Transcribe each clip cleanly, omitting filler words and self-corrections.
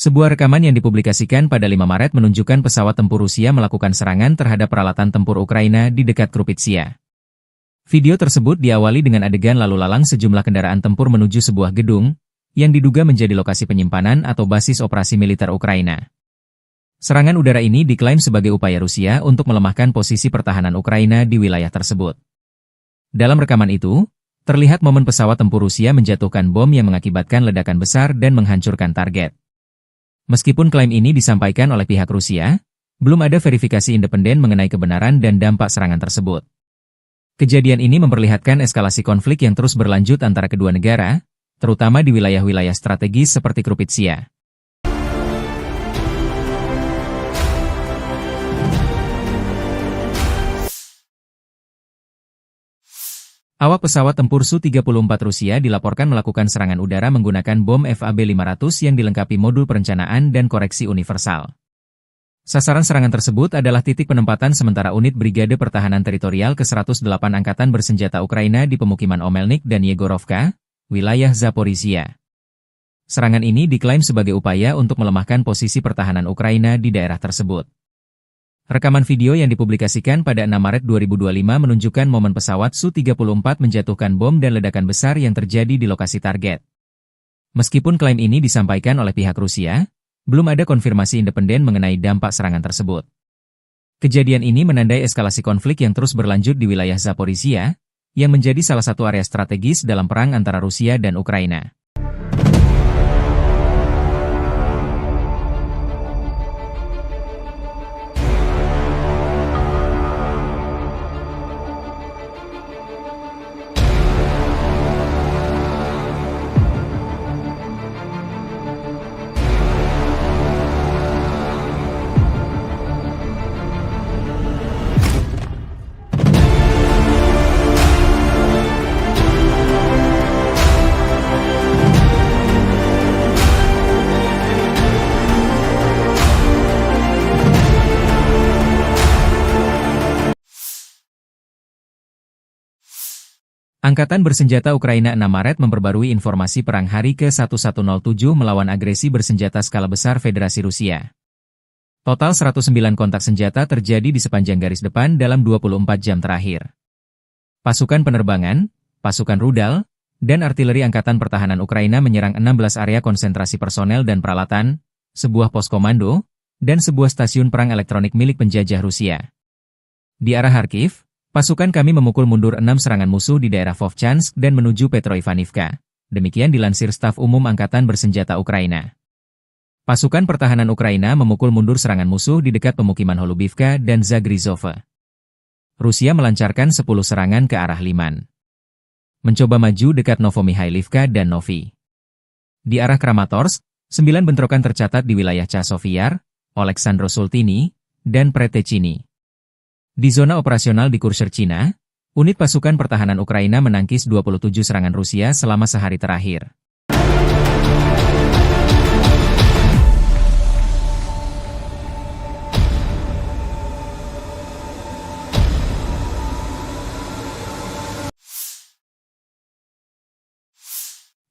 Sebuah rekaman yang dipublikasikan pada 5 Maret menunjukkan pesawat tempur Rusia melakukan serangan terhadap peralatan tempur Ukraina di dekat Krupitsia. Video tersebut diawali dengan adegan lalu lalang sejumlah kendaraan tempur menuju sebuah gedung, yang diduga menjadi lokasi penyimpanan atau basis operasi militer Ukraina. Serangan udara ini diklaim sebagai upaya Rusia untuk melemahkan posisi pertahanan Ukraina di wilayah tersebut. Dalam rekaman itu, terlihat momen pesawat tempur Rusia menjatuhkan bom yang mengakibatkan ledakan besar dan menghancurkan target. Meskipun klaim ini disampaikan oleh pihak Rusia, belum ada verifikasi independen mengenai kebenaran dan dampak serangan tersebut. Kejadian ini memperlihatkan eskalasi konflik yang terus berlanjut antara kedua negara, terutama di wilayah-wilayah strategis seperti Krupitsia. Awak pesawat tempur Su-34 Rusia dilaporkan melakukan serangan udara menggunakan bom FAB-500 yang dilengkapi modul perencanaan dan koreksi universal. Sasaran serangan tersebut adalah titik penempatan sementara unit Brigade Pertahanan Teritorial ke-108 Angkatan Bersenjata Ukraina di pemukiman Omelnik dan Yegorovka, wilayah Zaporizhia. Serangan ini diklaim sebagai upaya untuk melemahkan posisi pertahanan Ukraina di daerah tersebut. Rekaman video yang dipublikasikan pada 6 Maret 2025 menunjukkan momen pesawat Su-34 menjatuhkan bom dan ledakan besar yang terjadi di lokasi target. Meskipun klaim ini disampaikan oleh pihak Rusia, belum ada konfirmasi independen mengenai dampak serangan tersebut. Kejadian ini menandai eskalasi konflik yang terus berlanjut di wilayah Zaporizhia, yang menjadi salah satu area strategis dalam perang antara Rusia dan Ukraina. Angkatan Bersenjata Ukraina 6 Maret memperbarui informasi perang hari ke-1107 melawan agresi bersenjata skala besar Federasi Rusia. Total 109 kontak senjata terjadi di sepanjang garis depan dalam 24 jam terakhir. Pasukan penerbangan, pasukan rudal, dan artileri Angkatan Pertahanan Ukraina menyerang 16 area konsentrasi personel dan peralatan, sebuah pos komando, dan sebuah stasiun perang elektronik milik penjajah Rusia. Di arah Kharkiv, pasukan kami memukul mundur 6 serangan musuh di daerah Vovchansk dan menuju Petroivaniivka. Demikian dilansir Staf Umum Angkatan Bersenjata Ukraina. Pasukan pertahanan Ukraina memukul mundur serangan musuh di dekat pemukiman Holubivka dan Zagrizhova. Rusia melancarkan 10 serangan ke arah Liman. Mencoba maju dekat Novomikhailivka dan Novi. Di arah Kramatorsk, 9 bentrokan tercatat di wilayah Chasiv-Yar, Oleksandro-Sultini, dan Pretechini. Di zona operasional di Kurshcherchina, unit pasukan pertahanan Ukraina menangkis 27 serangan Rusia selama sehari terakhir.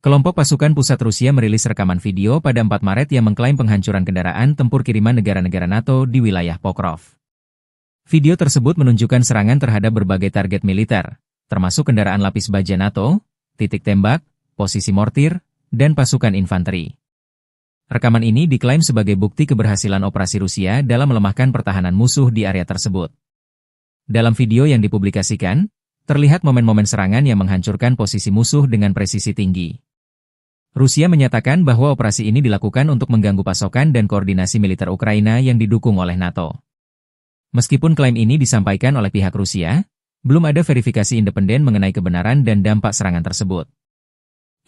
Kelompok pasukan pusat Rusia merilis rekaman video pada 4 Maret yang mengklaim penghancuran kendaraan tempur kiriman negara-negara NATO di wilayah Pokrov. Video tersebut menunjukkan serangan terhadap berbagai target militer, termasuk kendaraan lapis baja NATO, titik tembak, posisi mortir, dan pasukan infanteri. Rekaman ini diklaim sebagai bukti keberhasilan operasi Rusia dalam melemahkan pertahanan musuh di area tersebut. Dalam video yang dipublikasikan, terlihat momen-momen serangan yang menghancurkan posisi musuh dengan presisi tinggi. Rusia menyatakan bahwa operasi ini dilakukan untuk mengganggu pasokan dan koordinasi militer Ukraina yang didukung oleh NATO. Meskipun klaim ini disampaikan oleh pihak Rusia, belum ada verifikasi independen mengenai kebenaran dan dampak serangan tersebut.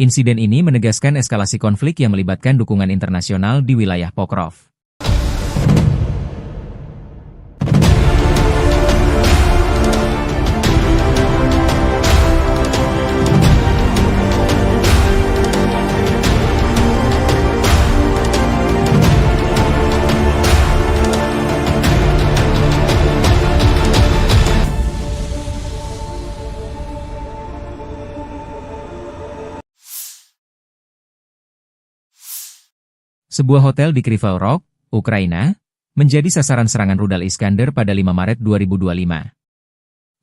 Insiden ini menegaskan eskalasi konflik yang melibatkan dukungan internasional di wilayah Pokrov. Sebuah hotel di Kryvyi Rog, Ukraina, menjadi sasaran serangan rudal Iskander pada 5 Maret 2025.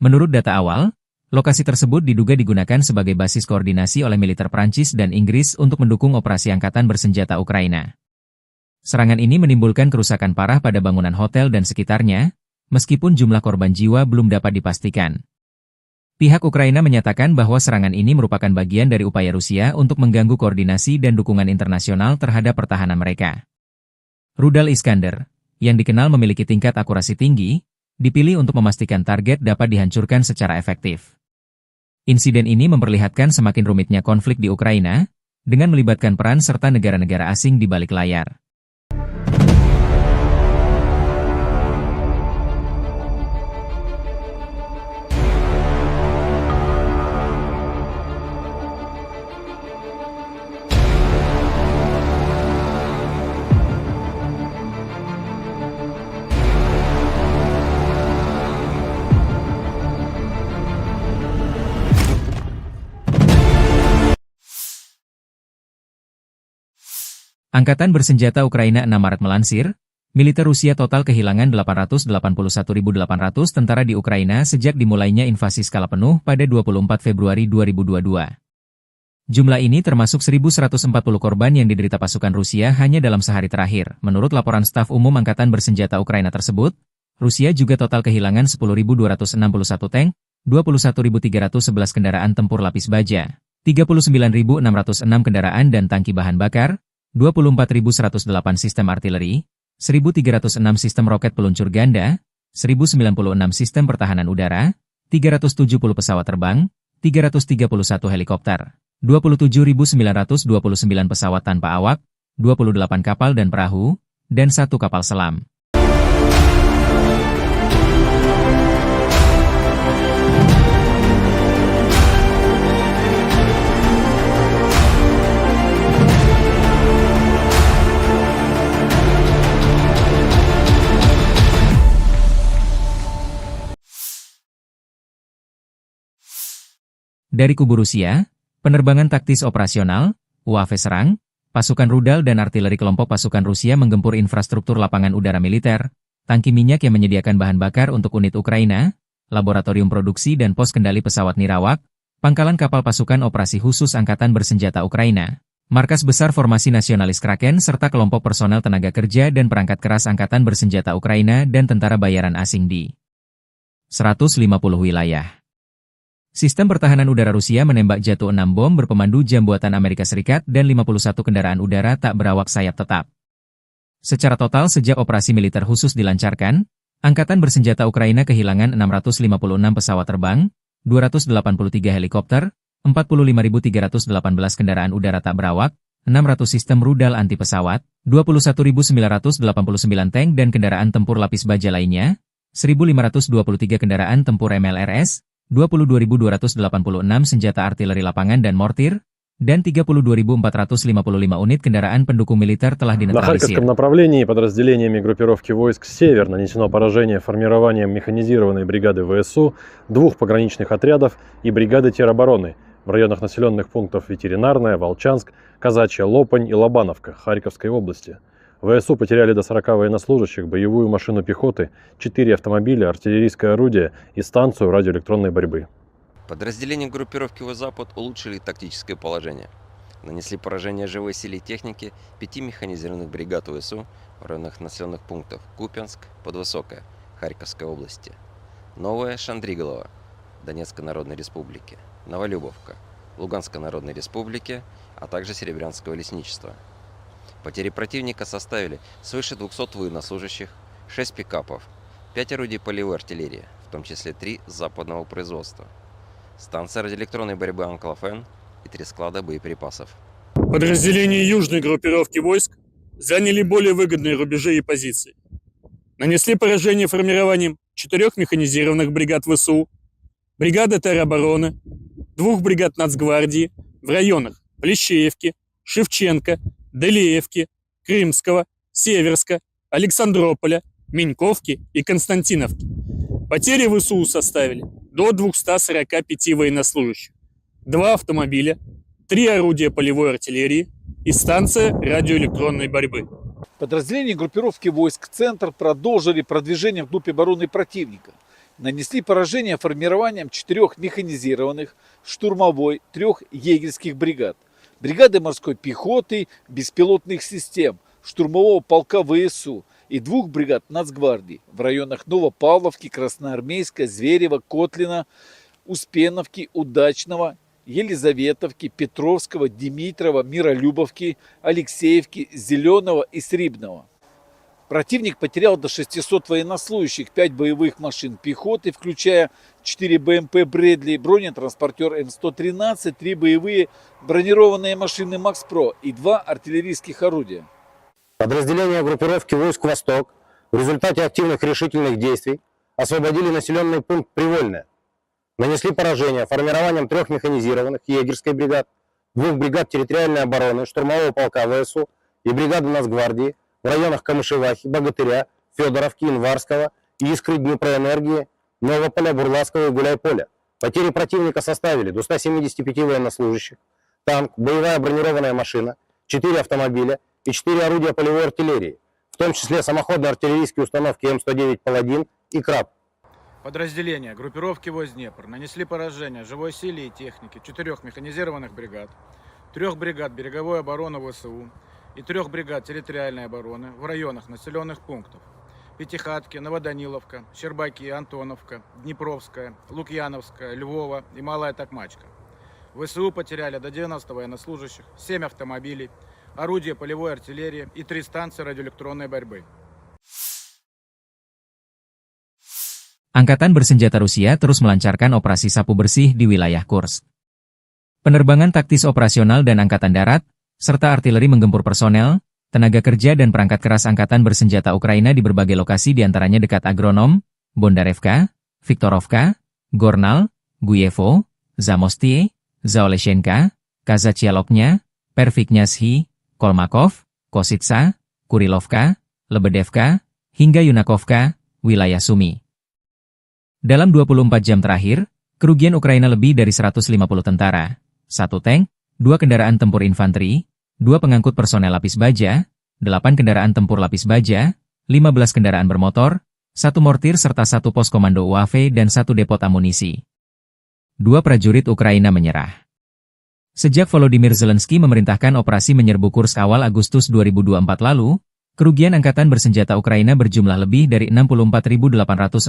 Menurut data awal, lokasi tersebut diduga digunakan sebagai basis koordinasi oleh militer Prancis dan Inggris untuk mendukung operasi angkatan bersenjata Ukraina. Serangan ini menimbulkan kerusakan parah pada bangunan hotel dan sekitarnya, meskipun jumlah korban jiwa belum dapat dipastikan. Pihak Ukraina menyatakan bahwa serangan ini merupakan bagian dari upaya Rusia untuk mengganggu koordinasi dan dukungan internasional terhadap pertahanan mereka. Rudal Iskander, yang dikenal memiliki tingkat akurasi tinggi, dipilih untuk memastikan target dapat dihancurkan secara efektif. Insiden ini memperlihatkan semakin rumitnya konflik di Ukraina, dengan melibatkan peran serta negara-negara asing di balik layar. Angkatan bersenjata Ukraina 6 Maret melansir, militer Rusia total kehilangan 881.800 tentara di Ukraina sejak dimulainya invasi skala penuh pada 24 Februari 2022. Jumlah ini termasuk 1.140 korban yang diderita pasukan Rusia hanya dalam sehari terakhir. Menurut laporan staf umum Angkatan bersenjata Ukraina tersebut, Rusia juga total kehilangan 10.261 tank, 21.311 kendaraan tempur lapis baja, 39.606 kendaraan dan tangki bahan bakar, 24.108 sistem artileri, 1.306 sistem roket peluncur ganda, 1.096 sistem pertahanan udara, 370 pesawat terbang, 331 helikopter, 27.929 pesawat tanpa awak, 28 kapal dan perahu, dan 1 kapal selam. Dari kubu Rusia, penerbangan taktis operasional, UAV serang, pasukan rudal dan artileri kelompok pasukan Rusia menggempur infrastruktur lapangan udara militer, tangki minyak yang menyediakan bahan bakar untuk unit Ukraina, laboratorium produksi dan pos kendali pesawat nirawak, pangkalan kapal pasukan operasi khusus Angkatan bersenjata Ukraina, markas besar formasi nasionalis Kraken serta kelompok personel tenaga kerja dan perangkat keras Angkatan bersenjata Ukraina dan tentara bayaran asing di 150 wilayah. Sistem pertahanan udara Rusia menembak jatuh 6 bom berpemandu jam buatan Amerika Serikat dan 51 kendaraan udara tak berawak sayap tetap. Secara total sejak operasi militer khusus dilancarkan, Angkatan bersenjata Ukraina kehilangan 656 pesawat terbang, 283 helikopter, 45.318 kendaraan udara tak berawak, 600 sistem rudal anti pesawat, 21.989 tank dan kendaraan tempur lapis baja lainnya, 1.523 kendaraan tempur MLRS, 22.286 senjata artileri lapangan dan mortir, dan 32.455 unit kendaraan pendukung militer telah На dinetralisir. Харьковском направлении подразделениями группировки войск «Север» нанесено поражение формированием механизированной бригады ВСУ, 2 пограничных отрядов и бригады теробороны в районах населенных пунктов Ветеринарная, Волчанск, Казачья Лопань и Лобановка Харьковской области. ВСУ потеряли до 40 военнослужащих, боевую машину пехоты, 4 автомобиля, артиллерийское орудие и станцию радиоэлектронной борьбы. Подразделения группировки «Запад» улучшили тактическое положение. Нанесли поражение живой силе техники 5 механизированных бригад ВСУ в районах населенных пунктов Купянск, Подвысокое, Харьковской области, Новая Шандриголова, Донецкой Народной Республики, Новолюбовка, Луганской Народной Республики, а также Серебрянского лесничества. Потери противника составили свыше 200 военнослужащих, 6 пикапов, 5 орудий полевой артиллерии, в том числе 3 западного производства, станция радиоэлектронной борьбы «Анклофен» и 3 склада боеприпасов. Подразделения южной группировки войск заняли более выгодные рубежи и позиции. Нанесли поражение формированием 4 механизированных бригад ВСУ, бригады теробороны, 2 бригад Нацгвардии в районах Плещеевки, Шевченко, Делеевки, Крымского, Северска, Александрополя, Меньковки и Константиновки. Потери ВСУ составили до 245 военнослужащих, 2 автомобиля, 3 орудия полевой артиллерии, и станция радиоэлектронной борьбы. Подразделения группировки войск «Центр» продолжили продвижение вглубь обороны противника. Нанесли поражение формированием 4 механизированных, штурмовой, 3 егерских бригад, бригады морской пехоты, беспилотных систем, штурмового полка ВСУ и 2 бригад Нацгвардии в районах Новопавловки, Красноармейска, Зверева, Котлина, Успеновки, Удачного, Елизаветовки, Петровского, Димитрова, Миролюбовки, Алексеевки, Зеленого и Срибного. Противник потерял до 600 военнослужащих, 5 боевых машин пехоты, включая 4 БМП «Брэдли», бронетранспортер М113, 3 боевые бронированные машины «Макс-Про» и 2 артиллерийских орудия. Подразделения группировки войск «Восток» в результате активных решительных действий освободили населенный пункт Привольное. Нанесли поражение формированием 3 механизированных егерской бригад, 2 бригад территориальной обороны, штурмового полка ВСУ и бригады Нацгвардии в районах Камышевахи, Богатыря, Федоровки, Инварского, Искры, Днепроэнергии, Новополя, Бурлацкого и Гуляйполя. Потери противника составили до 175 военнослужащих, танк, боевая бронированная машина, 4 автомобиля и 4 орудия полевой артиллерии, в том числе самоходные артиллерийские установки М109 «Паладин» и «Краб». Подразделения группировки войск «Днепр» нанесли поражение живой силе и технике 4 механизированных бригад, 3 бригад береговой обороны ВСУ и 3 бригад территориальной обороны в районах населенных пунктов Пятихатки, Новоданиловка, Щербаки, Антоновка, Днепровская, Лукьяновская, Львова и Малая Токмачка. ВСУ потеряли до 90 военнослужащих, 7 автомобилей, орудия полевой артиллерии и 3 станции радиоэлектронной борьбы. Angkatan Bersenjata Rusia terus melancarkan operasi sapu bersih di wilayah Kursk. Penerbangan taktis operasional dan angkatan darat, serta artileri menggempur personel, tenaga kerja dan perangkat keras angkatan bersenjata Ukraina di berbagai lokasi diantaranya dekat Agronom, Bondarevka, Viktorovka, Gornal, Guyevo, Zamostie, Zaoleshenka, Kazachialoknya, Perviknyazhi, Kolmakov, Kositsa, Kurilovka, Lebedevka, hingga Yunakovka, wilayah Sumi. Dalam 24 jam terakhir, kerugian Ukraina lebih dari 150 tentara, 1 tank, 2 kendaraan tempur infanteri, 2 pengangkut personel lapis baja, 8 kendaraan tempur lapis baja, 15 kendaraan bermotor, 1 mortir serta 1 pos komando UAV dan 1 depot amunisi. 2 prajurit Ukraina menyerah. Sejak Volodymyr Zelensky memerintahkan operasi menyerbu Kursk awal Agustus 2024 lalu, kerugian angkatan bersenjata Ukraina berjumlah lebih dari 64.845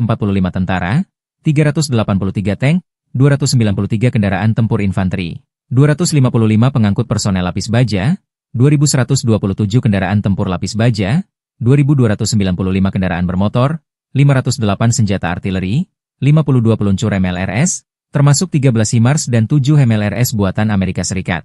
tentara, 383 tank, 293 kendaraan tempur infanteri, 255 pengangkut personel lapis baja, 2.127 kendaraan tempur lapis baja, 2.295 kendaraan bermotor, 508 senjata artileri, 52 peluncur MLRS, termasuk 13 HIMARS dan 7 MLRS buatan Amerika Serikat.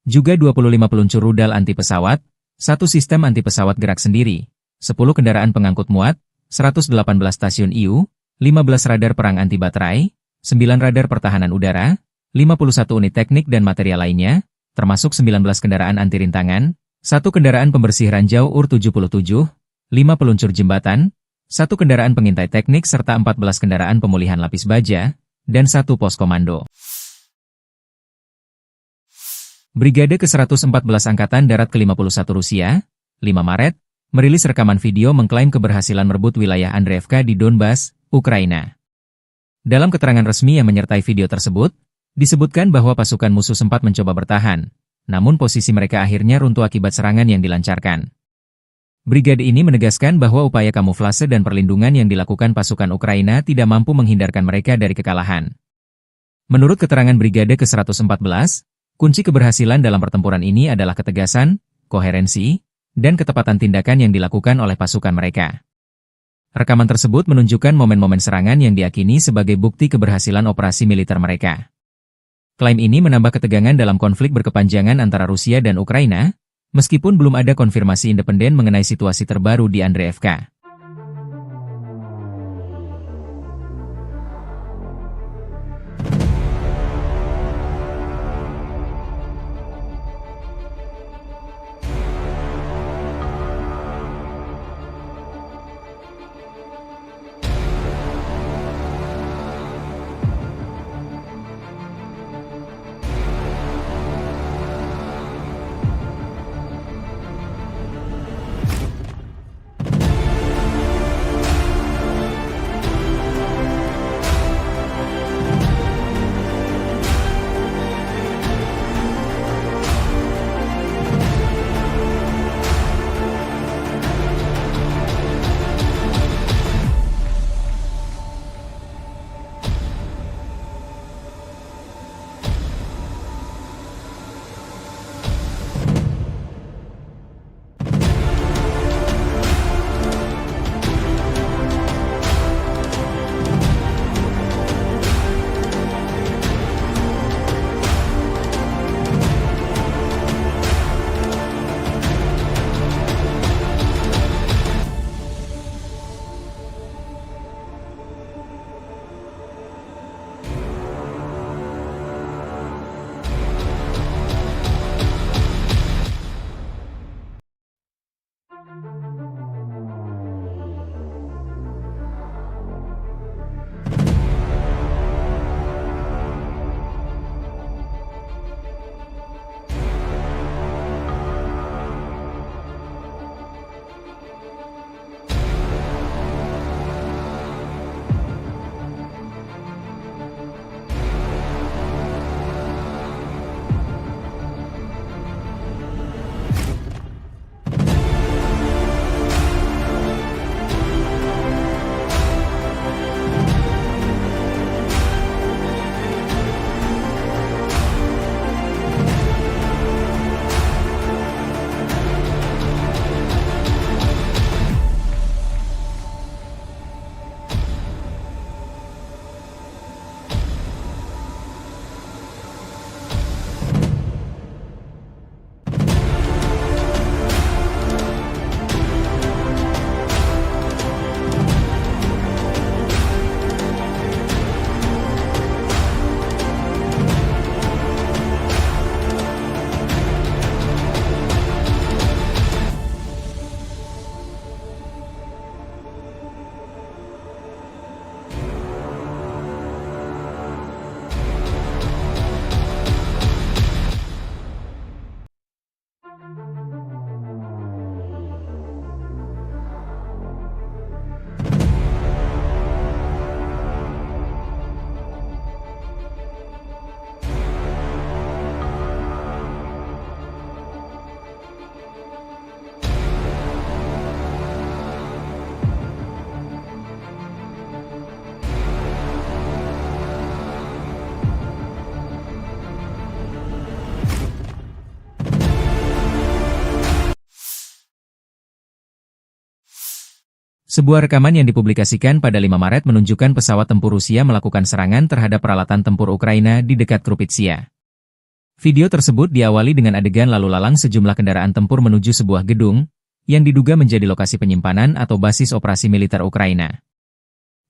Juga 25 peluncur rudal anti pesawat, 1 sistem anti pesawat gerak sendiri, 10 kendaraan pengangkut muat, 118 stasiun IU, 15 radar perang anti baterai, 9 radar pertahanan udara, 51 unit teknik dan material lainnya, termasuk 19 kendaraan anti rintangan, 1 kendaraan pembersih ranjau UR-77, 5 peluncur jembatan, 1 kendaraan pengintai teknik serta 14 kendaraan pemulihan lapis baja, dan 1 pos komando. Brigade ke-114 Angkatan Darat ke-51 Rusia, 5 Maret, merilis rekaman video mengklaim keberhasilan merebut wilayah Andreevka di Donbas, Ukraina. Dalam keterangan resmi yang menyertai video tersebut, disebutkan bahwa pasukan musuh sempat mencoba bertahan, namun posisi mereka akhirnya runtuh akibat serangan yang dilancarkan. Brigade ini menegaskan bahwa upaya kamuflase dan perlindungan yang dilakukan pasukan Ukraina tidak mampu menghindarkan mereka dari kekalahan. Menurut keterangan Brigade ke-114, kunci keberhasilan dalam pertempuran ini adalah ketegasan, koherensi, dan ketepatan tindakan yang dilakukan oleh pasukan mereka. Rekaman tersebut menunjukkan momen-momen serangan yang diyakini sebagai bukti keberhasilan operasi militer mereka. Klaim ini menambah ketegangan dalam konflik berkepanjangan antara Rusia dan Ukraina, meskipun belum ada konfirmasi independen mengenai situasi terbaru di Andreevka. Sebuah rekaman yang dipublikasikan pada 5 Maret menunjukkan pesawat tempur Rusia melakukan serangan terhadap peralatan tempur Ukraina di dekat Krupitsia. Video tersebut diawali dengan adegan lalu lalang sejumlah kendaraan tempur menuju sebuah gedung, yang diduga menjadi lokasi penyimpanan atau basis operasi militer Ukraina.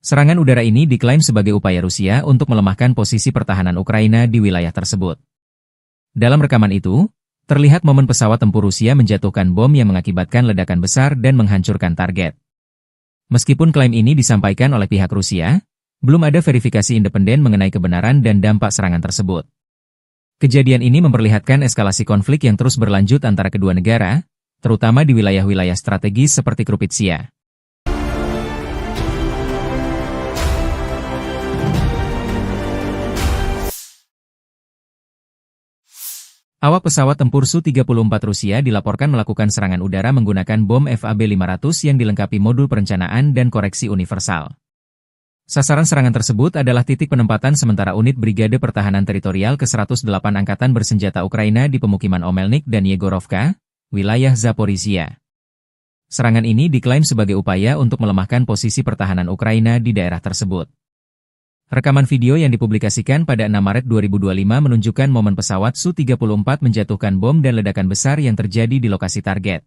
Serangan udara ini diklaim sebagai upaya Rusia untuk melemahkan posisi pertahanan Ukraina di wilayah tersebut. Dalam rekaman itu, terlihat momen pesawat tempur Rusia menjatuhkan bom yang mengakibatkan ledakan besar dan menghancurkan target. Meskipun klaim ini disampaikan oleh pihak Rusia, belum ada verifikasi independen mengenai kebenaran dan dampak serangan tersebut. Kejadian ini memperlihatkan eskalasi konflik yang terus berlanjut antara kedua negara, terutama di wilayah-wilayah strategis seperti Krupitsia. Awak pesawat tempur Su-34 Rusia dilaporkan melakukan serangan udara menggunakan bom FAB-500 yang dilengkapi modul perencanaan dan koreksi universal. Sasaran serangan tersebut adalah titik penempatan sementara unit Brigade Pertahanan Teritorial ke-108 Angkatan Bersenjata Ukraina di pemukiman Omelnik dan Yegorovka, wilayah Zaporizhia. Serangan ini diklaim sebagai upaya untuk melemahkan posisi pertahanan Ukraina di daerah tersebut. Rekaman video yang dipublikasikan pada 6 Maret 2025 menunjukkan momen pesawat Su-34 menjatuhkan bom dan ledakan besar yang terjadi di lokasi target.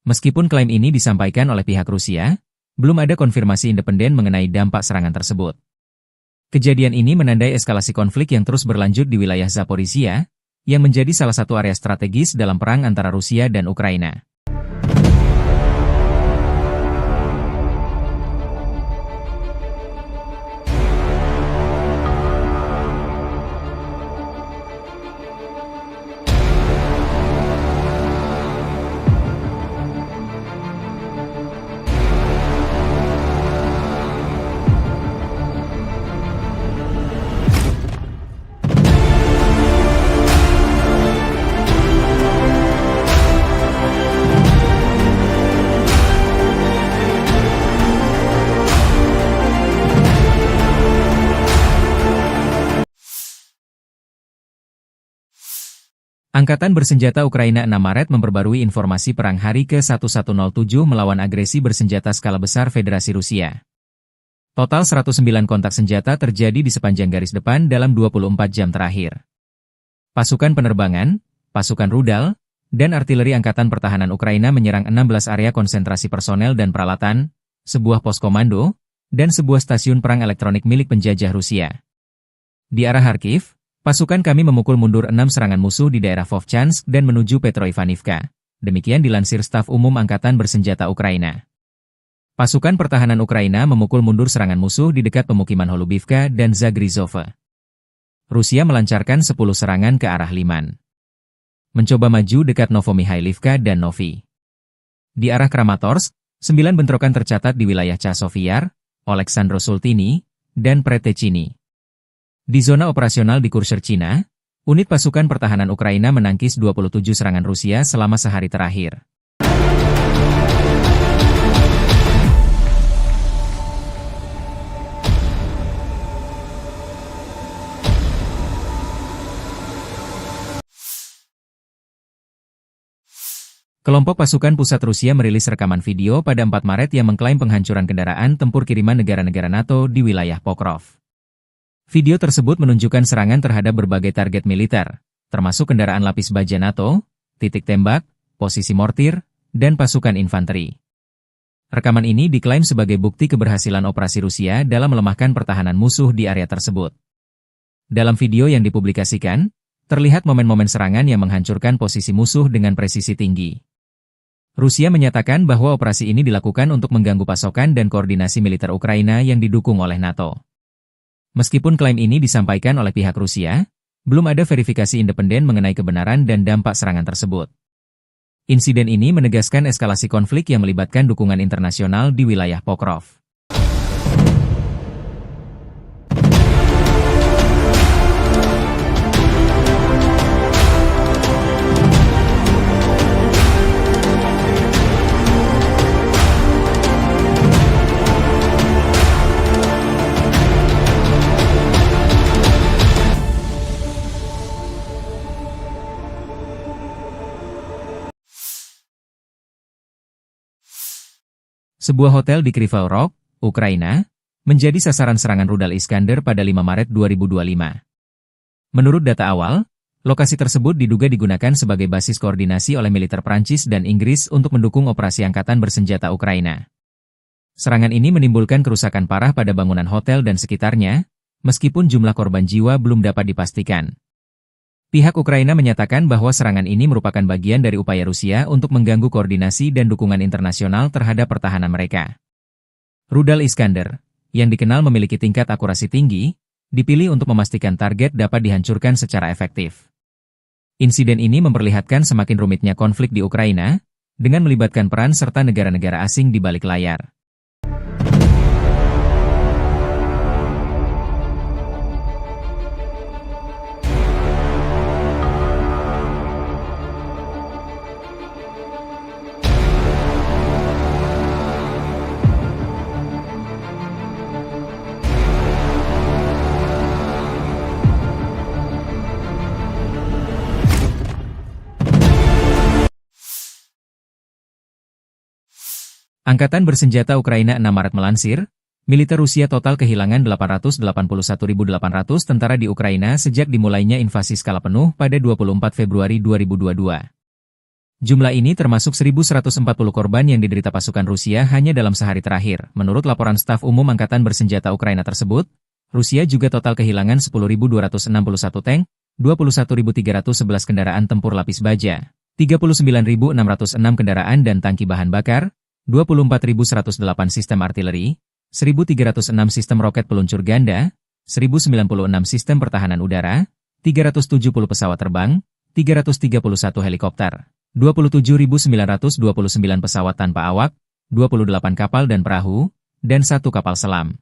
Meskipun klaim ini disampaikan oleh pihak Rusia, belum ada konfirmasi independen mengenai dampak serangan tersebut. Kejadian ini menandai eskalasi konflik yang terus berlanjut di wilayah Zaporizhia, yang menjadi salah satu area strategis dalam perang antara Rusia dan Ukraina. Angkatan Bersenjata Ukraina 6 Maret memperbarui informasi perang hari ke-1107 melawan agresi bersenjata skala besar Federasi Rusia. Total 109 kontak senjata terjadi di sepanjang garis depan dalam 24 jam terakhir. Pasukan penerbangan, pasukan rudal, dan artileri Angkatan Pertahanan Ukraina menyerang 16 area konsentrasi personel dan peralatan, sebuah pos komando, dan sebuah stasiun perang elektronik milik penjajah Rusia. Di arah Kharkiv, pasukan kami memukul mundur 6 serangan musuh di daerah Vovchansk dan menuju Petroivanivka. Demikian dilansir Staf Umum Angkatan Bersenjata Ukraina. Pasukan pertahanan Ukraina memukul mundur serangan musuh di dekat pemukiman Holubivka dan Zagrizhova. Rusia melancarkan 10 serangan ke arah Liman. Mencoba maju dekat Novomikhailivka dan Novi. Di arah Kramatorsk, 9 bentrokan tercatat di wilayah Chasov-Yar, Oleksandro-Sultini, dan Pretechini. Di zona operasional di Kursk, Cina, unit pasukan pertahanan Ukraina menangkis 27 serangan Rusia selama sehari terakhir. Kelompok pasukan pusat Rusia merilis rekaman video pada 4 Maret yang mengklaim penghancuran kendaraan tempur kiriman negara-negara NATO di wilayah Pokrov. Video tersebut menunjukkan serangan terhadap berbagai target militer, termasuk kendaraan lapis baja NATO, titik tembak, posisi mortir, dan pasukan infanteri. Rekaman ini diklaim sebagai bukti keberhasilan operasi Rusia dalam melemahkan pertahanan musuh di area tersebut. Dalam video yang dipublikasikan, terlihat momen-momen serangan yang menghancurkan posisi musuh dengan presisi tinggi. Rusia menyatakan bahwa operasi ini dilakukan untuk mengganggu pasokan dan koordinasi militer Ukraina yang didukung oleh NATO. Meskipun klaim ini disampaikan oleh pihak Rusia, belum ada verifikasi independen mengenai kebenaran dan dampak serangan tersebut. Insiden ini menegaskan eskalasi konflik yang melibatkan dukungan internasional di wilayah Pokrov. Sebuah hotel di Kryvyi Rih, Ukraina, menjadi sasaran serangan rudal Iskander pada 5 Maret 2025. Menurut data awal, lokasi tersebut diduga digunakan sebagai basis koordinasi oleh militer Prancis dan Inggris untuk mendukung operasi angkatan bersenjata Ukraina. Serangan ini menimbulkan kerusakan parah pada bangunan hotel dan sekitarnya, meskipun jumlah korban jiwa belum dapat dipastikan. Pihak Ukraina menyatakan bahwa serangan ini merupakan bagian dari upaya Rusia untuk mengganggu koordinasi dan dukungan internasional terhadap pertahanan mereka. Rudal Iskander, yang dikenal memiliki tingkat akurasi tinggi, dipilih untuk memastikan target dapat dihancurkan secara efektif. Insiden ini memperlihatkan semakin rumitnya konflik di Ukraina, dengan melibatkan peran serta negara-negara asing di balik layar. Angkatan bersenjata Ukraina 6 Maret melansir, militer Rusia total kehilangan 881.800 tentara di Ukraina sejak dimulainya invasi skala penuh pada 24 Februari 2022. Jumlah ini termasuk 1.140 korban yang diderita pasukan Rusia hanya dalam sehari terakhir. Menurut laporan staf umum Angkatan bersenjata Ukraina tersebut, Rusia juga total kehilangan 10.261 tank, 21.311 kendaraan tempur lapis baja, 39.606 kendaraan dan tangki bahan bakar, 24.108 sistem artileri, 1.306 sistem roket peluncur ganda, 1.096 sistem pertahanan udara, 370 pesawat terbang, 331 helikopter, 27.929 pesawat tanpa awak, 28 kapal dan perahu, dan 1 kapal selam.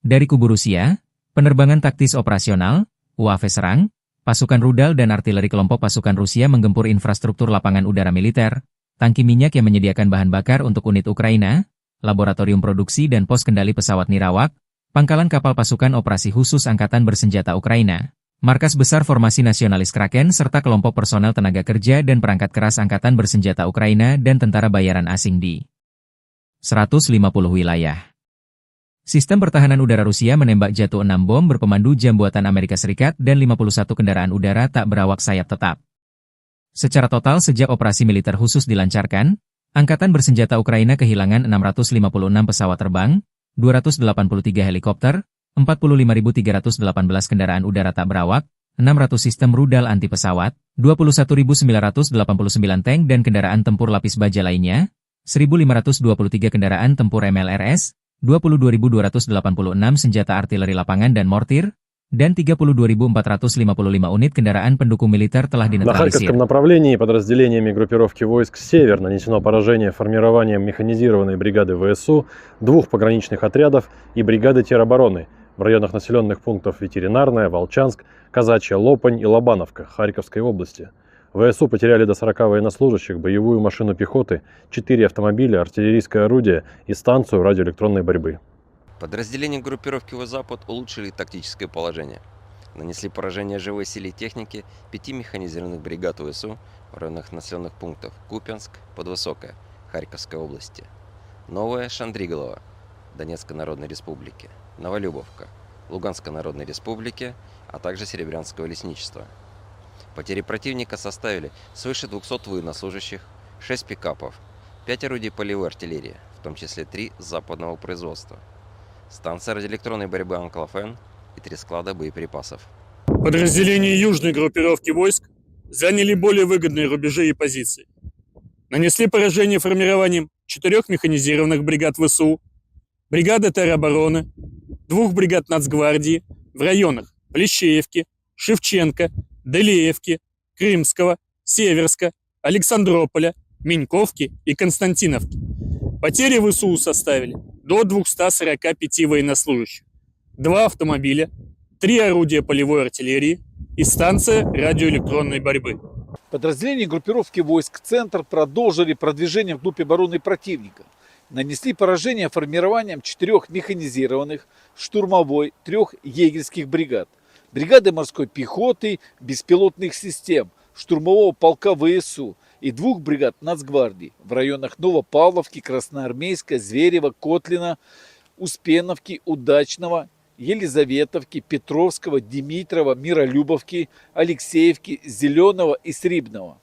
Dari kubu Rusia, penerbangan taktis operasional, UAV serang, pasukan rudal dan artileri kelompok pasukan Rusia menggempur infrastruktur lapangan udara militer, tangki minyak yang menyediakan bahan bakar untuk unit Ukraina, laboratorium produksi dan pos kendali pesawat nirawak, pangkalan kapal pasukan operasi khusus Angkatan bersenjata Ukraina, markas besar formasi nasionalis Kraken serta kelompok personel tenaga kerja dan perangkat keras Angkatan bersenjata Ukraina dan tentara bayaran asing di 150 wilayah. Sistem pertahanan udara Rusia menembak jatuh 6 bom berpemandu jam buatan Amerika Serikat dan 51 kendaraan udara tak berawak sayap tetap. Secara total sejak operasi militer khusus dilancarkan, Angkatan bersenjata Ukraina kehilangan 656 pesawat terbang, 283 helikopter, 45.318 kendaraan udara tak berawak, 600 sistem rudal anti pesawat, 21.989 tank dan kendaraan tempur lapis baja lainnya, 1.523 kendaraan tempur MLRS, 22.286 senjata artileri lapangan dan mortir, dan 32.455 unit kendaraan pendukung militer telah На dinetralisir. Харьковском направлении подразделениями группировки войск «Север» нанесено поражение формированием механизированной бригады ВСУ, 2 пограничных отрядов и бригады теробороны в районах населенных пунктов Ветеринарная, Волчанск, Казачья, Лопань и Лобановка Харьковской области. ВСУ потеряли до 40 военнослужащих, боевую машину пехоты, 4 автомобиля, артиллерийское орудие и станцию радиоэлектронной борьбы. Подразделения группировки «Запад» улучшили тактическое положение. Нанесли поражение живой силе и технике 5 механизированных бригад ВСУ в районах населенных пунктов Купянск, Подвысокая, Харьковской области, Новая Шандриголова, Донецкой Народной Республики, Новолюбовка, Луганской Народной Республики, а также Серебрянского лесничества. Потери противника составили свыше 200 военнослужащих, 6 пикапов, 5 орудий полевой артиллерии, в том числе 3 западного производства, станция радиоэлектронной борьбы «Анклофен» и 3 склада боеприпасов. Подразделения южной группировки войск заняли более выгодные рубежи и позиции. Нанесли поражение формированием 4 механизированных бригад ВСУ, бригады теробороны, 2 бригад Нацгвардии в районах Плещеевки, Шевченко, Делеевки, Крымского, Северска, Александрополя, Миньковки и Константиновки. Потери ВСУ составили до 245 военнослужащих, 2 автомобиля, 3 орудия полевой артиллерии, и станция радиоэлектронной борьбы. Подразделения группировки войск «Центр» продолжили продвижение вглубь обороны противника. Нанесли поражение формированием 4 механизированных, штурмовой, 3 егерских бригад, бригады морской пехоты, беспилотных систем, штурмового полка ВСУ и 2 бригад Нацгвардии в районах Новопавловки, Красноармейска, Зверева, Котлина, Успеновки, Удачного, Елизаветовки, Петровского, Димитрова, Миролюбовки, Алексеевки, Зеленого и Срибного.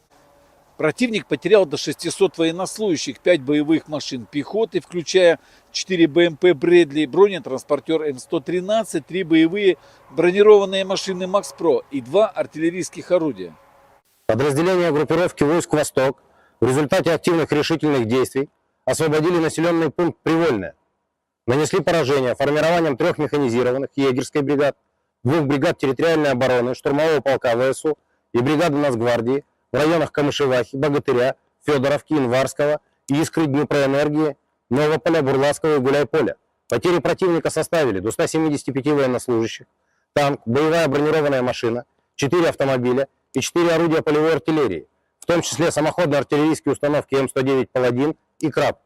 Противник потерял до 600 военнослужащих, 5 боевых машин пехоты, включая 4 БМП «Брэдли», бронетранспортер М113, 3 боевые бронированные машины «Макс-Про» и 2 артиллерийских орудия. Подразделения группировки войск «Восток» в результате активных решительных действий освободили населенный пункт Привольное. Нанесли поражение формированием 3 механизированных егерской бригад, 2 бригад территориальной обороны, штурмового полка ВСУ и бригады Нацгвардии в районах Камышевахи, Богатыря, Федоровки, Инварского, Искры, Днепроэнергии, Новополя, Бурлацкого и Гуляйполя. Потери противника составили до 175 военнослужащих, танк, боевая бронированная машина, 4 автомобиля и 4 орудия полевой артиллерии, в том числе самоходные артиллерийские установки М109 «Паладин» и «Краб».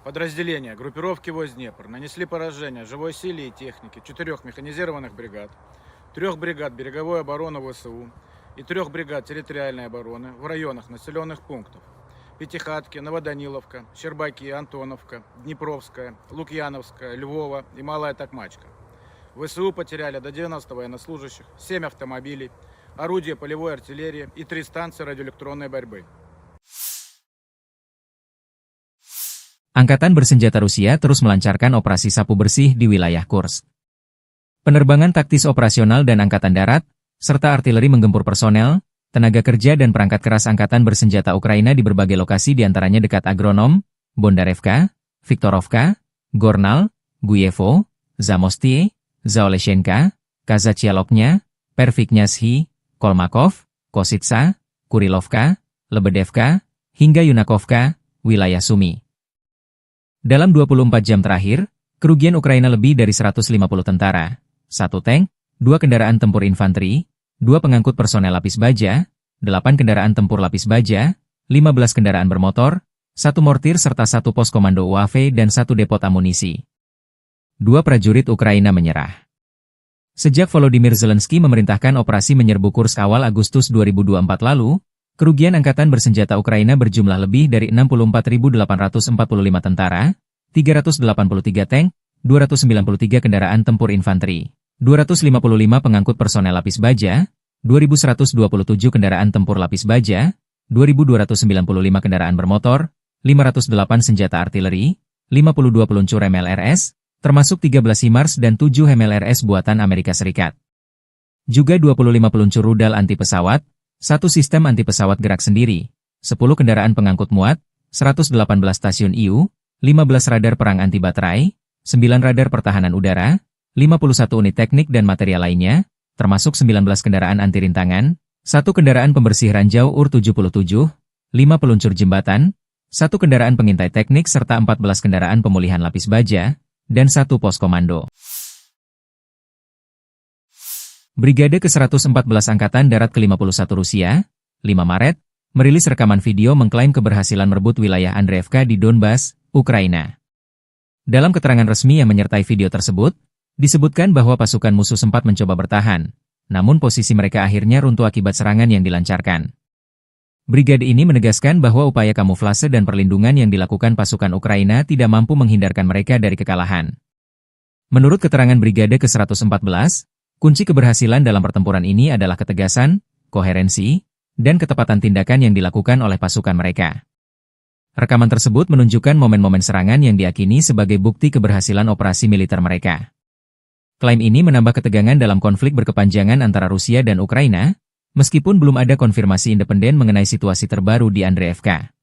Подразделения группировки войск Днепр нанесли поражение живой силе и технике 4 механизированных бригад, 3 бригад береговой обороны ВСУ и 3 бригад территориальной обороны в районах населенных пунктов Пятихатки, Новоданиловка, Щербаки, Антоновка, Днепровская, Лукьяновская, Львова и Малая Токмачка. ВСУ потеряли до 90 военнослужащих, 7 автомобилей, орудия полевой артиллерии и 3 станции радиоэлектронной борьбы. Angkatan bersenjata Rusia terus melancarkan operasi sapu bersih di wilayah Kursk. Penerbangan taktis operasional dan angkatan darat, serta artileri menggempur personel, tenaga kerja dan perangkat keras angkatan bersenjata Ukraina di berbagai lokasi diantaranya dekat Agronom, Bondarevka, Viktorovka, Gornal, Guyevo, Zamostie, Zaoleshenka, Kazachialoknya, Perviknyazhi, Kolmakov, Kositsa, Kurilovka, Lebedevka, hingga Yunakovka, wilayah Sumi. Dalam 24 jam terakhir, kerugian Ukraina lebih dari 150 tentara, 1 tank, 2 kendaraan tempur infanteri, 2 pengangkut personel lapis baja, 8 kendaraan tempur lapis baja, 15 kendaraan bermotor, 1 mortir serta 1 pos komando UAV dan 1 depot amunisi. 2 prajurit Ukraina menyerah. Sejak Volodymyr Zelensky memerintahkan operasi menyerbu Kursk awal Agustus 2024 lalu, kerugian angkatan bersenjata Ukraina berjumlah lebih dari 64.845 tentara, 383 tank, 293 kendaraan tempur infanteri, 255 pengangkut personel lapis baja, 2.127 kendaraan tempur lapis baja, 2.295 kendaraan bermotor, 508 senjata artileri, 52 peluncur MLRS, termasuk 13 HIMARS dan 7 MLRS buatan Amerika Serikat. Juga 25 peluncur rudal anti pesawat, 1 sistem anti-pesawat gerak sendiri, 10 kendaraan pengangkut muat, 118 stasiun IU, 15 radar perang anti-baterai, 9 radar pertahanan udara, 51 unit teknik dan material lainnya, termasuk 19 kendaraan anti-rintangan, 1 kendaraan pembersih ranjau UR-77, 5 peluncur jembatan, 1 kendaraan pengintai teknik serta 14 kendaraan pemulihan lapis baja, dan 1 pos komando. Brigade ke-114 Angkatan Darat ke-51 Rusia, 5 Maret, merilis rekaman video mengklaim keberhasilan merebut wilayah Andreevka di Donbas, Ukraina. Dalam keterangan resmi yang menyertai video tersebut, disebutkan bahwa pasukan musuh sempat mencoba bertahan, namun posisi mereka akhirnya runtuh akibat serangan yang dilancarkan. Brigade ini menegaskan bahwa upaya kamuflase dan perlindungan yang dilakukan pasukan Ukraina tidak mampu menghindarkan mereka dari kekalahan. Menurut keterangan Brigade ke-114, kunci keberhasilan dalam pertempuran ini adalah ketegasan, koherensi, dan ketepatan tindakan yang dilakukan oleh pasukan mereka. Rekaman tersebut menunjukkan momen-momen serangan yang diyakini sebagai bukti keberhasilan operasi militer mereka. Klaim ini menambah ketegangan dalam konflik berkepanjangan antara Rusia dan Ukraina, meskipun belum ada konfirmasi independen mengenai situasi terbaru di Andreevka.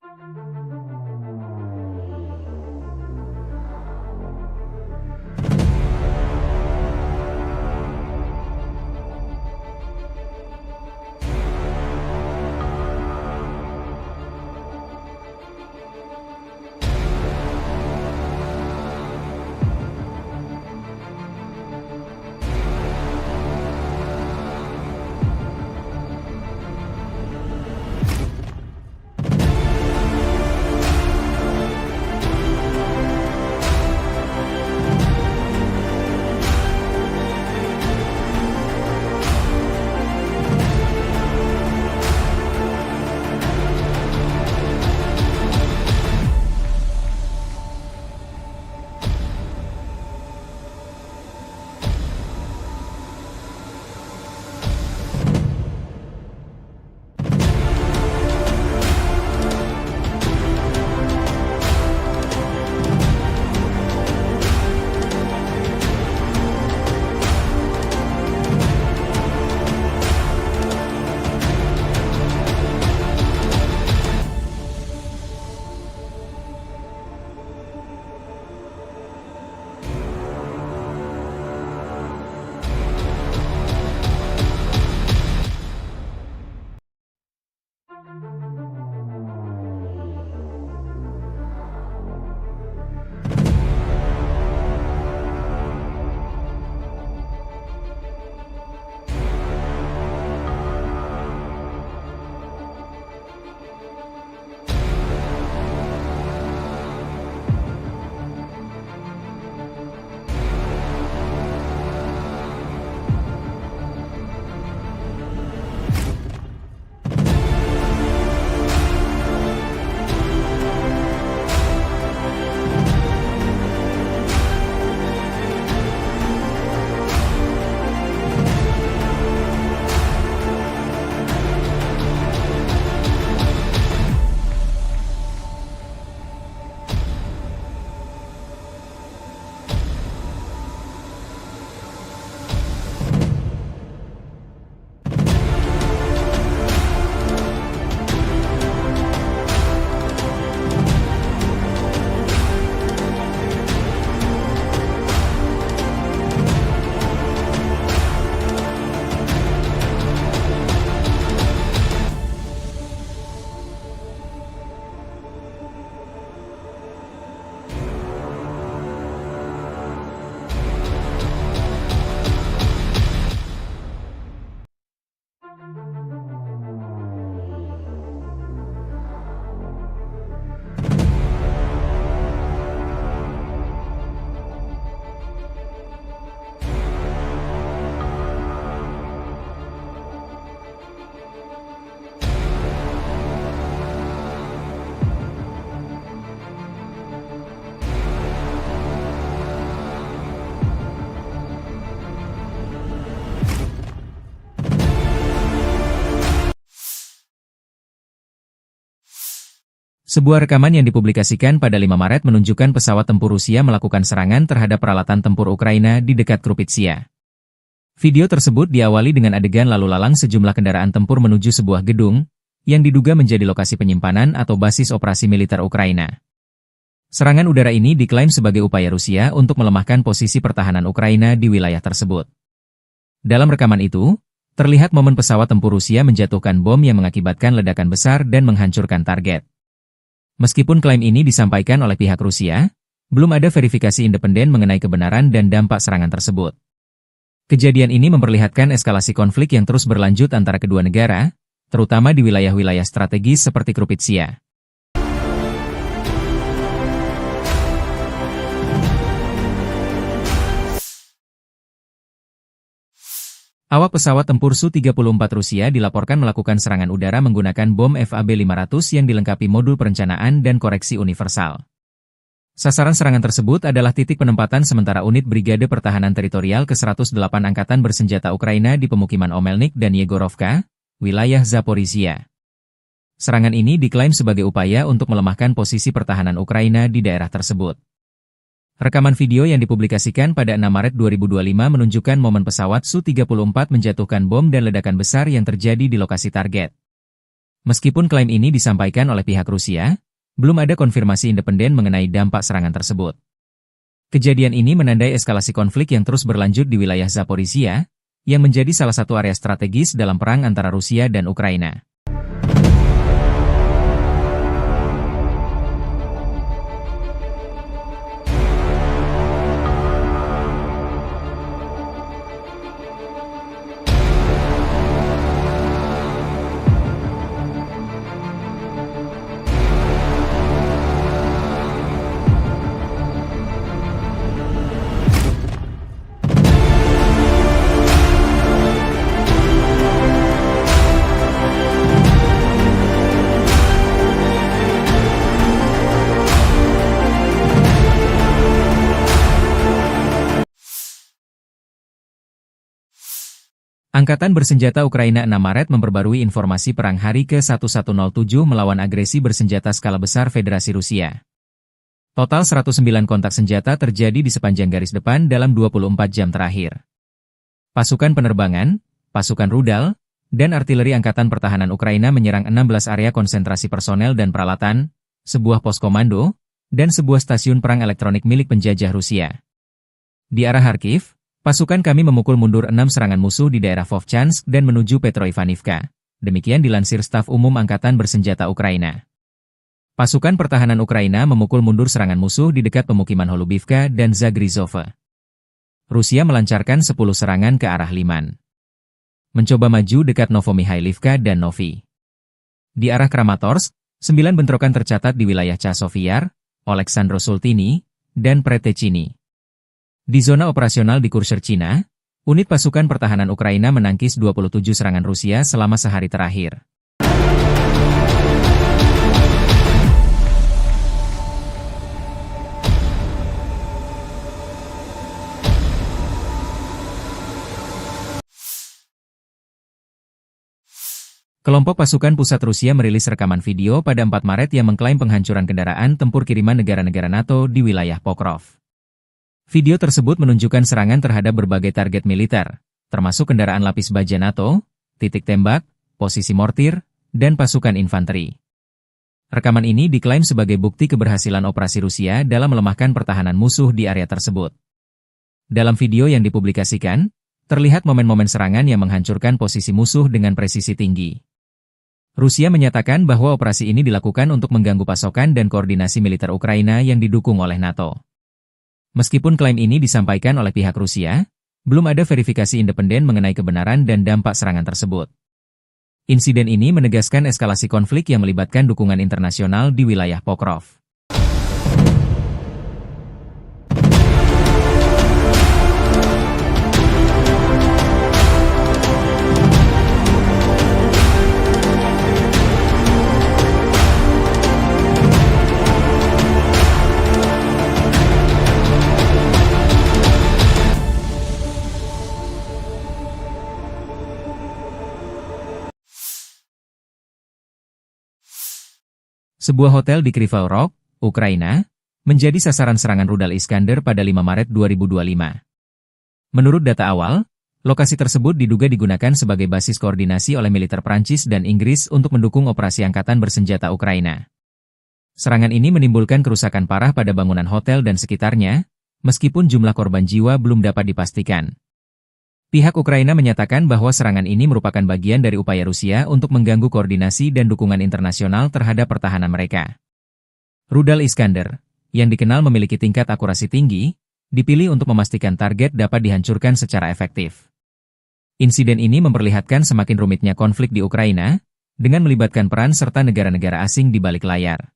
Sebuah rekaman yang dipublikasikan pada 5 Maret menunjukkan pesawat tempur Rusia melakukan serangan terhadap peralatan tempur Ukraina di dekat Krupitsia. Video tersebut diawali dengan adegan lalu lalang sejumlah kendaraan tempur menuju sebuah gedung, yang diduga menjadi lokasi penyimpanan atau basis operasi militer Ukraina. Serangan udara ini diklaim sebagai upaya Rusia untuk melemahkan posisi pertahanan Ukraina di wilayah tersebut. Dalam rekaman itu, terlihat momen pesawat tempur Rusia menjatuhkan bom yang mengakibatkan ledakan besar dan menghancurkan target. Meskipun klaim ini disampaikan oleh pihak Rusia, belum ada verifikasi independen mengenai kebenaran dan dampak serangan tersebut. Kejadian ini memperlihatkan eskalasi konflik yang terus berlanjut antara kedua negara, terutama di wilayah-wilayah strategis seperti Krupitsia. Awak pesawat tempur Su-34 Rusia dilaporkan melakukan serangan udara menggunakan bom FAB-500 yang dilengkapi modul perencanaan dan koreksi universal. Sasaran serangan tersebut adalah titik penempatan sementara unit Brigade Pertahanan Teritorial ke-108 Angkatan Bersenjata Ukraina di pemukiman Omelnik dan Yegorovka, wilayah Zaporizhia. Serangan ini diklaim sebagai upaya untuk melemahkan posisi pertahanan Ukraina di daerah tersebut. Rekaman video yang dipublikasikan pada 6 Maret 2025 menunjukkan momen pesawat Su-34 menjatuhkan bom dan ledakan besar yang terjadi di lokasi target. Meskipun klaim ini disampaikan oleh pihak Rusia, belum ada konfirmasi independen mengenai dampak serangan tersebut. Kejadian ini menandai eskalasi konflik yang terus berlanjut di wilayah Zaporizhia, yang menjadi salah satu area strategis dalam perang antara Rusia dan Ukraina. Angkatan Bersenjata Ukraina 6 Maret memperbarui informasi perang hari ke-1107 melawan agresi bersenjata skala besar Federasi Rusia. Total 109 kontak senjata terjadi di sepanjang garis depan dalam 24 jam terakhir. Pasukan penerbangan, pasukan rudal, dan artileri Angkatan Pertahanan Ukraina menyerang 16 area konsentrasi personel dan peralatan, sebuah pos komando, dan sebuah stasiun perang elektronik milik penjajah Rusia. Di arah Kharkiv, pasukan kami memukul mundur 6 serangan musuh di daerah Vovchansk dan menuju Petroivaniivka. Demikian dilansir Staf Umum Angkatan Bersenjata Ukraina. Pasukan pertahanan Ukraina memukul mundur serangan musuh di dekat pemukiman Holubivka dan Zagrizhova. Rusia melancarkan 10 serangan ke arah Liman. Mencoba maju dekat Novomikhailivka dan Novi. Di arah Kramatorsk, 9 bentrokan tercatat di wilayah Chasov-Yar, Oleksandro-Sultini, dan Pretechini. Di zona operasional di Kurshcherchina, unit pasukan pertahanan Ukraina menangkis 27 serangan Rusia selama sehari terakhir. Kelompok pasukan pusat Rusia merilis rekaman video pada 4 Maret yang mengklaim penghancuran kendaraan tempur kiriman negara-negara NATO di wilayah Pokrov. Video tersebut menunjukkan serangan terhadap berbagai target militer, termasuk kendaraan lapis baja NATO, titik tembak, posisi mortir, dan pasukan infanteri. Rekaman ini diklaim sebagai bukti keberhasilan operasi Rusia dalam melemahkan pertahanan musuh di area tersebut. Dalam video yang dipublikasikan, terlihat momen-momen serangan yang menghancurkan posisi musuh dengan presisi tinggi. Rusia menyatakan bahwa operasi ini dilakukan untuk mengganggu pasokan dan koordinasi militer Ukraina yang didukung oleh NATO. Meskipun klaim ini disampaikan oleh pihak Rusia, belum ada verifikasi independen mengenai kebenaran dan dampak serangan tersebut. Insiden ini menegaskan eskalasi konflik yang melibatkan dukungan internasional di wilayah Pokrov. Sebuah hotel di Kryvyi Rih, Ukraina, menjadi sasaran serangan rudal Iskander pada 5 Maret 2025. Menurut data awal, lokasi tersebut diduga digunakan sebagai basis koordinasi oleh militer Prancis dan Inggris untuk mendukung operasi angkatan bersenjata Ukraina. Serangan ini menimbulkan kerusakan parah pada bangunan hotel dan sekitarnya, meskipun jumlah korban jiwa belum dapat dipastikan. Pihak Ukraina menyatakan bahwa serangan ini merupakan bagian dari upaya Rusia untuk mengganggu koordinasi dan dukungan internasional terhadap pertahanan mereka. Rudal Iskander, yang dikenal memiliki tingkat akurasi tinggi, dipilih untuk memastikan target dapat dihancurkan secara efektif. Insiden ini memperlihatkan semakin rumitnya konflik di Ukraina, dengan melibatkan peran serta negara-negara asing di balik layar.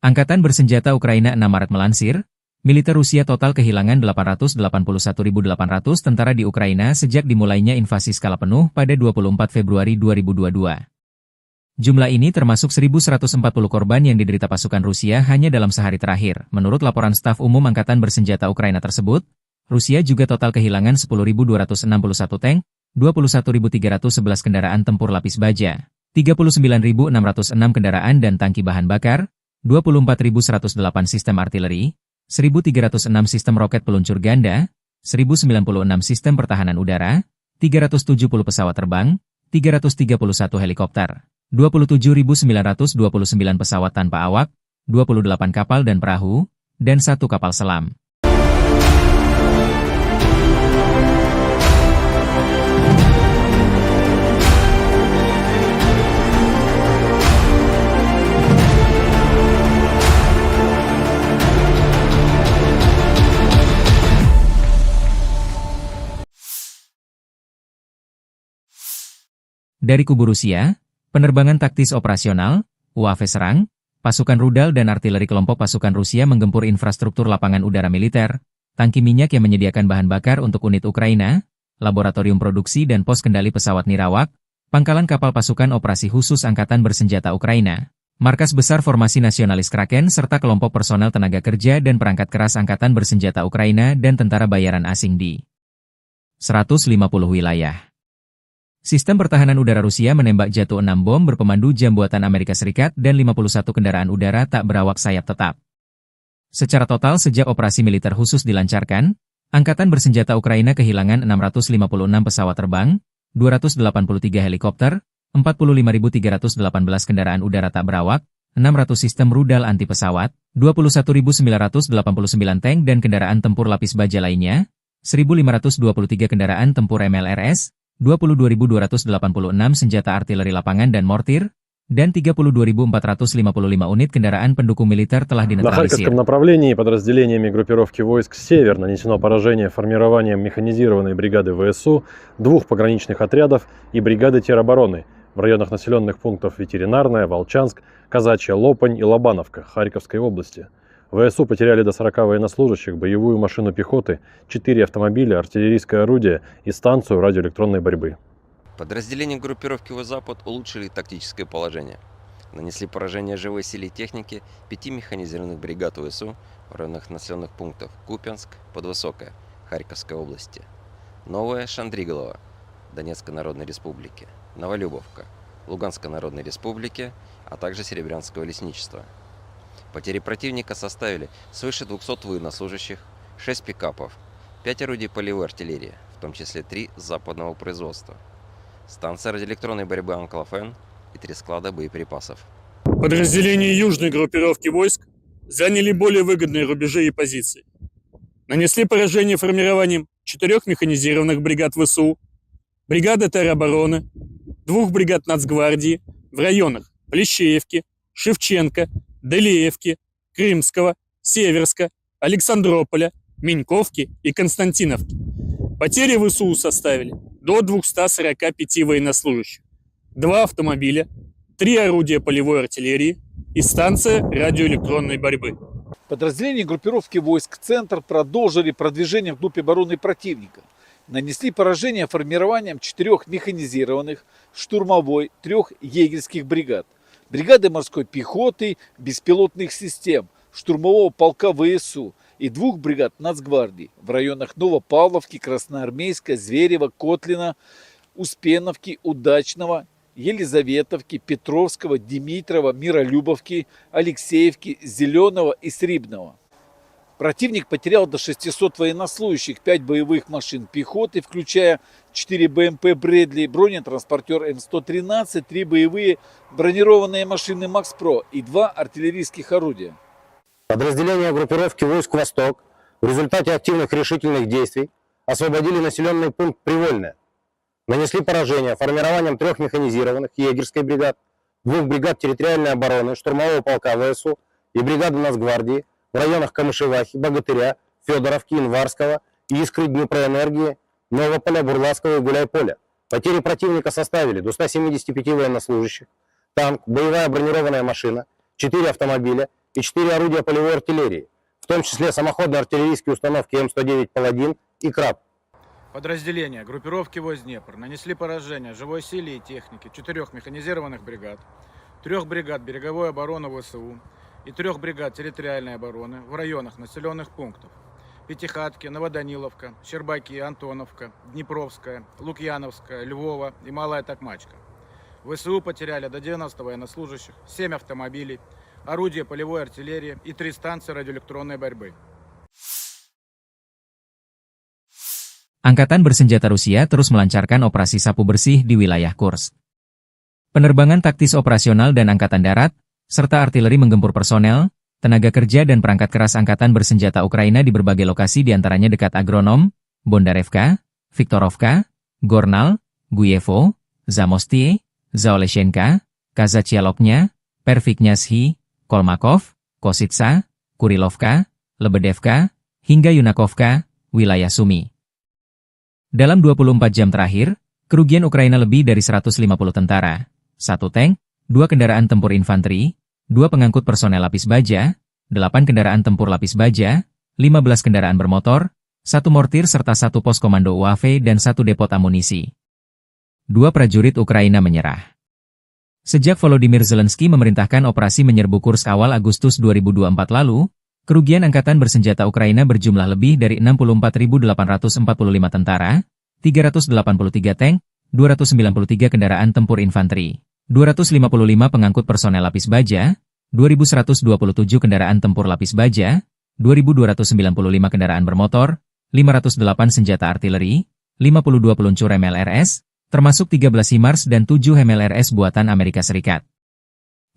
Angkatan bersenjata Ukraina 6 Maret melansir, militer Rusia total kehilangan 881.800 tentara di Ukraina sejak dimulainya invasi skala penuh pada 24 Februari 2022. Jumlah ini termasuk 1.140 korban yang diderita pasukan Rusia hanya dalam sehari terakhir. Menurut laporan staf umum Angkatan bersenjata Ukraina tersebut, Rusia juga total kehilangan 10.261 tank, 21.311 kendaraan tempur lapis baja, 39.606 kendaraan dan tangki bahan bakar, 24.108 sistem artileri, 1.306 sistem roket peluncur ganda, 1.096 sistem pertahanan udara, 370 pesawat terbang, 331 helikopter, 27.929 pesawat tanpa awak, 28 kapal dan perahu, dan 1 kapal selam. Dari kubu Rusia, penerbangan taktis operasional, UAV serang, pasukan rudal dan artileri kelompok pasukan Rusia menggempur infrastruktur lapangan udara militer, tangki minyak yang menyediakan bahan bakar untuk unit Ukraina, laboratorium produksi dan pos kendali pesawat nirawak, pangkalan kapal pasukan operasi khusus Angkatan bersenjata Ukraina, markas besar formasi nasionalis Kraken serta kelompok personel tenaga kerja dan perangkat keras Angkatan bersenjata Ukraina dan tentara bayaran asing di 150 wilayah. Sistem pertahanan udara Rusia menembak jatuh 6 bom berpemandu jam buatan Amerika Serikat dan 51 kendaraan udara tak berawak sayap tetap. Secara total sejak operasi militer khusus dilancarkan, Angkatan bersenjata Ukraina kehilangan 656 pesawat terbang, 283 helikopter, 45.318 kendaraan udara tak berawak, 600 sistem rudal anti pesawat, 21.989 tank dan kendaraan tempur lapis baja lainnya, 1.523 kendaraan tempur MLRS, 22.286 senjata artileri lapangan dan mortir, dan 32.455 unit kendaraan pendukung militer telah На dinetralisir. Харьковском направлении подразделениями группировки войск «Север» нанесено поражение формированием механизированной бригады ВСУ, 2 пограничных отрядов и бригады теробороны в районах населенных пунктов Ветеринарная, Волчанск, Казачья Лопань и Лобановка Харьковской области. ВСУ потеряли до 40 военнослужащих, боевую машину пехоты, 4 автомобиля, артиллерийское орудие и станцию радиоэлектронной борьбы. Подразделения группировки «Запад» улучшили тактическое положение. Нанесли поражение живой силе и технике 5 механизированных бригад ВСУ в районах населенных пунктов Купянск, Подвысокое, Харьковской области, Новое Шандриголово, Донецкой Народной Республики, Новолюбовка, Луганской Народной Республики, а также Серебрянского лесничества. Потери противника составили свыше 200 военнослужащих, 6 пикапов, 5 орудий полевой артиллерии, в том числе 3 западного производства, станция радиоэлектронной борьбы «Анклофен» и 3 склада боеприпасов. Подразделения южной группировки войск заняли более выгодные рубежи и позиции. Нанесли поражение формированием 4 механизированных бригад ВСУ, бригады теробороны, 2 бригад Нацгвардии в районах Плещеевки, Шевченко, Делеевки, Крымского, Северска, Александрополя, Меньковки и Константиновки. Потери ВСУ составили до 245 военнослужащих, 2 автомобиля, 3 орудия полевой артиллерии, и станция радиоэлектронной борьбы. Подразделения группировки войск «Центр» продолжили продвижение вглубь обороны противника. Нанесли поражение формированием 4 механизированных, штурмовой, 3 егерских бригад, бригады морской пехоты, беспилотных систем, штурмового полка ВСУ и 2 бригад Нацгвардии в районах Новопавловки, Красноармейска, Зверева, Котлина, Успеновки, Удачного, Елизаветовки, Петровского, Димитрова, Миролюбовки, Алексеевки, Зеленого и Срибного. Противник потерял до 600 военнослужащих, 5 боевых машин пехоты, включая 4 БМП «Брэдли», бронетранспортер М113, 3 боевые бронированные машины «Макс-Про» и 2 артиллерийских орудия. Подразделения группировки войск «Восток» в результате активных решительных действий освободили населенный пункт Привольное. Нанесли поражение формированием 3 механизированных егерской бригад, 2 бригад территориальной обороны, штурмового полка ВСУ и бригады Нацгвардии в районах Камышевахи, Богатыря, Федоровки, Инварского, Искры, Днепроэнергии, Новополя, Бурлацкого и Гуляйполя. Потери противника составили до 175 военнослужащих, танк, боевая бронированная машина, 4 автомобиля и 4 орудия полевой артиллерии, в том числе самоходные артиллерийские установки М109 «Паладин» и «Краб». Подразделения группировки войск Днепр нанесли поражение живой силе и технике 4 механизированных бригад, 3 бригад береговой обороны ВСУ и 3 бригад территориальной обороны в районах населенных пунктов Пятихатки, Новоданиловка, Щербаки, Антоновка, Днепровская, Лукьяновская, Львова и Малая Токмачка. ВСУ потеряли до 90 военнослужащих, 7 автомобилей, орудия полевой артиллерии и 3 станции радиоэлектронной борьбы. Angkatan Bersenjata Rusia terus melancarkan operasi sapu bersih di wilayah Kursk. Penerbangan taktis operasional dan angkatan darat, serta artileri menggempur personel, tenaga kerja dan perangkat keras angkatan bersenjata Ukraina di berbagai lokasi diantaranya dekat Agronom, Bondarevka, Viktorovka, Gornal, Guyevo, Zamostie, Zaoleshenka, Kazachialoknya, Perviknyazhi, Kolmakov, Kositsa, Kurilovka, Lebedevka, hingga Yunakovka, wilayah Sumi. Dalam 24 jam terakhir, kerugian Ukraina lebih dari 150 tentara, 1 tank, 2 kendaraan tempur infanteri, 2 pengangkut personel lapis baja, 8 kendaraan tempur lapis baja, 15 kendaraan bermotor, 1 mortir serta 1 pos komando UAV dan 1 depot amunisi. 2 prajurit Ukraina menyerah. Sejak Volodymyr Zelensky memerintahkan operasi menyerbu Kursk awal Agustus 2024 lalu, kerugian angkatan bersenjata Ukraina berjumlah lebih dari 64.845 tentara, 383 tank, 293 kendaraan tempur infanteri, 255 pengangkut personel lapis baja, 2.127 kendaraan tempur lapis baja, 2.295 kendaraan bermotor, 508 senjata artileri, 52 peluncur MLRS, termasuk 13 HIMARS dan 7 MLRS buatan Amerika Serikat.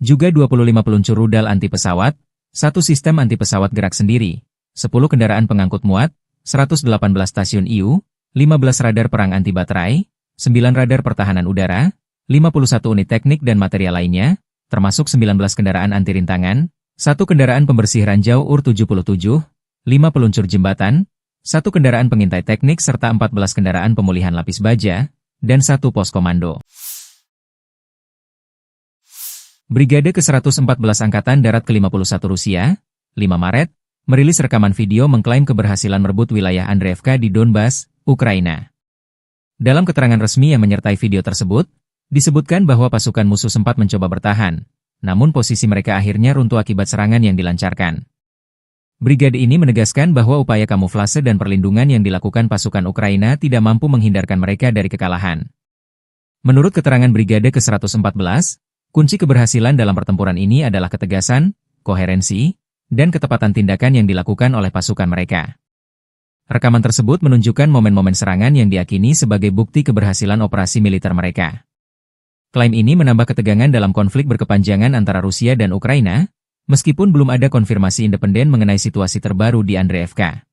Juga 25 peluncur rudal anti pesawat, 1 sistem anti pesawat gerak sendiri, 10 kendaraan pengangkut muat, 118 stasiun IU, 15 radar perang anti baterai, 9 radar pertahanan udara, 51 unit teknik dan material lainnya, termasuk 19 kendaraan anti rintangan, 1 kendaraan pembersih ranjau UR-77, 5 peluncur jembatan, 1 kendaraan pengintai teknik serta 14 kendaraan pemulihan lapis baja, dan 1 pos komando. Brigade ke-114 Angkatan Darat ke-51 Rusia, 5 Maret, merilis rekaman video mengklaim keberhasilan merebut wilayah Andreevka di Donbas, Ukraina. Dalam keterangan resmi yang menyertai video tersebut, disebutkan bahwa pasukan musuh sempat mencoba bertahan, namun posisi mereka akhirnya runtuh akibat serangan yang dilancarkan. Brigade ini menegaskan bahwa upaya kamuflase dan perlindungan yang dilakukan pasukan Ukraina tidak mampu menghindarkan mereka dari kekalahan. Menurut keterangan Brigade ke-114, kunci keberhasilan dalam pertempuran ini adalah ketegasan, koherensi, dan ketepatan tindakan yang dilakukan oleh pasukan mereka. Rekaman tersebut menunjukkan momen-momen serangan yang diyakini sebagai bukti keberhasilan operasi militer mereka. Klaim ini menambah ketegangan dalam konflik berkepanjangan antara Rusia dan Ukraina, meskipun belum ada konfirmasi independen mengenai situasi terbaru di Andreevka.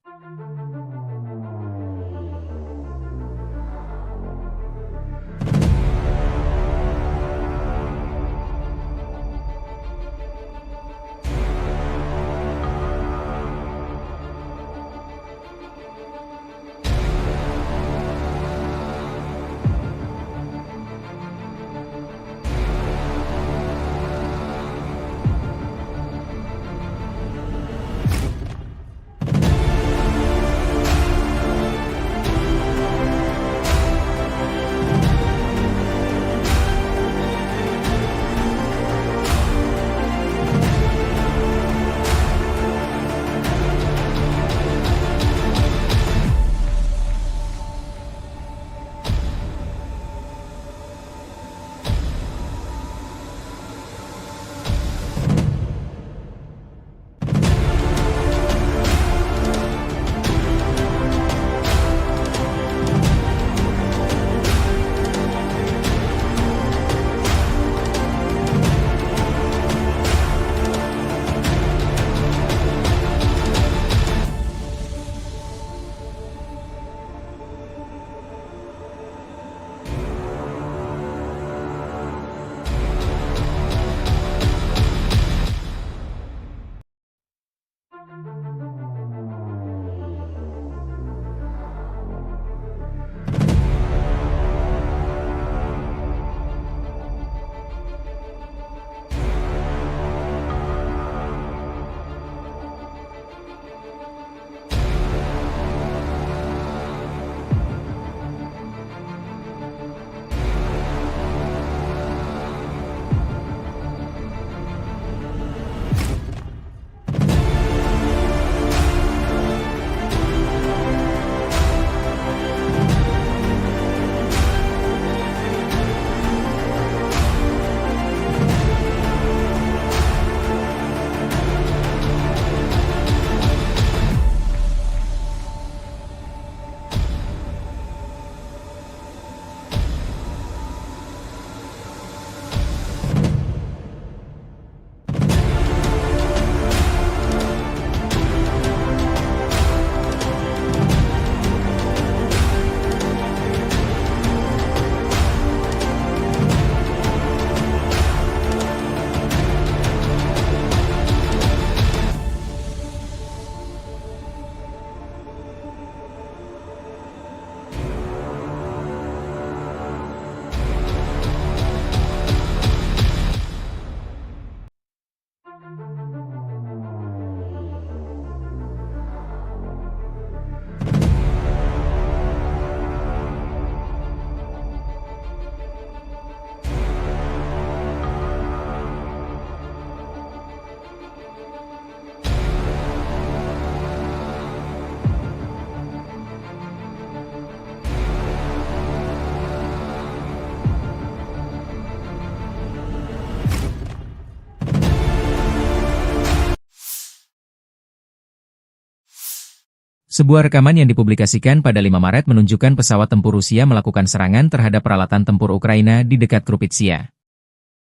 Sebuah rekaman yang dipublikasikan pada 5 Maret menunjukkan pesawat tempur Rusia melakukan serangan terhadap peralatan tempur Ukraina di dekat Krupitsia.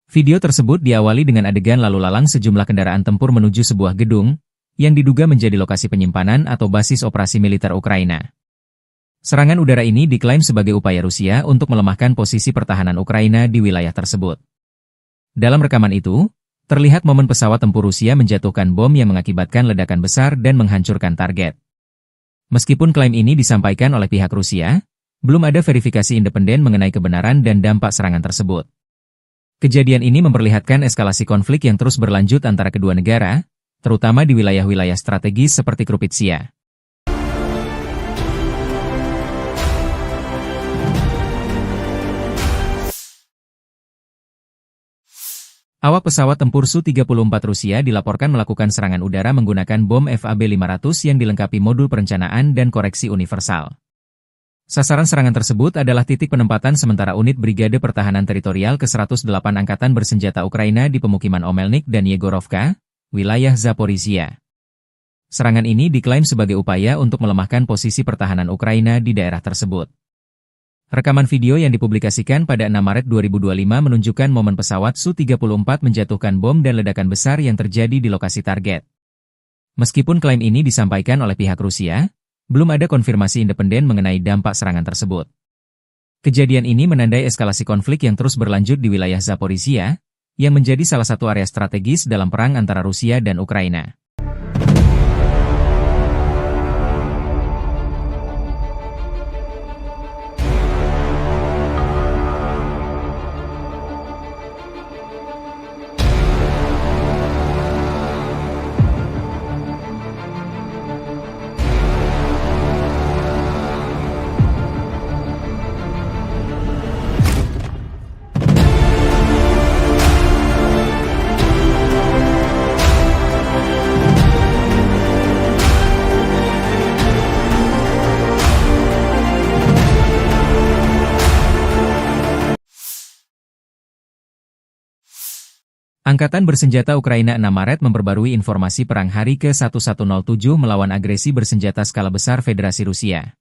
Video tersebut diawali dengan adegan lalu lalang sejumlah kendaraan tempur menuju sebuah gedung, yang diduga menjadi lokasi penyimpanan atau basis operasi militer Ukraina. Serangan udara ini diklaim sebagai upaya Rusia untuk melemahkan posisi pertahanan Ukraina di wilayah tersebut. Dalam rekaman itu, terlihat momen pesawat tempur Rusia menjatuhkan bom yang mengakibatkan ledakan besar dan menghancurkan target. Meskipun klaim ini disampaikan oleh pihak Rusia, belum ada verifikasi independen mengenai kebenaran dan dampak serangan tersebut. Kejadian ini memperlihatkan eskalasi konflik yang terus berlanjut antara kedua negara, terutama di wilayah-wilayah strategis seperti Krupitsia. Awak pesawat tempur Su-34 Rusia dilaporkan melakukan serangan udara menggunakan bom FAB-500 yang dilengkapi modul perencanaan dan koreksi universal. Sasaran serangan tersebut adalah titik penempatan sementara unit Brigade Pertahanan Teritorial ke-108 Angkatan Bersenjata Ukraina di pemukiman Omelnik dan Yegorovka, wilayah Zaporizhia. Serangan ini diklaim sebagai upaya untuk melemahkan posisi pertahanan Ukraina di daerah tersebut. Rekaman video yang dipublikasikan pada 6 Maret 2025 menunjukkan momen pesawat Su-34 menjatuhkan bom dan ledakan besar yang terjadi di lokasi target. Meskipun klaim ini disampaikan oleh pihak Rusia, belum ada konfirmasi independen mengenai dampak serangan tersebut. Kejadian ini menandai eskalasi konflik yang terus berlanjut di wilayah Zaporizhia, yang menjadi salah satu area strategis dalam perang antara Rusia dan Ukraina. Angkatan Bersenjata Ukraina 6 Maret memperbarui informasi perang hari ke-1107 melawan agresi bersenjata skala besar Federasi Rusia.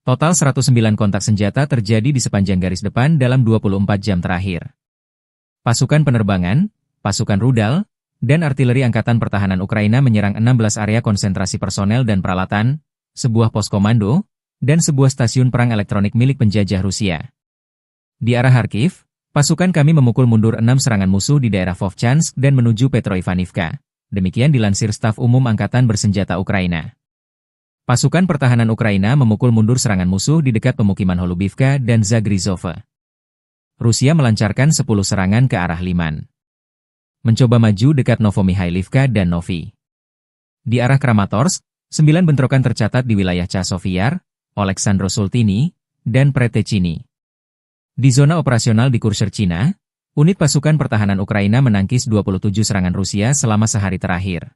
Total 109 kontak senjata terjadi di sepanjang garis depan dalam 24 jam terakhir. Pasukan penerbangan, pasukan rudal, dan artileri Angkatan Pertahanan Ukraina menyerang 16 area konsentrasi personel dan peralatan, sebuah pos komando, dan sebuah stasiun perang elektronik milik penjajah Rusia. Di arah Kharkiv, pasukan kami memukul mundur 6 serangan musuh di daerah Vovchansk dan menuju Petroivanivka. Demikian dilansir Staf Umum Angkatan Bersenjata Ukraina. Pasukan pertahanan Ukraina memukul mundur serangan musuh di dekat pemukiman Holubivka dan Zagrizhova. Rusia melancarkan 10 serangan ke arah Liman. Mencoba maju dekat Novomikhailivka dan Novi. Di arah Kramatorsk, 9 bentrokan tercatat di wilayah Chasov-Yar, Oleksandro-Sultini, dan Pretechini. Di zona operasional di Kursk, Cina, unit pasukan pertahanan Ukraina menangkis 27 serangan Rusia selama sehari terakhir.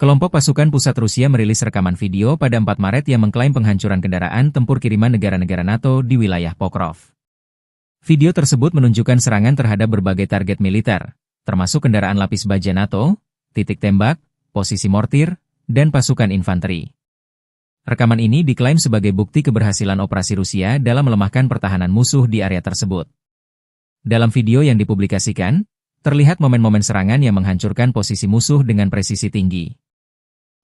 Kelompok pasukan pusat Rusia merilis rekaman video pada 4 Maret yang mengklaim penghancuran kendaraan tempur kiriman negara-negara NATO di wilayah Pokrov. Video tersebut menunjukkan serangan terhadap berbagai target militer, termasuk kendaraan lapis baja NATO, titik tembak, posisi mortir, dan pasukan infanteri. Rekaman ini diklaim sebagai bukti keberhasilan operasi Rusia dalam melemahkan pertahanan musuh di area tersebut. Dalam video yang dipublikasikan, terlihat momen-momen serangan yang menghancurkan posisi musuh dengan presisi tinggi.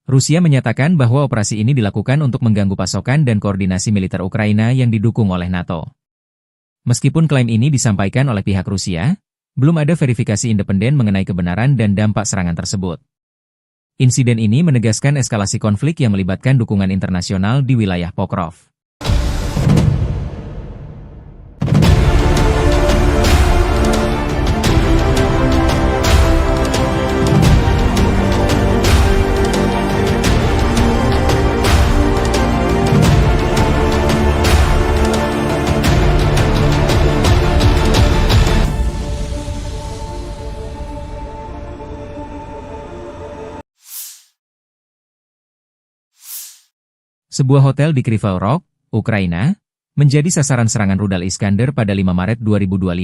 Rusia menyatakan bahwa operasi ini dilakukan untuk mengganggu pasokan dan koordinasi militer Ukraina yang didukung oleh NATO. Meskipun klaim ini disampaikan oleh pihak Rusia, belum ada verifikasi independen mengenai kebenaran dan dampak serangan tersebut. Insiden ini menegaskan eskalasi konflik yang melibatkan dukungan internasional di wilayah Pokrov. Sebuah hotel di Kryvyi Rog, Ukraina, menjadi sasaran serangan rudal Iskander pada 5 Maret 2025.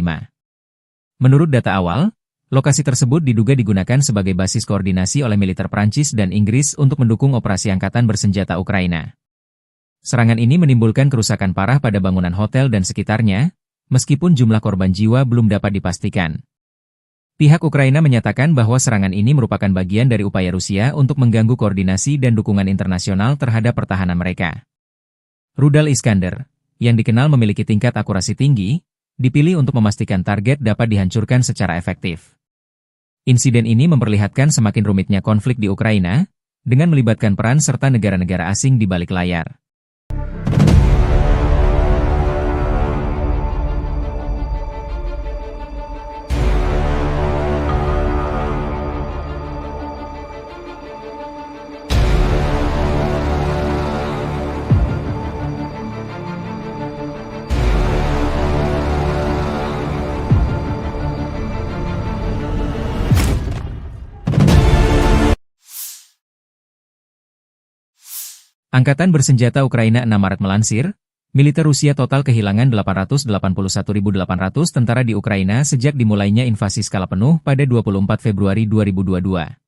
Menurut data awal, lokasi tersebut diduga digunakan sebagai basis koordinasi oleh militer Prancis dan Inggris untuk mendukung operasi angkatan bersenjata Ukraina. Serangan ini menimbulkan kerusakan parah pada bangunan hotel dan sekitarnya, meskipun jumlah korban jiwa belum dapat dipastikan. Pihak Ukraina menyatakan bahwa serangan ini merupakan bagian dari upaya Rusia untuk mengganggu koordinasi dan dukungan internasional terhadap pertahanan mereka. Rudal Iskander, yang dikenal memiliki tingkat akurasi tinggi, dipilih untuk memastikan target dapat dihancurkan secara efektif. Insiden ini memperlihatkan semakin rumitnya konflik di Ukraina, dengan melibatkan peran serta negara-negara asing di balik layar. Angkatan bersenjata Ukraina 6 Maret melansir, militer Rusia total kehilangan 881.800 tentara di Ukraina sejak dimulainya invasi skala penuh pada 24 Februari 2022.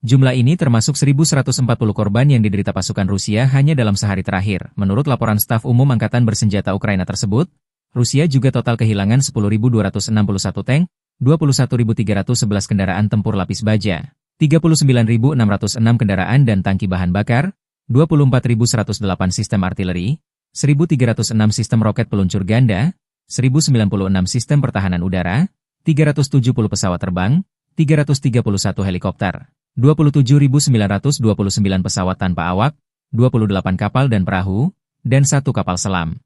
Jumlah ini termasuk 1.140 korban yang diderita pasukan Rusia hanya dalam sehari terakhir. Menurut laporan staf umum Angkatan bersenjata Ukraina tersebut, Rusia juga total kehilangan 10.261 tank, 21.311 kendaraan tempur lapis baja, 39.606 kendaraan dan tangki bahan bakar, 24.108 sistem artileri, 1.306 sistem roket peluncur ganda, 1.096 sistem pertahanan udara, 370 pesawat terbang, 331 helikopter, 27.929 pesawat tanpa awak, 28 kapal dan perahu, dan 1 kapal selam.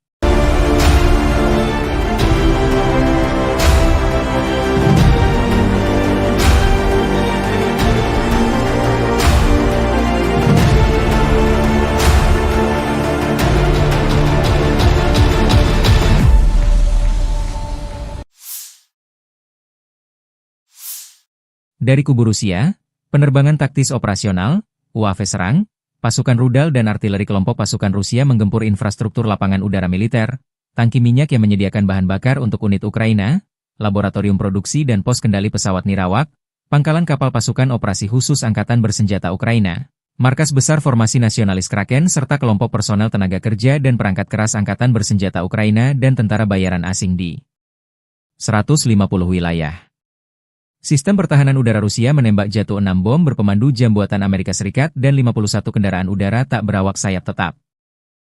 Dari kubu Rusia, penerbangan taktis operasional, UAV serang, pasukan rudal dan artileri kelompok pasukan Rusia menggempur infrastruktur lapangan udara militer, tangki minyak yang menyediakan bahan bakar untuk unit Ukraina, laboratorium produksi dan pos kendali pesawat nirawak, pangkalan kapal pasukan operasi khusus Angkatan bersenjata Ukraina, markas besar formasi nasionalis Kraken serta kelompok personel tenaga kerja dan perangkat keras Angkatan bersenjata Ukraina dan tentara bayaran asing di 150 wilayah. Sistem pertahanan udara Rusia menembak jatuh 6 bom berpemandu jam buatan Amerika Serikat dan 51 kendaraan udara tak berawak sayap tetap.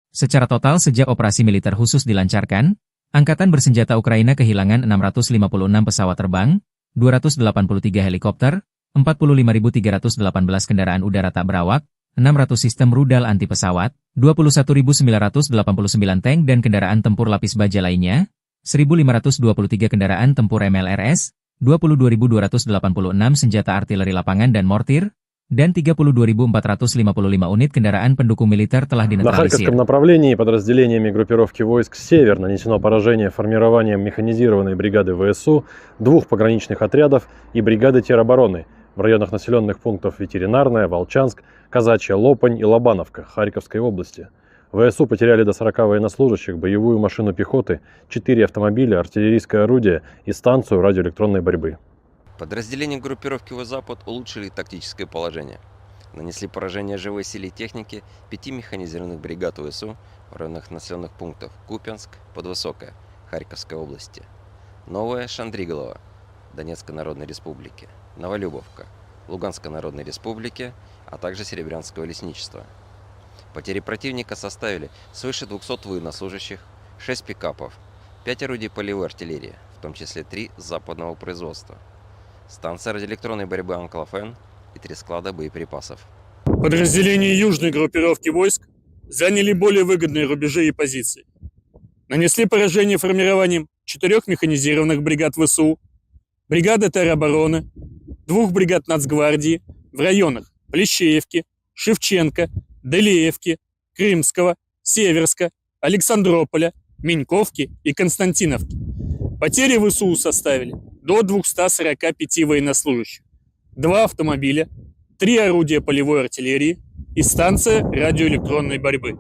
Secara total sejak operasi militer khusus dilancarkan, Angkatan bersenjata Ukraina kehilangan 656 pesawat terbang, 283 helikopter, 45.318 kendaraan udara tak berawak, 600 sistem rudal anti pesawat, 21.989 tank dan kendaraan tempur lapis baja lainnya, 1.523 kendaraan tempur MLRS, 22.286 senjata artileri lapangan dan mortir, dan 32.455 unit kendaraan pendukung militer telah На dinetralisir. Харьковском направлении подразделениями группировки войск «Север» нанесено поражение формированием механизированной бригады ВСУ, 2 пограничных отрядов и бригады теробороны в районах населенных пунктов Ветеринарная, Волчанск, Казачья, Лопань и Лобановка Харьковской области. ВСУ потеряли до 40 военнослужащих, боевую машину пехоты, 4 автомобиля, артиллерийское орудие и станцию радиоэлектронной борьбы. Подразделения группировки «Запад» улучшили тактическое положение. Нанесли поражение живой силе и технике 5 механизированных бригад ВСУ в районах населенных пунктов Купянск, Подвысокая, Харьковской области, Новая Шандриголова, Донецкой Народной Республики, Новолюбовка, Луганской Народной Республики, а также Серебрянского лесничества. Потери противника составили свыше 200 военнослужащих, 6 пикапов, 5 орудий полевой артиллерии, в том числе 3 западного производства, станция радиоэлектронной борьбы «Анклофен» и 3 склада боеприпасов. Подразделения южной группировки войск заняли более выгодные рубежи и позиции. Нанесли поражение формированием 4 механизированных бригад ВСУ, бригады теробороны, 2 бригад Нацгвардии в районах Плещеевки, Шевченко, Делеевки, Крымского, Северска, Александрополя, Меньковки и Константиновки. Потери ВСУ составили до 245 военнослужащих, 2 автомобиля, 3 орудия полевой артиллерии, и станция радиоэлектронной борьбы.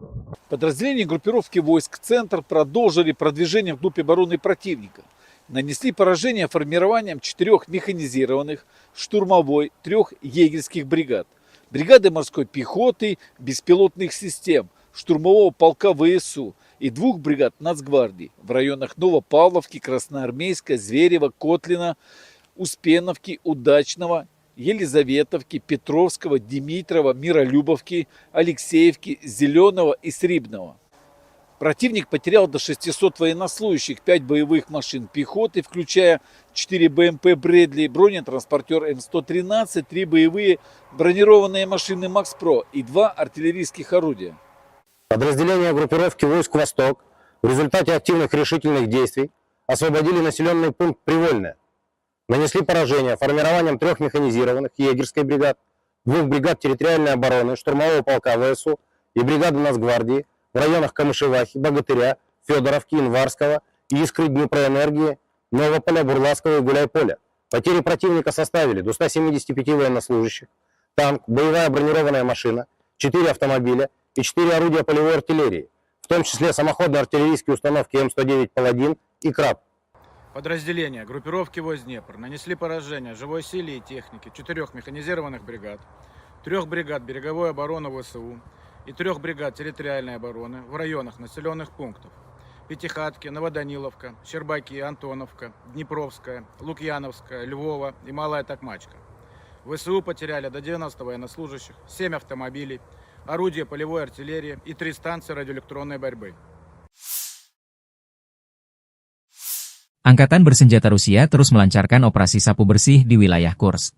Подразделения группировки войск «Центр» продолжили продвижение вглубь обороны противника. Нанесли поражение формированием 4 механизированных, штурмовой, 3 егерских бригад, бригады морской пехоты, беспилотных систем, штурмового полка ВСУ и 2 бригад Нацгвардии в районах Новопавловки, Красноармейска, Зверева, Котлина, Успеновки, Удачного, Елизаветовки, Петровского, Димитрова, Миролюбовки, Алексеевки, Зеленого и Срибного. Противник потерял до 600 военнослужащих, 5 боевых машин пехоты, включая 4 БМП «Брэдли», бронетранспортер М113, 3 боевые бронированные машины «Макс-Про» и 2 артиллерийских орудия. Подразделения группировки войск «Восток» в результате активных решительных действий освободили населенный пункт Привольное. Нанесли поражение формированием 3 механизированных егерской бригад, 2 бригад территориальной обороны, штурмового полка ВСУ и бригады Нацгвардии в районах Камышевахи, Богатыря, Федоровки, Инварского, Искры, Днепроэнергии, Новополя, Бурлацкого и Гуляйполя. Потери противника составили до 175 военнослужащих, танк, боевая бронированная машина, 4 автомобиля и 4 орудия полевой артиллерии, в том числе самоходные артиллерийские установки М109 «Паладин» и «Краб». Подразделения группировки войск Днепр нанесли поражение живой силе и технике 4 механизированных бригад, 3 бригад береговой обороны ВСУ и 3 бригад территориальной обороны в районах населенных пунктов Пятихатки, Новоданиловка, Щербаки, Антоновка, Днепровская, Лукьяновская, Львова и Малая Токмачка. ВСУ потеряли до 90 военнослужащих, 7 автомобилей, орудия полевой артиллерии и 3 станции радиоэлектронной борьбы. Angkatan bersenjata Rusia terus melancarkan operasi sapu bersih di wilayah Kursk.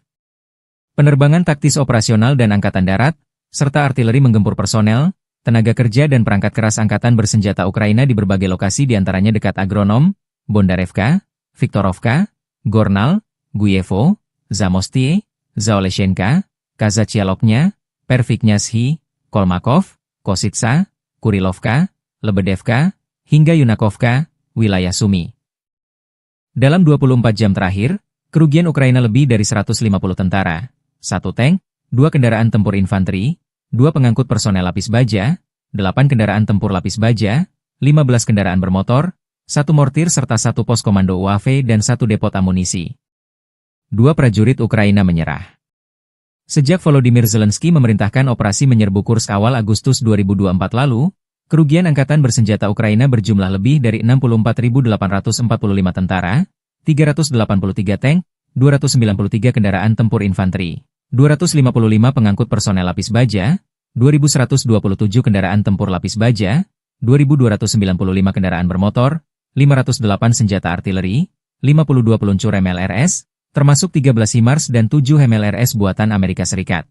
Penerbangan taktis operasional dan angkatan darat, serta artileri menggempur personel, tenaga kerja dan perangkat keras angkatan bersenjata Ukraina di berbagai lokasi diantaranya dekat Agronom, Bondarevka, Viktorovka, Gornal, Guyevo, Zamostie, Zaoleshenka, Kazachialoknya, Perviknyazhi, Kolmakov, Kositsa, Kurilovka, Lebedevka, hingga Yunakovka, wilayah Sumi. Dalam 24 jam terakhir, kerugian Ukraina lebih dari 150 tentara, 1 tank, 2 kendaraan tempur infanteri, 2 pengangkut personel lapis baja, 8 kendaraan tempur lapis baja, 15 kendaraan bermotor, 1 mortir serta 1 pos komando UAV dan 1 depot amunisi. 2 prajurit Ukraina menyerah. Sejak Volodymyr Zelensky memerintahkan operasi menyerbu Kursk awal Agustus 2024 lalu, kerugian angkatan bersenjata Ukraina berjumlah lebih dari 64.845 tentara, 383 tank, 293 kendaraan tempur infanteri, 255 pengangkut personel lapis baja, 2.127 kendaraan tempur lapis baja, 2.295 kendaraan bermotor, 508 senjata artileri, 52 peluncur MLRS, termasuk 13 HIMARS dan 7 MLRS buatan Amerika Serikat.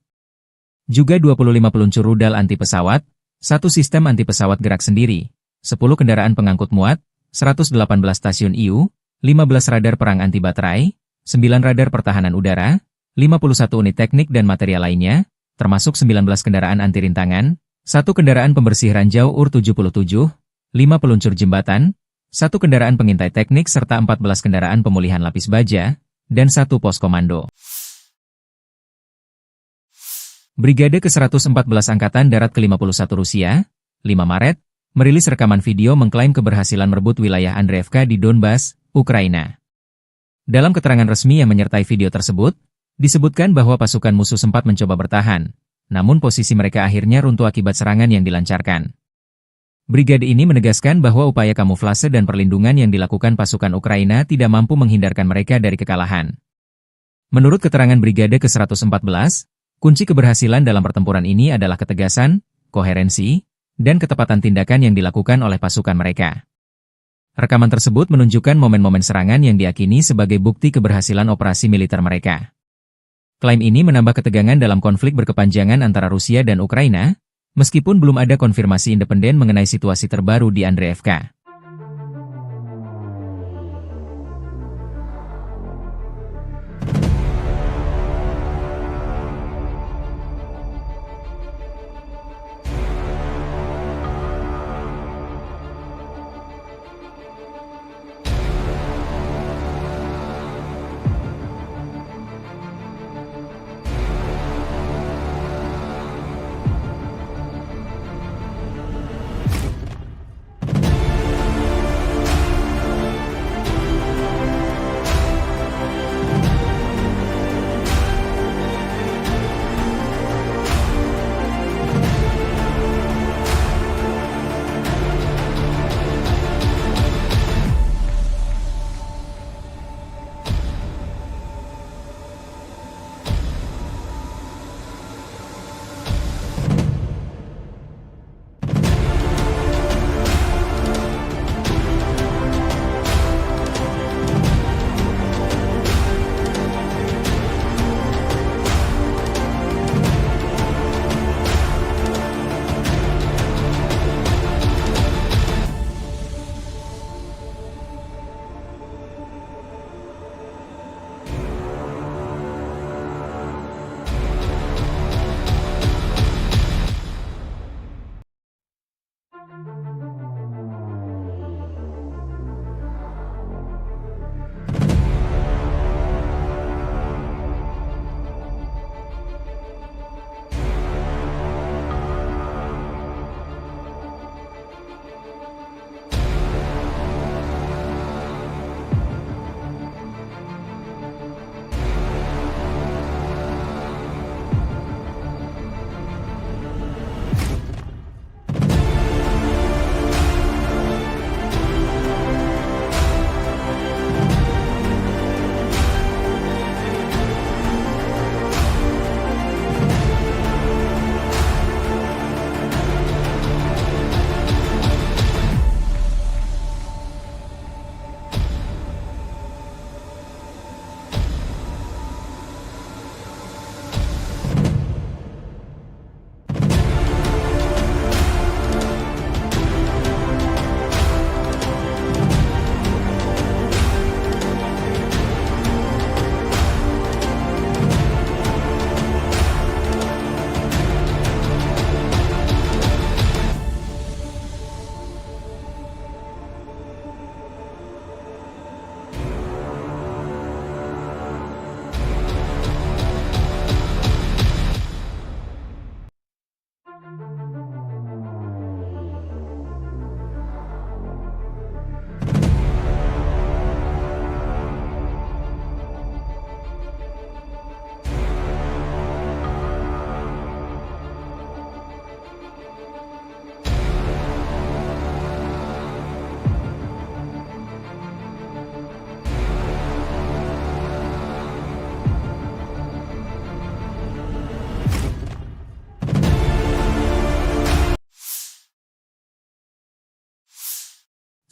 Juga 25 peluncur rudal anti pesawat, 1 sistem anti-pesawat gerak sendiri, 10 kendaraan pengangkut muat, 118 stasiun IU, 15 radar perang anti-baterai, 9 radar pertahanan udara, 51 unit teknik dan material lainnya, termasuk 19 kendaraan anti-rintangan, 1 kendaraan pembersih ranjau UR-77, 5 peluncur jembatan, 1 kendaraan pengintai teknik serta 14 kendaraan pemulihan lapis baja, dan 1 pos komando. Brigade ke-114 Angkatan Darat ke-51 Rusia, 5 Maret, merilis rekaman video mengklaim keberhasilan merebut wilayah Andreevka di Donbas, Ukraina. Dalam keterangan resmi yang menyertai video tersebut, disebutkan bahwa pasukan musuh sempat mencoba bertahan, namun posisi mereka akhirnya runtuh akibat serangan yang dilancarkan. Brigade ini menegaskan bahwa upaya kamuflase dan perlindungan yang dilakukan pasukan Ukraina tidak mampu menghindarkan mereka dari kekalahan. Menurut keterangan Brigade ke-114, kunci keberhasilan dalam pertempuran ini adalah ketegasan, koherensi, dan ketepatan tindakan yang dilakukan oleh pasukan mereka. Rekaman tersebut menunjukkan momen-momen serangan yang diyakini sebagai bukti keberhasilan operasi militer mereka. Klaim ini menambah ketegangan dalam konflik berkepanjangan antara Rusia dan Ukraina, meskipun belum ada konfirmasi independen mengenai situasi terbaru di Andreevka.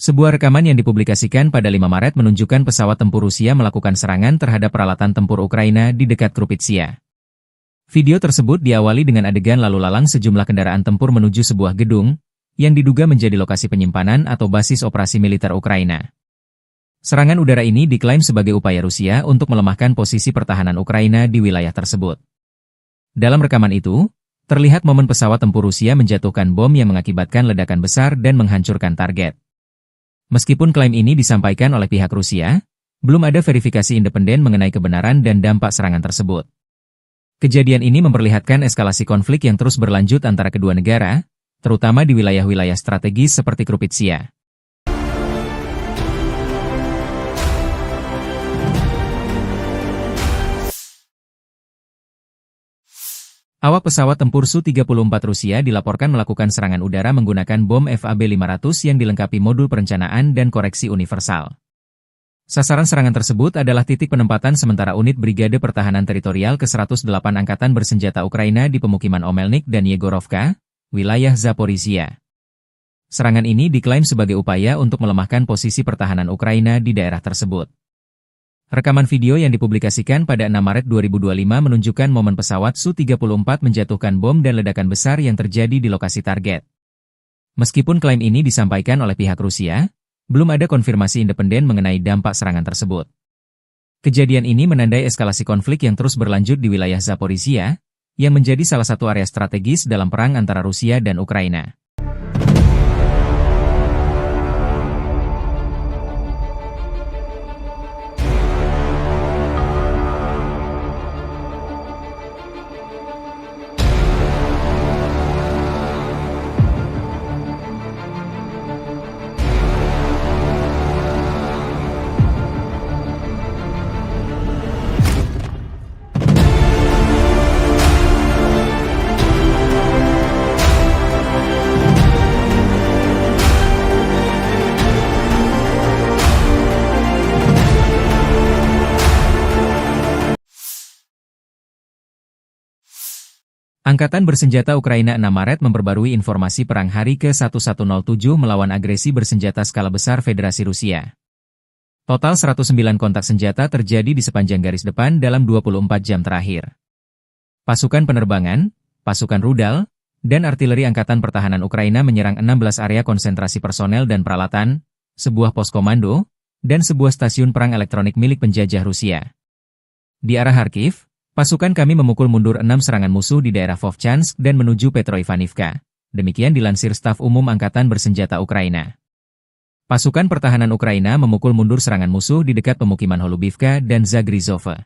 Sebuah rekaman yang dipublikasikan pada 5 Maret menunjukkan pesawat tempur Rusia melakukan serangan terhadap peralatan tempur Ukraina di dekat Krupitsia. Video tersebut diawali dengan adegan lalu lalang sejumlah kendaraan tempur menuju sebuah gedung, yang diduga menjadi lokasi penyimpanan atau basis operasi militer Ukraina. Serangan udara ini diklaim sebagai upaya Rusia untuk melemahkan posisi pertahanan Ukraina di wilayah tersebut. Dalam rekaman itu, terlihat momen pesawat tempur Rusia menjatuhkan bom yang mengakibatkan ledakan besar dan menghancurkan target. Meskipun klaim ini disampaikan oleh pihak Rusia, belum ada verifikasi independen mengenai kebenaran dan dampak serangan tersebut. Kejadian ini memperlihatkan eskalasi konflik yang terus berlanjut antara kedua negara, terutama di wilayah-wilayah strategis seperti Krupitsia. Awak pesawat tempur Su-34 Rusia dilaporkan melakukan serangan udara menggunakan bom FAB-500 yang dilengkapi modul perencanaan dan koreksi universal. Sasaran serangan tersebut adalah titik penempatan sementara unit Brigade Pertahanan Teritorial ke-108 Angkatan Bersenjata Ukraina di pemukiman Omelnik dan Yegorovka, wilayah Zaporizhia. Serangan ini diklaim sebagai upaya untuk melemahkan posisi pertahanan Ukraina di daerah tersebut. Rekaman video yang dipublikasikan pada 6 Maret 2025 menunjukkan momen pesawat Su-34 menjatuhkan bom dan ledakan besar yang terjadi di lokasi target. Meskipun klaim ini disampaikan oleh pihak Rusia, belum ada konfirmasi independen mengenai dampak serangan tersebut. Kejadian ini menandai eskalasi konflik yang terus berlanjut di wilayah Zaporizhia, yang menjadi salah satu area strategis dalam perang antara Rusia dan Ukraina. Angkatan Bersenjata Ukraina 6 Maret memperbarui informasi perang hari ke-1107 melawan agresi bersenjata skala besar Federasi Rusia. Total 109 kontak senjata terjadi di sepanjang garis depan dalam 24 jam terakhir. Pasukan penerbangan, pasukan rudal, dan artileri Angkatan Pertahanan Ukraina menyerang 16 area konsentrasi personel dan peralatan, sebuah pos komando, dan sebuah stasiun perang elektronik milik penjajah Rusia. Di arah Kharkiv, pasukan kami memukul mundur 6 serangan musuh di daerah Vovchansk dan menuju Petroivanivka. Demikian dilansir Staf Umum Angkatan Bersenjata Ukraina. Pasukan pertahanan Ukraina memukul mundur serangan musuh di dekat pemukiman Holubivka dan Zagrizhova.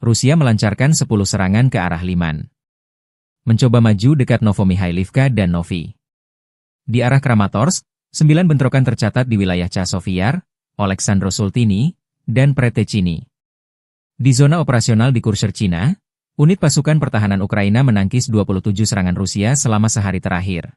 Rusia melancarkan 10 serangan ke arah Liman. Mencoba maju dekat Novomikhailivka dan Novi. Di arah Kramatorsk, 9 bentrokan tercatat di wilayah Chasiv-Yar, Oleksandro-Sultini, dan Pretechini. Di zona operasional di Kurshcherchina, unit pasukan pertahanan Ukraina menangkis 27 serangan Rusia selama sehari terakhir.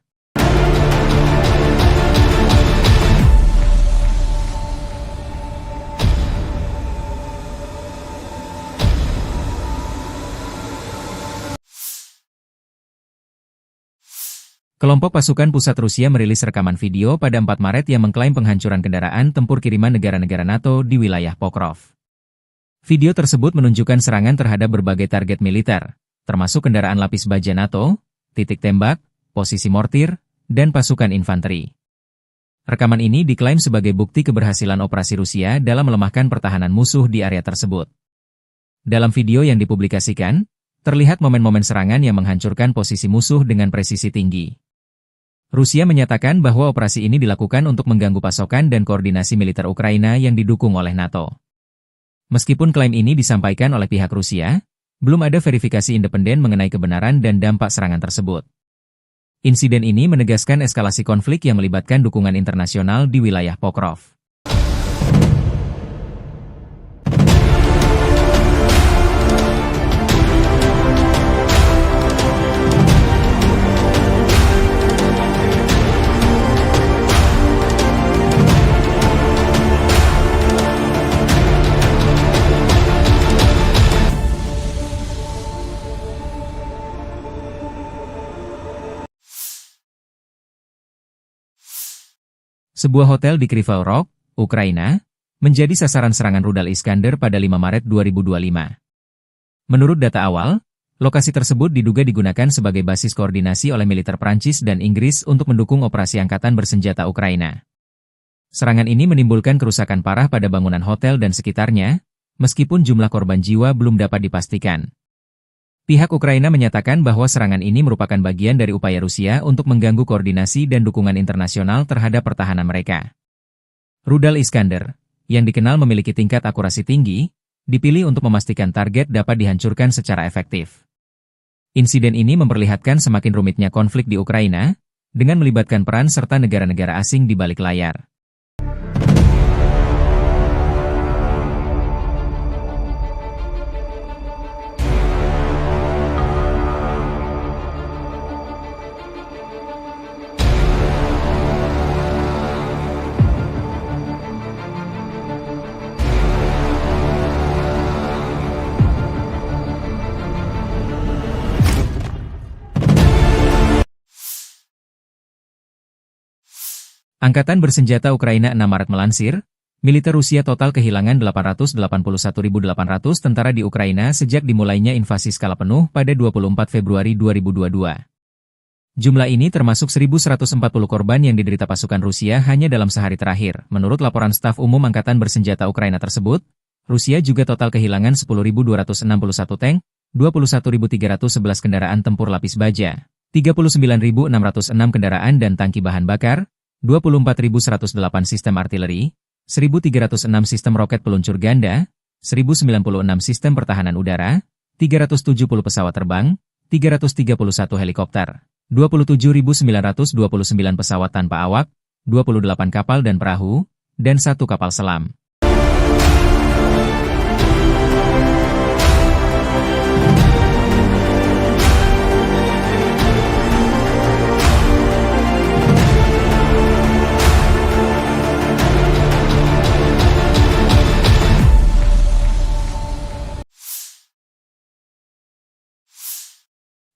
Kelompok pasukan pusat Rusia merilis rekaman video pada 4 Maret yang mengklaim penghancuran kendaraan tempur kiriman negara-negara NATO di wilayah Pokrov. Video tersebut menunjukkan serangan terhadap berbagai target militer, termasuk kendaraan lapis baja NATO, titik tembak, posisi mortir, dan pasukan infanteri. Rekaman ini diklaim sebagai bukti keberhasilan operasi Rusia dalam melemahkan pertahanan musuh di area tersebut. Dalam video yang dipublikasikan, terlihat momen-momen serangan yang menghancurkan posisi musuh dengan presisi tinggi. Rusia menyatakan bahwa operasi ini dilakukan untuk mengganggu pasokan dan koordinasi militer Ukraina yang didukung oleh NATO. Meskipun klaim ini disampaikan oleh pihak Rusia, belum ada verifikasi independen mengenai kebenaran dan dampak serangan tersebut. Insiden ini menegaskan eskalasi konflik yang melibatkan dukungan internasional di wilayah Pokrov. Sebuah hotel di Kryvyi Rih, Ukraina, menjadi sasaran serangan rudal Iskander pada 5 Maret 2025. Menurut data awal, lokasi tersebut diduga digunakan sebagai basis koordinasi oleh militer Prancis dan Inggris untuk mendukung operasi angkatan bersenjata Ukraina. Serangan ini menimbulkan kerusakan parah pada bangunan hotel dan sekitarnya, meskipun jumlah korban jiwa belum dapat dipastikan. Pihak Ukraina menyatakan bahwa serangan ini merupakan bagian dari upaya Rusia untuk mengganggu koordinasi dan dukungan internasional terhadap pertahanan mereka. Rudal Iskander, yang dikenal memiliki tingkat akurasi tinggi, dipilih untuk memastikan target dapat dihancurkan secara efektif. Insiden ini memperlihatkan semakin rumitnya konflik di Ukraina, dengan melibatkan peran serta negara-negara asing di balik layar. Angkatan bersenjata Ukraina 6 Maret melansir, militer Rusia total kehilangan 881.800 tentara di Ukraina sejak dimulainya invasi skala penuh pada 24 Februari 2022. Jumlah ini termasuk 1.140 korban yang diderita pasukan Rusia hanya dalam sehari terakhir. Menurut laporan staf umum Angkatan bersenjata Ukraina tersebut, Rusia juga total kehilangan 10.261 tank, 21.311 kendaraan tempur lapis baja, 39.606 kendaraan dan tangki bahan bakar, 24.108 sistem artileri, 1.306 sistem roket peluncur ganda, 1.096 sistem pertahanan udara, 370 pesawat terbang, 331 helikopter, 27.929 pesawat tanpa awak, 28 kapal dan perahu, dan 1 kapal selam.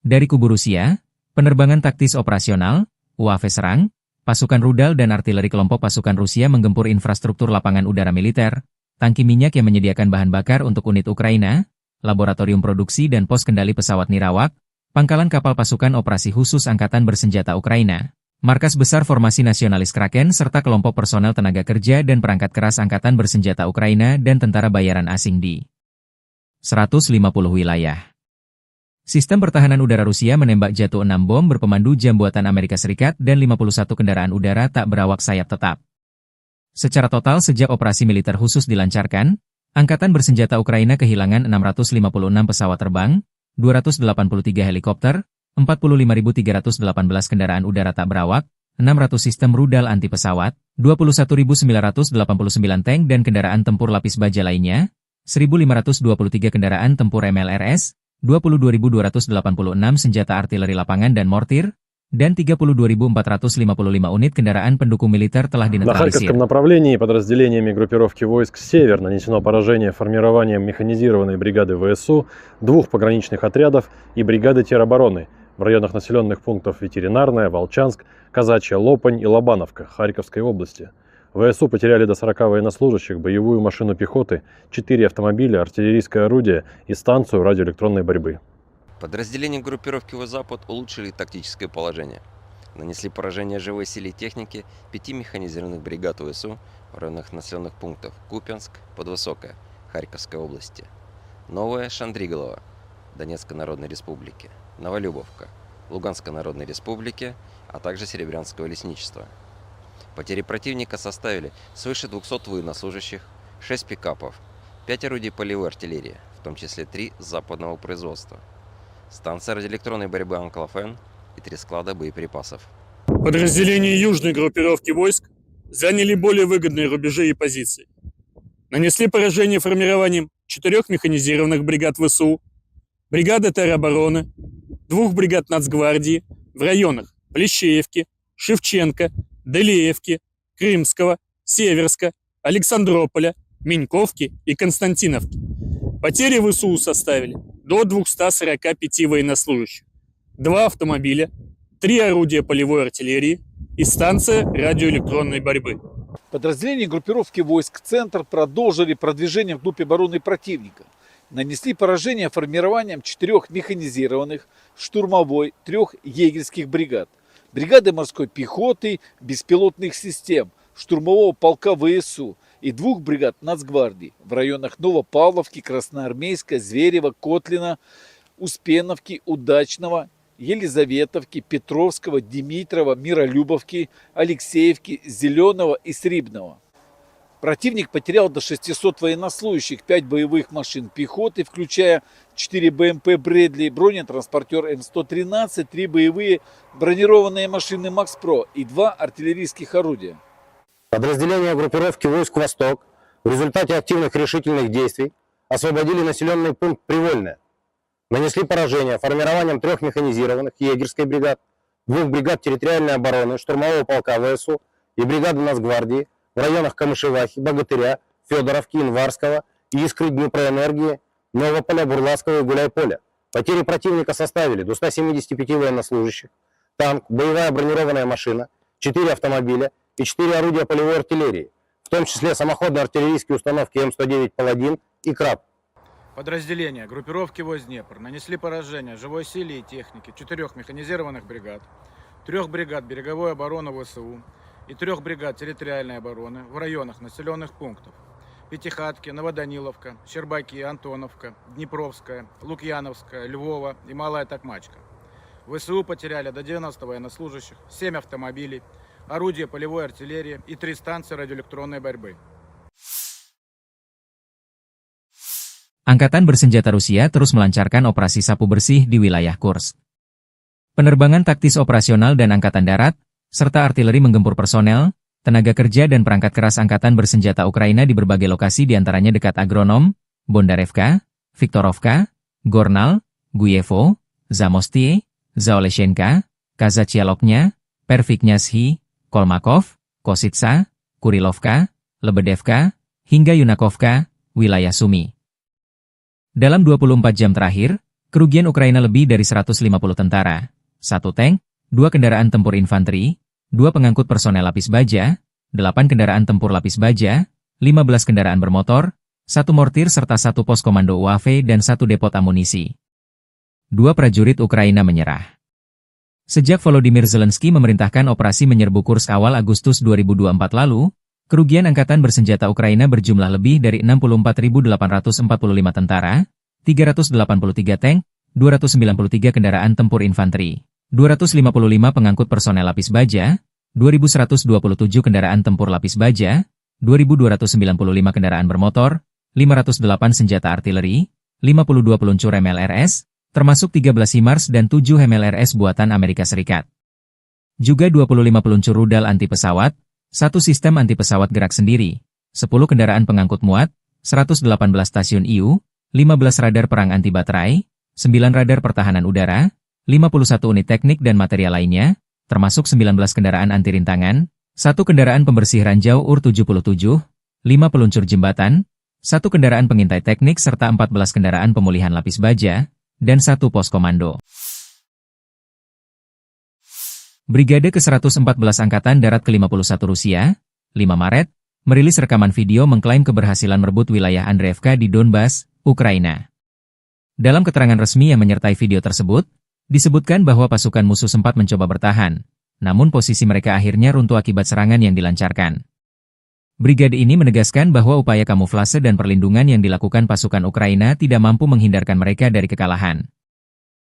Dari kubu Rusia, penerbangan taktis operasional, UAV serang, pasukan rudal dan artileri kelompok pasukan Rusia menggempur infrastruktur lapangan udara militer, tangki minyak yang menyediakan bahan bakar untuk unit Ukraina, laboratorium produksi dan pos kendali pesawat nirawak, pangkalan kapal pasukan operasi khusus Angkatan bersenjata Ukraina, markas besar formasi nasionalis Kraken serta kelompok personel tenaga kerja dan perangkat keras Angkatan bersenjata Ukraina dan tentara bayaran asing di 150 wilayah. Sistem pertahanan udara Rusia menembak jatuh 6 bom berpemandu jam buatan Amerika Serikat dan 51 kendaraan udara tak berawak sayap tetap. Secara total sejak operasi militer khusus dilancarkan, Angkatan bersenjata Ukraina kehilangan 656 pesawat terbang, 283 helikopter, 45.318 kendaraan udara tak berawak, 600 sistem rudal anti pesawat, 21.989 tank dan kendaraan tempur lapis baja lainnya, 1.523 kendaraan tempur MLRS, 22.286 senjata artileri lapangan dan mortir, dan 32.455 unit kendaraan pendukung militer telah На dinetralisir. Харьковском направлении подразделениями группировки войск «Север» нанесено поражение формированием механизированной бригады ВСУ, 2 пограничных отрядов и бригады теробороны в районах населенных пунктов Ветеринарная, Волчанск, Казачья Лопань и Лобановка Харьковской области. ВСУ потеряли до 40 военнослужащих, боевую машину пехоты, 4 автомобиля, артиллерийское орудие и станцию радиоэлектронной борьбы. Подразделения группировки «Запад» улучшили тактическое положение. Нанесли поражение живой силе и технике 5 механизированных бригад ВСУ в районах населенных пунктов Купянск, Подвысокая, Харьковской области, Новая Шандриголова, Донецкой Народной Республики, Новолюбовка, Луганской Народной Республики, а также Серебрянского лесничества. Потери противника составили свыше 200 военнослужащих, 6 пикапов, 5 орудий полевой артиллерии, в том числе 3 западного производства, станция радиоэлектронной борьбы «Анклофен» и 3 склада боеприпасов. Подразделения южной группировки войск заняли более выгодные рубежи и позиции. Нанесли поражение формированием 4 механизированных бригад ВСУ, бригады теробороны, 2 бригад Нацгвардии в районах Плещеевки, Шевченко, Делеевки, Крымского, Северска, Александрополя, Меньковки и Константиновки. Потери ВСУ составили до 245 военнослужащих, 2 автомобиля, 3 орудия полевой артиллерии, и станция радиоэлектронной борьбы. Подразделения группировки войск «Центр» продолжили продвижение вглубь обороны противника. Нанесли поражение формированием 4 механизированных, штурмовой, 3 егерских бригад, бригады морской пехоты, беспилотных систем, штурмового полка ВСУ и 2 бригад Нацгвардии в районах Новопавловки, Красноармейска, Зверева, Котлина, Успеновки, Удачного, Елизаветовки, Петровского, Димитрова, Миролюбовки, Алексеевки, Зеленого и Срибного. Противник потерял до 600 военнослужащих, 5 боевых машин пехоты, включая 4 БМП «Брэдли», бронетранспортер М113, 3 боевые бронированные машины «Макс-Про» и 2 артиллерийских орудия. Подразделения группировки войск «Восток» в результате активных решительных действий освободили населенный пункт Привольное. Нанесли поражение формированием 3 механизированных егерской бригад, 2 бригад территориальной обороны, штурмового полка ВСУ и бригады Нацгвардии в районах Камышевахи, Богатыря, Федоровки, Инварского, Искры, Днепроэнергии, Новополя, Бурлацкого и Гуляйполя. Потери противника составили до 175 военнослужащих, танк, боевая бронированная машина, 4 автомобиля и 4 орудия полевой артиллерии, в том числе самоходные артиллерийские установки М109 «Паладин» и «Краб». Подразделения группировки войск Днепр нанесли поражение живой силе и технике 4 механизированных бригад, 3 бригад береговой обороны ВСУ и 3 бригад территориальной обороны в районах населенных пунктов Пятихатки, Новоданиловка, Щербаки, Антоновка, Днепровская, Лукьяновская, Львова и Малая Токмачка. ВСУ потеряли до 90 военнослужащих, 7 автомобилей, орудия полевой артиллерии и 3 станции радиоэлектронной борьбы. Angkatan Bersenjata Rusia terus melancarkan operasi sapu bersih di wilayah Kursk. Penerbangan taktis operasional dan angkatan darat, serta artileri menggempur personel, tenaga kerja dan perangkat keras angkatan bersenjata Ukraina di berbagai lokasi diantaranya dekat Agronom, Bondarevka, Viktorovka, Gornal, Guyevo, Zamostie, Zaoleshenka, Kazachialoknya, Perviknyazhi, Kolmakov, Kositsa, Kurilovka, Lebedevka, hingga Yunakovka, wilayah Sumi. Dalam 24 jam terakhir, kerugian Ukraina lebih dari 150 tentara, 1 tank, 2 kendaraan tempur infanteri, 2 pengangkut personel lapis baja, 8 kendaraan tempur lapis baja, 15 kendaraan bermotor, 1 mortir serta 1 pos komando UAV dan 1 depot amunisi. 2 prajurit Ukraina menyerah. Sejak Volodymyr Zelensky memerintahkan operasi menyerbu Kursk awal Agustus 2024 lalu, kerugian angkatan bersenjata Ukraina berjumlah lebih dari 64.845 tentara, 383 tank, 293 kendaraan tempur infanteri, 255 pengangkut personel lapis baja, 2.127 kendaraan tempur lapis baja, 2.295 kendaraan bermotor, 508 senjata artileri, 52 peluncur MLRS, termasuk 13 HIMARS dan 7 MLRS buatan Amerika Serikat. Juga 25 peluncur rudal anti pesawat, 1 sistem anti pesawat gerak sendiri, 10 kendaraan pengangkut muat, 118 stasiun IU, 15 radar perang anti baterai, 9 radar pertahanan udara, 51 unit teknik dan material lainnya, termasuk 19 kendaraan anti rintangan, 1 kendaraan pembersih ranjau UR-77, 5 peluncur jembatan, 1 kendaraan pengintai teknik serta 14 kendaraan pemulihan lapis baja, dan 1 pos komando. Brigade ke-114 Angkatan Darat ke-51 Rusia, 5 Maret, merilis rekaman video mengklaim keberhasilan merebut wilayah Andreevka di Donbas, Ukraina. Dalam keterangan resmi yang menyertai video tersebut, disebutkan bahwa pasukan musuh sempat mencoba bertahan, namun posisi mereka akhirnya runtuh akibat serangan yang dilancarkan. Brigade ini menegaskan bahwa upaya kamuflase dan perlindungan yang dilakukan pasukan Ukraina tidak mampu menghindarkan mereka dari kekalahan.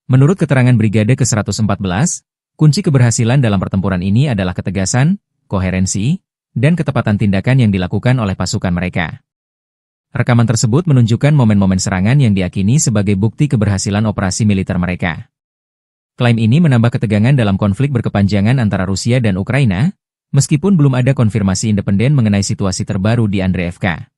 Menurut keterangan Brigade ke-114, kunci keberhasilan dalam pertempuran ini adalah ketegasan, koherensi, dan ketepatan tindakan yang dilakukan oleh pasukan mereka. Rekaman tersebut menunjukkan momen-momen serangan yang diyakini sebagai bukti keberhasilan operasi militer mereka. Klaim ini menambah ketegangan dalam konflik berkepanjangan antara Rusia dan Ukraina, meskipun belum ada konfirmasi independen mengenai situasi terbaru di Andreevka.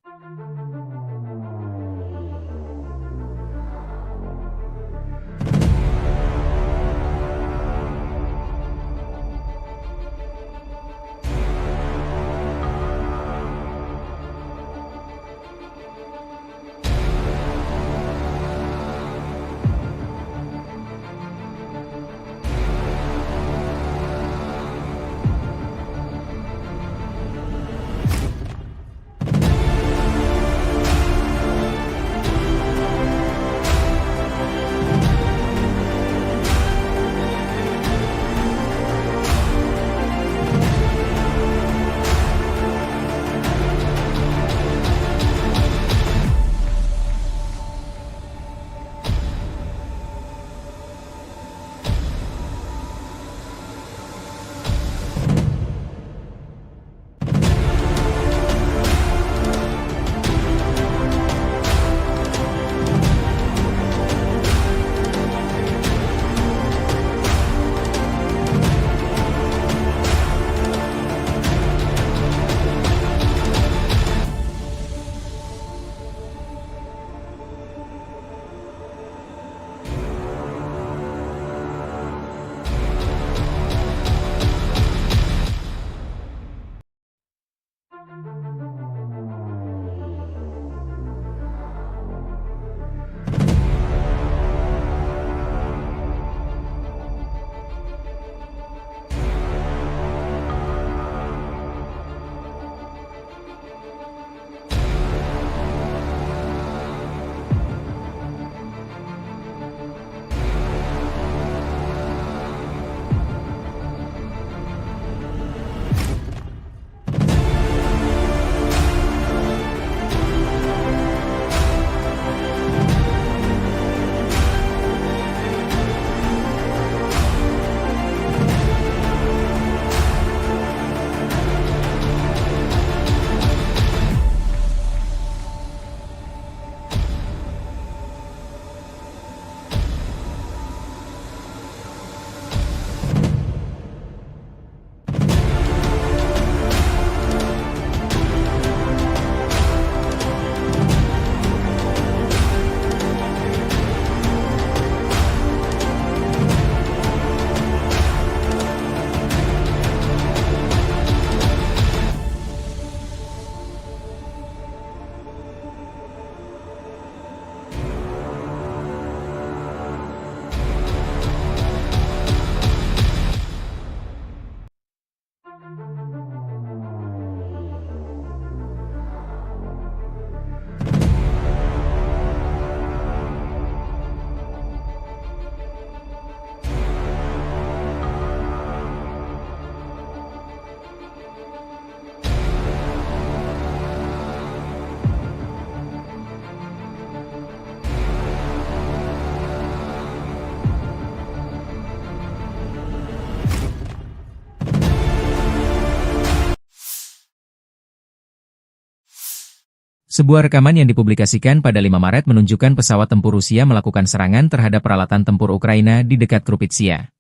Sebuah rekaman yang dipublikasikan pada 5 Maret menunjukkan pesawat tempur Rusia melakukan serangan terhadap peralatan tempur Ukraina di dekat Krupitsia.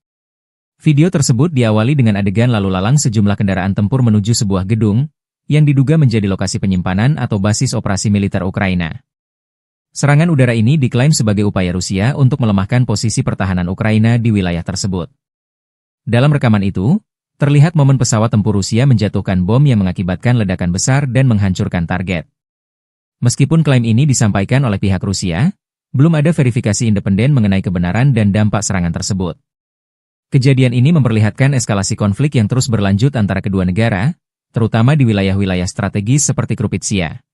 Video tersebut diawali dengan adegan lalu lalang sejumlah kendaraan tempur menuju sebuah gedung, yang diduga menjadi lokasi penyimpanan atau basis operasi militer Ukraina. Serangan udara ini diklaim sebagai upaya Rusia untuk melemahkan posisi pertahanan Ukraina di wilayah tersebut. Dalam rekaman itu, terlihat momen pesawat tempur Rusia menjatuhkan bom yang mengakibatkan ledakan besar dan menghancurkan target. Meskipun klaim ini disampaikan oleh pihak Rusia, belum ada verifikasi independen mengenai kebenaran dan dampak serangan tersebut. Kejadian ini memperlihatkan eskalasi konflik yang terus berlanjut antara kedua negara, terutama di wilayah-wilayah strategis seperti Krupitsia.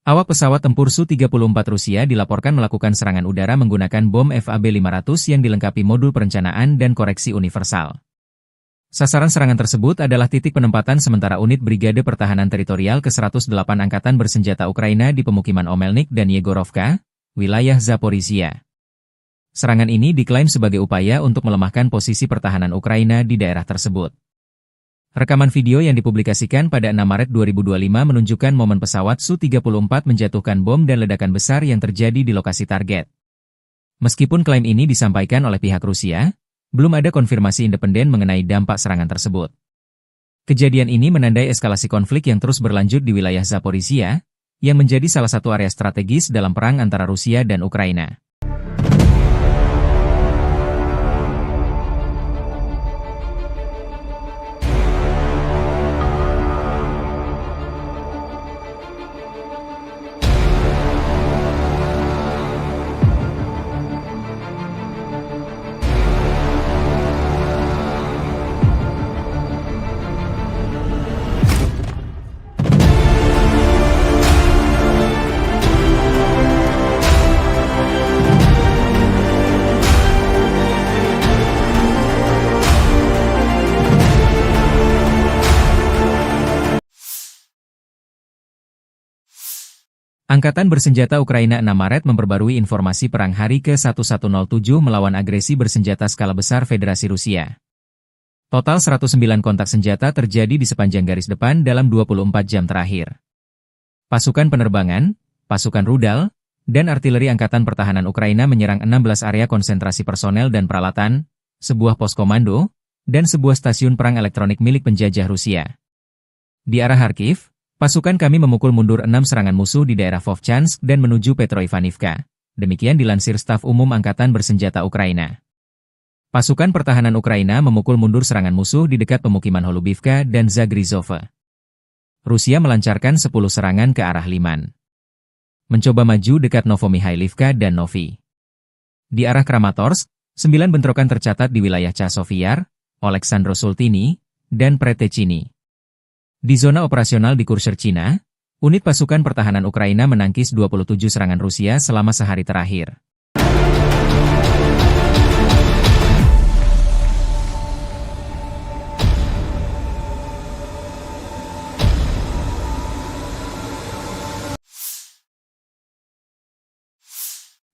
Awak pesawat tempur Su-34 Rusia dilaporkan melakukan serangan udara menggunakan bom FAB-500 yang dilengkapi modul perencanaan dan koreksi universal. Sasaran serangan tersebut adalah titik penempatan sementara unit Brigade Pertahanan Teritorial ke-108 Angkatan Bersenjata Ukraina di pemukiman Omelnik dan Yegorovka, wilayah Zaporizhia. Serangan ini diklaim sebagai upaya untuk melemahkan posisi pertahanan Ukraina di daerah tersebut. Rekaman video yang dipublikasikan pada 6 Maret 2025 menunjukkan momen pesawat Su-34 menjatuhkan bom dan ledakan besar yang terjadi di lokasi target. Meskipun klaim ini disampaikan oleh pihak Rusia, belum ada konfirmasi independen mengenai dampak serangan tersebut. Kejadian ini menandai eskalasi konflik yang terus berlanjut di wilayah Zaporizhia, yang menjadi salah satu area strategis dalam perang antara Rusia dan Ukraina. Angkatan Bersenjata Ukraina 6 Maret memperbarui informasi perang hari ke-1107 melawan agresi bersenjata skala besar Federasi Rusia. Total 109 kontak senjata terjadi di sepanjang garis depan dalam 24 jam terakhir. Pasukan penerbangan, pasukan rudal, dan artileri Angkatan Pertahanan Ukraina menyerang 16 area konsentrasi personel dan peralatan, sebuah pos komando, dan sebuah stasiun perang elektronik milik penjajah Rusia. Di arah Kharkiv, pasukan kami memukul mundur 6 serangan musuh di daerah Vovchansk dan menuju Petroivanivka. Demikian dilansir Staf Umum Angkatan Bersenjata Ukraina. Pasukan pertahanan Ukraina memukul mundur serangan musuh di dekat pemukiman Holubivka dan Zagrizhova. Rusia melancarkan 10 serangan ke arah Liman. Mencoba maju dekat Novomihailivka dan Novi. Di arah Kramatorsk, 9 bentrokan tercatat di wilayah Chasov-Yar, Oleksandro-Sultini, dan Pretechini. Di zona operasional di Kursk, Cina, unit pasukan pertahanan Ukraina menangkis 27 serangan Rusia selama sehari terakhir.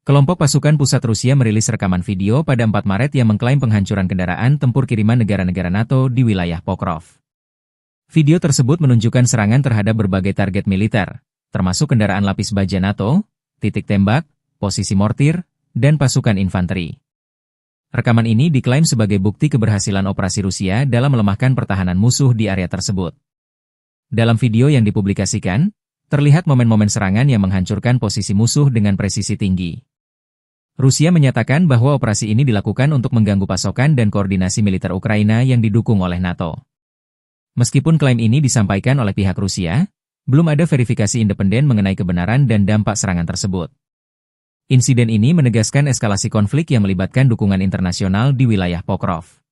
Kelompok pasukan pusat Rusia merilis rekaman video pada 4 Maret yang mengklaim penghancuran kendaraan tempur kiriman negara-negara NATO di wilayah Pokrov. Video tersebut menunjukkan serangan terhadap berbagai target militer, termasuk kendaraan lapis baja NATO, titik tembak, posisi mortir, dan pasukan infanteri. Rekaman ini diklaim sebagai bukti keberhasilan operasi Rusia dalam melemahkan pertahanan musuh di area tersebut. Dalam video yang dipublikasikan, terlihat momen-momen serangan yang menghancurkan posisi musuh dengan presisi tinggi. Rusia menyatakan bahwa operasi ini dilakukan untuk mengganggu pasokan dan koordinasi militer Ukraina yang didukung oleh NATO. Meskipun klaim ini disampaikan oleh pihak Rusia, belum ada verifikasi independen mengenai kebenaran dan dampak serangan tersebut. Insiden ini menegaskan eskalasi konflik yang melibatkan dukungan internasional di wilayah Pokrov.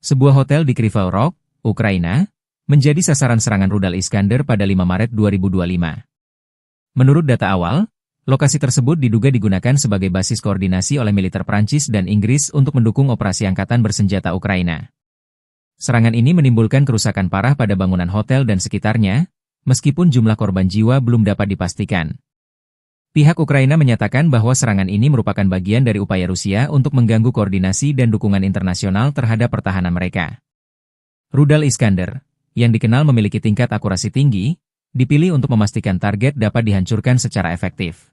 Sebuah hotel di Kryvyi Rog, Ukraina, menjadi sasaran serangan rudal Iskander pada 5 Maret 2025. Menurut data awal, lokasi tersebut diduga digunakan sebagai basis koordinasi oleh militer Prancis dan Inggris untuk mendukung operasi angkatan bersenjata Ukraina. Serangan ini menimbulkan kerusakan parah pada bangunan hotel dan sekitarnya, meskipun jumlah korban jiwa belum dapat dipastikan. Pihak Ukraina menyatakan bahwa serangan ini merupakan bagian dari upaya Rusia untuk mengganggu koordinasi dan dukungan internasional terhadap pertahanan mereka. Rudal Iskander, yang dikenal memiliki tingkat akurasi tinggi, dipilih untuk memastikan target dapat dihancurkan secara efektif.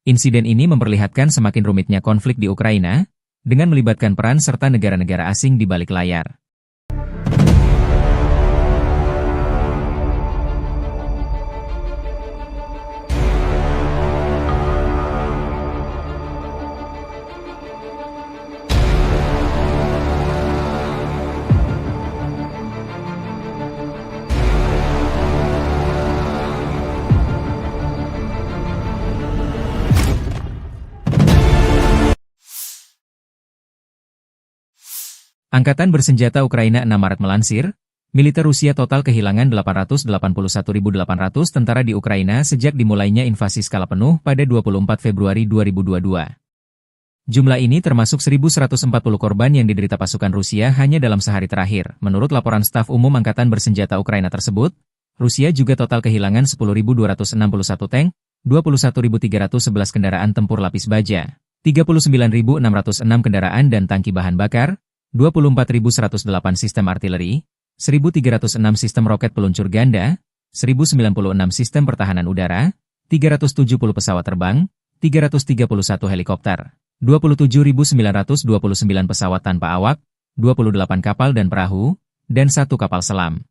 Insiden ini memperlihatkan semakin rumitnya konflik di Ukraina, dengan melibatkan peran serta negara-negara asing di balik layar. Angkatan bersenjata Ukraina 6 Maret melansir, militer Rusia total kehilangan 881.800 tentara di Ukraina sejak dimulainya invasi skala penuh pada 24 Februari 2022. Jumlah ini termasuk 1.140 korban yang diderita pasukan Rusia hanya dalam sehari terakhir. Menurut laporan staf umum Angkatan bersenjata Ukraina tersebut, Rusia juga total kehilangan 10.261 tank, 21.311 kendaraan tempur lapis baja, 39.606 kendaraan dan tangki bahan bakar, 24.108 sistem artileri, 1.306 sistem roket peluncur ganda, 1.096 sistem pertahanan udara, 370 pesawat terbang, 331 helikopter, 27.929 pesawat tanpa awak, 28 kapal dan perahu, dan 1 kapal selam.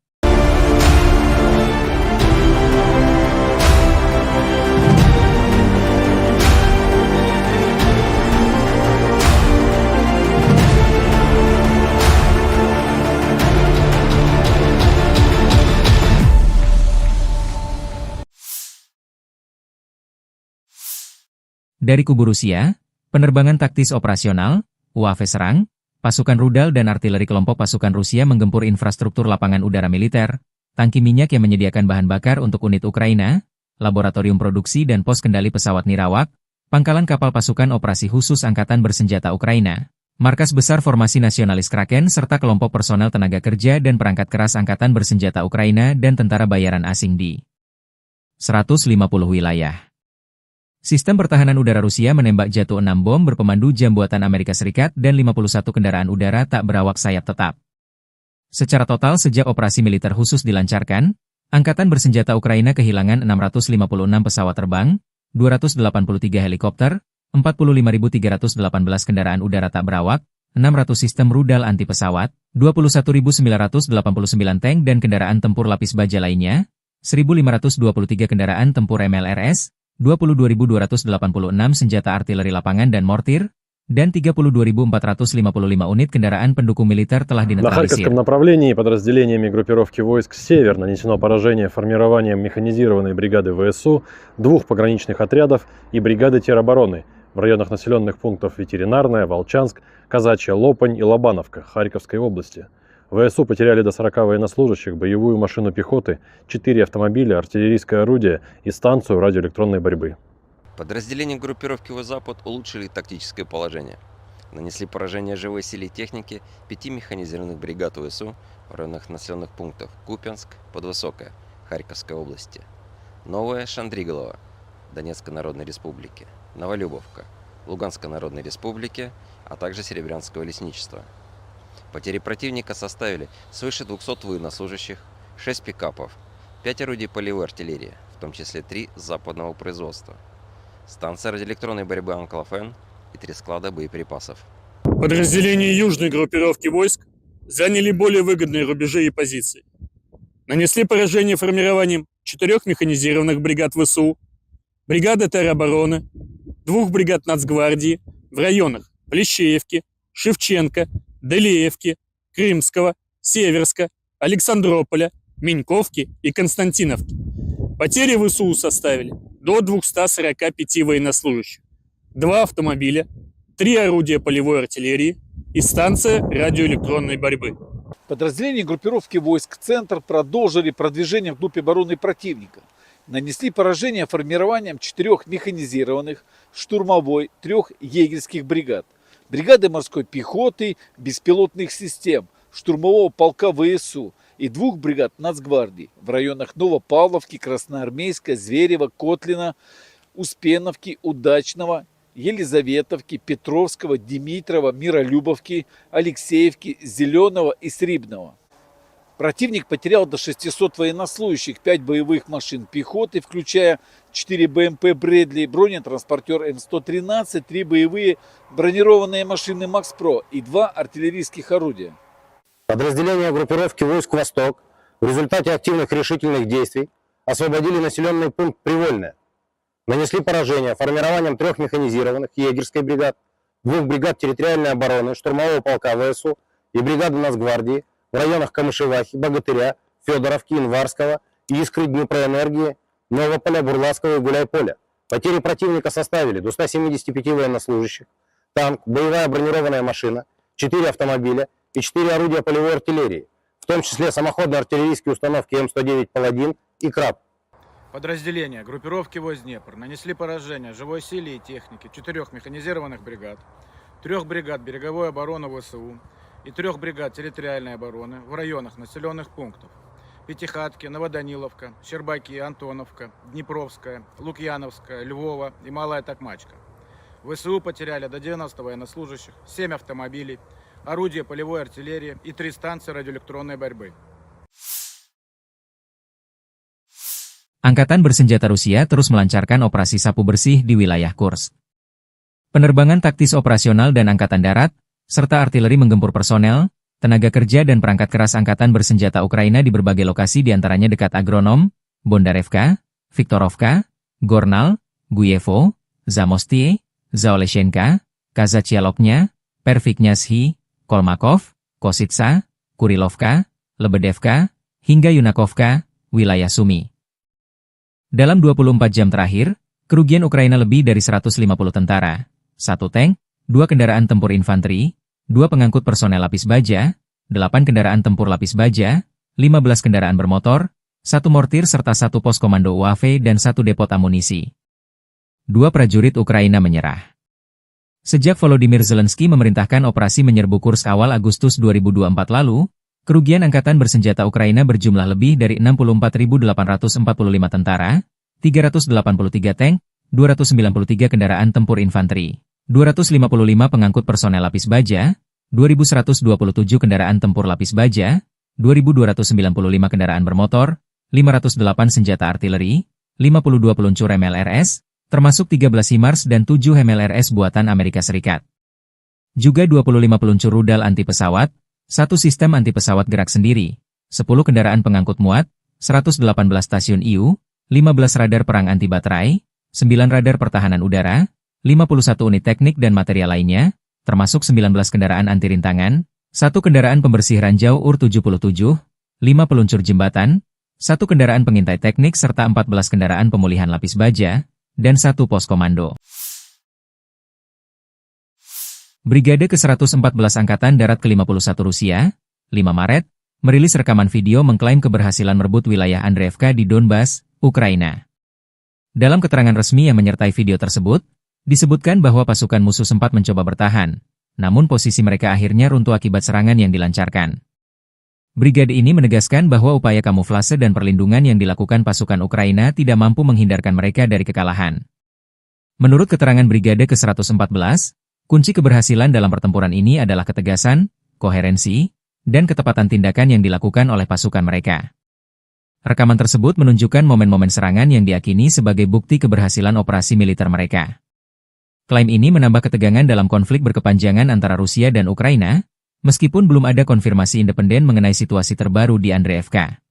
Dari kubu Rusia, penerbangan taktis operasional, UAV serang, pasukan rudal dan artileri kelompok pasukan Rusia menggempur infrastruktur lapangan udara militer, tangki minyak yang menyediakan bahan bakar untuk unit Ukraina, laboratorium produksi dan pos kendali pesawat nirawak, pangkalan kapal pasukan operasi khusus Angkatan bersenjata Ukraina, markas besar formasi nasionalis Kraken serta kelompok personel tenaga kerja dan perangkat keras Angkatan bersenjata Ukraina dan tentara bayaran asing di 150 wilayah. Sistem pertahanan udara Rusia menembak jatuh 6 bom berpemandu jam buatan Amerika Serikat dan 51 kendaraan udara tak berawak sayap tetap. Secara total sejak operasi militer khusus dilancarkan, Angkatan bersenjata Ukraina kehilangan 656 pesawat terbang, 283 helikopter, 45.318 kendaraan udara tak berawak, 600 sistem rudal anti pesawat, 21.989 tank dan kendaraan tempur lapis baja lainnya, 1.523 kendaraan tempur MLRS, 22.286 senjata artileri lapangan dan mortir, dan 32.455 unit kendaraan pendukung militer telah На dinetralisir. Харьковском направлении подразделениями группировки войск «Север» нанесено поражение формированием механизированной бригады ВСУ, 2 пограничных отрядов и бригады теробороны в районах населенных пунктов Ветеринарная, Волчанск, Казачья, Лопань и Лобановка Харьковской области. ВСУ потеряли до 40 военнослужащих, боевую машину пехоты, 4 автомобиля, артиллерийское орудие и станцию радиоэлектронной борьбы. Подразделения группировки «Запад» улучшили тактическое положение. Нанесли поражение живой силе и технике 5 механизированных бригад ВСУ в районах населенных пунктов Купянск, Подвысокая, Харьковской области, Новая Шандриголова, Донецкой Народной Республики, Новолюбовка, Луганской Народной Республики, а также Серебрянского лесничества. Потери противника составили свыше 200 военнослужащих, 6 пикапов, 5 орудий полевой артиллерии, в том числе 3 западного производства, станция радиоэлектронной борьбы «Анклофен» и 3 склада боеприпасов. Подразделения южной группировки войск заняли более выгодные рубежи и позиции. Нанесли поражение формированием 4 механизированных бригад ВСУ, бригады теробороны, 2 бригад Нацгвардии в районах Плещеевки, Шевченко, Делеевки, Крымского, Северска, Александрополя, Меньковки и Константиновки. Потери ВСУ составили до 245 военнослужащих, 2 автомобиля, 3 орудия полевой артиллерии, и станция радиоэлектронной борьбы. Подразделения группировки войск «Центр» продолжили продвижение вглубь обороны противника. Нанесли поражение формированием 4 механизированных, штурмовой, 3 егерских бригад, бригады морской пехоты, беспилотных систем, штурмового полка ВСУ и 2 бригад Нацгвардии в районах Новопавловки, Красноармейска, Зверева, Котлина, Успеновки, Удачного, Елизаветовки, Петровского, Димитрова, Миролюбовки, Алексеевки, Зеленого и Срибного. Противник потерял до 600 военнослужащих, 5 боевых машин пехоты, включая 4 БМП «Брэдли», бронетранспортер М113, 3 боевые бронированные машины «Макс-Про» и 2 артиллерийских орудия. Подразделения группировки войск «Восток» в результате активных решительных действий освободили населенный пункт Привольное. Нанесли поражение формированием 3 механизированных егерской бригад, 2 бригад территориальной обороны, штурмового полка ВСУ и бригады Нацгвардии в районах Камышевахи, Богатыря, Федоровки, Инварского, Искры, Днепроэнергии, Новополя, Бурлацкого и Гуляйполя. Потери противника составили до 175 военнослужащих, танк, боевая бронированная машина, 4 автомобиля и 4 орудия полевой артиллерии, в том числе самоходные артиллерийские установки М109 «Паладин» и «Краб». Подразделения группировки войск Днепр нанесли поражение живой силе и технике 4 механизированных бригад, 3 бригад береговой обороны ВСУ и 3 бригад территориальной обороны в районах населенных пунктов Пятихатки, Новоданиловка, Щербаки, Антоновка, Днепровская, Лукьяновская, Львова и Малая Токмачка. ВСУ потеряли до 90 военнослужащих, 7 автомобилей, орудия полевой артиллерии и 3 станции радиоэлектронной борьбы. Angkatan bersenjata Rusia terus melancarkan operasi sapu bersih di wilayah Kursk. Penerbangan taktis operasional dan angkatan darat, serta artileri menggempur personel, tenaga kerja dan perangkat keras angkatan bersenjata Ukraina di berbagai lokasi diantaranya dekat Agronom, Bondarevka, Viktorovka, Gornal, Guyevo, Zamostie, Zaoleshenka, Kazachialoknya, Perviknyazhi, Kolmakov, Kositsa, Kurilovka, Lebedevka, hingga Yunakovka, wilayah Sumi. Dalam 24 jam terakhir, kerugian Ukraina lebih dari 150 tentara, 1 tank, 2 kendaraan tempur infanteri, 2 pengangkut personel lapis baja, 8 kendaraan tempur lapis baja, 15 kendaraan bermotor, 1 mortir serta 1 pos komando UAV dan 1 depot amunisi. 2 prajurit Ukraina menyerah. Sejak Volodymyr Zelensky memerintahkan operasi menyerbu Kursk awal Agustus 2024 lalu, kerugian angkatan bersenjata Ukraina berjumlah lebih dari 64.845 tentara, 383 tank, 293 kendaraan tempur infanteri, 255 pengangkut personel lapis baja, 2.127 kendaraan tempur lapis baja, 2.295 kendaraan bermotor, 508 senjata artileri, 52 peluncur MLRS, termasuk 13 HIMARS dan 7 MLRS buatan Amerika Serikat. Juga 25 peluncur rudal anti pesawat, 1 sistem anti-pesawat gerak sendiri, 10 kendaraan pengangkut muat, 118 stasiun IU, 15 radar perang anti-baterai, 9 radar pertahanan udara, 51 unit teknik dan material lainnya, termasuk 19 kendaraan anti-rintangan, 1 kendaraan pembersih ranjau UR-77, 5 peluncur jembatan, 1 kendaraan pengintai teknik serta 14 kendaraan pemulihan lapis baja, dan 1 pos komando. Brigade ke-114 Angkatan Darat ke-51 Rusia, 5 Maret, merilis rekaman video mengklaim keberhasilan merebut wilayah Andreevka di Donbas, Ukraina. Dalam keterangan resmi yang menyertai video tersebut, disebutkan bahwa pasukan musuh sempat mencoba bertahan, namun posisi mereka akhirnya runtuh akibat serangan yang dilancarkan. Brigade ini menegaskan bahwa upaya kamuflase dan perlindungan yang dilakukan pasukan Ukraina tidak mampu menghindarkan mereka dari kekalahan. Menurut keterangan Brigade ke-114, kunci keberhasilan dalam pertempuran ini adalah ketegasan, koherensi, dan ketepatan tindakan yang dilakukan oleh pasukan mereka. Rekaman tersebut menunjukkan momen-momen serangan yang diyakini sebagai bukti keberhasilan operasi militer mereka. Klaim ini menambah ketegangan dalam konflik berkepanjangan antara Rusia dan Ukraina, meskipun belum ada konfirmasi independen mengenai situasi terbaru di Andreevka.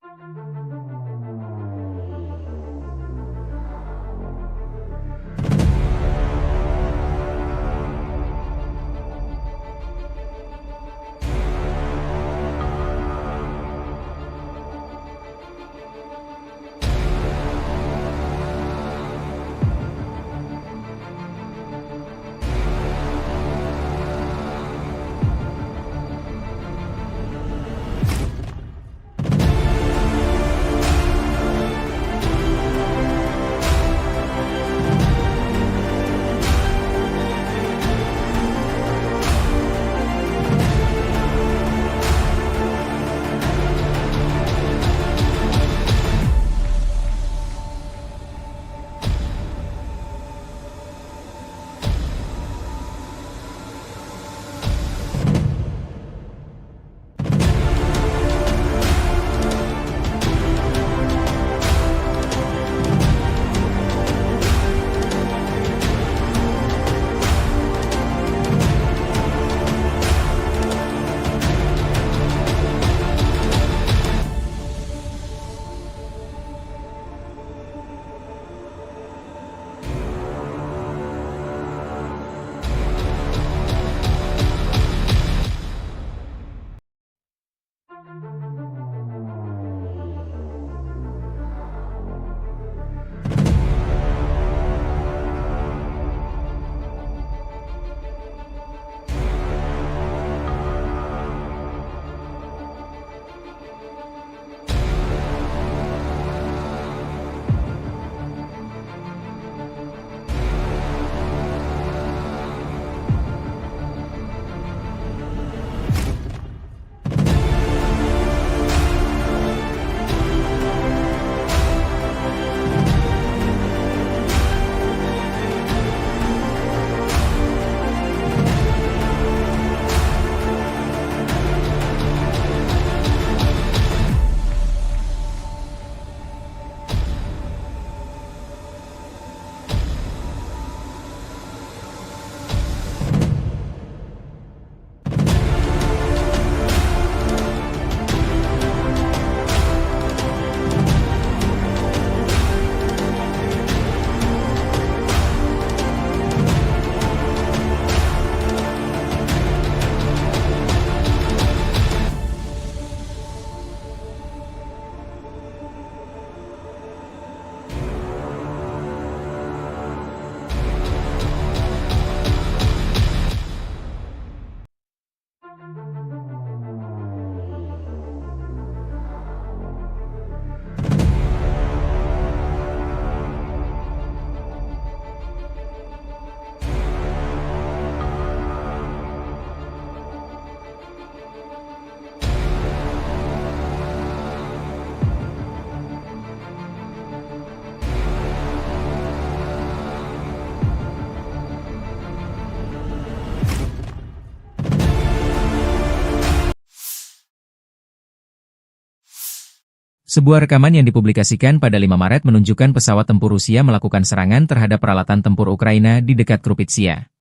Sebuah rekaman yang dipublikasikan pada 5 Maret menunjukkan pesawat tempur Rusia melakukan serangan terhadap peralatan tempur Ukraina di dekat Krupitsia.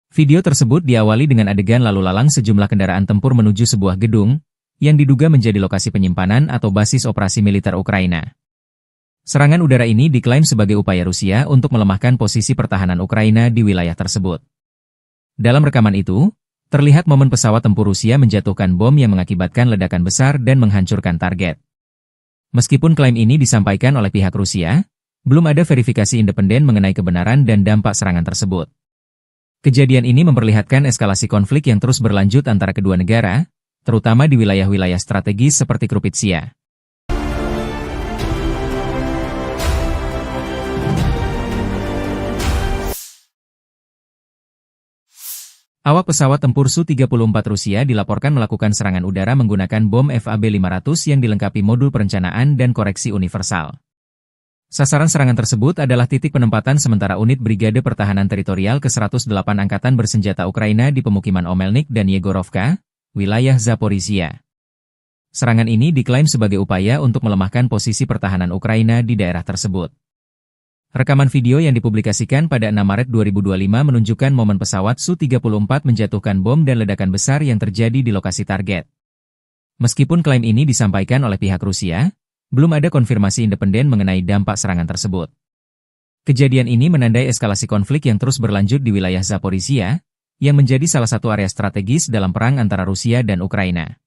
Video tersebut diawali dengan adegan lalu lalang sejumlah kendaraan tempur menuju sebuah gedung, yang diduga menjadi lokasi penyimpanan atau basis operasi militer Ukraina. Serangan udara ini diklaim sebagai upaya Rusia untuk melemahkan posisi pertahanan Ukraina di wilayah tersebut. Dalam rekaman itu, terlihat momen pesawat tempur Rusia menjatuhkan bom yang mengakibatkan ledakan besar dan menghancurkan target. Meskipun klaim ini disampaikan oleh pihak Rusia, belum ada verifikasi independen mengenai kebenaran dan dampak serangan tersebut. Kejadian ini memperlihatkan eskalasi konflik yang terus berlanjut antara kedua negara, terutama di wilayah-wilayah strategis seperti Krupitsia. Awak pesawat tempur Su-34 Rusia dilaporkan melakukan serangan udara menggunakan bom FAB-500 yang dilengkapi modul perencanaan dan koreksi universal. Sasaran serangan tersebut adalah titik penempatan sementara unit Brigade Pertahanan Teritorial ke-108 Angkatan Bersenjata Ukraina di pemukiman Omelnik dan Yegorovka, wilayah Zaporizhia. Serangan ini diklaim sebagai upaya untuk melemahkan posisi pertahanan Ukraina di daerah tersebut. Rekaman video yang dipublikasikan pada 6 Maret 2025 menunjukkan momen pesawat Su-34 menjatuhkan bom dan ledakan besar yang terjadi di lokasi target. Meskipun klaim ini disampaikan oleh pihak Rusia, belum ada konfirmasi independen mengenai dampak serangan tersebut. Kejadian ini menandai eskalasi konflik yang terus berlanjut di wilayah Zaporizhia, yang menjadi salah satu area strategis dalam perang antara Rusia dan Ukraina.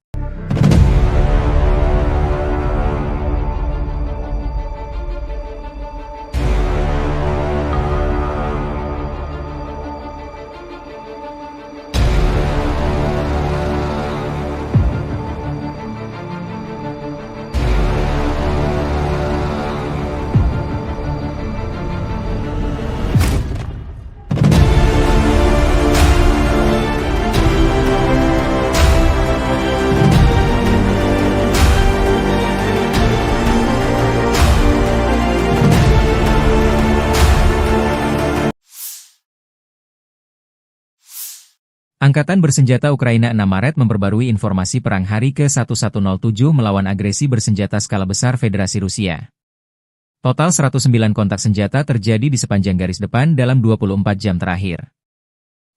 Angkatan Bersenjata Ukraina 6 Maret memperbarui informasi perang hari ke-1107 melawan agresi bersenjata skala besar Federasi Rusia. Total 109 kontak senjata terjadi di sepanjang garis depan dalam 24 jam terakhir.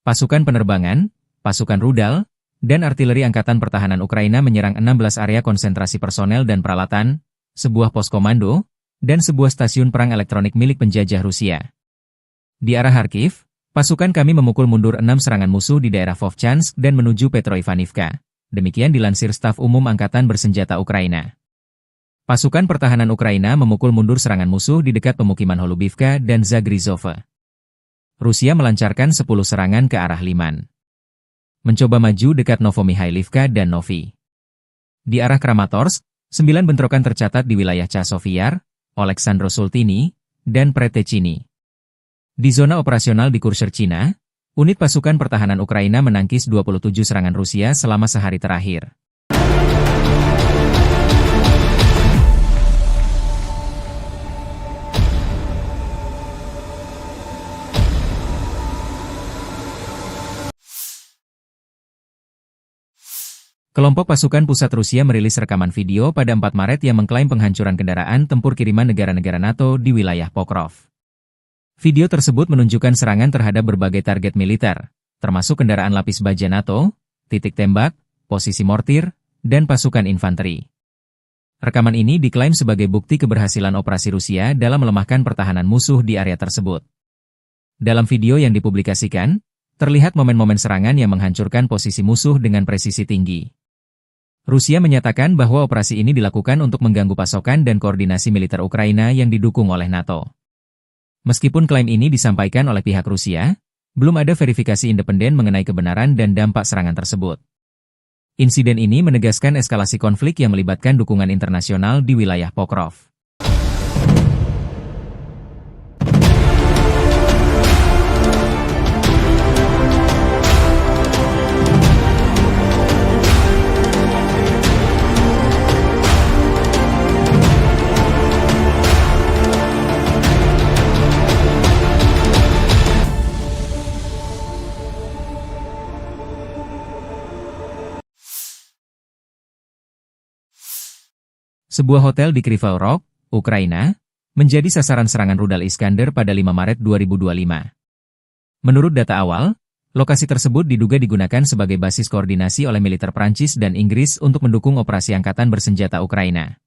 Pasukan penerbangan, pasukan rudal, dan artileri Angkatan Pertahanan Ukraina menyerang 16 area konsentrasi personel dan peralatan, sebuah pos komando, dan sebuah stasiun perang elektronik milik penjajah Rusia. Di arah Kharkiv, pasukan kami memukul mundur 6 serangan musuh di daerah Vovchansk dan menuju Petroivanivka. Demikian dilansir Staf Umum Angkatan Bersenjata Ukraina. Pasukan pertahanan Ukraina memukul mundur serangan musuh di dekat pemukiman Holubivka dan Zagrizhova. Rusia melancarkan 10 serangan ke arah Liman. Mencoba maju dekat Novomikhailivka dan Novi. Di arah Kramatorsk, 9 bentrokan tercatat di wilayah Chasiv-Yar, Oleksandro-Sultini, dan Pretechini. Di zona operasional di Kurshcherchina, unit pasukan pertahanan Ukraina menangkis 27 serangan Rusia selama sehari terakhir. Kelompok pasukan pusat Rusia merilis rekaman video pada 4 Maret yang mengklaim penghancuran kendaraan tempur kiriman negara-negara NATO di wilayah Pokrov. Video tersebut menunjukkan serangan terhadap berbagai target militer, termasuk kendaraan lapis baja NATO, titik tembak, posisi mortir, dan pasukan infanteri. Rekaman ini diklaim sebagai bukti keberhasilan operasi Rusia dalam melemahkan pertahanan musuh di area tersebut. Dalam video yang dipublikasikan, terlihat momen-momen serangan yang menghancurkan posisi musuh dengan presisi tinggi. Rusia menyatakan bahwa operasi ini dilakukan untuk mengganggu pasokan dan koordinasi militer Ukraina yang didukung oleh NATO. Meskipun klaim ini disampaikan oleh pihak Rusia, belum ada verifikasi independen mengenai kebenaran dan dampak serangan tersebut. Insiden ini menegaskan eskalasi konflik yang melibatkan dukungan internasional di wilayah Pokrov. Sebuah hotel di Kryvyi Rih, Ukraina, menjadi sasaran serangan rudal Iskander pada 5 Maret 2025. Menurut data awal, lokasi tersebut diduga digunakan sebagai basis koordinasi oleh militer Prancis dan Inggris untuk mendukung operasi angkatan bersenjata Ukraina.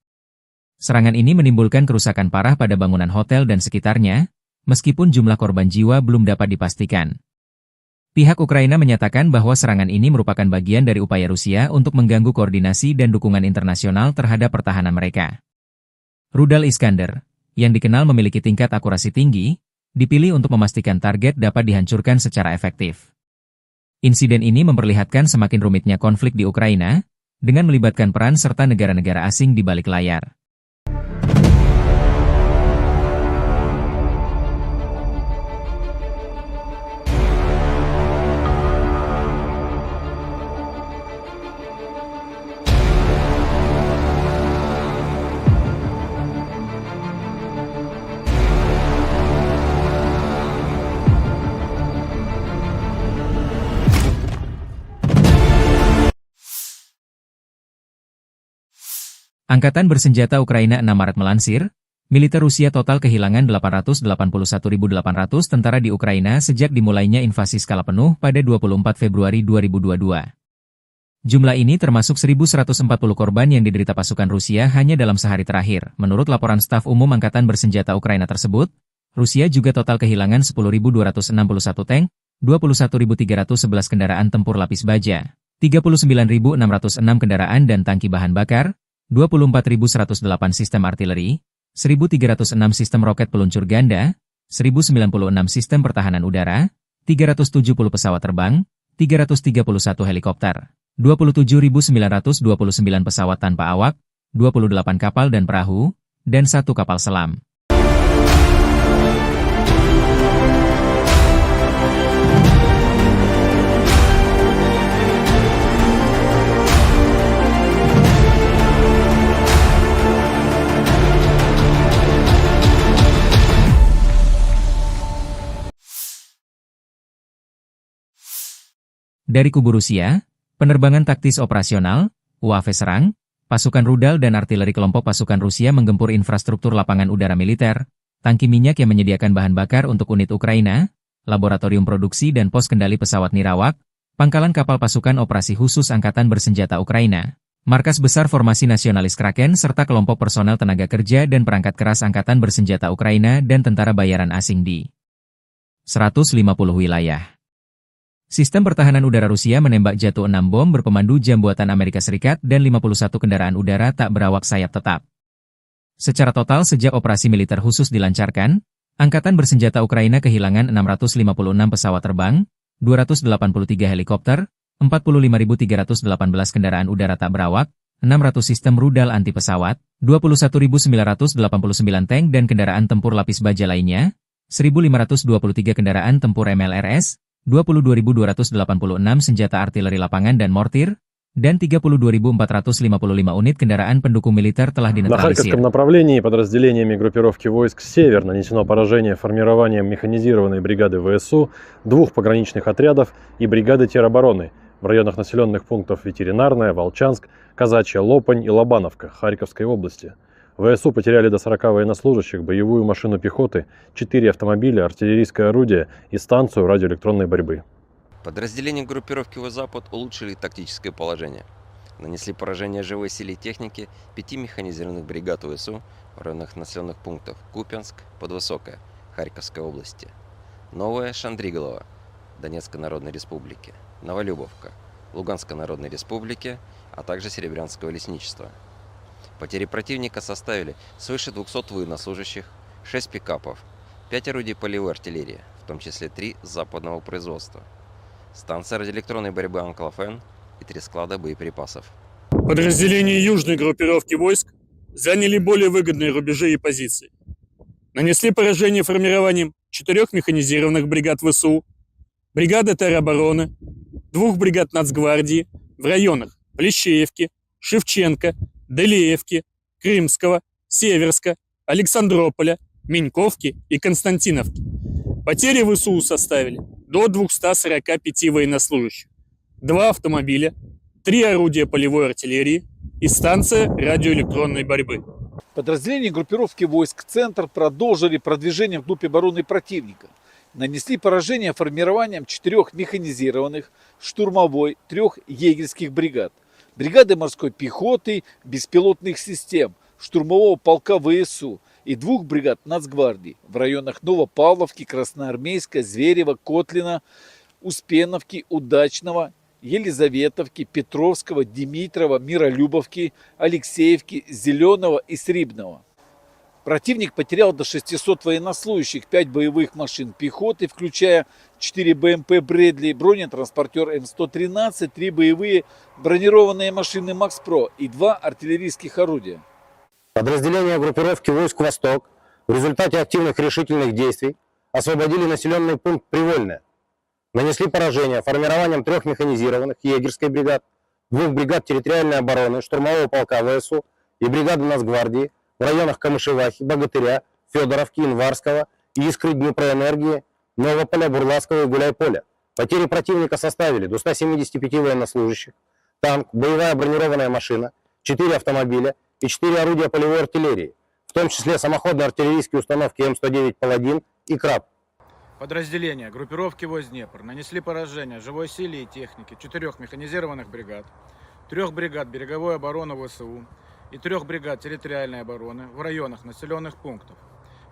Serangan ini menimbulkan kerusakan parah pada bangunan hotel dan sekitarnya, meskipun jumlah korban jiwa belum dapat dipastikan. Pihak Ukraina menyatakan bahwa serangan ini merupakan bagian dari upaya Rusia untuk mengganggu koordinasi dan dukungan internasional terhadap pertahanan mereka. Rudal Iskander, yang dikenal memiliki tingkat akurasi tinggi, dipilih untuk memastikan target dapat dihancurkan secara efektif. Insiden ini memperlihatkan semakin rumitnya konflik di Ukraina, dengan melibatkan peran serta negara-negara asing di balik layar. Angkatan bersenjata Ukraina 6 Maret melansir, militer Rusia total kehilangan 881.800 tentara di Ukraina sejak dimulainya invasi skala penuh pada 24 Februari 2022. Jumlah ini termasuk 1.140 korban yang diderita pasukan Rusia hanya dalam sehari terakhir. Menurut laporan staf umum Angkatan bersenjata Ukraina tersebut, Rusia juga total kehilangan 10.261 tank, 21.311 kendaraan tempur lapis baja, 39.606 kendaraan dan tangki bahan bakar, 24.108 sistem artileri, 1.306 sistem roket peluncur ganda, 1.096 sistem pertahanan udara, 370 pesawat terbang, 331 helikopter, 27.929 pesawat tanpa awak, 28 kapal dan perahu, dan 1 kapal selam. Dari kubu Rusia, penerbangan taktis operasional, UAV serang, pasukan rudal dan artileri kelompok pasukan Rusia menggempur infrastruktur lapangan udara militer, tangki minyak yang menyediakan bahan bakar untuk unit Ukraina, laboratorium produksi dan pos kendali pesawat nirawak, pangkalan kapal pasukan operasi khusus Angkatan bersenjata Ukraina, markas besar formasi nasionalis Kraken serta kelompok personel tenaga kerja dan perangkat keras Angkatan bersenjata Ukraina dan tentara bayaran asing di 150 wilayah. Sistem pertahanan udara Rusia menembak jatuh 6 bom berpemandu jam buatan Amerika Serikat dan 51 kendaraan udara tak berawak sayap tetap. Secara total sejak operasi militer khusus dilancarkan, Angkatan bersenjata Ukraina kehilangan 656 pesawat terbang, 283 helikopter, 45.318 kendaraan udara tak berawak, 600 sistem rudal anti pesawat, 21.989 tank dan kendaraan tempur lapis baja lainnya, 1.523 kendaraan tempur MLRS, 22.286 senjata artileri lapangan dan mortir, dan 32.455 unit kendaraan pendukung militer telah На dinetralisir. Харьковском направлении подразделениями группировки войск «Север» нанесено поражение формированием механизированной бригады ВСУ, 2 пограничных отрядов и бригады теробороны в районах населенных пунктов Ветеринарная, Волчанск, Казачья Лопань и Лобановка Харьковской области. ВСУ потеряли до 40 военнослужащих, боевую машину пехоты, 4 автомобиля, артиллерийское орудие и станцию радиоэлектронной борьбы. Подразделения группировки «Запад» улучшили тактическое положение. Нанесли поражение живой силе и технике 5 механизированных бригад ВСУ в районах населенных пунктов Купянск, Подвысокое, Харьковской области, Новая Шандриголова, Донецкой Народной Республики, Новолюбовка, Луганской Народной Республики, а также Серебрянского лесничества. Потери противника составили свыше 200 военнослужащих, 6 пикапов, 5 орудий полевой артиллерии, в том числе 3 западного производства, станция радиоэлектронной борьбы «Анклофен» и 3 склада боеприпасов. Подразделения южной группировки войск заняли более выгодные рубежи и позиции. Нанесли поражение формированием 4 механизированных бригад ВСУ, бригады теробороны, 2 бригад Нацгвардии в районах Плещеевки, Шевченко, Делеевки, Крымского, Северска, Александрополя, Меньковки и Константиновки. Потери ВСУ составили до 245 военнослужащих, 2 автомобиля, 3 орудия полевой артиллерии, и станция радиоэлектронной борьбы. Подразделения группировки войск «Центр» продолжили продвижение вглубь обороны противника. Нанесли поражение формированием 4 механизированных, штурмовой, 3 егерских бригад, бригады морской пехоты, беспилотных систем, штурмового полка ВСУ и 2 бригад Нацгвардии в районах Новопавловки, Красноармейска, Зверева, Котлина, Успеновки, Удачного, Елизаветовки, Петровского, Димитрова, Миролюбовки, Алексеевки, Зеленого и Срибного. Противник потерял до 600 военнослужащих, 5 боевых машин пехоты, включая 4 БМП «Брэдли», бронетранспортер М113, 3 боевые бронированные машины «Макс-Про» и 2 артиллерийских орудия. Подразделения группировки войск «Восток» в результате активных решительных действий освободили населенный пункт Привольное. Нанесли поражение формированием 3 механизированных егерской бригад, 2 бригад территориальной обороны, штурмового полка ВСУ и бригады Нацгвардии в районах Камышевахи, Богатыря, Федоровки, Инварского, Искры, Днепроэнергии, Новополя, Бурлацкого и Гуляйполя. Потери противника составили до 175 военнослужащих, танк, боевая бронированная машина, 4 автомобиля и 4 орудия полевой артиллерии, в том числе самоходные артиллерийские установки М109 «Паладин» и «Краб». Подразделения группировки войск Днепр нанесли поражение живой силе и технике 4 механизированных бригад, 3 бригад береговой обороны ВСУ и 3 бригад территориальной обороны в районах населенных пунктов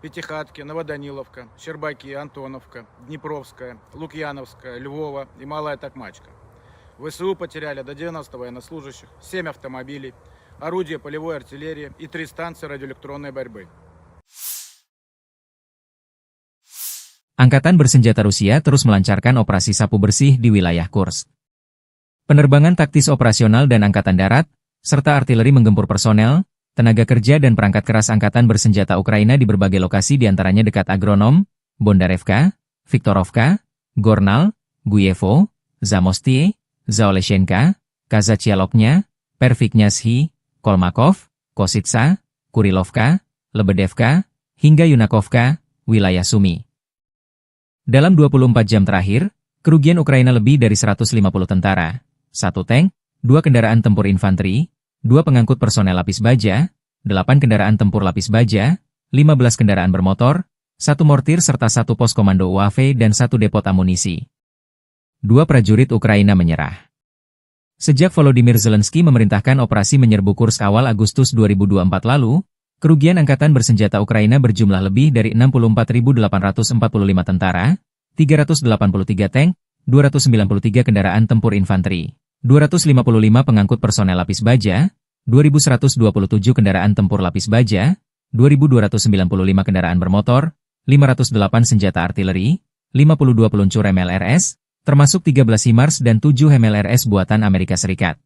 Пятихатки, Новоданиловка, Щербаки, Антоновка, Днепровская, Лукьяновская, Львова и Малая Токмачка. ВСУ потеряли до 90 военнослужащих, 7 автомобилей, орудия полевой артиллерии и 3 станции радиоэлектронной борьбы. Angkatan bersenjata Rusia terus melancarkan operasi sapu bersih di wilayah Kursk. Penerbangan taktis operasional dan angkatan darat, serta artileri menggempur personel, tenaga kerja dan perangkat keras angkatan bersenjata Ukraina di berbagai lokasi diantaranya dekat Agronom, Bondarevka, Viktorovka, Gornal, Guyevo, Zamostie, Zaoleshenka, Kazachialoknya, Perviknyazhi, Kolmakov, Kositsa, Kurilovka, Lebedevka, hingga Yunakovka, wilayah Sumi. Dalam 24 jam terakhir, kerugian Ukraina lebih dari 150 tentara, 1 tank, 2 kendaraan tempur infanteri, 2 pengangkut personel lapis baja, 8 kendaraan tempur lapis baja, 15 kendaraan bermotor, 1 mortir serta 1 pos komando UAV dan 1 depot amunisi. 2 prajurit Ukraina menyerah. Sejak Volodymyr Zelensky memerintahkan operasi menyerbu Kursk awal Agustus 2024 lalu, kerugian angkatan bersenjata Ukraina berjumlah lebih dari 64.845 tentara, 383 tank, 293 kendaraan tempur infanteri, 255 pengangkut personel lapis baja, 2.127 kendaraan tempur lapis baja, 2.295 kendaraan bermotor, 508 senjata artileri, 52 peluncur MLRS, termasuk 13 HIMARS dan 7 MLRS buatan Amerika Serikat.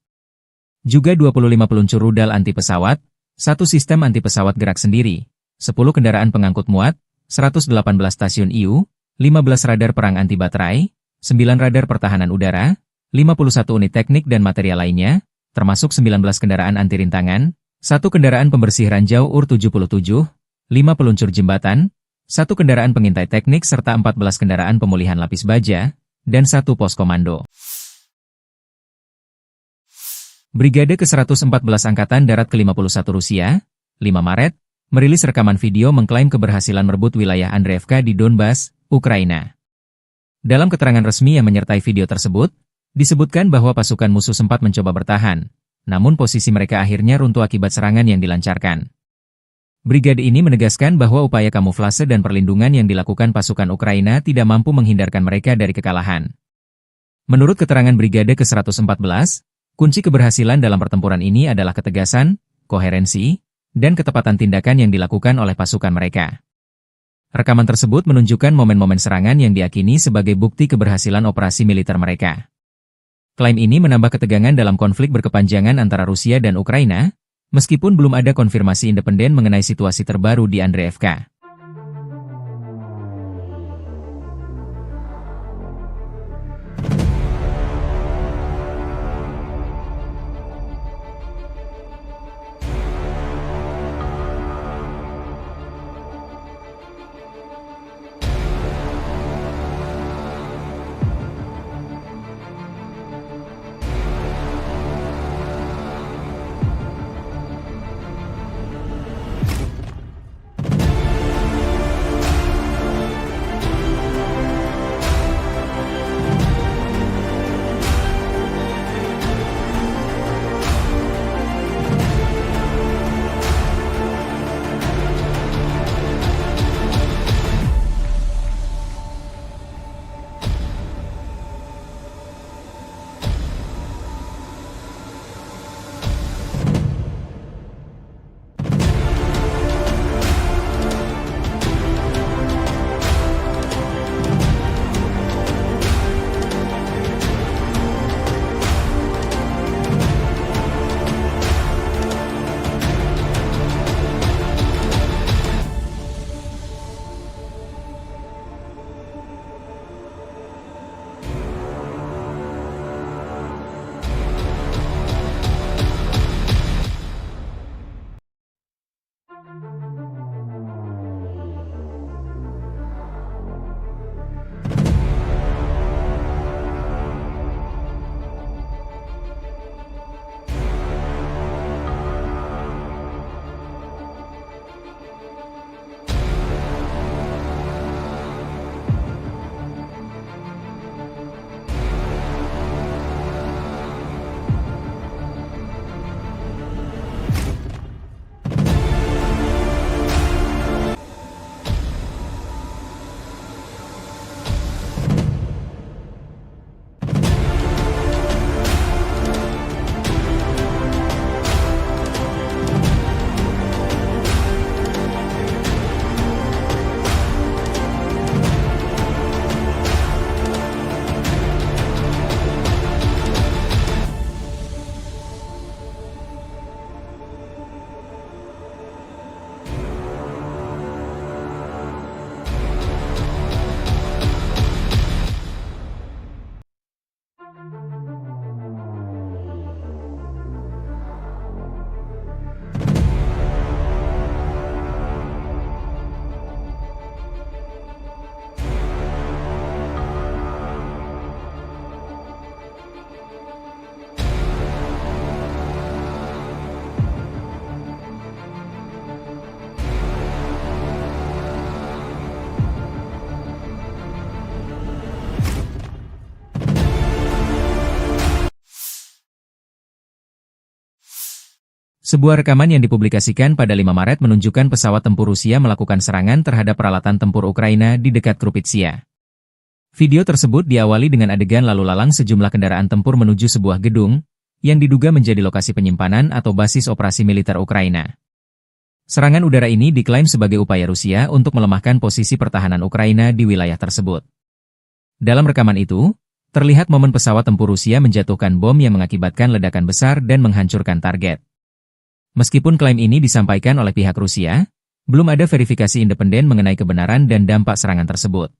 Juga 25 peluncur rudal anti pesawat, 1 sistem anti pesawat gerak sendiri, 10 kendaraan pengangkut muat, 118 stasiun IU, 15 radar perang anti baterai, 9 radar pertahanan udara, 51 unit teknik dan material lainnya, termasuk 19 kendaraan anti rintangan, 1 kendaraan pembersih ranjau UR-77, 5 peluncur jembatan, 1 kendaraan pengintai teknik serta 14 kendaraan pemulihan lapis baja, dan 1 pos komando. Brigade ke-114 Angkatan Darat ke-51 Rusia, 5 Maret, merilis rekaman video mengklaim keberhasilan merebut wilayah Andreevka di Donbas, Ukraina. Dalam keterangan resmi yang menyertai video tersebut, disebutkan bahwa pasukan musuh sempat mencoba bertahan, namun posisi mereka akhirnya runtuh akibat serangan yang dilancarkan. Brigade ini menegaskan bahwa upaya kamuflase dan perlindungan yang dilakukan pasukan Ukraina tidak mampu menghindarkan mereka dari kekalahan. Menurut keterangan Brigade ke-114, kunci keberhasilan dalam pertempuran ini adalah ketegasan, koherensi, dan ketepatan tindakan yang dilakukan oleh pasukan mereka. Rekaman tersebut menunjukkan momen-momen serangan yang diyakini sebagai bukti keberhasilan operasi militer mereka. Klaim ini menambah ketegangan dalam konflik berkepanjangan antara Rusia dan Ukraina, meskipun belum ada konfirmasi independen mengenai situasi terbaru di Andreevka. Sebuah rekaman yang dipublikasikan pada 5 Maret menunjukkan pesawat tempur Rusia melakukan serangan terhadap peralatan tempur Ukraina di dekat Krupitsia. Video tersebut diawali dengan adegan lalu lalang sejumlah kendaraan tempur menuju sebuah gedung, yang diduga menjadi lokasi penyimpanan atau basis operasi militer Ukraina. Serangan udara ini diklaim sebagai upaya Rusia untuk melemahkan posisi pertahanan Ukraina di wilayah tersebut. Dalam rekaman itu, terlihat momen pesawat tempur Rusia menjatuhkan bom yang mengakibatkan ledakan besar dan menghancurkan target. Meskipun klaim ini disampaikan oleh pihak Rusia, belum ada verifikasi independen mengenai kebenaran dan dampak serangan tersebut.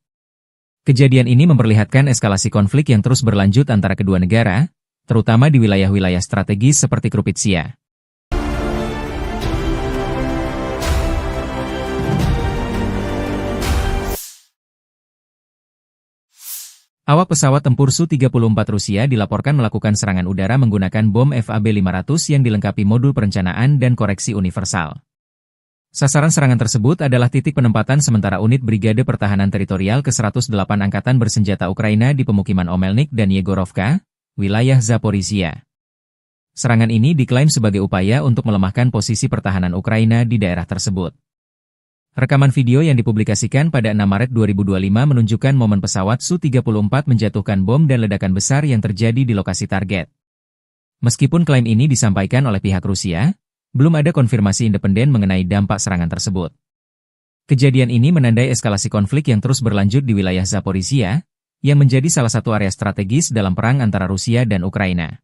Kejadian ini memperlihatkan eskalasi konflik yang terus berlanjut antara kedua negara, terutama di wilayah-wilayah strategis seperti Krupitsia. Awak pesawat tempur Su-34 Rusia dilaporkan melakukan serangan udara menggunakan bom FAB-500 yang dilengkapi modul perencanaan dan koreksi universal. Sasaran serangan tersebut adalah titik penempatan sementara unit Brigade Pertahanan Teritorial ke-108 Angkatan Bersenjata Ukraina di pemukiman Omelnik dan Yegorovka, wilayah Zaporizhia. Serangan ini diklaim sebagai upaya untuk melemahkan posisi pertahanan Ukraina di daerah tersebut. Rekaman video yang dipublikasikan pada 6 Maret 2025 menunjukkan momen pesawat Su-34 menjatuhkan bom dan ledakan besar yang terjadi di lokasi target. Meskipun klaim ini disampaikan oleh pihak Rusia, belum ada konfirmasi independen mengenai dampak serangan tersebut. Kejadian ini menandai eskalasi konflik yang terus berlanjut di wilayah Zaporizhia, yang menjadi salah satu area strategis dalam perang antara Rusia dan Ukraina.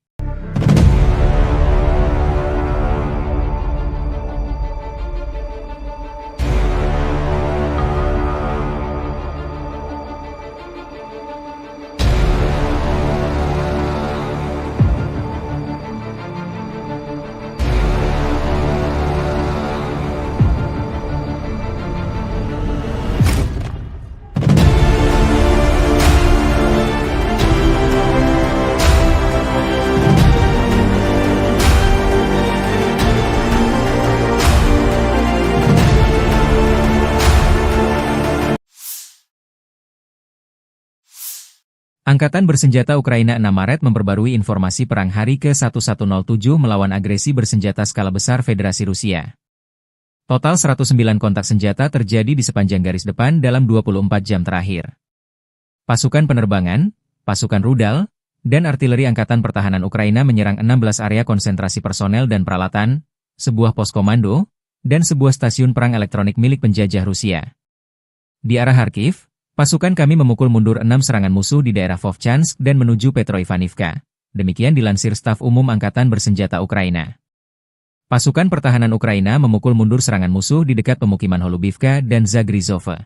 Angkatan Bersenjata Ukraina 6 Maret memperbarui informasi perang hari ke-1107 melawan agresi bersenjata skala besar Federasi Rusia. Total 109 kontak senjata terjadi di sepanjang garis depan dalam 24 jam terakhir. Pasukan penerbangan, pasukan rudal, dan artileri Angkatan Pertahanan Ukraina menyerang 16 area konsentrasi personel dan peralatan, sebuah pos komando, dan sebuah stasiun perang elektronik milik penjajah Rusia. Di arah Kharkiv, pasukan kami memukul mundur 6 serangan musuh di daerah Vovchansk dan menuju Petroivaniivka. Demikian dilansir Staf Umum Angkatan Bersenjata Ukraina. Pasukan pertahanan Ukraina memukul mundur serangan musuh di dekat pemukiman Holubivka dan Zagrizhova.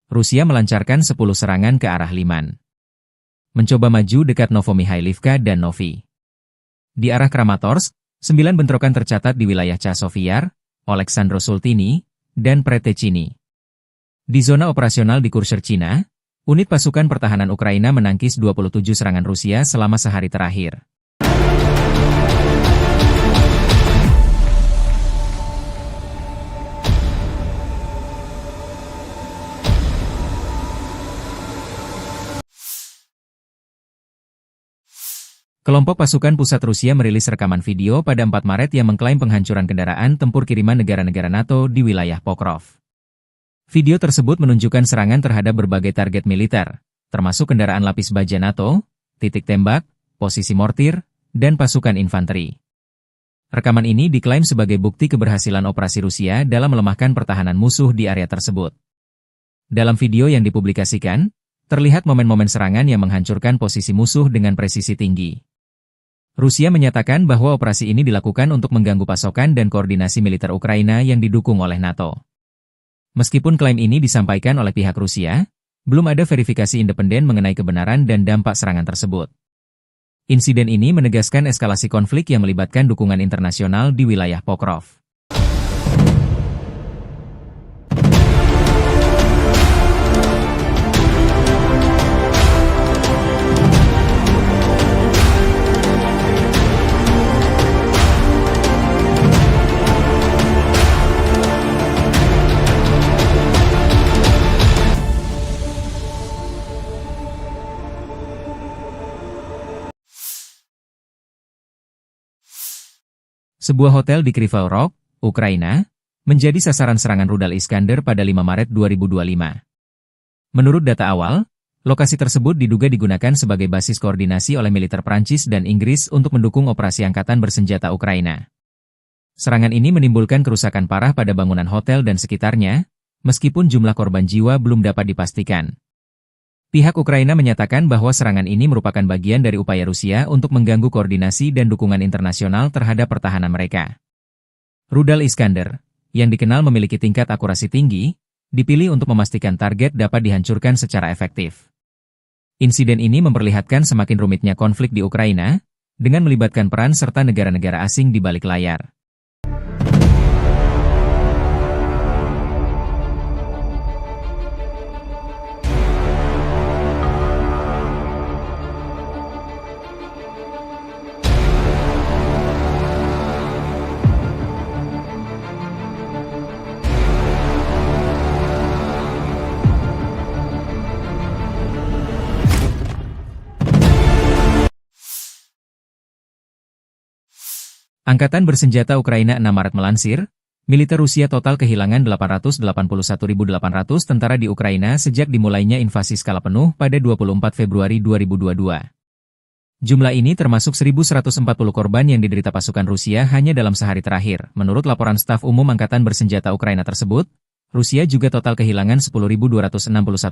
Rusia melancarkan 10 serangan ke arah Liman. Mencoba maju dekat Novomikhailivka dan Novi. Di arah Kramatorsk, 9 bentrokan tercatat di wilayah Chasiv-Yar, Oleksandro-Sultini, dan Pretechini. Di zona operasional di Kurshcherchina, unit pasukan pertahanan Ukraina menangkis 27 serangan Rusia selama sehari terakhir. Kelompok pasukan pusat Rusia merilis rekaman video pada 4 Maret yang mengklaim penghancuran kendaraan tempur kiriman negara-negara NATO di wilayah Pokrov. Video tersebut menunjukkan serangan terhadap berbagai target militer, termasuk kendaraan lapis baja NATO, titik tembak, posisi mortir, dan pasukan infanteri. Rekaman ini diklaim sebagai bukti keberhasilan operasi Rusia dalam melemahkan pertahanan musuh di area tersebut. Dalam video yang dipublikasikan, terlihat momen-momen serangan yang menghancurkan posisi musuh dengan presisi tinggi. Rusia menyatakan bahwa operasi ini dilakukan untuk mengganggu pasokan dan koordinasi militer Ukraina yang didukung oleh NATO. Meskipun klaim ini disampaikan oleh pihak Rusia, belum ada verifikasi independen mengenai kebenaran dan dampak serangan tersebut. Insiden ini menegaskan eskalasi konflik yang melibatkan dukungan internasional di wilayah Pokrov. Sebuah hotel di Kryvyi Rog, Ukraina, menjadi sasaran serangan rudal Iskander pada 5 Maret 2025. Menurut data awal, lokasi tersebut diduga digunakan sebagai basis koordinasi oleh militer Prancis dan Inggris untuk mendukung operasi angkatan bersenjata Ukraina. Serangan ini menimbulkan kerusakan parah pada bangunan hotel dan sekitarnya, meskipun jumlah korban jiwa belum dapat dipastikan. Pihak Ukraina menyatakan bahwa serangan ini merupakan bagian dari upaya Rusia untuk mengganggu koordinasi dan dukungan internasional terhadap pertahanan mereka. Rudal Iskander, yang dikenal memiliki tingkat akurasi tinggi, dipilih untuk memastikan target dapat dihancurkan secara efektif. Insiden ini memperlihatkan semakin rumitnya konflik di Ukraina, dengan melibatkan peran serta negara-negara asing di balik layar. Angkatan bersenjata Ukraina 6 Maret melansir, militer Rusia total kehilangan 881.800 tentara di Ukraina sejak dimulainya invasi skala penuh pada 24 Februari 2022. Jumlah ini termasuk 1.140 korban yang diderita pasukan Rusia hanya dalam sehari terakhir. Menurut laporan staf umum Angkatan bersenjata Ukraina tersebut, Rusia juga total kehilangan 10.261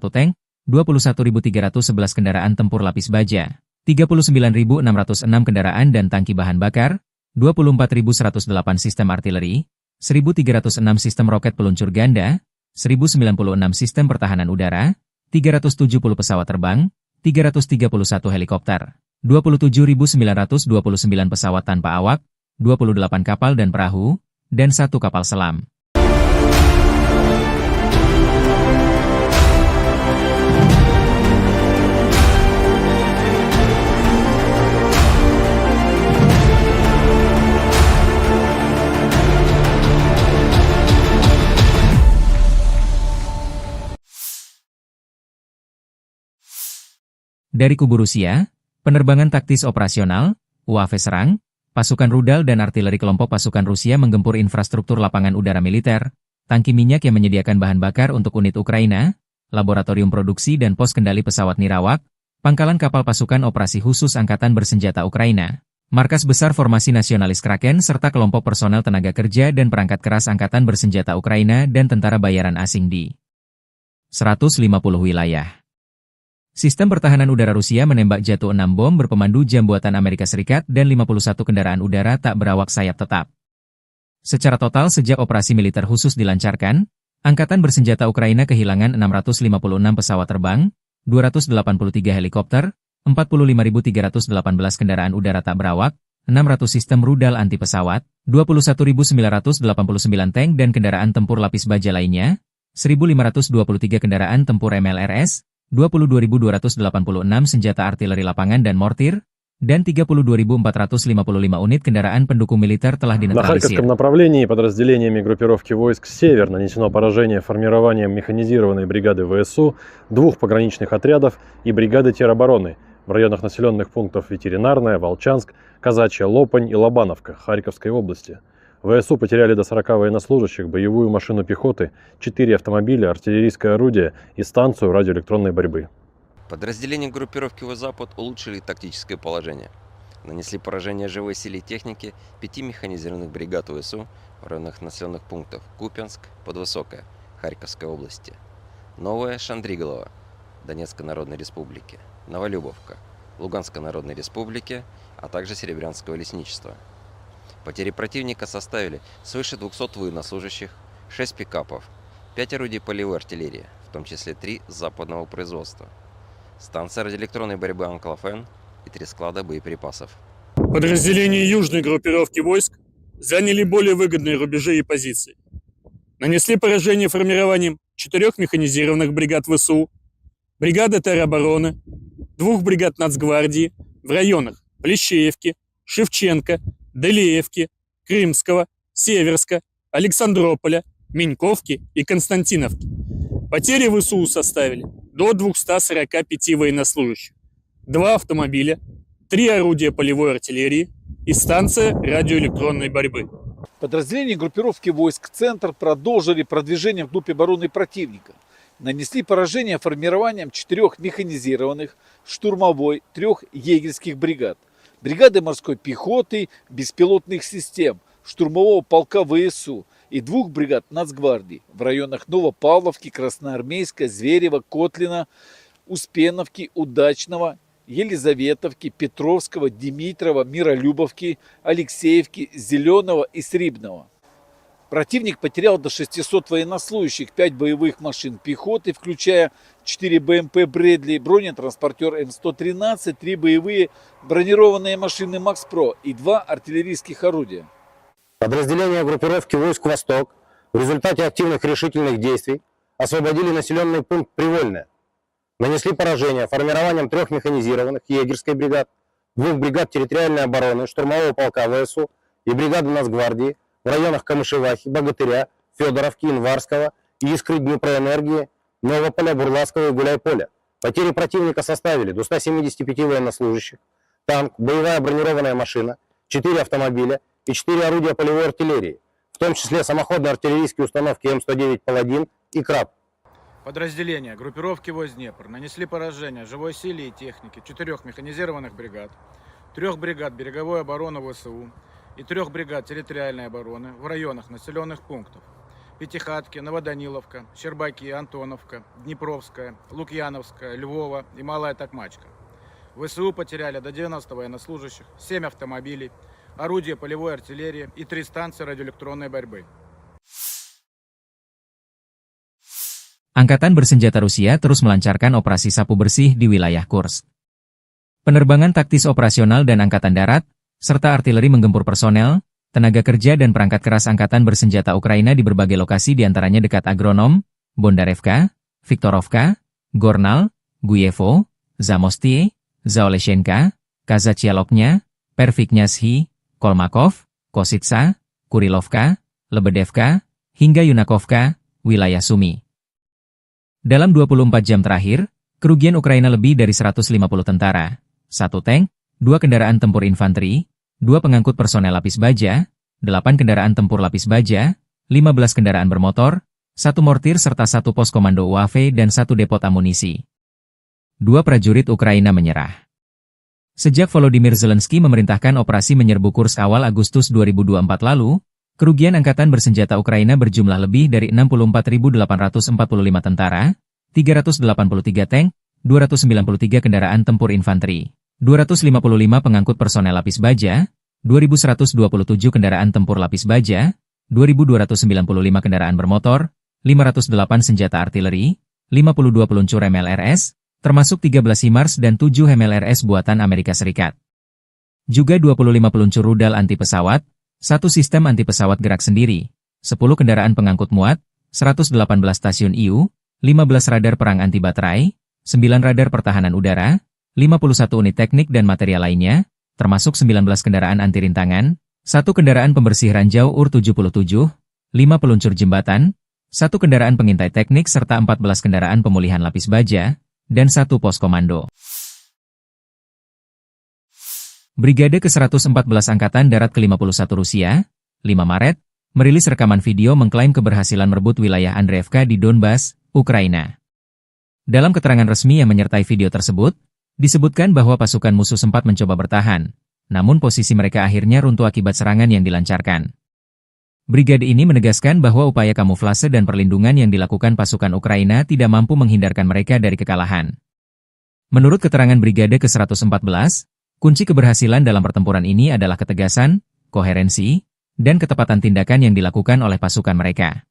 tank, 21.311 kendaraan tempur lapis baja, 39.606 kendaraan dan tangki bahan bakar, 24.108 sistem artileri, 1.306 sistem roket peluncur ganda, 1.096 sistem pertahanan udara, 370 pesawat terbang, 331 helikopter, 27.929 pesawat tanpa awak, 28 kapal dan perahu, dan 1 kapal selam. Dari kubu Rusia, penerbangan taktis operasional, UAV serang, pasukan rudal dan artileri kelompok pasukan Rusia menggempur infrastruktur lapangan udara militer, tangki minyak yang menyediakan bahan bakar untuk unit Ukraina, laboratorium produksi dan pos kendali pesawat nirawak, pangkalan kapal pasukan operasi khusus Angkatan bersenjata Ukraina, markas besar formasi nasionalis Kraken serta kelompok personel tenaga kerja dan perangkat keras Angkatan bersenjata Ukraina dan tentara bayaran asing di 150 wilayah. Sistem pertahanan udara Rusia menembak jatuh 6 bom berpemandu jam buatan Amerika Serikat dan 51 kendaraan udara tak berawak sayap tetap. Secara total sejak operasi militer khusus dilancarkan, Angkatan bersenjata Ukraina kehilangan 656 pesawat terbang, 283 helikopter, 45.318 kendaraan udara tak berawak, 600 sistem rudal anti pesawat, 21.989 tank dan kendaraan tempur lapis baja lainnya, 1.523 kendaraan tempur MLRS, 22.286 senjata artileri lapangan dan mortir, dan 32.455 unit kendaraan pendukung militer telah На dinetralisir. Харьковском направлении подразделениями группировки войск «Север» нанесено поражение формированием механизированной бригады ВСУ, 2 пограничных отрядов и бригады теробороны в районах населенных пунктов Ветеринарная, Волчанск, Казачья Лопань и Лобановка Харьковской области. ВСУ потеряли до 40 военнослужащих, боевую машину пехоты, 4 автомобиля, артиллерийское орудие и станцию радиоэлектронной борьбы. Подразделения группировки «Запад» улучшили тактическое положение. Нанесли поражение живой силе и технике 5 механизированных бригад ВСУ в районах населенных пунктов Купянск, Подвысокое, Харьковской области, Новая Шандриголова, Донецкой Народной Республики, Новолюбовка, Луганской Народной Республики, а также Серебрянского лесничества. Потери противника составили свыше 200 военнослужащих, 6 пикапов, 5 орудий полевой артиллерии, в том числе 3 западного производства, станция радиоэлектронной борьбы «Анклофен» и 3 склада боеприпасов. Подразделения южной группировки войск заняли более выгодные рубежи и позиции. Нанесли поражение формированием 4 механизированных бригад ВСУ, бригады теробороны, 2 бригад Нацгвардии в районах Плещеевки, Шевченко, Делеевки, Крымского, Северска, Александрополя, Меньковки и Константиновки. Потери ВСУ составили до 245 военнослужащих, 2 автомобиля, 3 орудия полевой артиллерии, и станция радиоэлектронной борьбы. Подразделения группировки войск «Центр» продолжили продвижение вглубь обороны противника. Нанесли поражение формированием 4 механизированных, штурмовой, 3 егерских бригад, бригады морской пехоты, беспилотных систем, штурмового полка ВСУ и 2 бригад Нацгвардии в районах Новопавловки, Красноармейска, Зверева, Котлина, Успеновки, Удачного, Елизаветовки, Петровского, Димитрова, Миролюбовки, Алексеевки, Зеленого и Срибного. Противник потерял до 600 военнослужащих, 5 боевых машин пехоты, включая 4 БМП «Брэдли», бронетранспортер М113, 3 боевые бронированные машины «Макс-Про» и 2 артиллерийских орудия. Подразделения группировки войск «Восток» в результате активных решительных действий освободили населенный пункт Привольное. Нанесли поражение формированием 3 механизированных егерской бригад, 2 бригад территориальной обороны, штурмового полка ВСУ и бригады Нацгвардии в районах Камышевахи, Богатыря, Федоровки, Инварского, Искры, Днепроэнергии, Новополя, Бурлацкого и Гуляйполя. Потери противника составили до 175 военнослужащих, танк, боевая бронированная машина, 4 автомобиля и 4 орудия полевой артиллерии, в том числе самоходные артиллерийские установки М109 «Паладин» и «Краб». Подразделения группировки войск Днепр нанесли поражение живой силе и технике 4 механизированных бригад, 3 бригад береговой обороны ВСУ и 3 бригад территориальной обороны в районах населенных пунктов Пятихатки, Новоданиловка, Щербаки, Антоновка, Днепровская, Лукьяновская, Львова и Малая Токмачка. ВСУ потеряли до 90 военнослужащих, 7 автомобилей, орудия полевой артиллерии и 3 станции радиоэлектронной борьбы. Angkatan Bersenjata Rusia terus melancarkan operasi sapu bersih di wilayah Kursk. Penerbangan taktis operasional dan angkatan darat, serta artileri menggempur personel, tenaga kerja dan perangkat keras angkatan bersenjata Ukraina di berbagai lokasi diantaranya dekat Agronom, Bondarevka, Viktorovka, Gornal, Guyevo, Zamostie, Zaoleshenka, Kazachialoknya, Perviknyazhi, Kolmakov, Kositsa, Kurilovka, Lebedevka, hingga Yunakovka, wilayah Sumi. Dalam 24 jam terakhir, kerugian Ukraina lebih dari 150 tentara, 1 tank, 2 kendaraan tempur infanteri, 2 pengangkut personel lapis baja, 8 kendaraan tempur lapis baja, 15 kendaraan bermotor, 1 mortir serta 1 pos komando UAV dan 1 depot amunisi. 2 prajurit Ukraina menyerah. Sejak Volodymyr Zelensky memerintahkan operasi menyerbu Kursk awal Agustus 2024 lalu, kerugian angkatan bersenjata Ukraina berjumlah lebih dari 64.845 tentara, 383 tank, 293 kendaraan tempur infanteri, 255 pengangkut personel lapis baja, 2.127 kendaraan tempur lapis baja, 2.295 kendaraan bermotor, 508 senjata artileri, 52 peluncur MLRS, termasuk 13 HIMARS dan 7 MLRS buatan Amerika Serikat. Juga 25 peluncur rudal anti pesawat, 1 sistem anti pesawat gerak sendiri, 10 kendaraan pengangkut muat, 118 stasiun IU, 15 radar perang anti baterai, 9 radar pertahanan udara, 51 unit teknik dan material lainnya, termasuk 19 kendaraan anti rintangan, 1 kendaraan pembersih ranjau UR-77, 5 peluncur jembatan, 1 kendaraan pengintai teknik serta 14 kendaraan pemulihan lapis baja, dan 1 pos komando. Brigade ke-114 Angkatan Darat ke-51 Rusia, 5 Maret, merilis rekaman video mengklaim keberhasilan merebut wilayah Andreevka di Donbas, Ukraina. Dalam keterangan resmi yang menyertai video tersebut, disebutkan bahwa pasukan musuh sempat mencoba bertahan, namun posisi mereka akhirnya runtuh akibat serangan yang dilancarkan. Brigade ini menegaskan bahwa upaya kamuflase dan perlindungan yang dilakukan pasukan Ukraina tidak mampu menghindarkan mereka dari kekalahan. Menurut keterangan Brigade ke-114, kunci keberhasilan dalam pertempuran ini adalah ketegasan, koherensi, dan ketepatan tindakan yang dilakukan oleh pasukan mereka.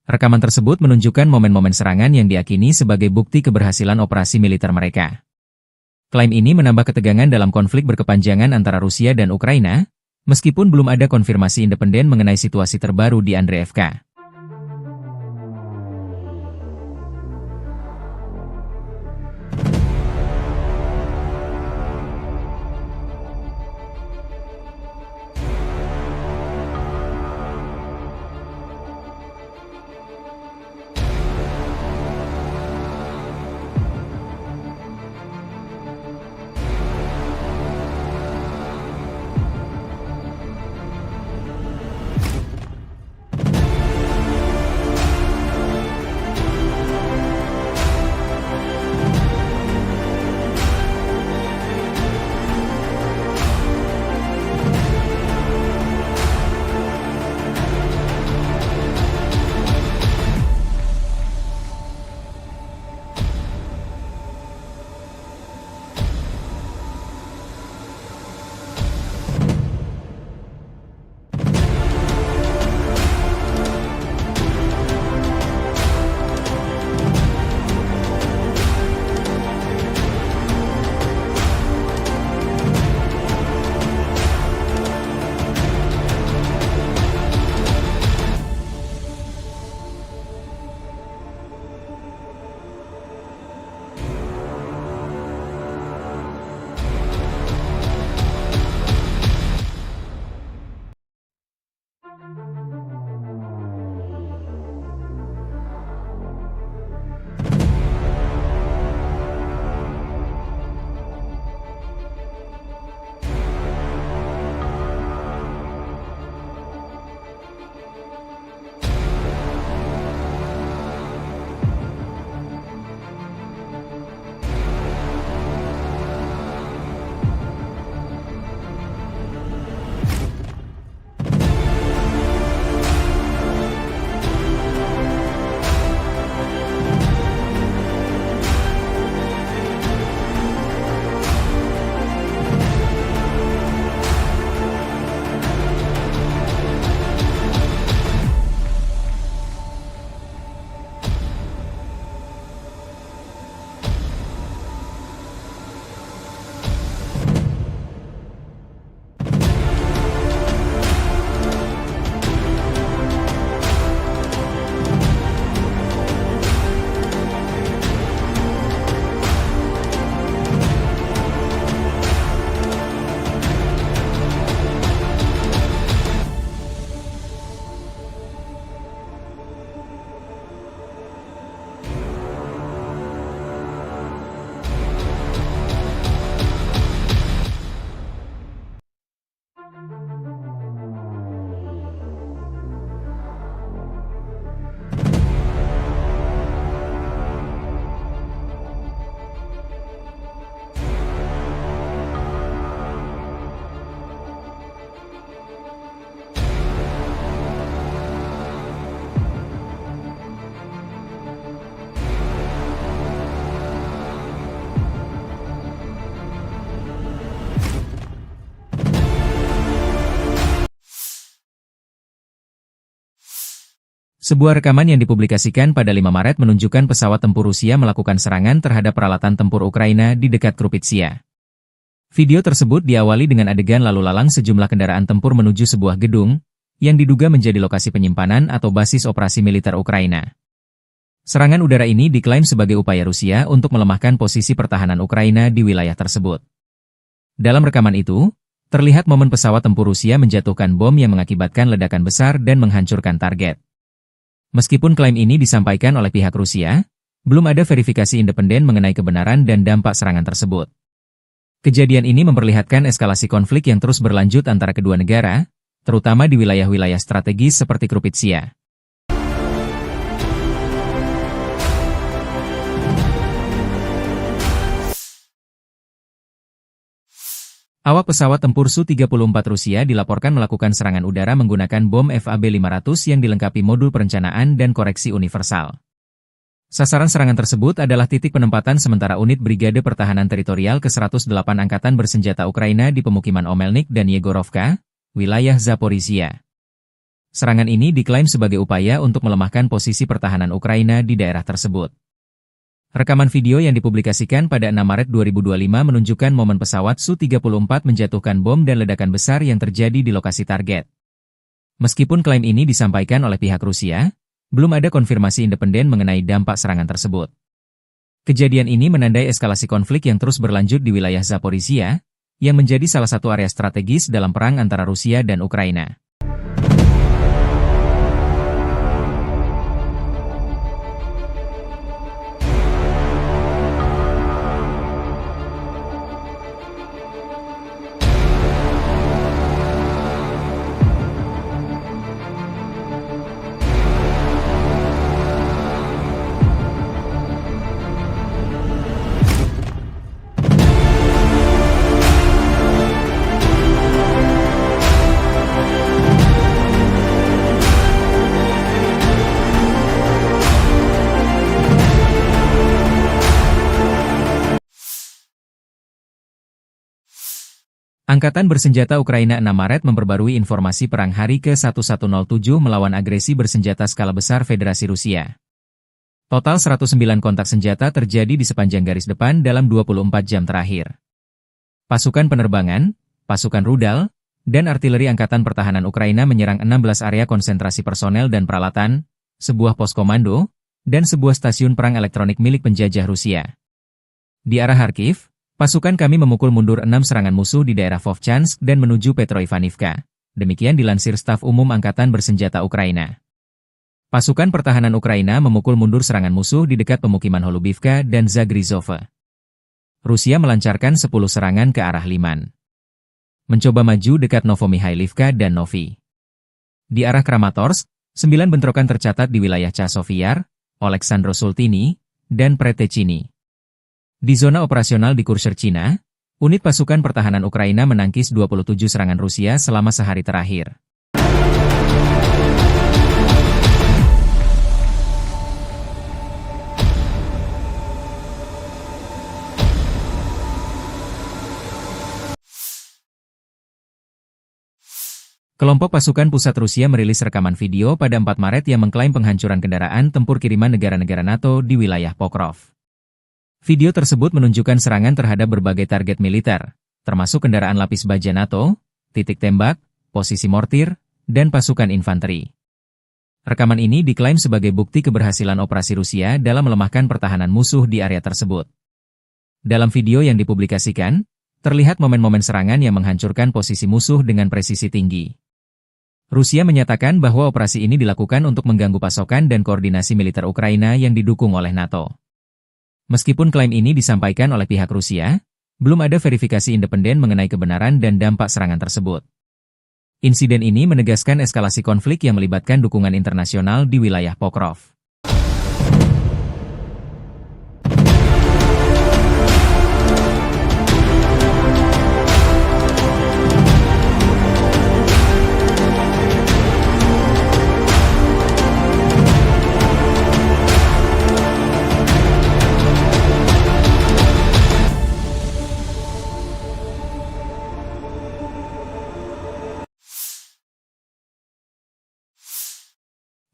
Rekaman tersebut menunjukkan momen-momen serangan yang diyakini sebagai bukti keberhasilan operasi militer mereka. Klaim ini menambah ketegangan dalam konflik berkepanjangan antara Rusia dan Ukraina, meskipun belum ada konfirmasi independen mengenai situasi terbaru di Andreevka. Sebuah rekaman yang dipublikasikan pada 5 Maret menunjukkan pesawat tempur Rusia melakukan serangan terhadap peralatan tempur Ukraina di dekat Krupitsia. Video tersebut diawali dengan adegan lalu lalang sejumlah kendaraan tempur menuju sebuah gedung, yang diduga menjadi lokasi penyimpanan atau basis operasi militer Ukraina. Serangan udara ini diklaim sebagai upaya Rusia untuk melemahkan posisi pertahanan Ukraina di wilayah tersebut. Dalam rekaman itu, terlihat momen pesawat tempur Rusia menjatuhkan bom yang mengakibatkan ledakan besar dan menghancurkan target. Meskipun klaim ini disampaikan oleh pihak Rusia, belum ada verifikasi independen mengenai kebenaran dan dampak serangan tersebut. Kejadian ini memperlihatkan eskalasi konflik yang terus berlanjut antara kedua negara, terutama di wilayah-wilayah strategis seperti Krupitsia. Awak pesawat tempur Su-34 Rusia dilaporkan melakukan serangan udara menggunakan bom FAB-500 yang dilengkapi modul perencanaan dan koreksi universal. Sasaran serangan tersebut adalah titik penempatan sementara unit Brigade Pertahanan Teritorial ke-108 Angkatan Bersenjata Ukraina di pemukiman Omelnik dan Yegorovka, wilayah Zaporizhia. Serangan ini diklaim sebagai upaya untuk melemahkan posisi pertahanan Ukraina di daerah tersebut. Rekaman video yang dipublikasikan pada 6 Maret 2025 menunjukkan momen pesawat Su-34 menjatuhkan bom dan ledakan besar yang terjadi di lokasi target. Meskipun klaim ini disampaikan oleh pihak Rusia, belum ada konfirmasi independen mengenai dampak serangan tersebut. Kejadian ini menandai eskalasi konflik yang terus berlanjut di wilayah Zaporizhia, yang menjadi salah satu area strategis dalam perang antara Rusia dan Ukraina. Angkatan Bersenjata Ukraina 6 Maret memperbarui informasi perang hari ke-1107 melawan agresi bersenjata skala besar Federasi Rusia. Total 109 kontak senjata terjadi di sepanjang garis depan dalam 24 jam terakhir. Pasukan penerbangan, pasukan rudal, dan artileri Angkatan Pertahanan Ukraina menyerang 16 area konsentrasi personel dan peralatan, sebuah pos komando, dan sebuah stasiun perang elektronik milik penjajah Rusia. Di arah Kharkiv, pasukan kami memukul mundur 6 serangan musuh di daerah Vovchansk dan menuju Petroivanivka. Demikian dilansir Staf Umum Angkatan Bersenjata Ukraina. Pasukan pertahanan Ukraina memukul mundur serangan musuh di dekat pemukiman Holubivka dan Zagrizhova. Rusia melancarkan 10 serangan ke arah Liman. Mencoba maju dekat Novomikhailivka dan Novi. Di arah Kramatorsk, 9 bentrokan tercatat di wilayah Chasiv-Yar, Oleksandro-Sultini, dan Pretechini. Di zona operasional di Kursk, Cina, unit pasukan pertahanan Ukraina menangkis 27 serangan Rusia selama sehari terakhir. Kelompok pasukan pusat Rusia merilis rekaman video pada 4 Maret yang mengklaim penghancuran kendaraan tempur kiriman negara-negara NATO di wilayah Pokrov. Video tersebut menunjukkan serangan terhadap berbagai target militer, termasuk kendaraan lapis baja NATO, titik tembak, posisi mortir, dan pasukan infanteri. Rekaman ini diklaim sebagai bukti keberhasilan operasi Rusia dalam melemahkan pertahanan musuh di area tersebut. Dalam video yang dipublikasikan, terlihat momen-momen serangan yang menghancurkan posisi musuh dengan presisi tinggi. Rusia menyatakan bahwa operasi ini dilakukan untuk mengganggu pasokan dan koordinasi militer Ukraina yang didukung oleh NATO. Meskipun klaim ini disampaikan oleh pihak Rusia, belum ada verifikasi independen mengenai kebenaran dan dampak serangan tersebut. Insiden ini menegaskan eskalasi konflik yang melibatkan dukungan internasional di wilayah Pokrov.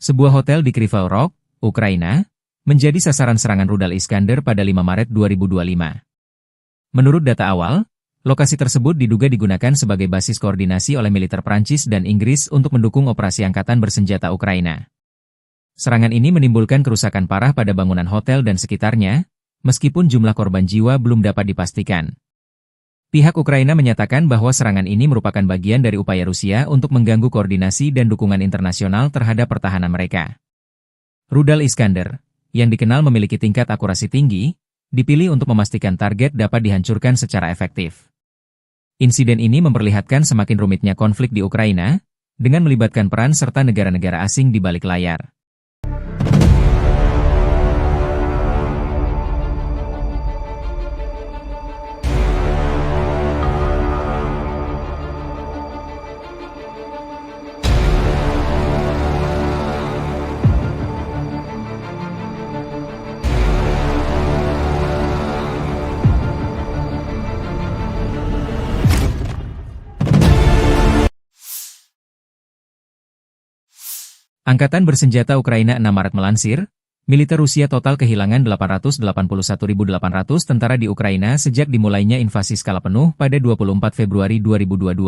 Sebuah hotel di Kryvyi Rih, Ukraina, menjadi sasaran serangan rudal Iskander pada 5 Maret 2025. Menurut data awal, lokasi tersebut diduga digunakan sebagai basis koordinasi oleh militer Prancis dan Inggris untuk mendukung operasi angkatan bersenjata Ukraina. Serangan ini menimbulkan kerusakan parah pada bangunan hotel dan sekitarnya, meskipun jumlah korban jiwa belum dapat dipastikan. Pihak Ukraina menyatakan bahwa serangan ini merupakan bagian dari upaya Rusia untuk mengganggu koordinasi dan dukungan internasional terhadap pertahanan mereka. Rudal Iskander, yang dikenal memiliki tingkat akurasi tinggi, dipilih untuk memastikan target dapat dihancurkan secara efektif. Insiden ini memperlihatkan semakin rumitnya konflik di Ukraina, dengan melibatkan peran serta negara-negara asing di balik layar. Angkatan bersenjata Ukraina 6 Maret melansir, militer Rusia total kehilangan 881.800 tentara di Ukraina sejak dimulainya invasi skala penuh pada 24 Februari 2022.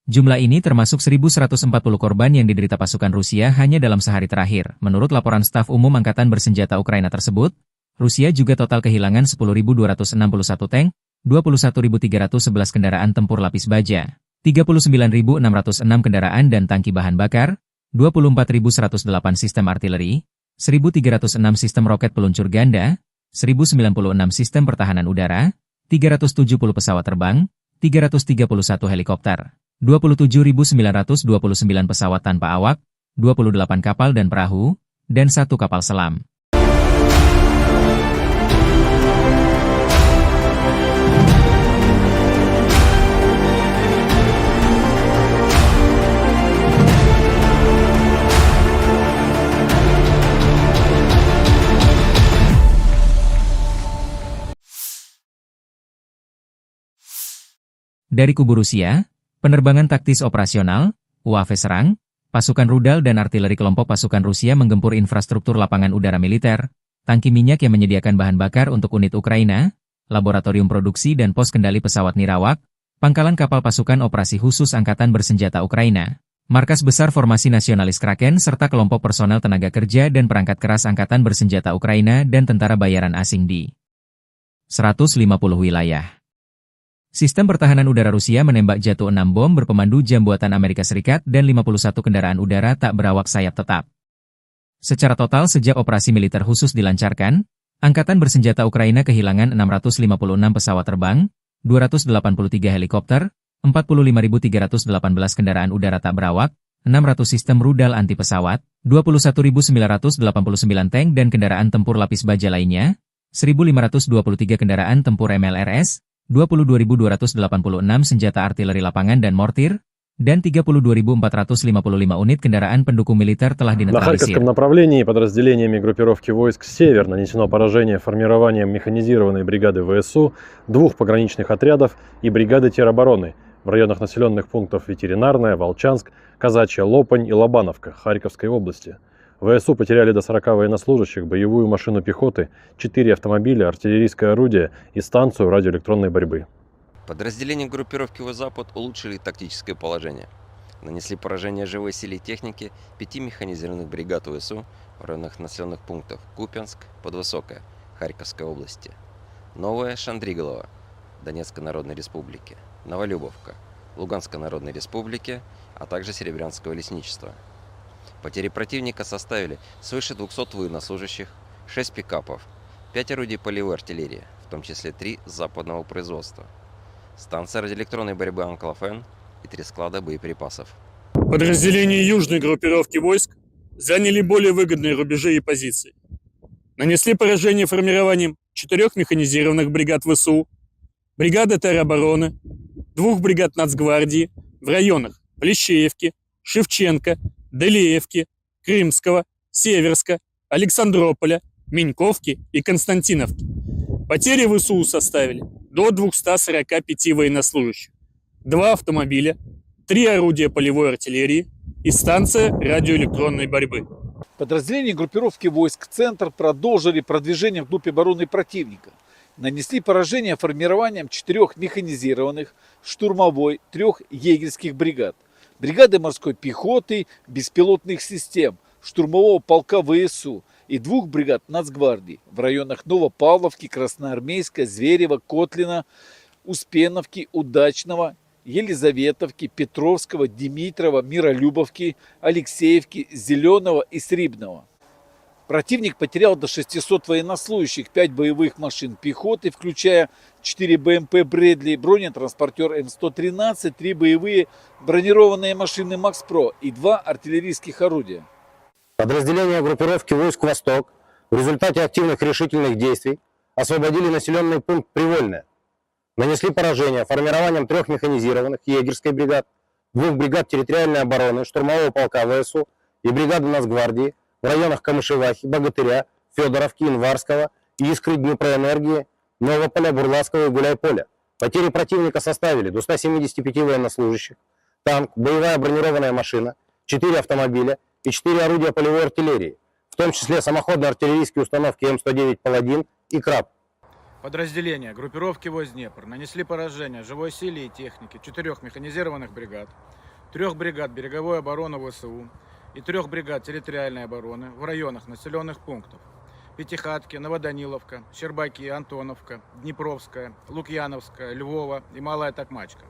Jumlah ini termasuk 1.140 korban yang diderita pasukan Rusia hanya dalam sehari terakhir. Menurut laporan staf umum Angkatan bersenjata Ukraina tersebut, Rusia juga total kehilangan 10.261 tank, 21.311 kendaraan tempur lapis baja, 39.606 kendaraan dan tangki bahan bakar, 24.108 sistem artileri, 1.306 sistem roket peluncur ganda, 1.096 sistem pertahanan udara, 370 pesawat terbang, 331 helikopter, 27.929 pesawat tanpa awak, 28 kapal dan perahu, dan 1 kapal selam. Dari kubu Rusia, penerbangan taktis operasional, UAV serang, pasukan rudal dan artileri kelompok pasukan Rusia menggempur infrastruktur lapangan udara militer, tangki minyak yang menyediakan bahan bakar untuk unit Ukraina, laboratorium produksi dan pos kendali pesawat nirawak, pangkalan kapal pasukan operasi khusus Angkatan bersenjata Ukraina, markas besar formasi nasionalis Kraken serta kelompok personel tenaga kerja dan perangkat keras Angkatan bersenjata Ukraina dan tentara bayaran asing di 150 wilayah. Sistem pertahanan udara Rusia menembak jatuh 6 bom berpemandu jam buatan Amerika Serikat dan 51 kendaraan udara tak berawak sayap tetap. Secara total sejak operasi militer khusus dilancarkan, Angkatan bersenjata Ukraina kehilangan 656 pesawat terbang, 283 helikopter, 45.318 kendaraan udara tak berawak, 600 sistem rudal anti pesawat, 21.989 tank dan kendaraan tempur lapis baja lainnya, 1.523 kendaraan tempur MLRS, 22.286 senjata artileri lapangan dan mortir, dan 32.455 unit kendaraan pendukung militer telah На dinetralisir. Харьковском направлении подразделениями группировки войск «Север» нанесено поражение формированием механизированной бригады ВСУ, 2 пограничных отрядов и бригады теробороны в районах населенных пунктов Ветеринарная, Волчанск, Казачья, Лопань и Лобановка Харьковской области. ВСУ потеряли до 40 военнослужащих, боевую машину пехоты, 4 автомобиля, артиллерийское орудие и станцию радиоэлектронной борьбы. Подразделения группировки «Запад» улучшили тактическое положение. Нанесли поражение живой силе и технике 5 механизированных бригад ВСУ в районах населенных пунктов Купянск, Подвысокая, Харьковской области, Новая Шандриголова, Донецкой Народной Республики, Новолюбовка, Луганской Народной Республики, а также Серебрянского лесничества. Потери противника составили свыше 200 военнослужащих, 6 пикапов, 5 орудий полевой артиллерии, в том числе 3 западного производства, станция радиоэлектронной борьбы «Анклофен» и 3 склада боеприпасов. Подразделения южной группировки войск заняли более выгодные рубежи и позиции. Нанесли поражение формированием 4 механизированных бригад ВСУ, бригады теробороны, 2 бригад Нацгвардии в районах Плещеевки, Шевченко, Делеевки, Крымского, Северска, Александрополя, Меньковки и Константиновки. Потери ВСУ составили до 245 военнослужащих, 2 автомобиля, 3 орудия полевой артиллерии, и станция радиоэлектронной борьбы. Подразделения группировки войск «Центр» продолжили продвижение вглубь обороны противника. Нанесли поражение формированием 4 механизированных, штурмовой, 3 егерских бригад, бригады морской пехоты, беспилотных систем, штурмового полка ВСУ и 2 бригад Нацгвардии в районах Новопавловки, Красноармейска, Зверева, Котлина, Успеновки, Удачного, Елизаветовки, Петровского, Димитрова, Миролюбовки, Алексеевки, Зеленого и Срибного. Противник потерял до 600 военнослужащих, 5 боевых машин пехоты, включая 4 БМП «Брэдли», бронетранспортер М113, 3 боевые бронированные машины «Макс-Про» и 2 артиллерийских орудия. Подразделения группировки войск «Восток» в результате активных решительных действий освободили населенный пункт Привольное. Нанесли поражение формированием 3 механизированных егерской бригад, 2 бригад территориальной обороны, штурмового полка ВСУ и бригады Нацгвардии в районах Камышевахи, Богатыря, Федоровки, Инварского, Искры, Днепроэнергии, Новополя, Бурлацкого и Гуляйполя. Потери противника составили до 175 военнослужащих, танк, боевая бронированная машина, 4 автомобиля и 4 орудия полевой артиллерии, в том числе самоходные артиллерийские установки М109 «Паладин» и «Краб». Подразделения группировки войск Днепр нанесли поражение живой силе и технике 4 механизированных бригад, 3 бригад береговой обороны ВСУ и 3 бригад территориальной обороны в районах населенных пунктов Пятихатки, Новоданиловка, Щербаки, Антоновка, Днепровская, Лукьяновская, Львова и Малая Токмачка.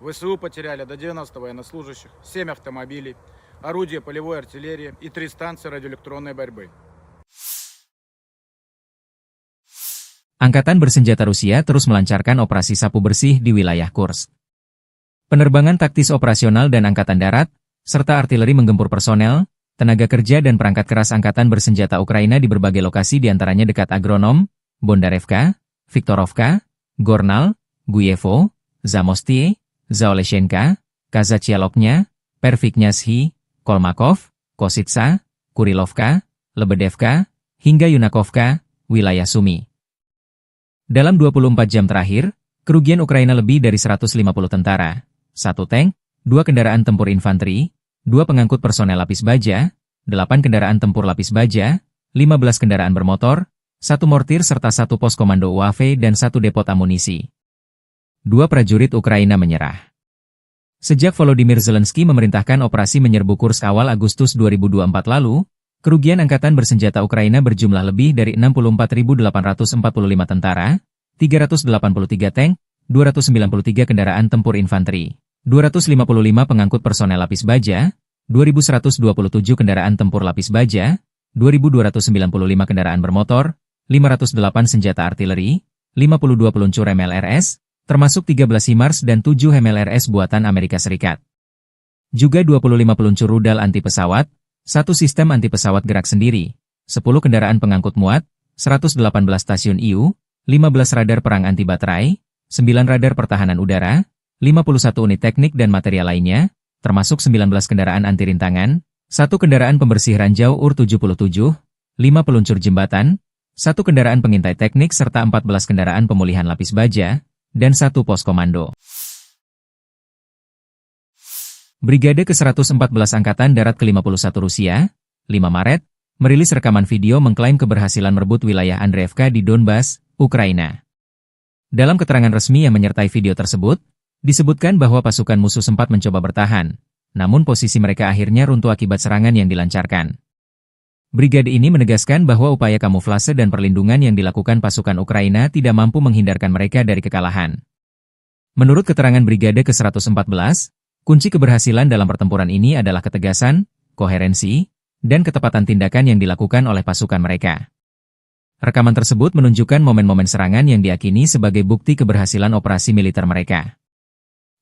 ВСУ потеряли до 90 военнослужащих, 7 автомобилей, орудия полевой артиллерии и 3 станции радиоэлектронной борьбы. Angkatan bersenjata Rusia terus melancarkan operasi sapu bersih di wilayah Kursk. Penerbangan taktis operasional dan angkatan darat, serta artileri menggempur personel, tenaga kerja dan perangkat keras angkatan bersenjata Ukraina di berbagai lokasi diantaranya dekat Agronom, Bondarevka, Viktorovka, Gornal, Guyevo, Zamostie, Zaoleshenka, Kazachialoknya, Perviknyazhi, Kolmakov, Kositsa, Kurilovka, Lebedevka, hingga Yunakovka, wilayah Sumi. Dalam 24 jam terakhir, kerugian Ukraina lebih dari 150 tentara, 1 tank, 2 kendaraan tempur infanteri, 2 pengangkut personel lapis baja, 8 kendaraan tempur lapis baja, 15 kendaraan bermotor, 1 mortir serta 1 pos komando UAV dan 1 depot amunisi. 2 prajurit Ukraina menyerah. Sejak Volodymyr Zelensky memerintahkan operasi menyerbu Kursk awal Agustus 2024 lalu, kerugian angkatan bersenjata Ukraina berjumlah lebih dari 64.845 tentara, 383 tank, 293 kendaraan tempur infanteri, 255 pengangkut personel lapis baja, 2.127 kendaraan tempur lapis baja, 2.295 kendaraan bermotor, 508 senjata artileri, 52 peluncur MLRS, termasuk 13 HIMARS dan 7 MLRS buatan Amerika Serikat. Juga 25 peluncur rudal anti pesawat, 1 sistem anti-pesawat gerak sendiri, 10 kendaraan pengangkut muat, 118 stasiun IU, 15 radar perang anti-baterai, 9 radar pertahanan udara, 51 unit teknik dan material lainnya, termasuk 19 kendaraan anti-rintangan, 1 kendaraan pembersih ranjau UR-77, 5 peluncur jembatan, 1 kendaraan pengintai teknik serta 14 kendaraan pemulihan lapis baja, dan 1 pos komando. Brigade ke-114 Angkatan Darat ke-51 Rusia, 5 Maret, merilis rekaman video mengklaim keberhasilan merebut wilayah Andreevka di Donbas, Ukraina. Dalam keterangan resmi yang menyertai video tersebut, disebutkan bahwa pasukan musuh sempat mencoba bertahan, namun posisi mereka akhirnya runtuh akibat serangan yang dilancarkan. Brigade ini menegaskan bahwa upaya kamuflase dan perlindungan yang dilakukan pasukan Ukraina tidak mampu menghindarkan mereka dari kekalahan. Menurut keterangan Brigade ke-114, kunci keberhasilan dalam pertempuran ini adalah ketegasan, koherensi, dan ketepatan tindakan yang dilakukan oleh pasukan mereka. Rekaman tersebut menunjukkan momen-momen serangan yang diyakini sebagai bukti keberhasilan operasi militer mereka.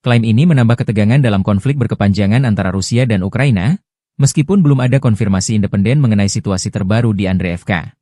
Klaim ini menambah ketegangan dalam konflik berkepanjangan antara Rusia dan Ukraina, meskipun belum ada konfirmasi independen mengenai situasi terbaru di Andreevka.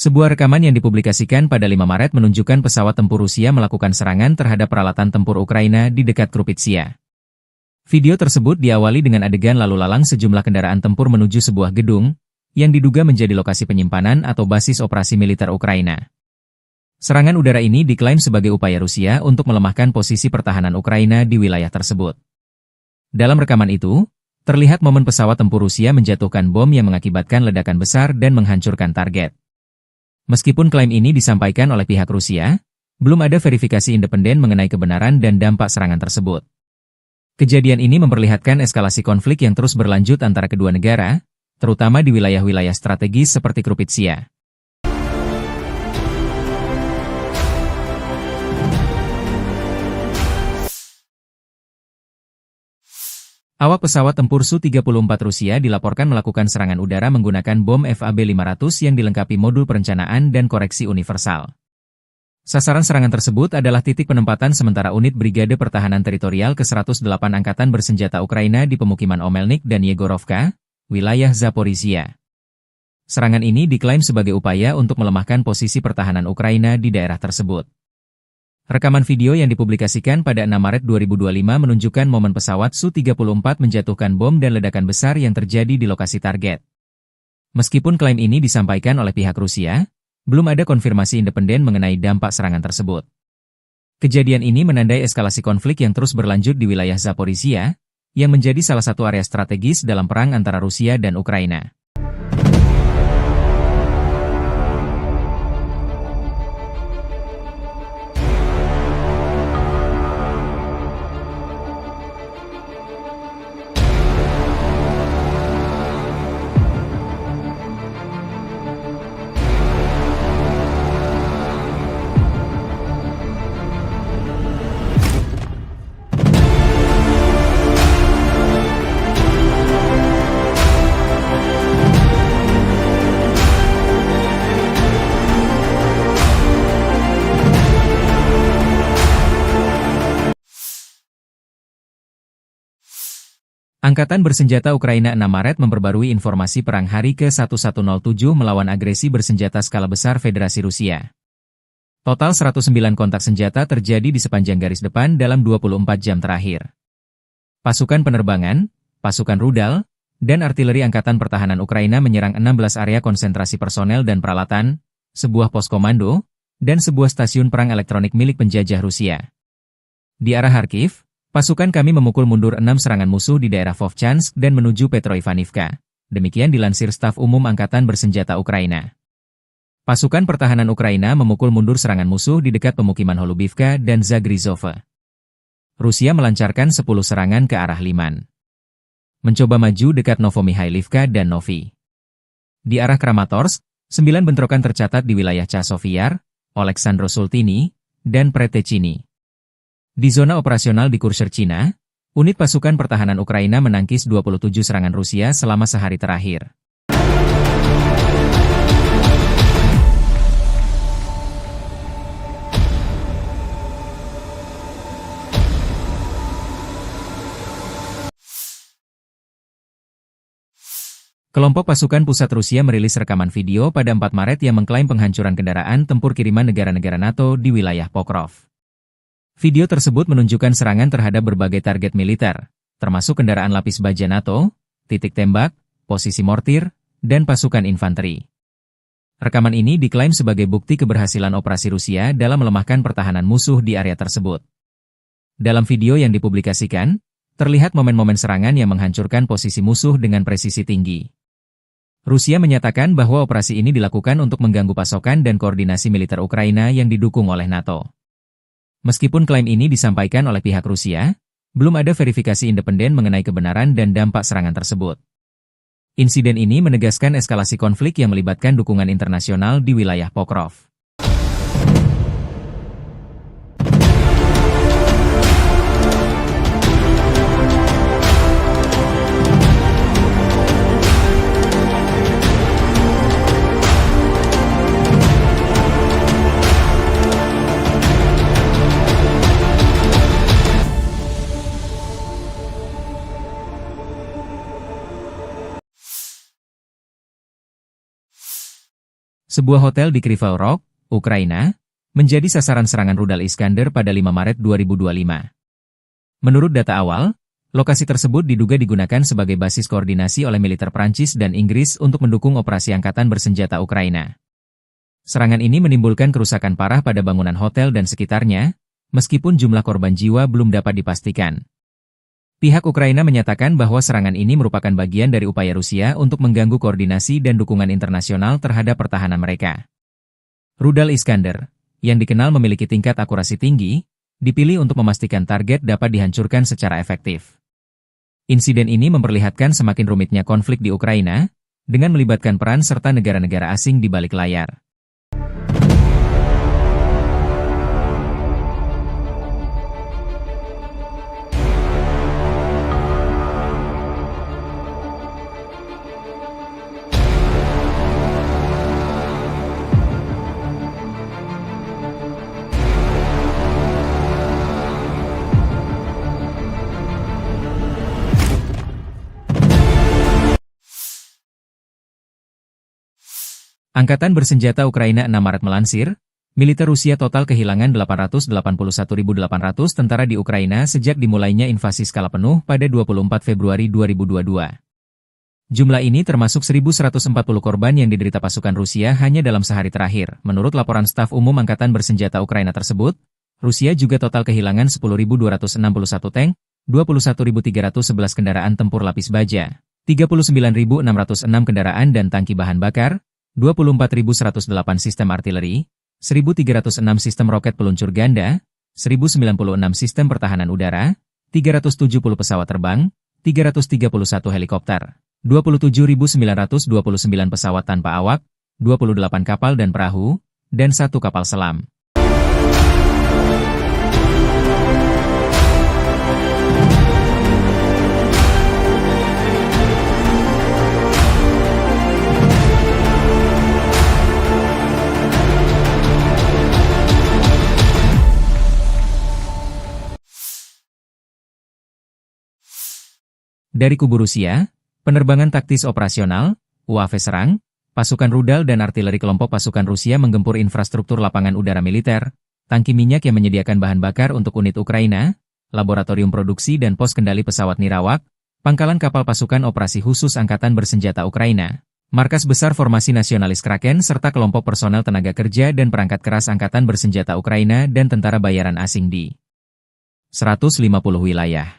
Sebuah rekaman yang dipublikasikan pada 5 Maret menunjukkan pesawat tempur Rusia melakukan serangan terhadap peralatan tempur Ukraina di dekat Krupitsia. Video tersebut diawali dengan adegan lalu lalang sejumlah kendaraan tempur menuju sebuah gedung, yang diduga menjadi lokasi penyimpanan atau basis operasi militer Ukraina. Serangan udara ini diklaim sebagai upaya Rusia untuk melemahkan posisi pertahanan Ukraina di wilayah tersebut. Dalam rekaman itu, terlihat momen pesawat tempur Rusia menjatuhkan bom yang mengakibatkan ledakan besar dan menghancurkan target. Meskipun klaim ini disampaikan oleh pihak Rusia, belum ada verifikasi independen mengenai kebenaran dan dampak serangan tersebut. Kejadian ini memperlihatkan eskalasi konflik yang terus berlanjut antara kedua negara, terutama di wilayah-wilayah strategis seperti Krupitsia. Awak pesawat tempur Su-34 Rusia dilaporkan melakukan serangan udara menggunakan bom FAB-500 yang dilengkapi modul perencanaan dan koreksi universal. Sasaran serangan tersebut adalah titik penempatan sementara unit Brigade Pertahanan Teritorial ke-108 Angkatan Bersenjata Ukraina di pemukiman Omelnik dan Yegorovka, wilayah Zaporizhia. Serangan ini diklaim sebagai upaya untuk melemahkan posisi pertahanan Ukraina di daerah tersebut. Rekaman video yang dipublikasikan pada 6 Maret 2025 menunjukkan momen pesawat Su-34 menjatuhkan bom dan ledakan besar yang terjadi di lokasi target. Meskipun klaim ini disampaikan oleh pihak Rusia, belum ada konfirmasi independen mengenai dampak serangan tersebut. Kejadian ini menandai eskalasi konflik yang terus berlanjut di wilayah Zaporizhia, yang menjadi salah satu area strategis dalam perang antara Rusia dan Ukraina. Angkatan Bersenjata Ukraina 6 Maret memperbarui informasi perang hari ke-1107 melawan agresi bersenjata skala besar Federasi Rusia. Total 109 kontak senjata terjadi di sepanjang garis depan dalam 24 jam terakhir. Pasukan penerbangan, pasukan rudal, dan artileri Angkatan Pertahanan Ukraina menyerang 16 area konsentrasi personel dan peralatan, sebuah pos komando, dan sebuah stasiun perang elektronik milik penjajah Rusia. Di arah Kharkiv, pasukan kami memukul mundur 6 serangan musuh di daerah Vovchansk dan menuju Petroivaniivka. Demikian dilansir Staf Umum Angkatan Bersenjata Ukraina. Pasukan pertahanan Ukraina memukul mundur serangan musuh di dekat pemukiman Holubivka dan Zagrizhova. Rusia melancarkan 10 serangan ke arah Liman. Mencoba maju dekat Novomikhailivka dan Novi. Di arah Kramatorsk, 9 bentrokan tercatat di wilayah Chasiv-Yar, Oleksandro-Sultini, dan Pretechini. Di zona operasional di Kurshcherchina, unit pasukan pertahanan Ukraina menangkis 27 serangan Rusia selama sehari terakhir. Kelompok pasukan pusat Rusia merilis rekaman video pada 4 Maret yang mengklaim penghancuran kendaraan tempur kiriman negara-negara NATO di wilayah Pokrov. Video tersebut menunjukkan serangan terhadap berbagai target militer, termasuk kendaraan lapis baja NATO, titik tembak, posisi mortir, dan pasukan infanteri. Rekaman ini diklaim sebagai bukti keberhasilan operasi Rusia dalam melemahkan pertahanan musuh di area tersebut. Dalam video yang dipublikasikan, terlihat momen-momen serangan yang menghancurkan posisi musuh dengan presisi tinggi. Rusia menyatakan bahwa operasi ini dilakukan untuk mengganggu pasokan dan koordinasi militer Ukraina yang didukung oleh NATO. Meskipun klaim ini disampaikan oleh pihak Rusia, belum ada verifikasi independen mengenai kebenaran dan dampak serangan tersebut. Insiden ini menegaskan eskalasi konflik yang melibatkan dukungan internasional di wilayah Pokrov. Sebuah hotel di Kryvyi Rog, Ukraina, menjadi sasaran serangan rudal Iskander pada 5 Maret 2025. Menurut data awal, lokasi tersebut diduga digunakan sebagai basis koordinasi oleh militer Prancis dan Inggris untuk mendukung operasi angkatan bersenjata Ukraina. Serangan ini menimbulkan kerusakan parah pada bangunan hotel dan sekitarnya, meskipun jumlah korban jiwa belum dapat dipastikan. Pihak Ukraina menyatakan bahwa serangan ini merupakan bagian dari upaya Rusia untuk mengganggu koordinasi dan dukungan internasional terhadap pertahanan mereka. Rudal Iskander, yang dikenal memiliki tingkat akurasi tinggi, dipilih untuk memastikan target dapat dihancurkan secara efektif. Insiden ini memperlihatkan semakin rumitnya konflik di Ukraina, dengan melibatkan peran serta negara-negara asing di balik layar. Angkatan bersenjata Ukraina 6 Maret melansir, militer Rusia total kehilangan 881.800 tentara di Ukraina sejak dimulainya invasi skala penuh pada 24 Februari 2022. Jumlah ini termasuk 1.140 korban yang diderita pasukan Rusia hanya dalam sehari terakhir. Menurut laporan staf umum Angkatan bersenjata Ukraina tersebut, Rusia juga total kehilangan 10.261 tank, 21.311 kendaraan tempur lapis baja, 39.606 kendaraan dan tangki bahan bakar, 24.108 sistem artileri, 1.306 sistem roket peluncur ganda, 1.096 sistem pertahanan udara, 370 pesawat terbang, 331 helikopter, 27.929 pesawat tanpa awak, 28 kapal dan perahu, dan 1 kapal selam. Dari kubu Rusia, penerbangan taktis operasional, UAV serang, pasukan rudal dan artileri kelompok pasukan Rusia menggempur infrastruktur lapangan udara militer, tangki minyak yang menyediakan bahan bakar untuk unit Ukraina, laboratorium produksi dan pos kendali pesawat nirawak, pangkalan kapal pasukan operasi khusus Angkatan bersenjata Ukraina, markas besar formasi nasionalis Kraken serta kelompok personel tenaga kerja dan perangkat keras Angkatan bersenjata Ukraina dan tentara bayaran asing di 150 wilayah.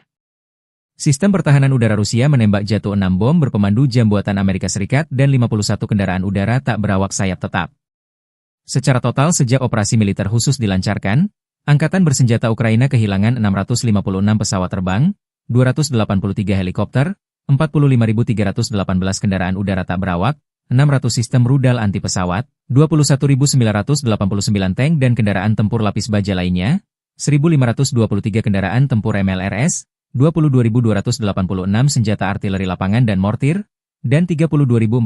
Sistem pertahanan udara Rusia menembak jatuh 6 bom berpemandu jam buatan Amerika Serikat dan 51 kendaraan udara tak berawak sayap tetap. Secara total sejak operasi militer khusus dilancarkan, Angkatan bersenjata Ukraina kehilangan 656 pesawat terbang, 283 helikopter, 45.318 kendaraan udara tak berawak, 600 sistem rudal anti pesawat, 21.989 tank dan kendaraan tempur lapis baja lainnya, 1.523 kendaraan tempur MLRS, 22.286 senjata artileri lapangan dan mortir, dan 32.455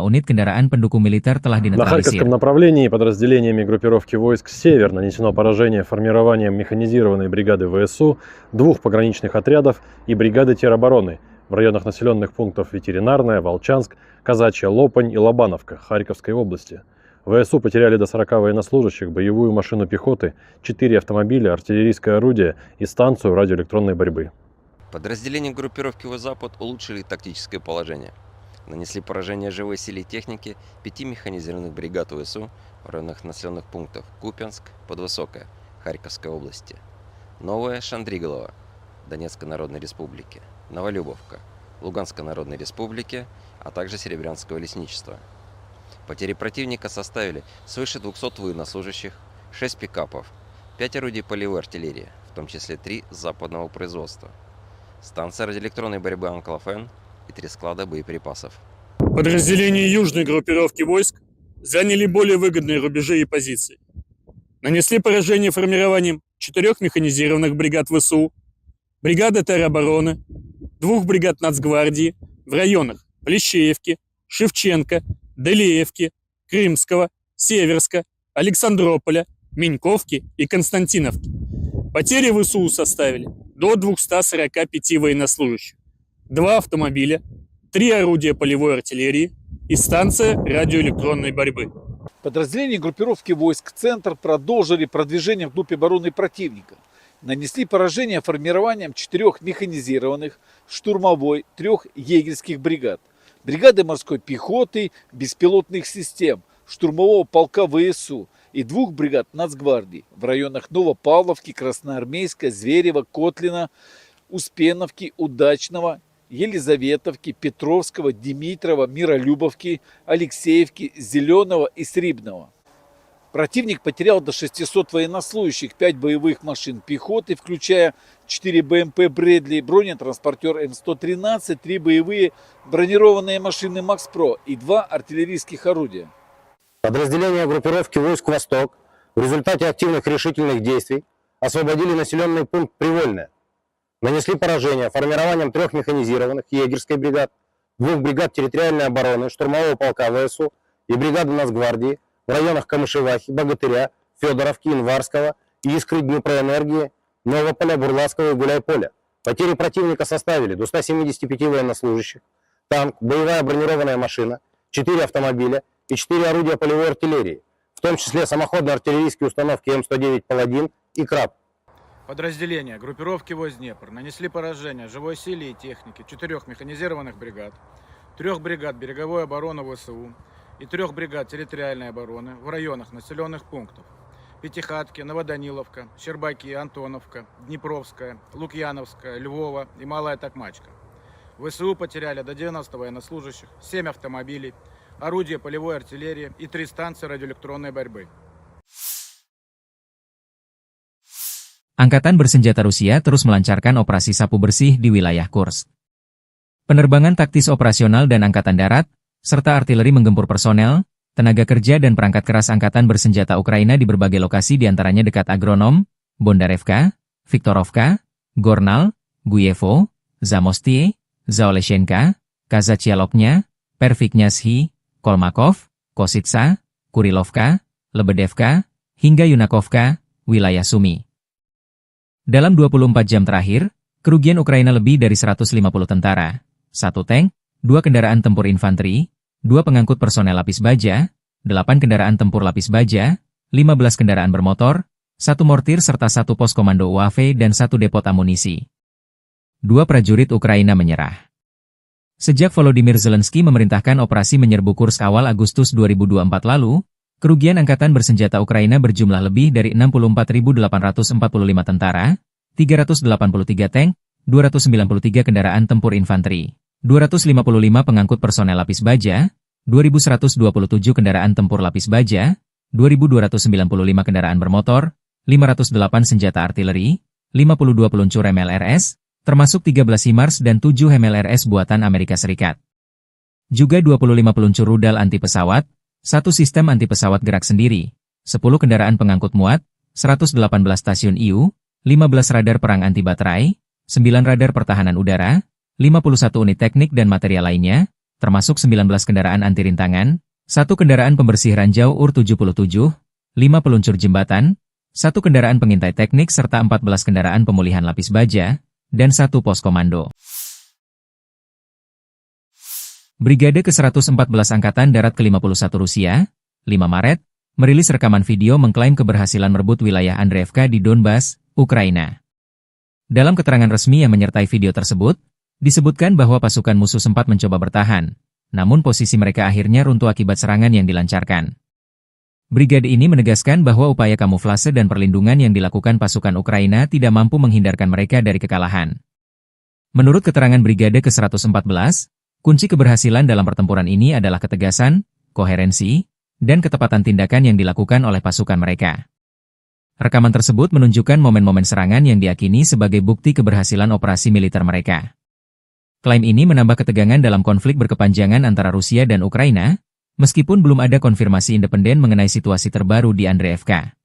unit kendaraan pendukung militer telah На dinetralisir. Харьковском направлении подразделениями группировки войск «Север» нанесено поражение формированием механизированной бригады ВСУ, 2 пограничных отрядов и бригады теробороны в районах населенных пунктов Ветеринарная, Волчанск, Казачья Лопань и Лобановка Харьковской области. ВСУ потеряли до 40 военнослужащих, боевую машину пехоты, 4 автомобиля, артиллерийское орудие и станцию радиоэлектронной борьбы. Подразделения группировки «Запад» улучшили тактическое положение. Нанесли поражение живой силе и технике 5 механизированных бригад ВСУ в районах населенных пунктов Купянск, Подвысокое, Харьковской области, Новое Шандриголово, Донецкой Народной Республики, Новолюбовка, Луганской Народной Республики, а также Серебрянского лесничества. Потери противника составили свыше 200 военнослужащих, 6 пикапов, 5 орудий полевой артиллерии, в том числе 3 западного производства, станция радиоэлектронной борьбы «Анклофен» и 3 склада боеприпасов. Подразделения южной группировки войск заняли более выгодные рубежи и позиции. Нанесли поражение формированием 4 механизированных бригад ВСУ, бригады теробороны, 2 бригад Нацгвардии в районах Плещеевки, Шевченко, Делеевки, Крымского, Северска, Александрополя, Меньковки и Константиновки. Потери ВСУ составили до 245 военнослужащих, 2 автомобиля, 3 орудия полевой артиллерии, и станция радиоэлектронной борьбы. Подразделения группировки войск «Центр» продолжили продвижение вглубь обороны противника. Нанесли поражение формированием 4 механизированных, штурмовой, 3 егерских бригад, бригады морской пехоты, беспилотных систем, штурмового полка ВСУ и 2 бригад Нацгвардии в районах Новопавловки, Красноармейска, Зверева, Котлина, Успеновки, Удачного, Елизаветовки, Петровского, Димитрова, Миролюбовки, Алексеевки, Зеленого и Срибного. Противник потерял до 600 военнослужащих, 5 боевых машин пехоты, включая 4 БМП «Брэдли», бронетранспортер М113, 3 боевые бронированные машины «Макс-Про» и 2 артиллерийских орудия. Подразделения группировки войск «Восток» в результате активных решительных действий освободили населенный пункт Привольное. Нанесли поражение формированием 3 механизированных егерской бригад, 2 бригад территориальной обороны, штурмового полка ВСУ и бригады Нацгвардии в районах Камышевахи, Богатыря, Федоровки, Инварского, Искры, Днепроэнергии, Новополя, Бурлацкого и Гуляйполя. Потери противника составили до 175 военнослужащих, танк, боевая бронированная машина, 4 автомобиля и 4 орудия полевой артиллерии, в том числе самоходные артиллерийские установки М109 «Паладин» и «Краб». Подразделения группировки войск Днепр нанесли поражение живой силе и технике 4 механизированных бригад, 3 бригад береговой обороны ВСУ и 3 бригад территориальной обороны в районах населенных пунктов Пятихатки, Новоданиловка, Щербаки, Антоновка, Днепровская, Лукьяновская, Львова и Малая Токмачка. ВСУ потеряли до 90 военнослужащих, 7 автомобилей, орудия полевой артиллерии и 3 станции радиоэлектронной борьбы. Angkatan bersenjata Rusia terus melancarkan operasi sapu bersih di wilayah Kursk. Penerbangan taktis operasional dan angkatan darat, serta artileri menggempur personel, tenaga kerja dan perangkat keras angkatan bersenjata Ukraina di berbagai lokasi diantaranya dekat Agronom, Bondarevka, Viktorovka, Gornal, Guyevo, Zamostie, Zaoleshenka, Kazachialoknya, Perviknyazhi, Kolmakov, Kositsa, Kurilovka, Lebedevka, hingga Yunakovka, wilayah Sumi. Dalam 24 jam terakhir, kerugian Ukraina lebih dari 150 tentara, 1 tank, 2 kendaraan tempur infanteri, 2 pengangkut personel lapis baja, 8 kendaraan tempur lapis baja, 15 kendaraan bermotor, 1 mortir serta 1 pos komando UAV dan 1 depot amunisi. 2 prajurit Ukraina menyerah. Sejak Volodymyr Zelensky memerintahkan operasi menyerbu Kursk awal Agustus 2024 lalu, kerugian angkatan bersenjata Ukraina berjumlah lebih dari 64.845 tentara, 383 tank, 293 kendaraan tempur infanteri, 255 pengangkut personel lapis baja, 2.127 kendaraan tempur lapis baja, 2.295 kendaraan bermotor, 508 senjata artileri, 52 peluncur MLRS, termasuk 13 HIMARS dan 7 MLRS buatan Amerika Serikat. Juga 25 peluncur rudal anti pesawat, 1 sistem anti pesawat gerak sendiri, 10 kendaraan pengangkut muat, 118 stasiun IU, 15 radar perang anti baterai, 9 radar pertahanan udara, 51 unit teknik dan material lainnya, termasuk 19 kendaraan anti rintangan, 1 kendaraan pembersih ranjau UR-77, 5 peluncur jembatan, 1 kendaraan pengintai teknik serta 14 kendaraan pemulihan lapis baja, dan 1 pos komando. Brigade ke-114 Angkatan Darat ke-51 Rusia, 5 Maret, merilis rekaman video mengklaim keberhasilan merebut wilayah Andreevka di Donbas, Ukraina. Dalam keterangan resmi yang menyertai video tersebut, disebutkan bahwa pasukan musuh sempat mencoba bertahan, namun posisi mereka akhirnya runtuh akibat serangan yang dilancarkan. Brigade ini menegaskan bahwa upaya kamuflase dan perlindungan yang dilakukan pasukan Ukraina tidak mampu menghindarkan mereka dari kekalahan. Menurut keterangan Brigade ke-114, kunci keberhasilan dalam pertempuran ini adalah ketegasan, koherensi, dan ketepatan tindakan yang dilakukan oleh pasukan mereka. Rekaman tersebut menunjukkan momen-momen serangan yang diyakini sebagai bukti keberhasilan operasi militer mereka. Klaim ini menambah ketegangan dalam konflik berkepanjangan antara Rusia dan Ukraina, meskipun belum ada konfirmasi independen mengenai situasi terbaru di Andreevka.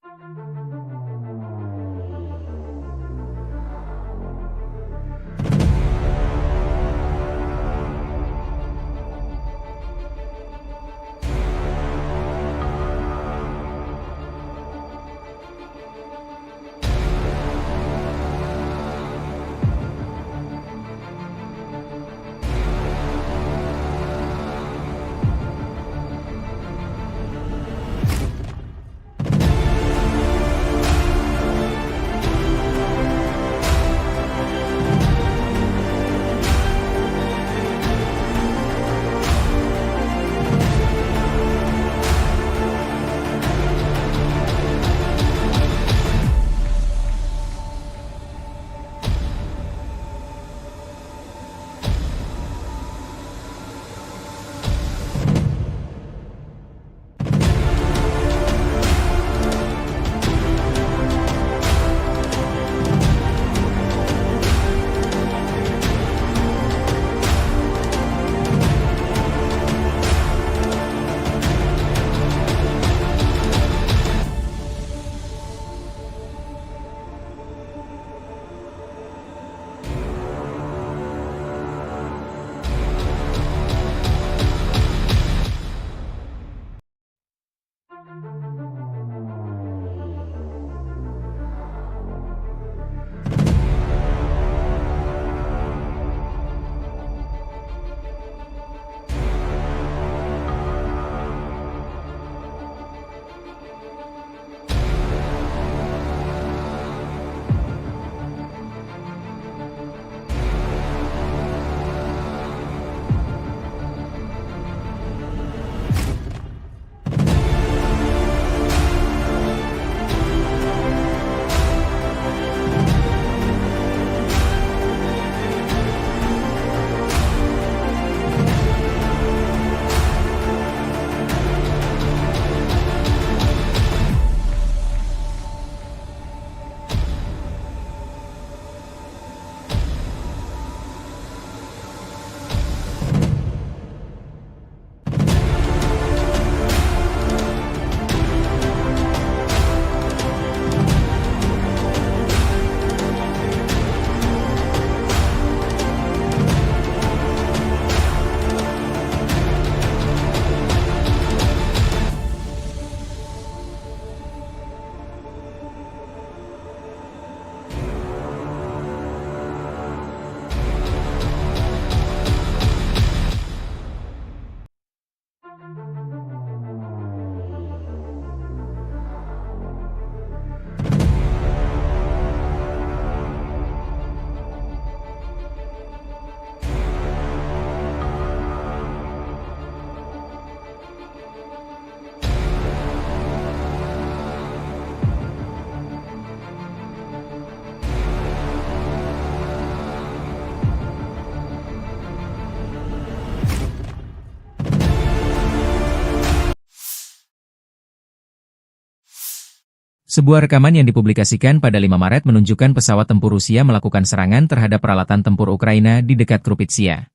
Sebuah rekaman yang dipublikasikan pada 5 Maret menunjukkan pesawat tempur Rusia melakukan serangan terhadap peralatan tempur Ukraina di dekat Krupitsia.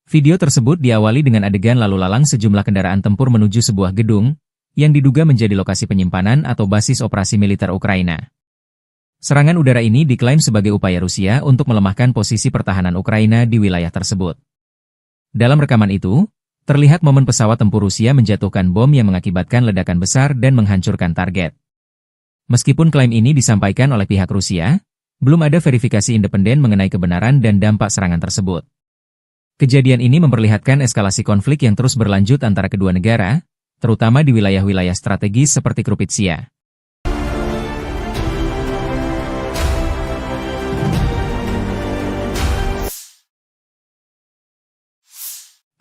Video tersebut diawali dengan adegan lalu lalang sejumlah kendaraan tempur menuju sebuah gedung, yang diduga menjadi lokasi penyimpanan atau basis operasi militer Ukraina. Serangan udara ini diklaim sebagai upaya Rusia untuk melemahkan posisi pertahanan Ukraina di wilayah tersebut. Dalam rekaman itu, terlihat momen pesawat tempur Rusia menjatuhkan bom yang mengakibatkan ledakan besar dan menghancurkan target. Meskipun klaim ini disampaikan oleh pihak Rusia, belum ada verifikasi independen mengenai kebenaran dan dampak serangan tersebut. Kejadian ini memperlihatkan eskalasi konflik yang terus berlanjut antara kedua negara, terutama di wilayah-wilayah strategis seperti Krupitsia.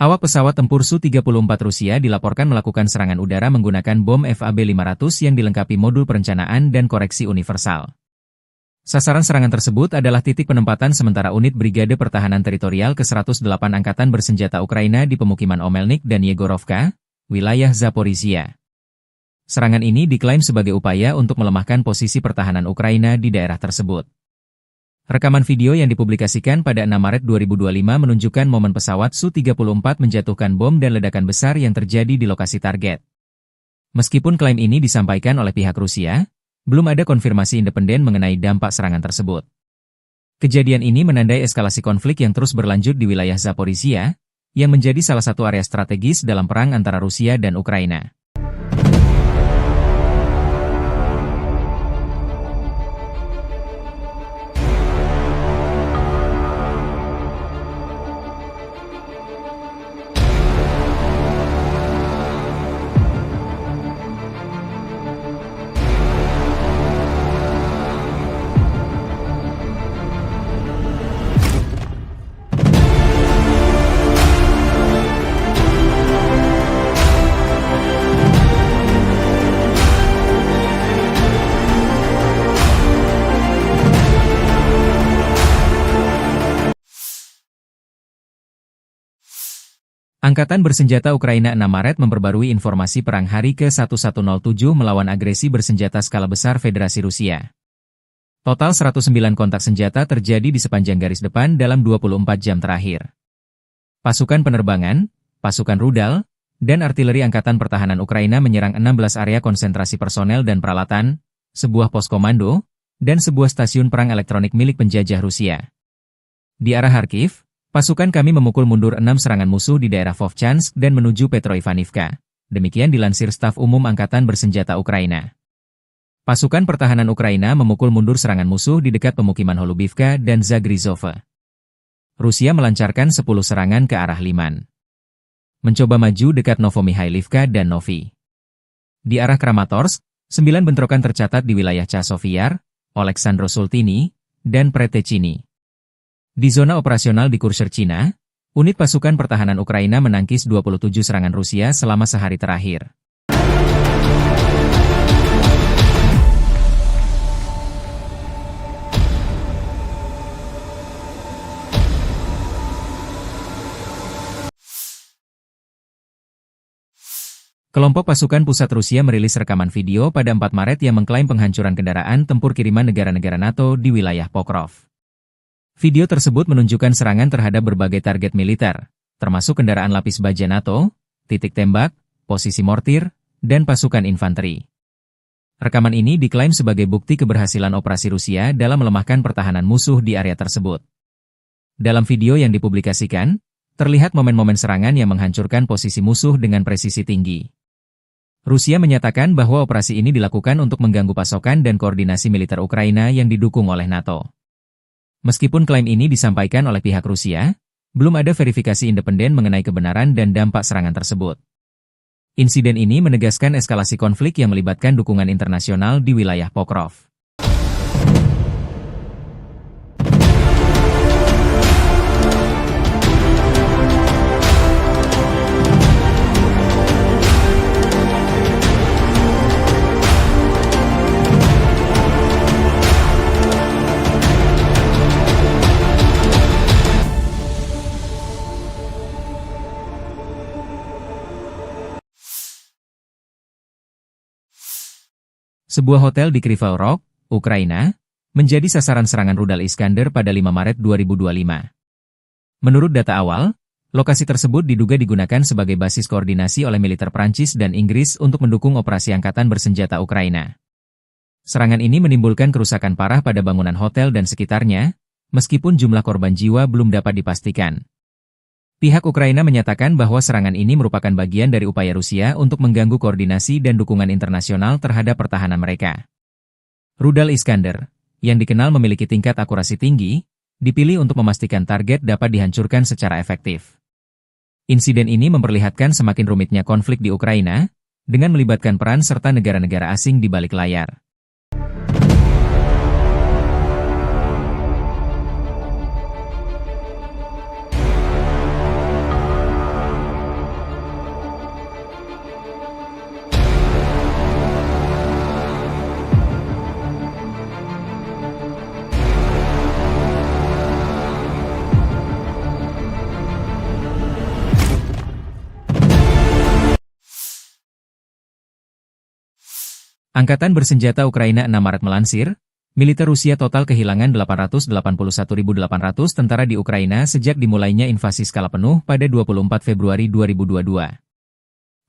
Awak pesawat tempur Su-34 Rusia dilaporkan melakukan serangan udara menggunakan bom FAB-500 yang dilengkapi modul perencanaan dan koreksi universal. Sasaran serangan tersebut adalah titik penempatan sementara unit Brigade Pertahanan Teritorial ke-108 Angkatan Bersenjata Ukraina di pemukiman Omelnik dan Yegorovka, wilayah Zaporizhia. Serangan ini diklaim sebagai upaya untuk melemahkan posisi pertahanan Ukraina di daerah tersebut. Rekaman video yang dipublikasikan pada 6 Maret 2025 menunjukkan momen pesawat Su-34 menjatuhkan bom dan ledakan besar yang terjadi di lokasi target. Meskipun klaim ini disampaikan oleh pihak Rusia, belum ada konfirmasi independen mengenai dampak serangan tersebut. Kejadian ini menandai eskalasi konflik yang terus berlanjut di wilayah Zaporizhia, yang menjadi salah satu area strategis dalam perang antara Rusia dan Ukraina. Angkatan Bersenjata Ukraina 6 Maret memperbarui informasi perang hari ke-1107 melawan agresi bersenjata skala besar Federasi Rusia. Total 109 kontak senjata terjadi di sepanjang garis depan dalam 24 jam terakhir. Pasukan penerbangan, pasukan rudal, dan artileri Angkatan Pertahanan Ukraina menyerang 16 area konsentrasi personel dan peralatan, sebuah pos komando, dan sebuah stasiun perang elektronik milik penjajah Rusia. Di arah Kharkiv, pasukan kami memukul mundur 6 serangan musuh di daerah Vovchansk dan menuju Petroivanivka. Demikian dilansir Staf Umum Angkatan Bersenjata Ukraina. Pasukan pertahanan Ukraina memukul mundur serangan musuh di dekat pemukiman Holubivka dan Zagrizhova. Rusia melancarkan 10 serangan ke arah Liman. Mencoba maju dekat Novomikhailivka dan Novi. Di arah Kramatorsk, 9 bentrokan tercatat di wilayah Chasiv-Yar, Oleksandro-Sultini, dan Pretechini. Di zona operasional di Kursk, Cina, unit pasukan pertahanan Ukraina menangkis 27 serangan Rusia selama sehari terakhir. Kelompok pasukan pusat Rusia merilis rekaman video pada 4 Maret yang mengklaim penghancuran kendaraan tempur kiriman negara-negara NATO di wilayah Pokrov. Video tersebut menunjukkan serangan terhadap berbagai target militer, termasuk kendaraan lapis baja NATO, titik tembak, posisi mortir, dan pasukan infanteri. Rekaman ini diklaim sebagai bukti keberhasilan operasi Rusia dalam melemahkan pertahanan musuh di area tersebut. Dalam video yang dipublikasikan, terlihat momen-momen serangan yang menghancurkan posisi musuh dengan presisi tinggi. Rusia menyatakan bahwa operasi ini dilakukan untuk mengganggu pasokan dan koordinasi militer Ukraina yang didukung oleh NATO. Meskipun klaim ini disampaikan oleh pihak Rusia, belum ada verifikasi independen mengenai kebenaran dan dampak serangan tersebut. Insiden ini menegaskan eskalasi konflik yang melibatkan dukungan internasional di wilayah Pokrov. Sebuah hotel di Kryvyi Rog, Ukraina, menjadi sasaran serangan rudal Iskander pada 5 Maret 2025. Menurut data awal, lokasi tersebut diduga digunakan sebagai basis koordinasi oleh militer Prancis dan Inggris untuk mendukung operasi angkatan bersenjata Ukraina. Serangan ini menimbulkan kerusakan parah pada bangunan hotel dan sekitarnya, meskipun jumlah korban jiwa belum dapat dipastikan. Pihak Ukraina menyatakan bahwa serangan ini merupakan bagian dari upaya Rusia untuk mengganggu koordinasi dan dukungan internasional terhadap pertahanan mereka. Rudal Iskander, yang dikenal memiliki tingkat akurasi tinggi, dipilih untuk memastikan target dapat dihancurkan secara efektif. Insiden ini memperlihatkan semakin rumitnya konflik di Ukraina, dengan melibatkan peran serta negara-negara asing di balik layar. Angkatan bersenjata Ukraina 6 Maret melansir, militer Rusia total kehilangan 881.800 tentara di Ukraina sejak dimulainya invasi skala penuh pada 24 Februari 2022.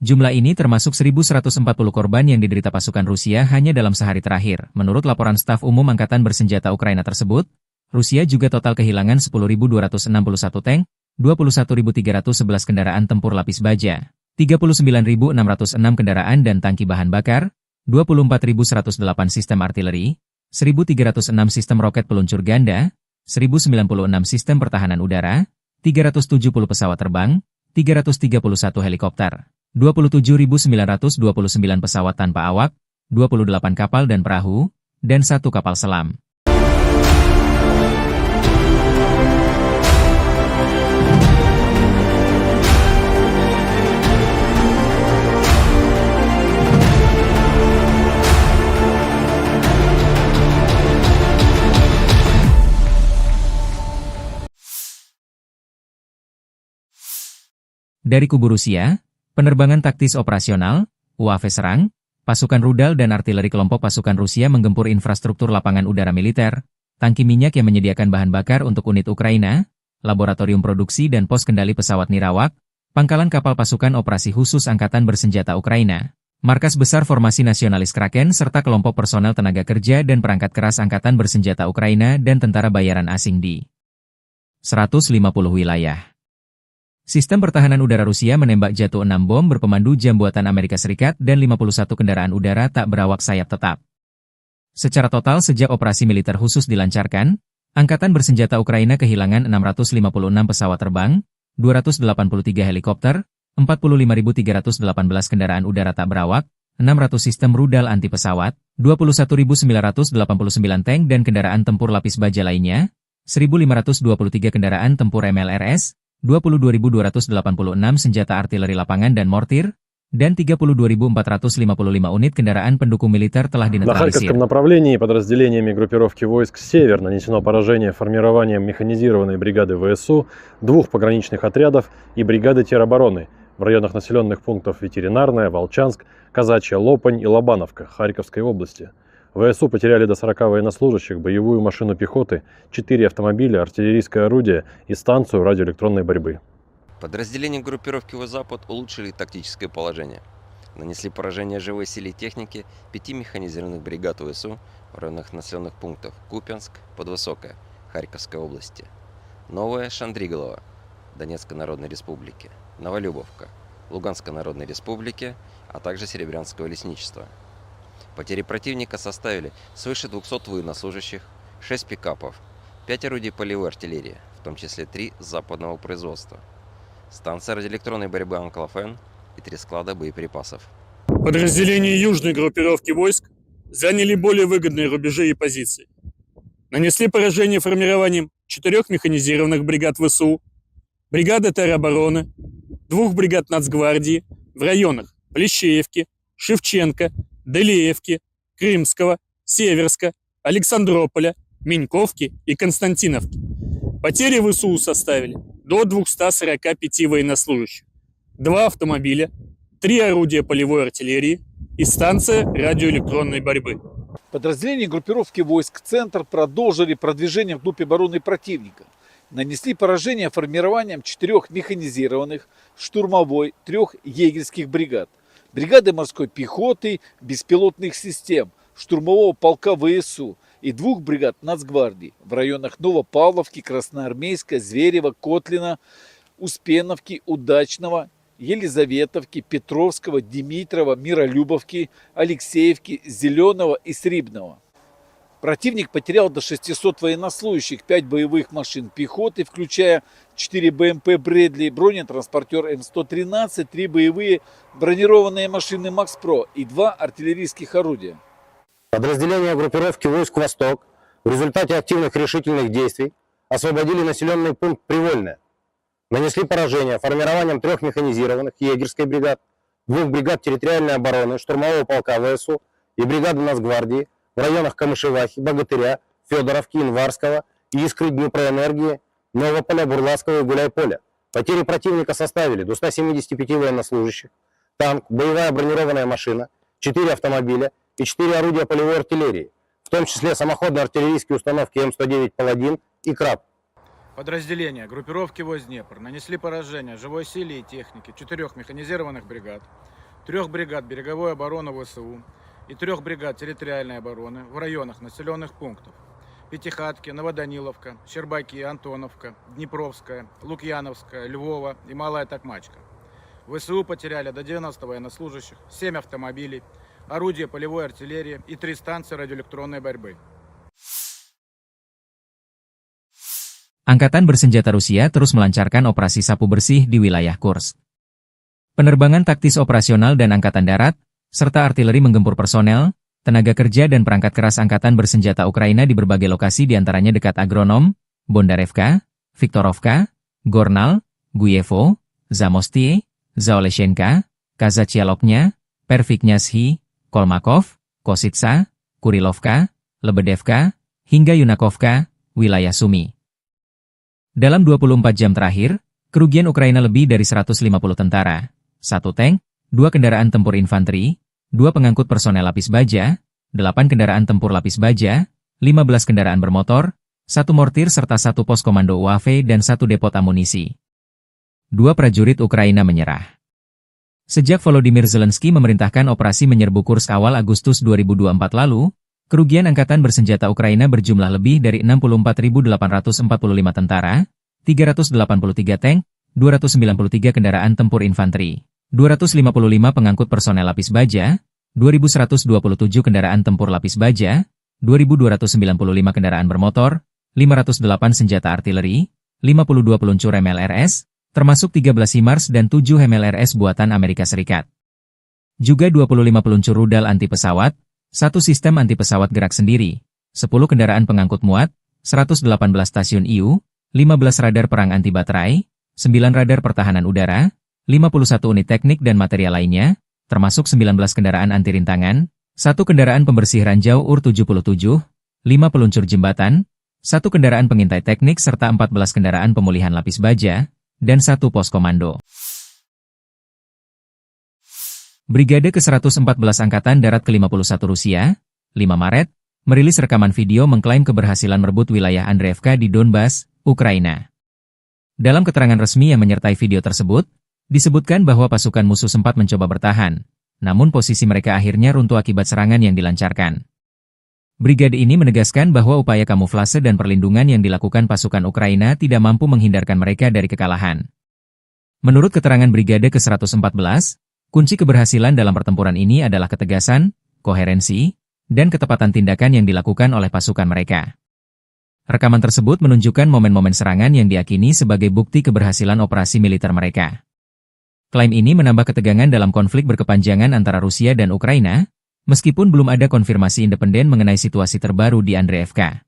Jumlah ini termasuk 1.140 korban yang diderita pasukan Rusia hanya dalam sehari terakhir. Menurut laporan staf umum Angkatan bersenjata Ukraina tersebut, Rusia juga total kehilangan 10.261 tank, 21.311 kendaraan tempur lapis baja, 39.606 kendaraan dan tangki bahan bakar, 24.108 sistem artileri, 1.306 sistem roket peluncur ganda, 1.096 sistem pertahanan udara, 370 pesawat terbang, 331 helikopter, 27.929 pesawat tanpa awak, 28 kapal dan perahu, dan 1 kapal selam. Dari kubu Rusia, penerbangan taktis operasional, UAV serang, pasukan rudal dan artileri kelompok pasukan Rusia menggempur infrastruktur lapangan udara militer, tangki minyak yang menyediakan bahan bakar untuk unit Ukraina, laboratorium produksi dan pos kendali pesawat nirawak, pangkalan kapal pasukan operasi khusus Angkatan bersenjata Ukraina, markas besar formasi nasionalis Kraken serta kelompok personel tenaga kerja dan perangkat keras Angkatan bersenjata Ukraina dan tentara bayaran asing di 150 wilayah. Sistem pertahanan udara Rusia menembak jatuh 6 bom berpemandu jam buatan Amerika Serikat dan 51 kendaraan udara tak berawak sayap tetap. Secara total sejak operasi militer khusus dilancarkan, Angkatan bersenjata Ukraina kehilangan 656 pesawat terbang, 283 helikopter, 45.318 kendaraan udara tak berawak, 600 sistem rudal anti pesawat, 21.989 tank dan kendaraan tempur lapis baja lainnya, 1.523 kendaraan tempur MLRS, 22.286 senjata artileri lapangan dan mortir, dan 32.455 unit kendaraan pendukung militer telah На dinetralisir. Харьковском направлении подразделениями группировки войск «Север» нанесено поражение формированием механизированной бригады ВСУ, 2 пограничных отрядов и бригады теробороны в районах населенных пунктов Ветеринарная, Волчанск, Казачья, Лопань и Лобановка Харьковской области. ВСУ потеряли до 40 военнослужащих, боевую машину пехоты, 4 автомобиля, артиллерийское орудие и станцию радиоэлектронной борьбы. Подразделения группировки «Запад» улучшили тактическое положение. Нанесли поражение живой силе и технике 5 механизированных бригад ВСУ в районах населенных пунктов Купянск, Подвысокое, Харьковской области, Новая Шандриголова, Донецкой Народной Республики, Новолюбовка, Луганской Народной Республики, а также Серебрянского лесничества. Потери противника составили свыше 200 военнослужащих, 6 пикапов, 5 орудий полевой артиллерии, в том числе 3 западного производства, станция радиоэлектронной борьбы «Анклофен» и 3 склада боеприпасов. Подразделения южной группировки войск заняли более выгодные рубежи и позиции. Нанесли поражение формированием 4 механизированных бригад ВСУ, бригады теробороны, 2 бригад Нацгвардии в районах Плещеевки, Шевченко, Делеевки, Крымского, Северска, Александрополя, Меньковки и Константиновки. Потери ВСУ составили до 245 военнослужащих, 2 автомобиля, 3 орудия полевой артиллерии, и станция радиоэлектронной борьбы. Подразделения группировки войск «Центр» продолжили продвижение вглубь обороны противника. Нанесли поражение формированием 4 механизированных, штурмовой, 3 егерских бригад, бригады морской пехоты, беспилотных систем, штурмового полка ВСУ и 2 бригад Нацгвардии в районах Новопавловки, Красноармейска, Зверева, Котлина, Успеновки, Удачного, Елизаветовки, Петровского, Димитрова, Миролюбовки, Алексеевки, Зеленого и Срибного. Противник потерял до 600 военнослужащих, 5 боевых машин пехоты, включая 4 БМП «Брэдли», бронетранспортер М113, 3 боевые бронированные машины «Макс-Про» и 2 артиллерийских орудия. Подразделения группировки войск «Восток» в результате активных решительных действий освободили населенный пункт Привольное. Нанесли поражение формированием 3 механизированных егерской бригад, 2 бригад территориальной обороны, штурмового полка ВСУ и бригады Нацгвардии в районах Камышевахи, Богатыря, Федоровки, Инварского, Искры, Днепроэнергии, Новополя, Бурлацкого и Гуляйполя. Потери противника составили до 175 военнослужащих, танк, боевая бронированная машина, 4 автомобиля и 4 орудия полевой артиллерии, в том числе самоходные артиллерийские установки М109 «Паладин» и «Краб». Подразделения группировки войск Днепр нанесли поражение живой силе и технике 4 механизированных бригад, 3 бригад береговой обороны ВСУ и 3 бригад территориальной обороны в районах населенных пунктов Пятихатки, Новоданиловка, Щербаки, Антоновка, Днепровская, Лукьяновская, Львова и Малая Токмачка. ВСУ потеряли до 90 военнослужащих, 7 автомобилей, орудия полевой артиллерии и 3 станции радиоэлектронной борьбы. Angkatan bersenjata Rusia terus melancarkan operasi sapu bersih di wilayah Kursk. Penerbangan taktis operasional dan angkatan darat, serta artileri menggempur personel, tenaga kerja dan perangkat keras angkatan bersenjata Ukraina di berbagai lokasi diantaranya dekat Agronom, Bondarevka, Viktorovka, Gornal, Guyevo, Zamostie, Zaoleshenka, Kazachialoknya, Perviknyazhi, Kolmakov, Kositsa, Kurilovka, Lebedevka, hingga Yunakovka, wilayah Sumi. Dalam 24 jam terakhir, kerugian Ukraina lebih dari 150 tentara, 1 tank, 2 kendaraan tempur infanteri, 2 pengangkut personel lapis baja, 8 kendaraan tempur lapis baja, 15 kendaraan bermotor, 1 mortir serta 1 pos komando UAV dan 1 depot amunisi. 2 prajurit Ukraina menyerah. Sejak Volodymyr Zelensky memerintahkan operasi menyerbu Kursk awal Agustus 2024 lalu, kerugian angkatan bersenjata Ukraina berjumlah lebih dari 64.845 tentara, 383 tank, 293 kendaraan tempur infanteri, 255 pengangkut personel lapis baja, 2.127 kendaraan tempur lapis baja, 2.295 kendaraan bermotor, 508 senjata artileri, 52 peluncur MLRS, termasuk 13 HIMARS dan 7 MLRS buatan Amerika Serikat. Juga 25 peluncur rudal anti pesawat, 1 sistem anti-pesawat gerak sendiri, 10 kendaraan pengangkut muat, 118 stasiun IU, 15 radar perang anti-baterai, 9 radar pertahanan udara, 51 unit teknik dan material lainnya, termasuk 19 kendaraan anti-rintangan, 1 kendaraan pembersih ranjau UR-77, 5 peluncur jembatan, 1 kendaraan pengintai teknik serta 14 kendaraan pemulihan lapis baja, dan 1 pos komando. Brigade ke-114 Angkatan Darat ke-51 Rusia, 5 Maret, merilis rekaman video mengklaim keberhasilan merebut wilayah Andreevka di Donbas, Ukraina. Dalam keterangan resmi yang menyertai video tersebut, disebutkan bahwa pasukan musuh sempat mencoba bertahan, namun posisi mereka akhirnya runtuh akibat serangan yang dilancarkan. Brigade ini menegaskan bahwa upaya kamuflase dan perlindungan yang dilakukan pasukan Ukraina tidak mampu menghindarkan mereka dari kekalahan. Menurut keterangan Brigade ke-114, kunci keberhasilan dalam pertempuran ini adalah ketegasan, koherensi, dan ketepatan tindakan yang dilakukan oleh pasukan mereka. Rekaman tersebut menunjukkan momen-momen serangan yang diyakini sebagai bukti keberhasilan operasi militer mereka. Klaim ini menambah ketegangan dalam konflik berkepanjangan antara Rusia dan Ukraina, meskipun belum ada konfirmasi independen mengenai situasi terbaru di Andreevka.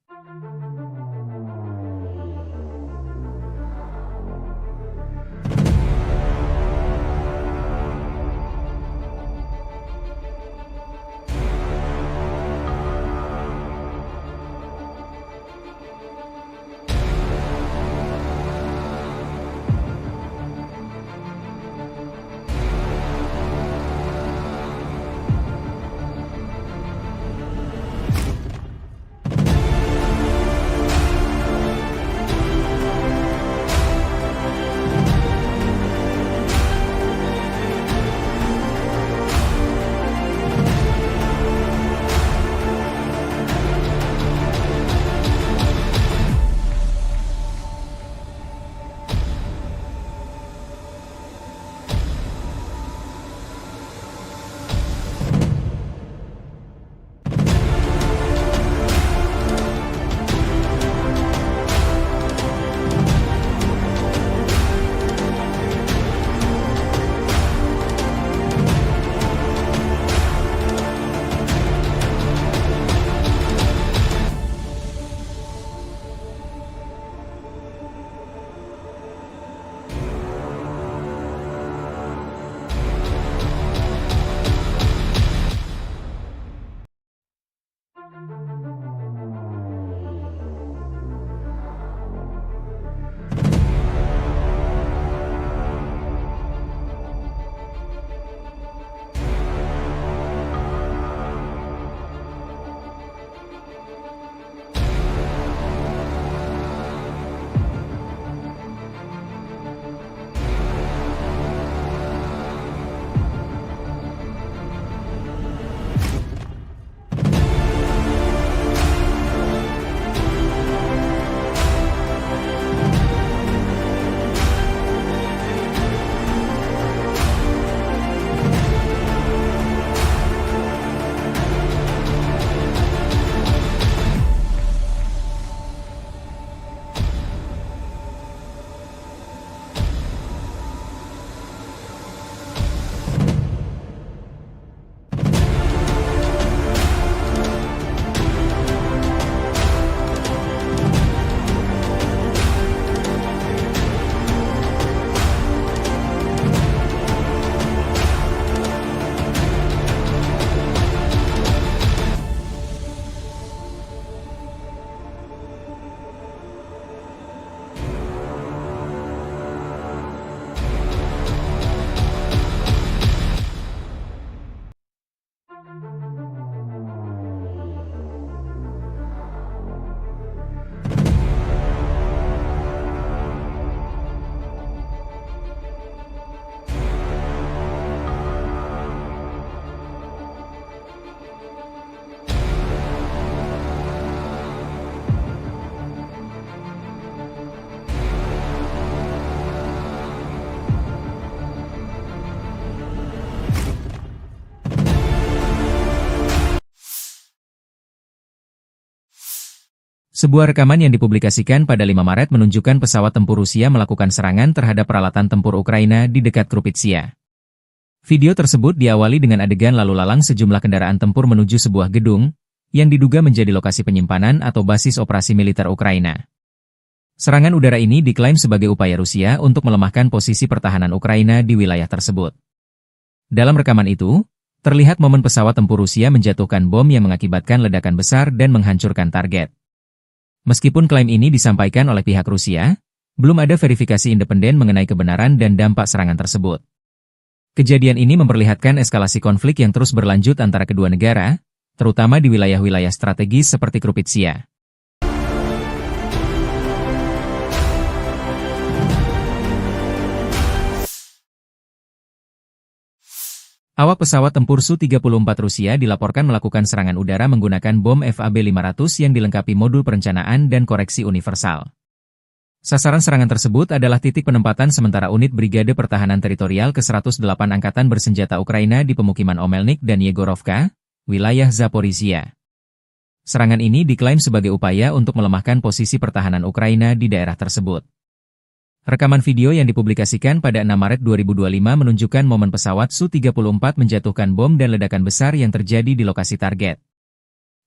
Sebuah rekaman yang dipublikasikan pada 5 Maret menunjukkan pesawat tempur Rusia melakukan serangan terhadap peralatan tempur Ukraina di dekat Krupitsia. Video tersebut diawali dengan adegan lalu lalang sejumlah kendaraan tempur menuju sebuah gedung, yang diduga menjadi lokasi penyimpanan atau basis operasi militer Ukraina. Serangan udara ini diklaim sebagai upaya Rusia untuk melemahkan posisi pertahanan Ukraina di wilayah tersebut. Dalam rekaman itu, terlihat momen pesawat tempur Rusia menjatuhkan bom yang mengakibatkan ledakan besar dan menghancurkan target. Meskipun klaim ini disampaikan oleh pihak Rusia, belum ada verifikasi independen mengenai kebenaran dan dampak serangan tersebut. Kejadian ini memperlihatkan eskalasi konflik yang terus berlanjut antara kedua negara, terutama di wilayah-wilayah strategis seperti Krupitsia. Awak pesawat tempur Su-34 Rusia dilaporkan melakukan serangan udara menggunakan bom FAB-500 yang dilengkapi modul perencanaan dan koreksi universal. Sasaran serangan tersebut adalah titik penempatan sementara unit Brigade Pertahanan Teritorial ke-108 Angkatan Bersenjata Ukraina di pemukiman Omelnik dan Yegorovka, wilayah Zaporizhia. Serangan ini diklaim sebagai upaya untuk melemahkan posisi pertahanan Ukraina di daerah tersebut. Rekaman video yang dipublikasikan pada 6 Maret 2025 menunjukkan momen pesawat Su-34 menjatuhkan bom dan ledakan besar yang terjadi di lokasi target.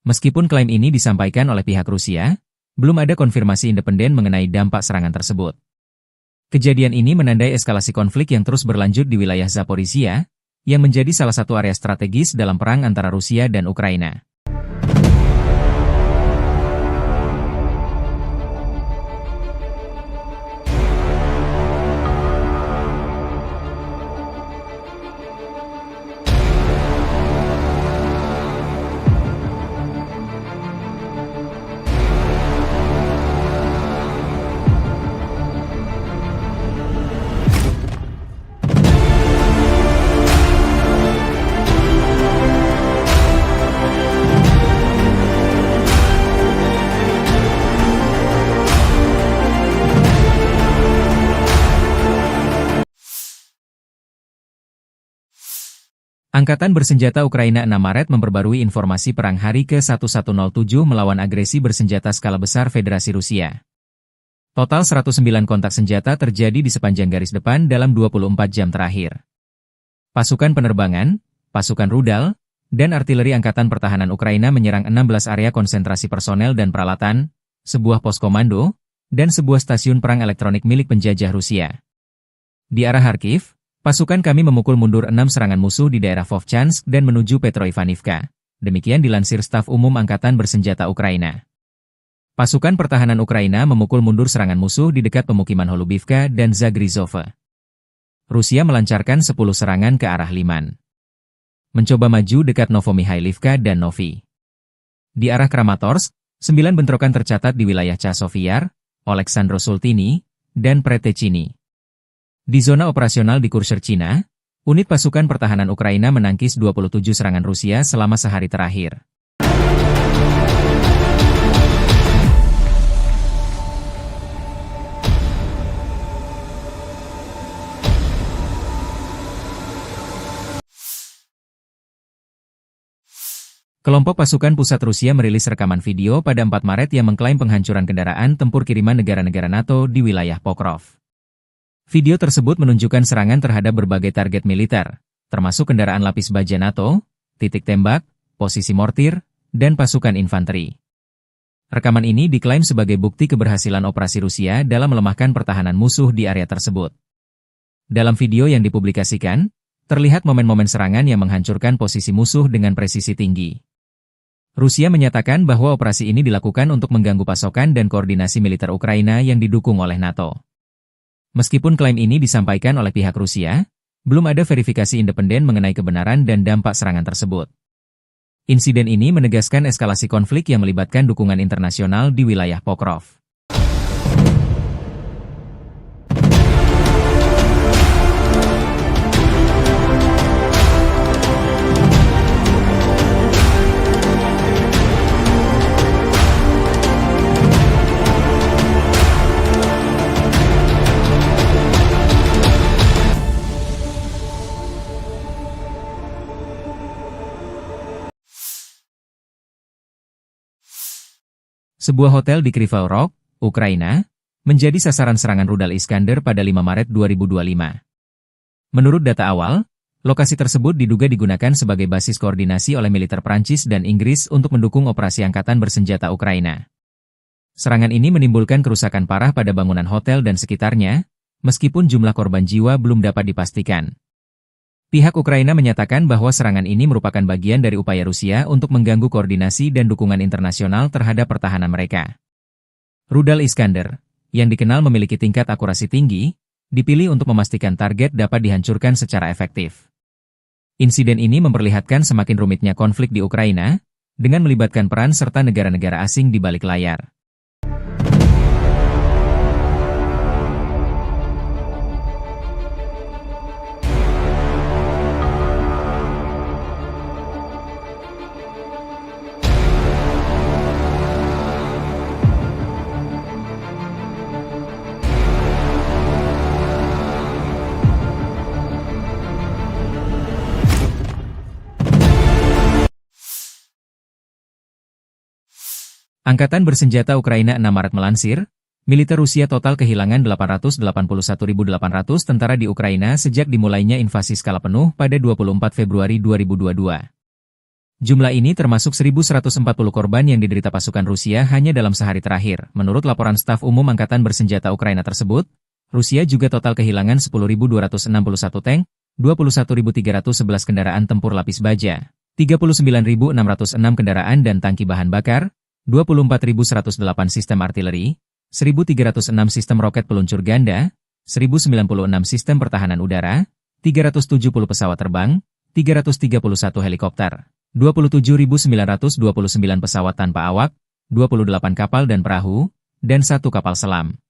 Meskipun klaim ini disampaikan oleh pihak Rusia, belum ada konfirmasi independen mengenai dampak serangan tersebut. Kejadian ini menandai eskalasi konflik yang terus berlanjut di wilayah Zaporizhia, yang menjadi salah satu area strategis dalam perang antara Rusia dan Ukraina. Angkatan Bersenjata Ukraina 6 Maret memperbarui informasi perang hari ke-1107 melawan agresi bersenjata skala besar Federasi Rusia. Total 109 kontak senjata terjadi di sepanjang garis depan dalam 24 jam terakhir. Pasukan penerbangan, pasukan rudal, dan artileri Angkatan Pertahanan Ukraina menyerang 16 area konsentrasi personel dan peralatan, sebuah pos komando, dan sebuah stasiun perang elektronik milik penjajah Rusia. Di arah Kharkiv, pasukan kami memukul mundur 6 serangan musuh di daerah Vovchansk dan menuju Petroivanivka. Demikian dilansir Staf Umum Angkatan Bersenjata Ukraina. Pasukan pertahanan Ukraina memukul mundur serangan musuh di dekat pemukiman Holubivka dan Zagrizhova. Rusia melancarkan 10 serangan ke arah Liman. Mencoba maju dekat Novomikhailivka dan Novi. Di arah Kramatorsk, 9 bentrokan tercatat di wilayah Chasiv-Yar, Oleksandro-Sultini, dan Pretechini. Di zona operasional di Kurshcherchina, unit pasukan pertahanan Ukraina menangkis 27 serangan Rusia selama sehari terakhir. Kelompok pasukan pusat Rusia merilis rekaman video pada 4 Maret yang mengklaim penghancuran kendaraan tempur kiriman negara-negara NATO di wilayah Pokrov. Video tersebut menunjukkan serangan terhadap berbagai target militer, termasuk kendaraan lapis baja NATO, titik tembak, posisi mortir, dan pasukan infanteri. Rekaman ini diklaim sebagai bukti keberhasilan operasi Rusia dalam melemahkan pertahanan musuh di area tersebut. Dalam video yang dipublikasikan, terlihat momen-momen serangan yang menghancurkan posisi musuh dengan presisi tinggi. Rusia menyatakan bahwa operasi ini dilakukan untuk mengganggu pasokan dan koordinasi militer Ukraina yang didukung oleh NATO. Meskipun klaim ini disampaikan oleh pihak Rusia, belum ada verifikasi independen mengenai kebenaran dan dampak serangan tersebut. Insiden ini menegaskan eskalasi konflik yang melibatkan dukungan internasional di wilayah Pokrov. Sebuah hotel di Kryvyi Rih, Ukraina, menjadi sasaran serangan rudal Iskander pada 5 Maret 2025. Menurut data awal, lokasi tersebut diduga digunakan sebagai basis koordinasi oleh militer Prancis dan Inggris untuk mendukung operasi angkatan bersenjata Ukraina. Serangan ini menimbulkan kerusakan parah pada bangunan hotel dan sekitarnya, meskipun jumlah korban jiwa belum dapat dipastikan. Pihak Ukraina menyatakan bahwa serangan ini merupakan bagian dari upaya Rusia untuk mengganggu koordinasi dan dukungan internasional terhadap pertahanan mereka. Rudal Iskander, yang dikenal memiliki tingkat akurasi tinggi, dipilih untuk memastikan target dapat dihancurkan secara efektif. Insiden ini memperlihatkan semakin rumitnya konflik di Ukraina, dengan melibatkan peran serta negara-negara asing di balik layar. Angkatan bersenjata Ukraina 6 Maret melansir, militer Rusia total kehilangan 881.800 tentara di Ukraina sejak dimulainya invasi skala penuh pada 24 Februari 2022. Jumlah ini termasuk 1.140 korban yang diderita pasukan Rusia hanya dalam sehari terakhir. Menurut laporan staf umum Angkatan bersenjata Ukraina tersebut, Rusia juga total kehilangan 10.261 tank, 21.311 kendaraan tempur lapis baja, 39.606 kendaraan dan tangki bahan bakar, 24.108 sistem artileri, 1.306 sistem roket peluncur ganda, 1.096 sistem pertahanan udara, 370 pesawat terbang, 331 helikopter, 27.929 pesawat tanpa awak, 28 kapal dan perahu, dan 1 kapal selam.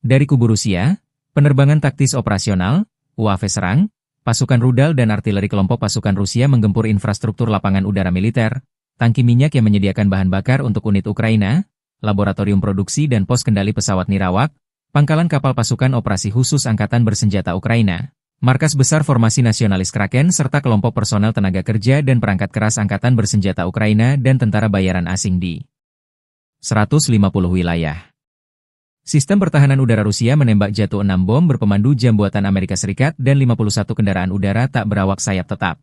Dari kubu Rusia, penerbangan taktis operasional, UAV serang, pasukan rudal dan artileri kelompok pasukan Rusia menggempur infrastruktur lapangan udara militer, tangki minyak yang menyediakan bahan bakar untuk unit Ukraina, laboratorium produksi dan pos kendali pesawat nirawak, pangkalan kapal pasukan operasi khusus Angkatan bersenjata Ukraina, markas besar formasi nasionalis Kraken serta kelompok personel tenaga kerja dan perangkat keras Angkatan bersenjata Ukraina dan tentara bayaran asing di 150 wilayah. Sistem pertahanan udara Rusia menembak jatuh 6 bom berpemandu jam buatan Amerika Serikat dan 51 kendaraan udara tak berawak sayap tetap.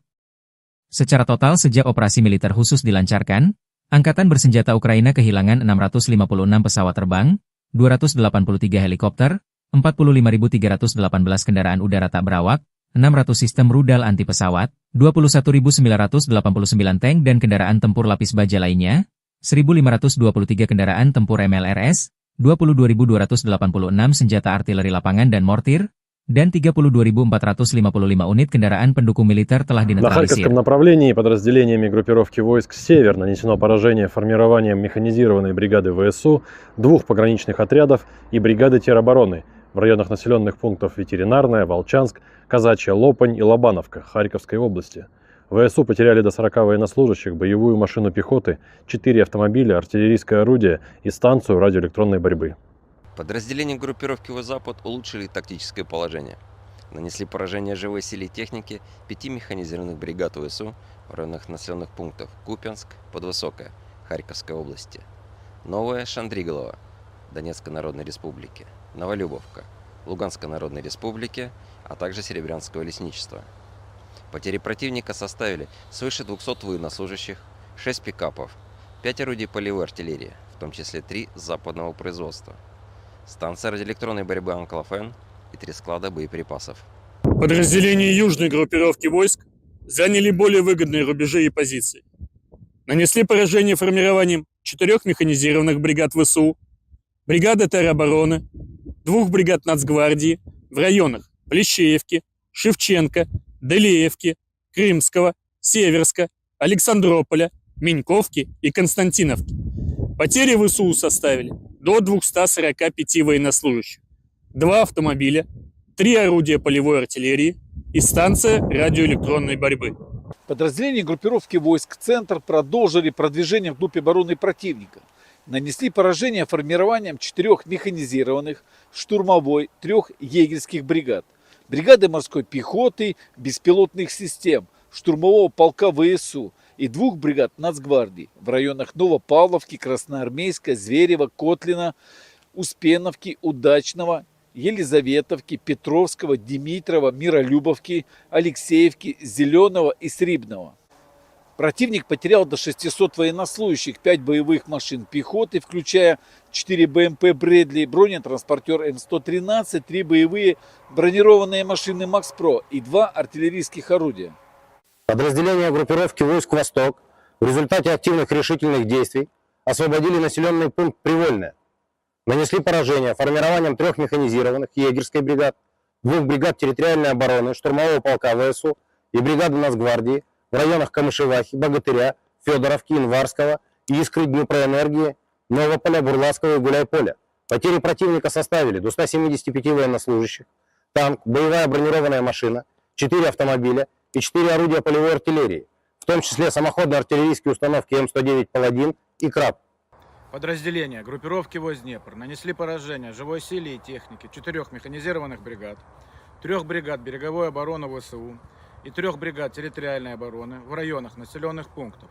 Secara total sejak operasi militer khusus dilancarkan, Angkatan bersenjata Ukraina kehilangan 656 pesawat terbang, 283 helikopter, 45.318 kendaraan udara tak berawak, 600 sistem rudal anti pesawat, 21.989 tank dan kendaraan tempur lapis baja lainnya, 1.523 kendaraan tempur MLRS, 22.286 senjata artileri lapangan dan mortir, dan 32.455 unit kendaraan pendukung militer telah На dinetralisir. Харьковском направлении подразделениями группировки войск «Север» нанесено поражение формированием механизированной бригады ВСУ, 2 пограничных отрядов и бригады теробороны в районах населенных пунктов Ветеринарная, Волчанск, Казачья Лопань и Лобановка Харьковской области. ВСУ потеряли до 40 военнослужащих, боевую машину пехоты, 4 автомобиля, артиллерийское орудие и станцию радиоэлектронной борьбы. Подразделения группировки «Запад» улучшили тактическое положение. Нанесли поражение живой силе и технике 5 механизированных бригад ВСУ в районах населенных пунктов Купянск, Подвысокое, Харьковской области, Новая Шандриголова, Донецкой Народной Республики, Новолюбовка, Луганской Народной Республики, а также Серебрянского лесничества. Потери противника составили свыше 200 военнослужащих, 6 пикапов, 5 орудий полевой артиллерии, в том числе 3 западного производства, станция радиоэлектронной борьбы «Анклофен» и 3 склада боеприпасов. Подразделения южной группировки войск заняли более выгодные рубежи и позиции. Нанесли поражение формированием 4 механизированных бригад ВСУ, бригады теробороны, 2 бригад Нацгвардии в районах Плещеевки, Шевченко, Делеевки, Крымского, Северска, Александрополя, Меньковки и Константиновки. Потери ВСУ составили до 245 военнослужащих, 2 автомобиля, 3 орудия полевой артиллерии, и станция радиоэлектронной борьбы. Подразделения группировки войск «Центр» продолжили продвижение вглубь обороны противника. Нанесли поражение формированием 4 механизированных, штурмовой, 3 егерских бригад, бригады морской пехоты, беспилотных систем, штурмового полка ВСУ и 2 бригад Нацгвардии в районах Новопавловки, Красноармейска, Зверева, Котлина, Успеновки, Удачного, Елизаветовки, Петровского, Димитрова, Миролюбовки, Алексеевки, Зеленого и Срибного. Противник потерял до 600 военнослужащих, 5 боевых машин пехоты, включая 4 БМП «Брэдли», бронетранспортер М113, 3 боевые бронированные машины «Макс-Про» и 2 артиллерийских орудия. Подразделения группировки войск «Восток» в результате активных решительных действий освободили населенный пункт Привольное. Нанесли поражение формированием 3 механизированных егерской бригад, 2 бригад территориальной обороны, штурмового полка ВСУ и бригады Нацгвардии в районах Камышевахи, Богатыря, Федоровки, Инварского, Искры, Днепроэнергии, Новополя, Бурлацкого и Гуляйполя. Потери противника составили до 175 военнослужащих, танк, боевая бронированная машина, 4 автомобиля и 4 орудия полевой артиллерии, в том числе самоходные артиллерийские установки М109 «Паладин» и «Краб». Подразделения группировки войск Днепр нанесли поражение живой силе и технике 4 механизированных бригад, 3 бригад береговой обороны ВСУ и 3 бригад территориальной обороны в районах населенных пунктов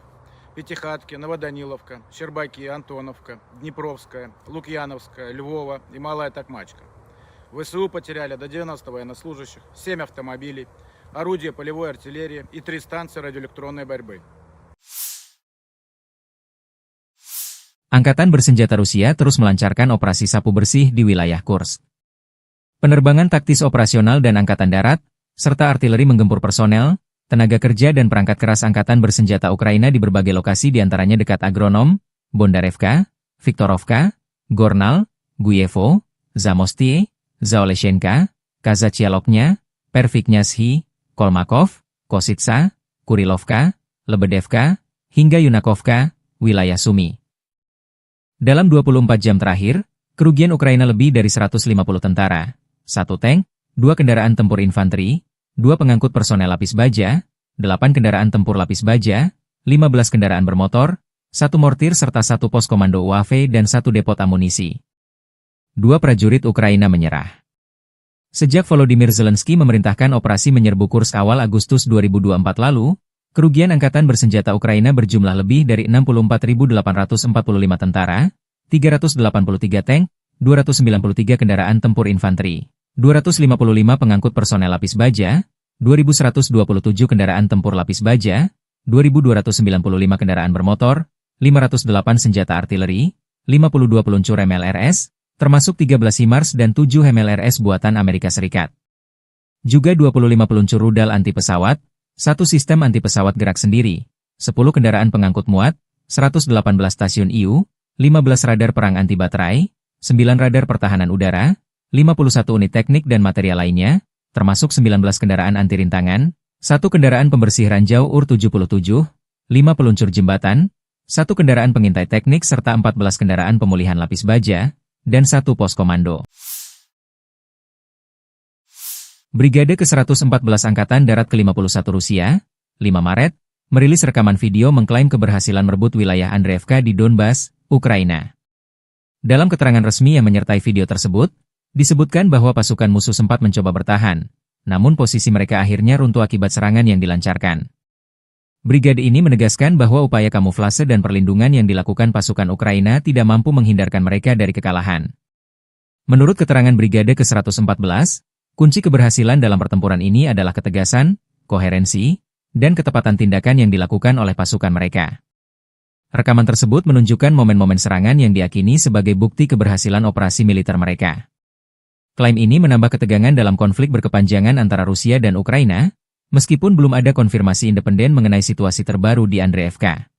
Пятихатки, Новоданиловка, Щербаки, Антоновка, Днепровская, Лукьяновская, Львова и Малая Токмачка. ВСУ потеряли до 90 военнослужащих, 7 автомобилей, орудия полевой артиллерии и 3 станции радиоэлектронной борьбы. Angkatan Bersenjata Rusia terus melancarkan operasi sapu bersih di wilayah Kursk. Penerbangan taktis operasional dan angkatan darat, serta artileri menggempur personel, tenaga kerja dan perangkat keras angkatan bersenjata Ukraina di berbagai lokasi diantaranya dekat Agronom, Bondarevka, Viktorovka, Gornal, Guyevo, Zamostie, Zaoleshenka, Kazachialoknya, Perviknyazhi, Kolmakov, Kositsa, Kurilovka, Lebedevka, hingga Yunakovka, wilayah Sumi. Dalam 24 jam terakhir, kerugian Ukraina lebih dari 150 tentara, 1 tank, 2 kendaraan tempur infanteri, 2 pengangkut personel lapis baja, 8 kendaraan tempur lapis baja, 15 kendaraan bermotor, 1 mortir serta 1 pos komando UAV dan 1 depot amunisi. 2 prajurit Ukraina menyerah. Sejak Volodymyr Zelensky memerintahkan operasi menyerbu Kursk awal Agustus 2024 lalu, kerugian angkatan bersenjata Ukraina berjumlah lebih dari 64.845 tentara, 383 tank, 293 kendaraan tempur infanteri, 255 pengangkut personel lapis baja, 2.127 kendaraan tempur lapis baja, 2.295 kendaraan bermotor, 508 senjata artileri, 52 peluncur MLRS, termasuk 13 HIMARS dan 7 MLRS buatan Amerika Serikat. Juga 25 peluncur rudal anti pesawat, 1 sistem anti pesawat gerak sendiri, 10 kendaraan pengangkut muat, 118 stasiun IU, 15 radar perang anti baterai, 9 radar pertahanan udara, 51 unit teknik dan material lainnya, termasuk 19 kendaraan anti rintangan, 1 kendaraan pembersih ranjau UR-77, 5 peluncur jembatan, 1 kendaraan pengintai teknik serta 14 kendaraan pemulihan lapis baja, dan 1 pos komando. Brigade ke-114 Angkatan Darat ke-51 Rusia, 5 Maret, merilis rekaman video mengklaim keberhasilan merebut wilayah Andreevka di Donbas, Ukraina. Dalam keterangan resmi yang menyertai video tersebut, disebutkan bahwa pasukan musuh sempat mencoba bertahan, namun posisi mereka akhirnya runtuh akibat serangan yang dilancarkan. Brigade ini menegaskan bahwa upaya kamuflase dan perlindungan yang dilakukan pasukan Ukraina tidak mampu menghindarkan mereka dari kekalahan. Menurut keterangan Brigade ke-114, kunci keberhasilan dalam pertempuran ini adalah ketegasan, koherensi, dan ketepatan tindakan yang dilakukan oleh pasukan mereka. Rekaman tersebut menunjukkan momen-momen serangan yang diyakini sebagai bukti keberhasilan operasi militer mereka. Klaim ini menambah ketegangan dalam konflik berkepanjangan antara Rusia dan Ukraina, meskipun belum ada konfirmasi independen mengenai situasi terbaru di Andreevka.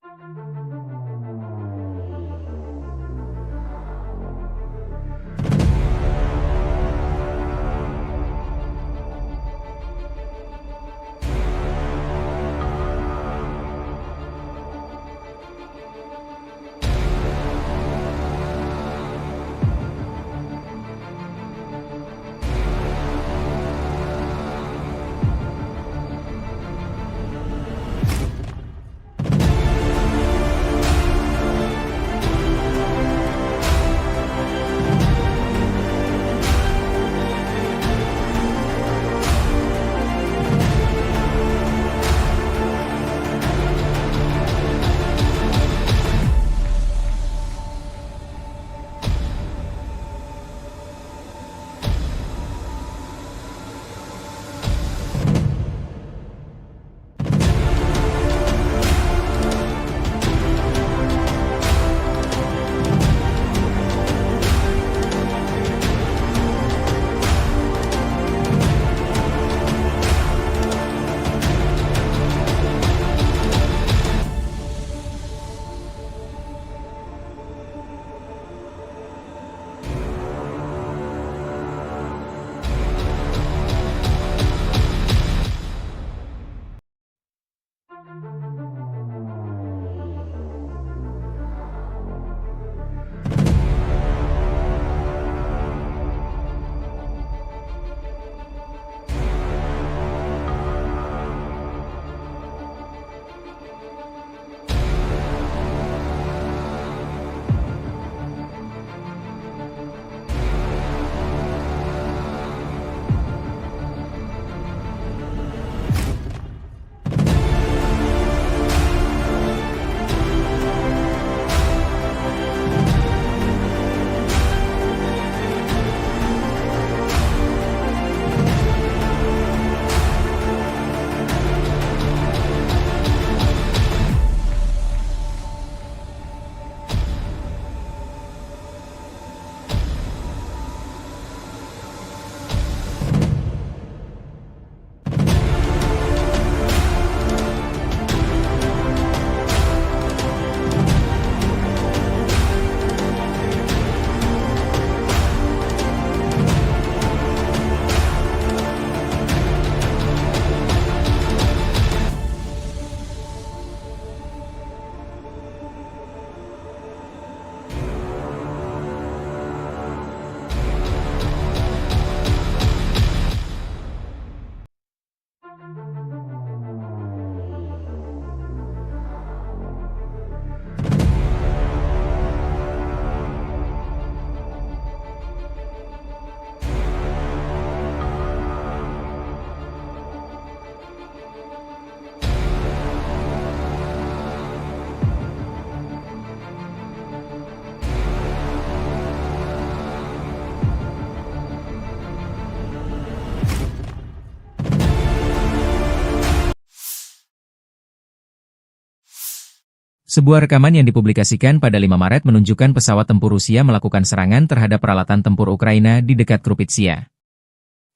Sebuah rekaman yang dipublikasikan pada 5 Maret menunjukkan pesawat tempur Rusia melakukan serangan terhadap peralatan tempur Ukraina di dekat Krupitsia.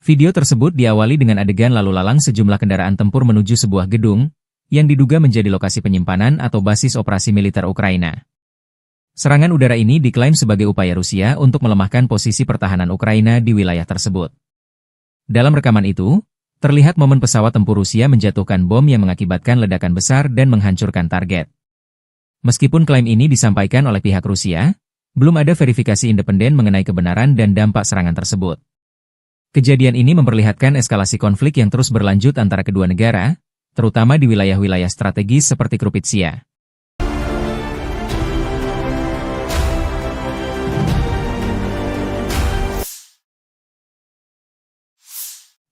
Video tersebut diawali dengan adegan lalu lalang sejumlah kendaraan tempur menuju sebuah gedung, yang diduga menjadi lokasi penyimpanan atau basis operasi militer Ukraina. Serangan udara ini diklaim sebagai upaya Rusia untuk melemahkan posisi pertahanan Ukraina di wilayah tersebut. Dalam rekaman itu, terlihat momen pesawat tempur Rusia menjatuhkan bom yang mengakibatkan ledakan besar dan menghancurkan target. Meskipun klaim ini disampaikan oleh pihak Rusia, belum ada verifikasi independen mengenai kebenaran dan dampak serangan tersebut. Kejadian ini memperlihatkan eskalasi konflik yang terus berlanjut antara kedua negara, terutama di wilayah-wilayah strategis seperti Krupitsia.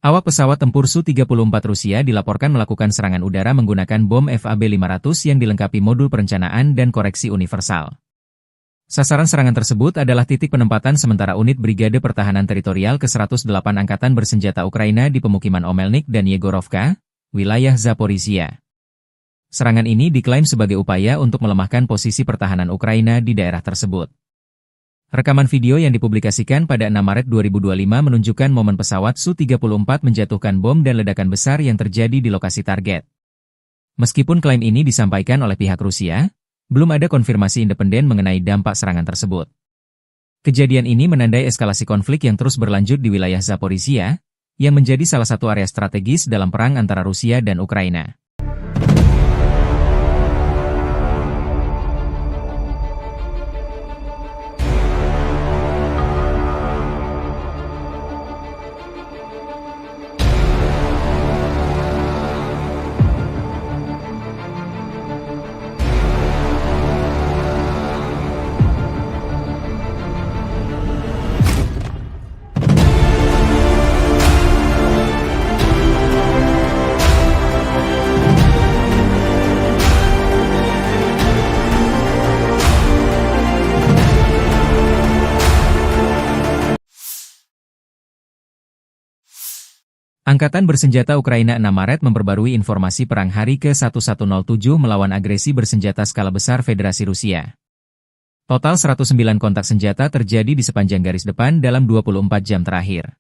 Awak pesawat tempur Su-34 Rusia dilaporkan melakukan serangan udara menggunakan bom FAB-500 yang dilengkapi modul perencanaan dan koreksi universal. Sasaran serangan tersebut adalah titik penempatan sementara unit Brigade Pertahanan Teritorial ke-108 Angkatan Bersenjata Ukraina di pemukiman Omelnik dan Yegorovka, wilayah Zaporizhia. Serangan ini diklaim sebagai upaya untuk melemahkan posisi pertahanan Ukraina di daerah tersebut. Rekaman video yang dipublikasikan pada 6 Maret 2025 menunjukkan momen pesawat Su-34 menjatuhkan bom dan ledakan besar yang terjadi di lokasi target. Meskipun klaim ini disampaikan oleh pihak Rusia, belum ada konfirmasi independen mengenai dampak serangan tersebut. Kejadian ini menandai eskalasi konflik yang terus berlanjut di wilayah Zaporizhia, yang menjadi salah satu area strategis dalam perang antara Rusia dan Ukraina. Angkatan Bersenjata Ukraina 6 Maret memperbarui informasi perang hari ke-1107 melawan agresi bersenjata skala besar Federasi Rusia. Total 109 kontak senjata terjadi di sepanjang garis depan dalam 24 jam terakhir.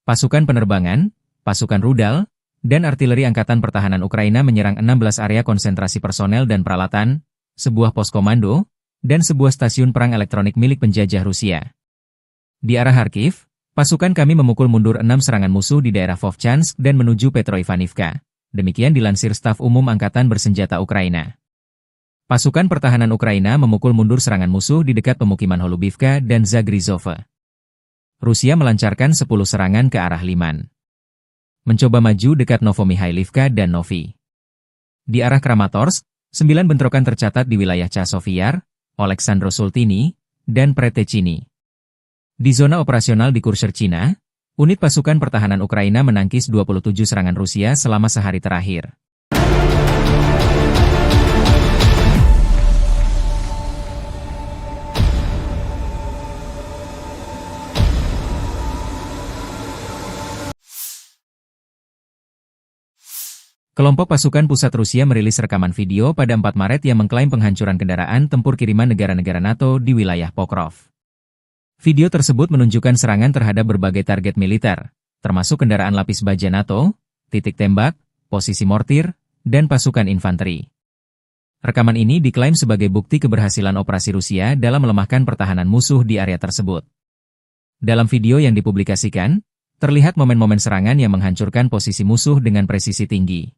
Pasukan penerbangan, pasukan rudal, dan artileri Angkatan Pertahanan Ukraina menyerang 16 area konsentrasi personel dan peralatan, sebuah pos komando, dan sebuah stasiun perang elektronik milik penjajah Rusia. Di arah Kharkiv, pasukan kami memukul mundur 6 serangan musuh di daerah Vovchansk dan menuju Petroivanivka. Demikian dilansir Staf Umum Angkatan Bersenjata Ukraina. Pasukan pertahanan Ukraina memukul mundur serangan musuh di dekat pemukiman Holubivka dan Zagrizhova. Rusia melancarkan 10 serangan ke arah Liman. Mencoba maju dekat Novomikhailivka dan Novi. Di arah Kramatorsk, 9 bentrokan tercatat di wilayah Chasov-Yar, Oleksandro-Sultini, dan Pretechini. Di zona operasional di Kursk, Cina, unit pasukan pertahanan Ukraina menangkis 27 serangan Rusia selama sehari terakhir. Kelompok pasukan pusat Rusia merilis rekaman video pada 4 Maret yang mengklaim penghancuran kendaraan tempur kiriman negara-negara NATO di wilayah Pokrov. Video tersebut menunjukkan serangan terhadap berbagai target militer, termasuk kendaraan lapis baja NATO, titik tembak, posisi mortir, dan pasukan infanteri. Rekaman ini diklaim sebagai bukti keberhasilan operasi Rusia dalam melemahkan pertahanan musuh di area tersebut. Dalam video yang dipublikasikan, terlihat momen-momen serangan yang menghancurkan posisi musuh dengan presisi tinggi.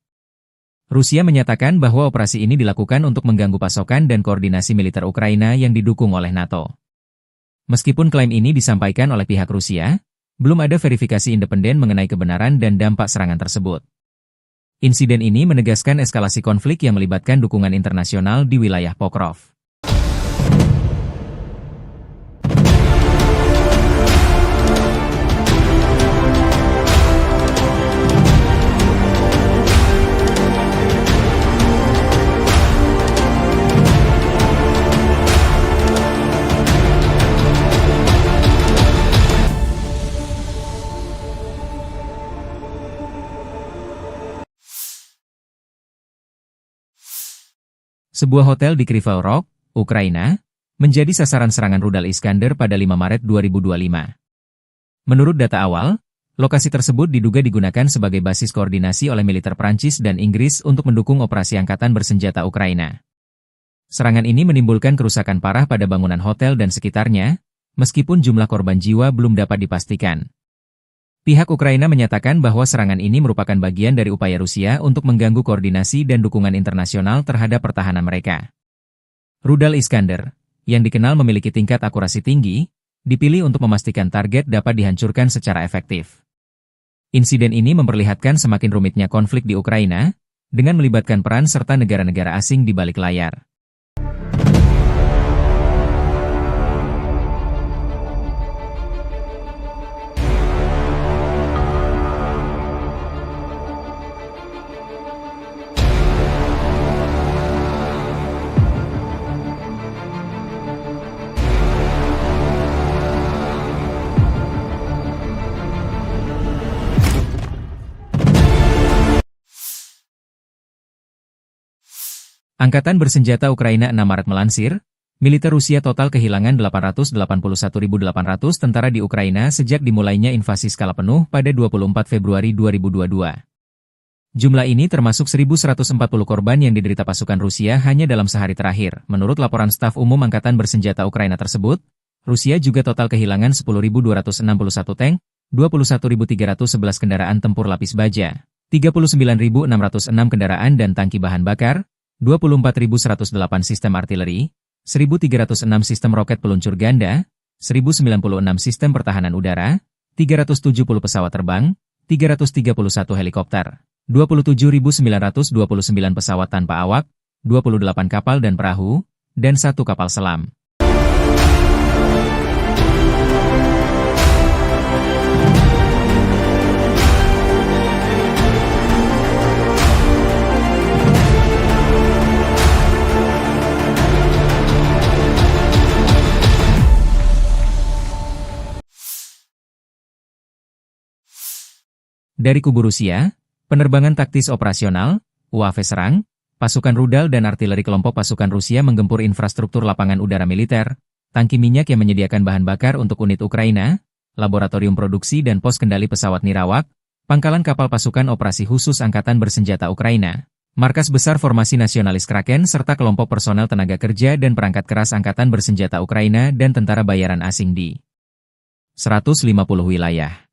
Rusia menyatakan bahwa operasi ini dilakukan untuk mengganggu pasokan dan koordinasi militer Ukraina yang didukung oleh NATO. Meskipun klaim ini disampaikan oleh pihak Rusia, belum ada verifikasi independen mengenai kebenaran dan dampak serangan tersebut. Insiden ini menegaskan eskalasi konflik yang melibatkan dukungan internasional di wilayah Pokrov. Sebuah hotel di Kryvyi Rog, Ukraina, menjadi sasaran serangan rudal Iskander pada 5 Maret 2025. Menurut data awal, lokasi tersebut diduga digunakan sebagai basis koordinasi oleh militer Prancis dan Inggris untuk mendukung operasi angkatan bersenjata Ukraina. Serangan ini menimbulkan kerusakan parah pada bangunan hotel dan sekitarnya, meskipun jumlah korban jiwa belum dapat dipastikan. Pihak Ukraina menyatakan bahwa serangan ini merupakan bagian dari upaya Rusia untuk mengganggu koordinasi dan dukungan internasional terhadap pertahanan mereka. Rudal Iskander, yang dikenal memiliki tingkat akurasi tinggi, dipilih untuk memastikan target dapat dihancurkan secara efektif. Insiden ini memperlihatkan semakin rumitnya konflik di Ukraina, dengan melibatkan peran serta negara-negara asing di balik layar. Angkatan bersenjata Ukraina 6 Maret melansir, militer Rusia total kehilangan 881.800 tentara di Ukraina sejak dimulainya invasi skala penuh pada 24 Februari 2022. Jumlah ini termasuk 1.140 korban yang diderita pasukan Rusia hanya dalam sehari terakhir. Menurut laporan staf umum Angkatan bersenjata Ukraina tersebut, Rusia juga total kehilangan 10.261 tank, 21.311 kendaraan tempur lapis baja, 39.606 kendaraan dan tangki bahan bakar, 24.108 sistem artileri, 1.306 sistem roket peluncur ganda, 1.096 sistem pertahanan udara, 370 pesawat terbang, 331 helikopter, 27.929 pesawat tanpa awak, 28 kapal dan perahu, dan 1 kapal selam. Dari kubu Rusia, penerbangan taktis operasional, UAV serang, pasukan rudal dan artileri kelompok pasukan Rusia menggempur infrastruktur lapangan udara militer, tangki minyak yang menyediakan bahan bakar untuk unit Ukraina, laboratorium produksi dan pos kendali pesawat nirawak, pangkalan kapal pasukan operasi khusus Angkatan bersenjata Ukraina, markas besar formasi nasionalis Kraken serta kelompok personel tenaga kerja dan perangkat keras Angkatan bersenjata Ukraina dan tentara bayaran asing di 150 wilayah.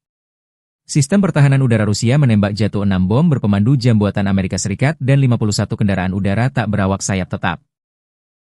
Sistem pertahanan udara Rusia menembak jatuh 6 bom berpemandu jam buatan Amerika Serikat dan 51 kendaraan udara tak berawak sayap tetap.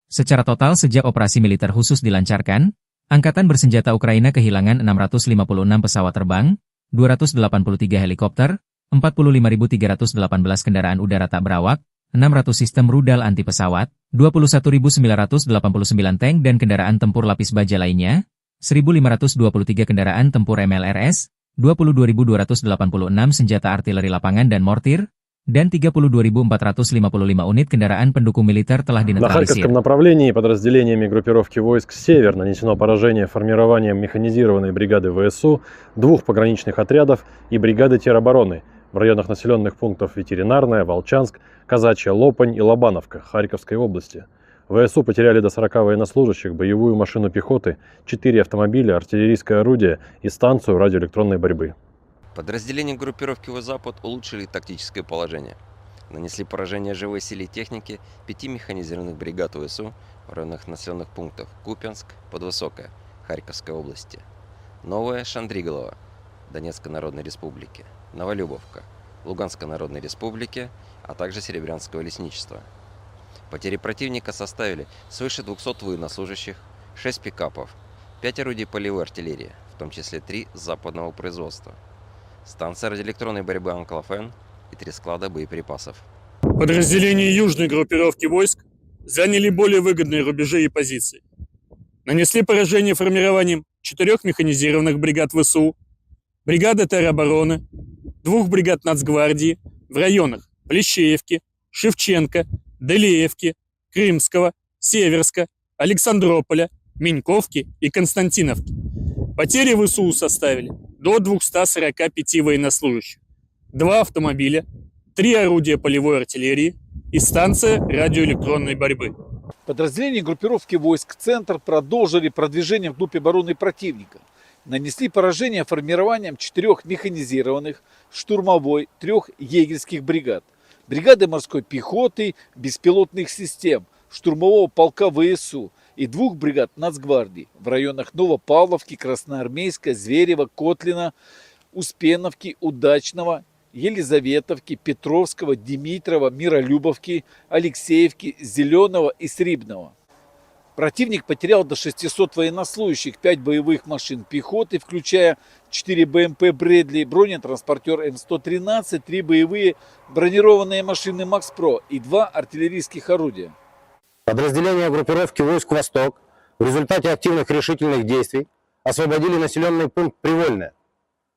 Secara total sejak operasi militer khusus dilancarkan, Angkatan bersenjata Ukraina kehilangan 656 pesawat terbang, 283 helikopter, 45.318 kendaraan udara tak berawak, 600 sistem rudal anti pesawat, 21.989 tank dan kendaraan tempur lapis baja lainnya, 1.523 kendaraan tempur MLRS, 22.286 senjata artileri lapangan dan mortir, dan 32.455 unit kendaraan pendukung militer telah На dinetralisir. Харьковском направлении подразделениями группировки войск «Север» нанесено поражение формированием механизированной бригады ВСУ, 2 пограничных отрядов и бригады теробороны в районах населенных пунктов Ветеринарная, Волчанск, Казачья, Лопань и Лобановка Харьковской области. ВСУ потеряли до 40 военнослужащих, боевую машину пехоты, 4 автомобиля, артиллерийское орудие и станцию радиоэлектронной борьбы. Подразделения группировки «Запад» улучшили тактическое положение. Нанесли поражение живой силе и технике 5 механизированных бригад ВСУ в районах населенных пунктов Купянск, Подвысокая, Харьковской области, Новая Шандриголова, Донецкой Народной Республики, Новолюбовка, Луганской Народной Республики, а также Серебрянского лесничества. Потери противника составили свыше 200 военнослужащих, 6 пикапов, 5 орудий полевой артиллерии, в том числе 3 западного производства, станция радиоэлектронной борьбы «Анклофен» и 3 склада боеприпасов. Подразделения южной группировки войск заняли более выгодные рубежи и позиции. Нанесли поражение формированием 4 механизированных бригад ВСУ, бригады теробороны, 2 бригад Нацгвардии в районах Плещеевки, Шевченко, Делеевки, Крымского, Северска, Александрополя, Меньковки и Константиновки. Потери ВСУ составили до 245 военнослужащих, 2 автомобиля, 3 орудия полевой артиллерии, и станция радиоэлектронной борьбы. Подразделения группировки войск «Центр» продолжили продвижение вглубь обороны противника. Нанесли поражение формированием 4 механизированных, штурмовой, 3 егерских бригад, бригады морской пехоты, беспилотных систем, штурмового полка ВСУ и 2 бригад Нацгвардии в районах Новопавловки, Красноармейска, Зверева, Котлина, Успеновки, Удачного, Елизаветовки, Петровского, Димитрова, Миролюбовки, Алексеевки, Зеленого и Срибного. Противник потерял до 600 военнослужащих, 5 боевых машин пехоты, включая 4 БМП «Брэдли», бронетранспортер М113, 3 боевые бронированные машины «Макс-Про» и 2 артиллерийских орудия. Подразделения группировки войск «Восток» в результате активных решительных действий освободили населенный пункт Привольное.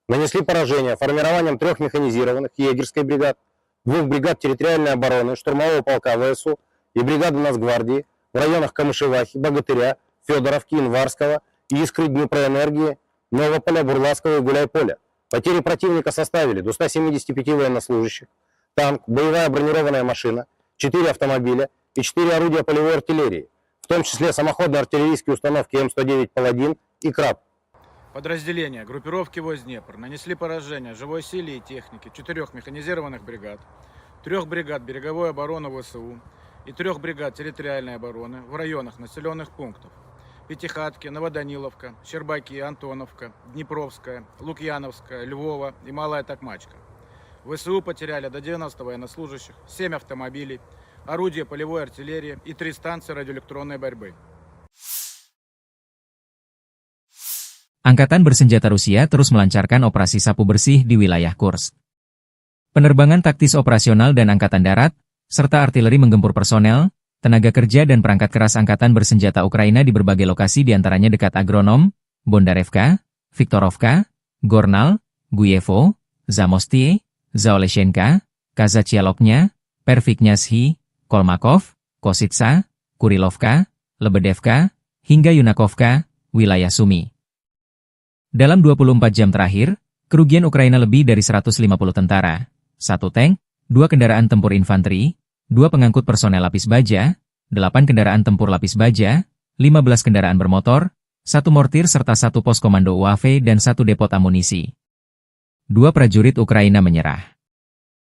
Нанесли поражение формированием 3 механизированных егерской бригад, 2 бригад территориальной обороны, штурмового полка ВСУ и бригады Нацгвардии в районах Камышевахи, Богатыря, Федоровки, Инварского, Искры, Днепроэнергии, Новополя, Бурлацкого и Гуляйполя. Потери противника составили до 175 военнослужащих, танк, боевая бронированная машина, 4 автомобиля и 4 орудия полевой артиллерии, в том числе самоходные артиллерийские установки М109 «Паладин» и «Краб». Подразделения группировки войск Днепр нанесли поражение живой силе и технике 4 механизированных бригад, 3 бригад береговой обороны ВСУ и 3 бригад территориальной обороны в районах населенных пунктов Пятихатки, Новоданиловка, Щербаки, Антоновка, Днепровская, Лукьяновская, Львова и Малая Токмачка. ВСУ потеряли до 90 военнослужащих, 7 автомобилей, орудия полевой артиллерии и 3 станции радиоэлектронной борьбы. Angkatan bersenjata Rusia terus melancarkan operasi sapu bersih di wilayah Kursk. Penerbangan taktis operasional dan angkatan darat, serta artileri menggempur personel, tenaga kerja dan perangkat keras angkatan bersenjata Ukraina di berbagai lokasi diantaranya dekat Agronom, Bondarevka, Viktorovka, Gornal, Guyevo, Zamostie, Zaoleshenka, Kazachialoknya, Perviknyazhi, Kolmakov, Kositsa, Kurilovka, Lebedevka, hingga Yunakovka, wilayah Sumi. Dalam 24 jam terakhir, kerugian Ukraina lebih dari 150 tentara, 1 tank, 2 kendaraan tempur infanteri, 2 pengangkut personel lapis baja, 8 kendaraan tempur lapis baja, 15 kendaraan bermotor, 1 mortir serta 1 pos komando UAV dan 1 depot amunisi. 2 prajurit Ukraina menyerah.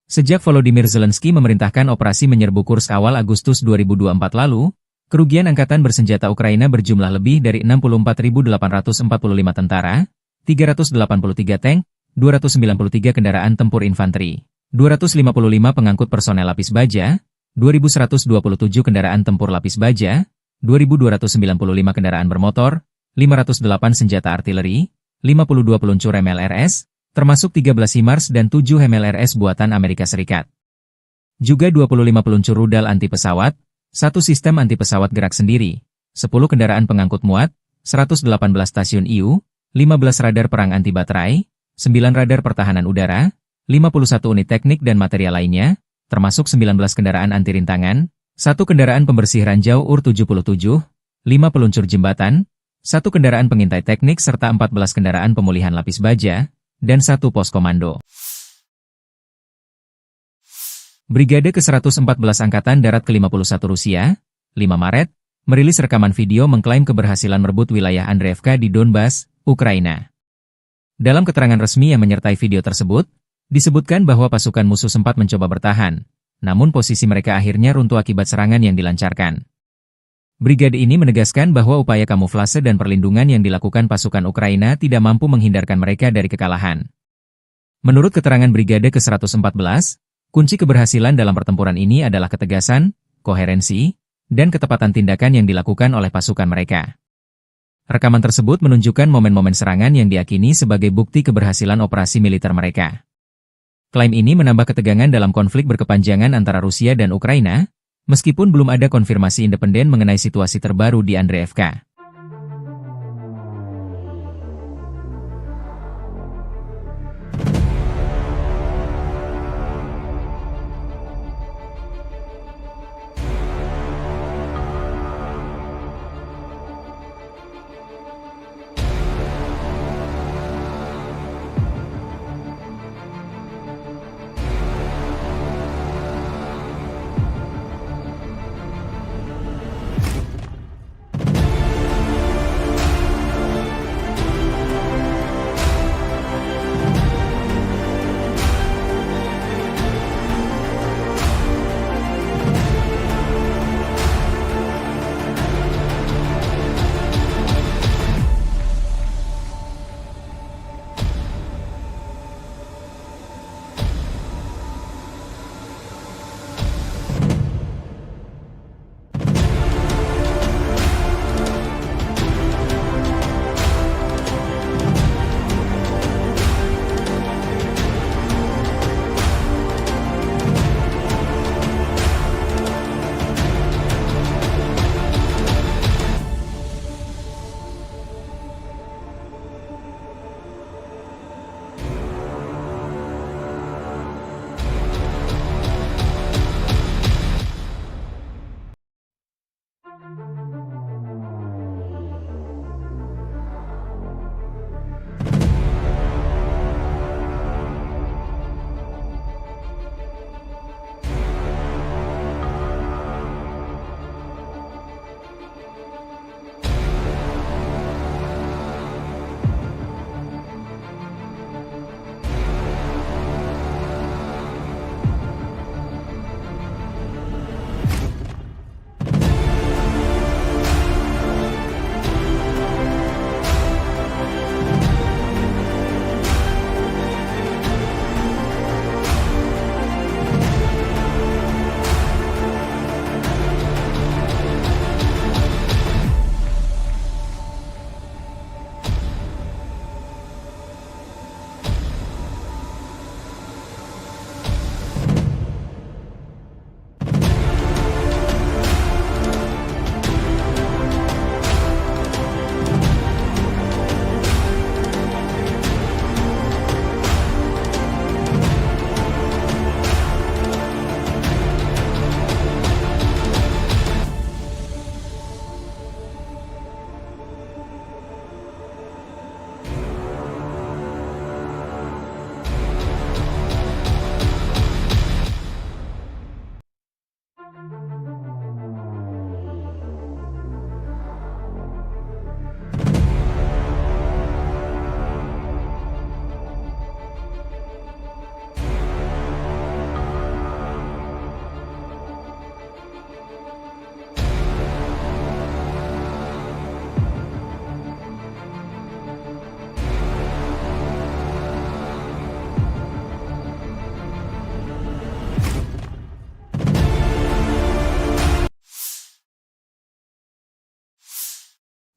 Sejak Volodymyr Zelensky memerintahkan operasi menyerbu Kursk awal Agustus 2024 lalu, kerugian angkatan bersenjata Ukraina berjumlah lebih dari 64.845 tentara, 383 tank, 293 kendaraan tempur infanteri, 255 pengangkut personel lapis baja, 2.127 kendaraan tempur lapis baja, 2.295 kendaraan bermotor, 508 senjata artileri, 52 peluncur MLRS, termasuk 13 HIMARS dan 7 MLRS buatan Amerika Serikat. Juga 25 peluncur rudal anti pesawat, 1 sistem anti-pesawat gerak sendiri, 10 kendaraan pengangkut muat, 118 stasiun IU, 15 radar perang anti-baterai, 9 radar pertahanan udara, 51 unit teknik dan material lainnya, termasuk 19 kendaraan anti-rintangan, 1 kendaraan pembersih ranjau UR-77, 5 peluncur jembatan, 1 kendaraan pengintai teknik serta 14 kendaraan pemulihan lapis baja, dan 1 pos komando. Brigade ke-114 Angkatan Darat ke-51 Rusia, 5 Maret, merilis rekaman video mengklaim keberhasilan merebut wilayah Andreevka di Donbas, Ukraina. Dalam keterangan resmi yang menyertai video tersebut, disebutkan bahwa pasukan musuh sempat mencoba bertahan, namun posisi mereka akhirnya runtuh akibat serangan yang dilancarkan. Brigade ini menegaskan bahwa upaya kamuflase dan perlindungan yang dilakukan pasukan Ukraina tidak mampu menghindarkan mereka dari kekalahan. Menurut keterangan Brigade ke-114, kunci keberhasilan dalam pertempuran ini adalah ketegasan, koherensi, dan ketepatan tindakan yang dilakukan oleh pasukan mereka. Rekaman tersebut menunjukkan momen-momen serangan yang diyakini sebagai bukti keberhasilan operasi militer mereka. Klaim ini menambah ketegangan dalam konflik berkepanjangan antara Rusia dan Ukraina, meskipun belum ada konfirmasi independen mengenai situasi terbaru di Andreevka.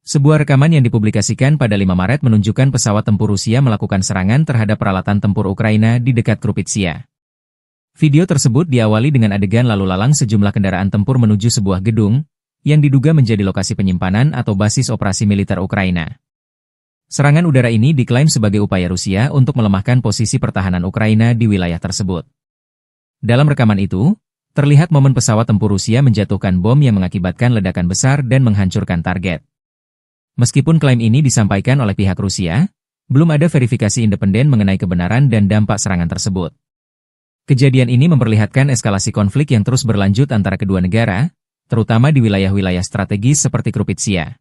Sebuah rekaman yang dipublikasikan pada 5 Maret menunjukkan pesawat tempur Rusia melakukan serangan terhadap peralatan tempur Ukraina di dekat Krupitsia. Video tersebut diawali dengan adegan lalu lalang sejumlah kendaraan tempur menuju sebuah gedung, yang diduga menjadi lokasi penyimpanan atau basis operasi militer Ukraina. Serangan udara ini diklaim sebagai upaya Rusia untuk melemahkan posisi pertahanan Ukraina di wilayah tersebut. Dalam rekaman itu, terlihat momen pesawat tempur Rusia menjatuhkan bom yang mengakibatkan ledakan besar dan menghancurkan target. Meskipun klaim ini disampaikan oleh pihak Rusia, belum ada verifikasi independen mengenai kebenaran dan dampak serangan tersebut. Kejadian ini memperlihatkan eskalasi konflik yang terus berlanjut antara kedua negara, terutama di wilayah-wilayah strategis seperti Krupitsia.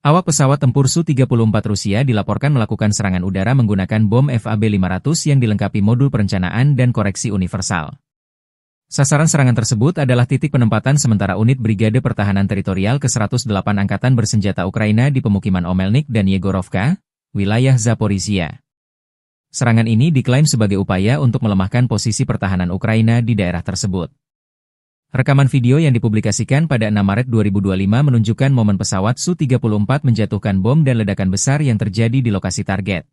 Awak pesawat tempur Su-34 Rusia dilaporkan melakukan serangan udara menggunakan bom FAB-500 yang dilengkapi modul perencanaan dan koreksi universal. Sasaran serangan tersebut adalah titik penempatan sementara unit Brigade Pertahanan Teritorial ke-108 Angkatan Bersenjata Ukraina di pemukiman Omelnik dan Yegorovka, wilayah Zaporizhia. Serangan ini diklaim sebagai upaya untuk melemahkan posisi pertahanan Ukraina di daerah tersebut. Rekaman video yang dipublikasikan pada 6 Maret 2025 menunjukkan momen pesawat Su-34 menjatuhkan bom dan ledakan besar yang terjadi di lokasi target.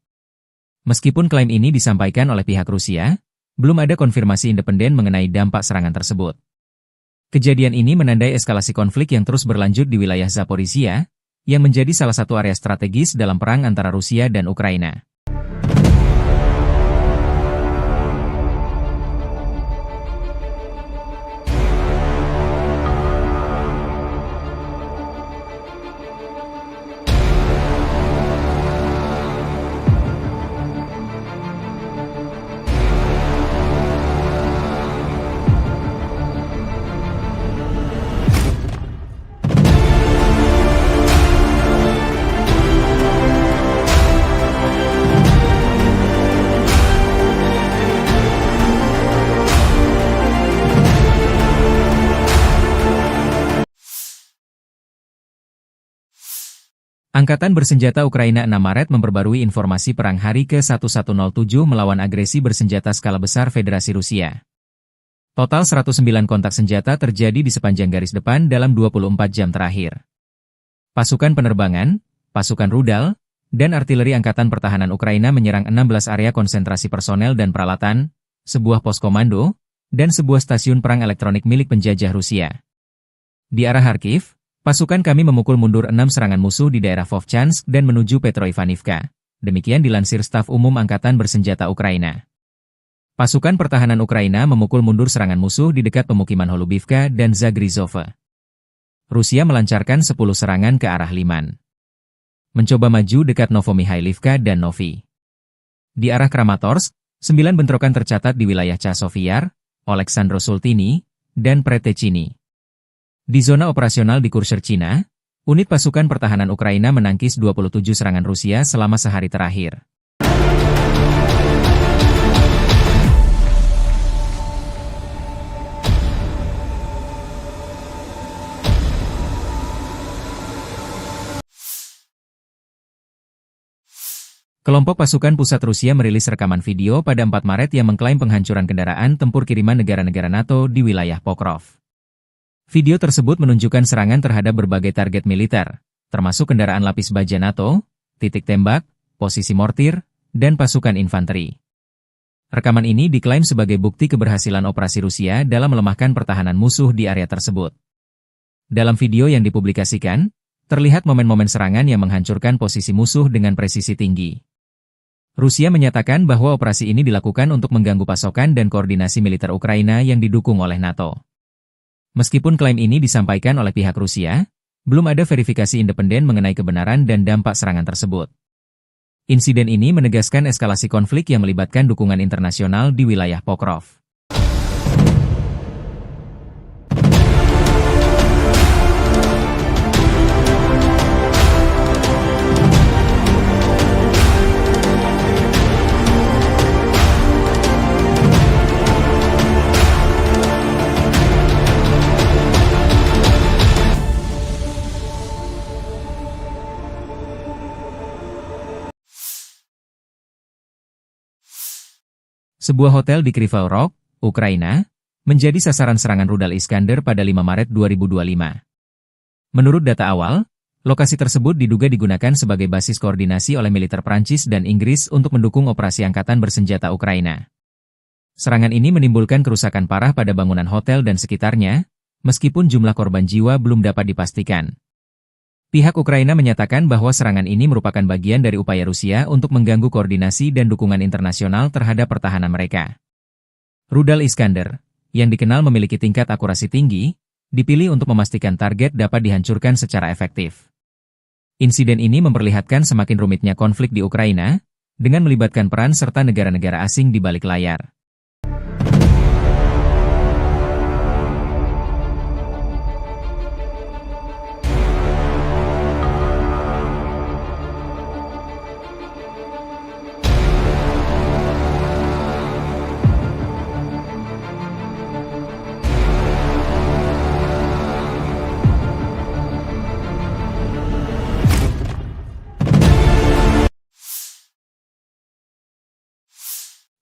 Meskipun klaim ini disampaikan oleh pihak Rusia, belum ada konfirmasi independen mengenai dampak serangan tersebut. Kejadian ini menandai eskalasi konflik yang terus berlanjut di wilayah Zaporizhia, yang menjadi salah satu area strategis dalam perang antara Rusia dan Ukraina. Angkatan Bersenjata Ukraina 6 Maret memperbarui informasi perang hari ke-1107 melawan agresi bersenjata skala besar Federasi Rusia. Total 109 kontak senjata terjadi di sepanjang garis depan dalam 24 jam terakhir. Pasukan penerbangan, pasukan rudal, dan artileri Angkatan Pertahanan Ukraina menyerang 16 area konsentrasi personel dan peralatan, sebuah pos komando, dan sebuah stasiun perang elektronik milik penjajah Rusia. Di arah Kharkiv, pasukan kami memukul mundur 6 serangan musuh di daerah Vovchansk dan menuju Petroivanivka. Demikian dilansir Staf Umum Angkatan Bersenjata Ukraina. Pasukan pertahanan Ukraina memukul mundur serangan musuh di dekat pemukiman Holubivka dan Zagrizhova. Rusia melancarkan 10 serangan ke arah Liman. Mencoba maju dekat Novomikhailivka dan Novi. Di arah Kramatorsk, 9 bentrokan tercatat di wilayah Chasiv-Yar, Oleksandro-Sultini, dan Pretechini. Di zona operasional di Kurshcherchina, unit pasukan pertahanan Ukraina menangkis 27 serangan Rusia selama sehari terakhir. Kelompok pasukan pusat Rusia merilis rekaman video pada 4 Maret yang mengklaim penghancuran kendaraan tempur kiriman negara-negara NATO di wilayah Pokrov. Video tersebut menunjukkan serangan terhadap berbagai target militer, termasuk kendaraan lapis baja NATO, titik tembak, posisi mortir, dan pasukan infanteri. Rekaman ini diklaim sebagai bukti keberhasilan operasi Rusia dalam melemahkan pertahanan musuh di area tersebut. Dalam video yang dipublikasikan, terlihat momen-momen serangan yang menghancurkan posisi musuh dengan presisi tinggi. Rusia menyatakan bahwa operasi ini dilakukan untuk mengganggu pasokan dan koordinasi militer Ukraina yang didukung oleh NATO. Meskipun klaim ini disampaikan oleh pihak Rusia, belum ada verifikasi independen mengenai kebenaran dan dampak serangan tersebut. Insiden ini menegaskan eskalasi konflik yang melibatkan dukungan internasional di wilayah Pokrov. Sebuah hotel di Kryvyi Rog, Ukraina, menjadi sasaran serangan rudal Iskander pada 5 Maret 2025. Menurut data awal, lokasi tersebut diduga digunakan sebagai basis koordinasi oleh militer Prancis dan Inggris untuk mendukung operasi angkatan bersenjata Ukraina. Serangan ini menimbulkan kerusakan parah pada bangunan hotel dan sekitarnya, meskipun jumlah korban jiwa belum dapat dipastikan. Pihak Ukraina menyatakan bahwa serangan ini merupakan bagian dari upaya Rusia untuk mengganggu koordinasi dan dukungan internasional terhadap pertahanan mereka. Rudal Iskander, yang dikenal memiliki tingkat akurasi tinggi, dipilih untuk memastikan target dapat dihancurkan secara efektif. Insiden ini memperlihatkan semakin rumitnya konflik di Ukraina, dengan melibatkan peran serta negara-negara asing di balik layar.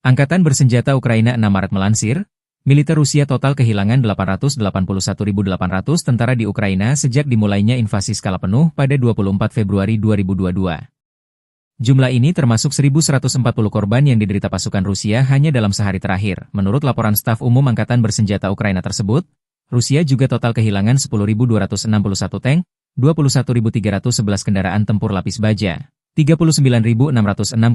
Angkatan bersenjata Ukraina 6 Maret melansir, militer Rusia total kehilangan 881.800 tentara di Ukraina sejak dimulainya invasi skala penuh pada 24 Februari 2022. Jumlah ini termasuk 1.140 korban yang diderita pasukan Rusia hanya dalam sehari terakhir. Menurut laporan staf umum Angkatan bersenjata Ukraina tersebut, Rusia juga total kehilangan 10.261 tank, 21.311 kendaraan tempur lapis baja, 39.606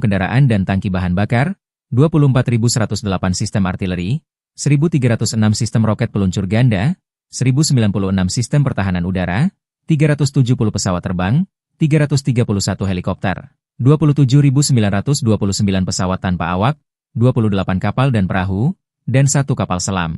kendaraan dan tangki bahan bakar, 24.108 sistem artileri, 1.306 sistem roket peluncur ganda, 1.096 sistem pertahanan udara, 370 pesawat terbang, 331 helikopter, 27.929 pesawat tanpa awak, 28 kapal dan perahu, dan 1 kapal selam.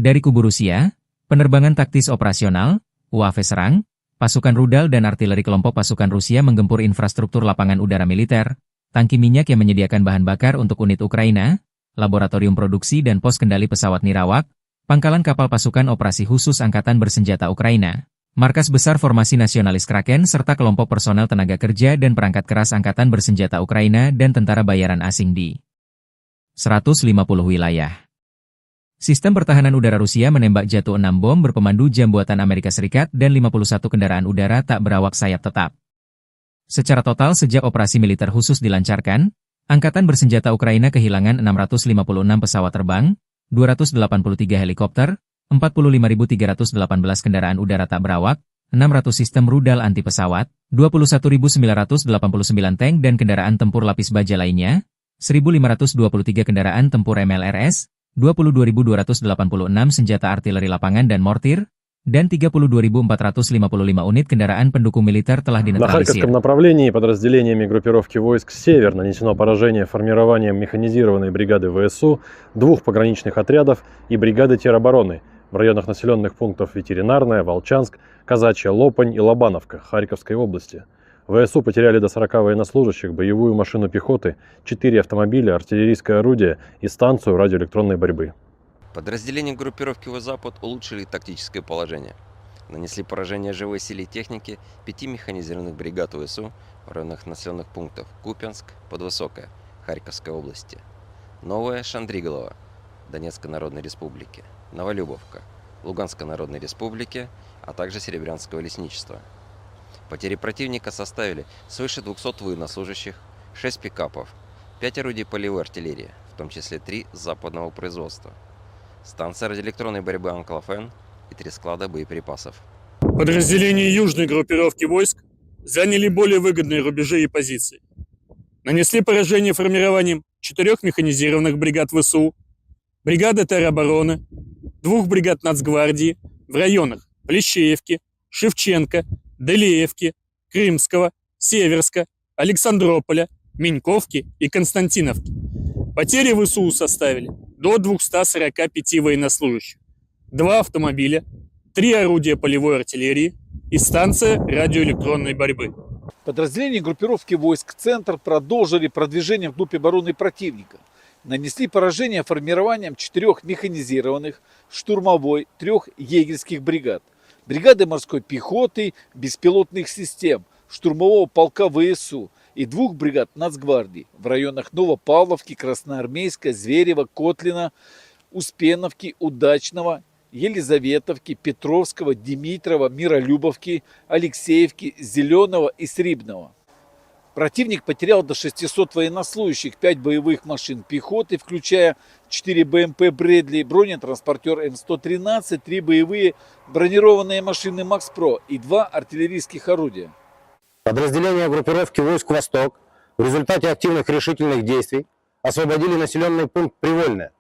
Dari kubu Rusia, penerbangan taktis operasional, UAV serang, pasukan rudal dan artileri kelompok pasukan Rusia menggempur infrastruktur lapangan udara militer, tangki minyak yang menyediakan bahan bakar untuk unit Ukraina, laboratorium produksi dan pos kendali pesawat nirawak, pangkalan kapal pasukan operasi khusus Angkatan bersenjata Ukraina, markas besar formasi nasionalis Kraken serta kelompok personel tenaga kerja dan perangkat keras Angkatan bersenjata Ukraina dan tentara bayaran asing di 150 wilayah. Sistem pertahanan udara Rusia menembak jatuh 6 bom berpemandu jam buatan Amerika Serikat dan 51 kendaraan udara tak berawak sayap tetap. Secara total sejak operasi militer khusus dilancarkan, Angkatan bersenjata Ukraina kehilangan 656 pesawat terbang, 283 helikopter, 45.318 kendaraan udara tak berawak, 600 sistem rudal anti pesawat, 21.989 tank dan kendaraan tempur lapis baja lainnya, 1.523 kendaraan tempur MLRS, 22.286 senjata artileri lapangan dan mortir, dan 32.455 unit kendaraan pendukung militer telah На dinetralisir. Харьковском направлении подразделениями группировки войск «Север» нанесено поражение формированием механизированной бригады ВСУ, 2 пограничных отрядов и бригады теробороны в районах населенных пунктов Ветеринарная, Волчанск, Казачья Лопань и Лобановка Харьковской области. ВСУ потеряли до 40 военнослужащих, боевую машину пехоты, 4 автомобиля, артиллерийское орудие и станцию радиоэлектронной борьбы. Подразделения группировки «Запад» улучшили тактическое положение. Нанесли поражение живой силе и технике 5 механизированных бригад ВСУ в районах населенных пунктов Купянск, Подвысокое, Харьковской области, Новая Шандриголова, Донецкой Народной Республики, Новолюбовка, Луганской Народной Республики, а также Серебрянского лесничества. Потери противника составили свыше 200 военнослужащих, 6 пикапов, 5 орудий полевой артиллерии, в том числе 3 западного производства, станция радиоэлектронной борьбы «Анклофен» и 3 склада боеприпасов. Подразделения южной группировки войск заняли более выгодные рубежи и позиции. Нанесли поражение формированием 4 механизированных бригад ВСУ, бригады теробороны, 2 бригад Нацгвардии в районах Плещеевки, Шевченко, Делеевки, Крымского, Северска, Александрополя, Меньковки и Константиновки. Потери ВСУ составили до 245 военнослужащих, 2 автомобиля, 3 орудия полевой артиллерии и станция радиоэлектронной борьбы. Подразделения группировки войск «Центр» продолжили продвижение вглубь обороны противника. Нанесли поражение формированием 4 механизированных, штурмовой, 3 егерских бригад, бригады морской пехоты, беспилотных систем, штурмового полка ВСУ и 2 бригад Нацгвардии в районах Новопавловки, Красноармейска, Зверева, Котлина, Успеновки, Удачного, Елизаветовки, Петровского, Димитрова, Миролюбовки, Алексеевки, Зеленого и Срибного. Противник потерял до 600 военнослужащих, 5 боевых машин пехоты, включая 4 БМП «Брэдли», бронетранспортер М113, 3 боевые бронированные машины «Макс-Про» и 2 артиллерийских орудия. Подразделения группировки войск «Восток» в результате активных решительных действий освободили населенный пункт Привольное.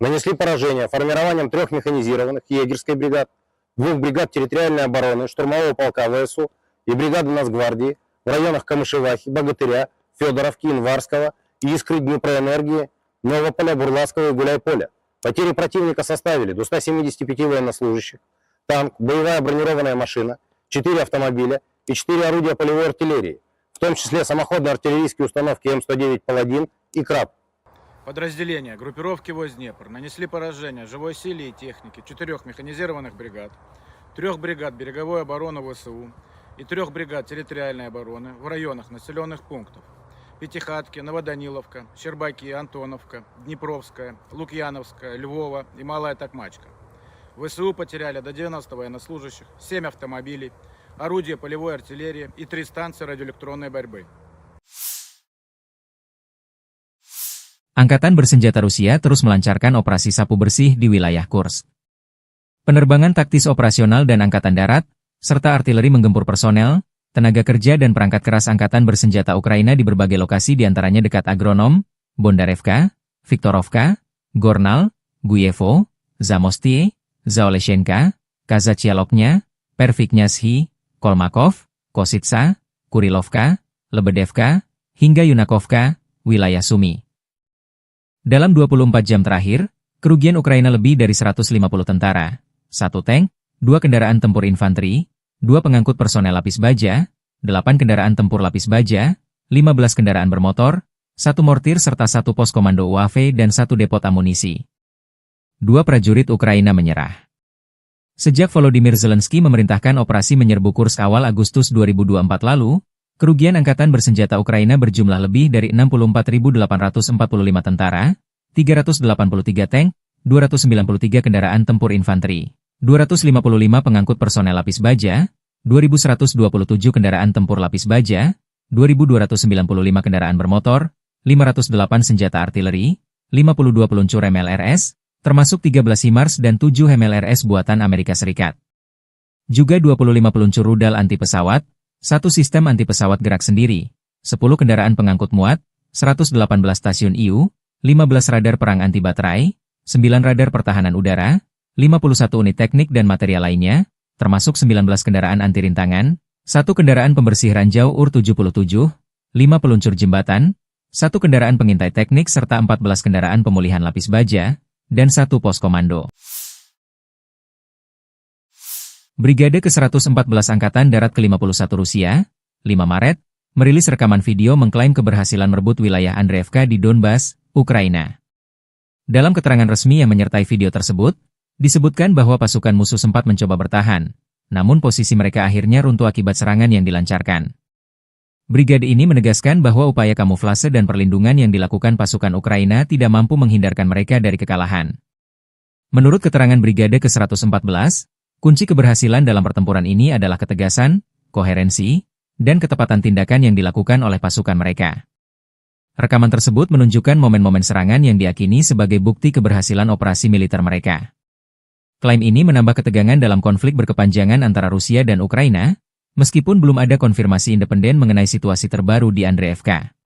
Нанесли поражение формированием 3 механизированных егерской бригад, 2 бригад территориальной обороны, штурмового полка ВСУ и бригады Нацгвардии в районах Камышевахи, Богатыря, Федоровки, Инварского, Искры, Днепроэнергии, Новополя, Бурлацкого и Гуляйполя. Потери противника составили до 175 военнослужащих, танк, боевая бронированная машина, 4 автомобиля и 4 орудия полевой артиллерии, в том числе самоходные артиллерийские установки М109 «Паладин» и «Краб». Подразделения группировки войск Днепр нанесли поражение живой силе и технике 4 механизированных бригад, 3 бригад береговой обороны ВСУ и 3 бригад территориальной обороны в районах населенных пунктов Пятихатки, Новоданиловка, Щербаки, Антоновка, Днепровская, Лукьяновская, Львова и Малая Токмачка. ВСУ потеряли до 90 военнослужащих, 7 автомобилей, орудия полевой артиллерии и 3 станции радиоэлектронной борьбы. Angkatan bersenjata Rusia terus melancarkan operasi sapu bersih di wilayah Kursk. Penerbangan taktis operasional dan angkatan darat, serta artileri menggempur personel, tenaga kerja dan perangkat keras angkatan bersenjata Ukraina di berbagai lokasi diantaranya dekat Agronom, Bondarevka, Viktorovka, Gornal, Guyevo, Zamostie, Zaoleshenka, Kazachialoknya, Perviknyazhi, Kolmakov, Kositsa, Kurilovka, Lebedevka, hingga Yunakovka, wilayah Sumi. Dalam 24 jam terakhir, kerugian Ukraina lebih dari 150 tentara, 1 tank, 2 kendaraan tempur infanteri, 2 pengangkut personel lapis baja, 8 kendaraan tempur lapis baja, 15 kendaraan bermotor, 1 mortir serta 1 pos komando UAV dan 1 depot amunisi. 2 prajurit Ukraina menyerah. Sejak Volodymyr Zelensky memerintahkan operasi menyerbu Kursk awal Agustus 2024 lalu, kerugian angkatan bersenjata Ukraina berjumlah lebih dari 64.845 tentara, 383 tank, 293 kendaraan tempur infanteri, 255 pengangkut personel lapis baja, 2.127 kendaraan tempur lapis baja, 2.295 kendaraan bermotor, 508 senjata artileri, 52 peluncur MLRS, termasuk 13 HIMARS dan 7 MLRS buatan Amerika Serikat. Juga 25 peluncur rudal anti pesawat, 1 sistem anti pesawat gerak sendiri, 10 kendaraan pengangkut muat, 118 stasiun IU, 15 radar perang anti baterai, 9 radar pertahanan udara, 51 unit teknik dan material lainnya, termasuk 19 kendaraan anti rintangan, 1 kendaraan pembersih ranjau UR-77, 5 peluncur jembatan, 1 kendaraan pengintai teknik serta 14 kendaraan pemulihan lapis baja, dan 1 pos komando. Brigade ke-114 Angkatan Darat ke-51 Rusia, 5 Maret, merilis rekaman video mengklaim keberhasilan merebut wilayah Andreevka di Donbas, Ukraina. Dalam keterangan resmi yang menyertai video tersebut, disebutkan bahwa pasukan musuh sempat mencoba bertahan, namun posisi mereka akhirnya runtuh akibat serangan yang dilancarkan. Brigade ini menegaskan bahwa upaya kamuflase dan perlindungan yang dilakukan pasukan Ukraina tidak mampu menghindarkan mereka dari kekalahan. Menurut keterangan Brigade ke-114, kunci keberhasilan dalam pertempuran ini adalah ketegasan, koherensi, dan ketepatan tindakan yang dilakukan oleh pasukan mereka. Rekaman tersebut menunjukkan momen-momen serangan yang diyakini sebagai bukti keberhasilan operasi militer mereka. Klaim ini menambah ketegangan dalam konflik berkepanjangan antara Rusia dan Ukraina, meskipun belum ada konfirmasi independen mengenai situasi terbaru di Andreevka.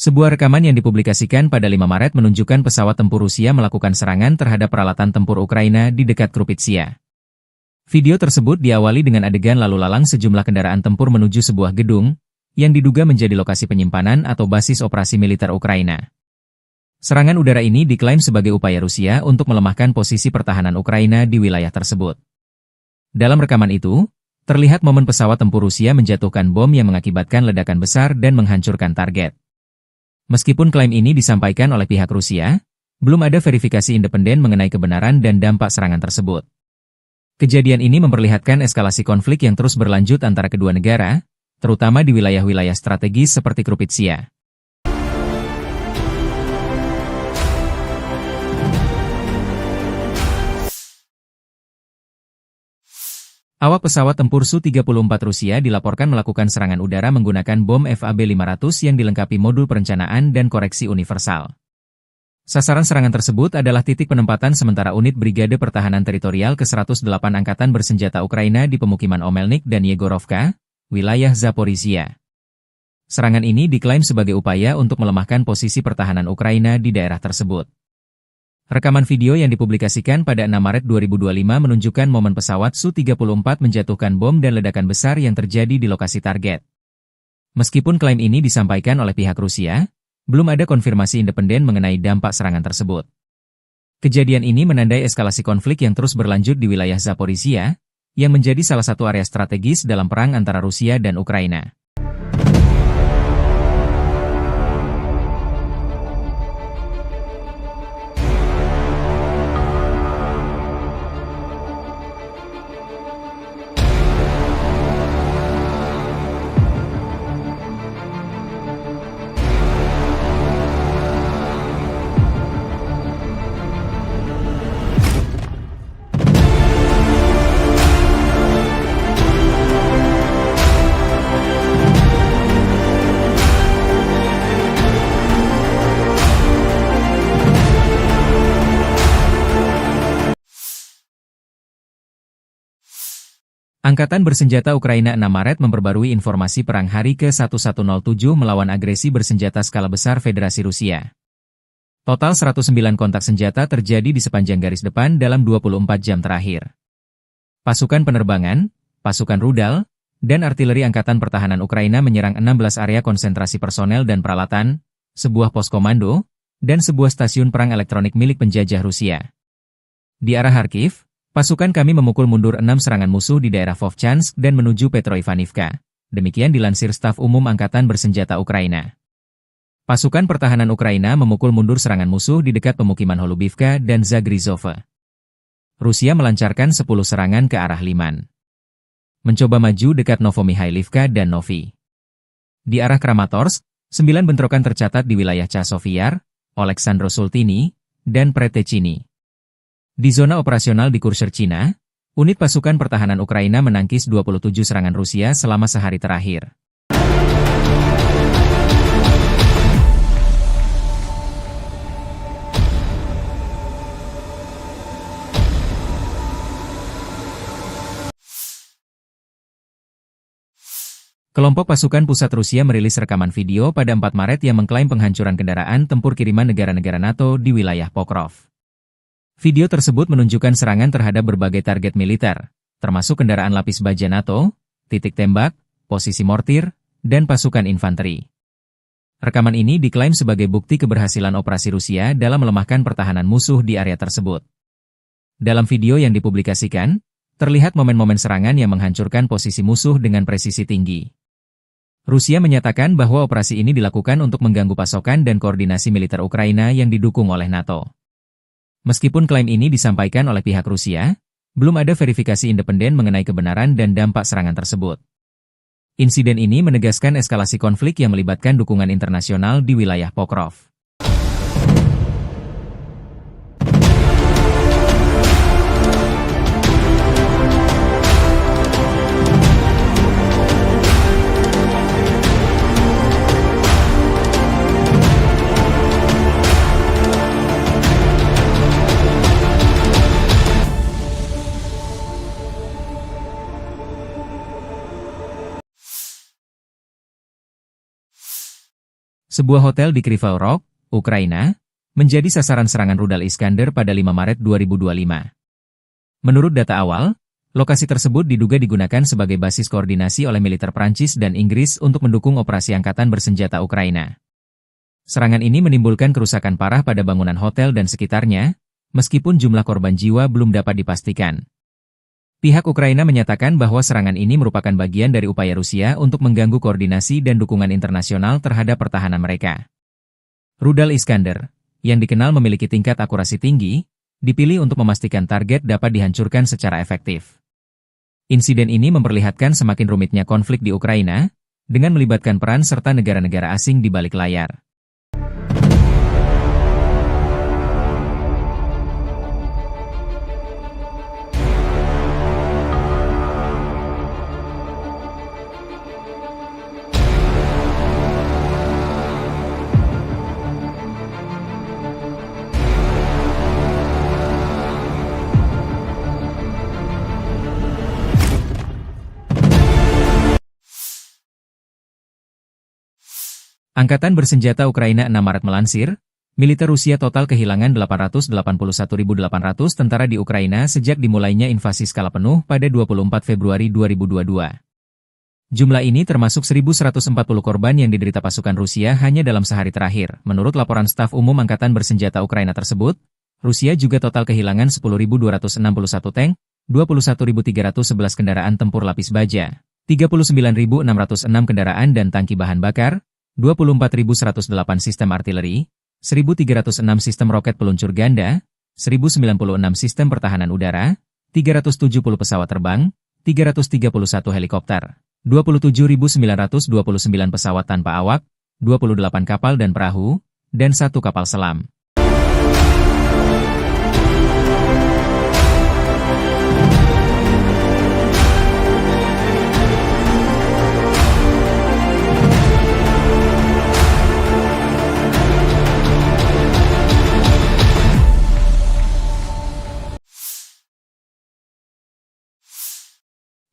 Sebuah rekaman yang dipublikasikan pada 5 Maret menunjukkan pesawat tempur Rusia melakukan serangan terhadap peralatan tempur Ukraina di dekat Krupitsia. Video tersebut diawali dengan adegan lalu lalang sejumlah kendaraan tempur menuju sebuah gedung, yang diduga menjadi lokasi penyimpanan atau basis operasi militer Ukraina. Serangan udara ini diklaim sebagai upaya Rusia untuk melemahkan posisi pertahanan Ukraina di wilayah tersebut. Dalam rekaman itu, terlihat momen pesawat tempur Rusia menjatuhkan bom yang mengakibatkan ledakan besar dan menghancurkan target. Meskipun klaim ini disampaikan oleh pihak Rusia, belum ada verifikasi independen mengenai kebenaran dan dampak serangan tersebut. Kejadian ini memperlihatkan eskalasi konflik yang terus berlanjut antara kedua negara, terutama di wilayah-wilayah strategis seperti Krupitsia. Awak pesawat tempur Su-34 Rusia dilaporkan melakukan serangan udara menggunakan bom FAB-500 yang dilengkapi modul perencanaan dan koreksi universal. Sasaran serangan tersebut adalah titik penempatan sementara unit Brigade Pertahanan Teritorial ke-108 Angkatan Bersenjata Ukraina di pemukiman Omelnik dan Yegorovka, wilayah Zaporizhia. Serangan ini diklaim sebagai upaya untuk melemahkan posisi pertahanan Ukraina di daerah tersebut. Rekaman video yang dipublikasikan pada 6 Maret 2025 menunjukkan momen pesawat Su-34 menjatuhkan bom dan ledakan besar yang terjadi di lokasi target. Meskipun klaim ini disampaikan oleh pihak Rusia, belum ada konfirmasi independen mengenai dampak serangan tersebut. Kejadian ini menandai eskalasi konflik yang terus berlanjut di wilayah Zaporizhia, yang menjadi salah satu area strategis dalam perang antara Rusia dan Ukraina. Angkatan Bersenjata Ukraina 6 Maret memperbarui informasi perang hari ke-1107 melawan agresi bersenjata skala besar Federasi Rusia. Total 109 kontak senjata terjadi di sepanjang garis depan dalam 24 jam terakhir. Pasukan penerbangan, pasukan rudal, dan artileri Angkatan Pertahanan Ukraina menyerang 16 area konsentrasi personel dan peralatan, sebuah pos komando, dan sebuah stasiun perang elektronik milik penjajah Rusia. Di arah Kharkiv, pasukan kami memukul mundur 6 serangan musuh di daerah Vovchansk dan menuju Petroivanivka. Demikian dilansir Staf Umum Angkatan Bersenjata Ukraina. Pasukan pertahanan Ukraina memukul mundur serangan musuh di dekat pemukiman Holubivka dan Zagrizhov. Rusia melancarkan 10 serangan ke arah Liman. Mencoba maju dekat Novomikhailivka dan Novi. Di arah Kramatorsk, 9 bentrokan tercatat di wilayah Chasov-Yar, Oleksandro-Sultini, dan Pretechini. Di zona operasional di Kursk, Cina, unit pasukan pertahanan Ukraina menangkis 27 serangan Rusia selama sehari terakhir. Kelompok pasukan pusat Rusia merilis rekaman video pada 4 Maret yang mengklaim penghancuran kendaraan tempur kiriman negara-negara NATO di wilayah Pokrov. Video tersebut menunjukkan serangan terhadap berbagai target militer, termasuk kendaraan lapis baja NATO, titik tembak, posisi mortir, dan pasukan infanteri. Rekaman ini diklaim sebagai bukti keberhasilan operasi Rusia dalam melemahkan pertahanan musuh di area tersebut. Dalam video yang dipublikasikan, terlihat momen-momen serangan yang menghancurkan posisi musuh dengan presisi tinggi. Rusia menyatakan bahwa operasi ini dilakukan untuk mengganggu pasokan dan koordinasi militer Ukraina yang didukung oleh NATO. Meskipun klaim ini disampaikan oleh pihak Rusia, belum ada verifikasi independen mengenai kebenaran dan dampak serangan tersebut. Insiden ini menegaskan eskalasi konflik yang melibatkan dukungan internasional di wilayah Pokrov. Sebuah hotel di Kryvyi Rih, Ukraina, menjadi sasaran serangan rudal Iskander pada 5 Maret 2025. Menurut data awal, lokasi tersebut diduga digunakan sebagai basis koordinasi oleh militer Prancis dan Inggris untuk mendukung operasi angkatan bersenjata Ukraina. Serangan ini menimbulkan kerusakan parah pada bangunan hotel dan sekitarnya, meskipun jumlah korban jiwa belum dapat dipastikan. Pihak Ukraina menyatakan bahwa serangan ini merupakan bagian dari upaya Rusia untuk mengganggu koordinasi dan dukungan internasional terhadap pertahanan mereka. Rudal Iskander, yang dikenal memiliki tingkat akurasi tinggi, dipilih untuk memastikan target dapat dihancurkan secara efektif. Insiden ini memperlihatkan semakin rumitnya konflik di Ukraina, dengan melibatkan peran serta negara-negara asing di balik layar. Angkatan bersenjata Ukraina 6 Maret melansir, militer Rusia total kehilangan 881.800 tentara di Ukraina sejak dimulainya invasi skala penuh pada 24 Februari 2022. Jumlah ini termasuk 1.140 korban yang diderita pasukan Rusia hanya dalam sehari terakhir. Menurut laporan staf umum Angkatan bersenjata Ukraina tersebut, Rusia juga total kehilangan 10.261 tank, 21.311 kendaraan tempur lapis baja, 39.606 kendaraan dan tangki bahan bakar, 24.108 sistem artileri, 1.306 sistem roket peluncur ganda, 1.096 sistem pertahanan udara, 370 pesawat terbang, 331 helikopter, 27.929 pesawat tanpa awak, 28 kapal dan perahu, dan 1 kapal selam.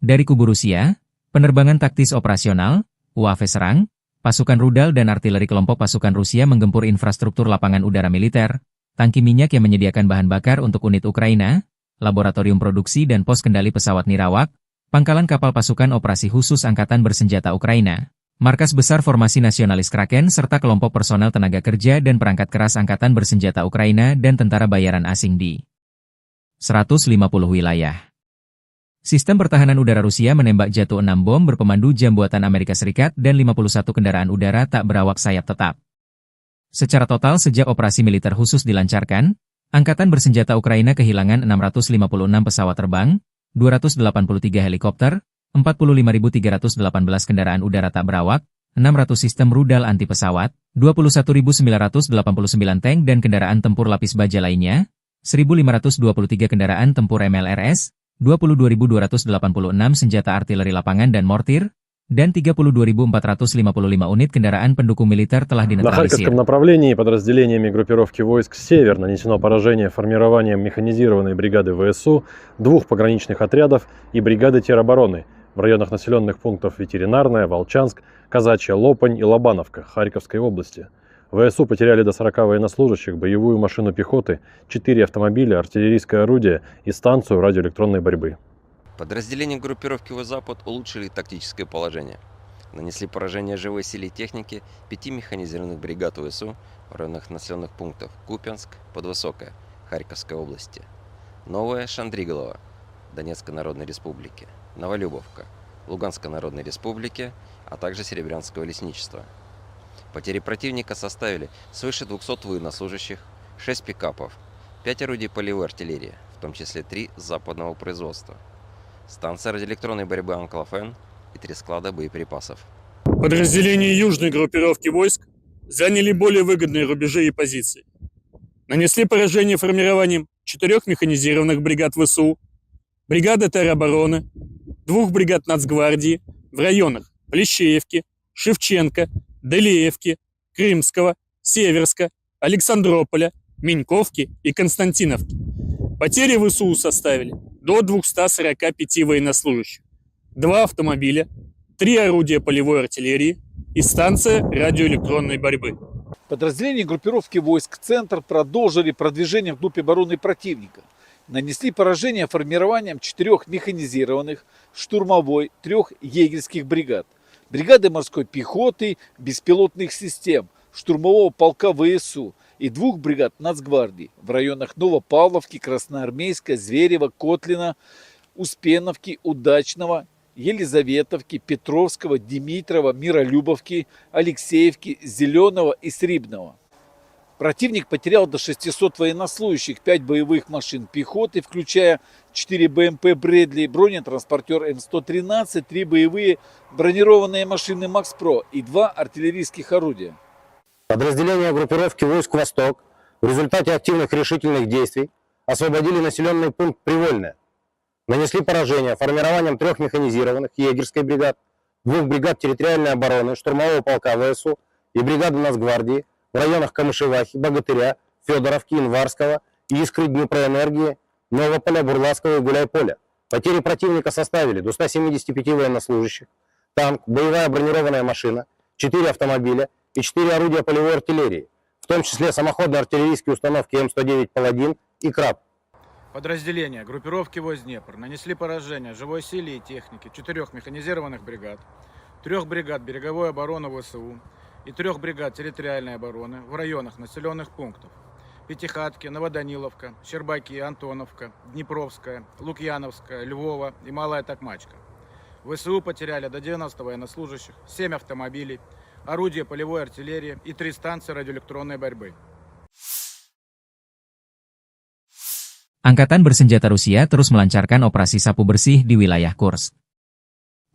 Dari kubu Rusia, penerbangan taktis operasional, UAV serang, pasukan rudal dan artileri kelompok pasukan Rusia menggempur infrastruktur lapangan udara militer, tangki minyak yang menyediakan bahan bakar untuk unit Ukraina, laboratorium produksi dan pos kendali pesawat nirawak, pangkalan kapal pasukan operasi khusus Angkatan bersenjata Ukraina, markas besar formasi nasionalis Kraken serta kelompok personel tenaga kerja dan perangkat keras Angkatan bersenjata Ukraina dan tentara bayaran asing di 150 wilayah. Sistem pertahanan udara Rusia menembak jatuh 6 bom berpemandu jam buatan Amerika Serikat dan 51 kendaraan udara tak berawak sayap tetap. Secara total sejak operasi militer khusus dilancarkan, Angkatan bersenjata Ukraina kehilangan 656 pesawat terbang, 283 helikopter, 45.318 kendaraan udara tak berawak, 600 sistem rudal anti pesawat, 21.989 tank dan kendaraan tempur lapis baja lainnya, 1.523 kendaraan tempur MLRS, 22.286 senjata artileri lapangan dan mortir, dan 32.455 unit kendaraan pendukung militer telah На dinetralisir. Харьковском направлении подразделениями группировки войск «Север» нанесено поражение формированием механизированной бригады ВСУ, 2 пограничных отрядов и бригады теробороны в районах населенных пунктов Ветеринарная, Волчанск, Казачья, Лопань и Лобановка Харьковской области. ВСУ потеряли до 40 военнослужащих, боевую машину пехоты, 4 автомобиля, артиллерийское орудие и станцию радиоэлектронной борьбы. Подразделения группировки «Запад» улучшили тактическое положение. Нанесли поражение живой силе и технике 5 механизированных бригад ВСУ в районах населенных пунктов Купянск, Подвысокая, Харьковской области, Новая Шандриголова, Донецкой Народной Республики, Новолюбовка, Луганской Народной Республики, а также Серебрянского лесничества. Потери противника составили свыше 200 военнослужащих, 6 пикапов, 5 орудий полевой артиллерии, в том числе 3 западного производства, станция радиоэлектронной борьбы «Анклофен» и 3 склада боеприпасов. Подразделения южной группировки войск заняли более выгодные рубежи и позиции. Нанесли поражение формированием 4 механизированных бригад ВСУ, бригады теробороны, 2 бригад Нацгвардии в районах Плещеевки, Шевченко, Делеевки, Крымского, Северска, Александрополя, Меньковки и Константиновки. Потери ВСУ составили до 245 военнослужащих, 2 автомобиля, 3 орудия полевой артиллерии, и станция радиоэлектронной борьбы. Подразделения группировки войск «Центр» продолжили продвижение вглубь обороны противника. Нанесли поражение формированием 4 механизированных, штурмовой, 3 егерских бригад, бригады морской пехоты, беспилотных систем, штурмового полка ВСУ и 2 бригад Нацгвардии в районах Новопавловки, Красноармейска, Зверева, Котлина, Успеновки, Удачного, Елизаветовки, Петровского, Димитрова, Миролюбовки, Алексеевки, Зеленого и Срибного. Противник потерял до 600 военнослужащих, 5 боевых машин пехоты, включая 4 БМП «Брэдли», бронетранспортер М113, 3 боевые бронированные машины «Макс-Про» и 2 артиллерийских орудия. Подразделения группировки войск «Восток» в результате активных решительных действий освободили населенный пункт Привольное. Нанесли поражение формированием 3 механизированных егерской бригад, 2 бригад территориальной обороны, штурмового полка ВСУ и бригады Нацгвардии в районах Камышевахи, Богатыря, Федоровки, Инварского, Искры, Днепроэнергии, Новополя, Бурлацкого и Гуляйполя. Потери противника составили до 175 военнослужащих, танк, боевая бронированная машина, 4 автомобиля и 4 орудия полевой артиллерии, в том числе самоходные артиллерийские установки М109 «Паладин» и «Краб». Подразделения группировки войск Днепр нанесли поражение живой силе и технике 4 механизированных бригад, 3 бригад береговой обороны ВСУ и 3 бригад территориальной обороны в районах населенных пунктов Пятихатки, Новоданиловка, Щербаки, Антоновка, Днепровская, Лукьяновская, Львова и Малая Токмачка. ВСУ потеряли до 90 военнослужащих, 7 автомобилей, орудия полевой артиллерии и 3 станции радиоэлектронной борьбы. Angkatan bersenjata Rusia terus melancarkan operasi sapu bersih di wilayah Kursk.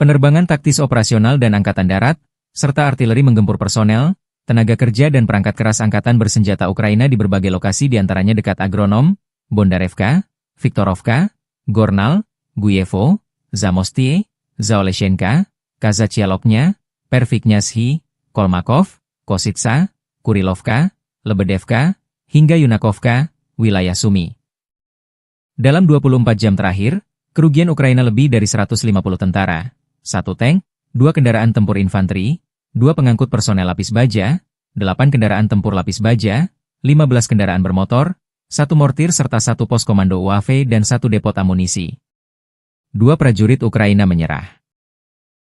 Penerbangan taktis operasional dan angkatan darat, serta artileri menggempur personel, tenaga kerja dan perangkat keras angkatan bersenjata Ukraina di berbagai lokasi diantaranya dekat Agronom, Bondarevka, Viktorovka, Gornal, Guyevo, Zamostie, Zaoleshenka, Kazachialoknya, Perviknyazhi, Kolmakov, Kositsa, Kurilovka, Lebedevka, hingga Yunakovka, wilayah Sumi. Dalam 24 jam terakhir, kerugian Ukraina lebih dari 150 tentara, 1 tank, 2 kendaraan tempur infanteri, 2 pengangkut personel lapis baja, 8 kendaraan tempur lapis baja, 15 kendaraan bermotor, 1 mortir serta 1 pos komando UAV dan 1 depot amunisi. 2 prajurit Ukraina menyerah.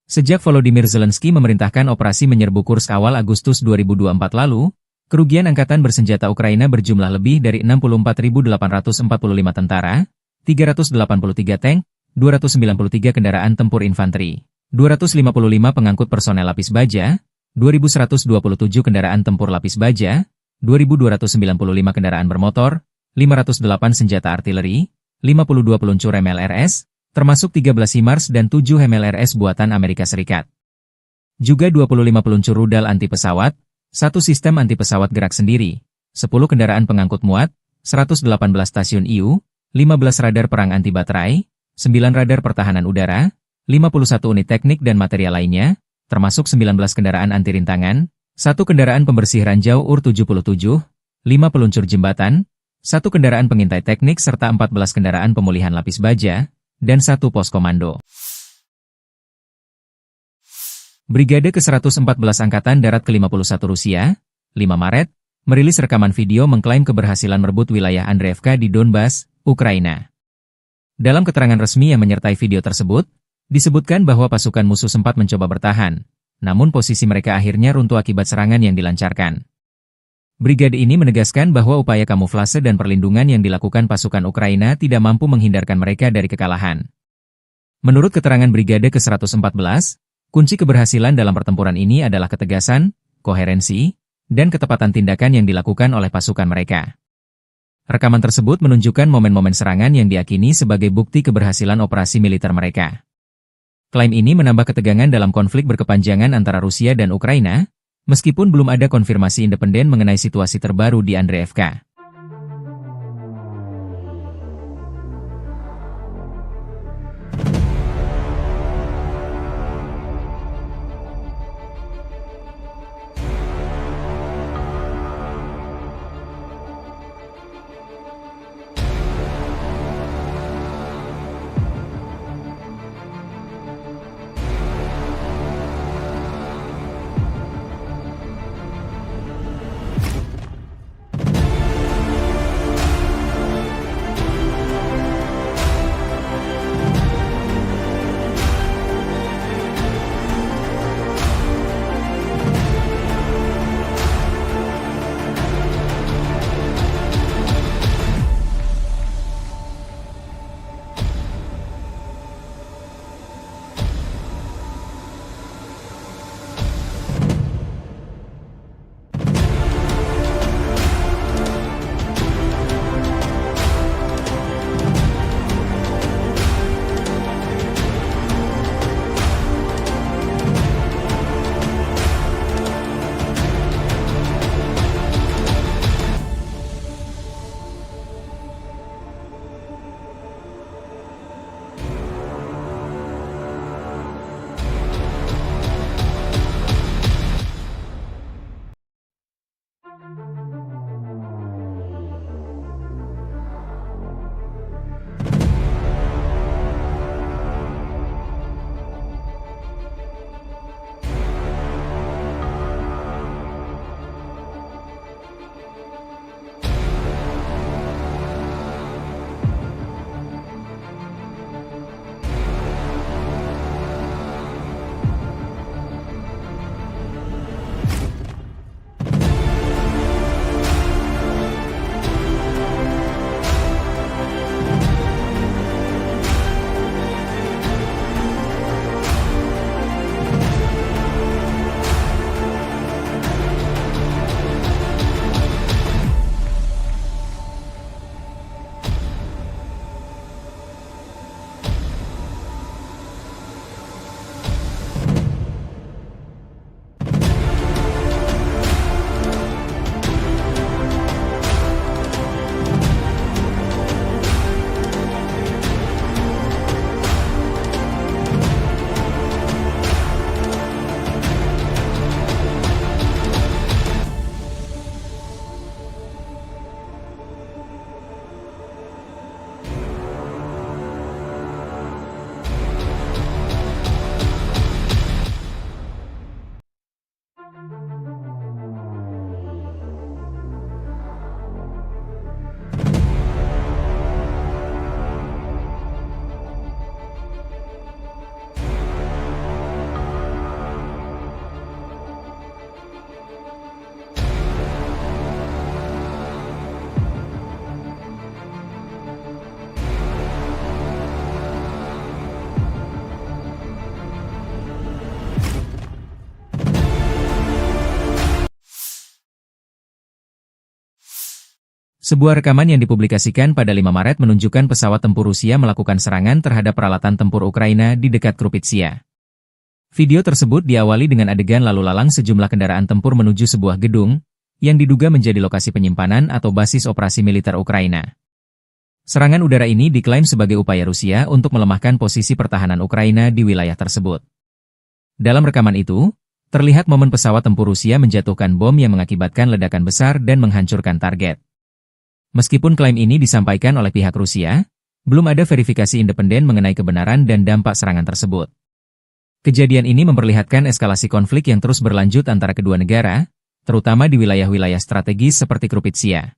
Sejak Volodymyr Zelensky memerintahkan operasi menyerbu Kursk awal Agustus 2024 lalu, kerugian angkatan bersenjata Ukraina berjumlah lebih dari 64.845 tentara, 383 tank, 293 kendaraan tempur infanteri, 255 pengangkut personel lapis baja, 2.127 kendaraan tempur lapis baja, 2.295 kendaraan bermotor, 508 senjata artileri, 52 peluncur MLRS, termasuk 13 HIMARS dan 7 MLRS buatan Amerika Serikat. Juga 25 peluncur rudal anti pesawat, 1 sistem anti-pesawat gerak sendiri, 10 kendaraan pengangkut muat, 118 stasiun IU, 15 radar perang anti-baterai, 9 radar pertahanan udara, 51 unit teknik dan material lainnya, termasuk 19 kendaraan anti-rintangan, 1 kendaraan pembersih ranjau UR-77, 5 peluncur jembatan, 1 kendaraan pengintai teknik serta 14 kendaraan pemulihan lapis baja, dan 1 pos komando. Brigade ke-114 Angkatan Darat ke-51 Rusia, 5 Maret, merilis rekaman video mengklaim keberhasilan merebut wilayah Andreevka di Donbas, Ukraina. Dalam keterangan resmi yang menyertai video tersebut, disebutkan bahwa pasukan musuh sempat mencoba bertahan, namun posisi mereka akhirnya runtuh akibat serangan yang dilancarkan. Brigade ini menegaskan bahwa upaya kamuflase dan perlindungan yang dilakukan pasukan Ukraina tidak mampu menghindarkan mereka dari kekalahan. Menurut keterangan Brigade ke-114, kunci keberhasilan dalam pertempuran ini adalah ketegasan, koherensi, dan ketepatan tindakan yang dilakukan oleh pasukan mereka. Rekaman tersebut menunjukkan momen-momen serangan yang diyakini sebagai bukti keberhasilan operasi militer mereka. Klaim ini menambah ketegangan dalam konflik berkepanjangan antara Rusia dan Ukraina, meskipun belum ada konfirmasi independen mengenai situasi terbaru di Andreevka. Sebuah rekaman yang dipublikasikan pada 5 Maret menunjukkan pesawat tempur Rusia melakukan serangan terhadap peralatan tempur Ukraina di dekat Krupitsia. Video tersebut diawali dengan adegan lalu lalang sejumlah kendaraan tempur menuju sebuah gedung, yang diduga menjadi lokasi penyimpanan atau basis operasi militer Ukraina. Serangan udara ini diklaim sebagai upaya Rusia untuk melemahkan posisi pertahanan Ukraina di wilayah tersebut. Dalam rekaman itu, terlihat momen pesawat tempur Rusia menjatuhkan bom yang mengakibatkan ledakan besar dan menghancurkan target. Meskipun klaim ini disampaikan oleh pihak Rusia, belum ada verifikasi independen mengenai kebenaran dan dampak serangan tersebut. Kejadian ini memperlihatkan eskalasi konflik yang terus berlanjut antara kedua negara, terutama di wilayah-wilayah strategis seperti Krupitsia.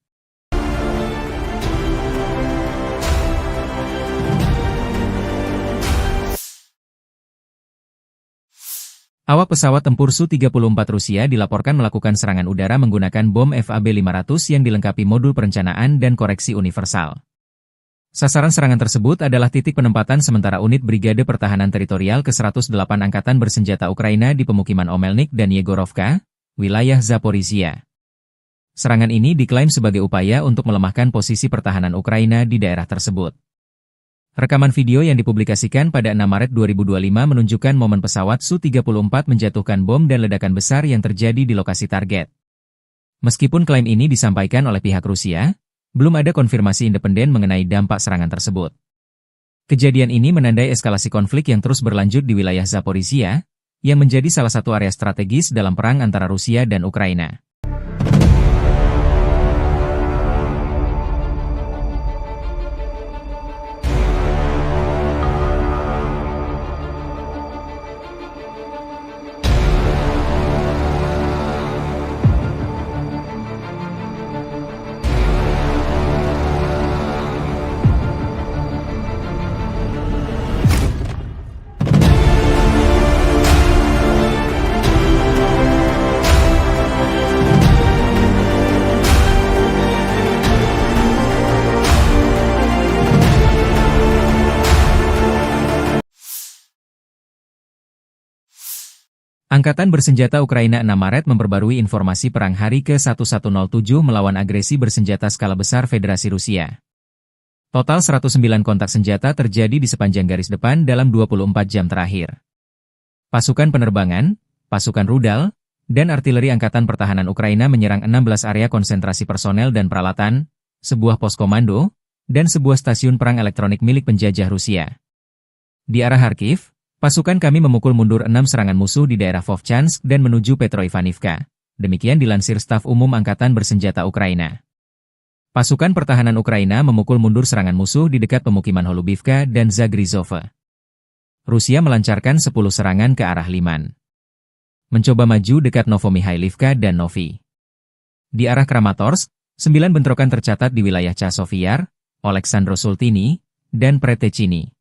Awak pesawat tempur Su-34 Rusia dilaporkan melakukan serangan udara menggunakan bom FAB-500 yang dilengkapi modul perencanaan dan koreksi universal. Sasaran serangan tersebut adalah titik penempatan sementara unit Brigade Pertahanan Teritorial ke-108 Angkatan Bersenjata Ukraina di pemukiman Omelnik dan Yegorovka, wilayah Zaporizhia. Serangan ini diklaim sebagai upaya untuk melemahkan posisi pertahanan Ukraina di daerah tersebut. Rekaman video yang dipublikasikan pada 6 Maret 2025 menunjukkan momen pesawat Su-34 menjatuhkan bom dan ledakan besar yang terjadi di lokasi target. Meskipun klaim ini disampaikan oleh pihak Rusia, belum ada konfirmasi independen mengenai dampak serangan tersebut. Kejadian ini menandai eskalasi konflik yang terus berlanjut di wilayah Zaporizhia, yang menjadi salah satu area strategis dalam perang antara Rusia dan Ukraina. Angkatan Bersenjata Ukraina 6 Maret memperbarui informasi perang hari ke-1107 melawan agresi bersenjata skala besar Federasi Rusia. Total 109 kontak senjata terjadi di sepanjang garis depan dalam 24 jam terakhir. Pasukan penerbangan, pasukan rudal, dan artileri Angkatan Pertahanan Ukraina menyerang 16 area konsentrasi personel dan peralatan, sebuah pos komando, dan sebuah stasiun perang elektronik milik penjajah Rusia. Di arah Kharkiv, pasukan kami memukul mundur 6 serangan musuh di daerah Vovchansk dan menuju Petroivanivka. Demikian dilansir Staf Umum Angkatan Bersenjata Ukraina. Pasukan pertahanan Ukraina memukul mundur serangan musuh di dekat pemukiman Holubivka dan Zagrizhova. Rusia melancarkan 10 serangan ke arah Liman. Mencoba maju dekat Novomihailivka dan Novi. Di arah Kramatorsk, 9 bentrokan tercatat di wilayah Chasiv-Yar, Oleksandro-Sultini, dan Pretechini.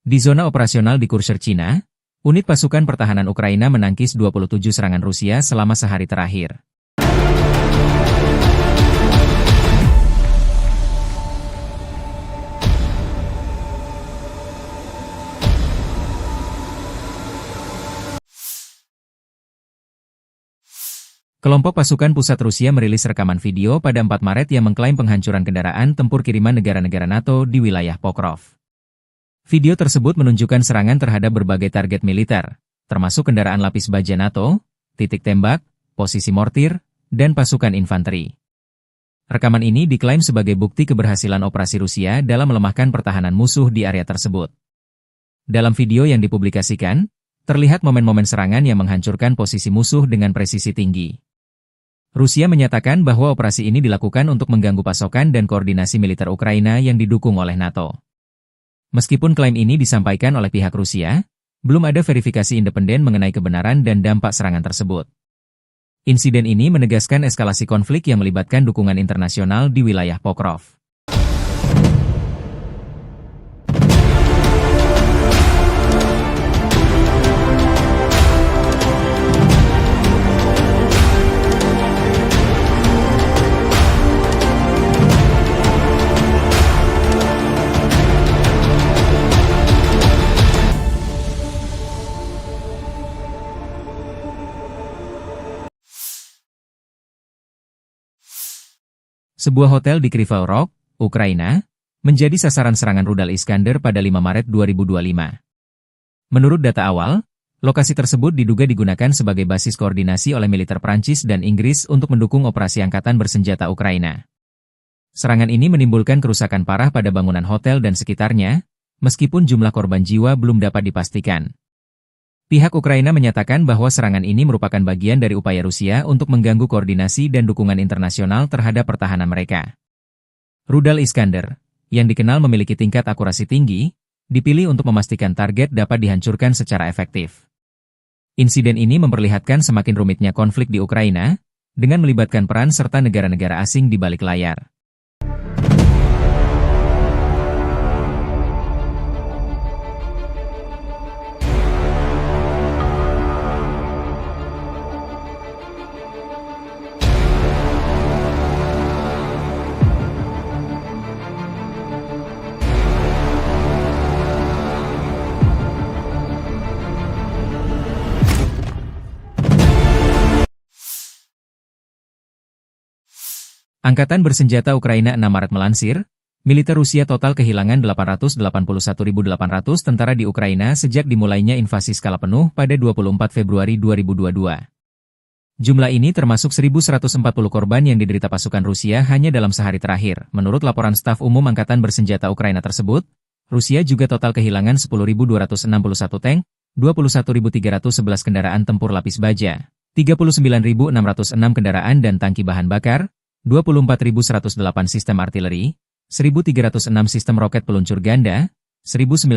Di zona operasional di Kurshcherchina, unit pasukan pertahanan Ukraina menangkis 27 serangan Rusia selama sehari terakhir. Kelompok pasukan pusat Rusia merilis rekaman video pada 4 Maret yang mengklaim penghancuran kendaraan tempur kiriman negara-negara NATO di wilayah Pokrov. Video tersebut menunjukkan serangan terhadap berbagai target militer, termasuk kendaraan lapis baja NATO, titik tembak, posisi mortir, dan pasukan infanteri. Rekaman ini diklaim sebagai bukti keberhasilan operasi Rusia dalam melemahkan pertahanan musuh di area tersebut. Dalam video yang dipublikasikan, terlihat momen-momen serangan yang menghancurkan posisi musuh dengan presisi tinggi. Rusia menyatakan bahwa operasi ini dilakukan untuk mengganggu pasokan dan koordinasi militer Ukraina yang didukung oleh NATO. Meskipun klaim ini disampaikan oleh pihak Rusia, belum ada verifikasi independen mengenai kebenaran dan dampak serangan tersebut. Insiden ini menegaskan eskalasi konflik yang melibatkan dukungan internasional di wilayah Pokrov. Sebuah hotel di Kryvyi Rih, Ukraina, menjadi sasaran serangan rudal Iskander pada 5 Maret 2025. Menurut data awal, lokasi tersebut diduga digunakan sebagai basis koordinasi oleh militer Prancis dan Inggris untuk mendukung operasi angkatan bersenjata Ukraina. Serangan ini menimbulkan kerusakan parah pada bangunan hotel dan sekitarnya, meskipun jumlah korban jiwa belum dapat dipastikan. Pihak Ukraina menyatakan bahwa serangan ini merupakan bagian dari upaya Rusia untuk mengganggu koordinasi dan dukungan internasional terhadap pertahanan mereka. Rudal Iskander, yang dikenal memiliki tingkat akurasi tinggi, dipilih untuk memastikan target dapat dihancurkan secara efektif. Insiden ini memperlihatkan semakin rumitnya konflik di Ukraina, dengan melibatkan peran serta negara-negara asing di balik layar. Angkatan bersenjata Ukraina 6 Maret melansir, militer Rusia total kehilangan 881.800 tentara di Ukraina sejak dimulainya invasi skala penuh pada 24 Februari 2022. Jumlah ini termasuk 1.140 korban yang diderita pasukan Rusia hanya dalam sehari terakhir. Menurut laporan staf umum Angkatan bersenjata Ukraina tersebut, Rusia juga total kehilangan 10.261 tank, 21.311 kendaraan tempur lapis baja, 39.606 kendaraan dan tangki bahan bakar, 24.108 sistem artileri, 1.306 sistem roket peluncur ganda, 1.096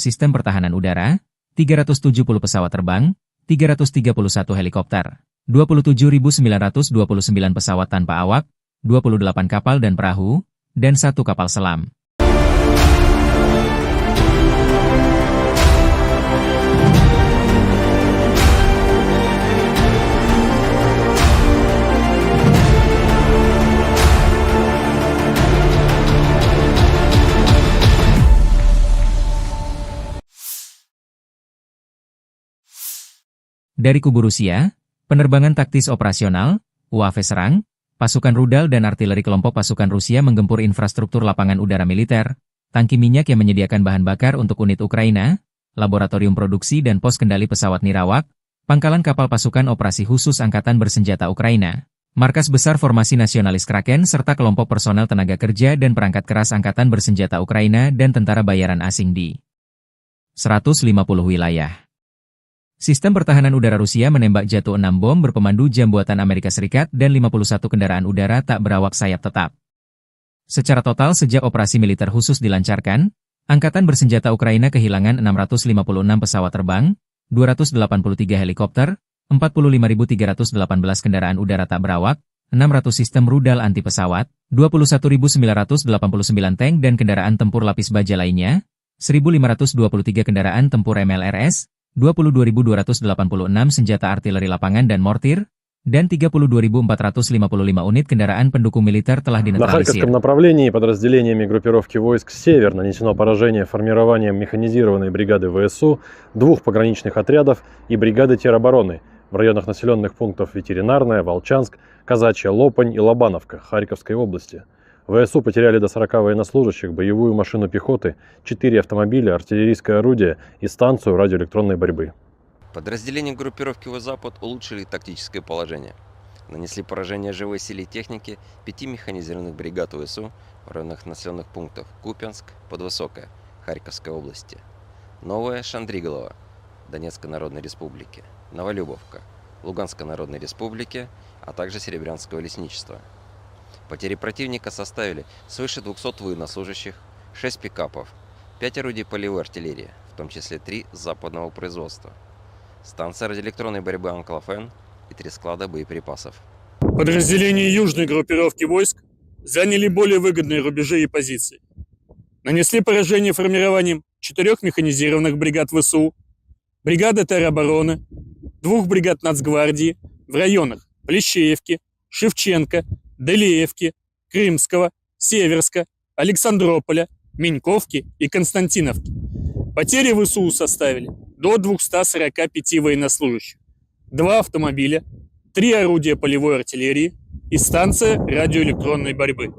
sistem pertahanan udara, 370 pesawat terbang, 331 helikopter, 27.929 pesawat tanpa awak, 28 kapal dan perahu, dan 1 kapal selam. Dari kubu Rusia, penerbangan taktis operasional, UAV serang, pasukan rudal dan artileri kelompok pasukan Rusia menggempur infrastruktur lapangan udara militer, tangki minyak yang menyediakan bahan bakar untuk unit Ukraina, laboratorium produksi dan pos kendali pesawat nirawak, pangkalan kapal pasukan operasi khusus Angkatan bersenjata Ukraina, markas besar formasi nasionalis Kraken serta kelompok personel tenaga kerja dan perangkat keras Angkatan bersenjata Ukraina dan tentara bayaran asing di 150 wilayah. Sistem pertahanan udara Rusia menembak jatuh 6 bom berpemandu jam buatan Amerika Serikat dan 51 kendaraan udara tak berawak sayap tetap. Secara total sejak operasi militer khusus dilancarkan, Angkatan bersenjata Ukraina kehilangan 656 pesawat terbang, 283 helikopter, 45.318 kendaraan udara tak berawak, 600 sistem rudal anti pesawat, 21.989 tank dan kendaraan tempur lapis baja lainnya, 1.523 kendaraan tempur MLRS, 22.286 senjata artileri lapangan dan mortir, dan 32.455 unit kendaraan pendukung militer telah На dinetralisir. Харьковском направлении подразделениями группировки войск «Север» нанесено поражение формированием механизированной бригады ВСУ, 2 пограничных отрядов и бригады теробороны в районах населенных пунктов Ветеринарная, Волчанск, Казачья Лопань и Лобановка Харьковской области. ВСУ потеряли до 40 военнослужащих, боевую машину пехоты, 4 автомобиля, артиллерийское орудие и станцию радиоэлектронной борьбы. Подразделения группировки «Запад» улучшили тактическое положение. Нанесли поражение живой силе и технике 5 механизированных бригад ВСУ в районах населенных пунктов Купянск, Подвысокое, Харьковской области, Новое Шандриголово, Донецкой Народной Республики, Новолюбовка, Луганской Народной Республики, а также Серебрянского лесничества. Потери противника составили свыше 200 военнослужащих, 6 пикапов, 5 орудий полевой артиллерии, в том числе 3 западного производства, станция радиоэлектронной борьбы «Анклофен» и 3 склада боеприпасов. Подразделения южной группировки войск заняли более выгодные рубежи и позиции. Нанесли поражение формированием 4 механизированных бригад ВСУ, бригады теробороны, 2 бригад Нацгвардии в районах Плещеевки, Шевченко, Делеевки, Крымского, Северска, Александрополя, Меньковки и Константиновки. Потери ВСУ составили до 245 военнослужащих, 2 автомобиля, 3 орудия полевой артиллерии и станция радиоэлектронной борьбы.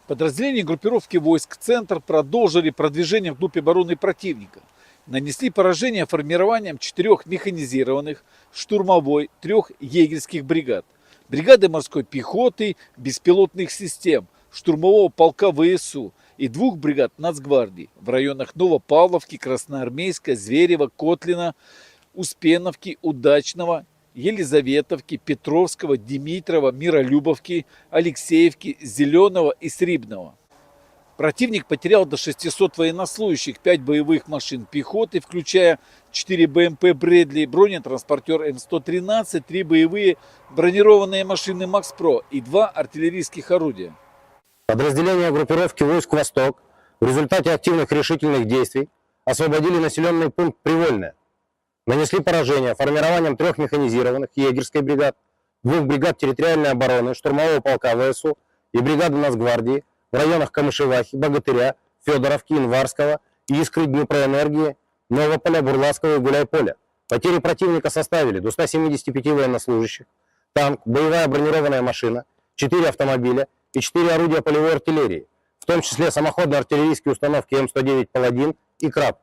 Подразделения группировки войск «Центр» продолжили продвижение вглубь обороны противника. Нанесли поражение формированием 4 механизированных, штурмовой, 3 егерских бригад, бригады морской пехоты, беспилотных систем, штурмового полка ВСУ и 2 бригад Нацгвардии в районах Новопавловки, Красноармейска, Зверева, Котлина, Успеновки, Удачного, Елизаветовки, Петровского, Димитрова, Миролюбовки, Алексеевки, Зеленого и Срибного. Противник потерял до 600 военнослужащих, 5 боевых машин пехоты, включая 4 БМП «Брэдли», бронетранспортер М113, 3 боевые бронированные машины «Макс-Про» и 2 артиллерийских орудия. Подразделения группировки войск «Восток» в результате активных решительных действий освободили населенный пункт Привольное. Нанесли поражение формированием 3 механизированных егерской бригад, 2 бригад территориальной обороны, штурмового полка ВСУ и бригады Нацгвардии в районах Камышевахи, Богатыря, Федоровки, Инварского, Искры, Днепроэнергии, Новополя, Бурлацкого и Гуляйполя. Потери противника составили до 175 военнослужащих, танк, боевая бронированная машина, 4 автомобиля и 4 орудия полевой артиллерии, в том числе самоходные артиллерийские установки М109 «Паладин» и «Краб».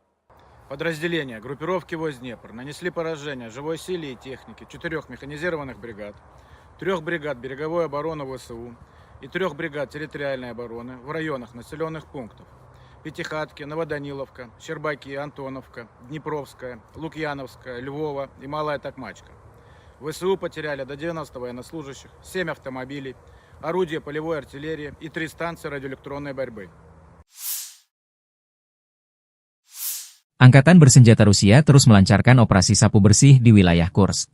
Подразделения группировки войск Днепр нанесли поражение живой силе и технике 4 механизированных бригад, 3 бригад береговой обороны ВСУ и 3 бригад территориальной обороны в районах населенных пунктов Пятихатки, Новоданиловка, Щербаки, Антоновка, Днепровская, Лукьяновская, Львова и Малая Токмачка. ВСУ потеряли до 90 военнослужащих, 7 автомобилей, орудия полевой артиллерии и 3 станции радиоэлектронной борьбы. Angkatan bersenjata Rusia terus melancarkan operasi sapu bersih di wilayah Kursk.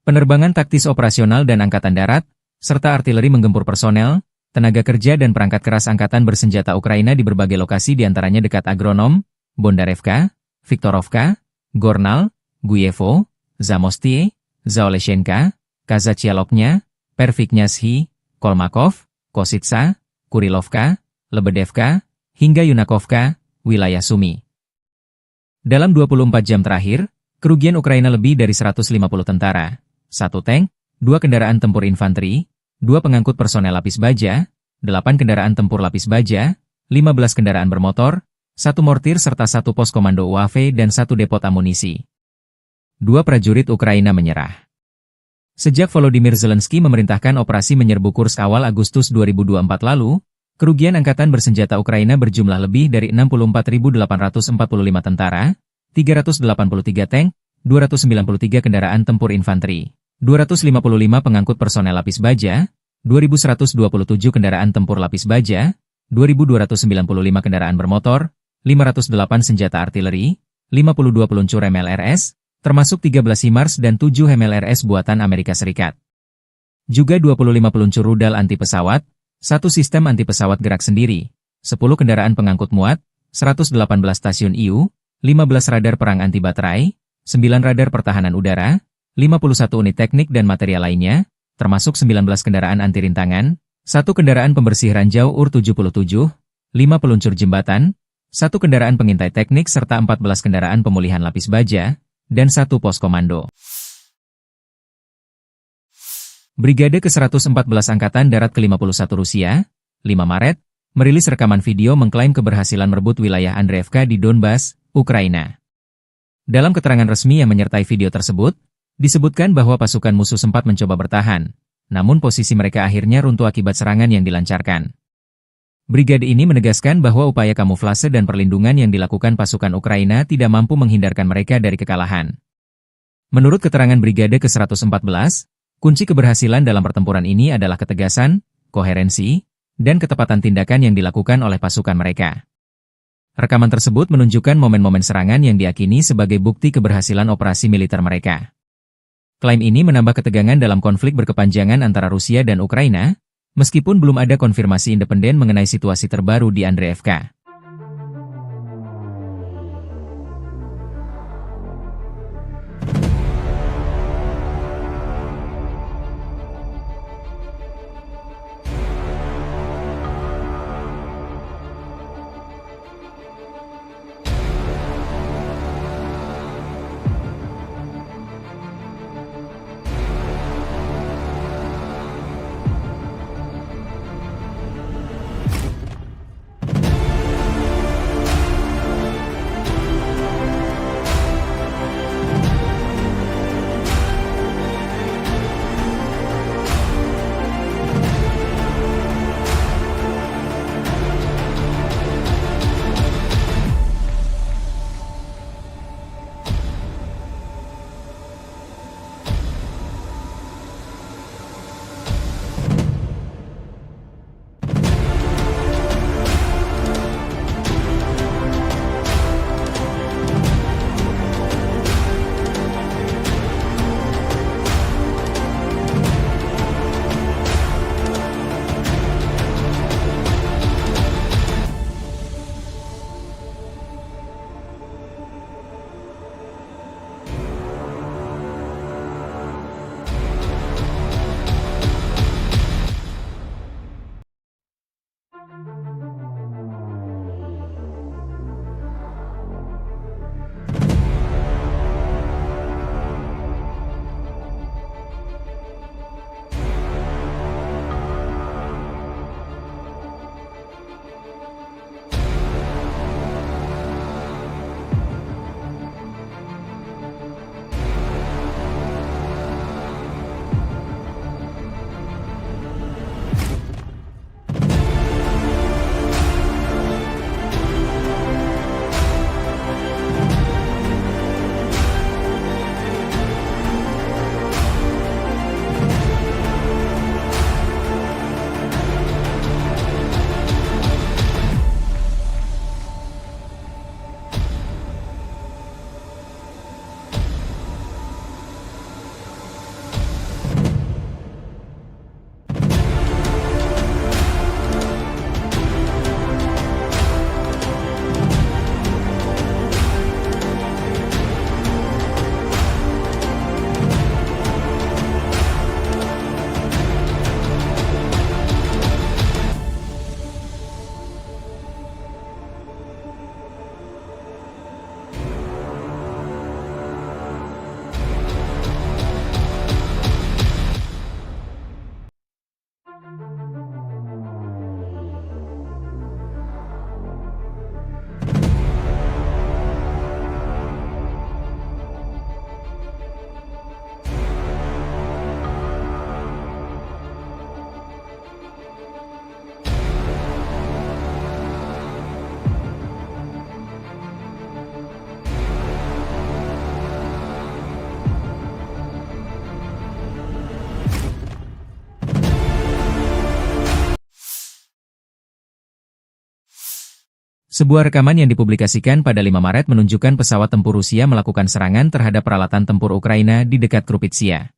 Penerbangan taktis operasional dan angkatan darat, serta artileri menggempur personel, tenaga kerja dan perangkat keras angkatan bersenjata Ukraina di berbagai lokasi diantaranya dekat Agronom, Bondarevka, Viktorovka, Gornal, Guyevo, Zamostie, Zaoleshenka, Kazachialoknya, Perviknyazhi, Kolmakov, Kositsa, Kurilovka, Lebedevka, hingga Yunakovka, wilayah Sumi. Dalam 24 jam terakhir, kerugian Ukraina lebih dari 150 tentara, 1 tank, 2 kendaraan tempur infanteri, 2 pengangkut personel lapis baja, 8 kendaraan tempur lapis baja, 15 kendaraan bermotor, 1 mortir serta 1 pos komando UAV dan 1 depot amunisi. 2 prajurit Ukraina menyerah. Sejak Volodymyr Zelensky memerintahkan operasi menyerbu Kursk awal Agustus 2024 lalu, kerugian angkatan bersenjata Ukraina berjumlah lebih dari 64.845 tentara, 383 tank, 293 kendaraan tempur infanteri, 255 pengangkut personel lapis baja, 2.127 kendaraan tempur lapis baja, 2.295 kendaraan bermotor, 508 senjata artileri, 52 peluncur MLRS, termasuk 13 HIMARS dan 7 MLRS buatan Amerika Serikat. Juga 25 peluncur rudal anti pesawat, 1 sistem anti pesawat gerak sendiri, 10 kendaraan pengangkut muat, 118 stasiun IU, 15 radar perang anti baterai, 9 radar pertahanan udara, 51 unit teknik dan material lainnya, termasuk 19 kendaraan anti rintangan, 1 kendaraan pembersih ranjau UR-77, 5 peluncur jembatan, 1 kendaraan pengintai teknik serta 14 kendaraan pemulihan lapis baja, dan 1 pos komando. Brigade ke-114 Angkatan Darat ke-51 Rusia, 5 Maret, merilis rekaman video mengklaim keberhasilan merebut wilayah Andreevka di Donbas, Ukraina. Dalam keterangan resmi yang menyertai video tersebut, disebutkan bahwa pasukan musuh sempat mencoba bertahan, namun posisi mereka akhirnya runtuh akibat serangan yang dilancarkan. Brigade ini menegaskan bahwa upaya kamuflase dan perlindungan yang dilakukan pasukan Ukraina tidak mampu menghindarkan mereka dari kekalahan. Menurut keterangan Brigade ke-114, kunci keberhasilan dalam pertempuran ini adalah ketegasan, koherensi, dan ketepatan tindakan yang dilakukan oleh pasukan mereka. Rekaman tersebut menunjukkan momen-momen serangan yang diyakini sebagai bukti keberhasilan operasi militer mereka. Klaim ini menambah ketegangan dalam konflik berkepanjangan antara Rusia dan Ukraina, meskipun belum ada konfirmasi independen mengenai situasi terbaru di Andreevka. Sebuah rekaman yang dipublikasikan pada 5 Maret menunjukkan pesawat tempur Rusia melakukan serangan terhadap peralatan tempur Ukraina di dekat Krupitsia.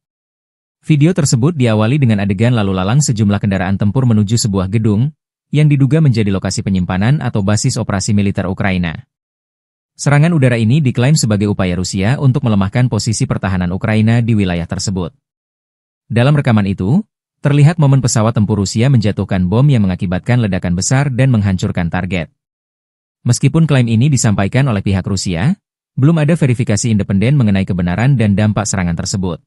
Video tersebut diawali dengan adegan lalu lalang sejumlah kendaraan tempur menuju sebuah gedung, yang diduga menjadi lokasi penyimpanan atau basis operasi militer Ukraina. Serangan udara ini diklaim sebagai upaya Rusia untuk melemahkan posisi pertahanan Ukraina di wilayah tersebut. Dalam rekaman itu, terlihat momen pesawat tempur Rusia menjatuhkan bom yang mengakibatkan ledakan besar dan menghancurkan target. Meskipun klaim ini disampaikan oleh pihak Rusia, belum ada verifikasi independen mengenai kebenaran dan dampak serangan tersebut.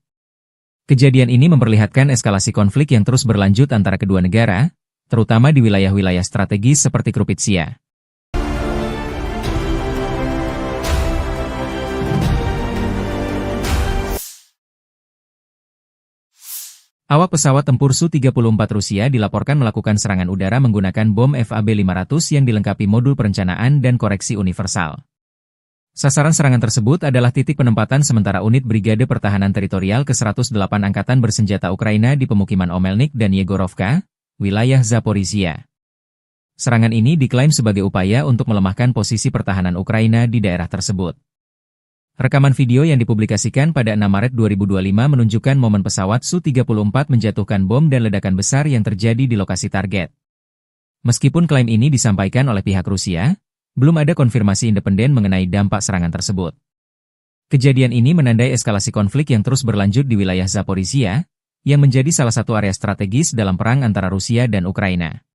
Kejadian ini memperlihatkan eskalasi konflik yang terus berlanjut antara kedua negara, terutama di wilayah-wilayah strategis seperti Krupitsia. Awak pesawat tempur Su-34 Rusia dilaporkan melakukan serangan udara menggunakan bom FAB-500 yang dilengkapi modul perencanaan dan koreksi universal. Sasaran serangan tersebut adalah titik penempatan sementara unit Brigade Pertahanan Teritorial ke-108 Angkatan Bersenjata Ukraina di pemukiman Omelnik dan Yegorovka, wilayah Zaporizhia. Serangan ini diklaim sebagai upaya untuk melemahkan posisi pertahanan Ukraina di daerah tersebut. Rekaman video yang dipublikasikan pada 6 Maret 2025 menunjukkan momen pesawat Su-34 menjatuhkan bom dan ledakan besar yang terjadi di lokasi target. Meskipun klaim ini disampaikan oleh pihak Rusia, belum ada konfirmasi independen mengenai dampak serangan tersebut. Kejadian ini menandai eskalasi konflik yang terus berlanjut di wilayah Zaporizhia, yang menjadi salah satu area strategis dalam perang antara Rusia dan Ukraina.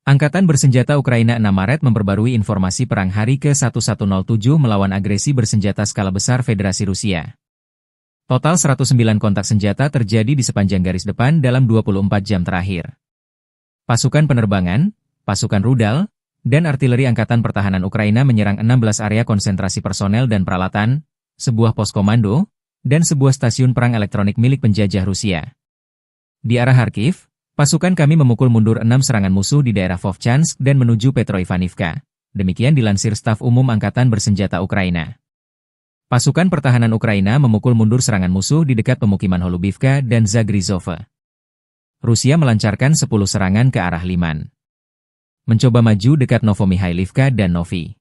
Angkatan Bersenjata Ukraina 6 Maret memperbarui informasi perang hari ke-1107 melawan agresi bersenjata skala besar Federasi Rusia. Total 109 kontak senjata terjadi di sepanjang garis depan dalam 24 jam terakhir. Pasukan penerbangan, pasukan rudal, dan artileri Angkatan Pertahanan Ukraina menyerang 16 area konsentrasi personel dan peralatan, sebuah pos komando, dan sebuah stasiun perang elektronik milik penjajah Rusia. Di arah Kharkiv, pasukan kami memukul mundur 6 serangan musuh di daerah Vovchansk dan menuju Petroivanivka. Demikian dilansir Staf Umum Angkatan Bersenjata Ukraina. Pasukan pertahanan Ukraina memukul mundur serangan musuh di dekat pemukiman Holubivka dan Zagrizhova. Rusia melancarkan 10 serangan ke arah Liman. Mencoba maju dekat Novomikhailivka dan Novi.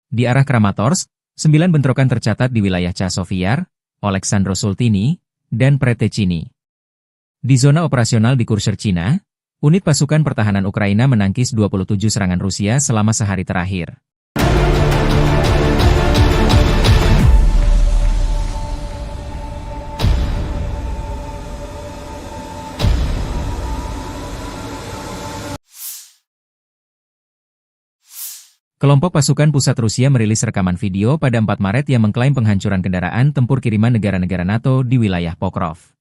Di arah Kramatorsk, 9 bentrokan tercatat di wilayah Chasov-Yar, Oleksandro-Sultini, dan Pretechini. Di zona operasional di Kursk, Cina, unit pasukan pertahanan Ukraina menangkis 27 serangan Rusia selama sehari terakhir. Kelompok pasukan pusat Rusia merilis rekaman video pada 4 Maret yang mengklaim penghancuran kendaraan tempur kiriman negara-negara NATO di wilayah Pokrov.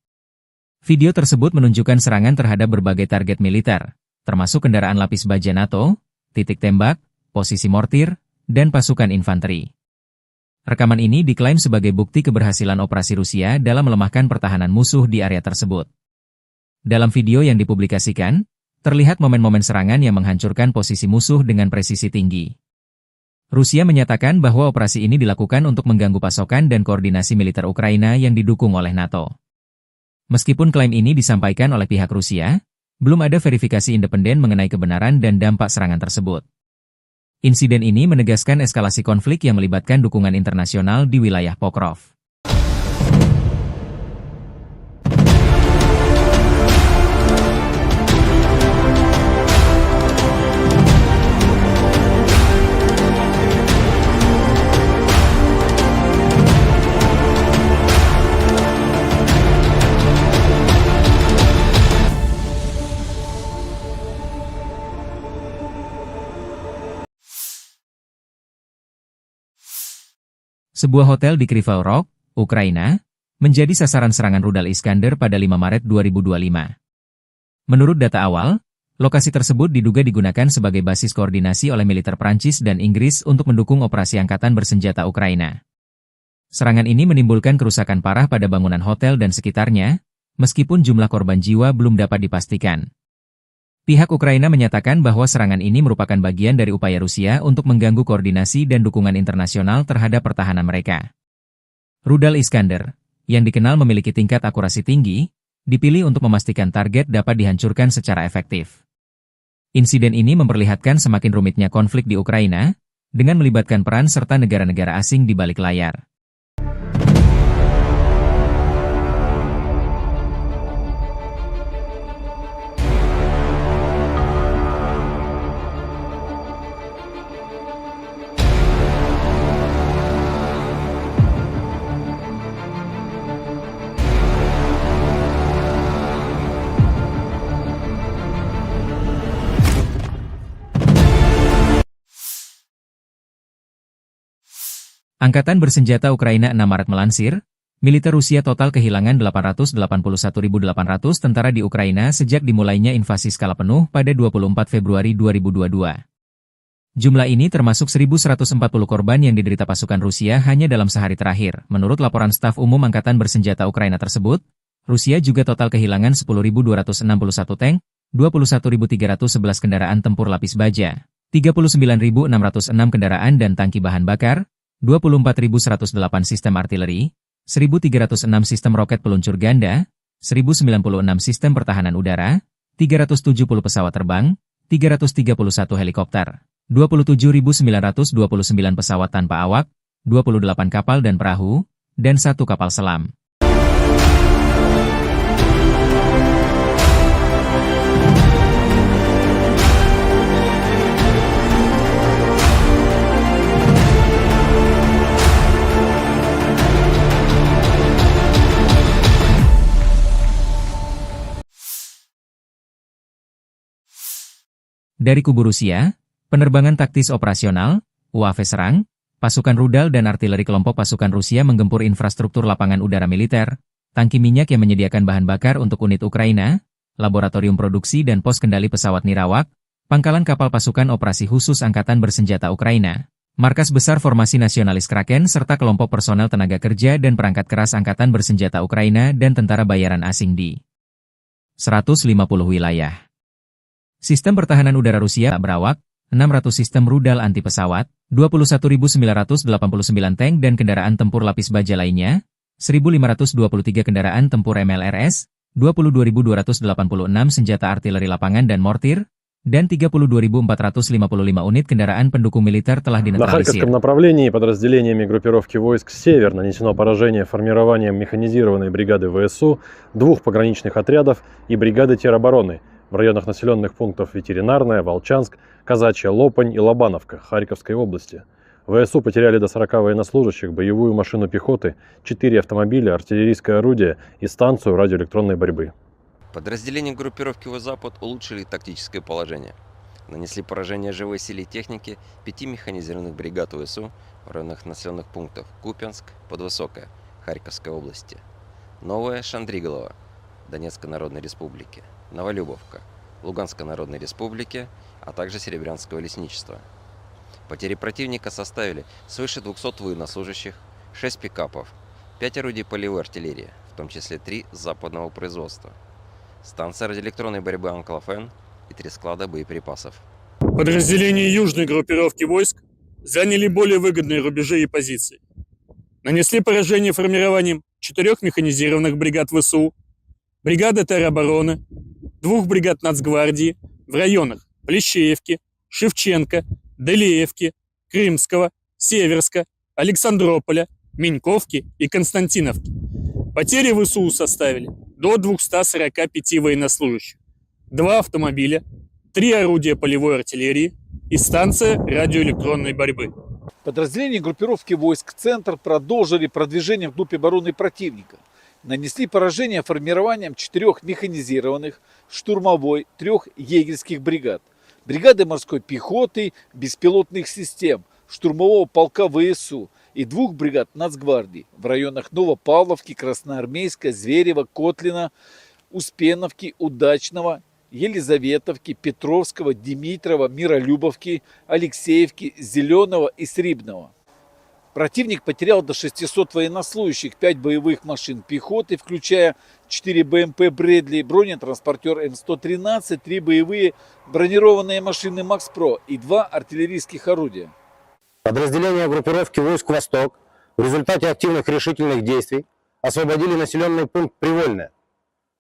Video tersebut menunjukkan serangan terhadap berbagai target militer, termasuk kendaraan lapis baja NATO, titik tembak, posisi mortir, dan pasukan infanteri. Rekaman ini diklaim sebagai bukti keberhasilan operasi Rusia dalam melemahkan pertahanan musuh di area tersebut. Dalam video yang dipublikasikan, terlihat momen-momen serangan yang menghancurkan posisi musuh dengan presisi tinggi. Rusia menyatakan bahwa operasi ini dilakukan untuk mengganggu pasokan dan koordinasi militer Ukraina yang didukung oleh NATO. Meskipun klaim ini disampaikan oleh pihak Rusia, belum ada verifikasi independen mengenai kebenaran dan dampak serangan tersebut. Insiden ini menegaskan eskalasi konflik yang melibatkan dukungan internasional di wilayah Pokrov. Sebuah hotel di Kryvyi Rih, Ukraina, menjadi sasaran serangan rudal Iskander pada 5 Maret 2025. Menurut data awal, lokasi tersebut diduga digunakan sebagai basis koordinasi oleh militer Prancis dan Inggris untuk mendukung operasi angkatan bersenjata Ukraina. Serangan ini menimbulkan kerusakan parah pada bangunan hotel dan sekitarnya, meskipun jumlah korban jiwa belum dapat dipastikan. Pihak Ukraina menyatakan bahwa serangan ini merupakan bagian dari upaya Rusia untuk mengganggu koordinasi dan dukungan internasional terhadap pertahanan mereka. Rudal Iskander, yang dikenal memiliki tingkat akurasi tinggi, dipilih untuk memastikan target dapat dihancurkan secara efektif. Insiden ini memperlihatkan semakin rumitnya konflik di Ukraina, dengan melibatkan peran serta negara-negara asing di balik layar. Angkatan bersenjata Ukraina 6 Maret melansir, militer Rusia total kehilangan 881.800 tentara di Ukraina sejak dimulainya invasi skala penuh pada 24 Februari 2022. Jumlah ini termasuk 1.140 korban yang diderita pasukan Rusia hanya dalam sehari terakhir. Menurut laporan staf umum Angkatan bersenjata Ukraina tersebut, Rusia juga total kehilangan 10.261 tank, 21.311 kendaraan tempur lapis baja, 39.606 kendaraan dan tangki bahan bakar, 24.108 sistem artileri, 1.306 sistem roket peluncur ganda, 1.096 sistem pertahanan udara, 370 pesawat terbang, 331 helikopter, 27.929 pesawat tanpa awak, 28 kapal dan perahu, dan 1 kapal selam. Dari kubu Rusia, penerbangan taktis operasional, UAV serang, pasukan rudal dan artileri kelompok pasukan Rusia menggempur infrastruktur lapangan udara militer, tangki minyak yang menyediakan bahan bakar untuk unit Ukraina, laboratorium produksi dan pos kendali pesawat nirawak, pangkalan kapal pasukan operasi khusus Angkatan bersenjata Ukraina, markas besar formasi nasionalis Kraken serta kelompok personel tenaga kerja dan perangkat keras Angkatan bersenjata Ukraina dan tentara bayaran asing di 150 wilayah. Sistem pertahanan udara Rusia tak berawak, 600 sistem rudal anti-pesawat, 21.989 tank dan kendaraan tempur lapis baja lainnya, 1.523 kendaraan tempur MLRS, 22.286 senjata artileri lapangan dan mortir, dan 32.455 unit kendaraan pendukung militer telah На dinetralisir. Харьковском направлении подразделениями группировки войск «Север» нанесено поражение формированием механизированной бригады ВСУ, 2 пограничных отрядов и бригады теробороны в районах населенных пунктов Ветеринарная, Волчанск, Казачья Лопань и Лобановка Харьковской области. ВСУ потеряли до 40 военнослужащих, боевую машину пехоты, 4 автомобиля, артиллерийское орудие и станцию радиоэлектронной борьбы. Подразделения группировки «Запад» улучшили тактическое положение. Нанесли поражение живой силе техники 5 механизированных бригад ВСУ в районах населенных пунктов Купянск, Подвысокое, Харьковской области, Новая Шандриголова, Донецкой Народной Республики, Новолюбовка, Луганской Народной Республики, а также Серебрянского лесничества. Потери противника составили свыше 200 военнослужащих, 6 пикапов, 5 орудий полевой артиллерии, в том числе 3 западного производства, станция радиоэлектронной борьбы «Анклофен» и 3 склада боеприпасов. Подразделения южной группировки войск заняли более выгодные рубежи и позиции. Нанесли поражение формированием 4 механизированных бригад ВСУ, бригады теробороны, 2 бригад Нацгвардии в районах Плещеевки, Шевченко, Делеевки, Крымского, Северска, Александрополя, Меньковки и Константиновки. Потери ВСУ составили до 245 военнослужащих, 2 автомобиля, 3 орудия полевой артиллерии и станция радиоэлектронной борьбы. Подразделения группировки войск «Центр» продолжили продвижение вглубь обороны противника. Нанесли поражение формированием 4 механизированных, штурмовой, 3 егерских бригад, бригады морской пехоты, беспилотных систем, штурмового полка ВСУ, и 2 бригад Нацгвардии в районах Новопавловки, Красноармейска, Зверева, Котлина, Успеновки, Удачного, Елизаветовки, Петровского, Димитрова, Миролюбовки, Алексеевки, Зеленого и Срибного. Противник потерял до 600 военнослужащих, 5 боевых машин пехоты, включая 4 БМП «Брэдли», бронетранспортер М113, 3 боевые бронированные машины «Макс-Про» и 2 артиллерийских орудия. Подразделения группировки войск «Восток» в результате активных решительных действий освободили населенный пункт Привольное.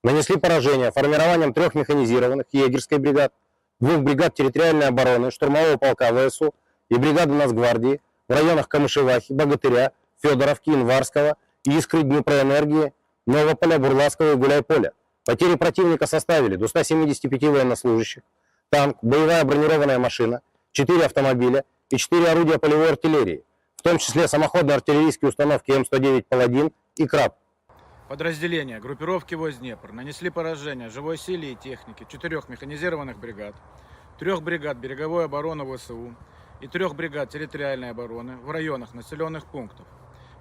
Нанесли поражение формированием 3 механизированных егерской бригад, 2 бригад территориальной обороны, штурмового полка ВСУ и бригады Нацгвардии в районах Камышевахи, Богатыря, Федоровки, Инварского, Искры, Днепроэнергии, Новополя, Бурлацкого и Гуляйполя. Потери противника составили до 175 военнослужащих, танк, боевая бронированная машина, 4 автомобиля и 4 орудия полевой артиллерии, в том числе самоходные артиллерийские установки М109 «Паладин» и «Краб». Подразделения группировки войск Днепр нанесли поражение живой силе и технике 4 механизированных бригад, 3 бригад береговой обороны ВСУ и 3 бригад территориальной обороны в районах населенных пунктов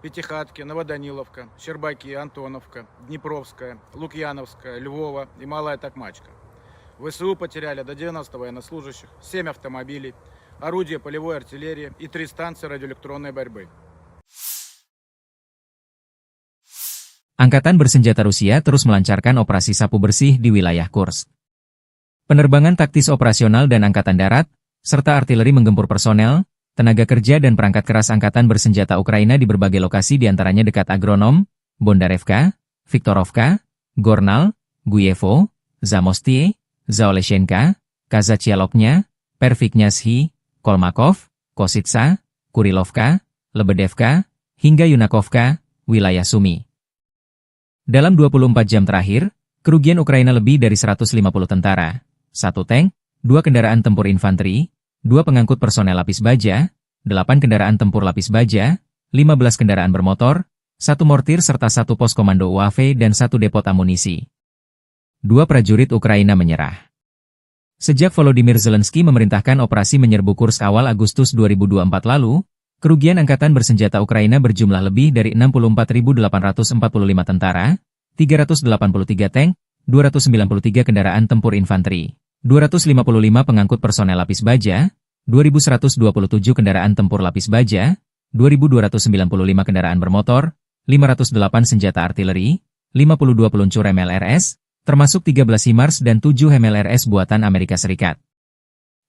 Пятихатки, Новоданиловка, Щербаки, Антоновка, Днепровская, Лукьяновская, Львова и Малая Токмачка. ВСУ потеряли до 90 военнослужащих, 7 автомобилей, орудия полевой артиллерии и 3 станции радиоэлектронной борьбы. Angkatan Bersenjata Rusia terus melancarkan operasi sapu bersih di wilayah Kursk. Penerbangan taktis operasional dan angkatan darat, serta artileri menggempur personel, tenaga kerja dan perangkat keras angkatan bersenjata Ukraina di berbagai lokasi diantaranya dekat Agronom, Bondarevka, Viktorovka, Gornal, Guyevo, Zamostie, Zaoleshenka, Kazachialoknya, Perviknyazhi, Kolmakov, Kositsa, Kurilovka, Lebedevka, hingga Yunakovka, wilayah Sumi. Dalam 24 jam terakhir, kerugian Ukraina lebih dari 150 tentara, 1 tank, 2 kendaraan tempur infanteri, 2 pengangkut personel lapis baja, 8 kendaraan tempur lapis baja, 15 kendaraan bermotor, 1 mortir serta 1 pos komando UAV dan 1 depot amunisi. 2 prajurit Ukraina menyerah. Sejak Volodymyr Zelensky memerintahkan operasi menyerbu Kursk awal Agustus 2024 lalu, kerugian angkatan bersenjata Ukraina berjumlah lebih dari 64.845 tentara, 383 tank, 293 kendaraan tempur infanteri, 255 pengangkut personel lapis baja, 2.127 kendaraan tempur lapis baja, 2.295 kendaraan bermotor, 508 senjata artileri, 52 peluncur MLRS, termasuk 13 HIMARS dan 7 MLRS buatan Amerika Serikat.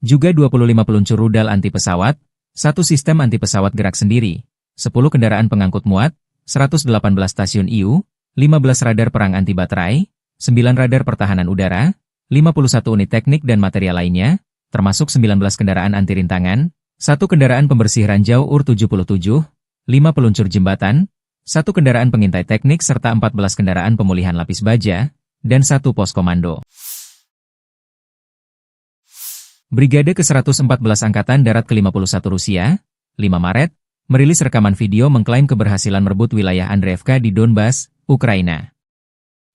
Juga 25 peluncur rudal anti pesawat, 1 sistem anti-pesawat gerak sendiri, 10 kendaraan pengangkut muat, 118 stasiun IU, 15 radar perang anti-baterai, 9 radar pertahanan udara, 51 unit teknik dan material lainnya, termasuk 19 kendaraan anti-rintangan, 1 kendaraan pembersih ranjau UR-77, 5 peluncur jembatan, 1 kendaraan pengintai teknik serta 14 kendaraan pemulihan lapis baja, dan 1 pos komando. Brigade ke-114 Angkatan Darat ke-51 Rusia, 5 Maret, merilis rekaman video mengklaim keberhasilan merebut wilayah Andreevka di Donbas, Ukraina.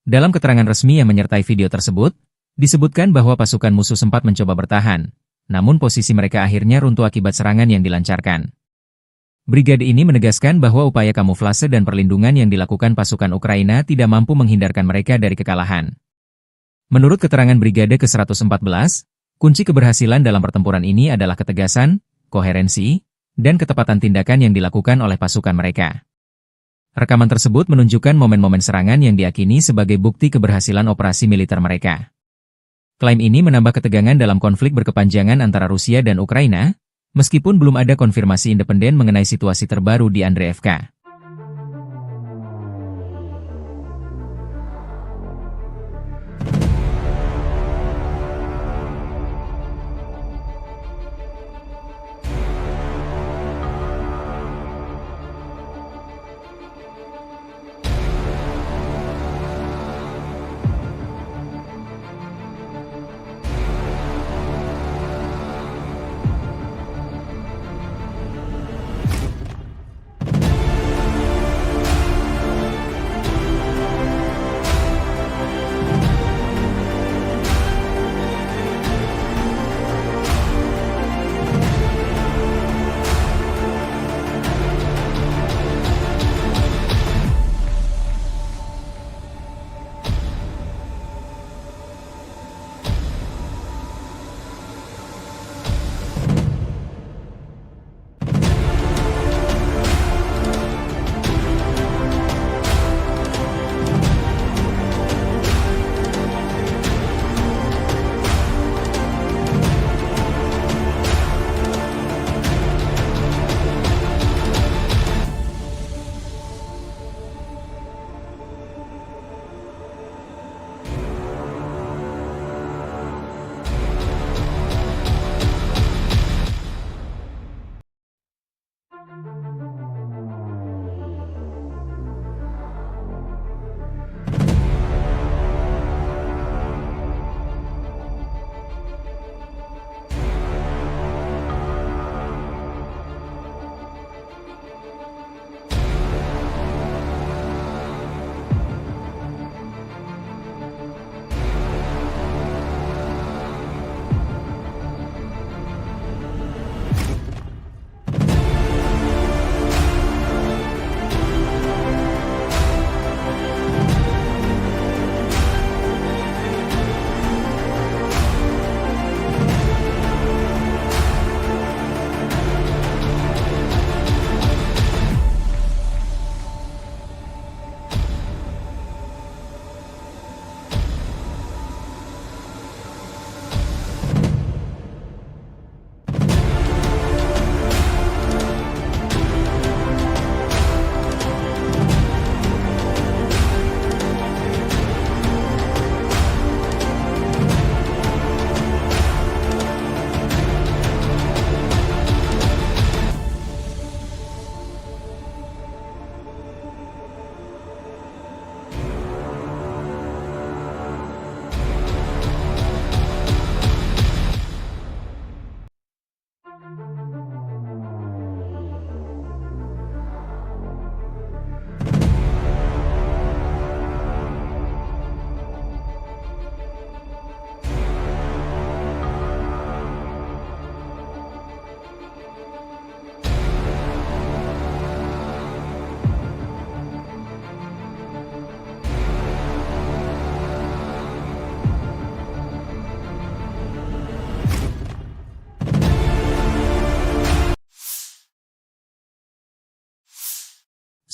Dalam keterangan resmi yang menyertai video tersebut, disebutkan bahwa pasukan musuh sempat mencoba bertahan, namun posisi mereka akhirnya runtuh akibat serangan yang dilancarkan. Brigade ini menegaskan bahwa upaya kamuflase dan perlindungan yang dilakukan pasukan Ukraina tidak mampu menghindarkan mereka dari kekalahan. Menurut keterangan Brigade ke-114, kunci keberhasilan dalam pertempuran ini adalah ketegasan, koherensi, dan ketepatan tindakan yang dilakukan oleh pasukan mereka. Rekaman tersebut menunjukkan momen-momen serangan yang diyakini sebagai bukti keberhasilan operasi militer mereka. Klaim ini menambah ketegangan dalam konflik berkepanjangan antara Rusia dan Ukraina, meskipun belum ada konfirmasi independen mengenai situasi terbaru di Andreevka.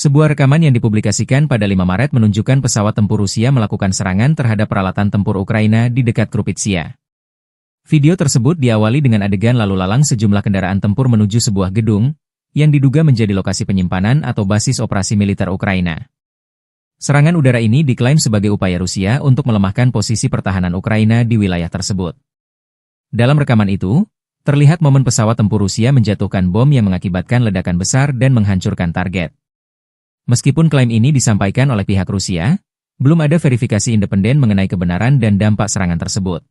Sebuah rekaman yang dipublikasikan pada 5 Maret menunjukkan pesawat tempur Rusia melakukan serangan terhadap peralatan tempur Ukraina di dekat Krupitsia. Video tersebut diawali dengan adegan lalu lalang sejumlah kendaraan tempur menuju sebuah gedung, yang diduga menjadi lokasi penyimpanan atau basis operasi militer Ukraina. Serangan udara ini diklaim sebagai upaya Rusia untuk melemahkan posisi pertahanan Ukraina di wilayah tersebut. Dalam rekaman itu, terlihat momen pesawat tempur Rusia menjatuhkan bom yang mengakibatkan ledakan besar dan menghancurkan target. Meskipun klaim ini disampaikan oleh pihak Rusia, belum ada verifikasi independen mengenai kebenaran dan dampak serangan tersebut.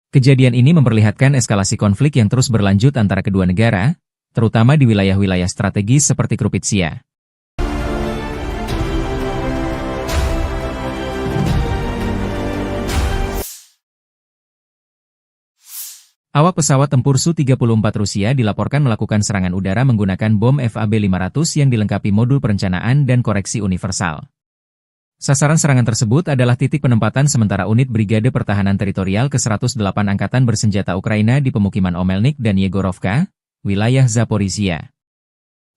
Kejadian ini memperlihatkan eskalasi konflik yang terus berlanjut antara kedua negara, terutama di wilayah-wilayah strategis seperti Krupitsia. Awak pesawat tempur Su-34 Rusia dilaporkan melakukan serangan udara menggunakan bom FAB-500 yang dilengkapi modul perencanaan dan koreksi universal. Sasaran serangan tersebut adalah titik penempatan sementara unit Brigade Pertahanan Teritorial ke-108 Angkatan Bersenjata Ukraina di pemukiman Omelnik dan Yegorovka, wilayah Zaporizhia.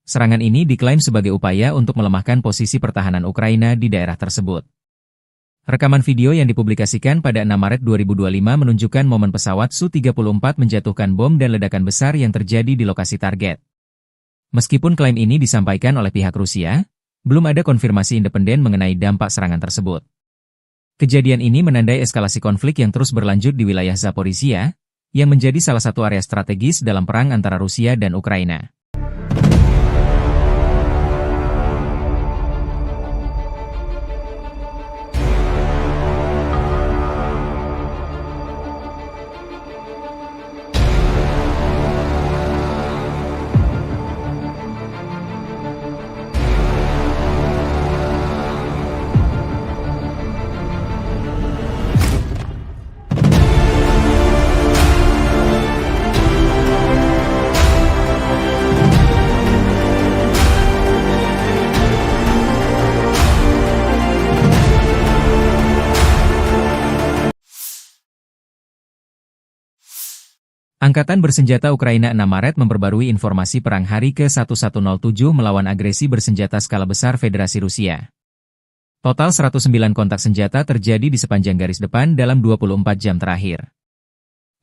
Serangan ini diklaim sebagai upaya untuk melemahkan posisi pertahanan Ukraina di daerah tersebut. Rekaman video yang dipublikasikan pada 6 Maret 2025 menunjukkan momen pesawat Su-34 menjatuhkan bom dan ledakan besar yang terjadi di lokasi target. Meskipun klaim ini disampaikan oleh pihak Rusia, belum ada konfirmasi independen mengenai dampak serangan tersebut. Kejadian ini menandai eskalasi konflik yang terus berlanjut di wilayah Zaporizhia, yang menjadi salah satu area strategis dalam perang antara Rusia dan Ukraina. Angkatan Bersenjata Ukraina 6 Maret memperbarui informasi perang hari ke-1107 melawan agresi bersenjata skala besar Federasi Rusia. Total 109 kontak senjata terjadi di sepanjang garis depan dalam 24 jam terakhir.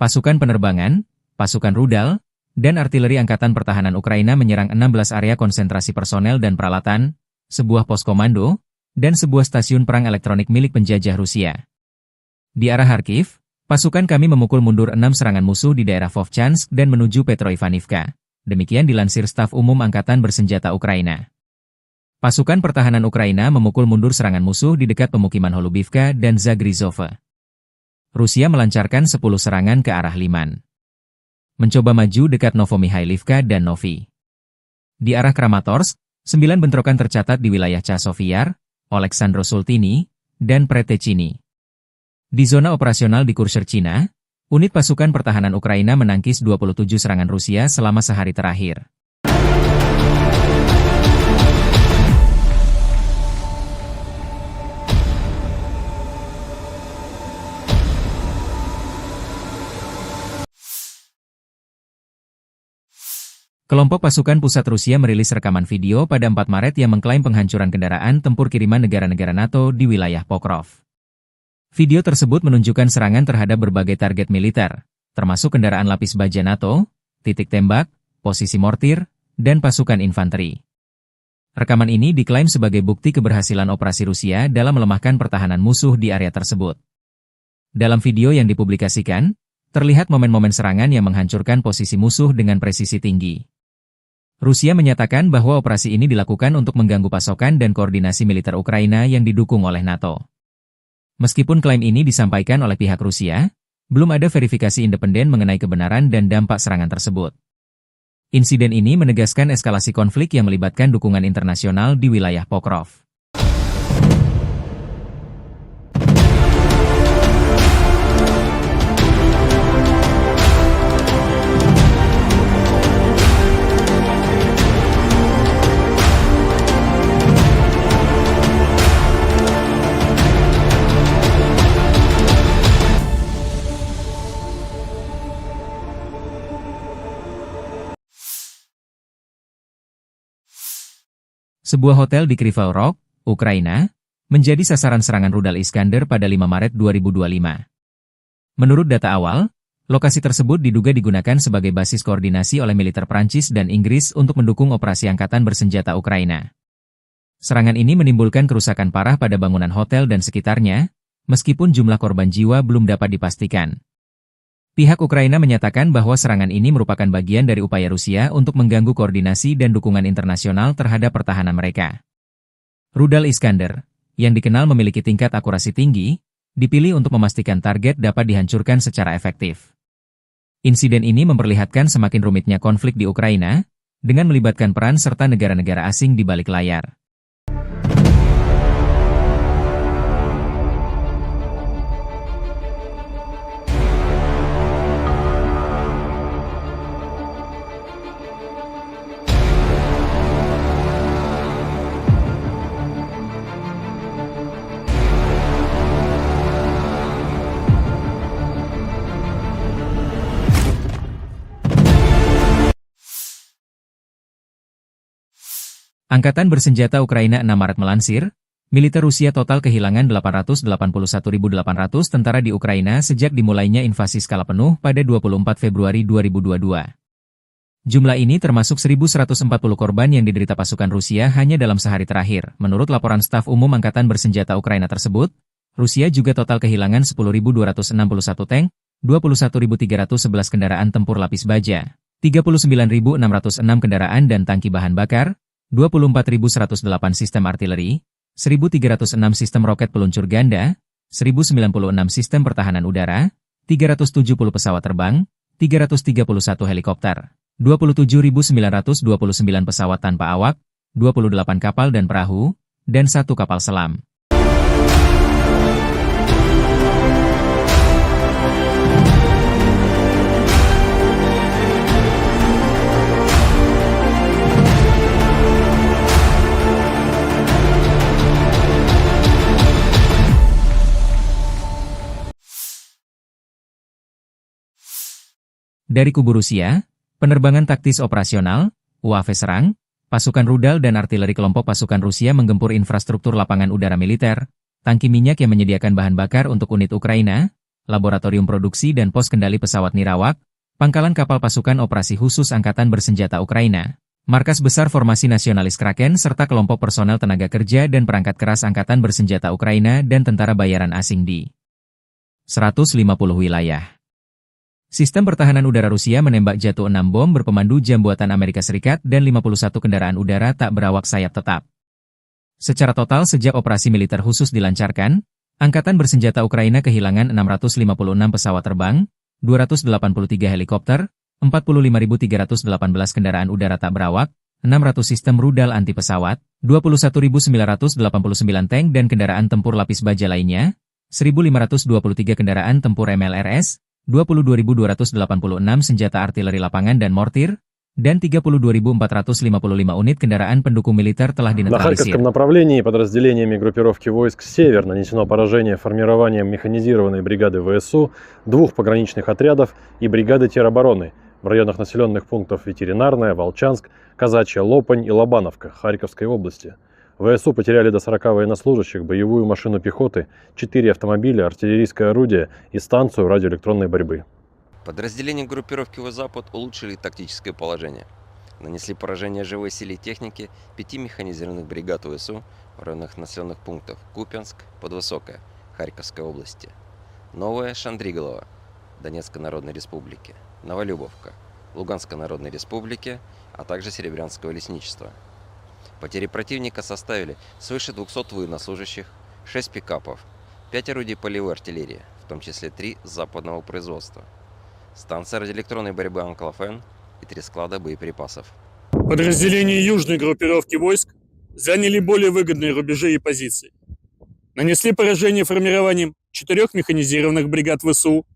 Pasukan penerbangan, pasukan rudal, dan artileri Angkatan Pertahanan Ukraina menyerang 16 area konsentrasi personel dan peralatan, sebuah pos komando, dan sebuah stasiun perang elektronik milik penjajah Rusia. Di arah Kharkiv, pasukan kami memukul mundur 6 serangan musuh di daerah Vovchansk dan menuju Petroivanivka. Demikian dilansir Staf Umum Angkatan Bersenjata Ukraina. Pasukan pertahanan Ukraina memukul mundur serangan musuh di dekat pemukiman Holubivka dan Zagrizhova. Rusia melancarkan 10 serangan ke arah Liman. Mencoba maju dekat Novomikhailivka dan Novi. Di arah Kramatorsk, 9 bentrokan tercatat di wilayah Chasiv-Yar, Oleksandro-Sultini, dan Pretechini. Di zona operasional di Kursk, Cina, unit pasukan pertahanan Ukraina menangkis 27 serangan Rusia selama sehari terakhir. Kelompok pasukan pusat Rusia merilis rekaman video pada 4 Maret yang mengklaim penghancuran kendaraan tempur kiriman negara-negara NATO di wilayah Pokrov. Video tersebut menunjukkan serangan terhadap berbagai target militer, termasuk kendaraan lapis baja NATO, titik tembak, posisi mortir, dan pasukan infanteri. Rekaman ini diklaim sebagai bukti keberhasilan operasi Rusia dalam melemahkan pertahanan musuh di area tersebut. Dalam video yang dipublikasikan, terlihat momen-momen serangan yang menghancurkan posisi musuh dengan presisi tinggi. Rusia menyatakan bahwa operasi ini dilakukan untuk mengganggu pasokan dan koordinasi militer Ukraina yang didukung oleh NATO. Meskipun klaim ini disampaikan oleh pihak Rusia, belum ada verifikasi independen mengenai kebenaran dan dampak serangan tersebut. Insiden ini menegaskan eskalasi konflik yang melibatkan dukungan internasional di wilayah Pokrov. Sebuah hotel di Kryvyi Rih, Ukraina, menjadi sasaran serangan rudal Iskander pada 5 Maret 2025. Menurut data awal, lokasi tersebut diduga digunakan sebagai basis koordinasi oleh militer Prancis dan Inggris untuk mendukung operasi angkatan bersenjata Ukraina. Serangan ini menimbulkan kerusakan parah pada bangunan hotel dan sekitarnya, meskipun jumlah korban jiwa belum dapat dipastikan. Pihak Ukraina menyatakan bahwa serangan ini merupakan bagian dari upaya Rusia untuk mengganggu koordinasi dan dukungan internasional terhadap pertahanan mereka. Rudal Iskander, yang dikenal memiliki tingkat akurasi tinggi, dipilih untuk memastikan target dapat dihancurkan secara efektif. Insiden ini memperlihatkan semakin rumitnya konflik di Ukraina, dengan melibatkan peran serta negara-negara asing di balik layar. Angkatan bersenjata Ukraina 6 Maret melansir, militer Rusia total kehilangan 881.800 tentara di Ukraina sejak dimulainya invasi skala penuh pada 24 Februari 2022. Jumlah ini termasuk 1.140 korban yang diderita pasukan Rusia hanya dalam sehari terakhir. Menurut laporan staf umum Angkatan bersenjata Ukraina tersebut, Rusia juga total kehilangan 10.261 tank, 21.311 kendaraan tempur lapis baja, 39.606 kendaraan dan tangki bahan bakar, 24.108 sistem artileri, 1.306 sistem roket peluncur ganda, 1.096 sistem pertahanan udara, 370 pesawat terbang, 331 helikopter, 27.929 pesawat tanpa awak, 28 kapal dan perahu, dan 1 kapal selam. Dari kubu Rusia, penerbangan taktis operasional, UAV serang, pasukan rudal dan artileri kelompok pasukan Rusia menggempur infrastruktur lapangan udara militer, tangki minyak yang menyediakan bahan bakar untuk unit Ukraina, laboratorium produksi dan pos kendali pesawat nirawak, pangkalan kapal pasukan operasi khusus Angkatan bersenjata Ukraina, markas besar formasi nasionalis Kraken serta kelompok personel tenaga kerja dan perangkat keras Angkatan bersenjata Ukraina dan tentara bayaran asing di 150 wilayah. Sistem pertahanan udara Rusia menembak jatuh 6 bom berpemandu jam buatan Amerika Serikat dan 51 kendaraan udara tak berawak sayap tetap. Secara total sejak operasi militer khusus dilancarkan, Angkatan bersenjata Ukraina kehilangan 656 pesawat terbang, 283 helikopter, 45.318 kendaraan udara tak berawak, 600 sistem rudal anti pesawat, 21.989 tank dan kendaraan tempur lapis baja lainnya, 1.523 kendaraan tempur MLRS, 22.286 senjata artileri lapangan dan mortir, dan 32.455 unit kendaraan pendukung militer telah На dinetralisir. Харьковском направлении подразделениями группировки войск «Север» нанесено поражение формированием механизированной бригады ВСУ, 2 пограничных отрядов и бригады теробороны в районах населенных пунктов Ветеринарная, Волчанск, Казачья Лопань и Лобановка Харьковской области. ВСУ потеряли до 40 военнослужащих, боевую машину пехоты, 4 автомобиля, артиллерийское орудие и станцию радиоэлектронной борьбы. Подразделения группировки «Запад» улучшили тактическое положение. Нанесли поражение живой силе и технике 5 механизированных бригад ВСУ в районах населенных пунктов Купянск, Подвысокое, Харьковской области, Новая Шандриголова, Донецкой Народной Республики, Новолюбовка, Луганской Народной Республики, а также Серебрянского лесничества. Потери противника составили свыше 200 военнослужащих, 6 пикапов, 5 орудий полевой артиллерии, в том числе 3 западного производства, станция радиоэлектронной борьбы «Анклофен» и 3 склада боеприпасов. Подразделения южной группировки войск заняли более выгодные рубежи и позиции. Нанесли поражение формированием 4 механизированных бригад ВСУ,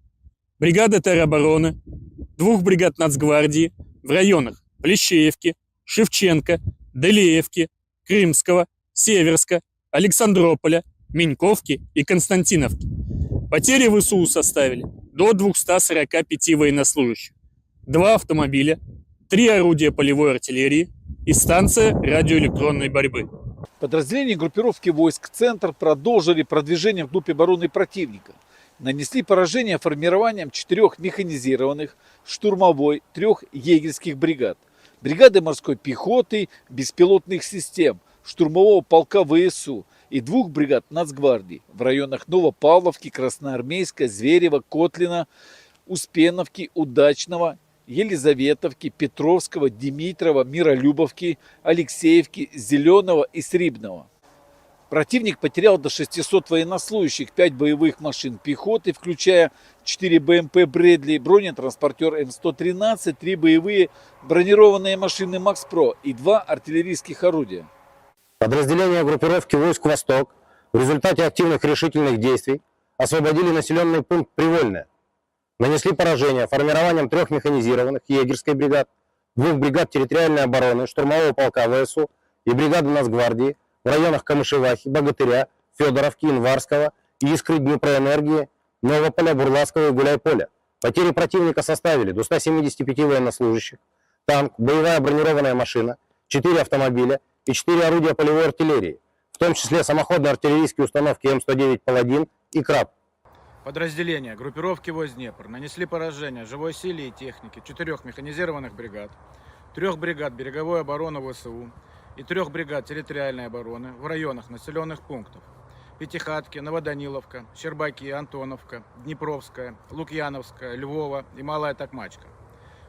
бригады теробороны, 2 бригад Нацгвардии в районах Плещеевки, Шевченко, Делеевки, Крымского, Северска, Александрополя, Меньковки и Константиновки. Потери ВСУ составили до 245 военнослужащих, 2 автомобиля, 3 орудия полевой артиллерии, и станция радиоэлектронной борьбы. Подразделения группировки войск «Центр» продолжили продвижение вглубь обороны противника. Нанесли поражение формированием 4 механизированных, штурмовой, 3 егерских бригад, бригады морской пехоты, беспилотных систем, штурмового полка ВСУ и 2 бригад Нацгвардии в районах Новопавловки, Красноармейска, Зверева, Котлина, Успеновки, Удачного, Елизаветовки, Петровского, Димитрова, Миролюбовки, Алексеевки, Зеленого и Срибного. Противник потерял до 600 военнослужащих, 5 боевых машин пехоты, включая 4 БМП «Брэдли», бронетранспортер М113, 3 боевые бронированные машины «Макс-Про» и 2 артиллерийских орудия. Подразделения группировки войск «Восток» в результате активных решительных действий освободили населенный пункт Привольное. Нанесли поражение формированием 3 механизированных егерской бригад, 2 бригад территориальной обороны, штурмового полка ВСУ и бригады Нацгвардии в районах Камышевахи, Богатыря, Федоровки, Инварского, Искры, Днепроэнергии, Новополя, Бурлацкого и Гуляйполя. Потери противника составили до 175 военнослужащих, танк, боевая бронированная машина, 4 автомобиля и 4 орудия полевой артиллерии, в том числе самоходные артиллерийские установки М109 «Паладин» и «Краб». Подразделения группировки войск Днепр нанесли поражение живой силе и технике 4 механизированных бригад, 3 бригад береговой обороны ВСУ и 3 бригад территориальной обороны в районах населенных пунктов Пятихатки, Новоданиловка, Щербаки, Антоновка, Днепровская, Лукьяновская, Львова и Малая Токмачка.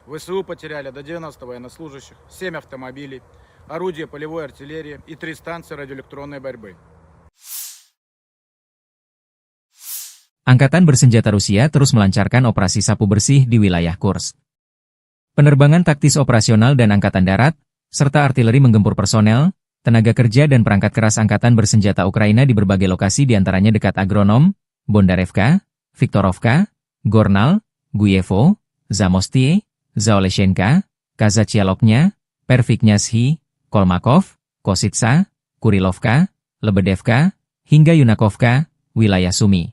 ВСУ потеряли до 90 военнослужащих, 7 автомобилей, орудия полевой артиллерии и 3 станции радиоэлектронной борьбы. Angkatan bersenjata Rusia terus melancarkan operasi sapu bersih di wilayah Kursk. Penerbangan taktis operasional dan angkatan darat, serta artileri menggempur personel, tenaga kerja dan perangkat keras angkatan bersenjata Ukraina di berbagai lokasi diantaranya dekat Agronom, Bondarevka, Viktorovka, Gornal, Guyevo, Zamostie, Zaoleshenka, Kazachialoknya, Perviknyazhi, Kolmakov, Kositsa, Kurilovka, Lebedevka, hingga Yunakovka, wilayah Sumi.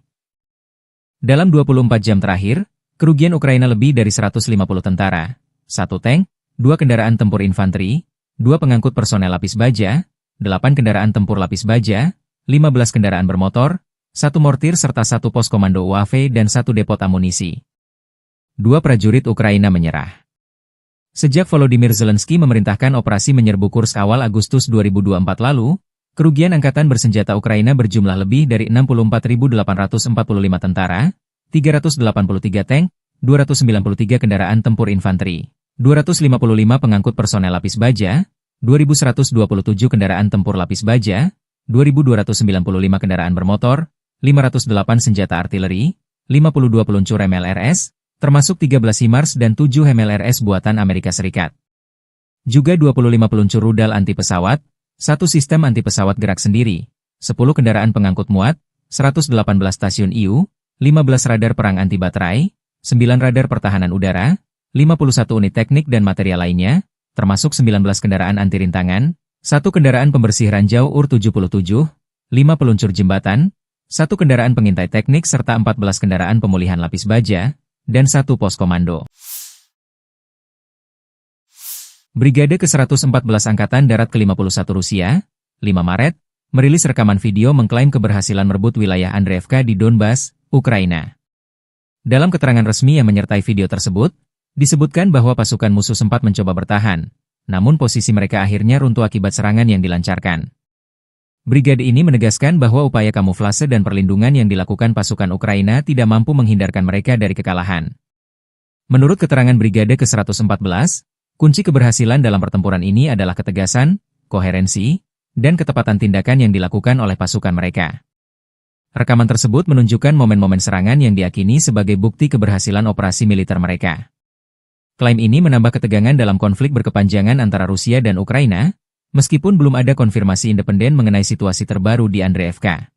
Dalam 24 jam terakhir, kerugian Ukraina lebih dari 150 tentara, 1 tank, 2 kendaraan tempur infanteri, 2 pengangkut personel lapis baja, 8 kendaraan tempur lapis baja, 15 kendaraan bermotor, 1 mortir serta 1 pos komando UAV dan 1 depot amunisi. 2 prajurit Ukraina menyerah. Sejak Volodymyr Zelensky memerintahkan operasi menyerbu Kursk awal Agustus 2024 lalu, kerugian angkatan bersenjata Ukraina berjumlah lebih dari 64.845 tentara, 383 tank, 293 kendaraan tempur infanteri, 255 pengangkut personel lapis baja, 2.127 kendaraan tempur lapis baja, 2.295 kendaraan bermotor, 508 senjata artileri, 52 peluncur MLRS, termasuk 13 HIMARS dan 7 MLRS buatan Amerika Serikat. Juga 25 peluncur rudal anti pesawat, 1 sistem anti-pesawat gerak sendiri, 10 kendaraan pengangkut muat, 118 stasiun IU, 15 radar perang anti-baterai, 9 radar pertahanan udara, 51 unit teknik dan material lainnya, termasuk 19 kendaraan anti-rintangan, 1 kendaraan pembersih ranjau UR-77, 5 peluncur jembatan, 1 kendaraan pengintai teknik serta 14 kendaraan pemulihan lapis baja, dan 1 pos komando. Brigade ke-114 Angkatan Darat ke-51 Rusia, 5 Maret, merilis rekaman video mengklaim keberhasilan merebut wilayah Andreevka di Donbas, Ukraina. Dalam keterangan resmi yang menyertai video tersebut, disebutkan bahwa pasukan musuh sempat mencoba bertahan, namun posisi mereka akhirnya runtuh akibat serangan yang dilancarkan. Brigade ini menegaskan bahwa upaya kamuflase dan perlindungan yang dilakukan pasukan Ukraina tidak mampu menghindarkan mereka dari kekalahan. Menurut keterangan Brigade ke-114, kunci keberhasilan dalam pertempuran ini adalah ketegasan, koherensi, dan ketepatan tindakan yang dilakukan oleh pasukan mereka. Rekaman tersebut menunjukkan momen-momen serangan yang diyakini sebagai bukti keberhasilan operasi militer mereka. Klaim ini menambah ketegangan dalam konflik berkepanjangan antara Rusia dan Ukraina, meskipun belum ada konfirmasi independen mengenai situasi terbaru di Andreevka.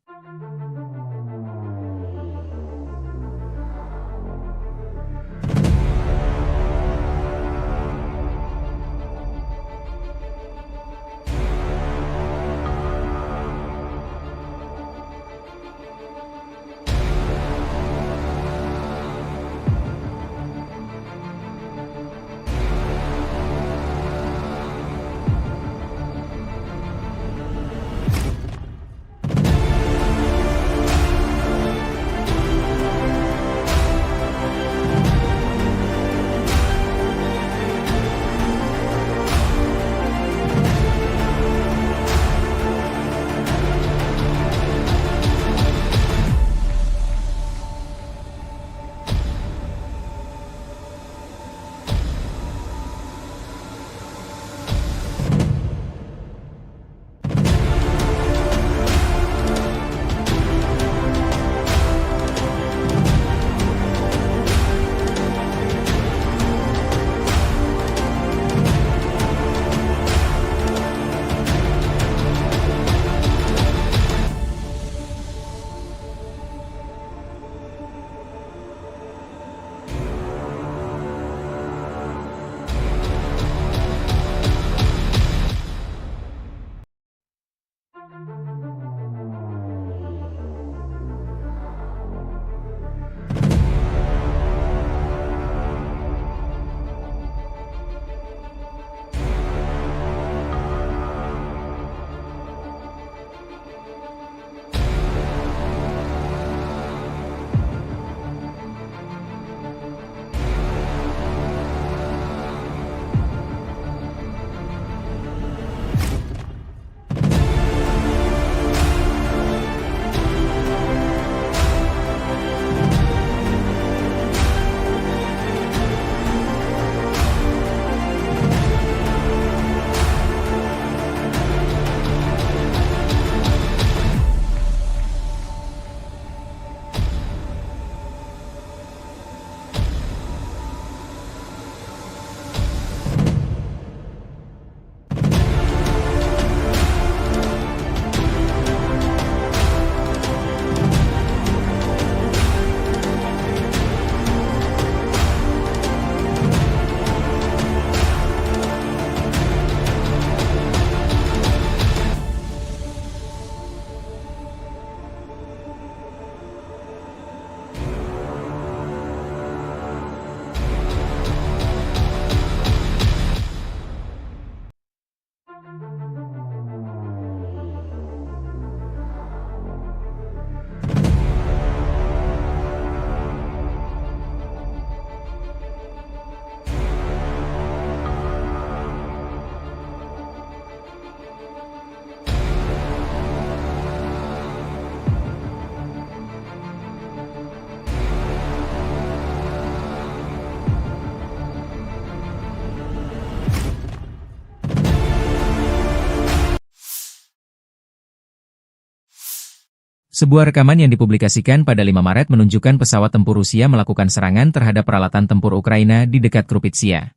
Sebuah rekaman yang dipublikasikan pada 5 Maret menunjukkan pesawat tempur Rusia melakukan serangan terhadap peralatan tempur Ukraina di dekat Krupitsia.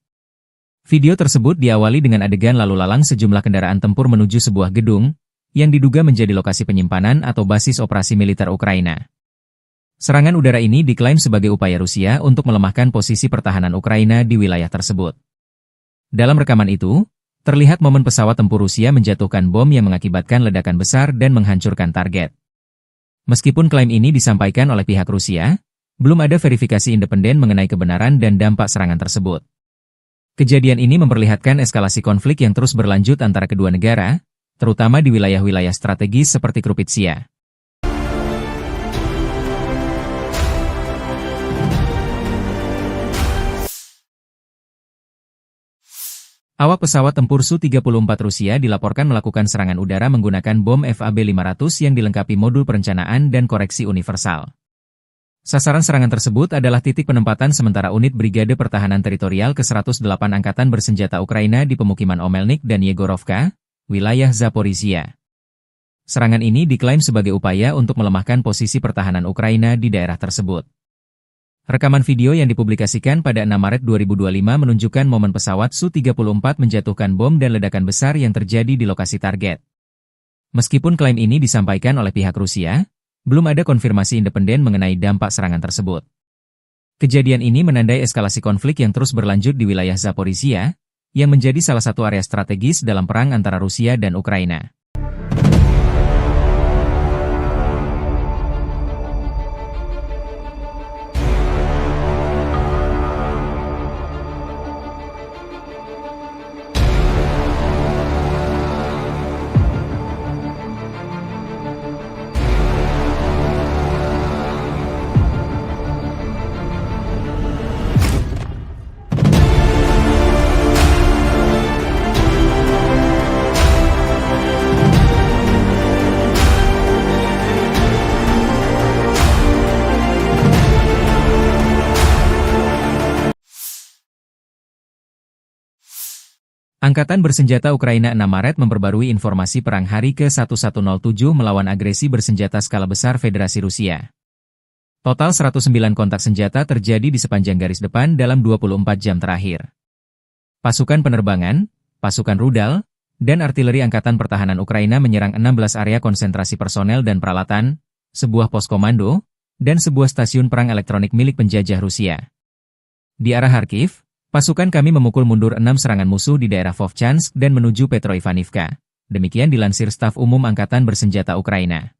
Video tersebut diawali dengan adegan lalu lalang sejumlah kendaraan tempur menuju sebuah gedung, yang diduga menjadi lokasi penyimpanan atau basis operasi militer Ukraina. Serangan udara ini diklaim sebagai upaya Rusia untuk melemahkan posisi pertahanan Ukraina di wilayah tersebut. Dalam rekaman itu, terlihat momen pesawat tempur Rusia menjatuhkan bom yang mengakibatkan ledakan besar dan menghancurkan target. Meskipun klaim ini disampaikan oleh pihak Rusia, belum ada verifikasi independen mengenai kebenaran dan dampak serangan tersebut. Kejadian ini memperlihatkan eskalasi konflik yang terus berlanjut antara kedua negara, terutama di wilayah-wilayah strategis seperti Krupitsia. Awak pesawat tempur Su-34 Rusia dilaporkan melakukan serangan udara menggunakan bom FAB-500 yang dilengkapi modul perencanaan dan koreksi universal. Sasaran serangan tersebut adalah titik penempatan sementara unit Brigade Pertahanan Teritorial ke-108 Angkatan Bersenjata Ukraina di pemukiman Omelnik dan Yegorovka, wilayah Zaporizhia. Serangan ini diklaim sebagai upaya untuk melemahkan posisi pertahanan Ukraina di daerah tersebut. Rekaman video yang dipublikasikan pada 6 Maret 2025 menunjukkan momen pesawat Su-34 menjatuhkan bom dan ledakan besar yang terjadi di lokasi target. Meskipun klaim ini disampaikan oleh pihak Rusia, belum ada konfirmasi independen mengenai dampak serangan tersebut. Kejadian ini menandai eskalasi konflik yang terus berlanjut di wilayah Zaporizhia, yang menjadi salah satu area strategis dalam perang antara Rusia dan Ukraina. Angkatan Bersenjata Ukraina 6 Maret memperbarui informasi perang hari ke-1107 melawan agresi bersenjata skala besar Federasi Rusia. Total 109 kontak senjata terjadi di sepanjang garis depan dalam 24 jam terakhir. Pasukan penerbangan, pasukan rudal, dan artileri Angkatan Pertahanan Ukraina menyerang 16 area konsentrasi personel dan peralatan, sebuah pos komando, dan sebuah stasiun perang elektronik milik penjajah Rusia. Di arah Kharkiv, pasukan kami memukul mundur 6 serangan musuh di daerah Vovchansk dan menuju Petroivaniivka. Demikian dilansir Staf Umum Angkatan Bersenjata Ukraina.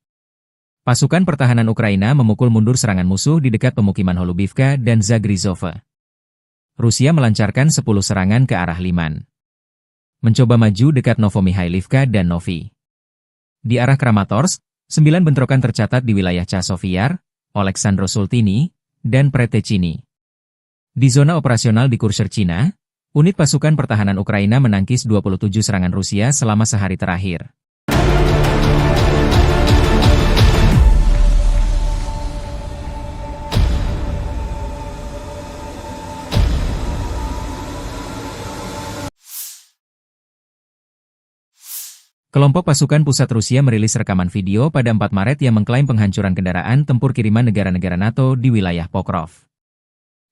Pasukan pertahanan Ukraina memukul mundur serangan musuh di dekat pemukiman Holubivka dan Zagrizhova. Rusia melancarkan 10 serangan ke arah Liman. Mencoba maju dekat Novomikhailivka dan Novi. Di arah Kramatorsk, 9 bentrokan tercatat di wilayah Chasiv-Yar, Oleksandro-Sultini, dan Pretechini. Di zona operasional di Kurshcherchina, unit pasukan pertahanan Ukraina menangkis 27 serangan Rusia selama sehari terakhir. Kelompok pasukan pusat Rusia merilis rekaman video pada 4 Maret yang mengklaim penghancuran kendaraan tempur kiriman negara-negara NATO di wilayah Pokrov.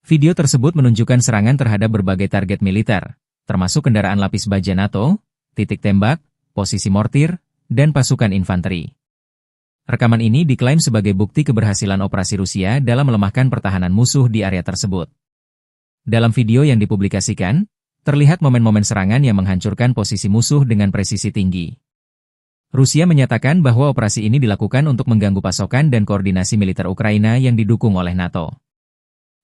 Video tersebut menunjukkan serangan terhadap berbagai target militer, termasuk kendaraan lapis baja NATO, titik tembak, posisi mortir, dan pasukan infanteri. Rekaman ini diklaim sebagai bukti keberhasilan operasi Rusia dalam melemahkan pertahanan musuh di area tersebut. Dalam video yang dipublikasikan, terlihat momen-momen serangan yang menghancurkan posisi musuh dengan presisi tinggi. Rusia menyatakan bahwa operasi ini dilakukan untuk mengganggu pasokan dan koordinasi militer Ukraina yang didukung oleh NATO.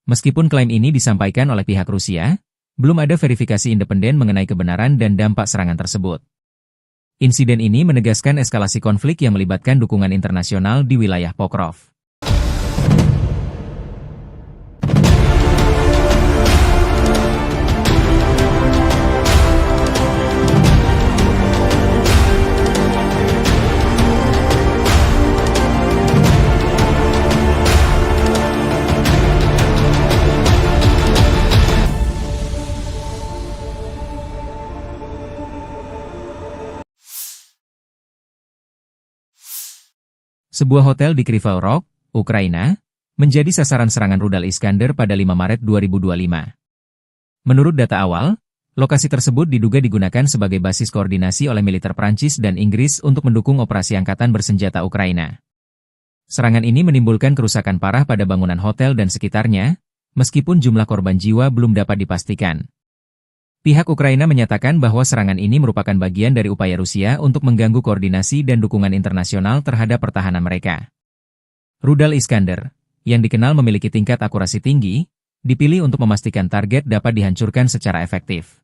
Meskipun klaim ini disampaikan oleh pihak Rusia, belum ada verifikasi independen mengenai kebenaran dan dampak serangan tersebut. Insiden ini menegaskan eskalasi konflik yang melibatkan dukungan internasional di wilayah Pokrov. Sebuah hotel di Kryvyi Rog, Ukraina, menjadi sasaran serangan rudal Iskander pada 5 Maret 2025. Menurut data awal, lokasi tersebut diduga digunakan sebagai basis koordinasi oleh militer Prancis dan Inggris untuk mendukung operasi angkatan bersenjata Ukraina. Serangan ini menimbulkan kerusakan parah pada bangunan hotel dan sekitarnya, meskipun jumlah korban jiwa belum dapat dipastikan. Pihak Ukraina menyatakan bahwa serangan ini merupakan bagian dari upaya Rusia untuk mengganggu koordinasi dan dukungan internasional terhadap pertahanan mereka. Rudal Iskander, yang dikenal memiliki tingkat akurasi tinggi, dipilih untuk memastikan target dapat dihancurkan secara efektif.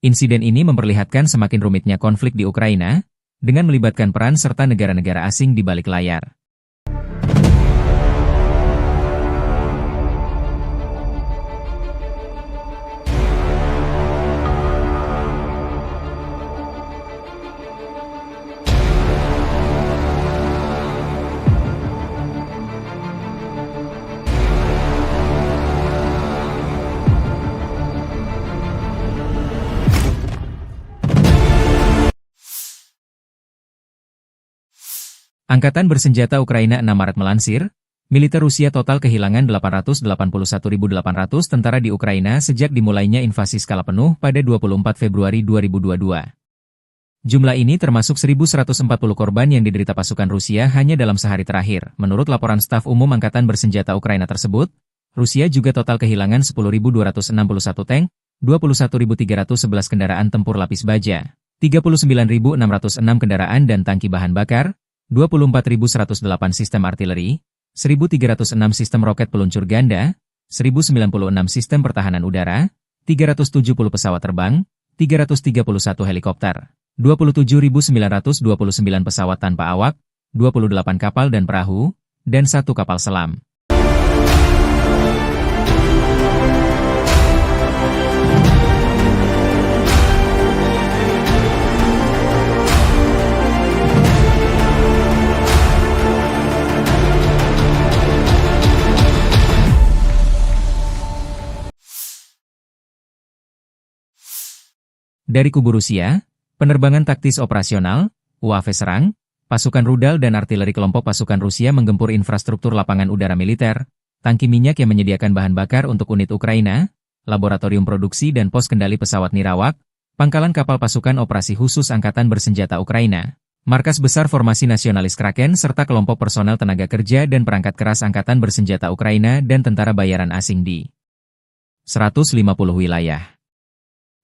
Insiden ini memperlihatkan semakin rumitnya konflik di Ukraina, dengan melibatkan peran serta negara-negara asing di balik layar. Angkatan bersenjata Ukraina 6 Maret melansir, militer Rusia total kehilangan 881.800 tentara di Ukraina sejak dimulainya invasi skala penuh pada 24 Februari 2022. Jumlah ini termasuk 1.140 korban yang diderita pasukan Rusia hanya dalam sehari terakhir. Menurut laporan staf umum Angkatan bersenjata Ukraina tersebut, Rusia juga total kehilangan 10.261 tank, 21.311 kendaraan tempur lapis baja, 39.606 kendaraan dan tangki bahan bakar, 24.108 sistem artileri, 1.306 sistem roket peluncur ganda, 1.096 sistem pertahanan udara, 370 pesawat terbang, 331 helikopter, 27.929 pesawat tanpa awak, 28 kapal dan perahu, dan 1 kapal selam. Dari kubu Rusia, penerbangan taktis operasional, UAV serang, pasukan rudal dan artileri kelompok pasukan Rusia menggempur infrastruktur lapangan udara militer, tangki minyak yang menyediakan bahan bakar untuk unit Ukraina, laboratorium produksi dan pos kendali pesawat nirawak, pangkalan kapal pasukan operasi khusus Angkatan bersenjata Ukraina, markas besar formasi nasionalis Kraken serta kelompok personel tenaga kerja dan perangkat keras Angkatan bersenjata Ukraina dan tentara bayaran asing di 150 wilayah.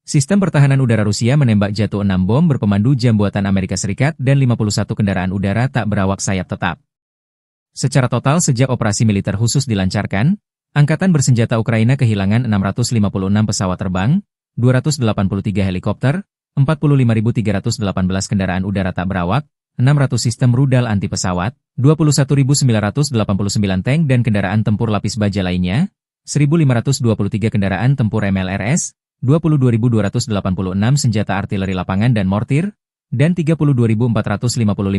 Sistem pertahanan udara Rusia menembak jatuh 6 bom berpemandu jam buatan Amerika Serikat dan 51 kendaraan udara tak berawak sayap tetap. Secara total sejak operasi militer khusus dilancarkan, Angkatan bersenjata Ukraina kehilangan 656 pesawat terbang, 283 helikopter, 45.318 kendaraan udara tak berawak, 600 sistem rudal anti pesawat, 21.989 tank dan kendaraan tempur lapis baja lainnya, 1.523 kendaraan tempur MLRS, 22.286 senjata artileri lapangan dan mortir, dan 32.455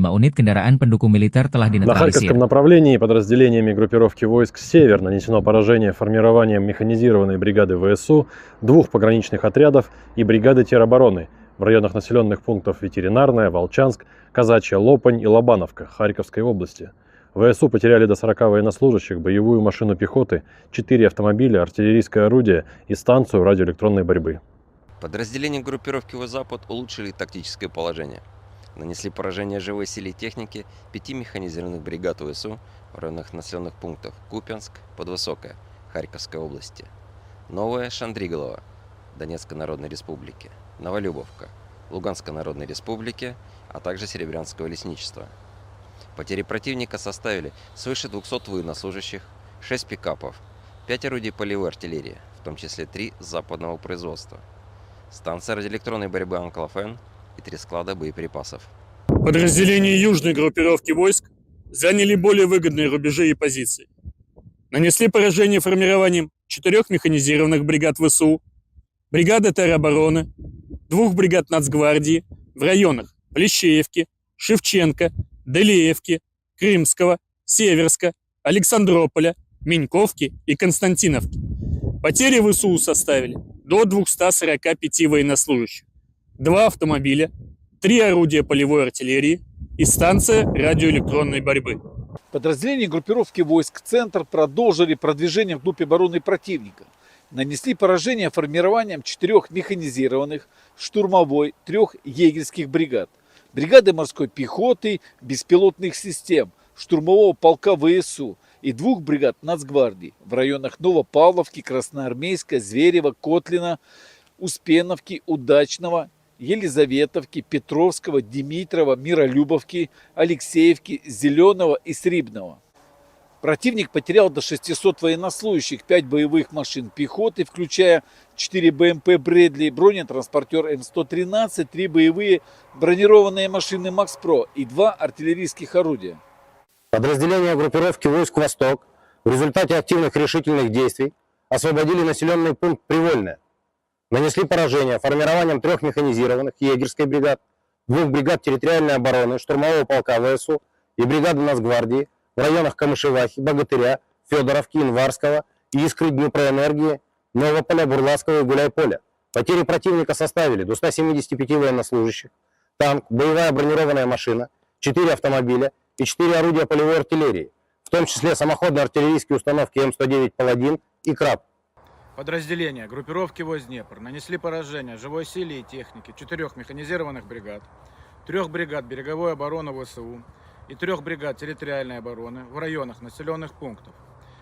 unit kendaraan pendukung militer telah На dinetralisir. Харьковском направлении подразделениями группировки войск «Север» нанесено поражение формированием механизированной бригады ВСУ, 2 пограничных отрядов и бригады теробороны в районах населенных пунктов Ветеринарная, Волчанск, Казачья Лопань и Лобановка Харьковской области. ВСУ потеряли до 40 военнослужащих, боевую машину пехоты, 4 автомобиля, артиллерийское орудие и станцию радиоэлектронной борьбы. Подразделения группировки «Запад» улучшили тактическое положение. Нанесли поражение живой силе техники 5 механизированных бригад ВСУ в районах населенных пунктов Купянск, Подвысокое, Харьковской области, Новая Шандриголова, Донецкой Народной Республики, Новолюбовка, Луганской Народной Республики, а также Серебрянского лесничества. Потери противника составили свыше 200 военнослужащих, 6 пикапов, 5 орудий полевой артиллерии, в том числе 3 западного производства, станция радиоэлектронной борьбы «Анклофен» и 3 склада боеприпасов. Подразделения южной группировки войск заняли более выгодные рубежи и позиции. Нанесли поражение формированием 4 механизированных бригад ВСУ, бригады теробороны, 2 бригад Нацгвардии в районах Плещеевки, Шевченко, Делеевки, Крымского, Северска, Александрополя, Меньковки и Константиновки. Потери ВСУ составили до 245 военнослужащих, 2 автомобиля, 3 орудия полевой артиллерии, и станция радиоэлектронной борьбы. Подразделения группировки войск «Центр» продолжили продвижение вглубь обороны противника. Нанесли поражение формированием 4 механизированных, штурмовой, 3 егерских бригад, бригады морской пехоты, беспилотных систем, штурмового полка ВСУ и 2 бригад Нацгвардии в районах Новопавловки, Красноармейска, Зверева, Котлина, Успеновки, Удачного, Елизаветовки, Петровского, Димитрова, Миролюбовки, Алексеевки, Зеленого и Срибного. Противник потерял до 600 военнослужащих, 5 боевых машин пехоты, включая 4 БМП «Брэдли», бронетранспортер М113, 3 боевые бронированные машины «Макс-Про» и 2 артиллерийских орудия. Подразделения группировки войск «Восток» в результате активных решительных действий освободили населенный пункт Привольное. Нанесли поражение формированием 3 механизированных егерской бригад, 2 бригад территориальной обороны, штурмового полка ВСУ и бригады Нацгвардии в районах Камышевахи, Богатыря, Федоровки, Инварского, Искры, Днепроэнергии, Новополя, Бурлацкого и Гуляйполя. Потери противника составили до 175 военнослужащих, танк, боевая бронированная машина, 4 автомобиля и 4 орудия полевой артиллерии, в том числе самоходные артиллерийские установки М109 «Паладин» и «Краб». Подразделения группировки войск Днепр нанесли поражение живой силе и технике 4 механизированных бригад, 3 бригад береговой обороны ВСУ и 3 бригад территориальной обороны в районах населенных пунктов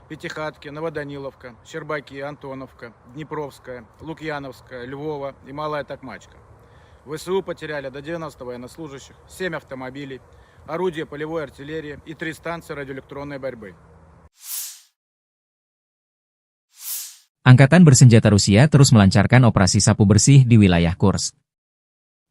Пятихатки, Новоданиловка, Щербаки, Антоновка, Днепровская, Лукьяновская, Львова и Малая Токмачка. ВСУ потеряли до 90 военнослужащих, 7 автомобилей, орудия полевой артиллерии и 3 станции радиоэлектронной борьбы. Angkatan bersenjata Rusia terus melancarkan operasi sapu bersih di wilayah Kursk.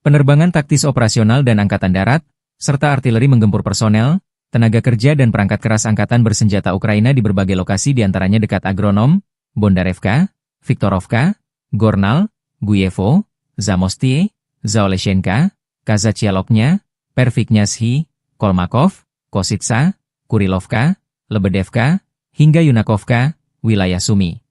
Penerbangan taktis operasional dan angkatan darat, serta artileri menggempur personel, tenaga kerja dan perangkat keras angkatan bersenjata Ukraina di berbagai lokasi diantaranya dekat Agronom, Bondarevka, Viktorovka, Gornal, Guyevo, Zamostie, Zaoleshenka, Kazachialoknya, Perviknyazhi, Kolmakov, Kositsa, Kurilovka, Lebedevka, hingga Yunakovka, wilayah Sumi.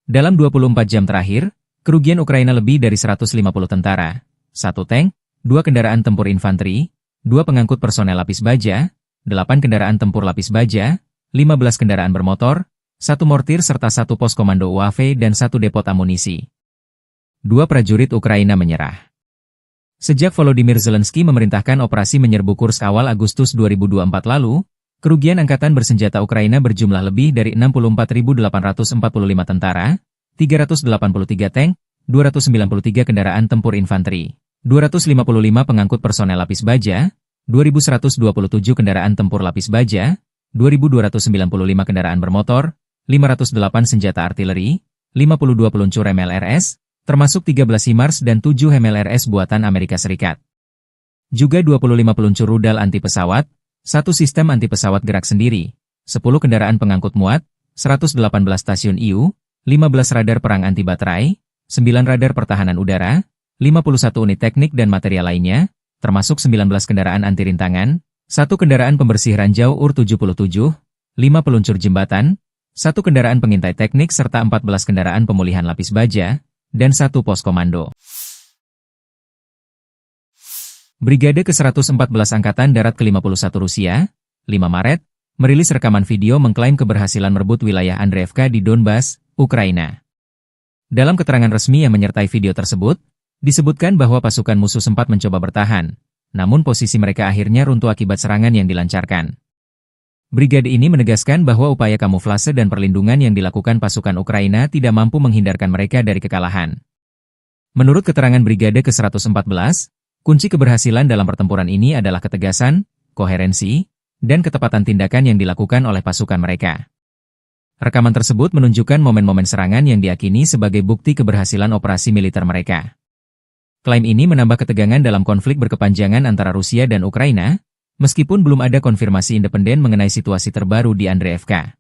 Dalam 24 jam terakhir, kerugian Ukraina lebih dari 150 tentara, 1 tank, 2 kendaraan tempur infanteri, 2 pengangkut personel lapis baja, 8 kendaraan tempur lapis baja, 15 kendaraan bermotor, 1 mortir serta 1 pos komando UAV dan 1 depot amunisi. 2 prajurit Ukraina menyerah. Sejak Volodymyr Zelensky memerintahkan operasi menyerbu Kursk awal Agustus 2024 lalu, kerugian angkatan bersenjata Ukraina berjumlah lebih dari 64.845 tentara, 383 tank, 293 kendaraan tempur infanteri, 255 pengangkut personel lapis baja, 2.127 kendaraan tempur lapis baja, 2.295 kendaraan bermotor, 508 senjata artileri, 52 peluncur MLRS, termasuk 13 HIMARS dan 7 MLRS buatan Amerika Serikat. Juga 25 peluncur rudal anti pesawat, 1 sistem anti-pesawat gerak sendiri, 10 kendaraan pengangkut muat, 118 stasiun IU, 15 radar perang anti-baterai, 9 radar pertahanan udara, 51 unit teknik dan material lainnya, termasuk 19 kendaraan anti-rintangan, 1 kendaraan pembersih ranjau UR-77, 5 peluncur jembatan, 1 kendaraan pengintai teknik serta 14 kendaraan pemulihan lapis baja, dan 1 pos komando. Brigade ke-114 Angkatan Darat ke-51 Rusia, 5 Maret, merilis rekaman video mengklaim keberhasilan merebut wilayah Andreevka di Donbas, Ukraina. Dalam keterangan resmi yang menyertai video tersebut, disebutkan bahwa pasukan musuh sempat mencoba bertahan, namun posisi mereka akhirnya runtuh akibat serangan yang dilancarkan. Brigade ini menegaskan bahwa upaya kamuflase dan perlindungan yang dilakukan pasukan Ukraina tidak mampu menghindarkan mereka dari kekalahan. Menurut keterangan Brigade ke-114, kunci keberhasilan dalam pertempuran ini adalah ketegasan, koherensi, dan ketepatan tindakan yang dilakukan oleh pasukan mereka. Rekaman tersebut menunjukkan momen-momen serangan yang diyakini sebagai bukti keberhasilan operasi militer mereka. Klaim ini menambah ketegangan dalam konflik berkepanjangan antara Rusia dan Ukraina, meskipun belum ada konfirmasi independen mengenai situasi terbaru di Andreevka.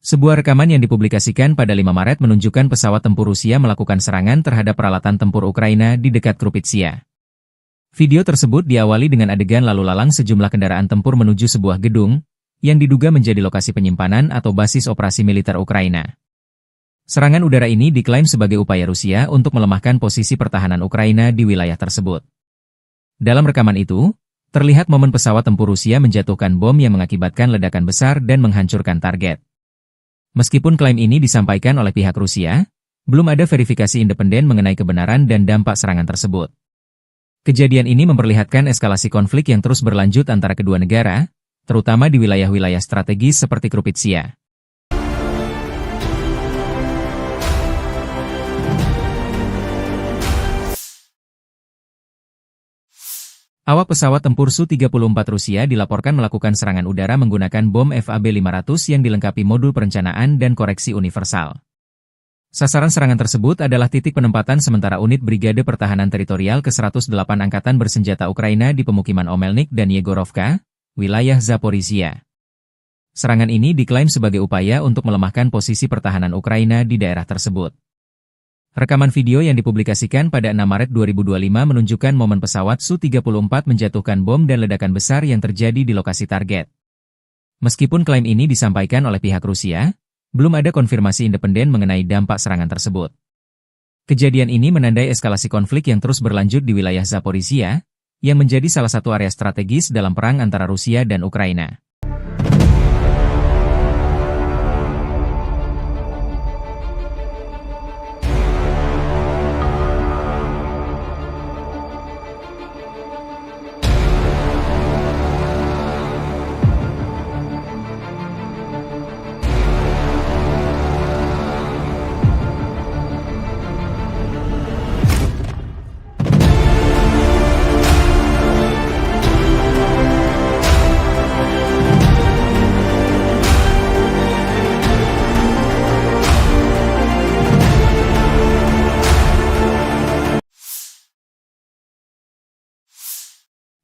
Sebuah rekaman yang dipublikasikan pada 5 Maret menunjukkan pesawat tempur Rusia melakukan serangan terhadap peralatan tempur Ukraina di dekat Krupitsia. Video tersebut diawali dengan adegan lalu lalang sejumlah kendaraan tempur menuju sebuah gedung, yang diduga menjadi lokasi penyimpanan atau basis operasi militer Ukraina. Serangan udara ini diklaim sebagai upaya Rusia untuk melemahkan posisi pertahanan Ukraina di wilayah tersebut. Dalam rekaman itu, terlihat momen pesawat tempur Rusia menjatuhkan bom yang mengakibatkan ledakan besar dan menghancurkan target. Meskipun klaim ini disampaikan oleh pihak Rusia, belum ada verifikasi independen mengenai kebenaran dan dampak serangan tersebut. Kejadian ini memperlihatkan eskalasi konflik yang terus berlanjut antara kedua negara, terutama di wilayah-wilayah strategis seperti Krupitsia. Awak pesawat tempur Su-34 Rusia dilaporkan melakukan serangan udara menggunakan bom FAB-500 yang dilengkapi modul perencanaan dan koreksi universal. Sasaran serangan tersebut adalah titik penempatan sementara unit Brigade Pertahanan Teritorial ke-108 Angkatan Bersenjata Ukraina di pemukiman Omelnik dan Yegorovka, wilayah Zaporizhia. Serangan ini diklaim sebagai upaya untuk melemahkan posisi pertahanan Ukraina di daerah tersebut. Rekaman video yang dipublikasikan pada 6 Maret 2025 menunjukkan momen pesawat Su-34 menjatuhkan bom dan ledakan besar yang terjadi di lokasi target. Meskipun klaim ini disampaikan oleh pihak Rusia, belum ada konfirmasi independen mengenai dampak serangan tersebut. Kejadian ini menandai eskalasi konflik yang terus berlanjut di wilayah Zaporizhia, yang menjadi salah satu area strategis dalam perang antara Rusia dan Ukraina.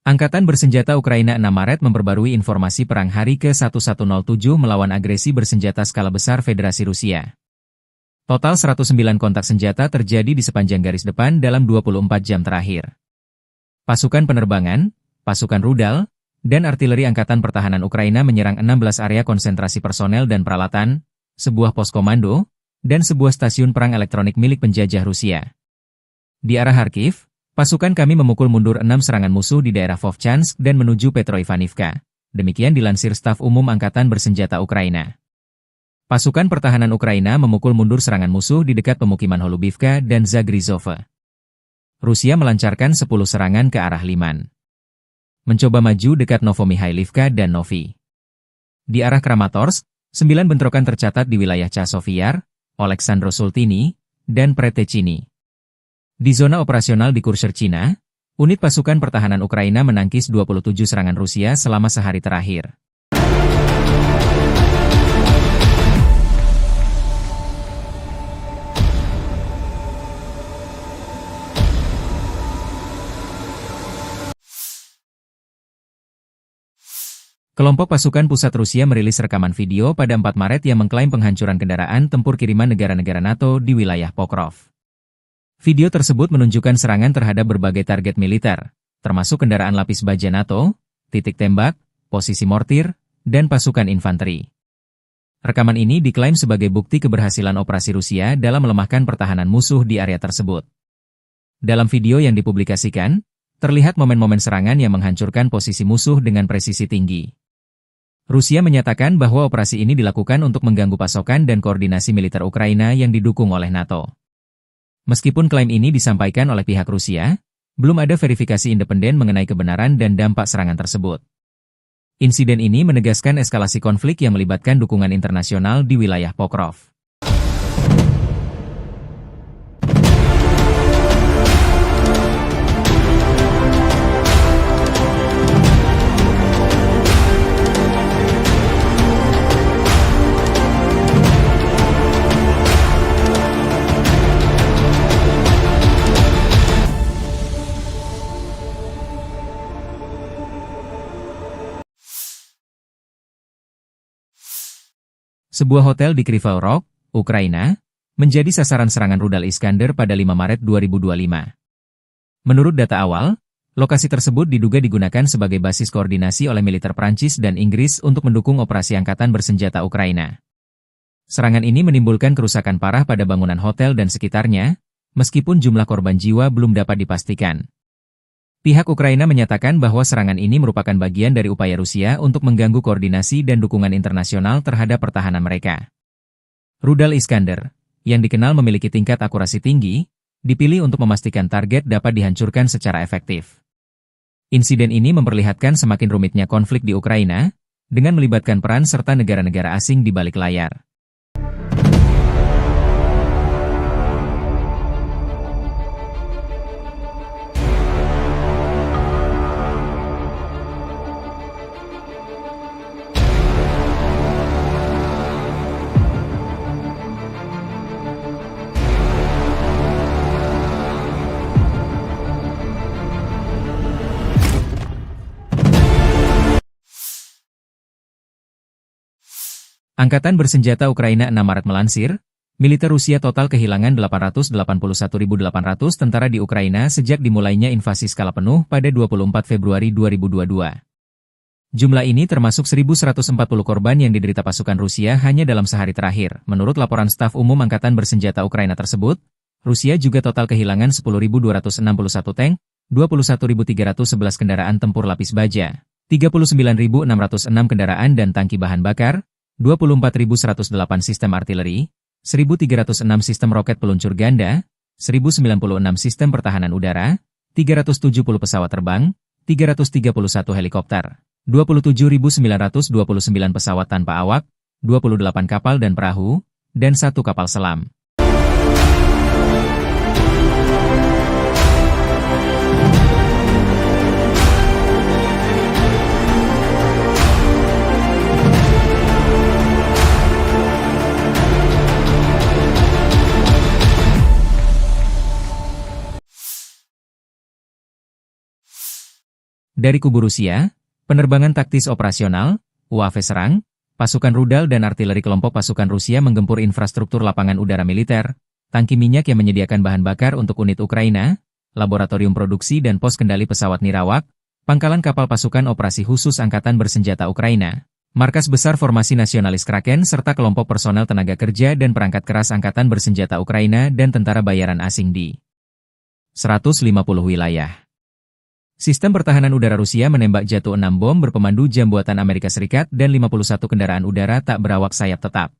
Angkatan Bersenjata Ukraina 6 Maret memperbarui informasi perang hari ke-1107 melawan agresi bersenjata skala besar Federasi Rusia. Total 109 kontak senjata terjadi di sepanjang garis depan dalam 24 jam terakhir. Pasukan penerbangan, pasukan rudal, dan artileri Angkatan Pertahanan Ukraina menyerang 16 area konsentrasi personel dan peralatan, sebuah pos komando, dan sebuah stasiun perang elektronik milik penjajah Rusia. Di arah Kharkiv, pasukan kami memukul mundur 6 serangan musuh di daerah Vovchansk dan menuju Petroivanivka, demikian dilansir staf umum Angkatan Bersenjata Ukraina. Pasukan pertahanan Ukraina memukul mundur serangan musuh di dekat pemukiman Holubivka dan Zagrizhova. Rusia melancarkan 10 serangan ke arah Liman. Mencoba maju dekat Novomihailivka dan Novi. Di arah Kramatorsk, 9 bentrokan tercatat di wilayah Chasiv-Yar, Oleksandro-Sultini, dan Pretechini. Di zona operasional di Kurshcherchina, unit pasukan pertahanan Ukraina menangkis 27 serangan Rusia selama sehari terakhir. Kelompok pasukan pusat Rusia merilis rekaman video pada 4 Maret yang mengklaim penghancuran kendaraan tempur kiriman negara-negara NATO di wilayah Pokrov. Video tersebut menunjukkan serangan terhadap berbagai target militer, termasuk kendaraan lapis baja NATO, titik tembak, posisi mortir, dan pasukan infanteri. Rekaman ini diklaim sebagai bukti keberhasilan operasi Rusia dalam melemahkan pertahanan musuh di area tersebut. Dalam video yang dipublikasikan, terlihat momen-momen serangan yang menghancurkan posisi musuh dengan presisi tinggi. Rusia menyatakan bahwa operasi ini dilakukan untuk mengganggu pasokan dan koordinasi militer Ukraina yang didukung oleh NATO. Meskipun klaim ini disampaikan oleh pihak Rusia, belum ada verifikasi independen mengenai kebenaran dan dampak serangan tersebut. Insiden ini menegaskan eskalasi konflik yang melibatkan dukungan internasional di wilayah Pokrov. Sebuah hotel di Kryvyi Rog, Ukraina, menjadi sasaran serangan rudal Iskander pada 5 Maret 2025. Menurut data awal, lokasi tersebut diduga digunakan sebagai basis koordinasi oleh militer Prancis dan Inggris untuk mendukung operasi Angkatan Bersenjata Ukraina. Serangan ini menimbulkan kerusakan parah pada bangunan hotel dan sekitarnya, meskipun jumlah korban jiwa belum dapat dipastikan. Pihak Ukraina menyatakan bahwa serangan ini merupakan bagian dari upaya Rusia untuk mengganggu koordinasi dan dukungan internasional terhadap pertahanan mereka. Rudal Iskander, yang dikenal memiliki tingkat akurasi tinggi, dipilih untuk memastikan target dapat dihancurkan secara efektif. Insiden ini memperlihatkan semakin rumitnya konflik di Ukraina, dengan melibatkan peran serta negara-negara asing di balik layar. Angkatan Bersenjata Ukraina 6 Maret melansir, militer Rusia total kehilangan 881.800 tentara di Ukraina sejak dimulainya invasi skala penuh pada 24 Februari 2022. Jumlah ini termasuk 1.140 korban yang diderita pasukan Rusia hanya dalam sehari terakhir. Menurut laporan staf umum Angkatan Bersenjata Ukraina tersebut, Rusia juga total kehilangan 10.261 tank, 21.311 kendaraan tempur lapis baja, 39.606 kendaraan dan tangki bahan bakar, 24.108 sistem artileri, 1.306 sistem roket peluncur ganda, 1.096 sistem pertahanan udara, 370 pesawat terbang, 331 helikopter, 27.929 pesawat tanpa awak, 28 kapal dan perahu, dan 1 kapal selam. Dari kubu Rusia, penerbangan taktis operasional, UAV serang, pasukan rudal dan artileri kelompok pasukan Rusia menggempur infrastruktur lapangan udara militer, tangki minyak yang menyediakan bahan bakar untuk unit Ukraina, laboratorium produksi dan pos kendali pesawat nirawak, pangkalan kapal pasukan operasi khusus Angkatan Bersenjata Ukraina, markas besar formasi nasionalis Kraken serta kelompok personel tenaga kerja dan perangkat keras Angkatan Bersenjata Ukraina dan tentara bayaran asing di 150 wilayah. Sistem pertahanan udara Rusia menembak jatuh 6 bom berpemandu jam buatan Amerika Serikat dan 51 kendaraan udara tak berawak sayap tetap.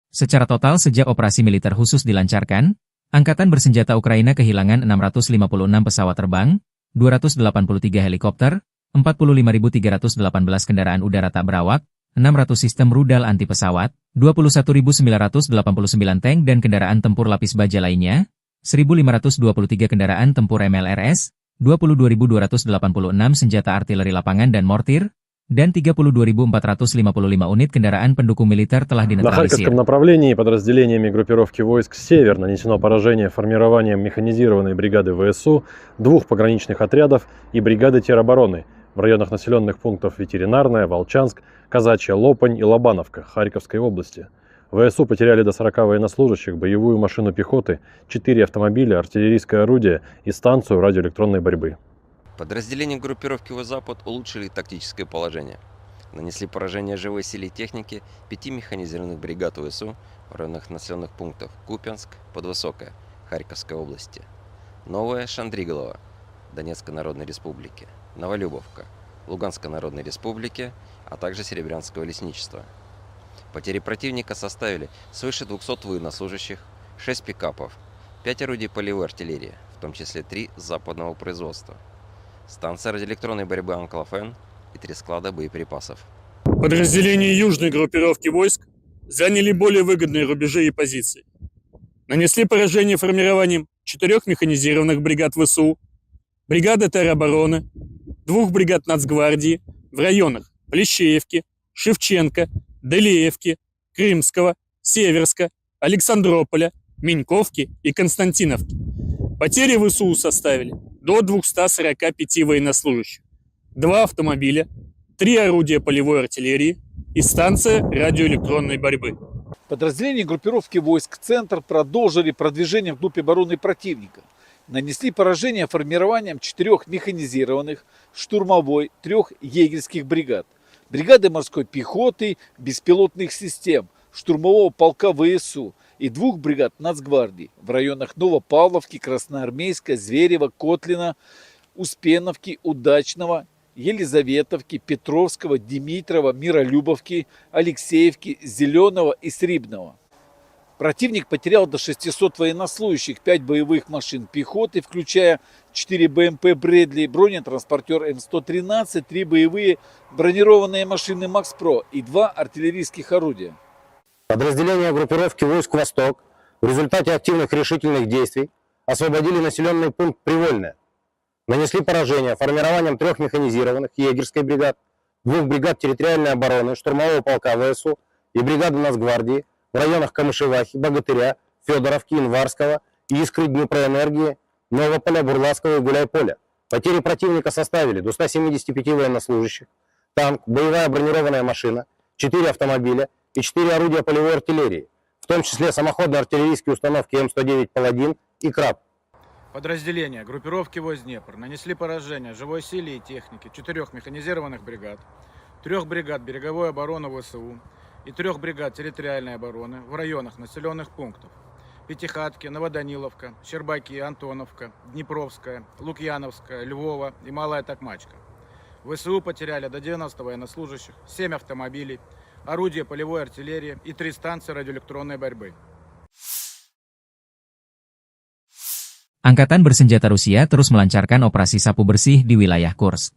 Secara total sejak operasi militer khusus dilancarkan, Angkatan Bersenjata Ukraina kehilangan 656 pesawat terbang, 283 helikopter, 45.318 kendaraan udara tak berawak, 600 sistem rudal anti pesawat, 21.989 tank dan kendaraan tempur lapis baja lainnya, 1.523 kendaraan tempur MLRS, 22.286 senjata artileri lapangan dan mortir, dan 32.455 unit kendaraan pendukung militer telah На dinetralisir. Харьковском направлении подразделениями группировки войск «Север» нанесено поражение формированием механизированной бригады ВСУ, 2 пограничных отрядов и бригады теробороны в районах населенных пунктов Ветеринарная, Волчанск, Казачья Лопань и Лобановка Харьковской области. ВСУ потеряли до 40 военнослужащих, боевую машину пехоты, 4 автомобиля, артиллерийское орудие и станцию радиоэлектронной борьбы. Подразделения группировки «Запад» улучшили тактическое положение. Нанесли поражение живой силе и технике 5 механизированных бригад ВСУ в районах населенных пунктов Купянск, Подвысокое, Харьковской области, Новая Шандриголова, Донецкой Народной Республики, Новолюбовка, Луганской Народной Республики, а также Серебрянского лесничества. Потери противника составили свыше 200 военнослужащих, 6 пикапов, 5 орудий полевой артиллерии, в том числе 3 западного производства, станция радиоэлектронной борьбы «Анклофен» и 3 склада боеприпасов. Подразделения южной группировки войск заняли более выгодные рубежи и позиции. Нанесли поражение формированием 4 механизированных бригад ВСУ, бригады теробороны, 2 бригад Нацгвардии в районах Плещеевки, Шевченко, Делеевки, Крымского, Северска, Александрополя, Миньковки и Константиновки. Потери ВСУ составили до 245 военнослужащих, 2 автомобиля, 3 орудия полевой артиллерии и станция радиоэлектронной борьбы. Подразделения группировки войск «Центр» продолжили продвижение вглубь обороны противника. Нанесли поражение формированием 4 механизированных, штурмовой, 3 егерских бригад, бригады морской пехоты, беспилотных систем, штурмового полка ВСУ и 2 бригад Нацгвардии в районах Новопавловки, Красноармейска, Зверева, Котлина, Успеновки, Удачного, Елизаветовки, Петровского, Димитрова, Миролюбовки, Алексеевки, Зеленого и Срибного. Противник потерял до 600 военнослужащих, 5 боевых машин пехоты, включая 4 БМП «Брэдли», бронетранспортер М113, 3 боевые бронированные машины «Макс-Про» и 2 артиллерийских орудия. Подразделения группировки войск «Восток» в результате активных решительных действий освободили населенный пункт Привольное. Нанесли поражение формированием 3 механизированных егерской бригад, 2 бригад территориальной обороны, штурмового полка ВСУ и бригады Нацгвардии в районах Камышевахи, Богатыря, Федоровки, Инварского, Искры, Днепроэнергии, Новополя, Бурлацкого и Гуляйполя. Потери противника составили до 175 военнослужащих, танк, боевая бронированная машина, 4 автомобиля и 4 орудия полевой артиллерии, в том числе самоходные артиллерийские установки М109 «Паладин» и «Краб». Подразделения группировки войск Днепр нанесли поражение живой силе и технике 4 механизированных бригад, 3 бригад береговой обороны ВСУ и 3 бригад территориальной обороны в районах населенных пунктов Пятихатки, Новоданиловка, Щербаки, Антоновка, Днепровская, Лукьяновская, Львова и Малая Токмачка. ВСУ потеряли до 90 военнослужащих, 7 автомобилей, орудия полевой артиллерии и 3 станции радиоэлектронной борьбы. Angkatan Bersenjata Rusia terus melancarkan operasi sapu bersih di wilayah Kursk.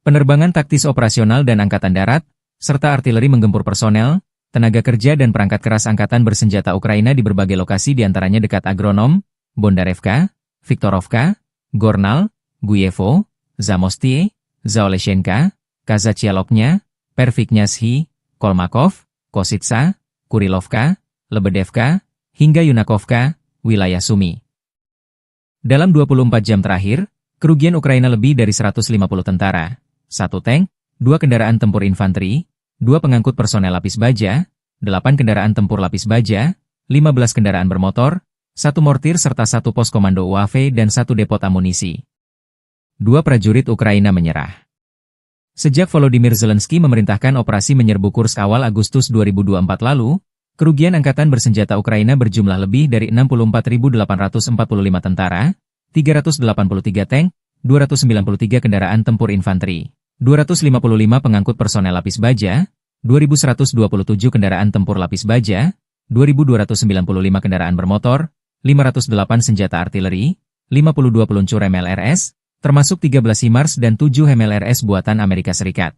Penerbangan taktis operasional dan angkatan darat, serta artileri menggempur personel, tenaga kerja dan perangkat keras Angkatan Bersenjata Ukraina di berbagai lokasi diantaranya dekat Agronom, Bondarevka, Viktorovka, Gornal, Guyevo, Zamostie, Zaoleshenka, Kazachialoknya, Perviknyazhi, Kolmakov, Kositsa, Kurilovka, Lebedevka, hingga Yunakovka, wilayah Sumi. Dalam 24 jam terakhir, kerugian Ukraina lebih dari 150 tentara, 1 tank, 2 kendaraan tempur infanteri, 2 pengangkut personel lapis baja, 8 kendaraan tempur lapis baja, 15 kendaraan bermotor, 1 mortir serta 1 pos komando UAV dan 1 depot amunisi. 2 prajurit Ukraina menyerah. Sejak Volodymyr Zelensky memerintahkan operasi menyerbu Kursk awal Agustus 2024 lalu, kerugian Angkatan Bersenjata Ukraina berjumlah lebih dari 64.845 tentara, 383 tank, 293 kendaraan tempur infanteri, 255 pengangkut personel lapis baja, 2.127 kendaraan tempur lapis baja, 2.295 kendaraan bermotor, 508 senjata artileri, 52 peluncur MLRS, termasuk 13 HIMARS dan 7 MLRS buatan Amerika Serikat.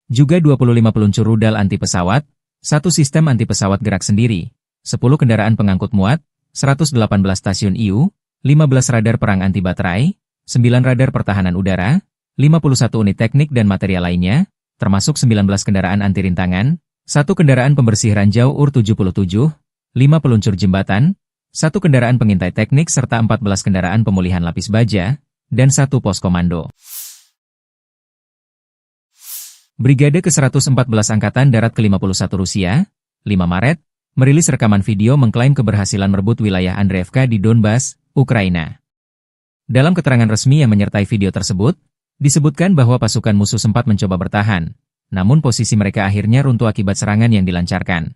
Juga 25 peluncur rudal anti pesawat, 1 sistem anti pesawat gerak sendiri, 10 kendaraan pengangkut muat, 118 stasiun IU, 15 radar perang anti baterai, 9 radar pertahanan udara, 51 unit teknik dan material lainnya, termasuk 19 kendaraan anti rintangan, 1 kendaraan pembersih ranjau UR-77, 5 peluncur jembatan, 1 kendaraan pengintai teknik serta 14 kendaraan pemulihan lapis baja, dan 1 pos komando. Brigade ke-114 Angkatan Darat ke-51 Rusia, 5 Maret, merilis rekaman video mengklaim keberhasilan merebut wilayah Andreevka di Donbas, Ukraina. Dalam keterangan resmi yang menyertai video tersebut, disebutkan bahwa pasukan musuh sempat mencoba bertahan, namun posisi mereka akhirnya runtuh akibat serangan yang dilancarkan.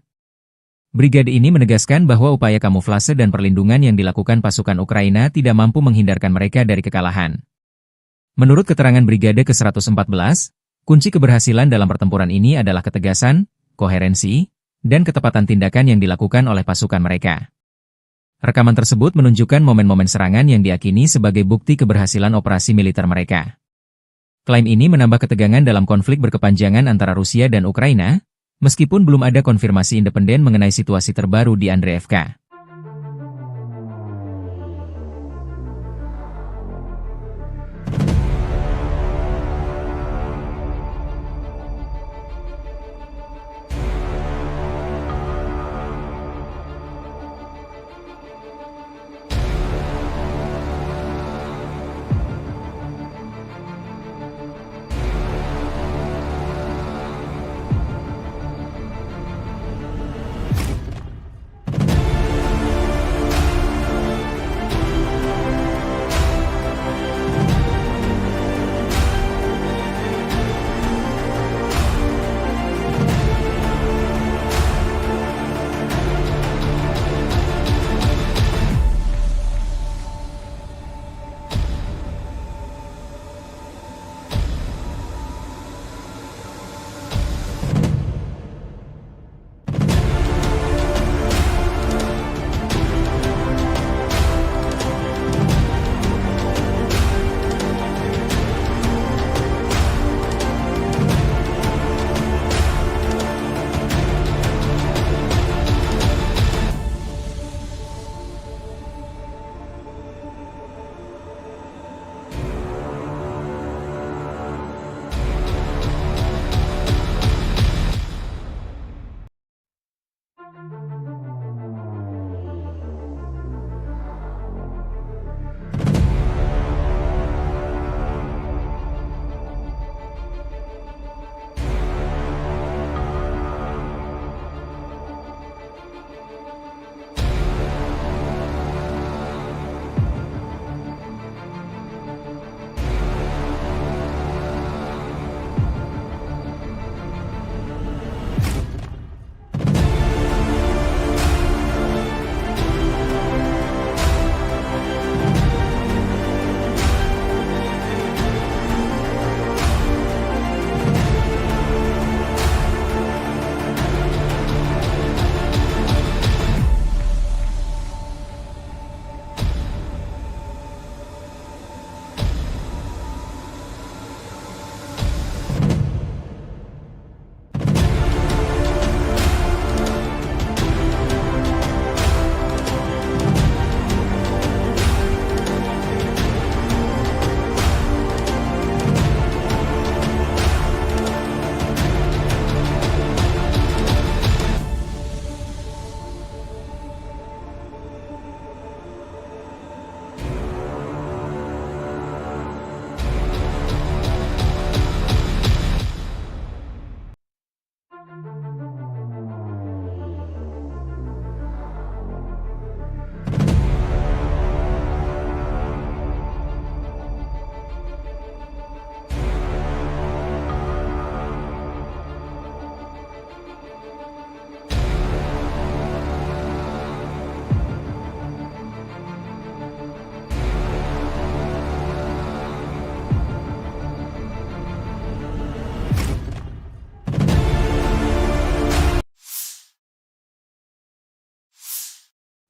Brigade ini menegaskan bahwa upaya kamuflase dan perlindungan yang dilakukan pasukan Ukraina tidak mampu menghindarkan mereka dari kekalahan. Menurut keterangan Brigade ke-114, kunci keberhasilan dalam pertempuran ini adalah ketegasan, koherensi, dan ketepatan tindakan yang dilakukan oleh pasukan mereka. Rekaman tersebut menunjukkan momen-momen serangan yang diyakini sebagai bukti keberhasilan operasi militer mereka. Klaim ini menambah ketegangan dalam konflik berkepanjangan antara Rusia dan Ukraina, meskipun belum ada konfirmasi independen mengenai situasi terbaru di Andreevka.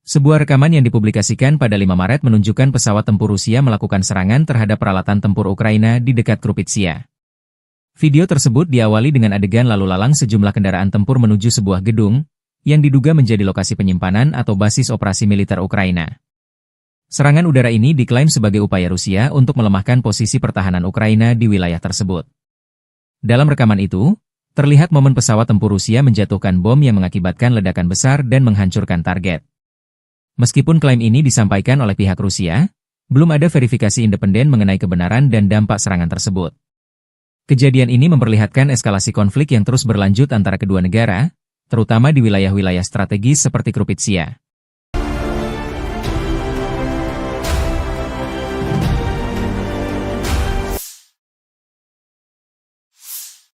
Sebuah rekaman yang dipublikasikan pada 5 Maret menunjukkan pesawat tempur Rusia melakukan serangan terhadap peralatan tempur Ukraina di dekat Krupitsia. Video tersebut diawali dengan adegan lalu lalang sejumlah kendaraan tempur menuju sebuah gedung, yang diduga menjadi lokasi penyimpanan atau basis operasi militer Ukraina. Serangan udara ini diklaim sebagai upaya Rusia untuk melemahkan posisi pertahanan Ukraina di wilayah tersebut. Dalam rekaman itu, terlihat momen pesawat tempur Rusia menjatuhkan bom yang mengakibatkan ledakan besar dan menghancurkan target. Meskipun klaim ini disampaikan oleh pihak Rusia, belum ada verifikasi independen mengenai kebenaran dan dampak serangan tersebut. Kejadian ini memperlihatkan eskalasi konflik yang terus berlanjut antara kedua negara, terutama di wilayah-wilayah strategis seperti Krupitsia.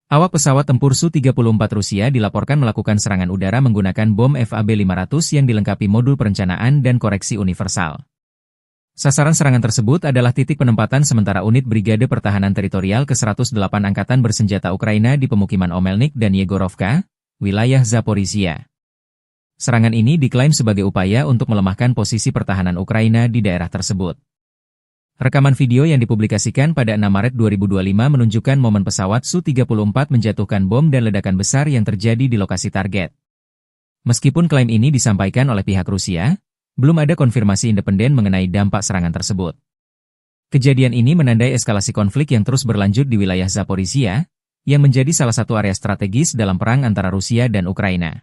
Awak pesawat tempur Su-34 Rusia dilaporkan melakukan serangan udara menggunakan bom FAB-500 yang dilengkapi modul perencanaan dan koreksi universal. Sasaran serangan tersebut adalah titik penempatan sementara unit Brigade Pertahanan Teritorial ke-108 Angkatan Bersenjata Ukraina di pemukiman Omelnik dan Yegorovka, wilayah Zaporizhia. Serangan ini diklaim sebagai upaya untuk melemahkan posisi pertahanan Ukraina di daerah tersebut. Rekaman video yang dipublikasikan pada 6 Maret 2025 menunjukkan momen pesawat Su-34 menjatuhkan bom dan ledakan besar yang terjadi di lokasi target. Meskipun klaim ini disampaikan oleh pihak Rusia, belum ada konfirmasi independen mengenai dampak serangan tersebut. Kejadian ini menandai eskalasi konflik yang terus berlanjut di wilayah Zaporizhia, yang menjadi salah satu area strategis dalam perang antara Rusia dan Ukraina.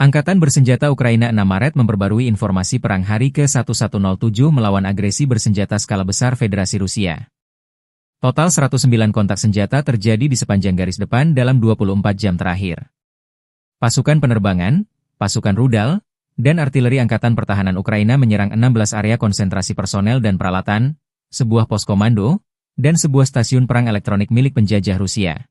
Angkatan Bersenjata Ukraina 6 Maret memperbarui informasi perang hari ke-1107 melawan agresi bersenjata skala besar Federasi Rusia. Total 109 kontak senjata terjadi di sepanjang garis depan dalam 24 jam terakhir. Pasukan penerbangan, pasukan rudal, dan artileri Angkatan Pertahanan Ukraina menyerang 16 area konsentrasi personel dan peralatan, sebuah pos komando, dan sebuah stasiun perang elektronik milik penjajah Rusia.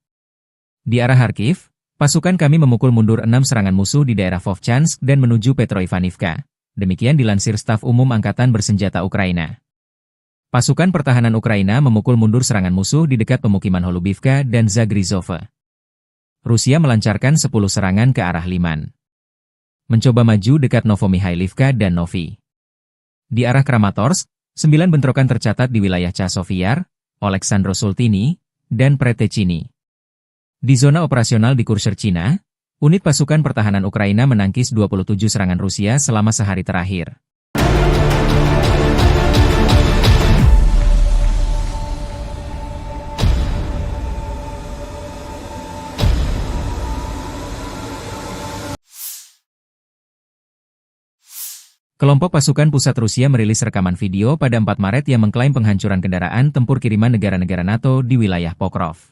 Di arah Kharkiv, pasukan kami memukul mundur 6 serangan musuh di daerah Vovchansk dan menuju Petroivaniivka. Demikian dilansir Staf Umum Angkatan Bersenjata Ukraina. Pasukan pertahanan Ukraina memukul mundur serangan musuh di dekat pemukiman Holubivka dan Zagrizhova. Rusia melancarkan 10 serangan ke arah Liman. Mencoba maju dekat Novomikhailivka dan Novi. Di arah Kramatorsk, 9 bentrokan tercatat di wilayah Chasiv-Yar, Oleksandro-Sultini, dan Pretechini. Di zona operasional di Kurshcherchina, unit pasukan pertahanan Ukraina menangkis 27 serangan Rusia selama sehari terakhir. Kelompok pasukan pusat Rusia merilis rekaman video pada 4 Maret yang mengklaim penghancuran kendaraan tempur kiriman negara-negara NATO di wilayah Pokrov.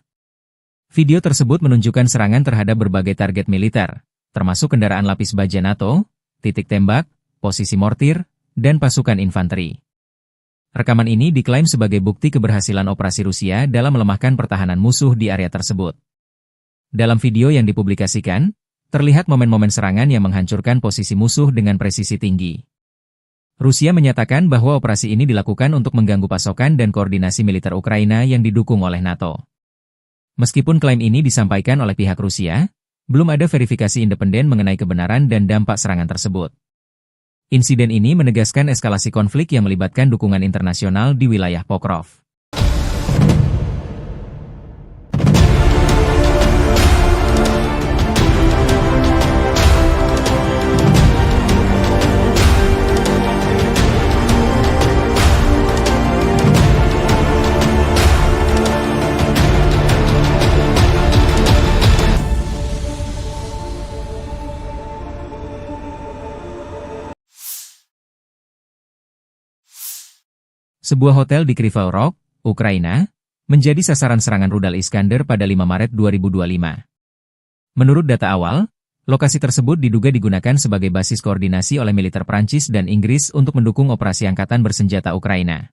Video tersebut menunjukkan serangan terhadap berbagai target militer, termasuk kendaraan lapis baja NATO, titik tembak, posisi mortir, dan pasukan infanteri. Rekaman ini diklaim sebagai bukti keberhasilan operasi Rusia dalam melemahkan pertahanan musuh di area tersebut. Dalam video yang dipublikasikan, terlihat momen-momen serangan yang menghancurkan posisi musuh dengan presisi tinggi. Rusia menyatakan bahwa operasi ini dilakukan untuk mengganggu pasokan dan koordinasi militer Ukraina yang didukung oleh NATO. Meskipun klaim ini disampaikan oleh pihak Rusia, belum ada verifikasi independen mengenai kebenaran dan dampak serangan tersebut. Insiden ini menegaskan eskalasi konflik yang melibatkan dukungan internasional di wilayah Pokrov. Sebuah hotel di Kryvyi Rog, Ukraina, menjadi sasaran serangan rudal Iskander pada 5 Maret 2025. Menurut data awal, lokasi tersebut diduga digunakan sebagai basis koordinasi oleh militer Prancis dan Inggris untuk mendukung operasi angkatan bersenjata Ukraina.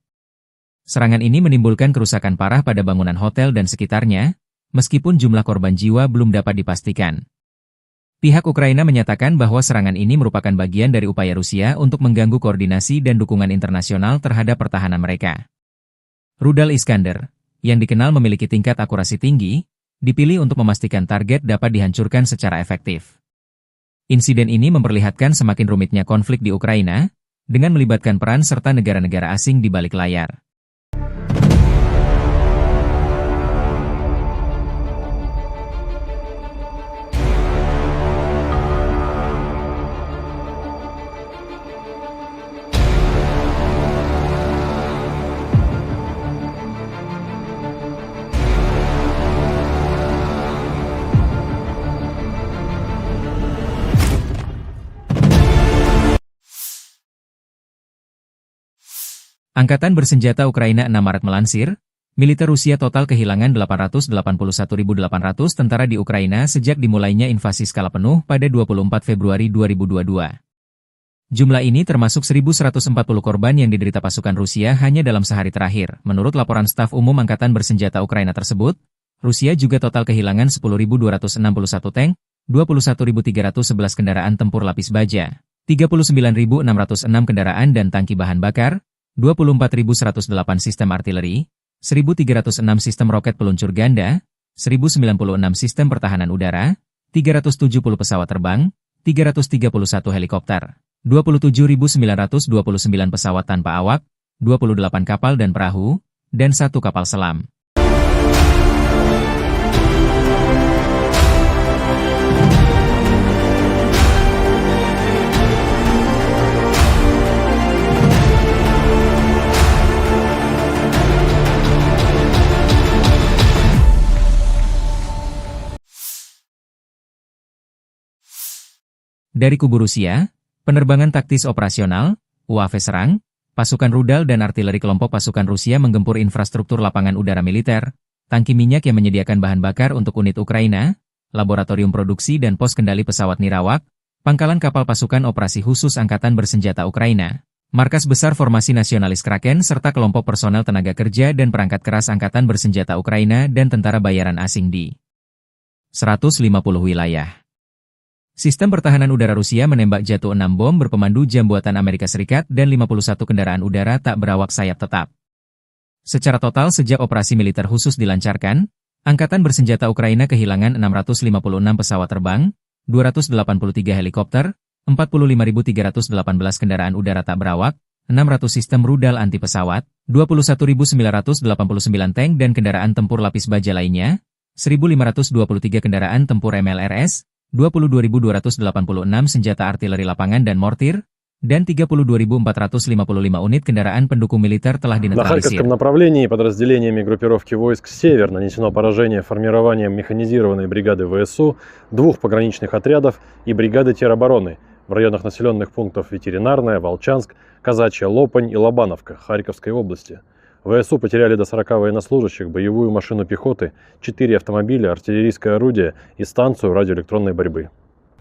Serangan ini menimbulkan kerusakan parah pada bangunan hotel dan sekitarnya, meskipun jumlah korban jiwa belum dapat dipastikan. Pihak Ukraina menyatakan bahwa serangan ini merupakan bagian dari upaya Rusia untuk mengganggu koordinasi dan dukungan internasional terhadap pertahanan mereka. Rudal Iskander, yang dikenal memiliki tingkat akurasi tinggi, dipilih untuk memastikan target dapat dihancurkan secara efektif. Insiden ini memperlihatkan semakin rumitnya konflik di Ukraina, dengan melibatkan peran serta negara-negara asing di balik layar. Angkatan bersenjata Ukraina 6 Maret melansir, militer Rusia total kehilangan 881.800 tentara di Ukraina sejak dimulainya invasi skala penuh pada 24 Februari 2022. Jumlah ini termasuk 1.140 korban yang diderita pasukan Rusia hanya dalam sehari terakhir. Menurut laporan staf umum Angkatan bersenjata Ukraina tersebut, Rusia juga total kehilangan 10.261 tank, 21.311 kendaraan tempur lapis baja, 39.606 kendaraan dan tangki bahan bakar, 24.108 sistem artileri, 1.306 sistem roket peluncur ganda, 1.096 sistem pertahanan udara, 370 pesawat terbang, 331 helikopter, 27.929 pesawat tanpa awak, 28 kapal dan perahu, dan 1 kapal selam. Dari kubu Rusia, penerbangan taktis operasional, UAV serang, pasukan rudal dan artileri kelompok pasukan Rusia menggempur infrastruktur lapangan udara militer, tangki minyak yang menyediakan bahan bakar untuk unit Ukraina, laboratorium produksi dan pos kendali pesawat nirawak, pangkalan kapal pasukan operasi khusus Angkatan bersenjata Ukraina, markas besar formasi nasionalis Kraken serta kelompok personel tenaga kerja dan perangkat keras Angkatan bersenjata Ukraina dan tentara bayaran asing di 150 wilayah. Sistem pertahanan udara Rusia menembak jatuh 6 bom berpemandu jam buatan Amerika Serikat dan 51 kendaraan udara tak berawak sayap tetap. Secara total sejak operasi militer khusus dilancarkan, Angkatan bersenjata Ukraina kehilangan 656 pesawat terbang, 283 helikopter, 45.318 kendaraan udara tak berawak, 600 sistem rudal anti pesawat, 21.989 tank dan kendaraan tempur lapis baja lainnya, 1.523 kendaraan tempur MLRS, 22.286 senjata artileri lapangan dan mortir, dan 32.455 unit kendaraan pendukung militer telah На dinetralisir. Харьковском направлении подразделениями группировки войск «Север» нанесено поражение формированием механизированной бригады ВСУ, 2 пограничных отрядов и бригады теробороны в районах населенных пунктов Ветеринарная, Волчанск, Казачья Лопань и Лобановка Харьковской области. ВСУ потеряли до 40 военнослужащих, боевую машину пехоты, 4 автомобиля, артиллерийское орудие и станцию радиоэлектронной борьбы.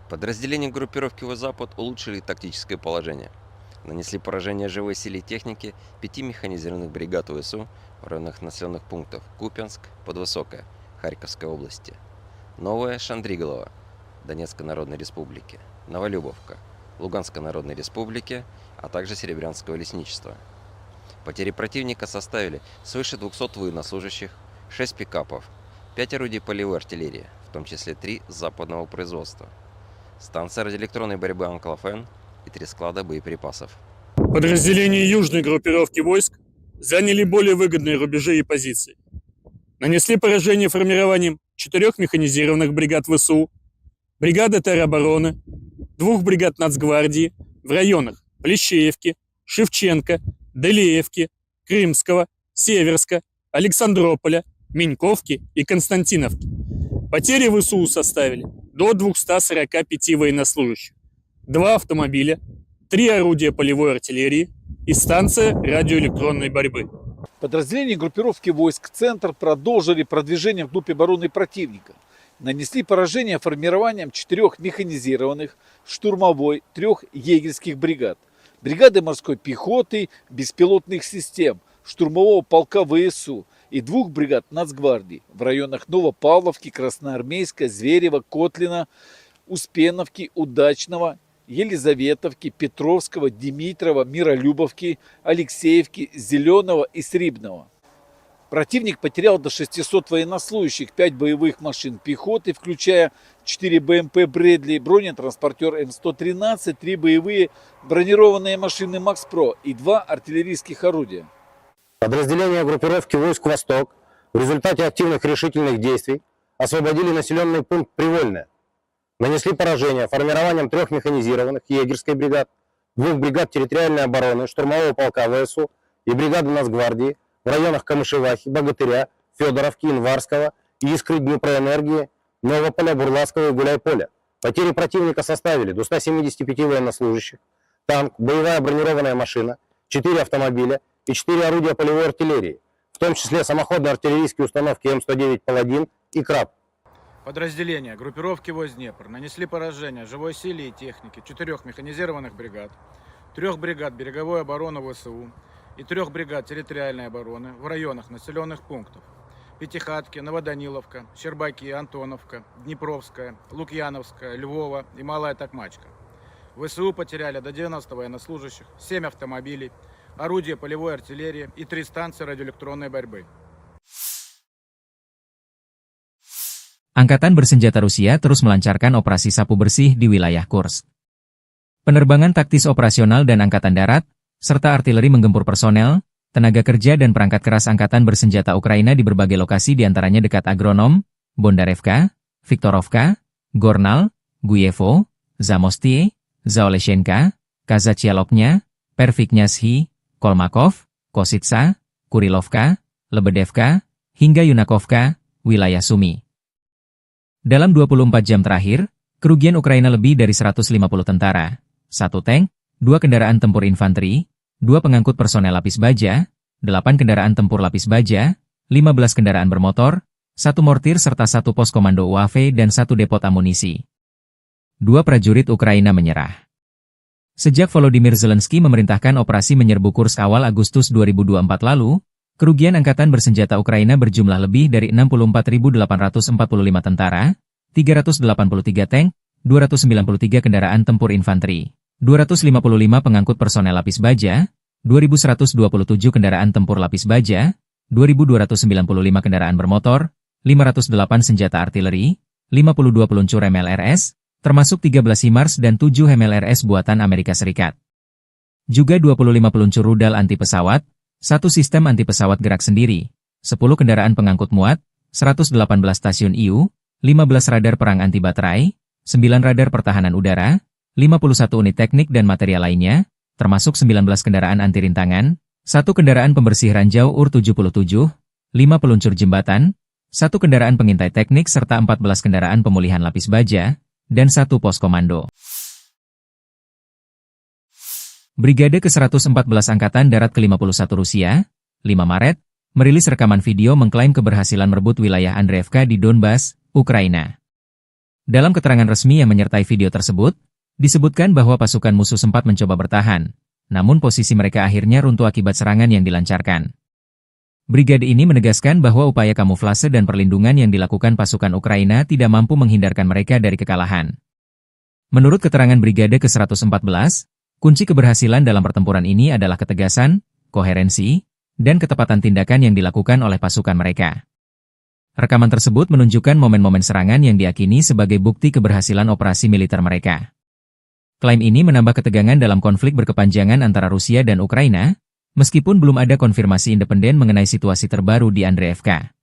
Подразделения группировки «Запад» улучшили тактическое положение. Нанесли поражение живой силе техники 5 механизированных бригад ВСУ в районах населенных пунктов Купянск, Подвысокое, Харьковской области, Новая Шандриголова, Донецкой Народной Республики, Новолюбовка, Луганской Народной Республики, а также Серебрянского лесничества. Потери противника составили свыше 200 военнослужащих, 6 пикапов, 5 орудий полевой артиллерии, в том числе 3 западного производства, станция радиоэлектронной борьбы «Анклофен» и 3 склада боеприпасов. Подразделения южной группировки войск заняли более выгодные рубежи и позиции. Нанесли поражение формированием 4 механизированных бригад ВСУ, бригады теробороны, 2 бригад Нацгвардии в районах Плещеевки, Шевченко, Делеевки, Крымского, Северска, Александрополя, Меньковки и Константиновки. Потери ВСУ составили до 245 военнослужащих, 2 автомобиля, 3 орудия полевой артиллерии, и станция радиоэлектронной борьбы. Подразделения группировки войск «Центр» продолжили продвижение вглубь обороны противника. Нанесли поражение формированием 4 механизированных, штурмовой, 3 егерских бригад, бригады морской пехоты, беспилотных систем, штурмового полка ВСУ и 2 бригад Нацгвардии в районах Новопавловки, Красноармейска, Зверева, Котлина, Успеновки, Удачного, Елизаветовки, Петровского, Димитрова, Миролюбовки, Алексеевки, Зеленого и Срибного. Противник потерял до 600 военнослужащих, 5 боевых машин пехоты, включая 4 БМП «Брэдли», бронетранспортер М113, 3 боевые бронированные машины «Макс-Про» и 2 артиллерийских орудия. Подразделения группировки войск «Восток» в результате активных решительных действий освободили населенный пункт Привольное. Нанесли поражение формированием 3 механизированных егерской бригад, 2 бригад территориальной обороны, штурмового полка ВСУ и бригады Нацгвардии в районах Камышевахи, Богатыря, Федоровки, Инварского, Искры, Днепроэнергии, Новополя, Бурлацкого и Гуляйполя. Потери противника составили до 175 военнослужащих, танк, боевая бронированная машина, 4 автомобиля и 4 орудия полевой артиллерии, в том числе самоходные артиллерийские установки М109 «Паладин» и «Краб». Подразделения группировки войск Днепр нанесли поражение живой силе и технике 4 механизированных бригад, 3 бригад береговой обороны ВСУ и 3 бригад территориальной обороны в районах населенных пунктов Пятихатки, Новоданиловка, Щербаки, Антоновка, Днепровская, Лукьяновская, Львова и Малая Токмачка. ВСУ потеряли до 90 военнослужащих, 7 автомобилей, орудия полевой артиллерии и 3 станции радиоэлектронной борьбы. Angkatan bersenjata Rusia terus melancarkan operasi sapu bersih di wilayah Kursk. Penerbangan taktis operasional dan angkatan darat, serta artileri menggempur personel, tenaga kerja dan perangkat keras angkatan bersenjata Ukraina di berbagai lokasi diantaranya dekat Agronom, Bondarevka, Viktorovka, Gornal, Guyevo, Zamostie, Zaoleshenka, Kazachialoknya, Perviknyazhi, Kolmakov, Kositsa, Kurilovka, Lebedevka, hingga Yunakovka, wilayah Sumi. Dalam 24 jam terakhir, kerugian Ukraina lebih dari 150 tentara, 1 tank, 2 kendaraan tempur infanteri, 2 pengangkut personel lapis baja, 8 kendaraan tempur lapis baja, 15 kendaraan bermotor, 1 mortir serta 1 pos komando UAV dan 1 depot amunisi. 2 prajurit Ukraina menyerah. Sejak Volodymyr Zelensky memerintahkan operasi menyerbu Kursk awal Agustus 2024 lalu, kerugian angkatan bersenjata Ukraina berjumlah lebih dari 64.845 tentara, 383 tank, 293 kendaraan tempur infanteri, 255 pengangkut personel lapis baja, 2.127 kendaraan tempur lapis baja, 2.295 kendaraan bermotor, 508 senjata artileri, 52 peluncur MLRS, termasuk 13 HIMARS dan 7 MLRS buatan Amerika Serikat. Juga 25 peluncur rudal anti pesawat, 1 sistem anti-pesawat gerak sendiri, 10 kendaraan pengangkut muat, 118 stasiun IU, 15 radar perang anti-baterai, 9 radar pertahanan udara, 51 unit teknik dan material lainnya, termasuk 19 kendaraan anti-rintangan, 1 kendaraan pembersih ranjau UR-77, 5 peluncur jembatan, 1 kendaraan pengintai teknik serta 14 kendaraan pemulihan lapis baja, dan 1 pos komando. Brigade ke-114 Angkatan Darat ke-51 Rusia, 5 Maret, merilis rekaman video mengklaim keberhasilan merebut wilayah Andreevka di Donbas, Ukraina. Dalam keterangan resmi yang menyertai video tersebut, disebutkan bahwa pasukan musuh sempat mencoba bertahan, namun posisi mereka akhirnya runtuh akibat serangan yang dilancarkan. Brigade ini menegaskan bahwa upaya kamuflase dan perlindungan yang dilakukan pasukan Ukraina tidak mampu menghindarkan mereka dari kekalahan. Menurut keterangan Brigade ke-114, kunci keberhasilan dalam pertempuran ini adalah ketegasan, koherensi, dan ketepatan tindakan yang dilakukan oleh pasukan mereka. Rekaman tersebut menunjukkan momen-momen serangan yang diyakini sebagai bukti keberhasilan operasi militer mereka. Klaim ini menambah ketegangan dalam konflik berkepanjangan antara Rusia dan Ukraina, meskipun belum ada konfirmasi independen mengenai situasi terbaru di Andreevka.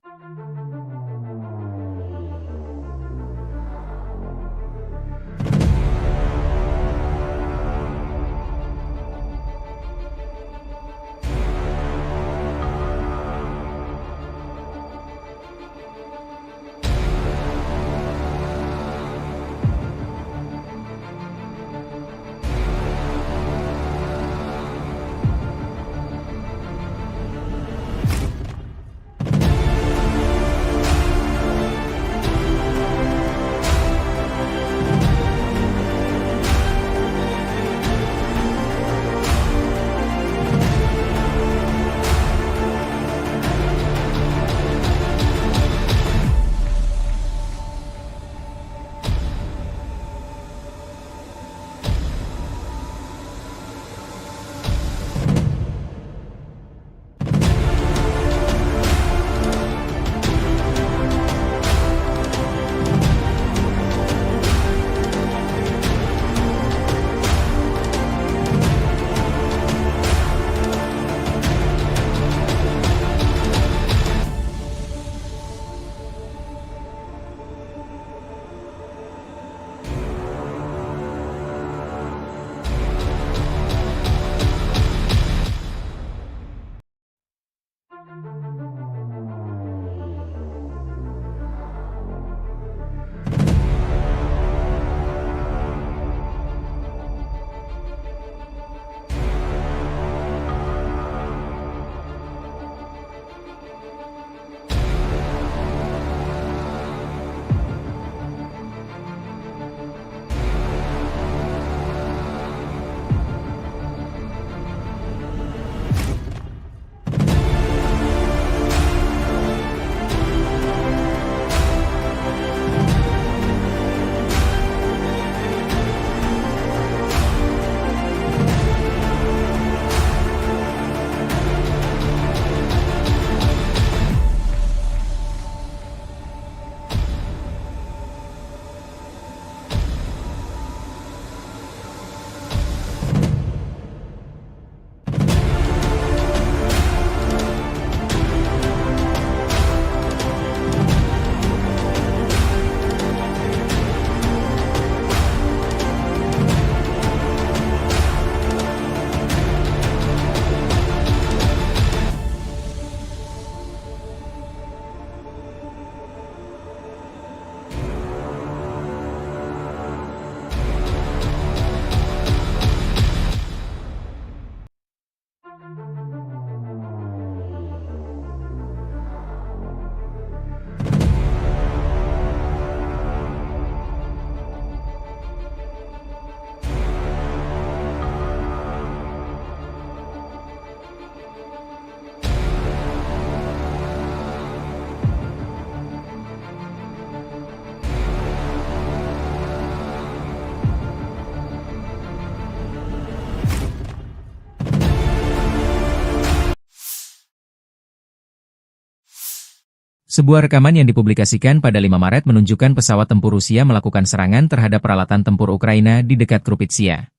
Sebuah rekaman yang dipublikasikan pada 5 Maret menunjukkan pesawat tempur Rusia melakukan serangan terhadap peralatan tempur Ukraina di dekat Krupitsia.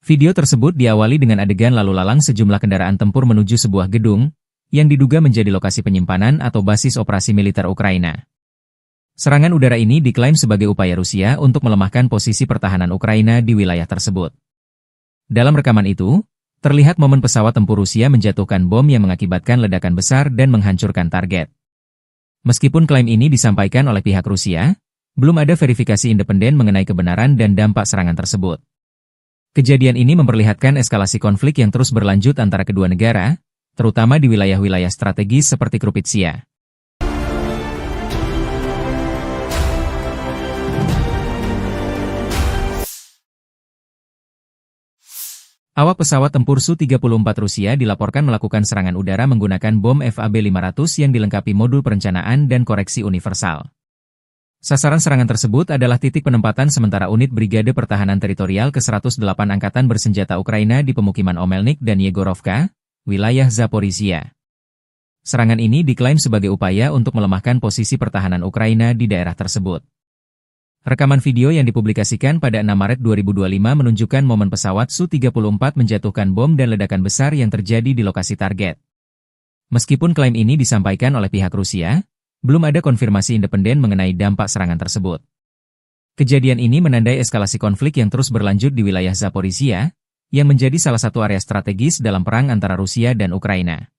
Video tersebut diawali dengan adegan lalu lalang sejumlah kendaraan tempur menuju sebuah gedung, yang diduga menjadi lokasi penyimpanan atau basis operasi militer Ukraina. Serangan udara ini diklaim sebagai upaya Rusia untuk melemahkan posisi pertahanan Ukraina di wilayah tersebut. Dalam rekaman itu, terlihat momen pesawat tempur Rusia menjatuhkan bom yang mengakibatkan ledakan besar dan menghancurkan target. Meskipun klaim ini disampaikan oleh pihak Rusia, belum ada verifikasi independen mengenai kebenaran dan dampak serangan tersebut. Kejadian ini memperlihatkan eskalasi konflik yang terus berlanjut antara kedua negara, terutama di wilayah-wilayah strategis seperti Krupitsia. Awak pesawat tempur Su-34 Rusia dilaporkan melakukan serangan udara menggunakan bom FAB-500 yang dilengkapi modul perencanaan dan koreksi universal. Sasaran serangan tersebut adalah titik penempatan sementara unit Brigade Pertahanan Teritorial ke-108 Angkatan Bersenjata Ukraina di pemukiman Omelnik dan Yegorovka, wilayah Zaporizhia. Serangan ini diklaim sebagai upaya untuk melemahkan posisi pertahanan Ukraina di daerah tersebut. Rekaman video yang dipublikasikan pada 6 Maret 2025 menunjukkan momen pesawat Su-34 menjatuhkan bom dan ledakan besar yang terjadi di lokasi target. Meskipun klaim ini disampaikan oleh pihak Rusia, belum ada konfirmasi independen mengenai dampak serangan tersebut. Kejadian ini menandai eskalasi konflik yang terus berlanjut di wilayah Zaporizhia, yang menjadi salah satu area strategis dalam perang antara Rusia dan Ukraina.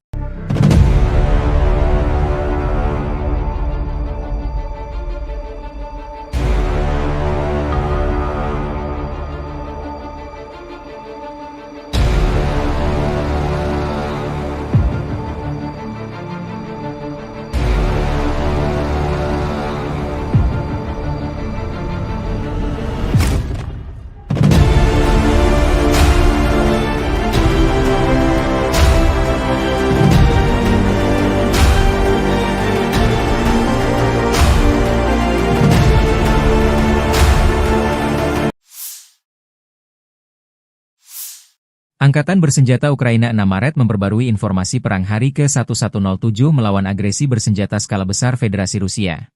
Angkatan Bersenjata Ukraina 6 Maret memperbarui informasi perang hari ke-1107 melawan agresi bersenjata skala besar Federasi Rusia.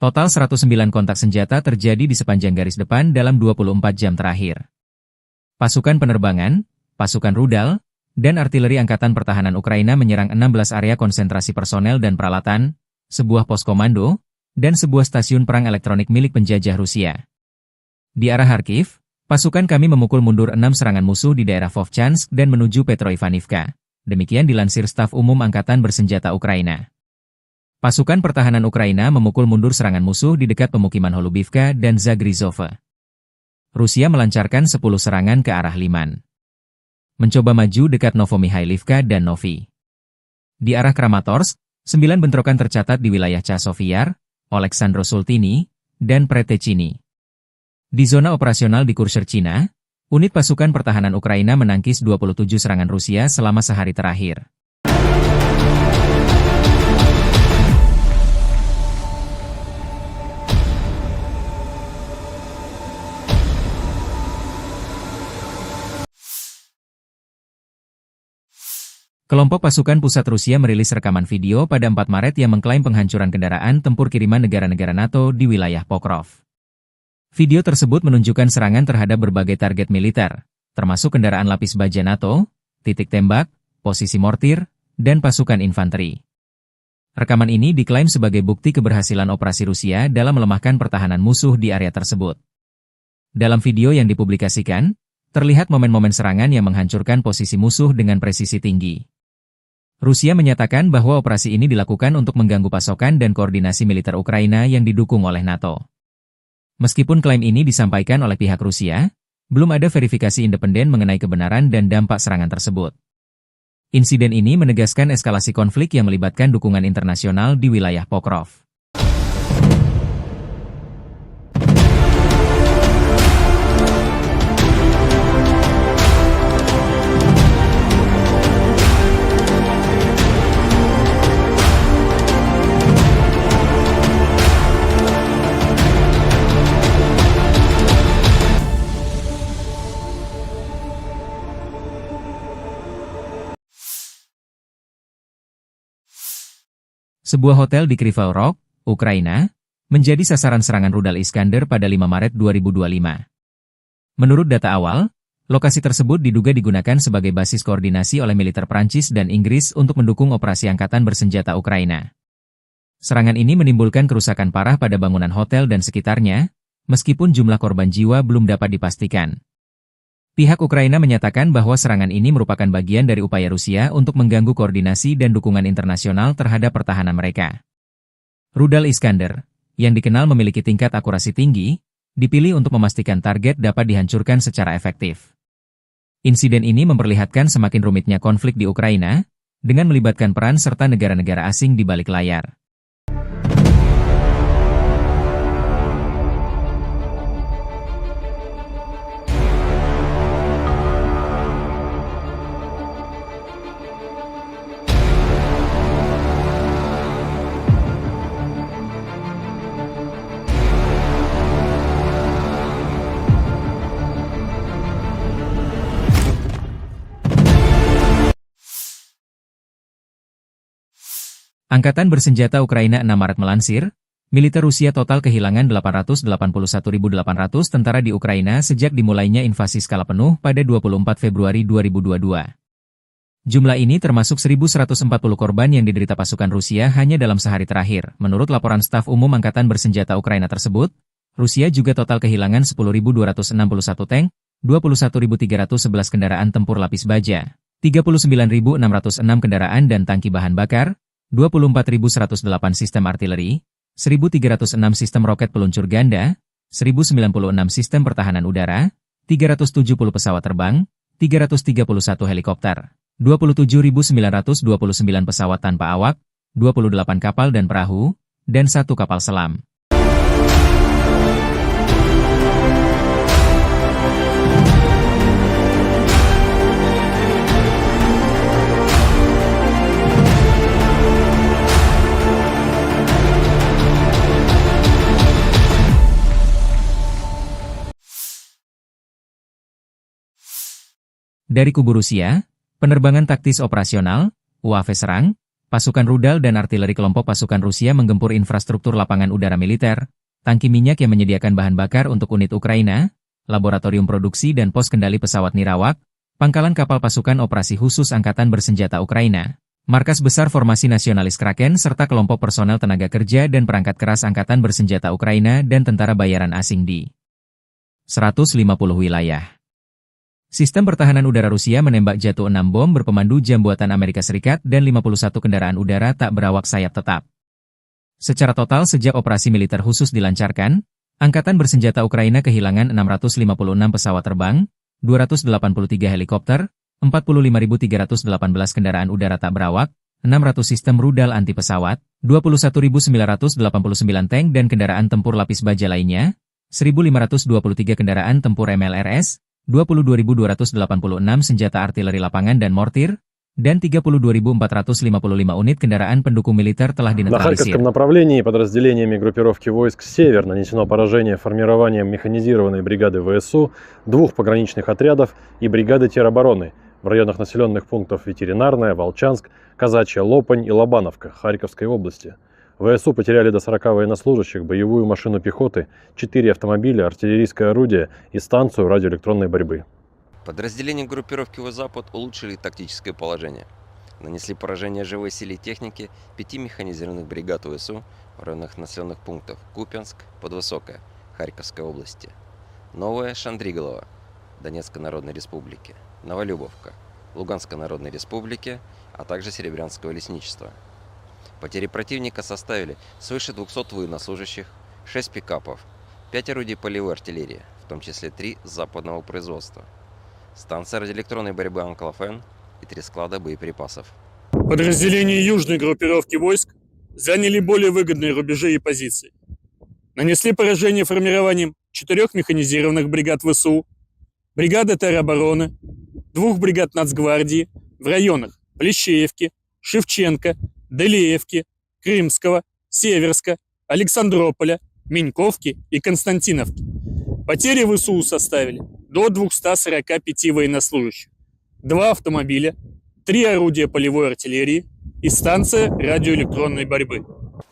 Total 109 kontak senjata terjadi di sepanjang garis depan dalam 24 jam terakhir. Pasukan penerbangan, pasukan rudal, dan artileri Angkatan Pertahanan Ukraina menyerang 16 area konsentrasi personel dan peralatan, sebuah pos komando, dan sebuah stasiun perang elektronik milik penjajah Rusia. Di arah Kharkiv, pasukan kami memukul mundur 6 serangan musuh di daerah Vovchansk dan menuju Petroivanivka. Demikian dilansir Staf Umum Angkatan Bersenjata Ukraina. Pasukan pertahanan Ukraina memukul mundur serangan musuh di dekat pemukiman Holubivka dan Zagrizhova. Rusia melancarkan 10 serangan ke arah Liman. Mencoba maju dekat Novomihailivka dan Novi. Di arah Kramatorsk, 9 bentrokan tercatat di wilayah Chasov-Yar, Oleksandro-Sultini, dan Pretechini. Di zona operasional di Kursk, Cina, unit pasukan pertahanan Ukraina menangkis 27 serangan Rusia selama sehari terakhir. Kelompok pasukan pusat Rusia merilis rekaman video pada 4 Maret yang mengklaim penghancuran kendaraan tempur kiriman negara-negara NATO di wilayah Pokrov. Video tersebut menunjukkan serangan terhadap berbagai target militer, termasuk kendaraan lapis baja NATO, titik tembak, posisi mortir, dan pasukan infanteri. Rekaman ini diklaim sebagai bukti keberhasilan operasi Rusia dalam melemahkan pertahanan musuh di area tersebut. Dalam video yang dipublikasikan, terlihat momen-momen serangan yang menghancurkan posisi musuh dengan presisi tinggi. Rusia menyatakan bahwa operasi ini dilakukan untuk mengganggu pasokan dan koordinasi militer Ukraina yang didukung oleh NATO. Meskipun klaim ini disampaikan oleh pihak Rusia, belum ada verifikasi independen mengenai kebenaran dan dampak serangan tersebut. Insiden ini menegaskan eskalasi konflik yang melibatkan dukungan internasional di wilayah Pokrov. Sebuah hotel di Kryvyi Rih, Ukraina, menjadi sasaran serangan rudal Iskander pada 5 Maret 2025. Menurut data awal, lokasi tersebut diduga digunakan sebagai basis koordinasi oleh militer Prancis dan Inggris untuk mendukung operasi angkatan bersenjata Ukraina. Serangan ini menimbulkan kerusakan parah pada bangunan hotel dan sekitarnya, meskipun jumlah korban jiwa belum dapat dipastikan. Pihak Ukraina menyatakan bahwa serangan ini merupakan bagian dari upaya Rusia untuk mengganggu koordinasi dan dukungan internasional terhadap pertahanan mereka. Rudal Iskander, yang dikenal memiliki tingkat akurasi tinggi, dipilih untuk memastikan target dapat dihancurkan secara efektif. Insiden ini memperlihatkan semakin rumitnya konflik di Ukraina, dengan melibatkan peran serta negara-negara asing di balik layar. Angkatan bersenjata Ukraina 6 Maret melansir, militer Rusia total kehilangan 881.800 tentara di Ukraina sejak dimulainya invasi skala penuh pada 24 Februari 2022. Jumlah ini termasuk 1.140 korban yang diderita pasukan Rusia hanya dalam sehari terakhir. Menurut laporan staf umum Angkatan bersenjata Ukraina tersebut, Rusia juga total kehilangan 10.261 tank, 21.311 kendaraan tempur lapis baja, 39.606 kendaraan dan tangki bahan bakar, 24.108 sistem artileri, 1.306 sistem roket peluncur ganda, 1.096 sistem pertahanan udara, 370 pesawat terbang, 331 helikopter, 27.929 pesawat tanpa awak, 28 kapal dan perahu, dan 1 kapal selam. Dari kubu Rusia, penerbangan taktis operasional, UAV serang, pasukan rudal dan artileri kelompok pasukan Rusia menggempur infrastruktur lapangan udara militer, tangki minyak yang menyediakan bahan bakar untuk unit Ukraina, laboratorium produksi dan pos kendali pesawat nirawak, pangkalan kapal pasukan operasi khusus Angkatan bersenjata Ukraina, markas besar formasi nasionalis Kraken serta kelompok personel tenaga kerja dan perangkat keras Angkatan bersenjata Ukraina dan tentara bayaran asing di 150 wilayah. Sistem pertahanan udara Rusia menembak jatuh 6 bom berpemandu jam buatan Amerika Serikat dan 51 kendaraan udara tak berawak sayap tetap. Secara total sejak operasi militer khusus dilancarkan, Angkatan bersenjata Ukraina kehilangan 656 pesawat terbang, 283 helikopter, 45.318 kendaraan udara tak berawak, 600 sistem rudal anti pesawat, 21.989 tank dan kendaraan tempur lapis baja lainnya, 1.523 kendaraan tempur MLRS, 22.286 senjata artileri lapangan dan mortir, dan 32.455 unit kendaraan pendukung militer telah На dinetralisir. Харьковском направлении подразделениями группировки войск «Север» нанесено поражение формированием механизированной бригады ВСУ, 2 пограничных отрядов и бригады теробороны в районах населенных пунктов Ветеринарная, Волчанск, Казачья Лопань и Лобановка Харьковской области. ВСУ потеряли до 40 военнослужащих, боевую машину пехоты, 4 автомобиля, артиллерийское орудие и станцию радиоэлектронной борьбы. Подразделения группировки «Запад» улучшили тактическое положение. Нанесли поражение живой силе и технике 5 механизированных бригад ВСУ в районах населенных пунктов Купянск, Подвысокое, Харьковской области, Новая Шандриголова, Донецкой Народной Республики, Новолюбовка, Луганской Народной Республики, а также Серебрянского лесничества. Потери противника составили свыше 200 военнослужащих, 6 пикапов, 5 орудий полевой артиллерии, в том числе 3 западного производства, станция радиоэлектронной борьбы «Анклофен» и 3 склада боеприпасов. Подразделения южной группировки войск заняли более выгодные рубежи и позиции. Нанесли поражение формированием 4 механизированных бригад ВСУ, бригады теробороны, 2 бригад Нацгвардии в районах Плещеевки, Шевченко, Делеевки, Крымского, Северска, Александрополя, Меньковки и Константиновки. Потери ВСУ составили до 245 военнослужащих, 2 автомобиля, 3 орудия полевой артиллерии, и станция радиоэлектронной борьбы.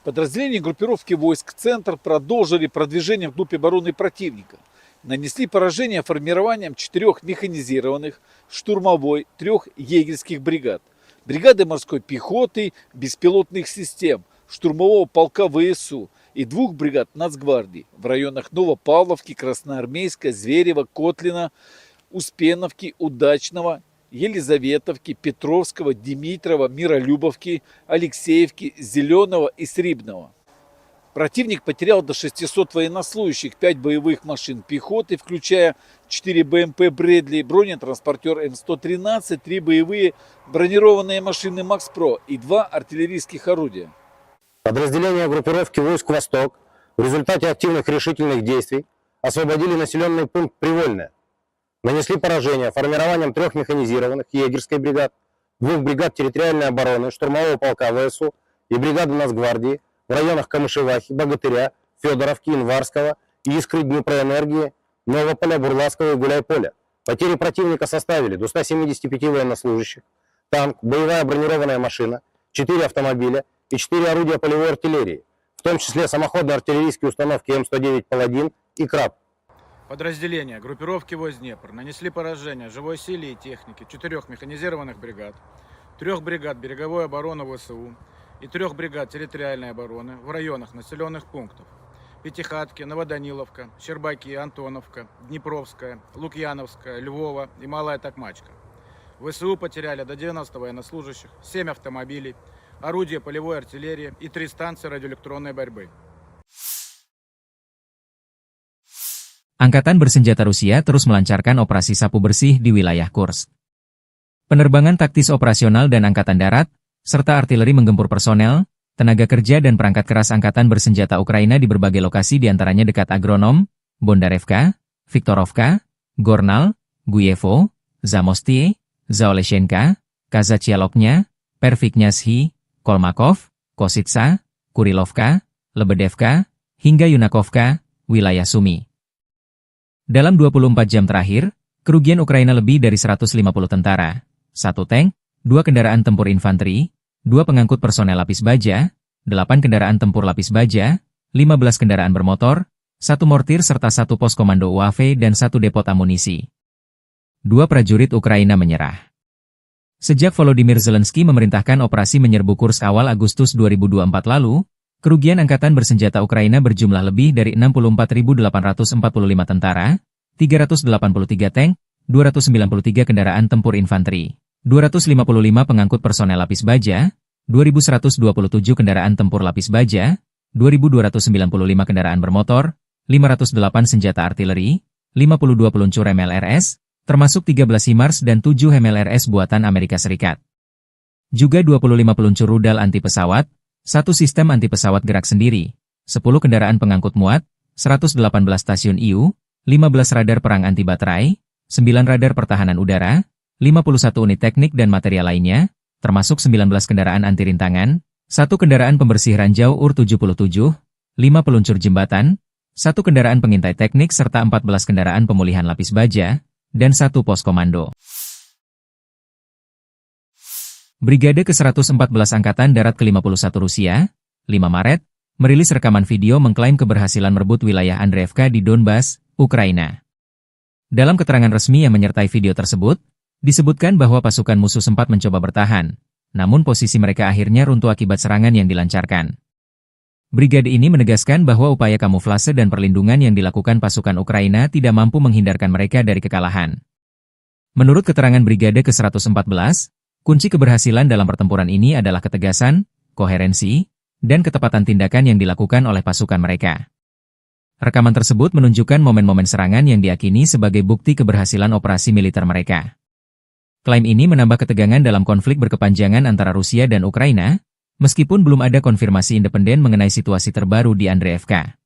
Подразделения группировки войск «Центр» продолжили продвижение вглубь обороны противника. Нанесли поражение формированием 4 механизированных, штурмовой, 3 егерских бригад, бригады морской пехоты, беспилотных систем, штурмового полка ВСУ и 2 бригад Нацгвардии в районах Новопавловки, Красноармейска, Зверева, Котлина, Успеновки, Удачного, Елизаветовки, Петровского, Димитрова, Миролюбовки, Алексеевки, Зеленого и Срибного. Противник потерял до 600 военнослужащих, 5 боевых машин пехоты, включая 4 БМП «Брэдли», бронетранспортер М113, 3 боевые бронированные машины «Макс-Про» и 2 артиллерийских орудия. Подразделения группировки войск «Восток» в результате активных решительных действий освободили населенный пункт Привольное. Нанесли поражение формированием 3 механизированных егерской бригад, 2 бригад территориальной обороны, штурмового полка ВСУ и бригады Нацгвардии в районах Камышевахи, Богатыря, Федоровки, Инварского, Искры, Днепроэнергии, Новополя, Бурлацкого и Гуляйполя. Потери противника составили до 175 военнослужащих, танк, боевая бронированная машина, 4 автомобиля и 4 орудия полевой артиллерии, в том числе самоходные артиллерийские установки М109 «Паладин» и «Краб». Подразделения группировки войск Днепр нанесли поражение живой силе и технике 4 механизированных бригад, 3 бригад береговой обороны ВСУ и 3 бригад территориальной обороны в районах населенных пунктов Пятихатки, Новоданиловка, Щербаки, Антоновка, Днепровская, Лукьяновская, Львова и Малая Токмачка. ВСУ потеряли до 90 военнослужащих, 7 автомобилей, орудия полевой артиллерии и 3 станции радиоэлектронной борьбы. Angkatan bersenjata Rusia terus melancarkan operasi sapu bersih di wilayah Kursk. Penerbangan taktis operasional dan angkatan darat, serta artileri menggempur personel, tenaga kerja dan perangkat keras angkatan bersenjata Ukraina di berbagai lokasi diantaranya dekat Agronom, Bondarevka, Viktorovka, Gornal, Guyevo, Zamostie, Zaoleshenka, Kazachialoknya, Perviknyazhi, Kolmakov, Kositsa, Kurilovka, Lebedevka, hingga Yunakovka, wilayah Sumi. Dalam 24 jam terakhir, kerugian Ukraina lebih dari 150 tentara, 1 tank, 2 kendaraan tempur infanteri, 2 pengangkut personel lapis baja, 8 kendaraan tempur lapis baja, 15 kendaraan bermotor, 1 mortir serta 1 pos komando UAV dan 1 depot amunisi. 2 prajurit Ukraina menyerah. Sejak Volodymyr Zelensky memerintahkan operasi menyerbu Kursk awal Agustus 2024 lalu, kerugian angkatan bersenjata Ukraina berjumlah lebih dari 64.845 tentara, 383 tank, 293 kendaraan tempur infanteri, 255 pengangkut personel lapis baja, 2.127 kendaraan tempur lapis baja, 2.295 kendaraan bermotor, 508 senjata artileri, 52 peluncur MLRS, termasuk 13 HIMARS dan 7 MLRS buatan Amerika Serikat. Juga 25 peluncur rudal anti pesawat, 1 sistem anti-pesawat gerak sendiri, 10 kendaraan pengangkut muat, 118 stasiun IU, 15 radar perang anti-baterai, 9 radar pertahanan udara, 51 unit teknik dan material lainnya, termasuk 19 kendaraan anti-rintangan, 1 kendaraan pembersih ranjau UR-77, 5 peluncur jembatan, 1 kendaraan pengintai teknik serta 14 kendaraan pemulihan lapis baja, dan 1 pos komando. Brigade ke-114 Angkatan Darat ke-51 Rusia, 5 Maret, merilis rekaman video mengklaim keberhasilan merebut wilayah Andreevka di Donbas, Ukraina. Dalam keterangan resmi yang menyertai video tersebut, disebutkan bahwa pasukan musuh sempat mencoba bertahan, namun posisi mereka akhirnya runtuh akibat serangan yang dilancarkan. Brigade ini menegaskan bahwa upaya kamuflase dan perlindungan yang dilakukan pasukan Ukraina tidak mampu menghindarkan mereka dari kekalahan. Menurut keterangan Brigade ke-114, kunci keberhasilan dalam pertempuran ini adalah ketegasan, koherensi, dan ketepatan tindakan yang dilakukan oleh pasukan mereka. Rekaman tersebut menunjukkan momen-momen serangan yang diyakini sebagai bukti keberhasilan operasi militer mereka. Klaim ini menambah ketegangan dalam konflik berkepanjangan antara Rusia dan Ukraina, meskipun belum ada konfirmasi independen mengenai situasi terbaru di Andreevka.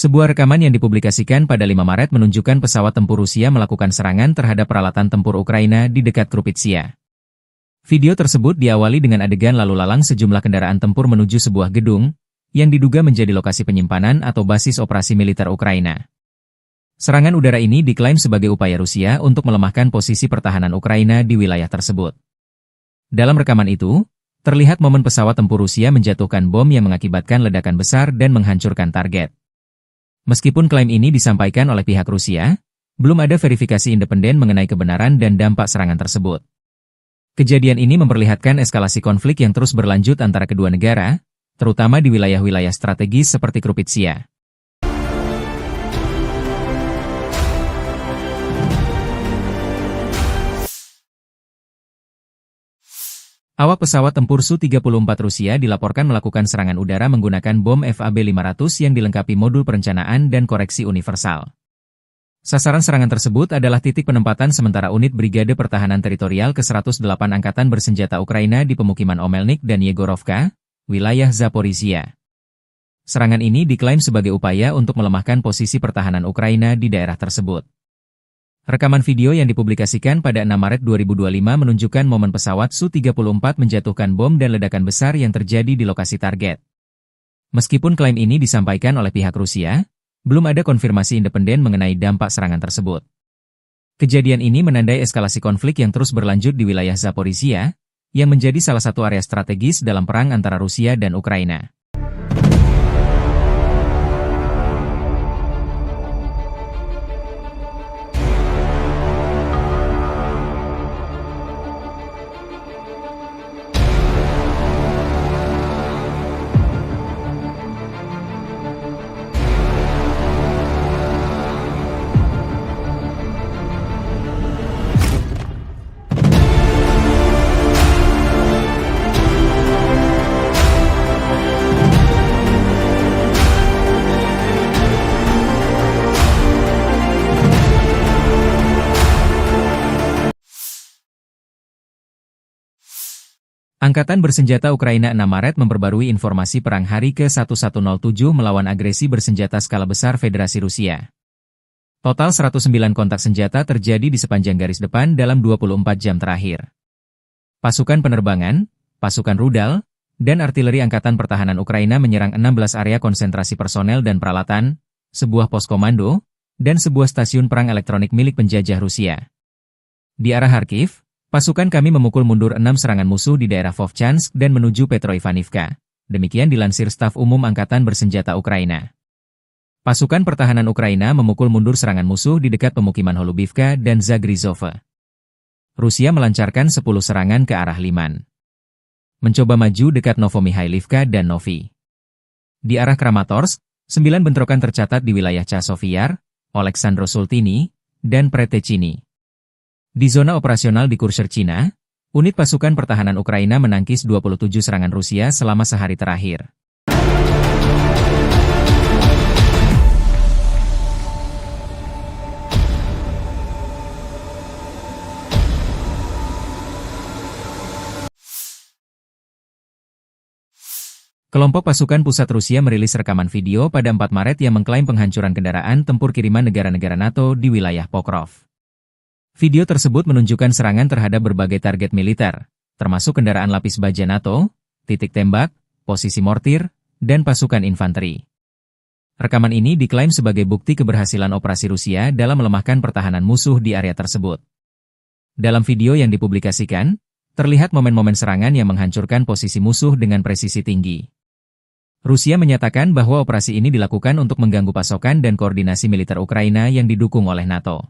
Sebuah rekaman yang dipublikasikan pada 5 Maret menunjukkan pesawat tempur Rusia melakukan serangan terhadap peralatan tempur Ukraina di dekat Krupitsia. Video tersebut diawali dengan adegan lalu lalang sejumlah kendaraan tempur menuju sebuah gedung, yang diduga menjadi lokasi penyimpanan atau basis operasi militer Ukraina. Serangan udara ini diklaim sebagai upaya Rusia untuk melemahkan posisi pertahanan Ukraina di wilayah tersebut. Dalam rekaman itu, terlihat momen pesawat tempur Rusia menjatuhkan bom yang mengakibatkan ledakan besar dan menghancurkan target. Meskipun klaim ini disampaikan oleh pihak Rusia, belum ada verifikasi independen mengenai kebenaran dan dampak serangan tersebut. Kejadian ini memperlihatkan eskalasi konflik yang terus berlanjut antara kedua negara, terutama di wilayah-wilayah strategis seperti Krupitsia. Awak pesawat tempur Su-34 Rusia dilaporkan melakukan serangan udara menggunakan bom FAB-500 yang dilengkapi modul perencanaan dan koreksi universal. Sasaran serangan tersebut adalah titik penempatan sementara unit Brigade Pertahanan Teritorial ke-108 Angkatan Bersenjata Ukraina di pemukiman Omelnik dan Yegorovka, wilayah Zaporizhia. Serangan ini diklaim sebagai upaya untuk melemahkan posisi pertahanan Ukraina di daerah tersebut. Rekaman video yang dipublikasikan pada 6 Maret 2025 menunjukkan momen pesawat Su-34 menjatuhkan bom dan ledakan besar yang terjadi di lokasi target. Meskipun klaim ini disampaikan oleh pihak Rusia, belum ada konfirmasi independen mengenai dampak serangan tersebut. Kejadian ini menandai eskalasi konflik yang terus berlanjut di wilayah Zaporizhia, yang menjadi salah satu area strategis dalam perang antara Rusia dan Ukraina. Angkatan Bersenjata Ukraina 6 Maret memperbarui informasi perang hari ke-1107 melawan agresi bersenjata skala besar Federasi Rusia. Total 109 kontak senjata terjadi di sepanjang garis depan dalam 24 jam terakhir. Pasukan penerbangan, pasukan rudal, dan artileri Angkatan Pertahanan Ukraina menyerang 16 area konsentrasi personel dan peralatan, sebuah pos komando, dan sebuah stasiun perang elektronik milik penjajah Rusia. Di arah Kharkiv, pasukan kami memukul mundur 6 serangan musuh di daerah Vovchansk dan menuju Petroivanivka. Demikian dilansir Staf Umum Angkatan Bersenjata Ukraina. Pasukan pertahanan Ukraina memukul mundur serangan musuh di dekat pemukiman Holubivka dan Zagrizhova. Rusia melancarkan 10 serangan ke arah Liman. Mencoba maju dekat Novomihailivka dan Novi. Di arah Kramatorsk, 9 bentrokan tercatat di wilayah Chasov-Yar, Oleksandro-Sultini, dan Pretechini. Di zona operasional di Kursk, Cina, unit pasukan pertahanan Ukraina menangkis 27 serangan Rusia selama sehari terakhir. Kelompok pasukan pusat Rusia merilis rekaman video pada 4 Maret yang mengklaim penghancuran kendaraan tempur kiriman negara-negara NATO di wilayah Pokrov. Video tersebut menunjukkan serangan terhadap berbagai target militer, termasuk kendaraan lapis baja NATO, titik tembak, posisi mortir, dan pasukan infanteri. Rekaman ini diklaim sebagai bukti keberhasilan operasi Rusia dalam melemahkan pertahanan musuh di area tersebut. Dalam video yang dipublikasikan, terlihat momen-momen serangan yang menghancurkan posisi musuh dengan presisi tinggi. Rusia menyatakan bahwa operasi ini dilakukan untuk mengganggu pasokan dan koordinasi militer Ukraina yang didukung oleh NATO.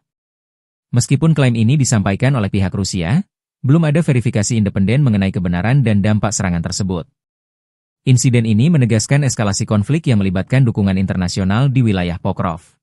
Meskipun klaim ini disampaikan oleh pihak Rusia, belum ada verifikasi independen mengenai kebenaran dan dampak serangan tersebut. Insiden ini menegaskan eskalasi konflik yang melibatkan dukungan internasional di wilayah Pokrov.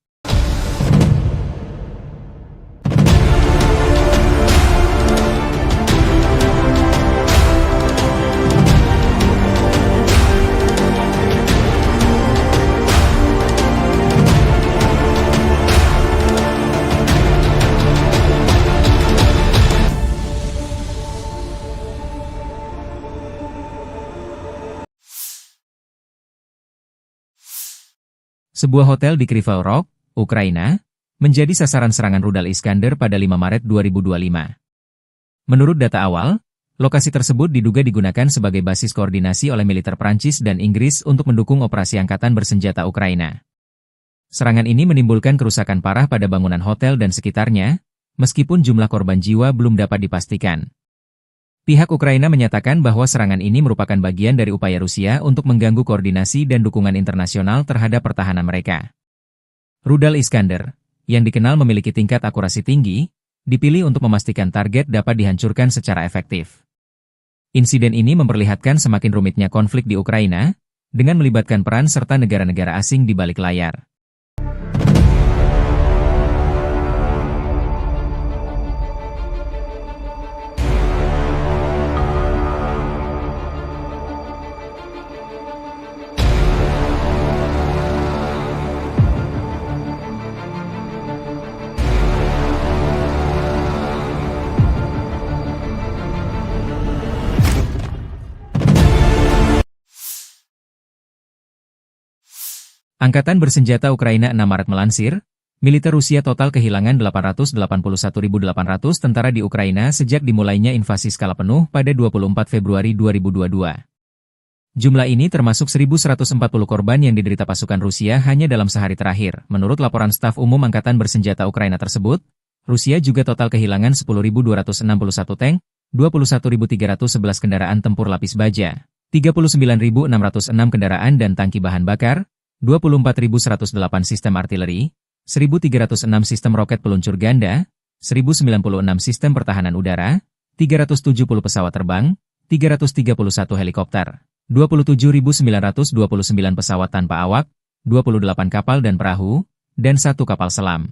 Sebuah hotel di Kryvyi Rih, Ukraina, menjadi sasaran serangan rudal Iskander pada 5 Maret 2025. Menurut data awal, lokasi tersebut diduga digunakan sebagai basis koordinasi oleh militer Prancis dan Inggris untuk mendukung operasi angkatan bersenjata Ukraina. Serangan ini menimbulkan kerusakan parah pada bangunan hotel dan sekitarnya, meskipun jumlah korban jiwa belum dapat dipastikan. Pihak Ukraina menyatakan bahwa serangan ini merupakan bagian dari upaya Rusia untuk mengganggu koordinasi dan dukungan internasional terhadap pertahanan mereka. Rudal Iskander, yang dikenal memiliki tingkat akurasi tinggi, dipilih untuk memastikan target dapat dihancurkan secara efektif. Insiden ini memperlihatkan semakin rumitnya konflik di Ukraina, dengan melibatkan peran serta negara-negara asing di balik layar. Angkatan bersenjata Ukraina 6 Maret melansir, militer Rusia total kehilangan 881.800 tentara di Ukraina sejak dimulainya invasi skala penuh pada 24 Februari 2022. Jumlah ini termasuk 1.140 korban yang diderita pasukan Rusia hanya dalam sehari terakhir. Menurut laporan staf umum Angkatan bersenjata Ukraina tersebut, Rusia juga total kehilangan 10.261 tank, 21.311 kendaraan tempur lapis baja, 39.606 kendaraan dan tangki bahan bakar, 24.108 sistem artileri, 1.306 sistem roket peluncur ganda, 1.096 sistem pertahanan udara, 370 pesawat terbang, 331 helikopter, 27.929 pesawat tanpa awak, 28 kapal dan perahu, dan 1 kapal selam.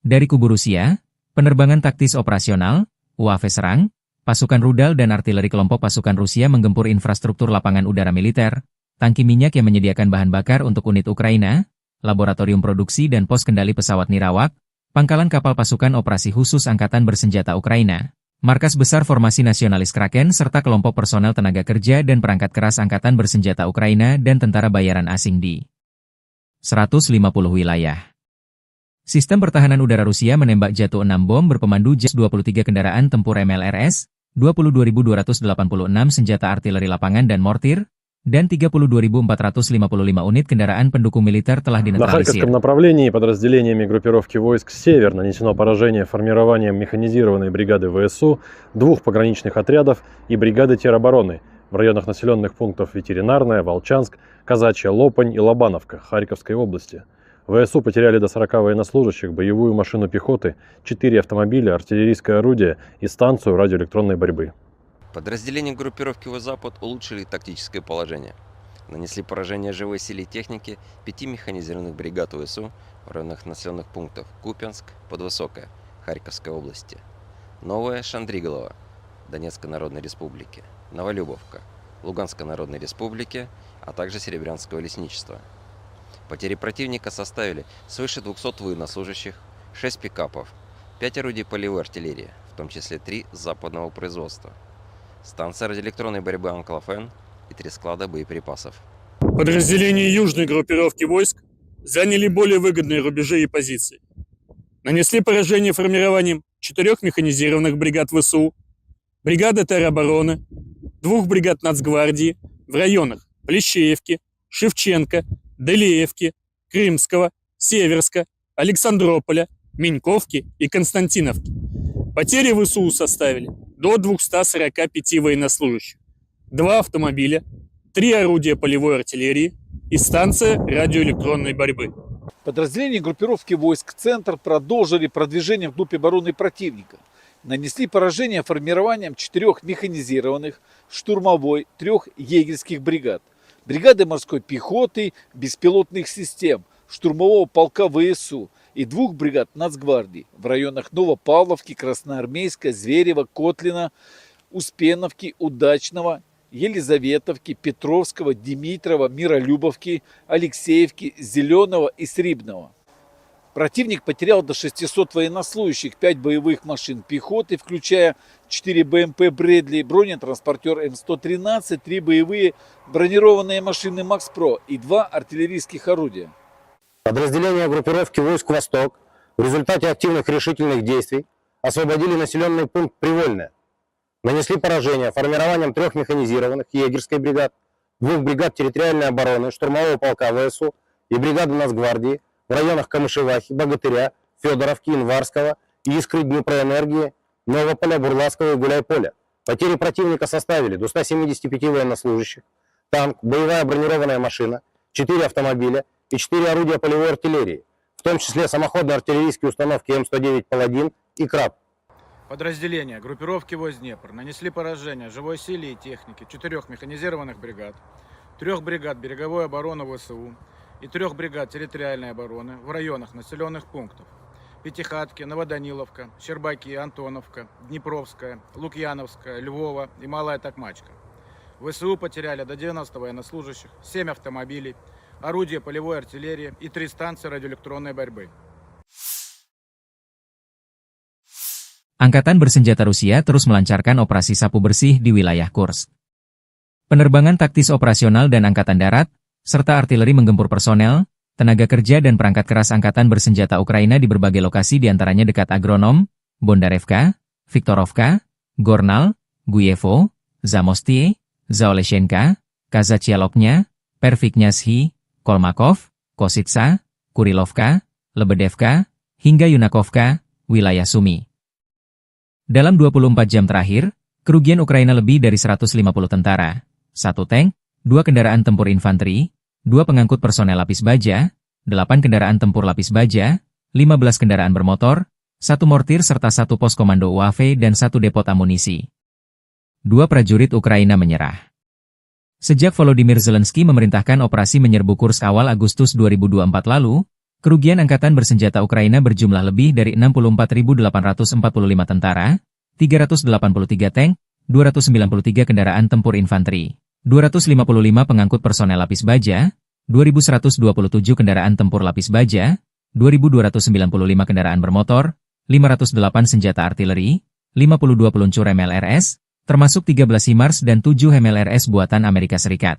Dari kubu Rusia, penerbangan taktis operasional, UAV serang, pasukan rudal dan artileri kelompok pasukan Rusia menggempur infrastruktur lapangan udara militer, tangki minyak yang menyediakan bahan bakar untuk unit Ukraina, laboratorium produksi dan pos kendali pesawat nirawak, pangkalan kapal pasukan operasi khusus Angkatan bersenjata Ukraina, markas besar formasi nasionalis Kraken serta kelompok personel tenaga kerja dan perangkat keras Angkatan bersenjata Ukraina dan tentara bayaran asing di 150 wilayah. Sistem pertahanan udara Rusia menembak jatuh 6 bom berpemandu JAS-23 kendaraan tempur MLRS, 22.286 senjata artileri lapangan dan mortir, dan 32.455 unit kendaraan pendukung militer telah На dinetralisir. Харьковском направлении подразделениями группировки войск «Север» нанесено поражение формированием механизированной бригады ВСУ, 2 пограничных отрядов и бригады теробороны в районах населенных пунктов Ветеринарная, Волчанск, Казачья Лопань и Лобановка Харьковской области. ВСУ потеряли до 40 военнослужащих, боевую машину пехоты, 4 автомобиля, артиллерийское орудие и станцию радиоэлектронной борьбы. Подразделения группировки «Запад» улучшили тактическое положение. Нанесли поражение живой силе техники 5 механизированных бригад ВСУ в районах населенных пунктов Купянск, Подвысокое, Харьковской области, Новое Шандриголово, Донецкой Народной Республики, Новолюбовка, Луганской Народной Республики, а также Серебрянского лесничества. Потери противника составили свыше 200 военнослужащих, 6 пикапов, 5 орудий полевой артиллерии, в том числе 3 западного производства, станция радиоэлектронной борьбы «Анклофен» и 3 склада боеприпасов. Подразделения южной группировки войск заняли более выгодные рубежи и позиции. Нанесли поражение формированием 4 механизированных бригад ВСУ, бригады теробороны, 2 бригад Нацгвардии в районах Плещеевки, Шевченко, Делеевки, Крымского, Северска, Александрополя, Меньковки и Константиновки. Потери ВСУ составили до 245 военнослужащих, 2 автомобиля, 3 орудия полевой артиллерии и станция радиоэлектронной борьбы. Подразделения группировки войск «Центр» продолжили продвижение вглубь обороны противника. Нанесли поражение формированием 4 механизированных, штурмовой, 3 егерских бригад, бригады морской пехоты, беспилотных систем, штурмового полка ВСУ и 2 бригад Нацгвардии в районах Новопавловки, Красноармейска, Зверева, Котлина, Успеновки, Удачного, Елизаветовки, Петровского, Димитрова, Миролюбовки, Алексеевки, Зеленого и Срибного. Противник потерял до 600 военнослужащих, 5 боевых машин пехоты, включая 4 БМП «Брэдли», бронетранспортер М113, 3 боевые бронированные машины «Макс-Про» и 2 артиллерийских орудия. Подразделения группировки войск «Восток» в результате активных решительных действий освободили населенный пункт Привольное. Нанесли поражение формированием 3 механизированных егерской бригад, 2 бригад территориальной обороны, штурмового полка ВСУ и бригады Нацгвардии в районах Камышевахи, Богатыря, Федоровки, Инварского, Искры, Днепроэнергии, Новополя, Бурлацкого и Гуляйполя. Потери противника составили до 175 военнослужащих, танк, боевая бронированная машина, 4 автомобиля и 4 орудия полевой артиллерии, в том числе самоходные артиллерийские установки М109 «Паладин» и «Краб». Подразделения группировки войск Днепр нанесли поражение живой силе и технике 4 механизированных бригад, 3 бригад береговой обороны ВСУ и 3 бригад территориальной обороны в районах населенных пунктов Пятихатки, Новоданиловка, Щербаки, Антоновка, Днепровская, Лукьяновская, Львова и Малая Токмачка. ВСУ потеряли до 90 военнослужащих, 7 автомобилей, орудия полевой артиллерии и 3 станции радиоэлектронной борьбы. Angkatan bersenjata Rusia terus melancarkan operasi sapu bersih di wilayah Kursk. Penerbangan taktis operasional dan angkatan darat, serta artileri menggempur personel, tenaga kerja dan perangkat keras angkatan bersenjata Ukraina di berbagai lokasi diantaranya dekat Agronom, Bondarevka, Viktorovka, Gornal, Guyevo, Zamostie, Zaoleshenka, Kazachialoknya, Perviknyazhi, Kolmakov, Kositsa, Kurilovka, Lebedevka, hingga Yunakovka, wilayah Sumi. Dalam 24 jam terakhir, kerugian Ukraina lebih dari 150 tentara, 1 tank, 2 kendaraan tempur infanteri, 2 pengangkut personel lapis baja, 8 kendaraan tempur lapis baja, 15 kendaraan bermotor, 1 mortir serta 1 pos komando UAV dan 1 depot amunisi. 2 prajurit Ukraina menyerah. Sejak Volodymyr Zelensky memerintahkan operasi menyerbu Kursk awal Agustus 2024 lalu, kerugian angkatan bersenjata Ukraina berjumlah lebih dari 64.845 tentara, 383 tank, 293 kendaraan tempur infanteri, 255 pengangkut personel lapis baja, 2.127 kendaraan tempur lapis baja, 2.295 kendaraan bermotor, 508 senjata artileri, 52 peluncur MLRS, termasuk 13 HIMARS dan 7 MLRS buatan Amerika Serikat.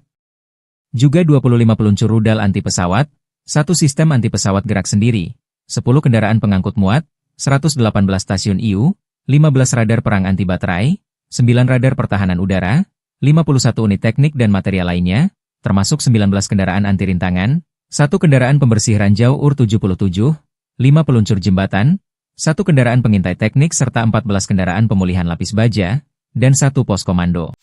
Juga 25 peluncur rudal anti pesawat, 1 sistem anti pesawat gerak sendiri, 10 kendaraan pengangkut muat, 118 stasiun IU, 15 radar perang anti baterai, 9 radar pertahanan udara, 51 unit teknik dan material lainnya, termasuk 19 kendaraan anti rintangan, 1 kendaraan pembersih ranjau UR-77, 5 peluncur jembatan, 1 kendaraan pengintai teknik serta 14 kendaraan pemulihan lapis baja, dan 1 pos komando.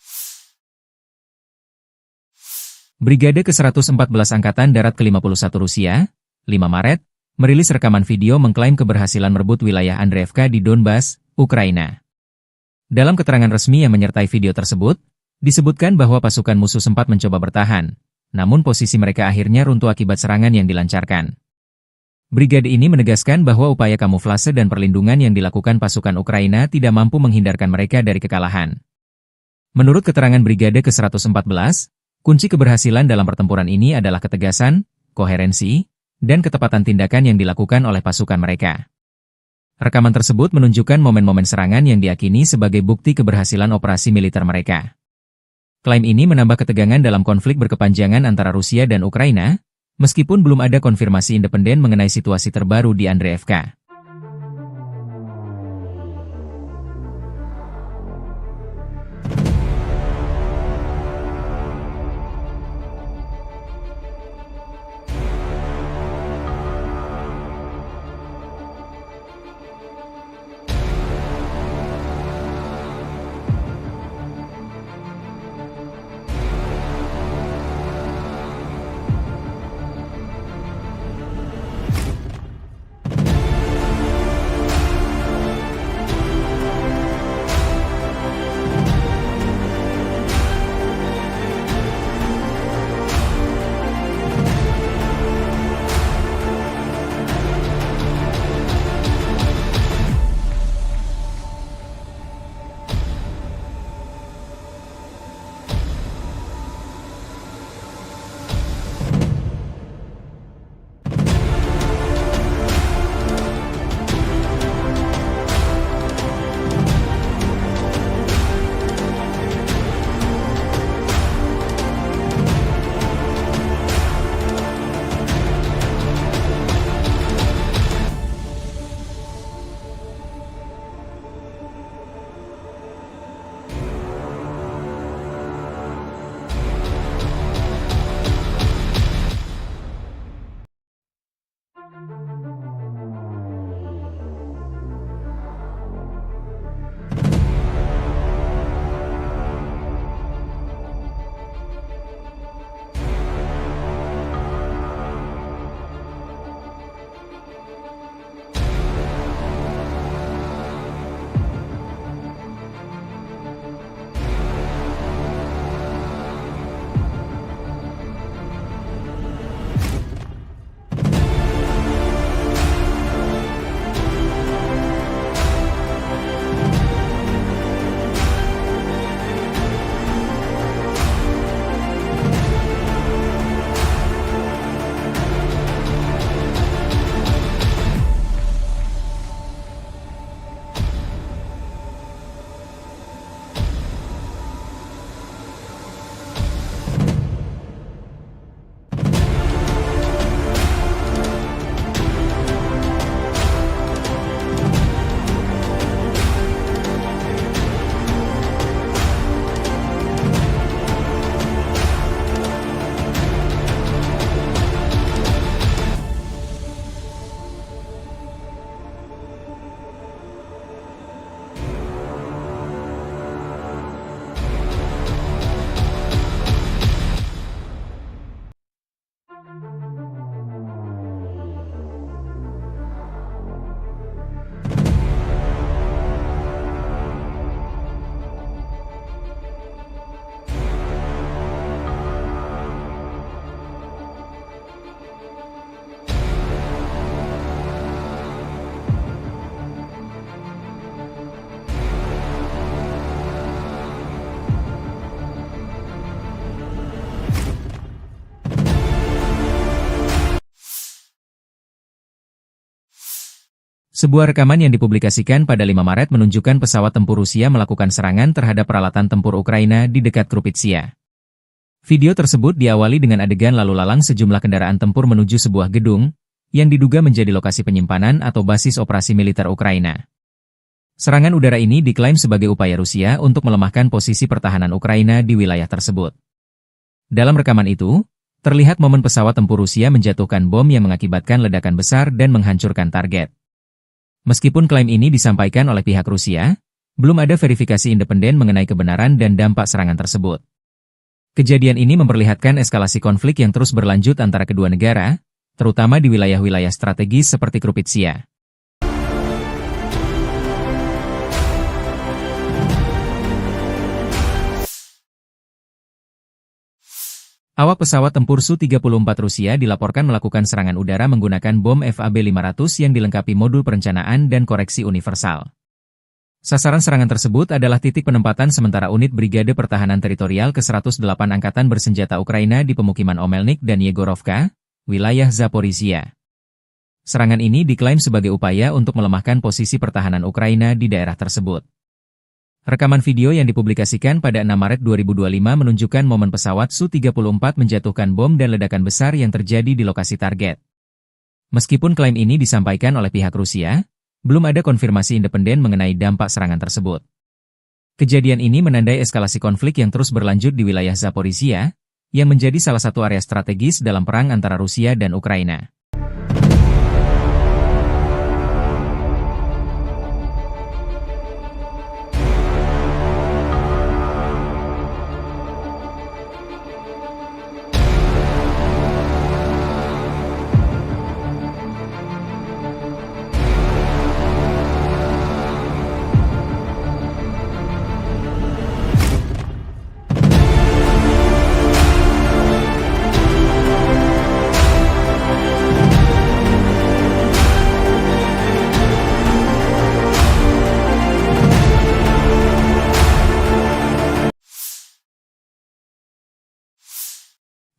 Brigade ke-114 Angkatan Darat ke-51 Rusia, 5 Maret, merilis rekaman video mengklaim keberhasilan merebut wilayah Andreevka di Donbas, Ukraina. Dalam keterangan resmi yang menyertai video tersebut, disebutkan bahwa pasukan musuh sempat mencoba bertahan, namun posisi mereka akhirnya runtuh akibat serangan yang dilancarkan. Brigade ini menegaskan bahwa upaya kamuflase dan perlindungan yang dilakukan pasukan Ukraina tidak mampu menghindarkan mereka dari kekalahan. Menurut keterangan Brigade ke-114, kunci keberhasilan dalam pertempuran ini adalah ketegasan, koherensi, dan ketepatan tindakan yang dilakukan oleh pasukan mereka. Rekaman tersebut menunjukkan momen-momen serangan yang diyakini sebagai bukti keberhasilan operasi militer mereka. Klaim ini menambah ketegangan dalam konflik berkepanjangan antara Rusia dan Ukraina, meskipun belum ada konfirmasi independen mengenai situasi terbaru di Andreevka. Sebuah rekaman yang dipublikasikan pada 5 Maret menunjukkan pesawat tempur Rusia melakukan serangan terhadap peralatan tempur Ukraina di dekat Krupitsia. Video tersebut diawali dengan adegan lalu lalang sejumlah kendaraan tempur menuju sebuah gedung, yang diduga menjadi lokasi penyimpanan atau basis operasi militer Ukraina. Serangan udara ini diklaim sebagai upaya Rusia untuk melemahkan posisi pertahanan Ukraina di wilayah tersebut. Dalam rekaman itu, terlihat momen pesawat tempur Rusia menjatuhkan bom yang mengakibatkan ledakan besar dan menghancurkan target. Meskipun klaim ini disampaikan oleh pihak Rusia, belum ada verifikasi independen mengenai kebenaran dan dampak serangan tersebut. Kejadian ini memperlihatkan eskalasi konflik yang terus berlanjut antara kedua negara, terutama di wilayah-wilayah strategis seperti Krupitsia. Awak pesawat tempur Su-34 Rusia dilaporkan melakukan serangan udara menggunakan bom FAB-500 yang dilengkapi modul perencanaan dan koreksi universal. Sasaran serangan tersebut adalah titik penempatan sementara unit Brigade Pertahanan Teritorial ke-108 Angkatan Bersenjata Ukraina di pemukiman Omelnik dan Yegorovka, wilayah Zaporizhia. Serangan ini diklaim sebagai upaya untuk melemahkan posisi pertahanan Ukraina di daerah tersebut. Rekaman video yang dipublikasikan pada 6 Maret 2025 menunjukkan momen pesawat Su-34 menjatuhkan bom dan ledakan besar yang terjadi di lokasi target. Meskipun klaim ini disampaikan oleh pihak Rusia, belum ada konfirmasi independen mengenai dampak serangan tersebut. Kejadian ini menandai eskalasi konflik yang terus berlanjut di wilayah Zaporizhia, yang menjadi salah satu area strategis dalam perang antara Rusia dan Ukraina.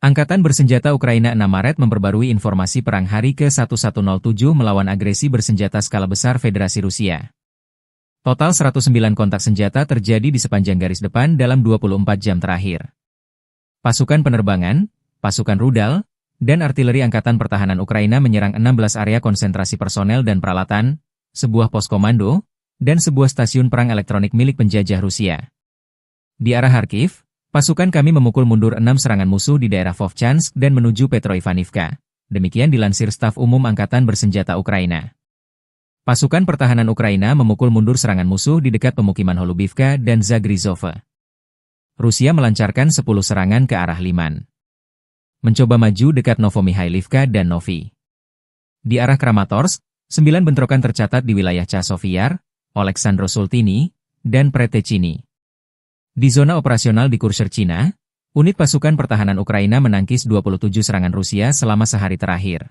Angkatan Bersenjata Ukraina 6 Maret memperbarui informasi perang hari ke-1107 melawan agresi bersenjata skala besar Federasi Rusia. Total 109 kontak senjata terjadi di sepanjang garis depan dalam 24 jam terakhir. Pasukan penerbangan, pasukan rudal, dan artileri Angkatan Pertahanan Ukraina menyerang 16 area konsentrasi personel dan peralatan, sebuah pos komando, dan sebuah stasiun perang elektronik milik penjajah Rusia. Di arah Kharkiv, pasukan kami memukul mundur 6 serangan musuh di daerah Vovchansk dan menuju Petroivanivka. Demikian dilansir Staf Umum Angkatan Bersenjata Ukraina. Pasukan pertahanan Ukraina memukul mundur serangan musuh di dekat pemukiman Holubivka dan Zagrizhova. Rusia melancarkan 10 serangan ke arah Liman. Mencoba maju dekat Novomikhailivka dan Novi. Di arah Kramatorsk, 9 bentrokan tercatat di wilayah Chasov-Yar, Oleksandro-Sultini, dan Pretechini. Di zona operasional di Kursk, Cina, unit pasukan pertahanan Ukraina menangkis 27 serangan Rusia selama sehari terakhir.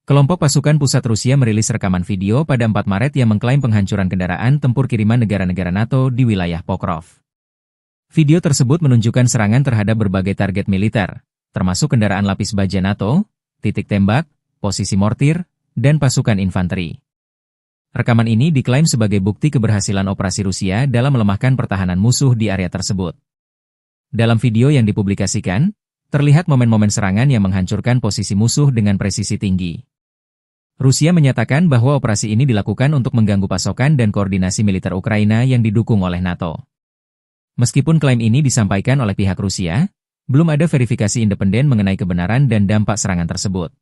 Kelompok pasukan pusat Rusia merilis rekaman video pada 4 Maret yang mengklaim penghancuran kendaraan tempur kiriman negara-negara NATO di wilayah Pokrov. Video tersebut menunjukkan serangan terhadap berbagai target militer, termasuk kendaraan lapis baja NATO, titik tembak, posisi mortir, dan pasukan infanteri. Rekaman ini diklaim sebagai bukti keberhasilan operasi Rusia dalam melemahkan pertahanan musuh di area tersebut. Dalam video yang dipublikasikan, terlihat momen-momen serangan yang menghancurkan posisi musuh dengan presisi tinggi. Rusia menyatakan bahwa operasi ini dilakukan untuk mengganggu pasokan dan koordinasi militer Ukraina yang didukung oleh NATO. Meskipun klaim ini disampaikan oleh pihak Rusia, belum ada verifikasi independen mengenai kebenaran dan dampak serangan tersebut.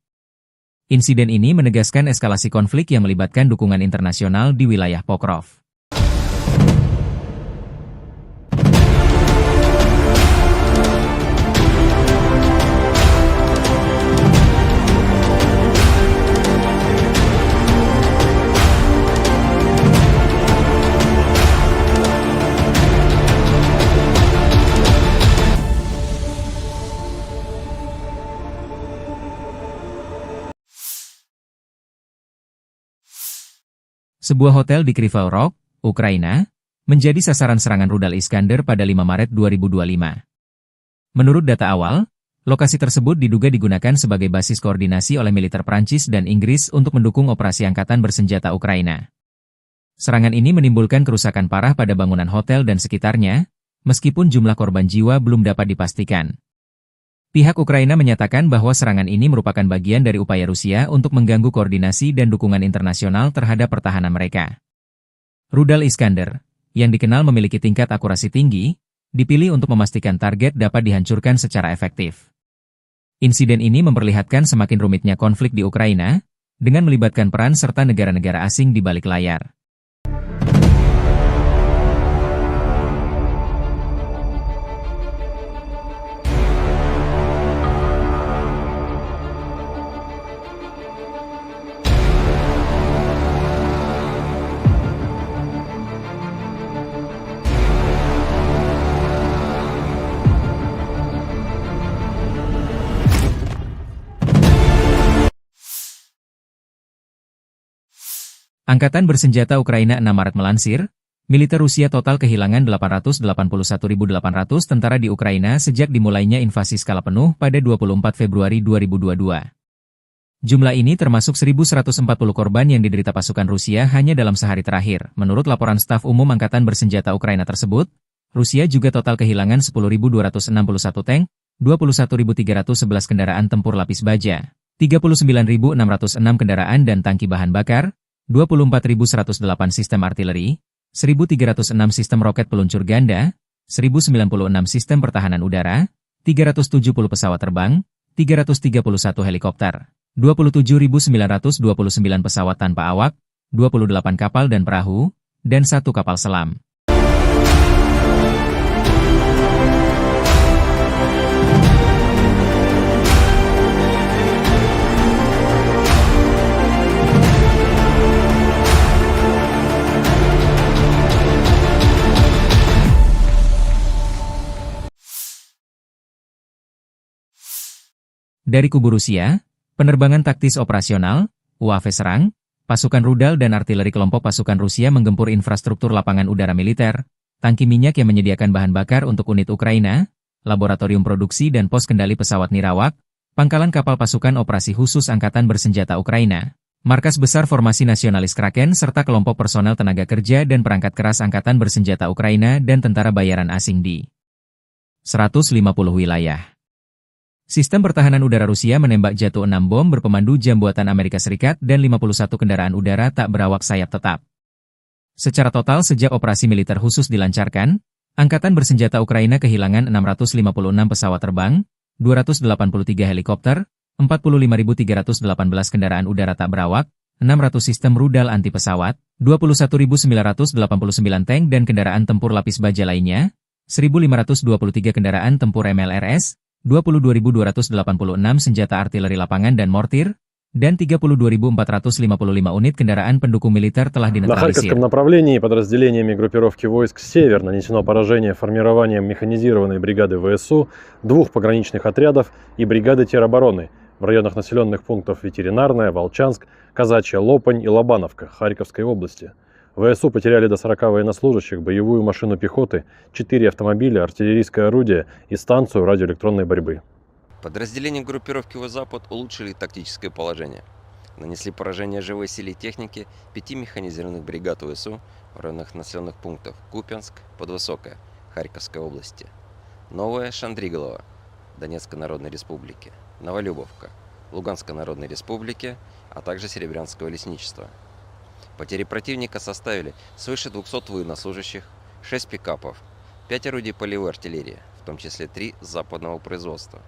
Insiden ini menegaskan eskalasi konflik yang melibatkan dukungan internasional di wilayah Pokrov. Sebuah hotel di Kryvyi Rih, Ukraina, menjadi sasaran serangan rudal Iskander pada 5 Maret 2025. Menurut data awal, lokasi tersebut diduga digunakan sebagai basis koordinasi oleh militer Prancis dan Inggris untuk mendukung operasi angkatan bersenjata Ukraina. Serangan ini menimbulkan kerusakan parah pada bangunan hotel dan sekitarnya, meskipun jumlah korban jiwa belum dapat dipastikan. Pihak Ukraina menyatakan bahwa serangan ini merupakan bagian dari upaya Rusia untuk mengganggu koordinasi dan dukungan internasional terhadap pertahanan mereka. Rudal Iskander, yang dikenal memiliki tingkat akurasi tinggi, dipilih untuk memastikan target dapat dihancurkan secara efektif. Insiden ini memperlihatkan semakin rumitnya konflik di Ukraina, dengan melibatkan peran serta negara-negara asing di balik layar. Angkatan bersenjata Ukraina 6 Maret melansir, militer Rusia total kehilangan 881.800 tentara di Ukraina sejak dimulainya invasi skala penuh pada 24 Februari 2022. Jumlah ini termasuk 1.140 korban yang diderita pasukan Rusia hanya dalam sehari terakhir. Menurut laporan staf umum Angkatan bersenjata Ukraina tersebut, Rusia juga total kehilangan 10.261 tank, 21.311 kendaraan tempur lapis baja, 39.606 kendaraan dan tangki bahan bakar, 24.108 sistem artileri, 1.306 sistem roket peluncur ganda, 1.096 sistem pertahanan udara, 370 pesawat terbang, 331 helikopter, 27.929 pesawat tanpa awak, 28 kapal dan perahu, dan 1 kapal selam. Dari kubu Rusia, penerbangan taktis operasional, UAV serang, pasukan rudal dan artileri kelompok pasukan Rusia menggempur infrastruktur lapangan udara militer, tangki minyak yang menyediakan bahan bakar untuk unit Ukraina, laboratorium produksi dan pos kendali pesawat nirawak, pangkalan kapal pasukan operasi khusus Angkatan bersenjata Ukraina, markas besar formasi nasionalis Kraken serta kelompok personel tenaga kerja dan perangkat keras Angkatan bersenjata Ukraina dan tentara bayaran asing di 150 wilayah. Sistem pertahanan udara Rusia menembak jatuh 6 bom berpemandu jam buatan Amerika Serikat dan 51 kendaraan udara tak berawak sayap tetap. Secara total sejak operasi militer khusus dilancarkan, Angkatan bersenjata Ukraina kehilangan 656 pesawat terbang, 283 helikopter, 45.318 kendaraan udara tak berawak, 600 sistem rudal anti pesawat, 21.989 tank dan kendaraan tempur lapis baja lainnya, 1.523 kendaraan tempur MLRS, 22.286 senjata artileri lapangan dan mortir, dan 32.455 unit kendaraan pendukung militer telah На dinetralisir. Харьковском направлении подразделениями группировки войск «Север» нанесено поражение формированием механизированной бригады ВСУ, 2 пограничных отрядов и бригады теробороны в районах населенных пунктов Ветеринарная, Волчанск, Казачья, Лопань и Лобановка Харьковской области. ВСУ потеряли до 40 военнослужащих, боевую машину пехоты, 4 автомобиля, артиллерийское орудие и станцию радиоэлектронной борьбы. Подразделения группировки «Запад» улучшили тактическое положение. Нанесли поражение живой силе и технике 5 механизированных бригад ВСУ в районах населенных пунктов Купянск, Подвысокая, Харьковской области, Новая Шандриголова, Донецкой Народной Республики, Новолюбовка, Луганской Народной Республики, а также Серебрянского лесничества. Потери противника составили свыше 200 военнослужащих, 6 пикапов, 5 орудий полевой артиллерии, в том числе 3 западного производства,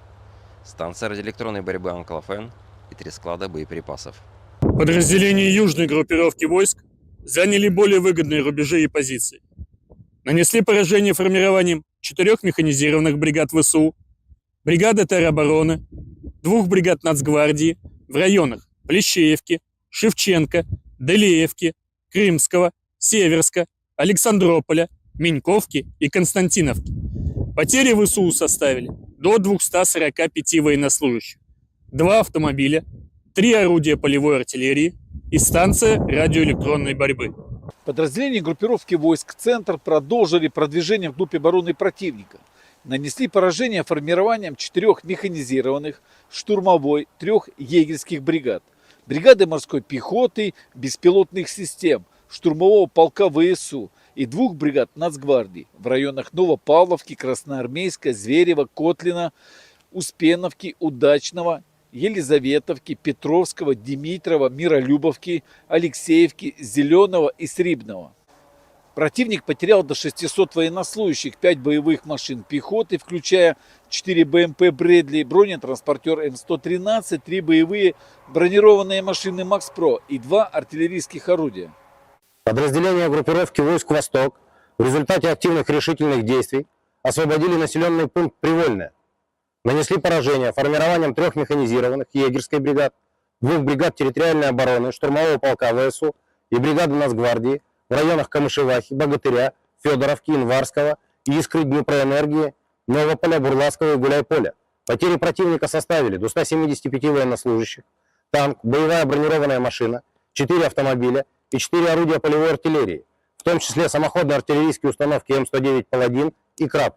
станция радиоэлектронной борьбы «Анклофен» и 3 склада боеприпасов. Подразделения южной группировки войск заняли более выгодные рубежи и позиции. Нанесли поражение формированием 4 механизированных бригад ВСУ, бригады теробороны, 2 бригад Нацгвардии в районах Плещеевки, Шевченко, Делеевки, Крымского, Северска, Александрополя, Меньковки и Константиновки. Потери ВСУ составили до 245 военнослужащих, 2 автомобиля, 3 орудия полевой артиллерии, и станция радиоэлектронной борьбы. Подразделения группировки войск «Центр» продолжили продвижение вглубь обороны противника. Нанесли поражение формированием 4 механизированных, штурмовой, 3 егерских бригад, бригады морской пехоты, беспилотных систем, штурмового полка ВСУ и 2 бригад Нацгвардии в районах Новопавловки, Красноармейска, Зверева, Котлина, Успеновки, Удачного, Елизаветовки, Петровского, Димитрова, Миролюбовки, Алексеевки, Зеленого и Срибного. Противник потерял до 600 военнослужащих, 5 боевых машин пехоты, включая 4 БМП «Брэдли», бронетранспортер М113, 3 боевые бронированные машины «Макс-Про» и 2 артиллерийских орудия. Подразделения группировки войск «Восток» в результате активных решительных действий освободили населенный пункт Привольное. Нанесли поражение формированием 3 механизированных егерской бригад, 2 бригад территориальной обороны, штурмового полка ВСУ и бригады Нацгвардии в районах Камышевахи, Богатыря, Федоровки, Инварского, Искры, Днепроэнергии, Новополя, Бурлацкого и Гуляйполя. Потери противника составили до 175 военнослужащих, танк, боевая бронированная машина, 4 автомобиля и 4 орудия полевой артиллерии, в том числе самоходные артиллерийские установки М109 «Паладин» и «Краб».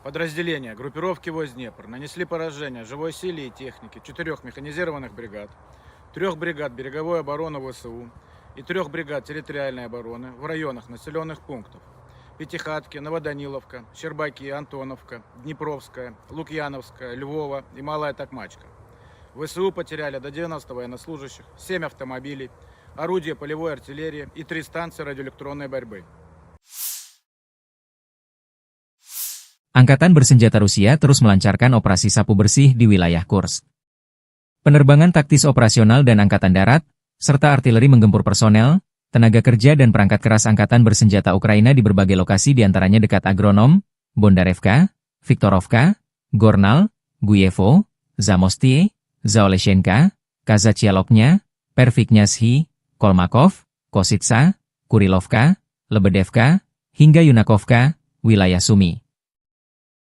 Подразделения группировки войск Днепр нанесли поражение живой силе и технике 4 механизированных бригад, 3 бригад береговой обороны ВСУ и 3 бригад территориальной обороны в районах населенных пунктов Пятихатки, Новоданиловка, Щербаки, Антоновка, Днепровская, Лукьяновская, Львова и Малая Токмачка. ВСУ потеряли до 90 военнослужащих, 7 автомобилей, орудия полевой артиллерии и 3 станции радиоэлектронной борьбы. Angkatan bersenjata Rusia terus melancarkan operasi sapu bersih di wilayah Kursk. Penerbangan taktis operasional dan angkatan darat, serta artileri menggempur personel, tenaga kerja dan perangkat keras angkatan bersenjata Ukraina di berbagai lokasi diantaranya dekat Agronom, Bondarevka, Viktorovka, Gornal, Guyevo, Zamostie, Zaoleshenka, Kazachialoknya, Perviknyazhi, Kolmakov, Kositsa, Kurilovka, Lebedevka, hingga Yunakovka, wilayah Sumi.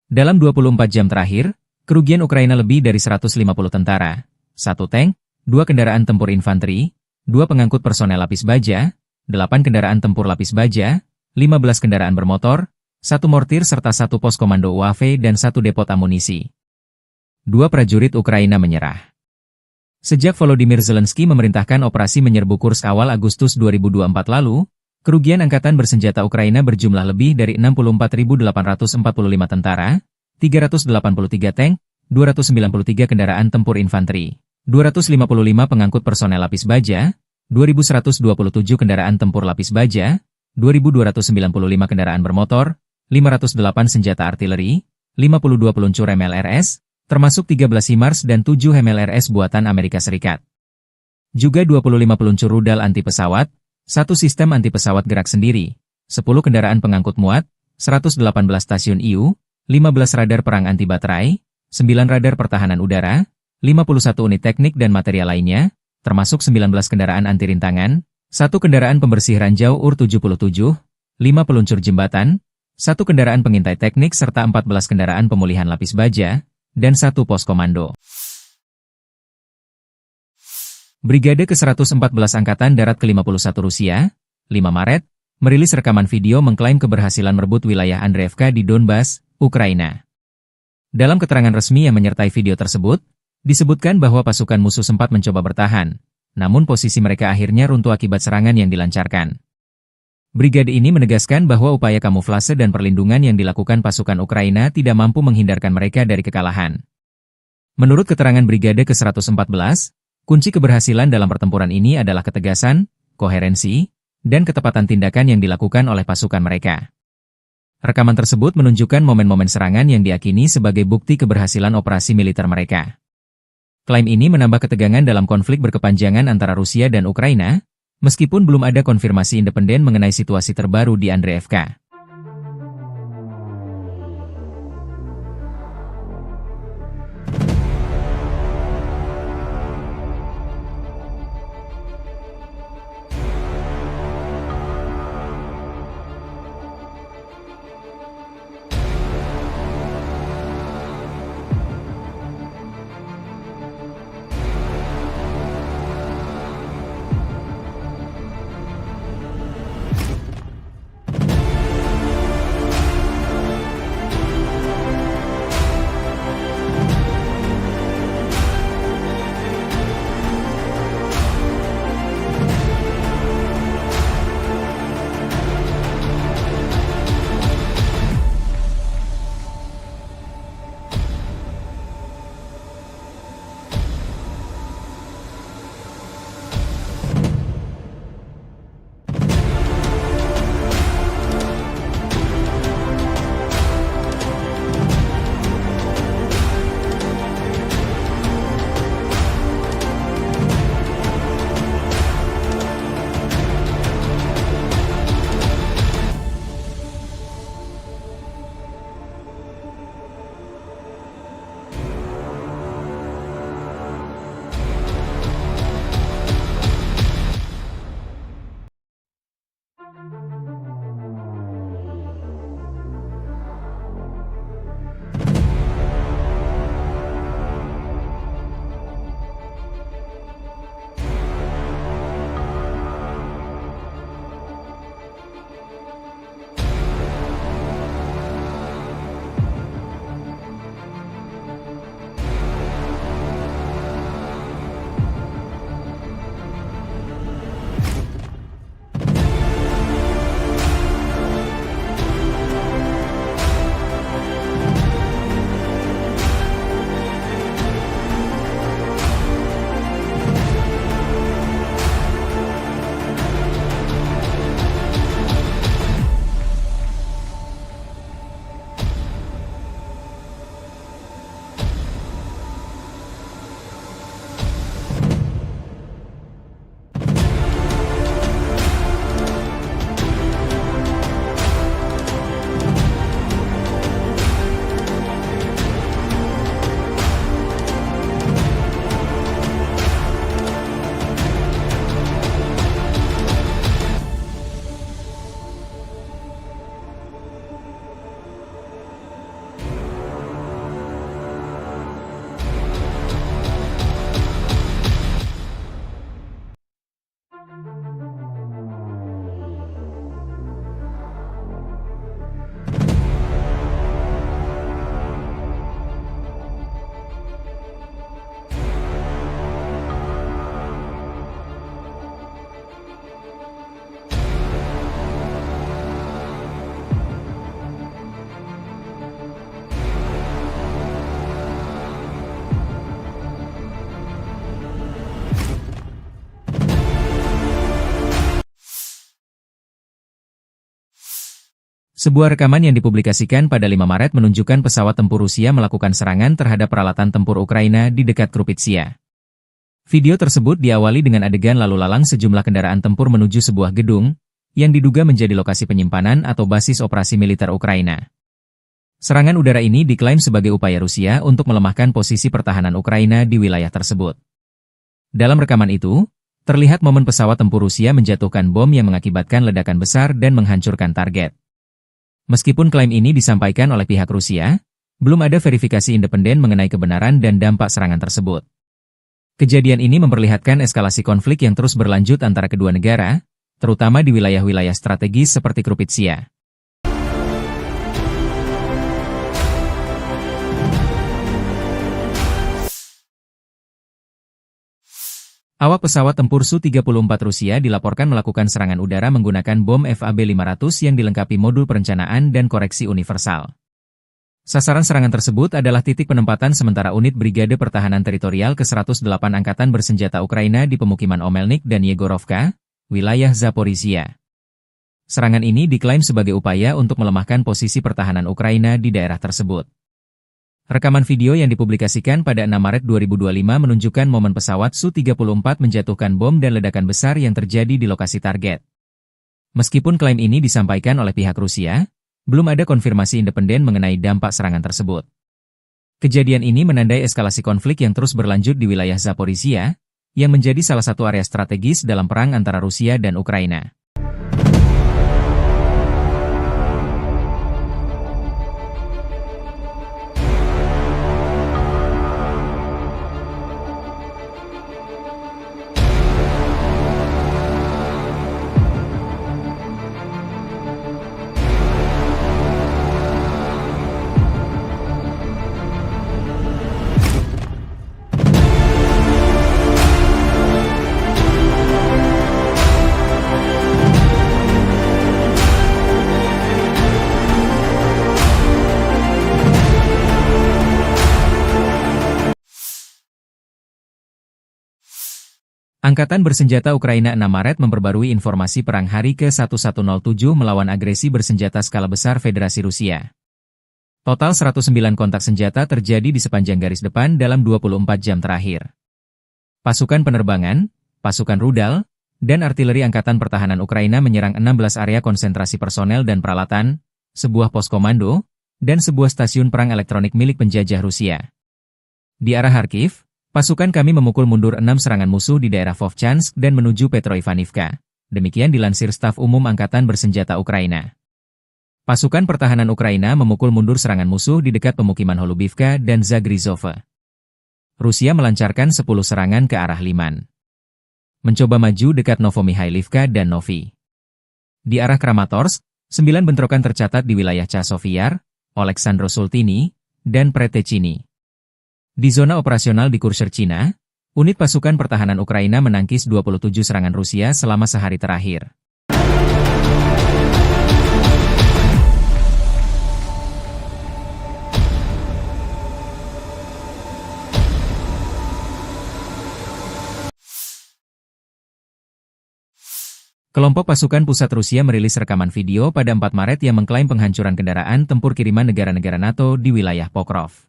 Dalam 24 jam terakhir, kerugian Ukraina lebih dari 150 tentara, 1 tank, 2 kendaraan tempur infanteri, 2 pengangkut personel lapis baja, 8 kendaraan tempur lapis baja, 15 kendaraan bermotor, 1 mortir serta 1 pos komando UAV dan 1 depot amunisi. 2 prajurit Ukraina menyerah. Sejak Volodymyr Zelensky memerintahkan operasi menyerbu Kursk awal Agustus 2024 lalu, kerugian angkatan bersenjata Ukraina berjumlah lebih dari 64.845 tentara, 383 tank, 293 kendaraan tempur infanteri, 255 pengangkut personel lapis baja, 2.127 kendaraan tempur lapis baja, 2.295 kendaraan bermotor, 508 senjata artileri, 52 peluncur MLRS, termasuk 13 HIMARS dan 7 MLRS buatan Amerika Serikat. Juga 25 peluncur rudal anti pesawat, 1 sistem anti-pesawat gerak sendiri, 10 kendaraan pengangkut muat, 118 stasiun IU, 15 radar perang anti-baterai, 9 radar pertahanan udara, 51 unit teknik dan material lainnya, termasuk 19 kendaraan anti-rintangan, 1 kendaraan pembersih ranjau UR-77, 5 peluncur jembatan, 1 kendaraan pengintai teknik serta 14 kendaraan pemulihan lapis baja, dan 1 pos komando. Brigade ke-114 Angkatan Darat ke-51 Rusia, 5 Maret, merilis rekaman video mengklaim keberhasilan merebut wilayah Andreevka di Donbas, Ukraina. Dalam keterangan resmi yang menyertai video tersebut, disebutkan bahwa pasukan musuh sempat mencoba bertahan, namun posisi mereka akhirnya runtuh akibat serangan yang dilancarkan. Brigade ini menegaskan bahwa upaya kamuflase dan perlindungan yang dilakukan pasukan Ukraina tidak mampu menghindarkan mereka dari kekalahan. Menurut keterangan Brigade ke-114, kunci keberhasilan dalam pertempuran ini adalah ketegasan, koherensi, dan ketepatan tindakan yang dilakukan oleh pasukan mereka. Rekaman tersebut menunjukkan momen-momen serangan yang diyakini sebagai bukti keberhasilan operasi militer mereka. Klaim ini menambah ketegangan dalam konflik berkepanjangan antara Rusia dan Ukraina, meskipun belum ada konfirmasi independen mengenai situasi terbaru di Andreevka. Sebuah rekaman yang dipublikasikan pada 5 Maret menunjukkan pesawat tempur Rusia melakukan serangan terhadap peralatan tempur Ukraina di dekat Krupitsia. Video tersebut diawali dengan adegan lalu lalang sejumlah kendaraan tempur menuju sebuah gedung, yang diduga menjadi lokasi penyimpanan atau basis operasi militer Ukraina. Serangan udara ini diklaim sebagai upaya Rusia untuk melemahkan posisi pertahanan Ukraina di wilayah tersebut. Dalam rekaman itu, terlihat momen pesawat tempur Rusia menjatuhkan bom yang mengakibatkan ledakan besar dan menghancurkan target. Meskipun klaim ini disampaikan oleh pihak Rusia, belum ada verifikasi independen mengenai kebenaran dan dampak serangan tersebut. Kejadian ini memperlihatkan eskalasi konflik yang terus berlanjut antara kedua negara, terutama di wilayah-wilayah strategis seperti Krupitsia. Awak pesawat tempur Su-34 Rusia dilaporkan melakukan serangan udara menggunakan bom FAB-500 yang dilengkapi modul perencanaan dan koreksi universal. Sasaran serangan tersebut adalah titik penempatan sementara unit Brigade Pertahanan Teritorial ke-108 Angkatan Bersenjata Ukraina di pemukiman Omelnik dan Yegorovka, wilayah Zaporizhia. Serangan ini diklaim sebagai upaya untuk melemahkan posisi pertahanan Ukraina di daerah tersebut. Rekaman video yang dipublikasikan pada 6 Maret 2025 menunjukkan momen pesawat Su-34 menjatuhkan bom dan ledakan besar yang terjadi di lokasi target. Meskipun klaim ini disampaikan oleh pihak Rusia, belum ada konfirmasi independen mengenai dampak serangan tersebut. Kejadian ini menandai eskalasi konflik yang terus berlanjut di wilayah Zaporizhia, yang menjadi salah satu area strategis dalam perang antara Rusia dan Ukraina. Angkatan Bersenjata Ukraina 6 Maret memperbarui informasi perang hari ke-1107 melawan agresi bersenjata skala besar Federasi Rusia. Total 109 kontak senjata terjadi di sepanjang garis depan dalam 24 jam terakhir. Pasukan penerbangan, pasukan rudal, dan artileri Angkatan Pertahanan Ukraina menyerang 16 area konsentrasi personel dan peralatan, sebuah pos komando, dan sebuah stasiun perang elektronik milik penjajah Rusia. Di arah Kharkiv, pasukan kami memukul mundur 6 serangan musuh di daerah Vovchansk dan menuju Petroivanivka. Demikian dilansir Staf Umum Angkatan Bersenjata Ukraina. Pasukan pertahanan Ukraina memukul mundur serangan musuh di dekat pemukiman Holubivka dan Zagrizhova. Rusia melancarkan 10 serangan ke arah Liman. Mencoba maju dekat Novomihailivka dan Novi. Di arah Kramatorsk, 9 bentrokan tercatat di wilayah Chasiv-Yar, Oleksandro-Sultini, dan Pretechini. Di zona operasional di Kurshcherchina, unit pasukan pertahanan Ukraina menangkis 27 serangan Rusia selama sehari terakhir. Kelompok pasukan pusat Rusia merilis rekaman video pada 4 Maret yang mengklaim penghancuran kendaraan tempur kiriman negara-negara NATO di wilayah Pokrov.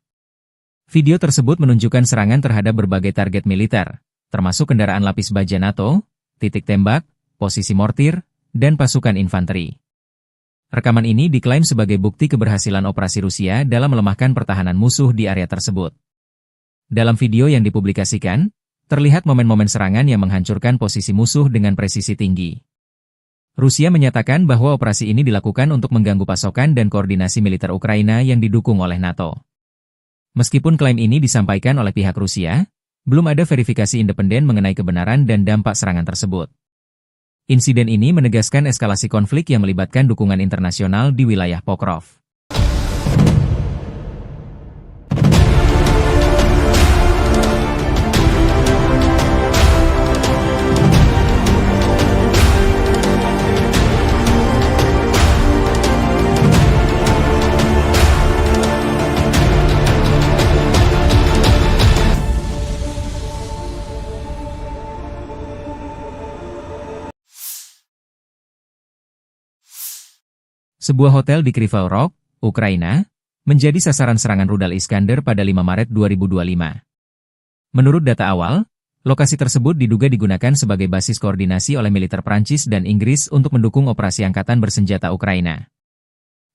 Video tersebut menunjukkan serangan terhadap berbagai target militer, termasuk kendaraan lapis baja NATO, titik tembak, posisi mortir, dan pasukan infanteri. Rekaman ini diklaim sebagai bukti keberhasilan operasi Rusia dalam melemahkan pertahanan musuh di area tersebut. Dalam video yang dipublikasikan, terlihat momen-momen serangan yang menghancurkan posisi musuh dengan presisi tinggi. Rusia menyatakan bahwa operasi ini dilakukan untuk mengganggu pasokan dan koordinasi militer Ukraina yang didukung oleh NATO. Meskipun klaim ini disampaikan oleh pihak Rusia, belum ada verifikasi independen mengenai kebenaran dan dampak serangan tersebut. Insiden ini menegaskan eskalasi konflik yang melibatkan dukungan internasional di wilayah Pokrov. Sebuah hotel di Kryvyi Rih, Ukraina, menjadi sasaran serangan rudal Iskander pada 5 Maret 2025. Menurut data awal, lokasi tersebut diduga digunakan sebagai basis koordinasi oleh militer Prancis dan Inggris untuk mendukung operasi angkatan bersenjata Ukraina.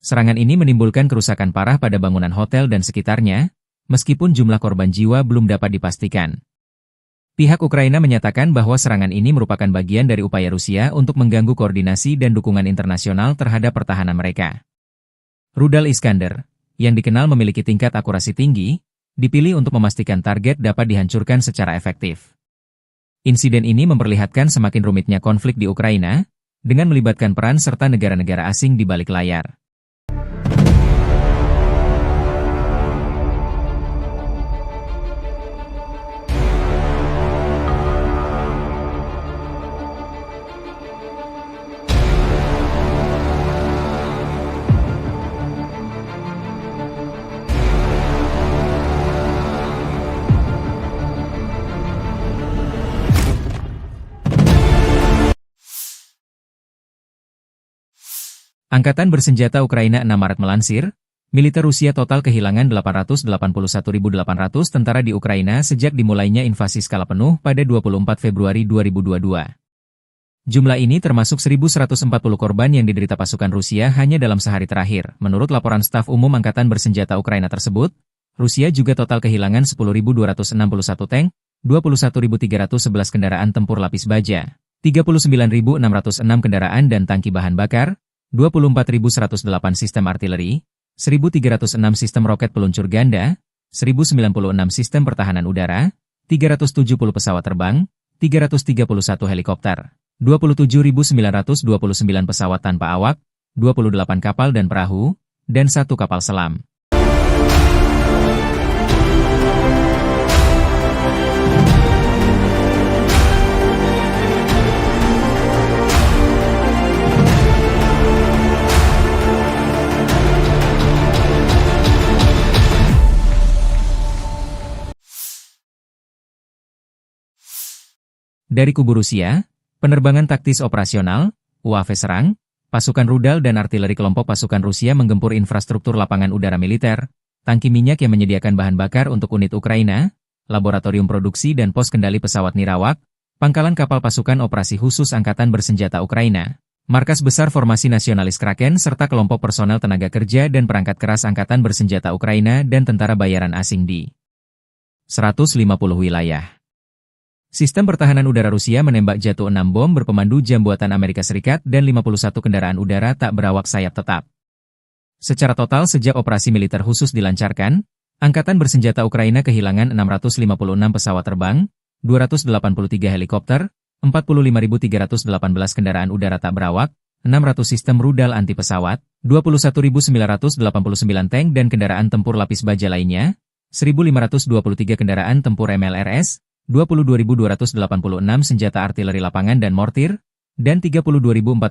Serangan ini menimbulkan kerusakan parah pada bangunan hotel dan sekitarnya, meskipun jumlah korban jiwa belum dapat dipastikan. Pihak Ukraina menyatakan bahwa serangan ini merupakan bagian dari upaya Rusia untuk mengganggu koordinasi dan dukungan internasional terhadap pertahanan mereka. Rudal Iskander, yang dikenal memiliki tingkat akurasi tinggi, dipilih untuk memastikan target dapat dihancurkan secara efektif. Insiden ini memperlihatkan semakin rumitnya konflik di Ukraina, dengan melibatkan peran serta negara-negara asing di balik layar. Angkatan bersenjata Ukraina 6 Maret melansir, militer Rusia total kehilangan 881.800 tentara di Ukraina sejak dimulainya invasi skala penuh pada 24 Februari 2022. Jumlah ini termasuk 1.140 korban yang diderita pasukan Rusia hanya dalam sehari terakhir. Menurut laporan staf umum Angkatan bersenjata Ukraina tersebut, Rusia juga total kehilangan 10.261 tank, 21.311 kendaraan tempur lapis baja, 39.606 kendaraan dan tangki bahan bakar, 24.108 sistem artileri, 1.306 sistem roket peluncur ganda, 1.096 sistem pertahanan udara, 370 pesawat terbang, 331 helikopter, 27.929 pesawat tanpa awak, 28 kapal dan perahu, dan 1 kapal selam. Dari kubu Rusia, penerbangan taktis operasional, UAV serang, pasukan rudal dan artileri kelompok pasukan Rusia menggempur infrastruktur lapangan udara militer, tangki minyak yang menyediakan bahan bakar untuk unit Ukraina, laboratorium produksi dan pos kendali pesawat nirawak, pangkalan kapal pasukan operasi khusus Angkatan bersenjata Ukraina, markas besar formasi nasionalis Kraken serta kelompok personel tenaga kerja dan perangkat keras Angkatan bersenjata Ukraina dan tentara bayaran asing di 150 wilayah. Sistem pertahanan udara Rusia menembak jatuh 6 bom berpemandu jam buatan Amerika Serikat dan 51 kendaraan udara tak berawak sayap tetap. Secara total sejak operasi militer khusus dilancarkan, Angkatan bersenjata Ukraina kehilangan 656 pesawat terbang, 283 helikopter, 45.318 kendaraan udara tak berawak, 600 sistem rudal anti pesawat, 21.989 tank dan kendaraan tempur lapis baja lainnya, 1.523 kendaraan tempur MLRS, 22.286 senjata artileri lapangan dan mortir, dan 32.455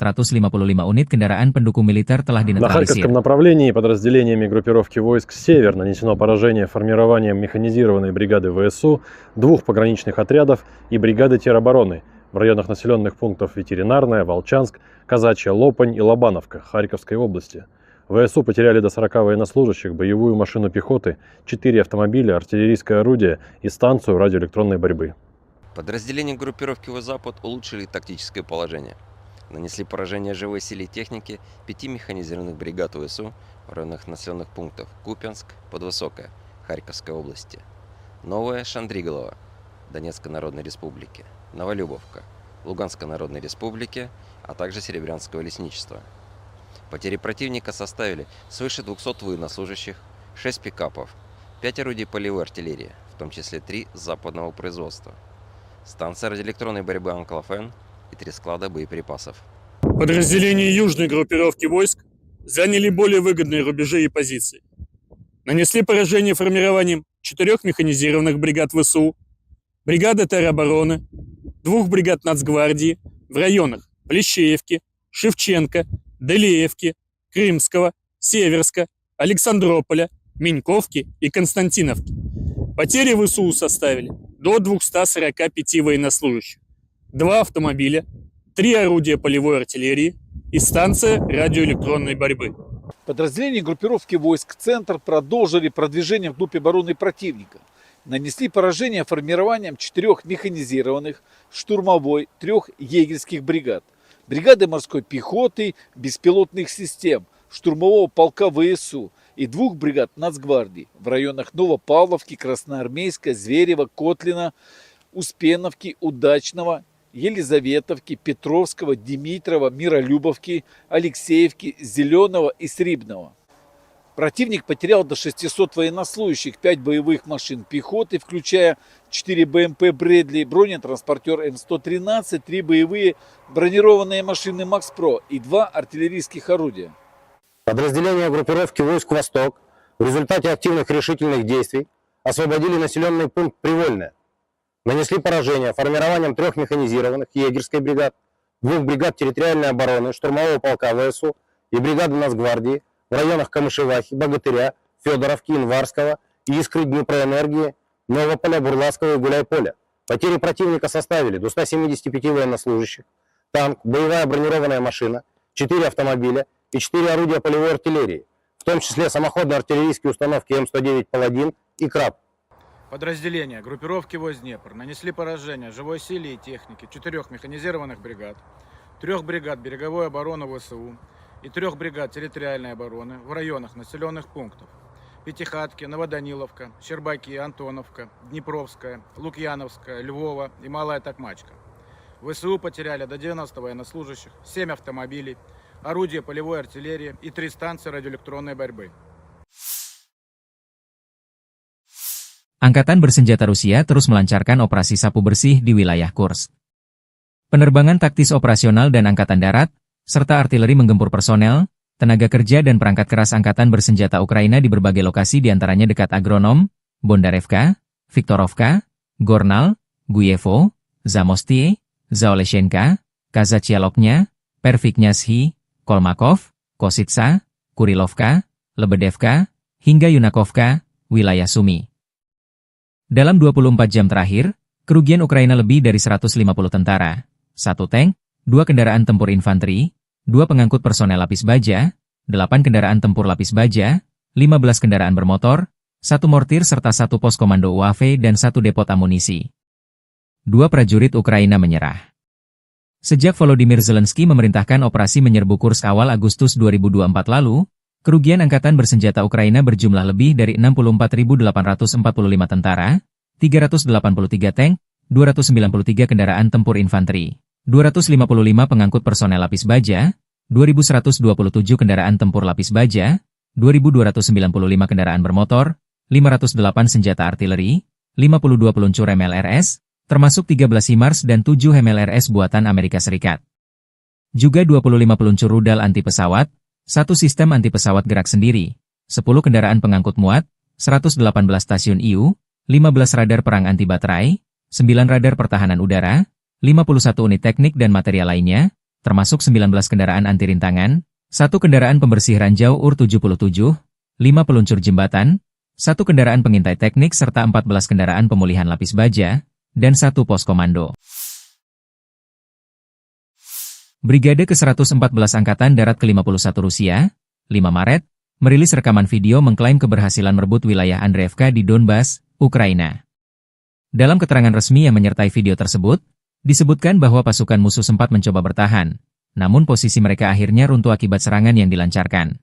unit kendaraan pendukung militer telah На dinetralisir. Харьковском направлении подразделениями группировки войск «Север» нанесено поражение формированием механизированной бригады ВСУ, 2 пограничных отрядов и бригады теробороны в районах населенных пунктов Ветеринарная, Волчанск, Казачья Лопань и Лобановка Харьковской области. ВСУ потеряли до 40 военнослужащих, боевую машину пехоты, 4 автомобиля, артиллерийское орудие и станцию радиоэлектронной борьбы. Подразделения группировки «Запад» улучшили тактическое положение. Нанесли поражение живой силе техники 5 механизированных бригад ВСУ в районах населенных пунктов Купянск, Подвысокое, Харьковской области, Новая Шандриголова, Донецкой Народной Республики, Новолюбовка, Луганской Народной Республики, а также Серебрянского лесничества. Потери противника составили свыше 200 военнослужащих, 6 пикапов, 5 орудий полевой артиллерии, в том числе 3 западного производства, станция радиоэлектронной борьбы «Анклофен» и 3 склада боеприпасов. Подразделения южной группировки войск заняли более выгодные рубежи и позиции. Нанесли поражение формированием 4 механизированных бригад ВСУ, бригады теробороны, 2 бригад Нацгвардии в районах Плещеевки, Шевченко, Делеевки, Крымского, Северска, Александрополя, Меньковки и Константиновки. Потери ВСУ составили до 245 военнослужащих, 2 автомобиля, 3 орудия полевой артиллерии и станция радиоэлектронной борьбы. Подразделения группировки войск «Центр» продолжили продвижение вглубь обороны противника. Нанесли поражение формированием 4 механизированных, штурмовой, 3 егерских бригад, бригады морской пехоты, беспилотных систем, штурмового полка ВСУ и 2 бригад Нацгвардии в районах Новопавловки, Красноармейска, Зверева, Котлина, Успеновки, Удачного, Елизаветовки, Петровского, Димитрова, Миролюбовки, Алексеевки, Зеленого и Срибного. Противник потерял до 600 военнослужащих, 5 боевых машин пехоты, включая 4 БМП «Брэдли», бронетранспортер М113, 3 боевые бронированные машины «Макс-Про» и 2 артиллерийских орудия. Подразделения группировки войск «Восток» в результате активных решительных действий освободили населенный пункт Привольное. Нанесли поражение формированием 3 механизированных егерской бригад, 2 бригад территориальной обороны, штурмового полка ВСУ и бригады Нацгвардии в районах Камышевахи, Богатыря, Федоровки, Инварского, Искры, Днепроэнергии, Новополя, Бурлацкого и Гуляйполя. Потери противника составили до 175 военнослужащих, танк, боевая бронированная машина, 4 автомобиля и 4 орудия полевой артиллерии, в том числе самоходные артиллерийские установки М109 «Паладин» и «Краб». Подразделения группировки войск Днепр нанесли поражение живой силе и технике 4 механизированных бригад, 3 бригад береговой обороны ВСУ и 3 бригад территориальной обороны в районах населенных пунктов Пятихатки, Новоданиловка, Щербаки, Антоновка, Днепровская, Лукьяновская, Львова и Малая Токмачка. ВСУ потеряли до 90 военнослужащих, 7 автомобилей, орудия полевой артиллерии и 3 станции радиоэлектронной борьбы. Angkatan bersenjata Rusia terus melancarkan operasi sapu bersih di wilayah Kursk. Penerbangan taktis operasional dan angkatan darat, serta artileri menggempur personel, tenaga kerja dan perangkat keras angkatan bersenjata Ukraina di berbagai lokasi diantaranya dekat Agronom, Bondarevka, Viktorovka, Gornal, Guyevo, Zamostie, Zaoleshenka, Kazachialoknya, Perviknyazhi, Kolmakov, Kositsa, Kurilovka, Lebedevka, hingga Yunakovka, wilayah Sumi. Dalam 24 jam terakhir, kerugian Ukraina lebih dari 150 tentara, 1 tank, 2 kendaraan tempur infanteri, 2 pengangkut personel lapis baja, 8 kendaraan tempur lapis baja, 15 kendaraan bermotor, 1 mortir serta 1 pos komando UAV dan 1 depot amunisi. 2 prajurit Ukraina menyerah. Sejak Volodymyr Zelensky memerintahkan operasi menyerbu Kursk awal Agustus 2024 lalu, kerugian angkatan bersenjata Ukraina berjumlah lebih dari 64.845 tentara, 383 tank, 293 kendaraan tempur infanteri, 255 pengangkut personel lapis baja, 2.127 kendaraan tempur lapis baja, 2.295 kendaraan bermotor, 508 senjata artileri, 52 peluncur MLRS, termasuk 13 HIMARS dan 7 MLRS buatan Amerika Serikat. Juga 25 peluncur rudal anti pesawat, 1 sistem anti pesawat gerak sendiri, 10 kendaraan pengangkut muat, 118 stasiun IU, 15 radar perang anti baterai, 9 radar pertahanan udara, 51 unit teknik dan material lainnya, termasuk 19 kendaraan anti rintangan, 1 kendaraan pembersih ranjau UR-77, 5 peluncur jembatan, 1 kendaraan pengintai teknik serta 14 kendaraan pemulihan lapis baja, dan 1 pos komando. Brigade ke-114 Angkatan Darat ke-51 Rusia, 5 Maret, merilis rekaman video mengklaim keberhasilan merebut wilayah Andreevka di Donbas, Ukraina. Dalam keterangan resmi yang menyertai video tersebut, disebutkan bahwa pasukan musuh sempat mencoba bertahan, namun posisi mereka akhirnya runtuh akibat serangan yang dilancarkan.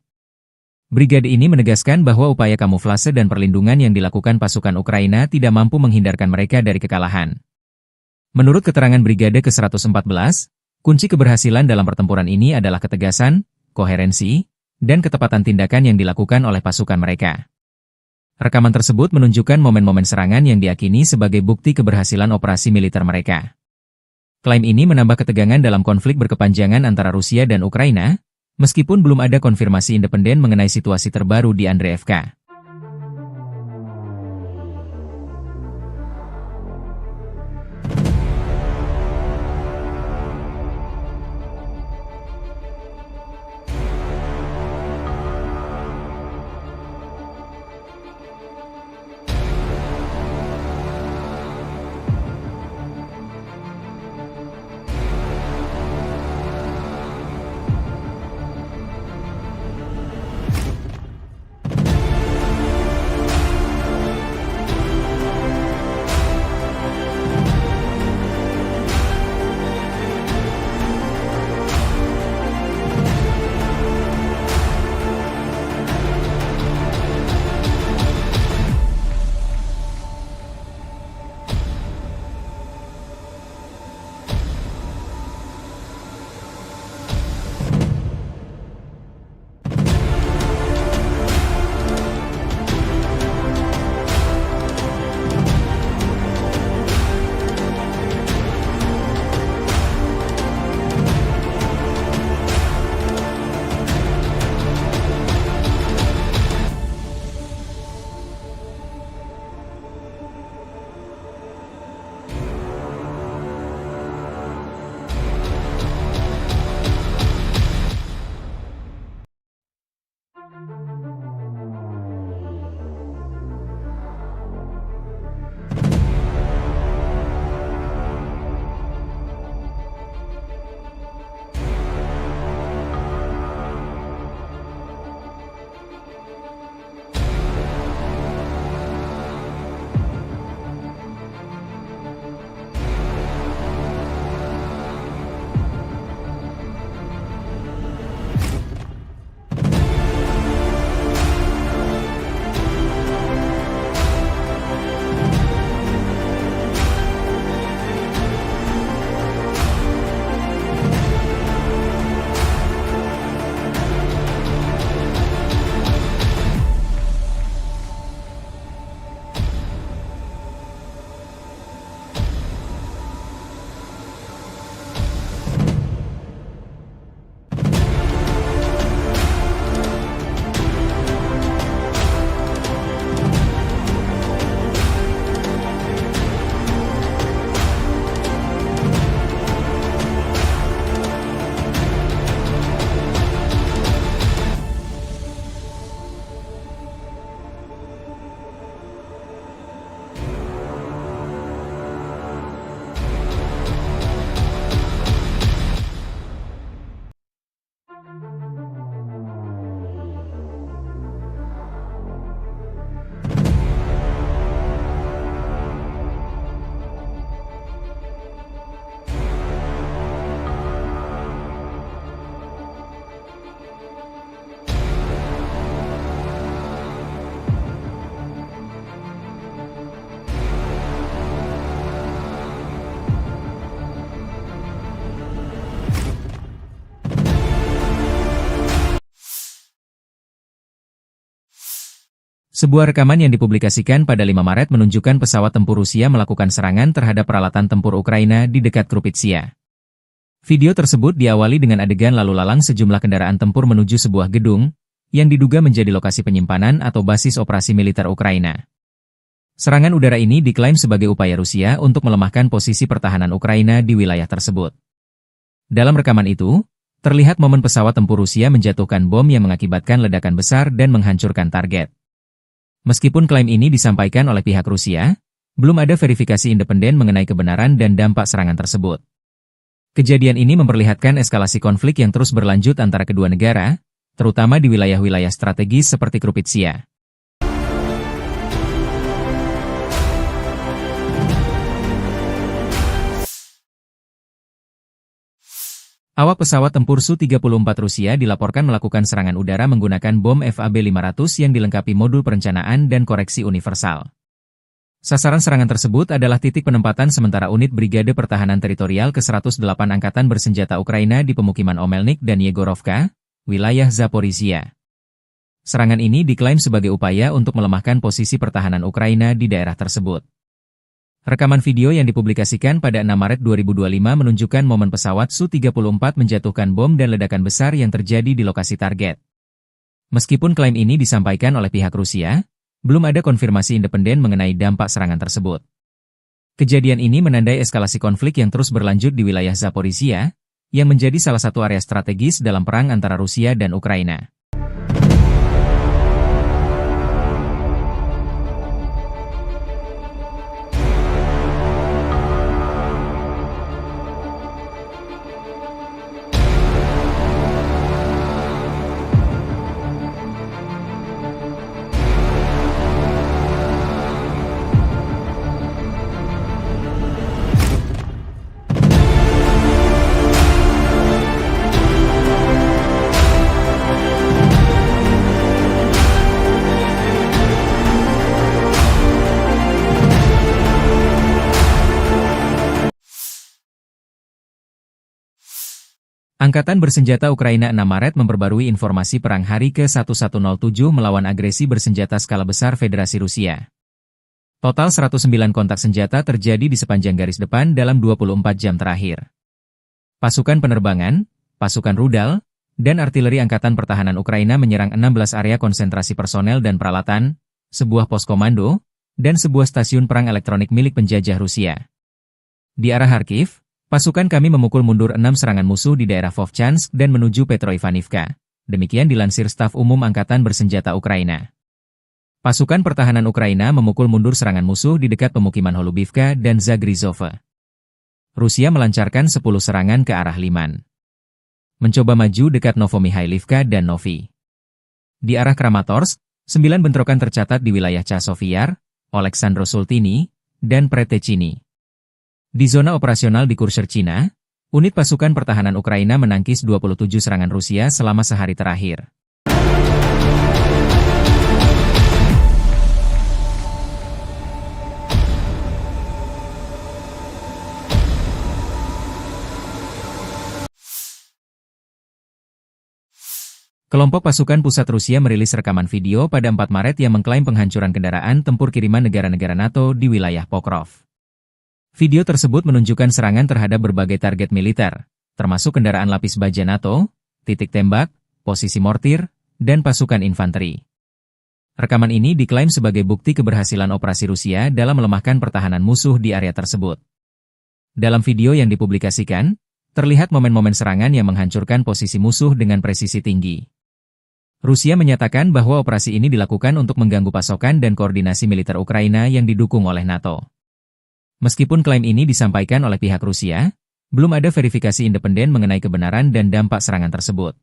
Brigade ini menegaskan bahwa upaya kamuflase dan perlindungan yang dilakukan pasukan Ukraina tidak mampu menghindarkan mereka dari kekalahan. Menurut keterangan Brigade ke-114, kunci keberhasilan dalam pertempuran ini adalah ketegasan, koherensi, dan ketepatan tindakan yang dilakukan oleh pasukan mereka. Rekaman tersebut menunjukkan momen-momen serangan yang diyakini sebagai bukti keberhasilan operasi militer mereka. Klaim ini menambah ketegangan dalam konflik berkepanjangan antara Rusia dan Ukraina, meskipun belum ada konfirmasi independen mengenai situasi terbaru di Andreevka. Sebuah rekaman yang dipublikasikan pada 5 Maret menunjukkan pesawat tempur Rusia melakukan serangan terhadap peralatan tempur Ukraina di dekat Krupitsia. Video tersebut diawali dengan adegan lalu lalang sejumlah kendaraan tempur menuju sebuah gedung, yang diduga menjadi lokasi penyimpanan atau basis operasi militer Ukraina. Serangan udara ini diklaim sebagai upaya Rusia untuk melemahkan posisi pertahanan Ukraina di wilayah tersebut. Dalam rekaman itu, terlihat momen pesawat tempur Rusia menjatuhkan bom yang mengakibatkan ledakan besar dan menghancurkan target. Meskipun klaim ini disampaikan oleh pihak Rusia, belum ada verifikasi independen mengenai kebenaran dan dampak serangan tersebut. Kejadian ini memperlihatkan eskalasi konflik yang terus berlanjut antara kedua negara, terutama di wilayah-wilayah strategis seperti Krupitsia. Awak pesawat tempur Su-34 Rusia dilaporkan melakukan serangan udara menggunakan bom FAB-500 yang dilengkapi modul perencanaan dan koreksi universal. Sasaran serangan tersebut adalah titik penempatan sementara unit Brigade Pertahanan Teritorial ke-108 Angkatan Bersenjata Ukraina di pemukiman Omelnik dan Yegorovka, wilayah Zaporizhia. Serangan ini diklaim sebagai upaya untuk melemahkan posisi pertahanan Ukraina di daerah tersebut. Rekaman video yang dipublikasikan pada 6 Maret 2025 menunjukkan momen pesawat Su-34 menjatuhkan bom dan ledakan besar yang terjadi di lokasi target. Meskipun klaim ini disampaikan oleh pihak Rusia, belum ada konfirmasi independen mengenai dampak serangan tersebut. Kejadian ini menandai eskalasi konflik yang terus berlanjut di wilayah Zaporizhia, yang menjadi salah satu area strategis dalam perang antara Rusia dan Ukraina. Angkatan Bersenjata Ukraina 6 Maret memperbarui informasi perang hari ke-1107 melawan agresi bersenjata skala besar Federasi Rusia. Total 109 kontak senjata terjadi di sepanjang garis depan dalam 24 jam terakhir. Pasukan penerbangan, pasukan rudal, dan artileri Angkatan Pertahanan Ukraina menyerang 16 area konsentrasi personel dan peralatan, sebuah pos komando, dan sebuah stasiun perang elektronik milik penjajah Rusia. Di arah Kharkiv, pasukan kami memukul mundur 6 serangan musuh di daerah Vovchansk dan menuju Petroivanivka. Demikian dilansir Staf Umum Angkatan Bersenjata Ukraina. Pasukan pertahanan Ukraina memukul mundur serangan musuh di dekat pemukiman Holubivka dan Zagrizhova. Rusia melancarkan 10 serangan ke arah Liman. Mencoba maju dekat Novomikhailivka dan Novi. Di arah Kramatorsk, 9 bentrokan tercatat di wilayah Chasov-Yar, Oleksandro-Sultini, dan Pretechini. Di zona operasional di Kurshcherchina, unit pasukan pertahanan Ukraina menangkis 27 serangan Rusia selama sehari terakhir. Kelompok pasukan pusat Rusia merilis rekaman video pada 4 Maret yang mengklaim penghancuran kendaraan tempur kiriman negara-negara NATO di wilayah Pokrov. Video tersebut menunjukkan serangan terhadap berbagai target militer, termasuk kendaraan lapis baja NATO, titik tembak, posisi mortir, dan pasukan infanteri. Rekaman ini diklaim sebagai bukti keberhasilan operasi Rusia dalam melemahkan pertahanan musuh di area tersebut. Dalam video yang dipublikasikan, terlihat momen-momen serangan yang menghancurkan posisi musuh dengan presisi tinggi. Rusia menyatakan bahwa operasi ini dilakukan untuk mengganggu pasokan dan koordinasi militer Ukraina yang didukung oleh NATO. Meskipun klaim ini disampaikan oleh pihak Rusia, belum ada verifikasi independen mengenai kebenaran dan dampak serangan tersebut.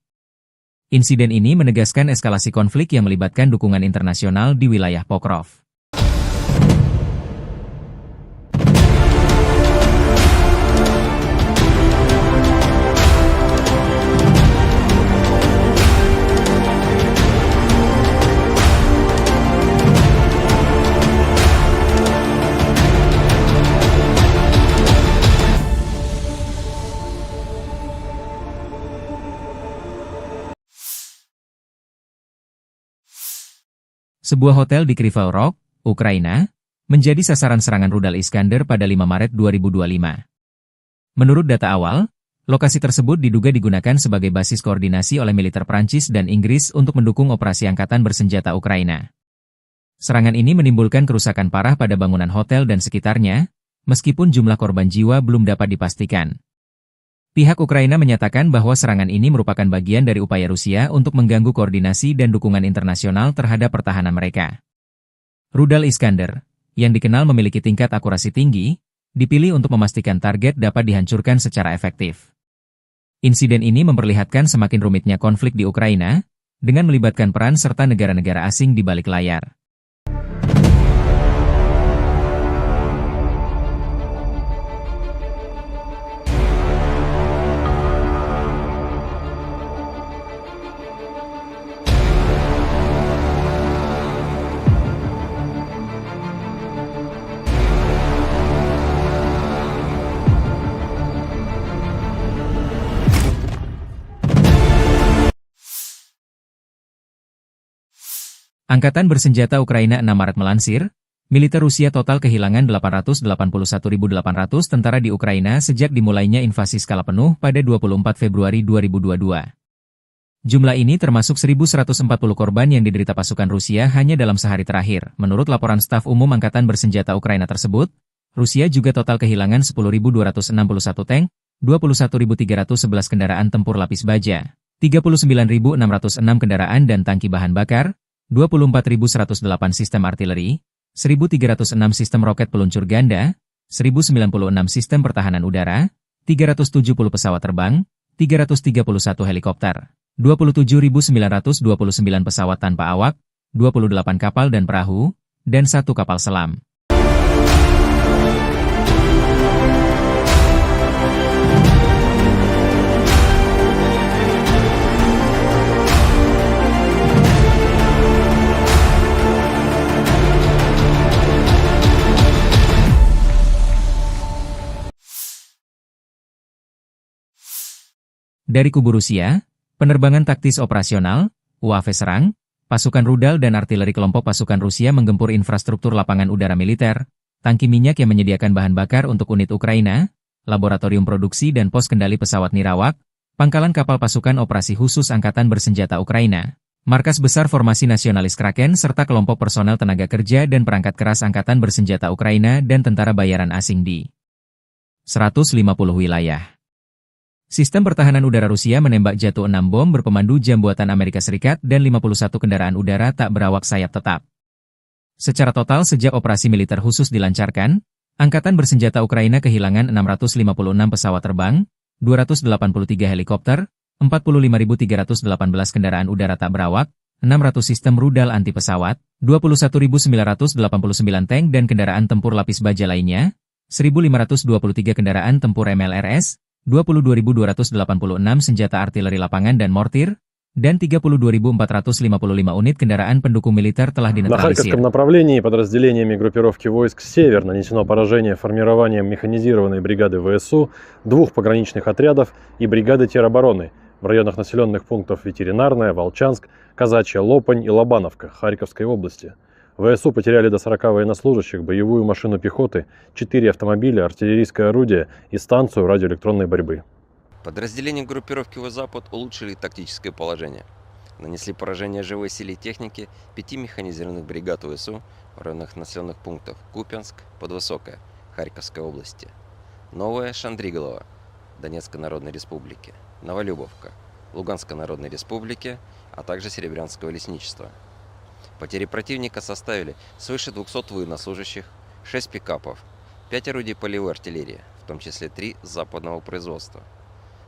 Insiden ini menegaskan eskalasi konflik yang melibatkan dukungan internasional di wilayah Pokrov. Sebuah hotel di Kryvyi Rih, Ukraina, menjadi sasaran serangan rudal Iskander pada 5 Maret 2025. Menurut data awal, lokasi tersebut diduga digunakan sebagai basis koordinasi oleh militer Prancis dan Inggris untuk mendukung operasi angkatan bersenjata Ukraina. Serangan ini menimbulkan kerusakan parah pada bangunan hotel dan sekitarnya, meskipun jumlah korban jiwa belum dapat dipastikan. Pihak Ukraina menyatakan bahwa serangan ini merupakan bagian dari upaya Rusia untuk mengganggu koordinasi dan dukungan internasional terhadap pertahanan mereka. Rudal Iskander, yang dikenal memiliki tingkat akurasi tinggi, dipilih untuk memastikan target dapat dihancurkan secara efektif. Insiden ini memperlihatkan semakin rumitnya konflik di Ukraina, dengan melibatkan peran serta negara-negara asing di balik layar. Angkatan bersenjata Ukraina 6 Maret melansir, militer Rusia total kehilangan 881.800 tentara di Ukraina sejak dimulainya invasi skala penuh pada 24 Februari 2022. Jumlah ini termasuk 1.140 korban yang diderita pasukan Rusia hanya dalam sehari terakhir. Menurut laporan staf umum Angkatan bersenjata Ukraina tersebut, Rusia juga total kehilangan 10.261 tank, 21.311 kendaraan tempur lapis baja, 39.606 kendaraan dan tangki bahan bakar, 24.108 sistem artileri, 1.306 sistem roket peluncur ganda, 1.096 sistem pertahanan udara, 370 pesawat terbang, 331 helikopter, 27.929 pesawat tanpa awak, 28 kapal dan perahu, dan 1 kapal selam. Dari kubu Rusia, penerbangan taktis operasional, UAV serang, pasukan rudal dan artileri kelompok pasukan Rusia menggempur infrastruktur lapangan udara militer, tangki minyak yang menyediakan bahan bakar untuk unit Ukraina, laboratorium produksi dan pos kendali pesawat nirawak, pangkalan kapal pasukan operasi khusus Angkatan bersenjata Ukraina, markas besar formasi nasionalis Kraken serta kelompok personel tenaga kerja dan perangkat keras Angkatan bersenjata Ukraina dan tentara bayaran asing di 150 wilayah. Sistem pertahanan udara Rusia menembak jatuh 6 bom berpemandu jam buatan Amerika Serikat dan 51 kendaraan udara tak berawak sayap tetap. Secara total sejak operasi militer khusus dilancarkan, Angkatan bersenjata Ukraina kehilangan 656 pesawat terbang, 283 helikopter, 45.318 kendaraan udara tak berawak, 600 sistem rudal anti pesawat, 21.989 tank dan kendaraan tempur lapis baja lainnya, 1.523 kendaraan tempur MLRS, 22.286 senjata artileri lapangan dan mortir, dan 32.455 unit kendaraan pendukung militer telah На dinetralisir. Харьковском направлении подразделениями группировки войск «Север» нанесено поражение формированием механизированной бригады ВСУ, 2 пограничных отрядов и бригады теробороны в районах населенных пунктов Ветеринарная, Волчанск, Казачья Лопань и Лобановка Харьковской области. ВСУ потеряли до 40 военнослужащих, боевую машину пехоты, 4 автомобиля, артиллерийское орудие и станцию радиоэлектронной борьбы. Подразделения группировки «Запад» улучшили тактическое положение. Нанесли поражение живой силе и технике 5 механизированных бригад ВСУ в районах населенных пунктов Купянск, Подвысокое, Харьковской области, Новая Шандриголова, Донецкой Народной Республики, Новолюбовка, Луганской Народной Республики, а также Серебрянского лесничества. Потери противника составили свыше 200 военнослужащих, 6 пикапов, 5 орудий полевой артиллерии, в том числе 3 западного производства,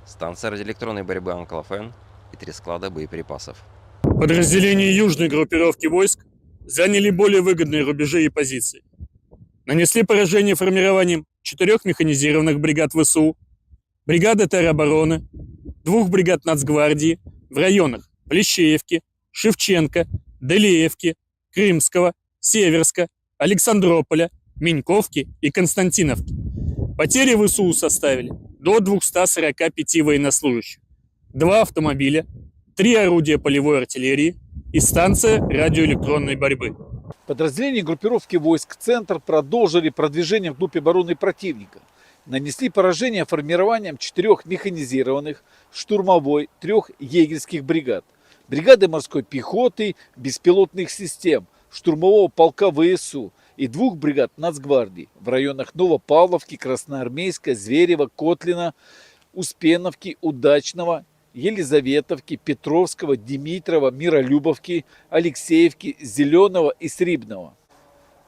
станция радиоэлектронной борьбы «Анклофен» и 3 склада боеприпасов. Подразделения южной группировки войск заняли более выгодные рубежи и позиции. Нанесли поражение формированием 4 механизированных бригад ВСУ, бригады теробороны, 2 бригад Нацгвардии в районах Плещеевки, Шевченко, Делеевки, Крымского, Северска, Александрополя, Меньковки и Константиновки. Потери ВСУ составили до 245 военнослужащих, 2 автомобиля, 3 орудия полевой артиллерии, и станция радиоэлектронной борьбы. Подразделения группировки войск «Центр» продолжили продвижение вглубь обороны противника. Нанесли поражение формированием 4 механизированных, штурмовой, 3 егерских бригад, бригады морской пехоты, беспилотных систем, штурмового полка ВСУ и 2 бригад Нацгвардии в районах Новопавловки, Красноармейска, Зверева, Котлина, Успеновки, Удачного, Елизаветовки, Петровского, Димитрова, Миролюбовки, Алексеевки, Зеленого и Срибного.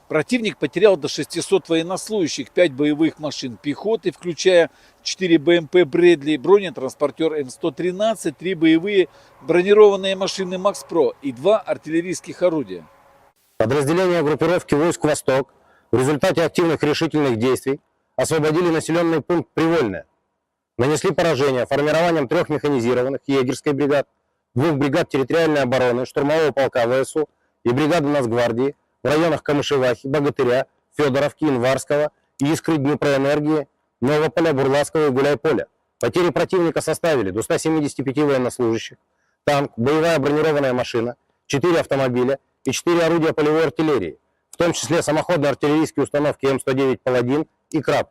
Противник потерял до 600 военнослужащих, 5 боевых машин пехоты, включая 4 БМП «Брэдли», бронетранспортер М113, 3 боевые бронированные машины «Макс-Про» и 2 артиллерийских орудия. Подразделения группировки войск «Восток» в результате активных решительных действий освободили населенный пункт Привольное. Нанесли поражение формированием 3 механизированных егерской бригад, 2 бригад территориальной обороны, штурмового полка ВСУ и бригады Нацгвардии в районах Камышевахи, Богатыря, Федоровки, Инварского, Искры, Днепроэнергии, Новополя, Бурлацкого и Гуляйполя. Потери противника составили до 175 военнослужащих, танк, боевая бронированная машина, 4 автомобиля и 4 орудия полевой артиллерии, в том числе самоходные артиллерийские установки М109 «Паладин» и «Краб».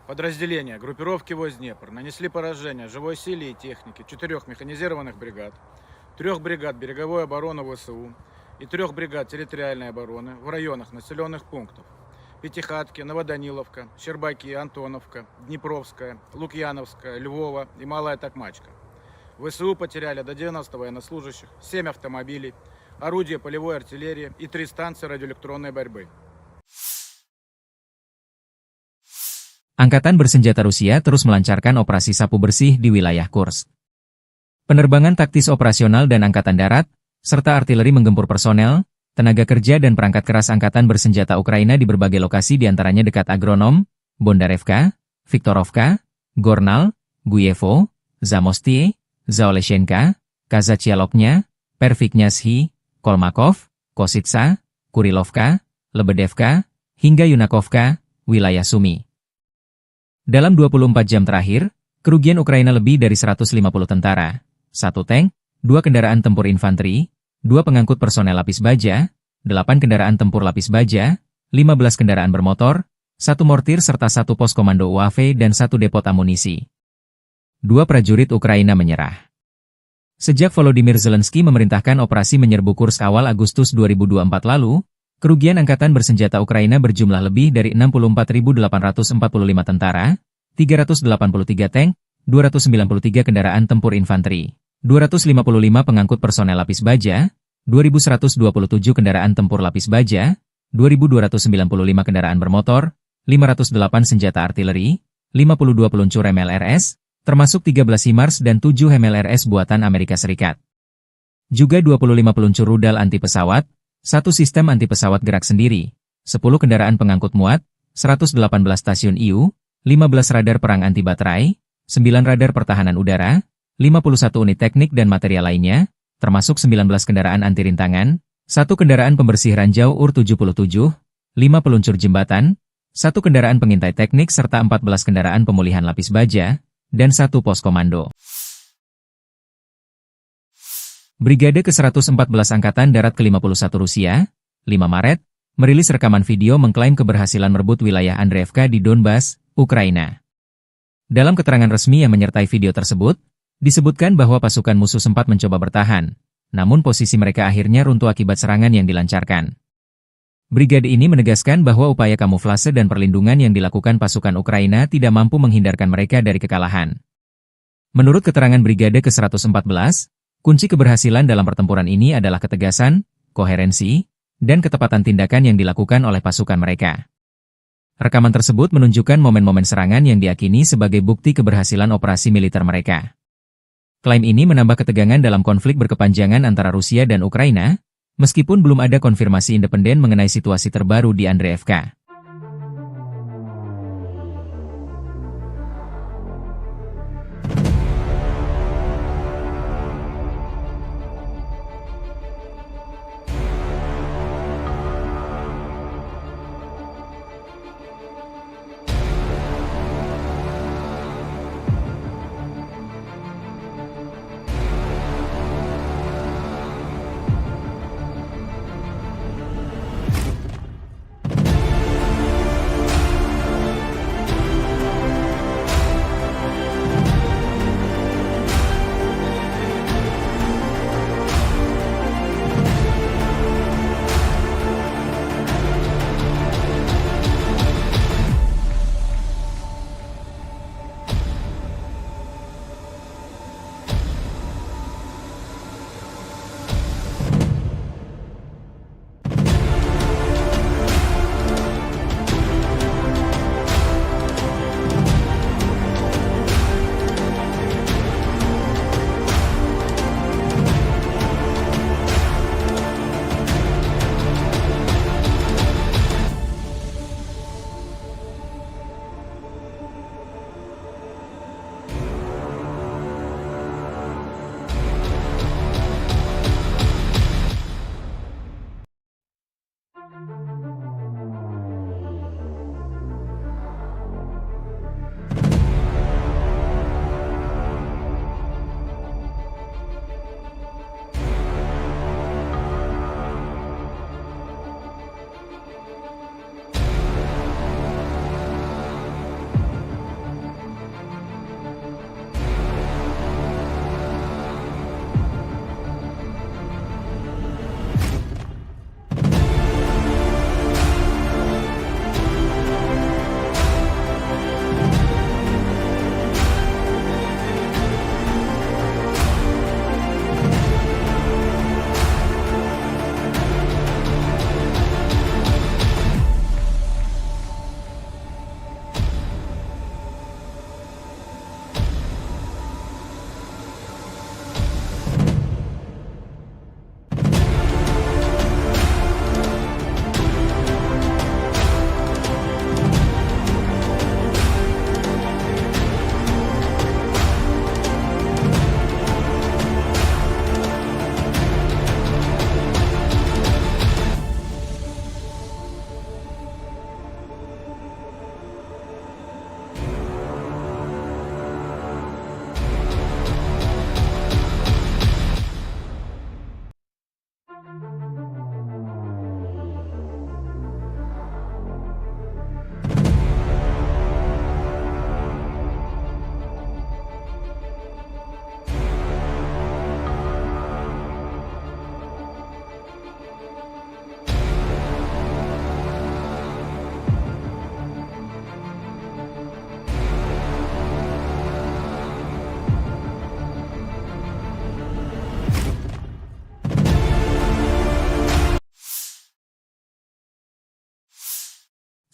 Подразделения группировки войск Днепр нанесли поражение живой силе и технике 4 механизированных бригад, 3 бригад береговой обороны ВСУ и 3 бригад территориальной обороны в районах населенных пунктов Пятихатки, Новоданиловка, Щербаки, Антоновка, Днепровская, Лукьяновская, Львова и Малая Токмачка. ВСУ потеряли до 90 военнослужащих, 7 автомобилей, орудия полевой артиллерии и 3 станции радиоэлектронной борьбы. Angkatan bersenjata Rusia terus melancarkan operasi sapu bersih di wilayah Kursk. Penerbangan taktis operasional dan angkatan darat, serta artileri menggempur personel, tenaga kerja dan perangkat keras angkatan bersenjata Ukraina di berbagai lokasi diantaranya dekat Agronom, Bondarevka, Viktorovka, Gornal, Guyevo, Zamostie, Zaoleshenka, Kazachialoknya, Perviknyazhi, Kolmakov, Kositsa, Kurilovka, Lebedevka, hingga Yunakovka, wilayah Sumi. Dalam 24 jam terakhir, kerugian Ukraina lebih dari 150 tentara, 1 tank, 2 kendaraan tempur infanteri, 2 pengangkut personel lapis baja, 8 kendaraan tempur lapis baja, 15 kendaraan bermotor, 1 mortir serta 1 pos komando UAV dan 1 depot amunisi. 2 prajurit Ukraina menyerah. Sejak Volodymyr Zelensky memerintahkan operasi menyerbu Kursk awal Agustus 2024 lalu, kerugian angkatan bersenjata Ukraina berjumlah lebih dari 64.845 tentara, 383 tank, 293 kendaraan tempur infanteri, 255 pengangkut personel lapis baja, 2.127 kendaraan tempur lapis baja, 2.295 kendaraan bermotor, 508 senjata artileri, 52 peluncur MLRS, termasuk 13 HIMARS dan 7 MLRS buatan Amerika Serikat. Juga 25 peluncur rudal anti pesawat, 1 sistem anti pesawat gerak sendiri, 10 kendaraan pengangkut muat, 118 stasiun IU, 15 radar perang anti baterai, 9 radar pertahanan udara, 51 unit teknik dan material lainnya, termasuk 19 kendaraan anti rintangan, 1 kendaraan pembersih ranjau UR-77, 5 peluncur jembatan, 1 kendaraan pengintai teknik serta 14 kendaraan pemulihan lapis baja, dan 1 pos komando. Brigade ke-114 Angkatan Darat ke-51 Rusia, 5 Maret, merilis rekaman video mengklaim keberhasilan merebut wilayah Andreevka di Donbas, Ukraina. Dalam keterangan resmi yang menyertai video tersebut, disebutkan bahwa pasukan musuh sempat mencoba bertahan, namun posisi mereka akhirnya runtuh akibat serangan yang dilancarkan. Brigade ini menegaskan bahwa upaya kamuflase dan perlindungan yang dilakukan pasukan Ukraina tidak mampu menghindarkan mereka dari kekalahan. Menurut keterangan Brigade ke-114, kunci keberhasilan dalam pertempuran ini adalah ketegasan, koherensi, dan ketepatan tindakan yang dilakukan oleh pasukan mereka. Rekaman tersebut menunjukkan momen-momen serangan yang diyakini sebagai bukti keberhasilan operasi militer mereka. Klaim ini menambah ketegangan dalam konflik berkepanjangan antara Rusia dan Ukraina, meskipun belum ada konfirmasi independen mengenai situasi terbaru di Andreevka.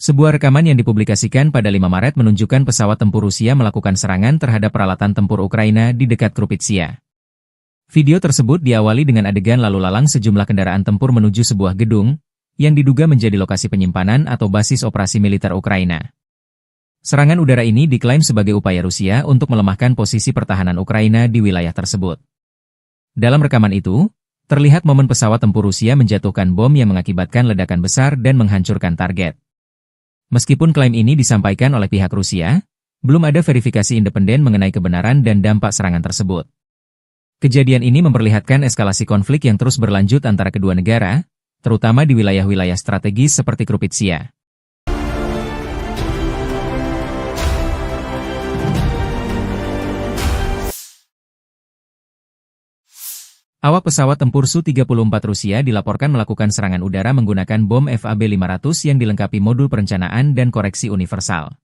Sebuah rekaman yang dipublikasikan pada 5 Maret menunjukkan pesawat tempur Rusia melakukan serangan terhadap peralatan tempur Ukraina di dekat Krupitsia. Video tersebut diawali dengan adegan lalu lalang sejumlah kendaraan tempur menuju sebuah gedung, yang diduga menjadi lokasi penyimpanan atau basis operasi militer Ukraina. Serangan udara ini diklaim sebagai upaya Rusia untuk melemahkan posisi pertahanan Ukraina di wilayah tersebut. Dalam rekaman itu, terlihat momen pesawat tempur Rusia menjatuhkan bom yang mengakibatkan ledakan besar dan menghancurkan target. Meskipun klaim ini disampaikan oleh pihak Rusia, belum ada verifikasi independen mengenai kebenaran dan dampak serangan tersebut. Kejadian ini memperlihatkan eskalasi konflik yang terus berlanjut antara kedua negara, terutama di wilayah-wilayah strategis seperti Krupitsia. Awak pesawat tempur Su-34 Rusia dilaporkan melakukan serangan udara menggunakan bom FAB-500 yang dilengkapi modul perencanaan dan koreksi universal.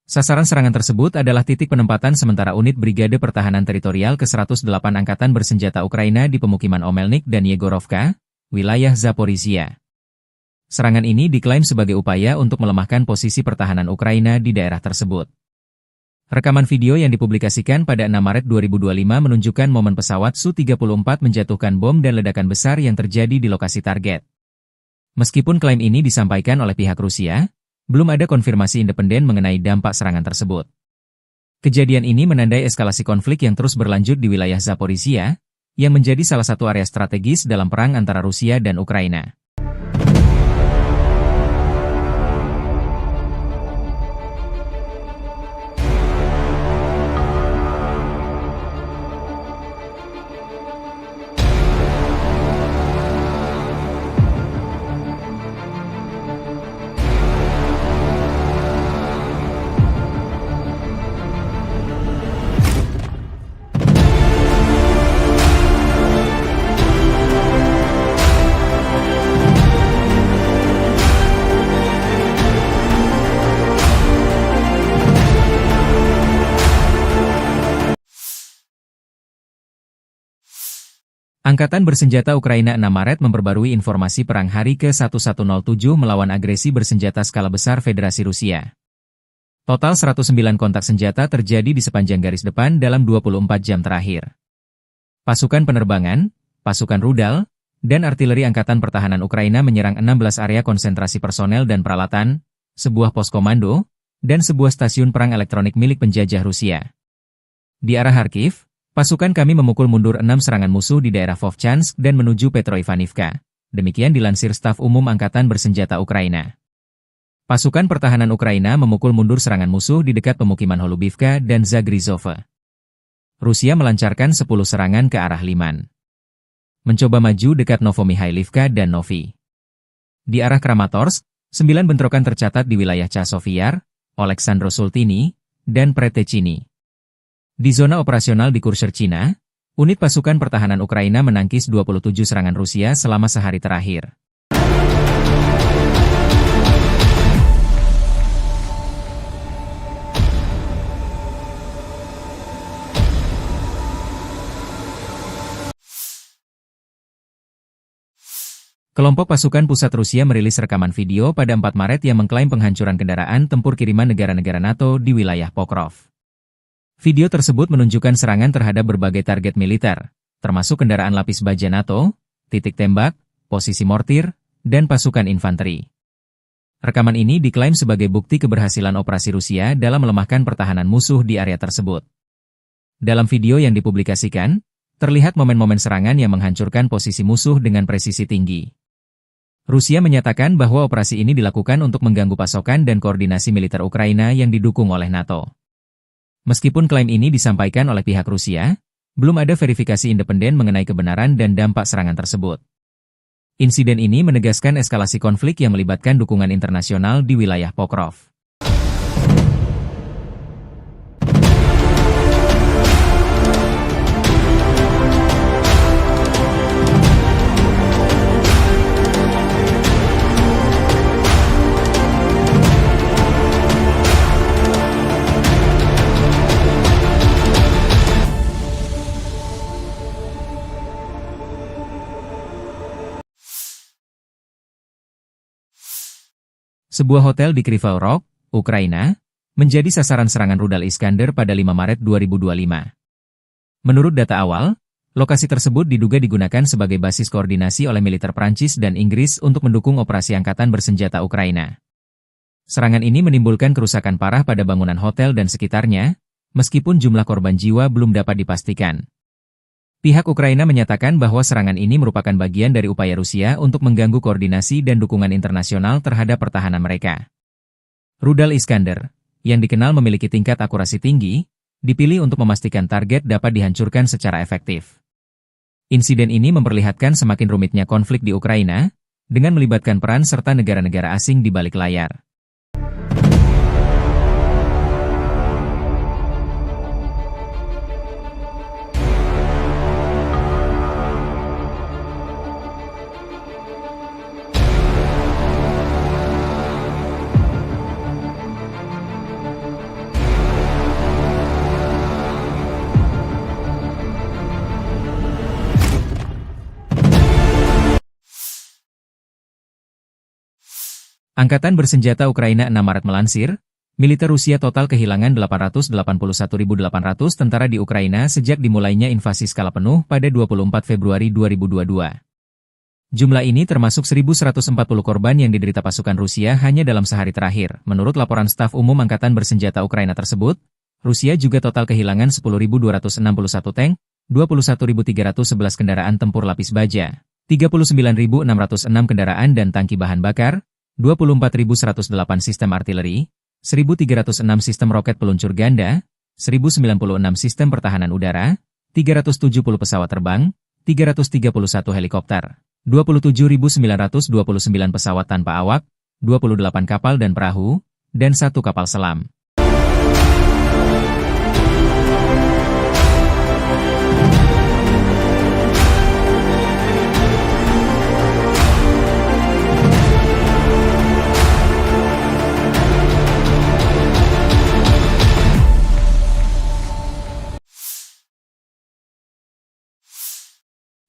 Sasaran serangan tersebut adalah titik penempatan sementara unit Brigade Pertahanan Teritorial ke-108 Angkatan Bersenjata Ukraina di pemukiman Omelnik dan Yegorovka, wilayah Zaporizhia. Serangan ini diklaim sebagai upaya untuk melemahkan posisi pertahanan Ukraina di daerah tersebut. Rekaman video yang dipublikasikan pada 6 Maret 2025 menunjukkan momen pesawat Su-34 menjatuhkan bom dan ledakan besar yang terjadi di lokasi target. Meskipun klaim ini disampaikan oleh pihak Rusia, belum ada konfirmasi independen mengenai dampak serangan tersebut. Kejadian ini menandai eskalasi konflik yang terus berlanjut di wilayah Zaporizhia, yang menjadi salah satu area strategis dalam perang antara Rusia dan Ukraina. Angkatan Bersenjata Ukraina 6 Maret memperbarui informasi perang hari ke-1107 melawan agresi bersenjata skala besar Federasi Rusia. Total 109 kontak senjata terjadi di sepanjang garis depan dalam 24 jam terakhir. Pasukan penerbangan, pasukan rudal, dan artileri Angkatan Pertahanan Ukraina menyerang 16 area konsentrasi personel dan peralatan, sebuah pos komando, dan sebuah stasiun perang elektronik milik penjajah Rusia. Di arah Kharkiv, pasukan kami memukul mundur 6 serangan musuh di daerah Vovchansk dan menuju Petroivanivka. Demikian dilansir Staf Umum Angkatan Bersenjata Ukraina. Pasukan pertahanan Ukraina memukul mundur serangan musuh di dekat pemukiman Holubivka dan Zagrizhova. Rusia melancarkan 10 serangan ke arah Liman. Mencoba maju dekat Novomikhailivka dan Novi. Di arah Kramatorsk, 9 bentrokan tercatat di wilayah Chasiv-Yar, Oleksandro-Sultini, dan Pretechini. Di zona operasional di Kurshcherchina, unit pasukan pertahanan Ukraina menangkis 27 serangan Rusia selama sehari terakhir. Kelompok pasukan pusat Rusia merilis rekaman video pada 4 Maret yang mengklaim penghancuran kendaraan tempur kiriman negara-negara NATO di wilayah Pokrov. Video tersebut menunjukkan serangan terhadap berbagai target militer, termasuk kendaraan lapis baja NATO, titik tembak, posisi mortir, dan pasukan infanteri. Rekaman ini diklaim sebagai bukti keberhasilan operasi Rusia dalam melemahkan pertahanan musuh di area tersebut. Dalam video yang dipublikasikan, terlihat momen-momen serangan yang menghancurkan posisi musuh dengan presisi tinggi. Rusia menyatakan bahwa operasi ini dilakukan untuk mengganggu pasokan dan koordinasi militer Ukraina yang didukung oleh NATO. Meskipun klaim ini disampaikan oleh pihak Rusia, belum ada verifikasi independen mengenai kebenaran dan dampak serangan tersebut. Insiden ini menegaskan eskalasi konflik yang melibatkan dukungan internasional di wilayah Pokrov. Sebuah hotel di Kryvyi Rih, Ukraina, menjadi sasaran serangan rudal Iskander pada 5 Maret 2025. Menurut data awal, lokasi tersebut diduga digunakan sebagai basis koordinasi oleh militer Prancis dan Inggris untuk mendukung operasi angkatan bersenjata Ukraina. Serangan ini menimbulkan kerusakan parah pada bangunan hotel dan sekitarnya, meskipun jumlah korban jiwa belum dapat dipastikan. Pihak Ukraina menyatakan bahwa serangan ini merupakan bagian dari upaya Rusia untuk mengganggu koordinasi dan dukungan internasional terhadap pertahanan mereka. Rudal Iskander, yang dikenal memiliki tingkat akurasi tinggi, dipilih untuk memastikan target dapat dihancurkan secara efektif. Insiden ini memperlihatkan semakin rumitnya konflik di Ukraina, dengan melibatkan peran serta negara-negara asing di balik layar. Angkatan bersenjata Ukraina 6 Maret melansir, militer Rusia total kehilangan 881.800 tentara di Ukraina sejak dimulainya invasi skala penuh pada 24 Februari 2022. Jumlah ini termasuk 1.140 korban yang diderita pasukan Rusia hanya dalam sehari terakhir. Menurut laporan staf umum Angkatan bersenjata Ukraina tersebut, Rusia juga total kehilangan 10.261 tank, 21.311 kendaraan tempur lapis baja, 39.606 kendaraan dan tangki bahan bakar, 24.108 sistem artileri, 1.306 sistem roket peluncur ganda, 1.096 sistem pertahanan udara, 370 pesawat terbang, 331 helikopter, 27.929 pesawat tanpa awak, 28 kapal dan perahu, dan 1 kapal selam.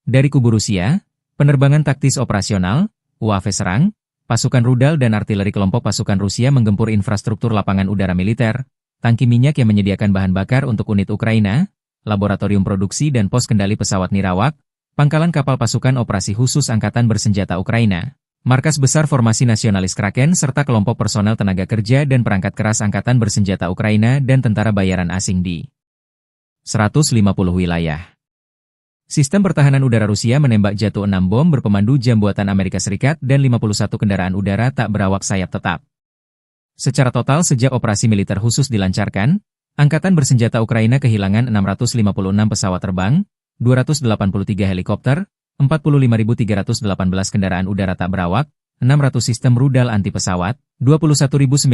Dari kubu Rusia, penerbangan taktis operasional, UAV serang, pasukan rudal dan artileri kelompok pasukan Rusia menggempur infrastruktur lapangan udara militer, tangki minyak yang menyediakan bahan bakar untuk unit Ukraina, laboratorium produksi dan pos kendali pesawat nirawak, pangkalan kapal pasukan operasi khusus Angkatan bersenjata Ukraina, markas besar formasi nasionalis Kraken serta kelompok personel tenaga kerja dan perangkat keras Angkatan bersenjata Ukraina dan tentara bayaran asing di 150 wilayah. Sistem pertahanan udara Rusia menembak jatuh 6 bom berpemandu jam buatan Amerika Serikat dan 51 kendaraan udara tak berawak sayap tetap. Secara total sejak operasi militer khusus dilancarkan, Angkatan bersenjata Ukraina kehilangan 656 pesawat terbang, 283 helikopter, 45.318 kendaraan udara tak berawak, 600 sistem rudal anti pesawat, 21.989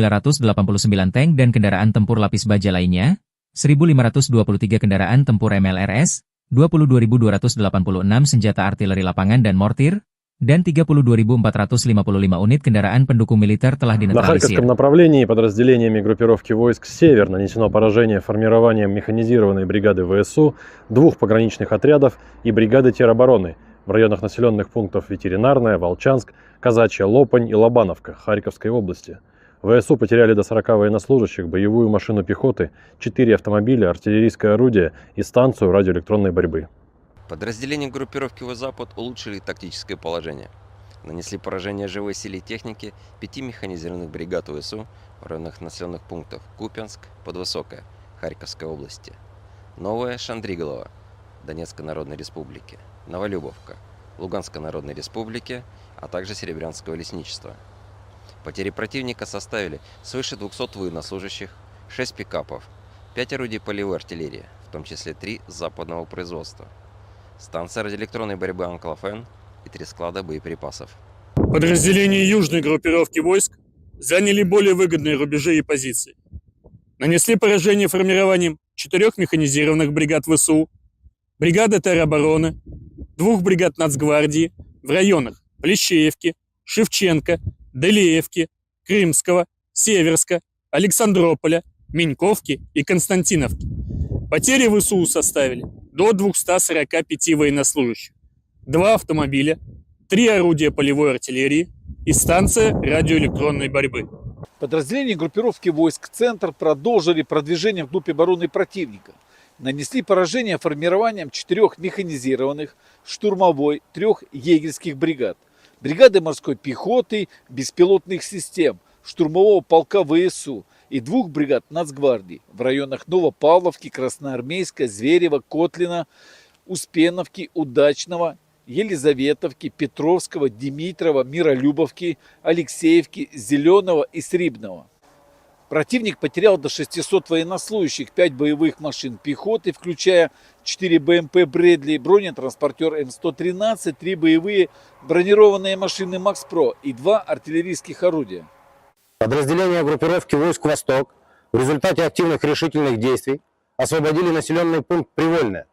tank dan kendaraan tempur lapis baja lainnya, 1.523 kendaraan tempur MLRS, 22.286 senjata artileri lapangan dan mortir, dan 32.455 unit kendaraan pendukung militer telah На dinetralisir. Харьковском направлении подразделениями группировки войск «Север» нанесено поражение формированием механизированной бригады ВСУ, 2 пограничных отрядов и бригады теробороны в районах населенных пунктов Ветеринарная, Волчанск, Казачья Лопань и Лобановка Харьковской области. ВСУ потеряли до 40 военнослужащих, боевую машину пехоты, 4 автомобиля, артиллерийское орудие и станцию радиоэлектронной борьбы. Подразделения группировки «Запад» улучшили тактическое положение. Нанесли поражение живой силе техники 5 механизированных бригад ВСУ в районах населенных пунктов Купянск, Подвысокое, Харьковской области, Новое Шандриголово, Донецкой Народной Республики, Новолюбовка, Луганской Народной Республики, а также Серебрянского лесничества. Потери противника составили свыше 200 военнослужащих, 6 пикапов, 5 орудий полевой артиллерии, в том числе 3 западного производства, станция радиоэлектронной борьбы «Анклофен» и 3 склада боеприпасов. Подразделения южной группировки войск заняли более выгодные рубежи и позиции. Нанесли поражение формированием 4 механизированных бригад ВСУ, бригады теробороны, 2 бригад Нацгвардии в районах Плещеевки, Шевченко, Делеевки, Крымского, Северска, Александрополя, Меньковки и Константиновки. Потери ВСУ составили до 245 военнослужащих, 2 автомобиля, 3 орудия полевой артиллерии и станция радиоэлектронной борьбы. Подразделения группировки войск «Центр» продолжили продвижение вглубь обороны противника. Нанесли поражение формированием 4 механизированных, штурмовой, 3 егерских бригад, бригады морской пехоты, беспилотных систем, штурмового полка ВСУ и 2 бригад Нацгвардии в районах Новопавловки, Красноармейска, Зверева, Котлина, Успеновки, Удачного, Елизаветовки, Петровского, Димитрова, Миролюбовки, Алексеевки, Зеленого и Срибного. Противник потерял до 600 военнослужащих, 5 боевых машин пехоты, включая 4 БМП «Брэдли», бронетранспортер М113, 3 боевые бронированные машины «Макс-Про» и 2 артиллерийских орудия. Подразделения группировки войск «Восток» в результате активных решительных действий освободили населенный пункт Привольное.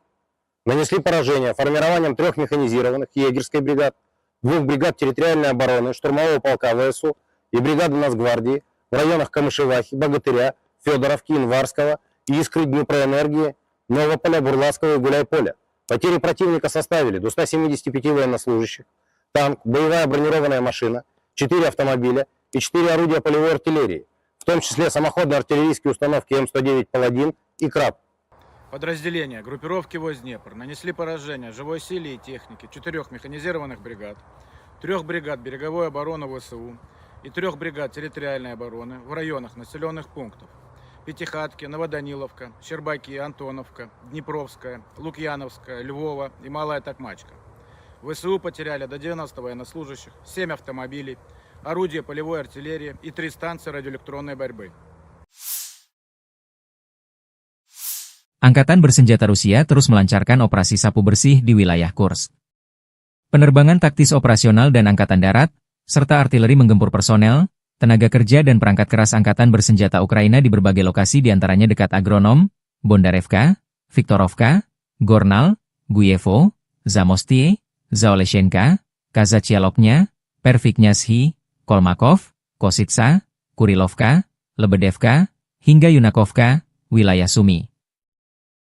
Нанесли поражение формированием 3 механизированных егерской бригад, 2 бригад территориальной обороны, штурмового полка ВСУ и бригады Нацгвардии в районах Камышевахи, Богатыря, Федоровки, Инварского, Искры, Днепроэнергии, Новополя, Бурлацкого и Гуляйполя. Потери противника составили до 175 военнослужащих, танк, боевая бронированная машина, 4 автомобиля и 4 орудия полевой артиллерии, в том числе самоходные артиллерийские установки М109 «Паладин» и «Краб». Подразделения группировки войск Днепр нанесли поражение живой силе и технике 4 механизированных бригад, 3 бригад береговой обороны ВСУ и 3 бригад территориальной обороны в районах населенных пунктов Пятихатки, Новоданиловка, Щербаки, Антоновка, Днепровская, Лукьяновская, Львова и Малая Токмачка. ВСУ потеряли до 90 военнослужащих, 7 автомобилей, орудия полевой артиллерии и 3 станции радиоэлектронной борьбы. Angkatan bersenjata Rusia terus melancarkan operasi sapu bersih di wilayah Kursk. Penerbangan taktis operasional dan angkatan darat, serta artileri menggempur personel, tenaga kerja dan perangkat keras angkatan bersenjata Ukraina di berbagai lokasi diantaranya dekat Agronom, Bondarevka, Viktorovka, Gornal, Guyevo, Zamostie, Zaoleshenka, Kazachialoknya, Perviknyazhi, Kolmakov, Kositsa, Kurilovka, Lebedevka, hingga Yunakovka, wilayah Sumi.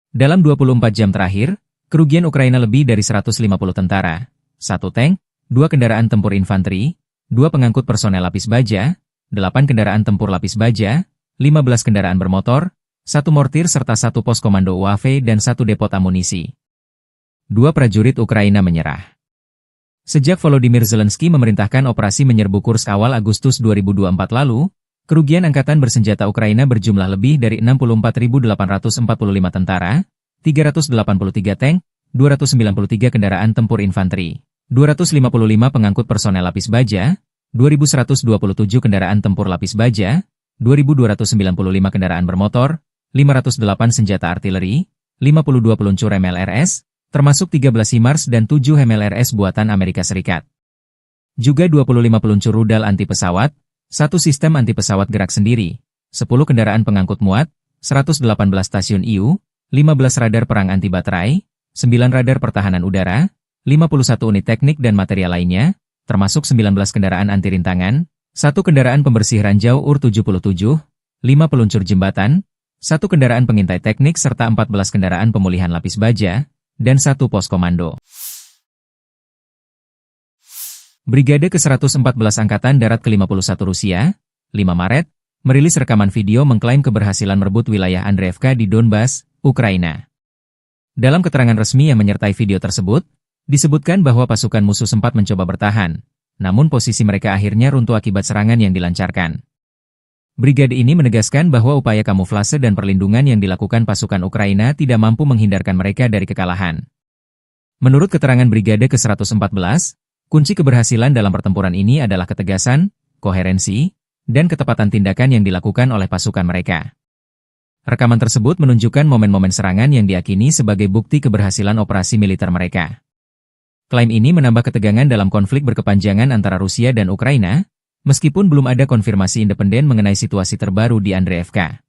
Dalam 24 jam terakhir, kerugian Ukraina lebih dari 150 tentara, 1 tank, 2 kendaraan tempur infanteri, 2 pengangkut personel lapis baja, 8 kendaraan tempur lapis baja, 15 kendaraan bermotor, 1 mortir serta 1 pos komando UAV dan 1 depot amunisi. 2 prajurit Ukraina menyerah. Sejak Volodymyr Zelensky memerintahkan operasi menyerbu Kursk awal Agustus 2024 lalu, kerugian angkatan bersenjata Ukraina berjumlah lebih dari 64.845 tentara, 383 tank, 293 kendaraan tempur infanteri, 255 pengangkut personel lapis baja, 2.127 kendaraan tempur lapis baja, 2.295 kendaraan bermotor, 508 senjata artileri, 52 peluncur MLRS, termasuk 13 HIMARS dan 7 MLRS buatan Amerika Serikat. Juga 25 peluncur rudal anti pesawat, 1 sistem anti pesawat gerak sendiri, 10 kendaraan pengangkut muat, 118 stasiun IU, 15 radar perang anti baterai, 9 radar pertahanan udara, 51 unit teknik dan material lainnya, termasuk 19 kendaraan anti rintangan, 1 kendaraan pembersih ranjau UR-77, 5 peluncur jembatan, 1 kendaraan pengintai teknik serta 14 kendaraan pemulihan lapis baja, dan 1 pos komando. Brigade ke-114 Angkatan Darat ke-51 Rusia, 5 Maret, merilis rekaman video mengklaim keberhasilan merebut wilayah Andreevka di Donbas, Ukraina. Dalam keterangan resmi yang menyertai video tersebut, disebutkan bahwa pasukan musuh sempat mencoba bertahan, namun posisi mereka akhirnya runtuh akibat serangan yang dilancarkan. Brigade ini menegaskan bahwa upaya kamuflase dan perlindungan yang dilakukan pasukan Ukraina tidak mampu menghindarkan mereka dari kekalahan. Menurut keterangan Brigade ke-114, kunci keberhasilan dalam pertempuran ini adalah ketegasan, koherensi, dan ketepatan tindakan yang dilakukan oleh pasukan mereka. Rekaman tersebut menunjukkan momen-momen serangan yang diyakini sebagai bukti keberhasilan operasi militer mereka. Klaim ini menambah ketegangan dalam konflik berkepanjangan antara Rusia dan Ukraina, meskipun belum ada konfirmasi independen mengenai situasi terbaru di Andreevka.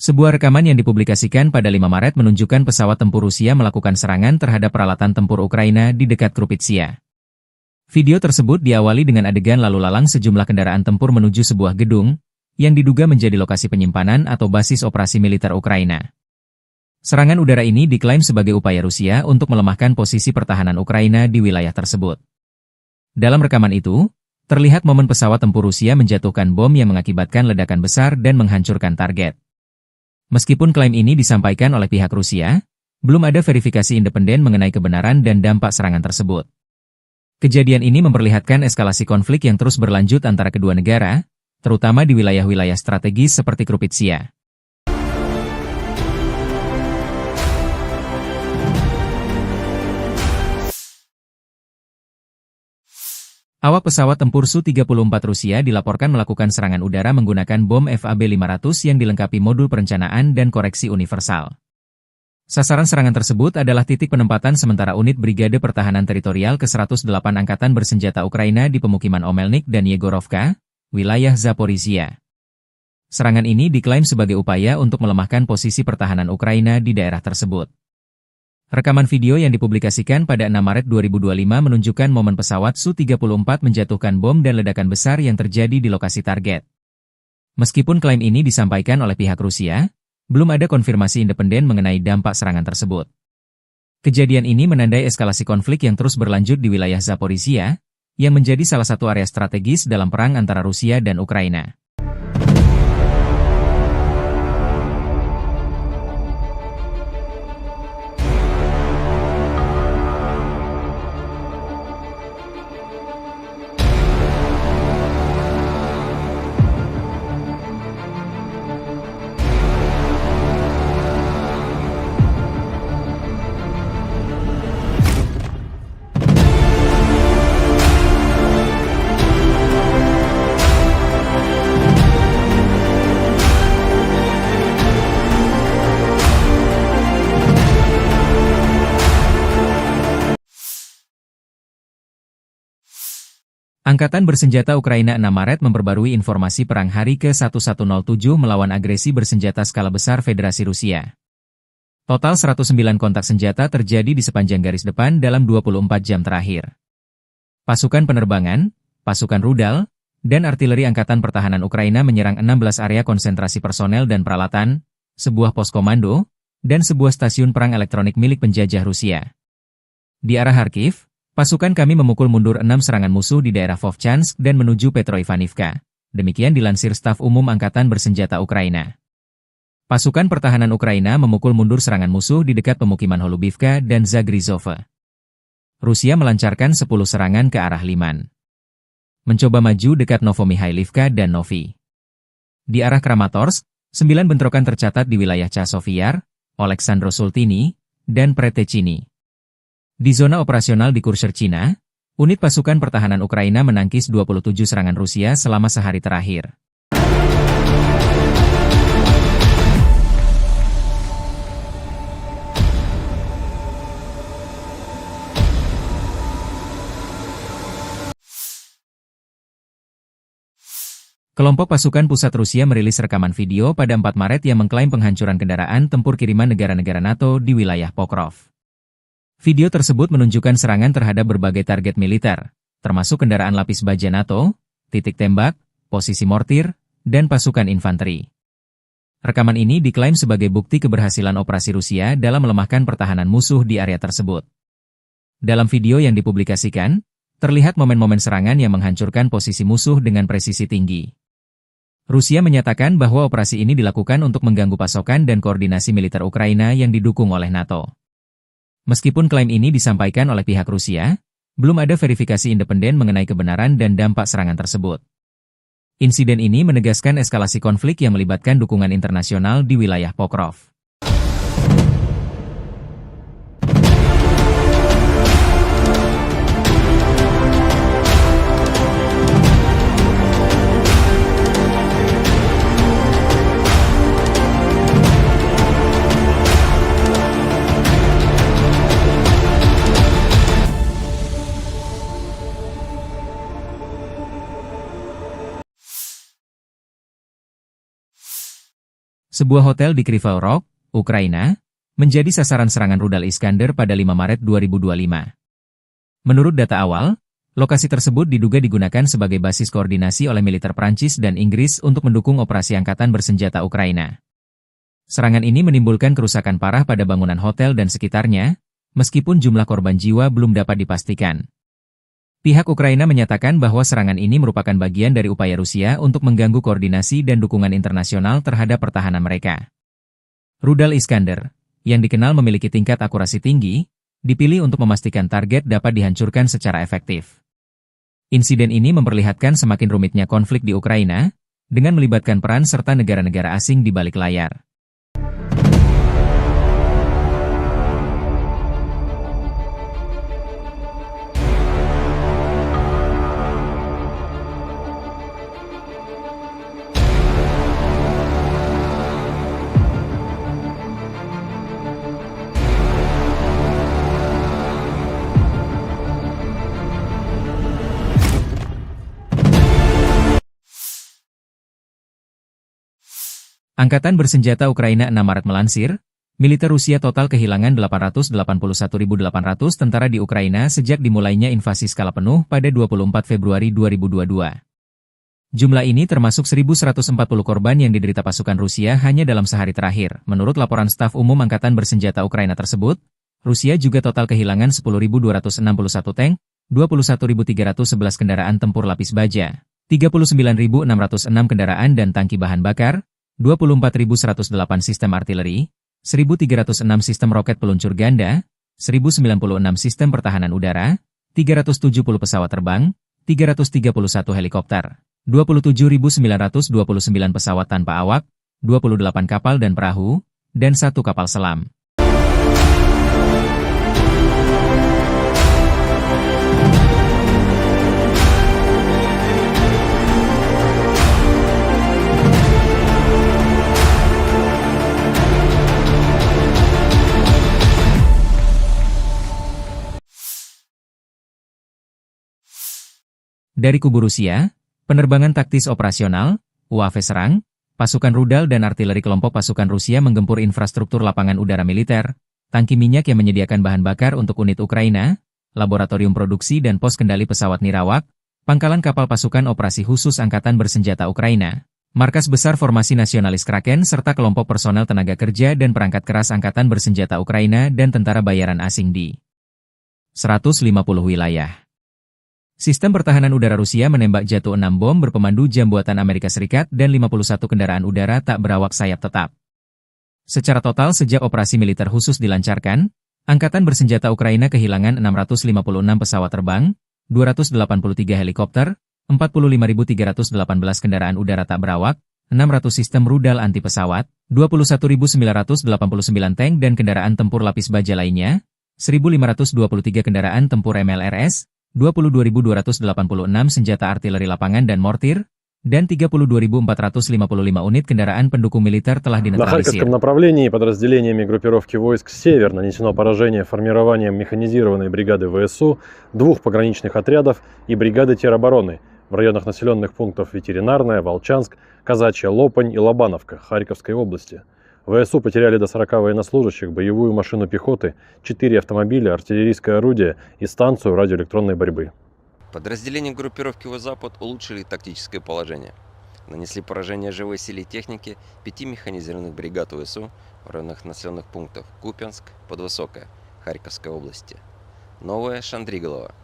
Sebuah rekaman yang dipublikasikan pada 5 Maret menunjukkan pesawat tempur Rusia melakukan serangan terhadap peralatan tempur Ukraina di dekat Krupitsia. Video tersebut diawali dengan adegan lalu lalang sejumlah kendaraan tempur menuju sebuah gedung, yang diduga menjadi lokasi penyimpanan atau basis operasi militer Ukraina. Serangan udara ini diklaim sebagai upaya Rusia untuk melemahkan posisi pertahanan Ukraina di wilayah tersebut. Dalam rekaman itu, terlihat momen pesawat tempur Rusia menjatuhkan bom yang mengakibatkan ledakan besar dan menghancurkan target. Meskipun klaim ini disampaikan oleh pihak Rusia, belum ada verifikasi independen mengenai kebenaran dan dampak serangan tersebut. Kejadian ini memperlihatkan eskalasi konflik yang terus berlanjut antara kedua negara, terutama di wilayah-wilayah strategis seperti Krupitsia. Awak pesawat tempur Su-34 Rusia dilaporkan melakukan serangan udara menggunakan bom FAB-500 yang dilengkapi modul perencanaan dan koreksi universal. Sasaran serangan tersebut adalah titik penempatan sementara unit Brigade Pertahanan Teritorial ke-108 Angkatan Bersenjata Ukraina di pemukiman Omelnik dan Yegorovka, wilayah Zaporizhia. Serangan ini diklaim sebagai upaya untuk melemahkan posisi pertahanan Ukraina di daerah tersebut. Rekaman video yang dipublikasikan pada 6 Maret 2025 menunjukkan momen pesawat Su-34 menjatuhkan bom dan ledakan besar yang terjadi di lokasi target. Meskipun klaim ini disampaikan oleh pihak Rusia, belum ada konfirmasi independen mengenai dampak serangan tersebut. Kejadian ini menandai eskalasi konflik yang terus berlanjut di wilayah Zaporizhia, yang menjadi salah satu area strategis dalam perang antara Rusia dan Ukraina. Angkatan Bersenjata Ukraina 6 Maret memperbarui informasi perang hari ke-1107 melawan agresi bersenjata skala besar Federasi Rusia. Total 109 kontak senjata terjadi di sepanjang garis depan dalam 24 jam terakhir. Pasukan penerbangan, pasukan rudal, dan artileri Angkatan Pertahanan Ukraina menyerang 16 area konsentrasi personel dan peralatan, sebuah pos komando, dan sebuah stasiun perang elektronik milik penjajah Rusia. Di arah Kharkiv, pasukan kami memukul mundur 6 serangan musuh di daerah Vovchansk dan menuju Petroivanivka. Demikian dilansir Staf Umum Angkatan Bersenjata Ukraina. Pasukan pertahanan Ukraina memukul mundur serangan musuh di dekat pemukiman Holubivka dan Zagrizhova. Rusia melancarkan 10 serangan ke arah Liman. Mencoba maju dekat Novomikhailivka dan Novi. Di arah Kramatorsk, 9 bentrokan tercatat di wilayah Chasov-Yar, Oleksandro-Sultini, dan Pretechini. Di zona operasional di Kurshcherchina, unit pasukan pertahanan Ukraina menangkis 27 serangan Rusia selama sehari terakhir. Kelompok pasukan pusat Rusia merilis rekaman video pada 4 Maret yang mengklaim penghancuran kendaraan tempur kiriman negara-negara NATO di wilayah Pokrov. Video tersebut menunjukkan serangan terhadap berbagai target militer, termasuk kendaraan lapis baja NATO, titik tembak, posisi mortir, dan pasukan infanteri. Rekaman ini diklaim sebagai bukti keberhasilan operasi Rusia dalam melemahkan pertahanan musuh di area tersebut. Dalam video yang dipublikasikan, terlihat momen-momen serangan yang menghancurkan posisi musuh dengan presisi tinggi. Rusia menyatakan bahwa operasi ini dilakukan untuk mengganggu pasokan dan koordinasi militer Ukraina yang didukung oleh NATO. Meskipun klaim ini disampaikan oleh pihak Rusia, belum ada verifikasi independen mengenai kebenaran dan dampak serangan tersebut. Insiden ini menegaskan eskalasi konflik yang melibatkan dukungan internasional di wilayah Pokrov. Sebuah hotel di Kryvyi Rih, Ukraina, menjadi sasaran serangan rudal Iskander pada 5 Maret 2025. Menurut data awal, lokasi tersebut diduga digunakan sebagai basis koordinasi oleh militer Prancis dan Inggris untuk mendukung operasi angkatan bersenjata Ukraina. Serangan ini menimbulkan kerusakan parah pada bangunan hotel dan sekitarnya, meskipun jumlah korban jiwa belum dapat dipastikan. Pihak Ukraina menyatakan bahwa serangan ini merupakan bagian dari upaya Rusia untuk mengganggu koordinasi dan dukungan internasional terhadap pertahanan mereka. Rudal Iskander, yang dikenal memiliki tingkat akurasi tinggi, dipilih untuk memastikan target dapat dihancurkan secara efektif. Insiden ini memperlihatkan semakin rumitnya konflik di Ukraina, dengan melibatkan peran serta negara-negara asing di balik layar. Angkatan bersenjata Ukraina 6 Maret melansir, militer Rusia total kehilangan 881.800 tentara di Ukraina sejak dimulainya invasi skala penuh pada 24 Februari 2022. Jumlah ini termasuk 1.140 korban yang diderita pasukan Rusia hanya dalam sehari terakhir. Menurut laporan staf umum Angkatan bersenjata Ukraina tersebut, Rusia juga total kehilangan 10.261 tank, 21.311 kendaraan tempur lapis baja, 39.606 kendaraan dan tangki bahan bakar, 24.108 sistem artileri, 1.306 sistem roket peluncur ganda, 1.096 sistem pertahanan udara, 370 pesawat terbang, 331 helikopter, 27.929 pesawat tanpa awak, 28 kapal dan perahu, dan 1 kapal selam. Dari kubu Rusia, penerbangan taktis operasional, UAV serang, pasukan rudal dan artileri kelompok pasukan Rusia menggempur infrastruktur lapangan udara militer, tangki minyak yang menyediakan bahan bakar untuk unit Ukraina, laboratorium produksi dan pos kendali pesawat nirawak, pangkalan kapal pasukan operasi khusus Angkatan bersenjata Ukraina, markas besar formasi nasionalis Kraken serta kelompok personel tenaga kerja dan perangkat keras Angkatan bersenjata Ukraina dan tentara bayaran asing di 150 wilayah. Sistem pertahanan udara Rusia menembak jatuh 6 bom berpemandu jam buatan Amerika Serikat dan 51 kendaraan udara tak berawak sayap tetap. Secara total sejak operasi militer khusus dilancarkan, Angkatan bersenjata Ukraina kehilangan 656 pesawat terbang, 283 helikopter, 45.318 kendaraan udara tak berawak, 600 sistem rudal anti pesawat, 21.989 tank dan kendaraan tempur lapis baja lainnya, 1.523 kendaraan tempur MLRS, 22.286 senjata artileri lapangan dan mortir, dan 32.455 unit kendaraan pendukung militer telah На dinetralisir. Харьковском направлении подразделениями группировки войск «Север» нанесено поражение формированием механизированной бригады ВСУ, 2 пограничных отрядов и бригады теробороны в районах населенных пунктов Ветеринарная, Волчанск, Казачья Лопань и Лобановка Харьковской области. ВСУ потеряли до 40 военнослужащих, боевую машину пехоты, 4 автомобиля, артиллерийское орудие и станцию радиоэлектронной борьбы. Подразделения группировки «Запад» улучшили тактическое положение. Нанесли поражение живой силе и технике 5 механизированных бригад ВСУ в районах населенных пунктов Купянск, Подвысокое, Харьковской области, Новая Шандриголова,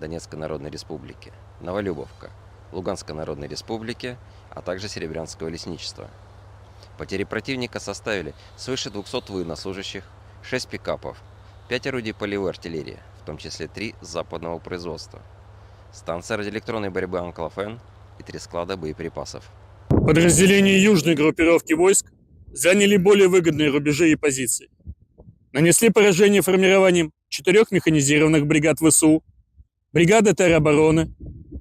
Донецкой Народной Республики, Новолюбовка, Луганской Народной Республики, а также Серебрянского лесничества. Потери противника составили свыше 200 военнослужащих, 6 пикапов, 5 орудий полевой артиллерии, в том числе 3 западного производства, станция радиоэлектронной борьбы «Анклофен» и 3 склада боеприпасов. Подразделения южной группировки войск заняли более выгодные рубежи и позиции. Нанесли поражение формированием 4 механизированных бригад ВСУ, бригады теробороны,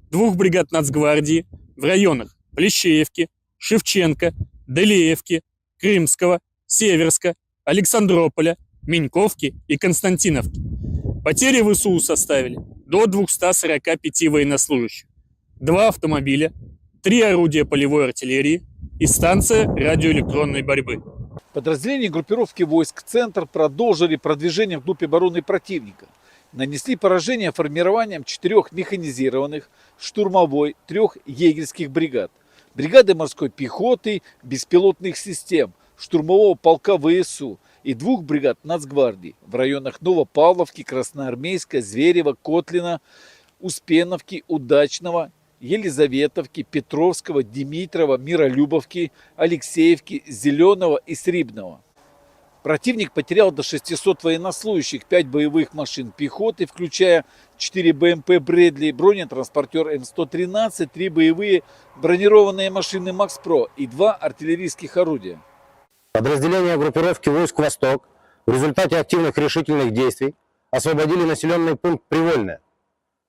2 бригад Нацгвардии в районах Плещеевки, Шевченко, Делеевки, Крымского, Северска, Александрополя, Меньковки и Константиновки. Потери ВСУ составили до 245 военнослужащих, 2 автомобиля, 3 орудия полевой артиллерии, и станция радиоэлектронной борьбы. Подразделения группировки войск «Центр» продолжили продвижение вглубь обороны противника. Нанесли поражение формированием 4 механизированных, штурмовой, 3 егерских бригад, бригады морской пехоты, беспилотных систем, штурмового полка ВСУ и 2 бригад Нацгвардии в районах Новопавловки, Красноармейска, Зверева, Котлина, Успеновки, Удачного, Елизаветовки, Петровского, Димитрова, Миролюбовки, Алексеевки, Зеленого и Срибного. Противник потерял до 600 военнослужащих, 5 боевых машин пехоты, включая 4 БМП «Брэдли», бронетранспортер М113, 3 боевые бронированные машины «Макс-Про» и 2 артиллерийских орудия. Подразделения группировки войск «Восток» в результате активных решительных действий освободили населенный пункт Привольное.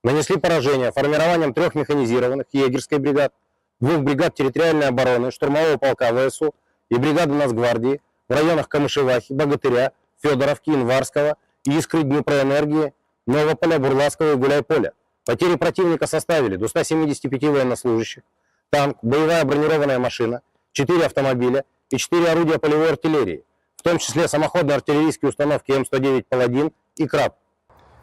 Нанесли поражение формированием 3 механизированных егерской бригад, 2 бригад территориальной обороны, штурмового полка ВСУ и бригады Нацгвардии в районах Камышевахи, Богатыря, Федоровки, Инварского, Искры, Днепроэнергии, Новополя, Бурлацкого и Гуляйполя. Потери противника составили до 175 военнослужащих, танк, боевая бронированная машина, 4 автомобиля и 4 орудия полевой артиллерии, в том числе самоходные артиллерийские установки М109 «Паладин» и «Краб».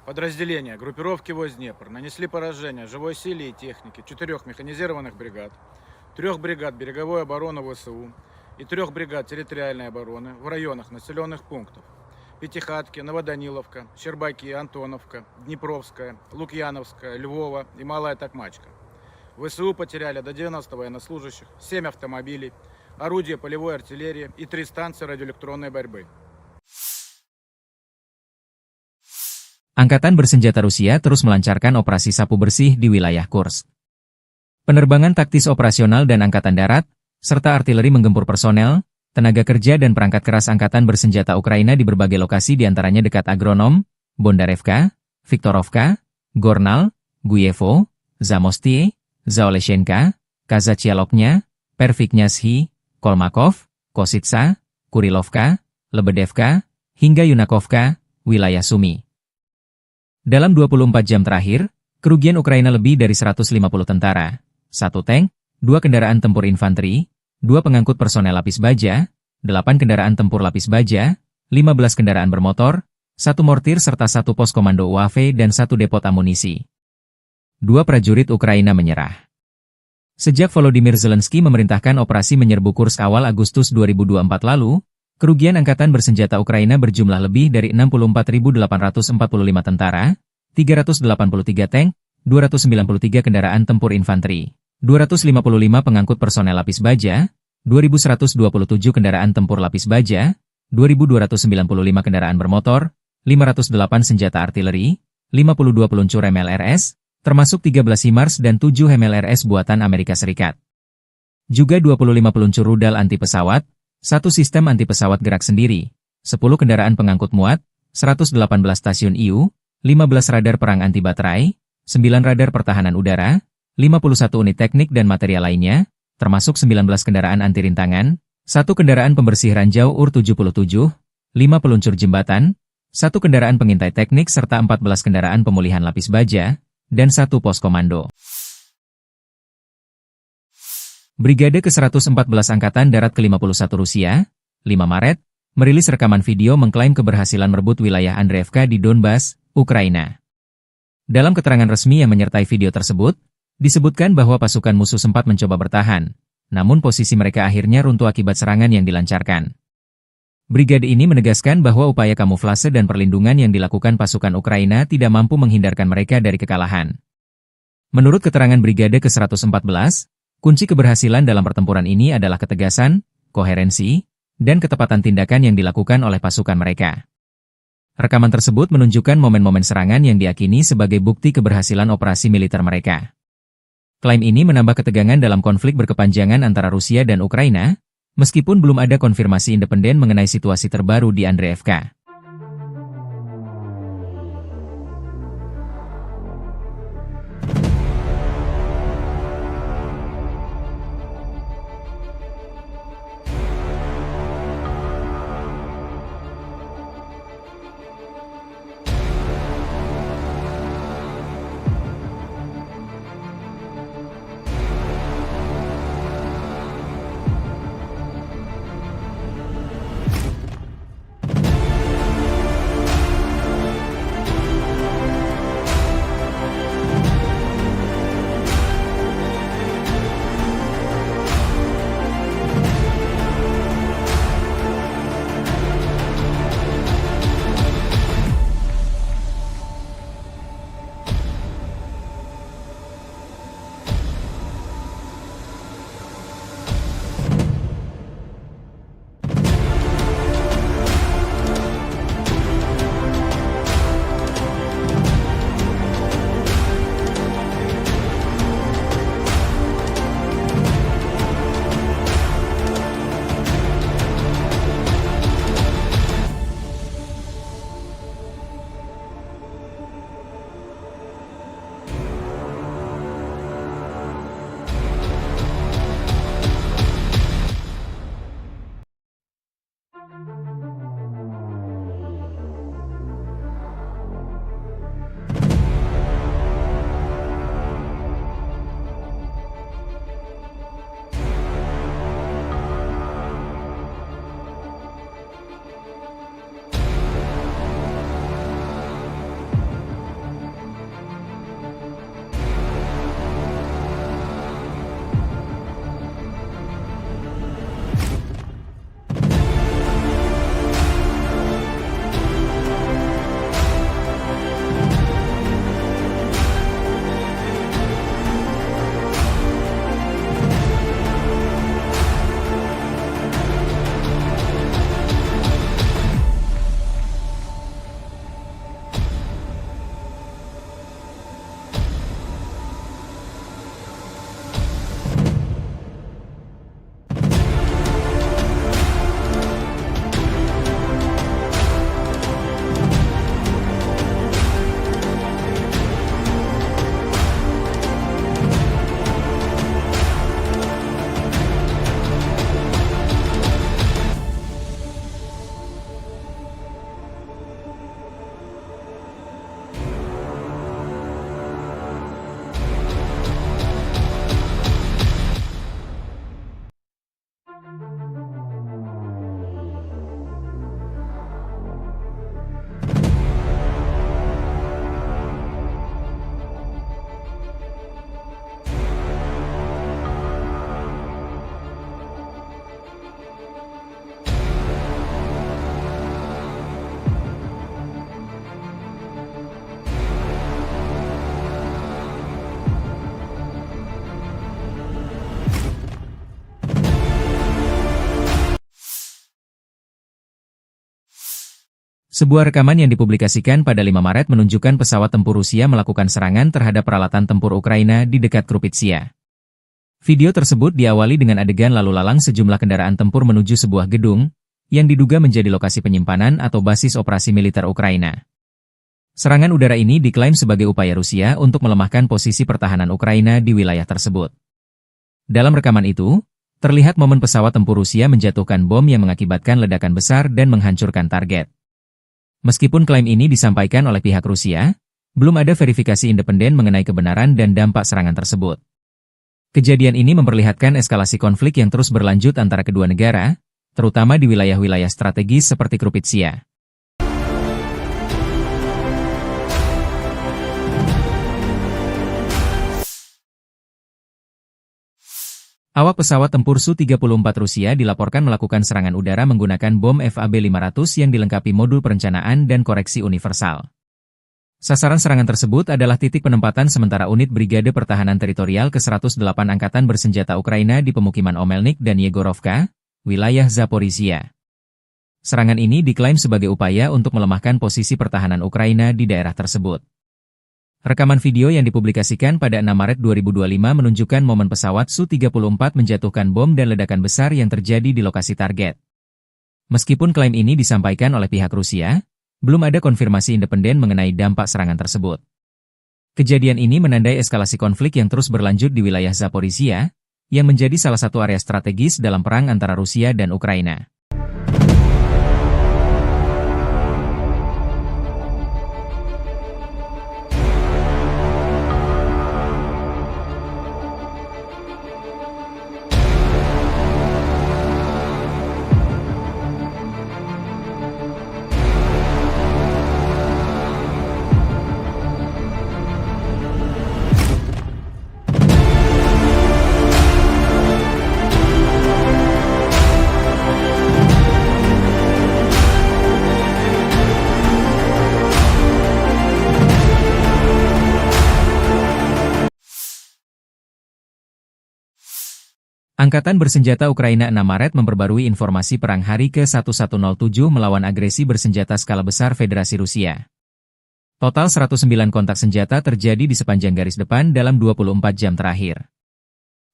Подразделения группировки войск Днепр нанесли поражение живой силе и технике 4 механизированных бригад, 3 бригад береговой обороны ВСУ и 3 бригад территориальной обороны в районах населенных пунктов Пятихатки, Новоданиловка, Щербаки, Антоновка, Днепровская, Лукьяновская, Львова и Малая Токмачка. ВСУ потеряли до 90 военнослужащих, 7 автомобилей, орудия полевой артиллерии и 3 станции радиоэлектронной борьбы. Angkatan bersenjata Rusia terus melancarkan operasi sapu bersih di wilayah Kursk. Penerbangan taktis operasional dan angkatan darat, serta artileri menggempur personel, tenaga kerja dan perangkat keras angkatan bersenjata Ukraina di berbagai lokasi diantaranya dekat Agronom, Bondarevka, Viktorovka, Gornal, Guyevo, Zamostie, Zaoleshenka, Kazachialoknya, Perviknyazhi, Kolmakov, Kositsa, Kurilovka, Lebedevka, hingga Yunakovka, wilayah Sumi. Dalam 24 jam terakhir, kerugian Ukraina lebih dari 150 tentara, 1 tank, 2 kendaraan tempur infanteri, 2 pengangkut personel lapis baja, 8 kendaraan tempur lapis baja, 15 kendaraan bermotor, 1 mortir serta 1 pos komando UAV dan 1 depot amunisi. 2 prajurit Ukraina menyerah. Sejak Volodymyr Zelensky memerintahkan operasi menyerbu Kursk awal Agustus 2024 lalu, kerugian angkatan bersenjata Ukraina berjumlah lebih dari 64.845 tentara, 383 tank, 293 kendaraan tempur infanteri, 255 pengangkut personel lapis baja, 2.127 kendaraan tempur lapis baja, 2.295 kendaraan bermotor, 508 senjata artileri, 52 peluncur MLRS, termasuk 13 HIMARS dan 7 MLRS buatan Amerika Serikat. Juga 25 peluncur rudal anti pesawat, 1 sistem anti pesawat gerak sendiri, 10 kendaraan pengangkut muat, 118 stasiun IU, 15 radar perang anti baterai, 9 radar pertahanan udara, 51 unit teknik dan material lainnya, termasuk 19 kendaraan anti rintangan, 1 kendaraan pembersih ranjau UR-77, 5 peluncur jembatan, 1 kendaraan pengintai teknik serta 14 kendaraan pemulihan lapis baja, dan 1 pos komando. Brigade ke-114 Angkatan Darat ke-51 Rusia, 5 Maret, merilis rekaman video mengklaim keberhasilan merebut wilayah Andreevka di Donbas, Ukraina. Dalam keterangan resmi yang menyertai video tersebut, disebutkan bahwa pasukan musuh sempat mencoba bertahan, namun posisi mereka akhirnya runtuh akibat serangan yang dilancarkan. Brigade ini menegaskan bahwa upaya kamuflase dan perlindungan yang dilakukan pasukan Ukraina tidak mampu menghindarkan mereka dari kekalahan. Menurut keterangan Brigade ke-114, kunci keberhasilan dalam pertempuran ini adalah ketegasan, koherensi, dan ketepatan tindakan yang dilakukan oleh pasukan mereka. Rekaman tersebut menunjukkan momen-momen serangan yang diyakini sebagai bukti keberhasilan operasi militer mereka. Klaim ini menambah ketegangan dalam konflik berkepanjangan antara Rusia dan Ukraina, meskipun belum ada konfirmasi independen mengenai situasi terbaru di Andreevka. Sebuah rekaman yang dipublikasikan pada 5 Maret menunjukkan pesawat tempur Rusia melakukan serangan terhadap peralatan tempur Ukraina di dekat Krupitsia. Video tersebut diawali dengan adegan lalu lalang sejumlah kendaraan tempur menuju sebuah gedung, yang diduga menjadi lokasi penyimpanan atau basis operasi militer Ukraina. Serangan udara ini diklaim sebagai upaya Rusia untuk melemahkan posisi pertahanan Ukraina di wilayah tersebut. Dalam rekaman itu, terlihat momen pesawat tempur Rusia menjatuhkan bom yang mengakibatkan ledakan besar dan menghancurkan target. Meskipun klaim ini disampaikan oleh pihak Rusia, belum ada verifikasi independen mengenai kebenaran dan dampak serangan tersebut. Kejadian ini memperlihatkan eskalasi konflik yang terus berlanjut antara kedua negara, terutama di wilayah-wilayah strategis seperti Krupitsia. Awak pesawat tempur Su-34 Rusia dilaporkan melakukan serangan udara menggunakan bom FAB-500 yang dilengkapi modul perencanaan dan koreksi universal. Sasaran serangan tersebut adalah titik penempatan sementara unit Brigade Pertahanan Teritorial ke-108 Angkatan Bersenjata Ukraina di pemukiman Omelnik dan Yegorovka, wilayah Zaporizhia. Serangan ini diklaim sebagai upaya untuk melemahkan posisi pertahanan Ukraina di daerah tersebut. Rekaman video yang dipublikasikan pada 6 Maret 2025 menunjukkan momen pesawat Su-34 menjatuhkan bom dan ledakan besar yang terjadi di lokasi target. Meskipun klaim ini disampaikan oleh pihak Rusia, belum ada konfirmasi independen mengenai dampak serangan tersebut. Kejadian ini menandai eskalasi konflik yang terus berlanjut di wilayah Zaporizhia, yang menjadi salah satu area strategis dalam perang antara Rusia dan Ukraina. Angkatan Bersenjata Ukraina 6 Maret memperbarui informasi perang hari ke-1107 melawan agresi bersenjata skala besar Federasi Rusia. Total 109 kontak senjata terjadi di sepanjang garis depan dalam 24 jam terakhir.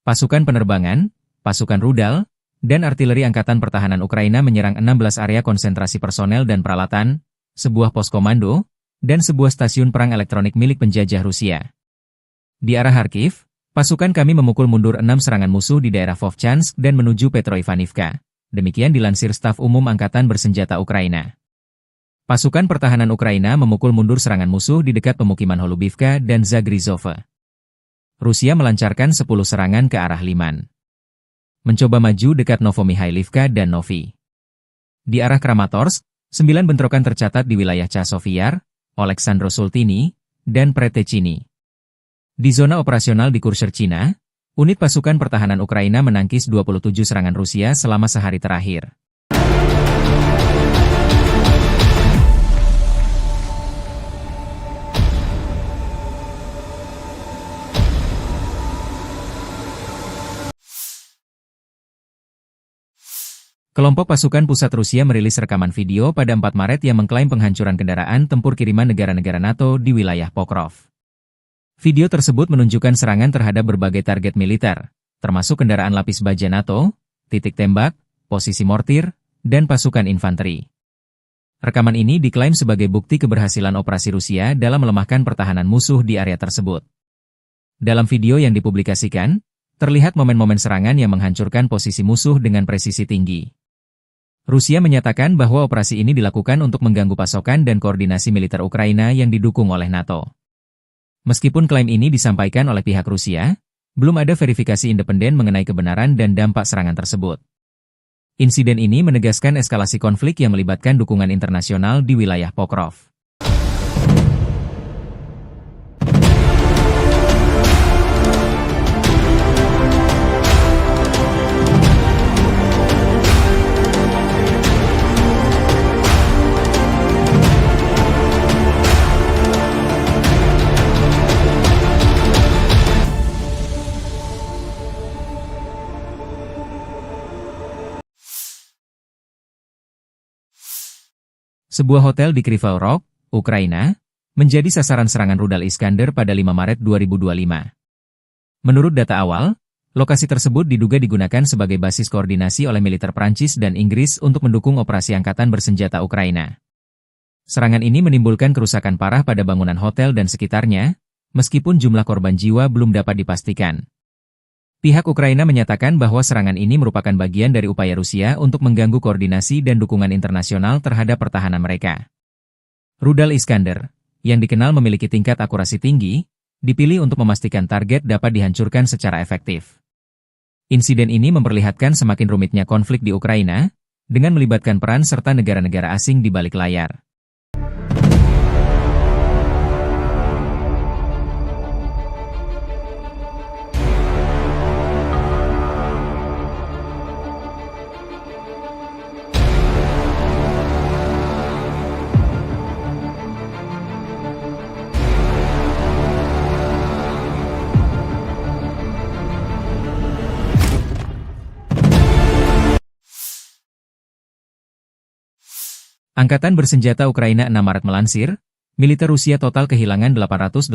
Pasukan penerbangan, pasukan rudal, dan artileri Angkatan Pertahanan Ukraina menyerang 16 area konsentrasi personel dan peralatan, sebuah pos komando, dan sebuah stasiun perang elektronik milik penjajah Rusia. Di arah Kharkiv, pasukan kami memukul mundur 6 serangan musuh di daerah Vovchansk dan menuju Petroivanivka. Demikian dilansir Staf Umum Angkatan Bersenjata Ukraina. Pasukan pertahanan Ukraina memukul mundur serangan musuh di dekat pemukiman Holubivka dan Zagrizhova. Rusia melancarkan 10 serangan ke arah Liman. Mencoba maju dekat Novomikhailivka dan Novi. Di arah Kramatorsk, 9 bentrokan tercatat di wilayah Chasiv-Yar, Oleksandro-Sultini, dan Pretechini. Di zona operasional di Kurshcherchina, unit pasukan pertahanan Ukraina menangkis 27 serangan Rusia selama sehari terakhir. Kelompok pasukan pusat Rusia merilis rekaman video pada 4 Maret yang mengklaim penghancuran kendaraan tempur kiriman negara-negara NATO di wilayah Pokrov. Video tersebut menunjukkan serangan terhadap berbagai target militer, termasuk kendaraan lapis baja NATO, titik tembak, posisi mortir, dan pasukan infanteri. Rekaman ini diklaim sebagai bukti keberhasilan operasi Rusia dalam melemahkan pertahanan musuh di area tersebut. Dalam video yang dipublikasikan, terlihat momen-momen serangan yang menghancurkan posisi musuh dengan presisi tinggi. Rusia menyatakan bahwa operasi ini dilakukan untuk mengganggu pasokan dan koordinasi militer Ukraina yang didukung oleh NATO. Meskipun klaim ini disampaikan oleh pihak Rusia, belum ada verifikasi independen mengenai kebenaran dan dampak serangan tersebut. Insiden ini menegaskan eskalasi konflik yang melibatkan dukungan internasional di wilayah Pokrov. Sebuah hotel di Kryvyi Rih, Ukraina, menjadi sasaran serangan rudal Iskander pada 5 Maret 2025. Menurut data awal, lokasi tersebut diduga digunakan sebagai basis koordinasi oleh militer Prancis dan Inggris untuk mendukung operasi angkatan bersenjata Ukraina. Serangan ini menimbulkan kerusakan parah pada bangunan hotel dan sekitarnya, meskipun jumlah korban jiwa belum dapat dipastikan. Pihak Ukraina menyatakan bahwa serangan ini merupakan bagian dari upaya Rusia untuk mengganggu koordinasi dan dukungan internasional terhadap pertahanan mereka. Rudal Iskander, yang dikenal memiliki tingkat akurasi tinggi, dipilih untuk memastikan target dapat dihancurkan secara efektif. Insiden ini memperlihatkan semakin rumitnya konflik di Ukraina, dengan melibatkan peran serta negara-negara asing di balik layar. Angkatan bersenjata Ukraina 6 Maret melansir, militer Rusia total kehilangan 881.800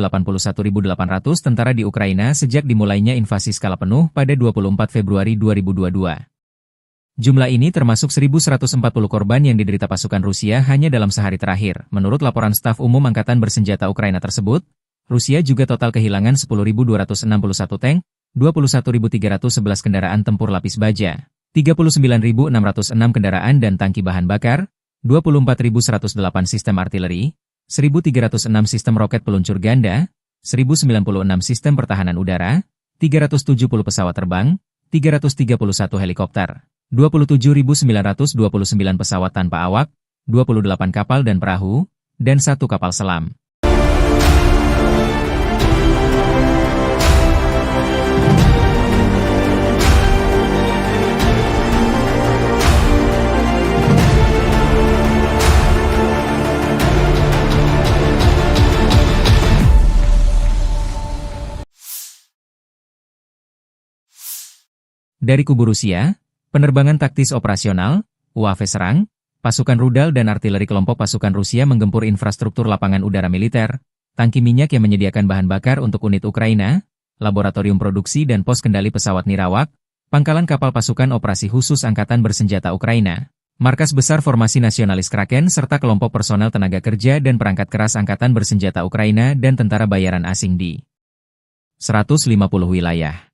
tentara di Ukraina sejak dimulainya invasi skala penuh pada 24 Februari 2022. Jumlah ini termasuk 1.140 korban yang diderita pasukan Rusia hanya dalam sehari terakhir. Menurut laporan staf umum Angkatan bersenjata Ukraina tersebut, Rusia juga total kehilangan 10.261 tank, 21.311 kendaraan tempur lapis baja, 39.606 kendaraan dan tangki bahan bakar, 24.108 sistem artileri, 1.306 sistem roket peluncur ganda, 1.096 sistem pertahanan udara, 370 pesawat terbang, 331 helikopter, 27.929 pesawat tanpa awak, 28 kapal dan perahu, dan 1 kapal selam. Dari kubu Rusia, penerbangan taktis operasional, UAV serang, pasukan rudal dan artileri kelompok pasukan Rusia menggempur infrastruktur lapangan udara militer, tangki minyak yang menyediakan bahan bakar untuk unit Ukraina, laboratorium produksi dan pos kendali pesawat nirawak, pangkalan kapal pasukan operasi khusus Angkatan bersenjata Ukraina, markas besar formasi nasionalis Kraken serta kelompok personel tenaga kerja dan perangkat keras Angkatan bersenjata Ukraina dan tentara bayaran asing di 150 wilayah.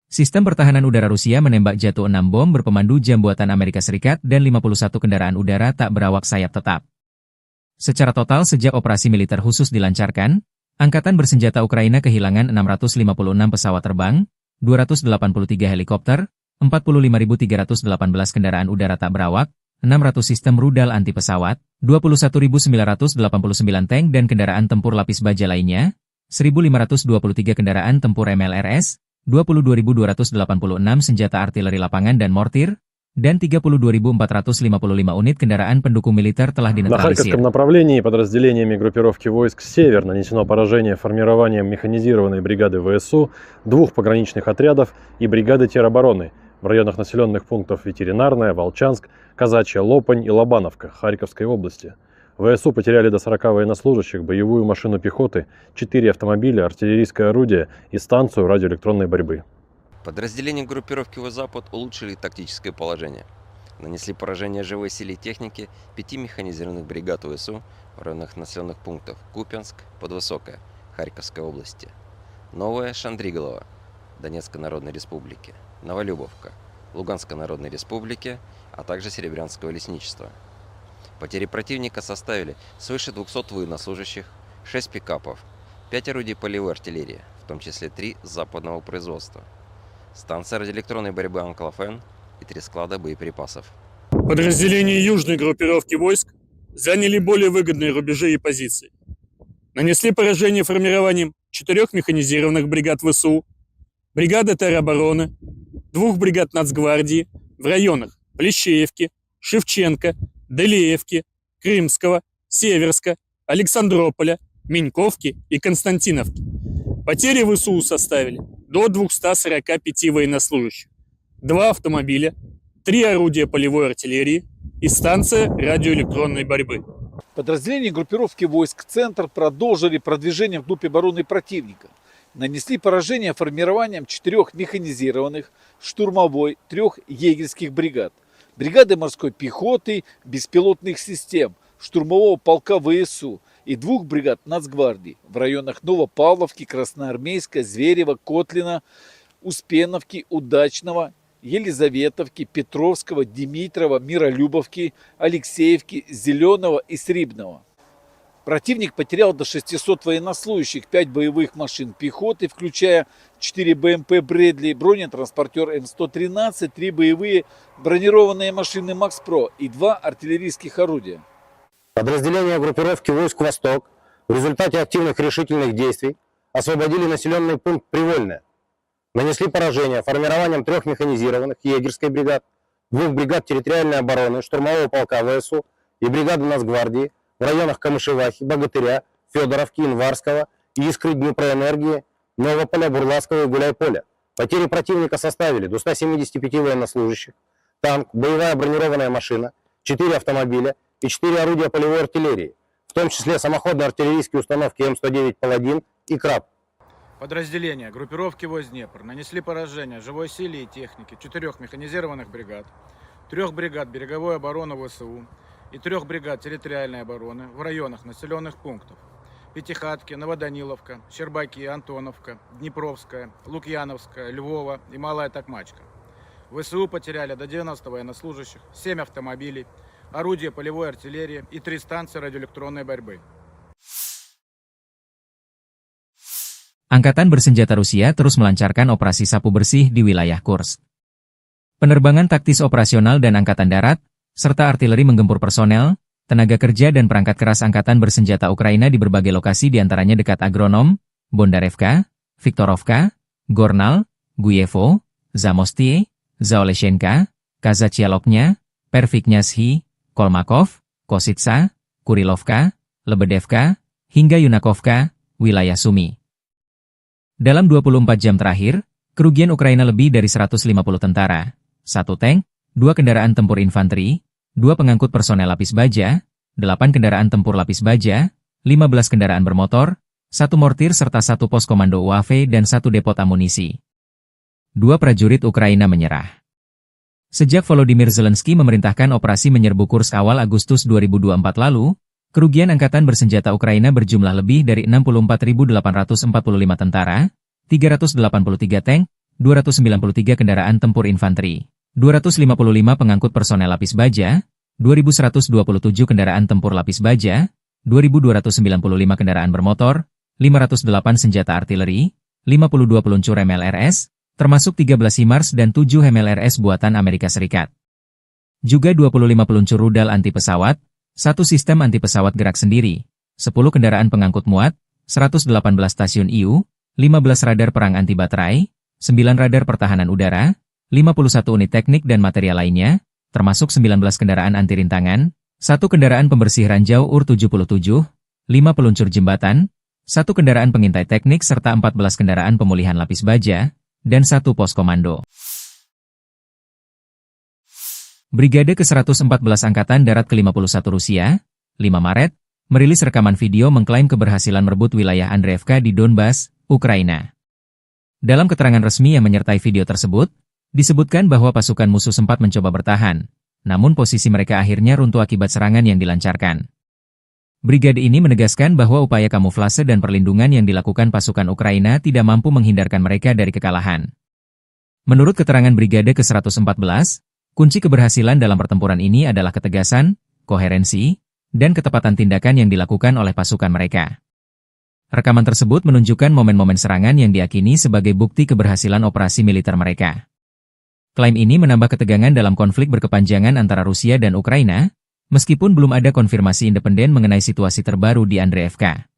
Sistem pertahanan udara Rusia menembak jatuh 6 bom berpemandu jam buatan Amerika Serikat dan 51 kendaraan udara tak berawak sayap tetap. Secara total sejak operasi militer khusus dilancarkan, Angkatan bersenjata Ukraina kehilangan 656 pesawat terbang, 283 helikopter, 45.318 kendaraan udara tak berawak, 600 sistem rudal anti pesawat, 21.989 tank dan kendaraan tempur lapis baja lainnya, 1.523 kendaraan tempur MLRS, 22.286 senjata artileri lapangan dan mortir, dan 32.455 unit kendaraan pendukung militer telah На dinetralisir. Харьковском направлении подразделениями группировки войск «Север» нанесено поражение формированием механизированной бригады ВСУ, 2 пограничных отрядов и бригады теробороны в районах населенных пунктов Ветеринарная, Волчанск, Казачья Лопань и Лобановка Харьковской области. ВСУ потеряли до 40 военнослужащих, боевую машину пехоты, 4 автомобиля, артиллерийское орудие и станцию радиоэлектронной борьбы. Подразделения группировки «Запад» улучшили тактическое положение. Нанесли поражение живой силе техники 5 механизированных бригад ВСУ в районах населенных пунктов Купянск, Подвысокая, Харьковской области, Новая Шандриголова, Донецкой Народной Республики, Новолюбовка, Луганской Народной Республики, а также Серебрянского лесничества. Потери противника составили свыше 200 военнослужащих, 6 пикапов, 5 орудий полевой артиллерии, в том числе 3 западного производства, станция радиоэлектронной борьбы «Анклофен» и 3 склада боеприпасов. Подразделения южной группировки войск заняли более выгодные рубежи и позиции. Нанесли поражение формированием 4 механизированных бригад ВСУ, бригады теробороны, 2 бригад Нацгвардии в районах Плещеевки, Шевченко, Делеевки, Крымского, Северска, Александрополя, Меньковки и Константиновки. Потери ВСУ составили до 245 военнослужащих, 2 автомобиля, 3 орудия полевой артиллерии и станция радиоэлектронной борьбы. Подразделения группировки войск «Центр» продолжили продвижение вглубь обороны противника. Нанесли поражение формированием 4 механизированных, штурмовой, 3 егерских бригад, бригады морской пехоты, беспилотных систем, штурмового полка ВСУ и 2 бригад Нацгвардии в районах Новопавловки, Красноармейска, Зверева, Котлина, Успеновки, Удачного, Елизаветовки, Петровского, Димитрова, Миролюбовки, Алексеевки, Зеленого и Срибного. Противник потерял до 600 военнослужащих, 5 боевых машин пехоты, включая 4 БМП «Брэдли», бронетранспортер М113, 3 боевые бронированные машины «Макс-Про» и 2 артиллерийских орудия. Подразделения группировки войск «Восток» в результате активных решительных действий освободили населенный пункт Привольное. Нанесли поражение формированием 3 механизированных егерской бригад, 2 бригад территориальной обороны, штурмового полка ВСУ и бригады Нацгвардии в районах Камышевахи, Богатыря, Федоровки, Инварского, Искры, Днепроэнергии, Новополя, Бурлацкого и Гуляйполя. Потери противника составили до 175 военнослужащих, танк, боевая бронированная машина, 4 автомобиля и 4 орудия полевой артиллерии, в том числе самоходные артиллерийские установки М109 «Паладин» и «Краб». Подразделения группировки войск Днепр нанесли поражение живой силе и технике 4 механизированных бригад, 3 бригад береговой обороны ВСУ и 3 бригад территориальной обороны в районах населенных пунктов Пятихатки, Новоданиловка, Щербаки, Антоновка, Днепровская, Лукьяновская, Львова и Малая Токмачка. ВСУ потеряли до 90 военнослужащих, 7 автомобилей, орудия полевой артиллерии и 3 станции радиоэлектронной борьбы. Angkatan bersenjata Rusia terus melancarkan operasi sapu bersih di wilayah Kursk. Penerbangan taktis operasional dan angkatan darat, serta artileri menggempur personel, tenaga kerja dan perangkat keras angkatan bersenjata Ukraina di berbagai lokasi diantaranya dekat Agronom, Bondarevka, Viktorovka, Gornal, Guyevo, Zamostie, Zaoleshenka, Kazachialoknya, Perviknyazhi, Kolmakov, Kositsa, Kurilovka, Lebedevka, hingga Yunakovka, wilayah Sumi. Dalam 24 jam terakhir, kerugian Ukraina lebih dari 150 tentara, 1 tank, 2 kendaraan tempur infanteri, 2 pengangkut personel lapis baja, 8 kendaraan tempur lapis baja, 15 kendaraan bermotor, 1 mortir serta 1 pos komando UAV dan 1 depot amunisi. 2 prajurit Ukraina menyerah. Sejak Volodymyr Zelensky memerintahkan operasi menyerbu Kursk awal Agustus 2024 lalu, kerugian angkatan bersenjata Ukraina berjumlah lebih dari 64.845 tentara, 383 tank, 293 kendaraan tempur infanteri, 255 pengangkut personel lapis baja, 2.127 kendaraan tempur lapis baja, 2.295 kendaraan bermotor, 508 senjata artileri, 52 peluncur MLRS, termasuk 13 HIMARS dan 7 MLRS buatan Amerika Serikat. Juga 25 peluncur rudal anti pesawat, 1 sistem anti pesawat gerak sendiri, 10 kendaraan pengangkut muat, 118 stasiun IU, 15 radar perang anti baterai, 9 radar pertahanan udara, 51 unit teknik dan material lainnya, termasuk 19 kendaraan anti rintangan, 1 kendaraan pembersih ranjau UR-77, 5 peluncur jembatan, 1 kendaraan pengintai teknik serta 14 kendaraan pemulihan lapis baja, dan 1 pos komando. Brigade ke-114 Angkatan Darat ke-51 Rusia, 5 Maret, merilis rekaman video mengklaim keberhasilan merebut wilayah Andreevka di Donbas, Ukraina. Dalam keterangan resmi yang menyertai video tersebut, disebutkan bahwa pasukan musuh sempat mencoba bertahan, namun posisi mereka akhirnya runtuh akibat serangan yang dilancarkan. Brigade ini menegaskan bahwa upaya kamuflase dan perlindungan yang dilakukan pasukan Ukraina tidak mampu menghindarkan mereka dari kekalahan. Menurut keterangan Brigade ke-114, kunci keberhasilan dalam pertempuran ini adalah ketegasan, koherensi, dan ketepatan tindakan yang dilakukan oleh pasukan mereka. Rekaman tersebut menunjukkan momen-momen serangan yang diyakini sebagai bukti keberhasilan operasi militer mereka. Klaim ini menambah ketegangan dalam konflik berkepanjangan antara Rusia dan Ukraina, meskipun belum ada konfirmasi independen mengenai situasi terbaru di Andreevka.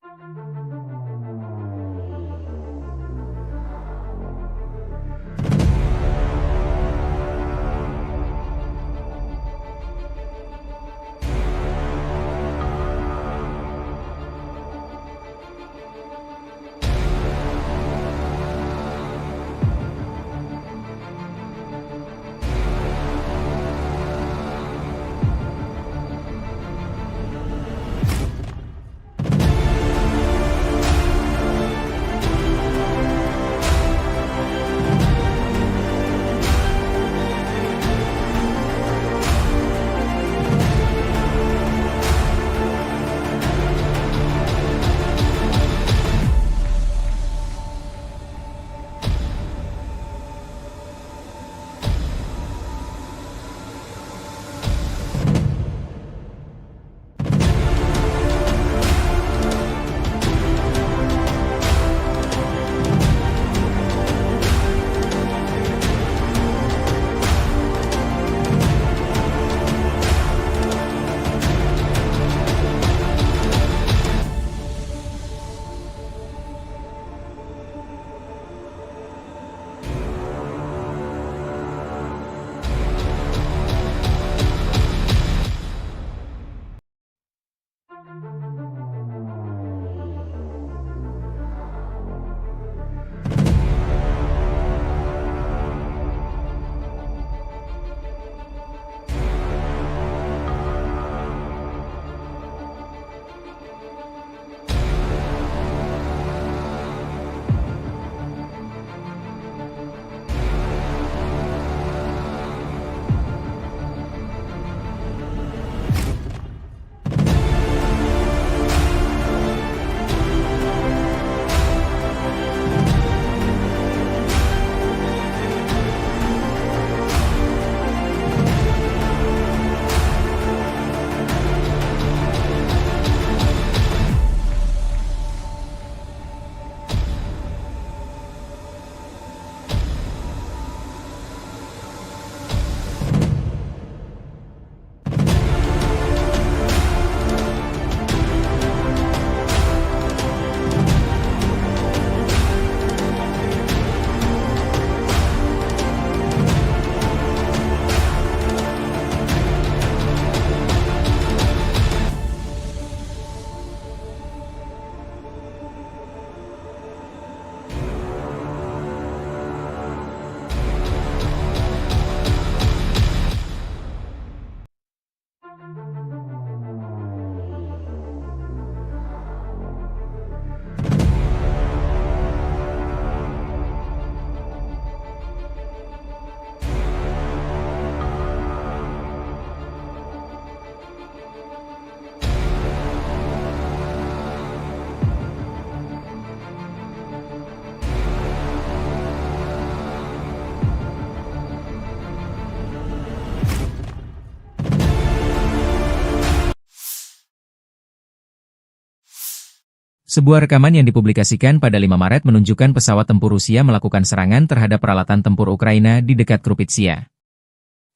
Sebuah rekaman yang dipublikasikan pada 5 Maret menunjukkan pesawat tempur Rusia melakukan serangan terhadap peralatan tempur Ukraina di dekat Krupitsia.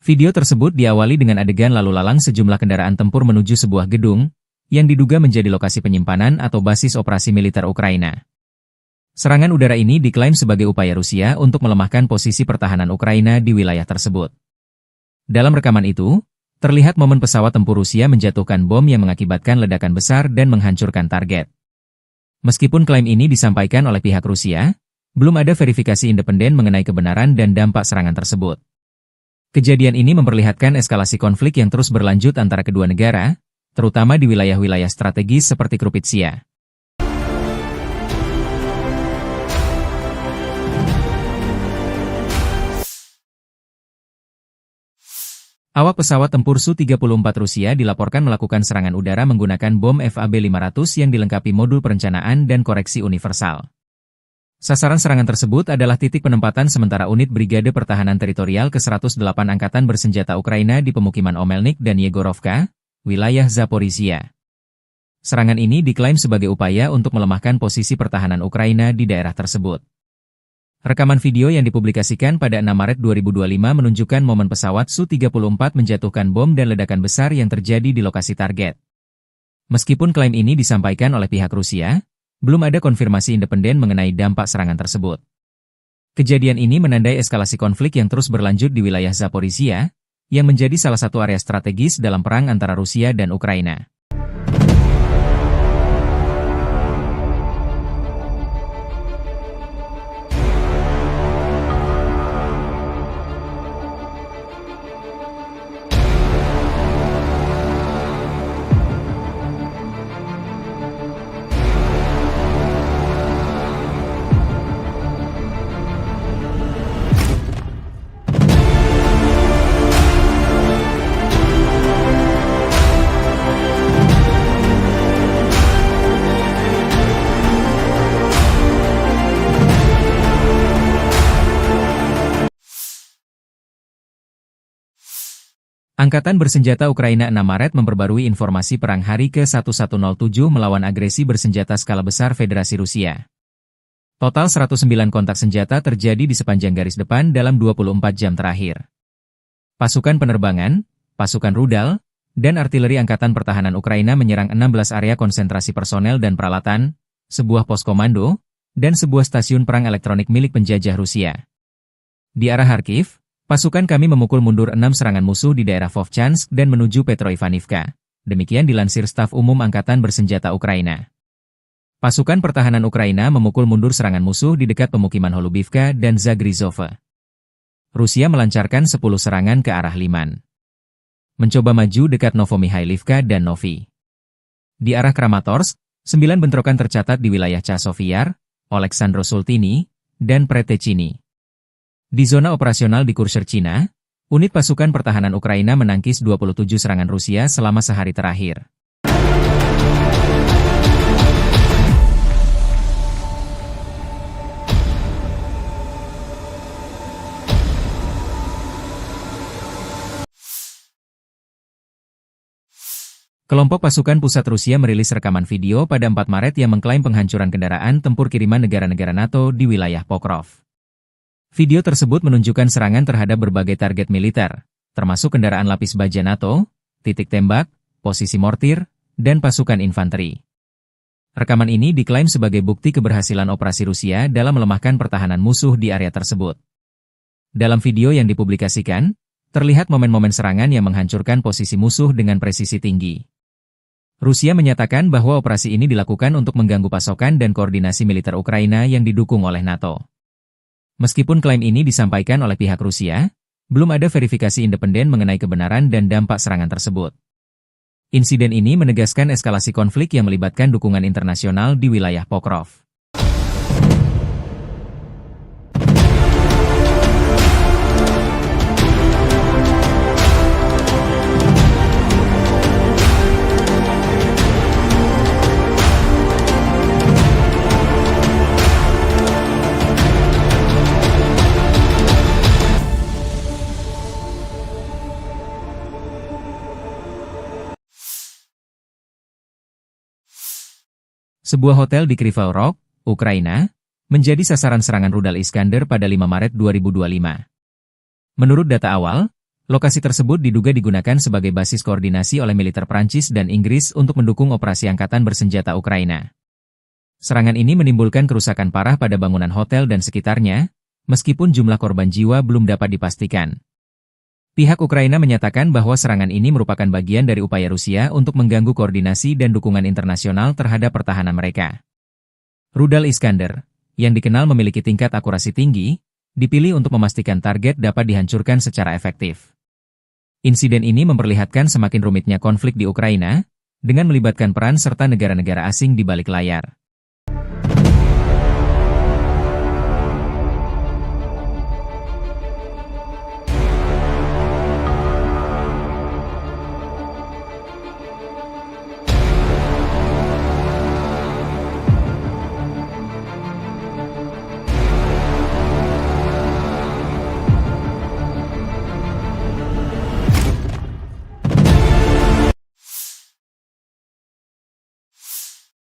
Video tersebut diawali dengan adegan lalu lalang sejumlah kendaraan tempur menuju sebuah gedung, yang diduga menjadi lokasi penyimpanan atau basis operasi militer Ukraina. Serangan udara ini diklaim sebagai upaya Rusia untuk melemahkan posisi pertahanan Ukraina di wilayah tersebut. Dalam rekaman itu, terlihat momen pesawat tempur Rusia menjatuhkan bom yang mengakibatkan ledakan besar dan menghancurkan target. Meskipun klaim ini disampaikan oleh pihak Rusia, belum ada verifikasi independen mengenai kebenaran dan dampak serangan tersebut. Kejadian ini memperlihatkan eskalasi konflik yang terus berlanjut antara kedua negara, terutama di wilayah-wilayah strategis seperti Krupitsia. Awak pesawat tempur Su-34 Rusia dilaporkan melakukan serangan udara menggunakan bom FAB-500 yang dilengkapi modul perencanaan dan koreksi universal. Sasaran serangan tersebut adalah titik penempatan sementara unit Brigade Pertahanan Teritorial ke-108 Angkatan Bersenjata Ukraina di pemukiman Omelnik dan Yegorovka, wilayah Zaporizhia. Serangan ini diklaim sebagai upaya untuk melemahkan posisi pertahanan Ukraina di daerah tersebut. Rekaman video yang dipublikasikan pada 6 Maret 2025 menunjukkan momen pesawat Su-34 menjatuhkan bom dan ledakan besar yang terjadi di lokasi target. Meskipun klaim ini disampaikan oleh pihak Rusia, belum ada konfirmasi independen mengenai dampak serangan tersebut. Kejadian ini menandai eskalasi konflik yang terus berlanjut di wilayah Zaporizhia, yang menjadi salah satu area strategis dalam perang antara Rusia dan Ukraina. Angkatan Bersenjata Ukraina 6 Maret memperbarui informasi perang hari ke-1107 melawan agresi bersenjata skala besar Federasi Rusia. Total 109 kontak senjata terjadi di sepanjang garis depan dalam 24 jam terakhir. Pasukan penerbangan, pasukan rudal, dan artileri Angkatan Pertahanan Ukraina menyerang 16 area konsentrasi personel dan peralatan, sebuah pos komando, dan sebuah stasiun perang elektronik milik penjajah Rusia. Di arah Kharkiv, pasukan kami memukul mundur 6 serangan musuh di daerah Vovchansk dan menuju Petroivanivka. Demikian dilansir Staf Umum Angkatan Bersenjata Ukraina. Pasukan pertahanan Ukraina memukul mundur serangan musuh di dekat pemukiman Holubivka dan Zagrizhova. Rusia melancarkan 10 serangan ke arah Liman. Mencoba maju dekat Novomikhailivka dan Novi. Di arah Kramatorsk, 9 bentrokan tercatat di wilayah Chasov-Yar, Oleksandro-Sultini, dan Pretechini. Di zona operasional di Kurshcherchina, unit pasukan pertahanan Ukraina menangkis 27 serangan Rusia selama sehari terakhir. Kelompok pasukan pusat Rusia merilis rekaman video pada 4 Maret yang mengklaim penghancuran kendaraan tempur kiriman negara-negara NATO di wilayah Pokrov. Video tersebut menunjukkan serangan terhadap berbagai target militer, termasuk kendaraan lapis baja NATO, titik tembak, posisi mortir, dan pasukan infanteri. Rekaman ini diklaim sebagai bukti keberhasilan operasi Rusia dalam melemahkan pertahanan musuh di area tersebut. Dalam video yang dipublikasikan, terlihat momen-momen serangan yang menghancurkan posisi musuh dengan presisi tinggi. Rusia menyatakan bahwa operasi ini dilakukan untuk mengganggu pasokan dan koordinasi militer Ukraina yang didukung oleh NATO. Meskipun klaim ini disampaikan oleh pihak Rusia, belum ada verifikasi independen mengenai kebenaran dan dampak serangan tersebut. Insiden ini menegaskan eskalasi konflik yang melibatkan dukungan internasional di wilayah Pokrov. Sebuah hotel di Kryvyi Rog, Ukraina, menjadi sasaran serangan rudal Iskander pada 5 Maret 2025. Menurut data awal, lokasi tersebut diduga digunakan sebagai basis koordinasi oleh militer Prancis dan Inggris untuk mendukung operasi angkatan bersenjata Ukraina. Serangan ini menimbulkan kerusakan parah pada bangunan hotel dan sekitarnya, meskipun jumlah korban jiwa belum dapat dipastikan. Pihak Ukraina menyatakan bahwa serangan ini merupakan bagian dari upaya Rusia untuk mengganggu koordinasi dan dukungan internasional terhadap pertahanan mereka. Rudal Iskander, yang dikenal memiliki tingkat akurasi tinggi, dipilih untuk memastikan target dapat dihancurkan secara efektif. Insiden ini memperlihatkan semakin rumitnya konflik di Ukraina, dengan melibatkan peran serta negara-negara asing di balik layar.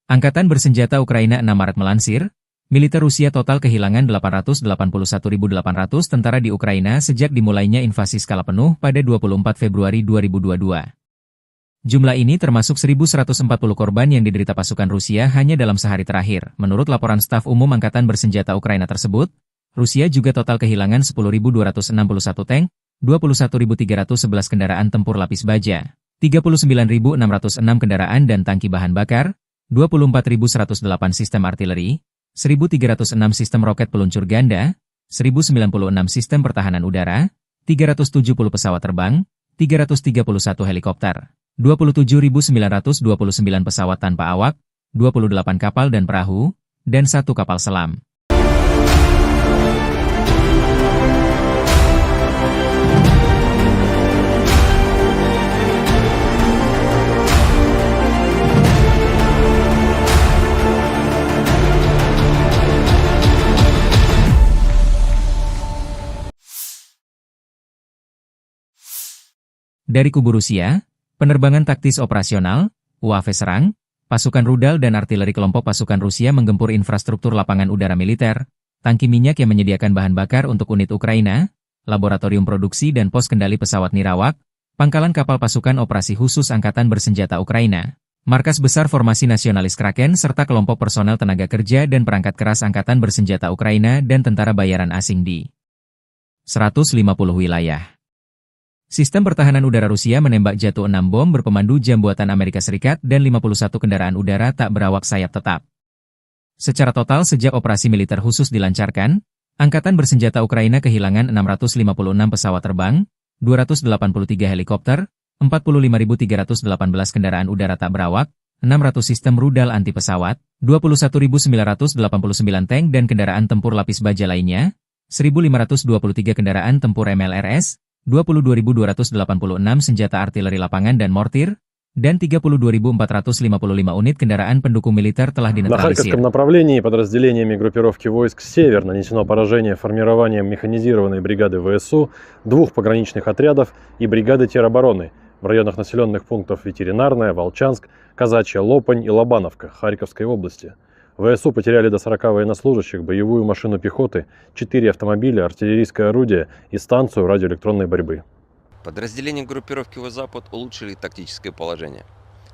Angkatan bersenjata Ukraina 6 Maret melansir, militer Rusia total kehilangan 881.800 tentara di Ukraina sejak dimulainya invasi skala penuh pada 24 Februari 2022. Jumlah ini termasuk 1.140 korban yang diderita pasukan Rusia hanya dalam sehari terakhir. Menurut laporan staf umum Angkatan bersenjata Ukraina tersebut, Rusia juga total kehilangan 10.261 tank, 21.311 kendaraan tempur lapis baja, 39.606 kendaraan dan tangki bahan bakar, 24.108 sistem artileri, 1.306 sistem roket peluncur ganda, 1.096 sistem pertahanan udara, 370 pesawat terbang, 331 helikopter, 27.929 pesawat tanpa awak, 28 kapal dan perahu, dan 1 kapal selam. Dari kubu Rusia, penerbangan taktis operasional, UAV serang, pasukan rudal dan artileri kelompok pasukan Rusia menggempur infrastruktur lapangan udara militer, tangki minyak yang menyediakan bahan bakar untuk unit Ukraina, laboratorium produksi dan pos kendali pesawat nirawak, pangkalan kapal pasukan operasi khusus Angkatan bersenjata Ukraina, markas besar formasi nasionalis Kraken serta kelompok personel tenaga kerja dan perangkat keras Angkatan bersenjata Ukraina dan tentara bayaran asing di 150 wilayah. Sistem pertahanan udara Rusia menembak jatuh 6 bom berpemandu jam buatan Amerika Serikat dan 51 kendaraan udara tak berawak sayap tetap. Secara total sejak operasi militer khusus dilancarkan, Angkatan bersenjata Ukraina kehilangan 656 pesawat terbang, 283 helikopter, 45.318 kendaraan udara tak berawak, 600 sistem rudal anti pesawat, 21.989 tank dan kendaraan tempur lapis baja lainnya, 1.523 kendaraan tempur MLRS, 22.286 senjata artileri lapangan dan mortir, dan 32.455 unit kendaraan pendukung militer telah На dinetralisir. Харьковском направлении подразделениями группировки войск «Север» нанесено поражение формированием механизированной бригады ВСУ, 2 пограничных отрядов и бригады теробороны в районах населенных пунктов Ветеринарная, Волчанск, Казачья Лопань и Лобановка Харьковской области. ВСУ потеряли до 40 военнослужащих, боевую машину пехоты, 4 автомобиля, артиллерийское орудие и станцию радиоэлектронной борьбы. Подразделения группировки «Запад» улучшили тактическое положение.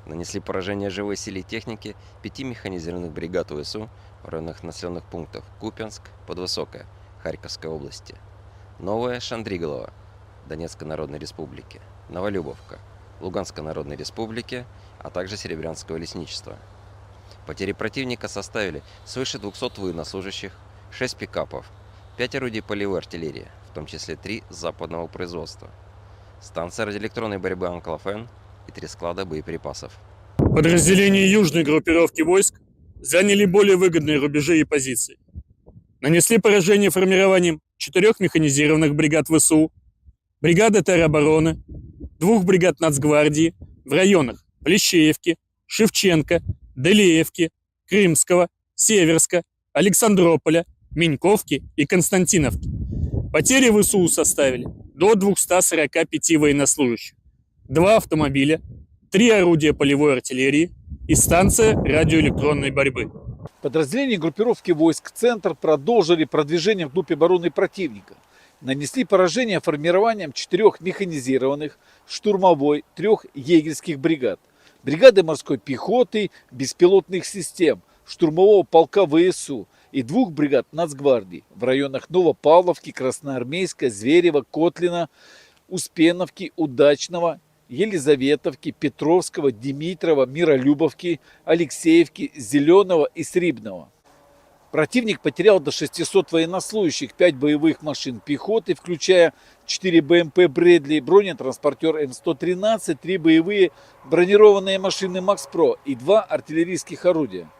Нанесли поражение живой силе и технике 5 механизированных бригад ВСУ в районах населенных пунктов Купянск, Подвысокая, Харьковской области, Новая Шандриголова, Донецкой Народной Республики, Новолюбовка, Луганской Народной Республики, а также Серебрянского лесничества. Потери противника составили свыше 200 военнослужащих, 6 пикапов, 5 орудий полевой артиллерии, в том числе 3 западного производства, станция радиоэлектронной борьбы «Анклофен» и 3 склада боеприпасов. Подразделения южной группировки войск заняли более выгодные рубежи и позиции. Нанесли поражение формированием 4 механизированных бригад ВСУ, бригады теробороны, 2 бригад Нацгвардии в районах Плещеевки, Шевченко, Делеевки, Крымского, Северска, Александрополя, Меньковки и Константиновки. Потери ВСУ составили до 245 военнослужащих, 2 автомобиля, 3 орудия полевой артиллерии, и станция радиоэлектронной борьбы. Подразделения группировки войск «Центр» продолжили продвижение вглубь обороны противника. Нанесли поражение формированием 4 механизированных, штурмовой, 3 егерских бригад, бригады морской пехоты, беспилотных систем, штурмового полка ВСУ и 2 бригад Нацгвардии в районах Новопавловки, Красноармейска, Зверева, Котлина, Успеновки, Удачного, Елизаветовки, Петровского, Димитрова, Миролюбовки, Алексеевки, Зеленого и Срибного. Противник потерял до 600 военнослужащих, 5 боевых машин пехоты, включая 4 БМП «Брэдли», бронетранспортер М113, 3 боевые бронированные машины «Макс-Про» и 2 артиллерийских орудия.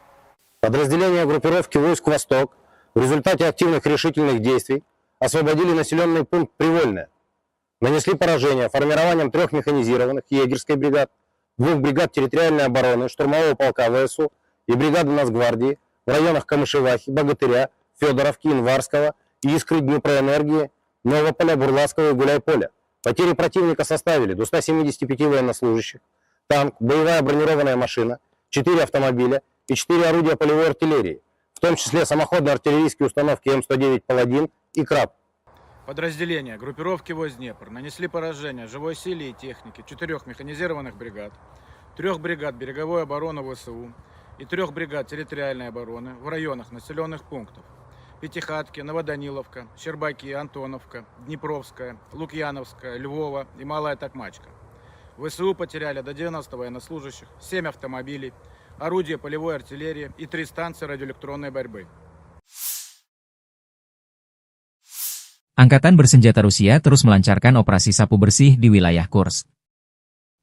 Подразделения группировки войск «Восток» в результате активных решительных действий освободили населенный пункт Привольное. Нанесли поражение формированием 3 механизированных егерской бригад, 2 бригад территориальной обороны, штурмового полка ВСУ и бригады Нацгвардии в районах Камышевахи, Богатыря, Федоровки, Инварского, Искры, Днепроэнергии, Новополя, Бурлацкого и Гуляйполя. Потери противника составили до 175 военнослужащих, танк, боевая бронированная машина, 4 автомобиля и 4 орудия полевой артиллерии, в том числе самоходные артиллерийские установки М109 «Паладин» и «Краб». Подразделения группировки войск Днепр нанесли поражение живой силе и технике 4 механизированных бригад, 3 бригад береговой обороны ВСУ и 3 бригад территориальной обороны в районах населенных пунктов Пятихатки, Новоданиловка, Щербаки, Антоновка, Днепровская, Лукьяновская, Львова и Малая Токмачка. ВСУ потеряли до 90 военнослужащих, 7 автомобилей, орудия полевой артиллерии и 3 станции радиоэлектронной борьбы. Angkatan bersenjata Rusia terus melancarkan operasi sapu bersih di wilayah Kursk.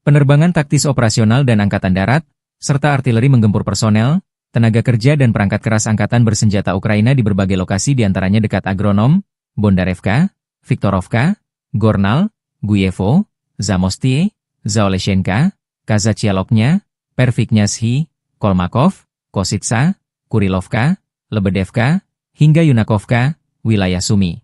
Penerbangan taktis operasional dan angkatan darat, serta artileri menggempur personel, tenaga kerja dan perangkat keras angkatan bersenjata Ukraina di berbagai lokasi diantaranya dekat Agronom, Bondarevka, Viktorovka, Gornal, Guyevo, Zamostie, Zaoleshenka, Kazachialoknya, Perviknyazhi, Kolmakov, Kositsa, Kurilovka, Lebedevka, hingga Yunakovka, wilayah Sumi.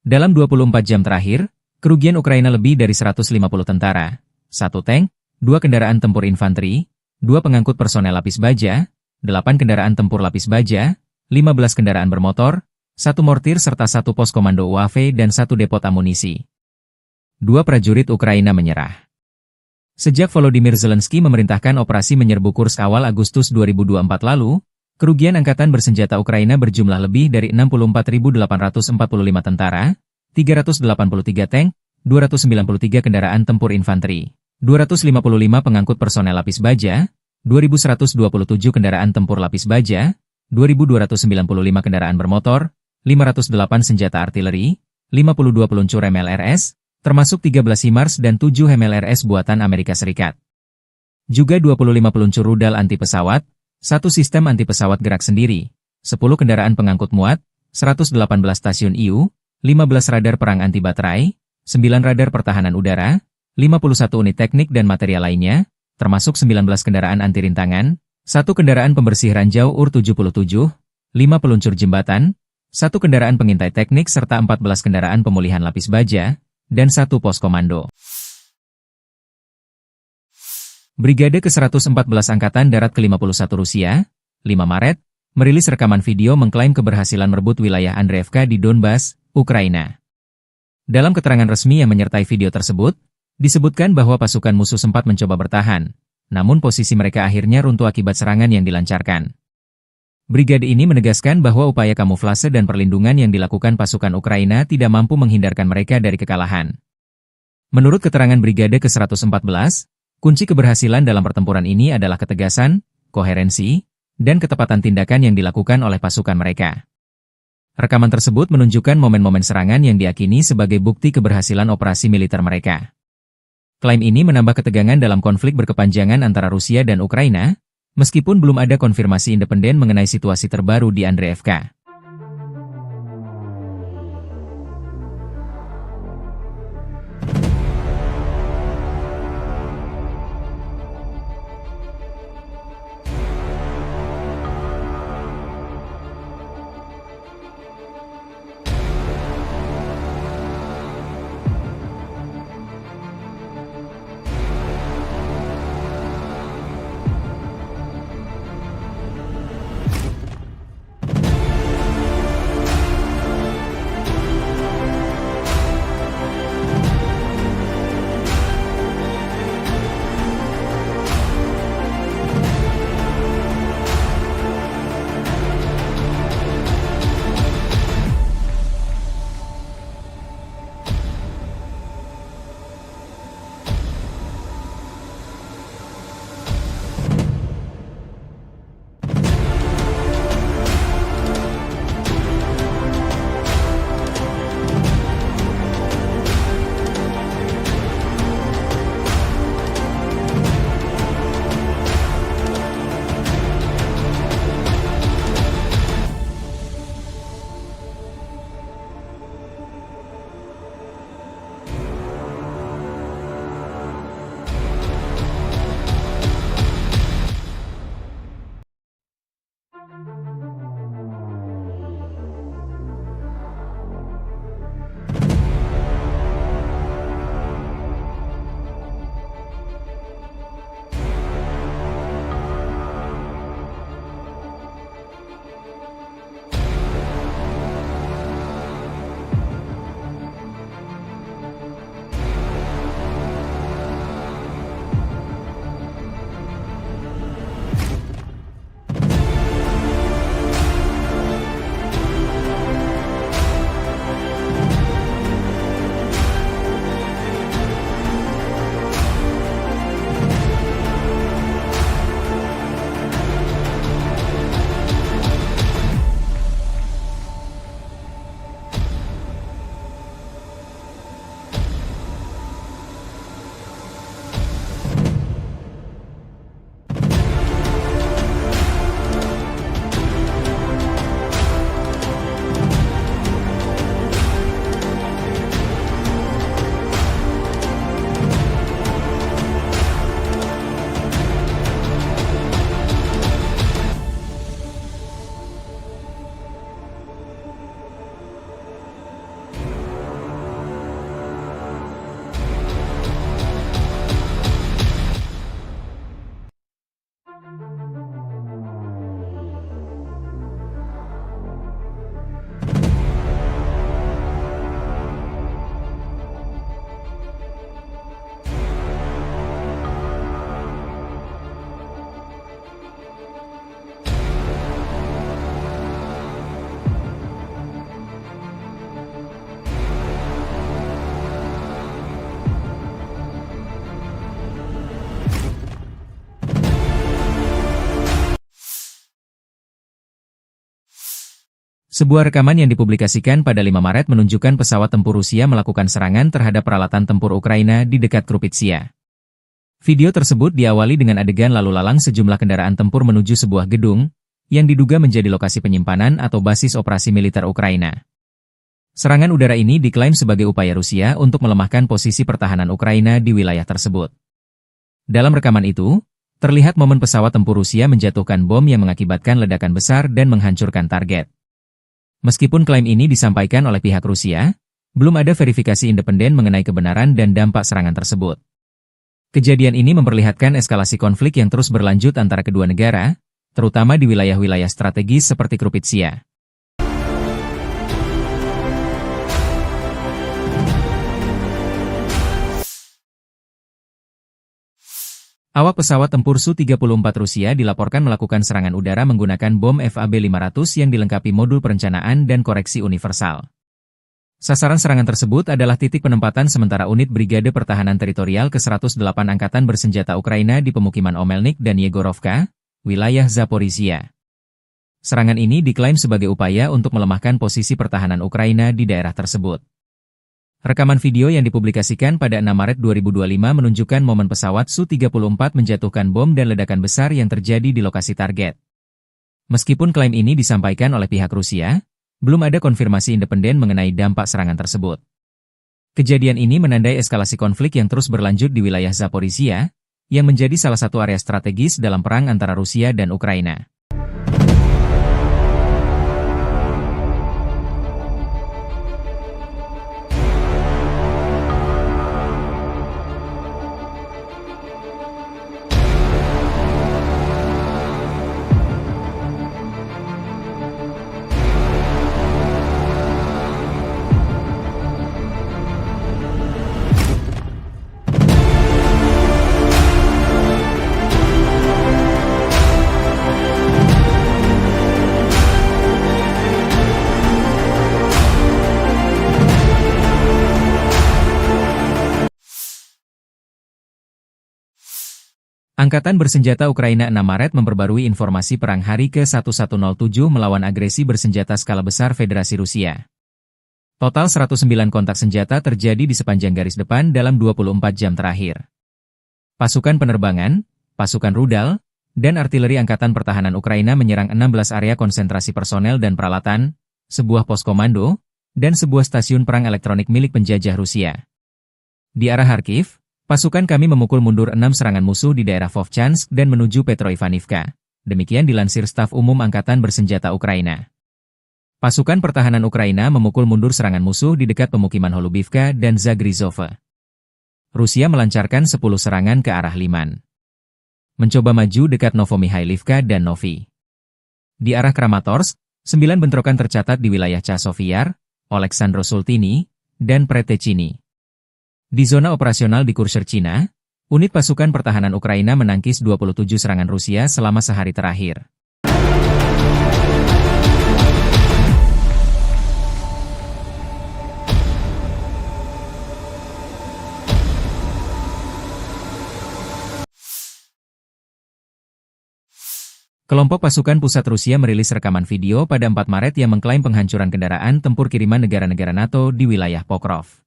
Dalam 24 jam terakhir, kerugian Ukraina lebih dari 150 tentara, 1 tank, 2 kendaraan tempur infanteri, 2 pengangkut personel lapis baja, 8 kendaraan tempur lapis baja, 15 kendaraan bermotor, 1 mortir serta 1 pos komando UAV dan 1 depot amunisi. 2 prajurit Ukraina menyerah. Sejak Volodymyr Zelensky memerintahkan operasi menyerbu Kursk awal Agustus 2024 lalu, kerugian angkatan bersenjata Ukraina berjumlah lebih dari 64.845 tentara, 383 tank, 293 kendaraan tempur infanteri, 255 pengangkut personel lapis baja, 2.127 kendaraan tempur lapis baja, 2.295 kendaraan bermotor, 508 senjata artileri, 52 peluncur MLRS, termasuk 13 HIMARS dan 7 MLRS buatan Amerika Serikat. Juga 25 peluncur rudal anti pesawat, 1 sistem anti pesawat gerak sendiri, 10 kendaraan pengangkut muat, 118 stasiun IU, 15 radar perang anti baterai, 9 radar pertahanan udara, 51 unit teknik dan material lainnya, termasuk 19 kendaraan anti rintangan, 1 kendaraan pembersih ranjau UR-77, 5 peluncur jembatan, 1 kendaraan pengintai teknik serta 14 kendaraan pemulihan lapis baja, dan 1 pos komando. Brigade ke-114 Angkatan Darat ke-51 Rusia, 5 Maret, merilis rekaman video mengklaim keberhasilan merebut wilayah Andreevka di Donbas, Ukraina. Dalam keterangan resmi yang menyertai video tersebut, disebutkan bahwa pasukan musuh sempat mencoba bertahan, namun posisi mereka akhirnya runtuh akibat serangan yang dilancarkan. Brigade ini menegaskan bahwa upaya kamuflase dan perlindungan yang dilakukan pasukan Ukraina tidak mampu menghindarkan mereka dari kekalahan. Menurut keterangan Brigade ke-114, kunci keberhasilan dalam pertempuran ini adalah ketegasan, koherensi, dan ketepatan tindakan yang dilakukan oleh pasukan mereka. Rekaman tersebut menunjukkan momen-momen serangan yang diyakini sebagai bukti keberhasilan operasi militer mereka. Klaim ini menambah ketegangan dalam konflik berkepanjangan antara Rusia dan Ukraina, meskipun belum ada konfirmasi independen mengenai situasi terbaru di Andreevka. Sebuah rekaman yang dipublikasikan pada 5 Maret menunjukkan pesawat tempur Rusia melakukan serangan terhadap peralatan tempur Ukraina di dekat Krupitsia. Video tersebut diawali dengan adegan lalu lalang sejumlah kendaraan tempur menuju sebuah gedung, yang diduga menjadi lokasi penyimpanan atau basis operasi militer Ukraina. Serangan udara ini diklaim sebagai upaya Rusia untuk melemahkan posisi pertahanan Ukraina di wilayah tersebut. Dalam rekaman itu, terlihat momen pesawat tempur Rusia menjatuhkan bom yang mengakibatkan ledakan besar dan menghancurkan target. Meskipun klaim ini disampaikan oleh pihak Rusia, belum ada verifikasi independen mengenai kebenaran dan dampak serangan tersebut. Kejadian ini memperlihatkan eskalasi konflik yang terus berlanjut antara kedua negara, terutama di wilayah-wilayah strategis seperti Krupitsia. Awak pesawat tempur Su-34 Rusia dilaporkan melakukan serangan udara menggunakan bom FAB-500 yang dilengkapi modul perencanaan dan koreksi universal. Sasaran serangan tersebut adalah titik penempatan sementara unit Brigade Pertahanan Teritorial ke-108 Angkatan Bersenjata Ukraina di pemukiman Omelnik dan Yegorovka, wilayah Zaporizhia. Serangan ini diklaim sebagai upaya untuk melemahkan posisi pertahanan Ukraina di daerah tersebut. Rekaman video yang dipublikasikan pada 6 Maret 2025 menunjukkan momen pesawat Su-34 menjatuhkan bom dan ledakan besar yang terjadi di lokasi target. Meskipun klaim ini disampaikan oleh pihak Rusia, belum ada konfirmasi independen mengenai dampak serangan tersebut. Kejadian ini menandai eskalasi konflik yang terus berlanjut di wilayah Zaporizhia, yang menjadi salah satu area strategis dalam perang antara Rusia dan Ukraina. Angkatan Bersenjata Ukraina 6 Maret memperbarui informasi perang hari ke-1107 melawan agresi bersenjata skala besar Federasi Rusia. Total 109 kontak senjata terjadi di sepanjang garis depan dalam 24 jam terakhir. Pasukan penerbangan, pasukan rudal, dan artileri Angkatan Pertahanan Ukraina menyerang 16 area konsentrasi personel dan peralatan, sebuah pos komando, dan sebuah stasiun perang elektronik milik penjajah Rusia. Di arah Kharkiv, pasukan kami memukul mundur 6 serangan musuh di daerah Vovchansk dan menuju Petroivanivka. Demikian dilansir Staf Umum Angkatan Bersenjata Ukraina. Pasukan pertahanan Ukraina memukul mundur serangan musuh di dekat pemukiman Holubivka dan Zagrizhova. Rusia melancarkan 10 serangan ke arah Liman. Mencoba maju dekat Novomikhailivka dan Novi. Di arah Kramatorsk, 9 bentrokan tercatat di wilayah Chasiv-Yar, Oleksandro-Sultini, dan Pretechini. Di zona operasional di Kurshcherchina, unit pasukan pertahanan Ukraina menangkis 27 serangan Rusia selama sehari terakhir. Kelompok pasukan pusat Rusia merilis rekaman video pada 4 Maret yang mengklaim penghancuran kendaraan tempur kiriman negara-negara NATO di wilayah Pokrov.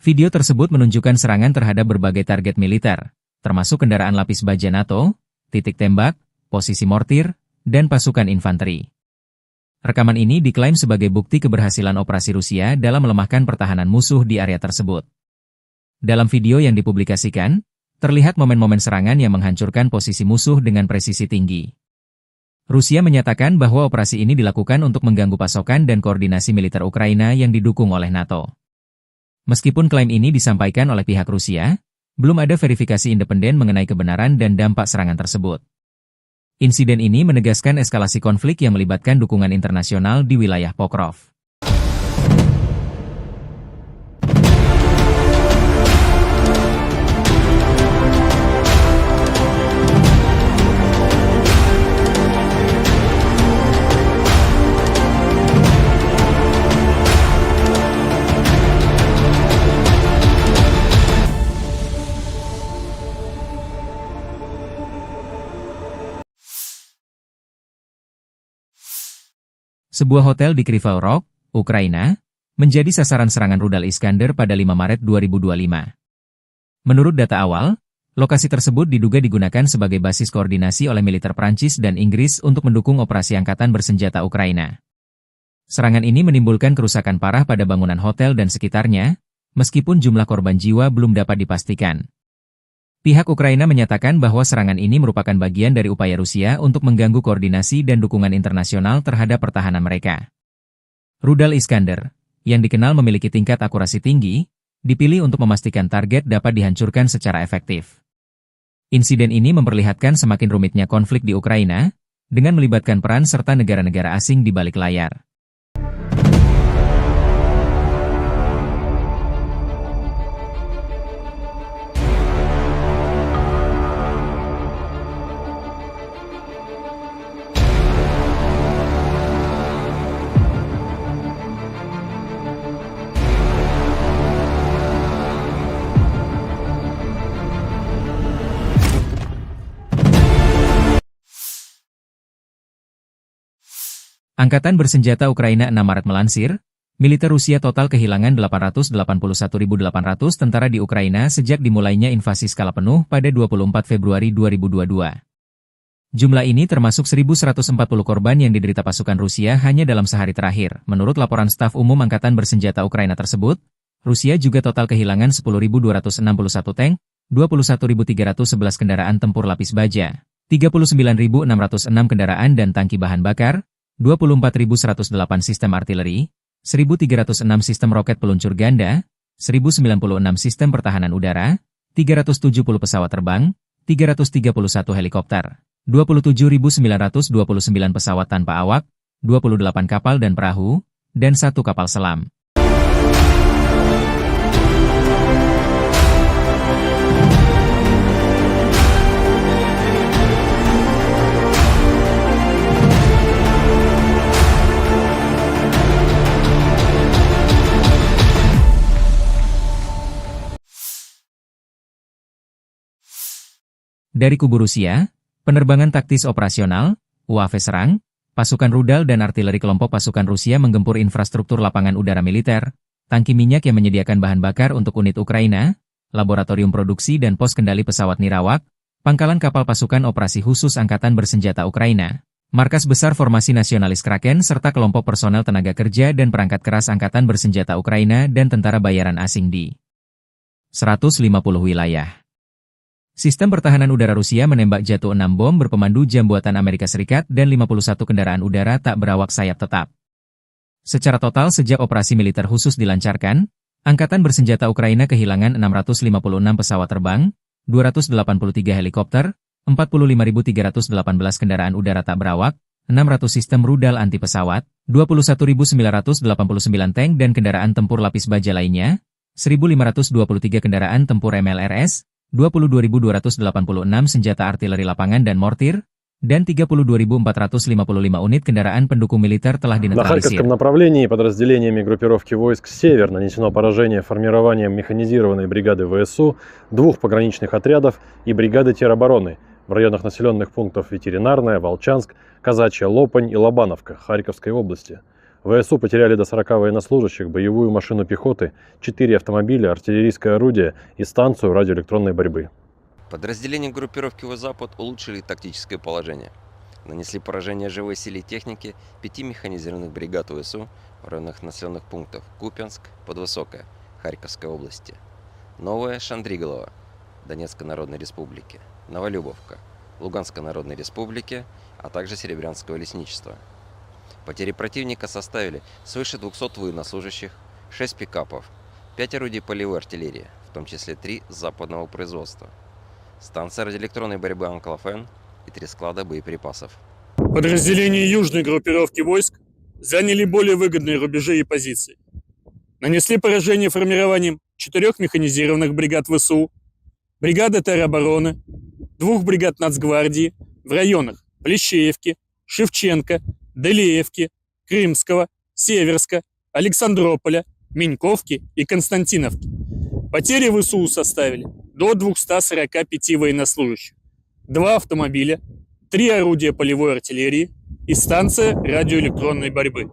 Video tersebut menunjukkan serangan terhadap berbagai target militer, termasuk kendaraan lapis baja NATO, titik tembak, posisi mortir, dan pasukan infanteri. Rekaman ini diklaim sebagai bukti keberhasilan operasi Rusia dalam melemahkan pertahanan musuh di area tersebut. Dalam video yang dipublikasikan, terlihat momen-momen serangan yang menghancurkan posisi musuh dengan presisi tinggi. Rusia menyatakan bahwa operasi ini dilakukan untuk mengganggu pasokan dan koordinasi militer Ukraina yang didukung oleh NATO. Meskipun klaim ini disampaikan oleh pihak Rusia, belum ada verifikasi independen mengenai kebenaran dan dampak serangan tersebut. Insiden ini menegaskan eskalasi konflik yang melibatkan dukungan internasional di wilayah Pokrov. Sebuah hotel di Kryvyi Rih, Ukraina, menjadi sasaran serangan rudal Iskander pada 5 Maret 2025. Menurut data awal, lokasi tersebut diduga digunakan sebagai basis koordinasi oleh militer Prancis dan Inggris untuk mendukung operasi angkatan bersenjata Ukraina. Serangan ini menimbulkan kerusakan parah pada bangunan hotel dan sekitarnya, meskipun jumlah korban jiwa belum dapat dipastikan. Pihak Ukraina menyatakan bahwa serangan ini merupakan bagian dari upaya Rusia untuk mengganggu koordinasi dan dukungan internasional terhadap pertahanan mereka. Rudal Iskander, yang dikenal memiliki tingkat akurasi tinggi, dipilih untuk memastikan target dapat dihancurkan secara efektif. Insiden ini memperlihatkan semakin rumitnya konflik di Ukraina, dengan melibatkan peran serta negara-negara asing di balik layar. Angkatan bersenjata Ukraina 6 Maret melansir, militer Rusia total kehilangan 881.800 tentara di Ukraina sejak dimulainya invasi skala penuh pada 24 Februari 2022. Jumlah ini termasuk 1.140 korban yang diderita pasukan Rusia hanya dalam sehari terakhir. Menurut laporan staf umum Angkatan bersenjata Ukraina tersebut, Rusia juga total kehilangan 10.261 tank, 21.311 kendaraan tempur lapis baja, 39.606 kendaraan dan tangki bahan bakar, 24.108 sistem artileri, 1.306 sistem roket peluncur ganda, 1.096 sistem pertahanan udara, 370 pesawat terbang, 331 helikopter, 27.929 pesawat tanpa awak, 28 kapal dan perahu, dan 1 kapal selam. Dari kubu Rusia, penerbangan taktis operasional, UAV serang, pasukan rudal dan artileri kelompok pasukan Rusia menggempur infrastruktur lapangan udara militer, tangki minyak yang menyediakan bahan bakar untuk unit Ukraina, laboratorium produksi dan pos kendali pesawat nirawak, pangkalan kapal pasukan operasi khusus Angkatan bersenjata Ukraina, markas besar formasi nasionalis Kraken serta kelompok personel tenaga kerja dan perangkat keras Angkatan bersenjata Ukraina dan tentara bayaran asing di 150 wilayah. Sistem pertahanan udara Rusia menembak jatuh 6 bom berpemandu jam buatan Amerika Serikat dan 51 kendaraan udara tak berawak sayap tetap. Secara total sejak operasi militer khusus dilancarkan, Angkatan bersenjata Ukraina kehilangan 656 pesawat terbang, 283 helikopter, 45.318 kendaraan udara tak berawak, 600 sistem rudal anti pesawat, 21.989 tank dan kendaraan tempur lapis baja lainnya, 1.523 kendaraan tempur MLRS, 22.286 senjata artileri lapangan dan mortir, dan 32.455 unit kendaraan pendukung militer telah На dinetralisir. Харьковском направлении подразделениями группировки войск «Север» нанесено поражение формированием механизированной бригады ВСУ, 2 пограничных отрядов и бригады теробороны в районах населенных пунктов Ветеринарная, Волчанск, Казачья, Лопань и Лобановка Харьковской области. ВСУ потеряли до 40 военнослужащих, боевую машину пехоты, 4 автомобиля, артиллерийское орудие и станцию радиоэлектронной борьбы. Подразделения группировки «Запад» улучшили тактическое положение. Нанесли поражение живой силе и технике 5 механизированных бригад ВСУ в районах населенных пунктов Купянск, Подвысокая, Харьковской области, Новая Шандриголова, Донецкой Народной Республики, Новолюбовка, Луганской Народной Республики, а также Серебрянского лесничества. Потери противника составили свыше 200 военнослужащих, 6 пикапов, 5 орудий полевой артиллерии, в том числе 3 западного производства, станция радиоэлектронной борьбы «Анклофен» и 3 склада боеприпасов. Подразделения южной группировки войск заняли более выгодные рубежи и позиции. Нанесли поражение формированием 4 механизированных бригад ВСУ, бригады теробороны, 2 бригад Нацгвардии в районах Плещеевки, Шевченко, Делеевки, Крымского, Северска, Александрополя, Меньковки и Константиновки. Потери ВСУ составили до 245 военнослужащих, 2 автомобиля, 3 орудия полевой артиллерии, и станция радиоэлектронной борьбы.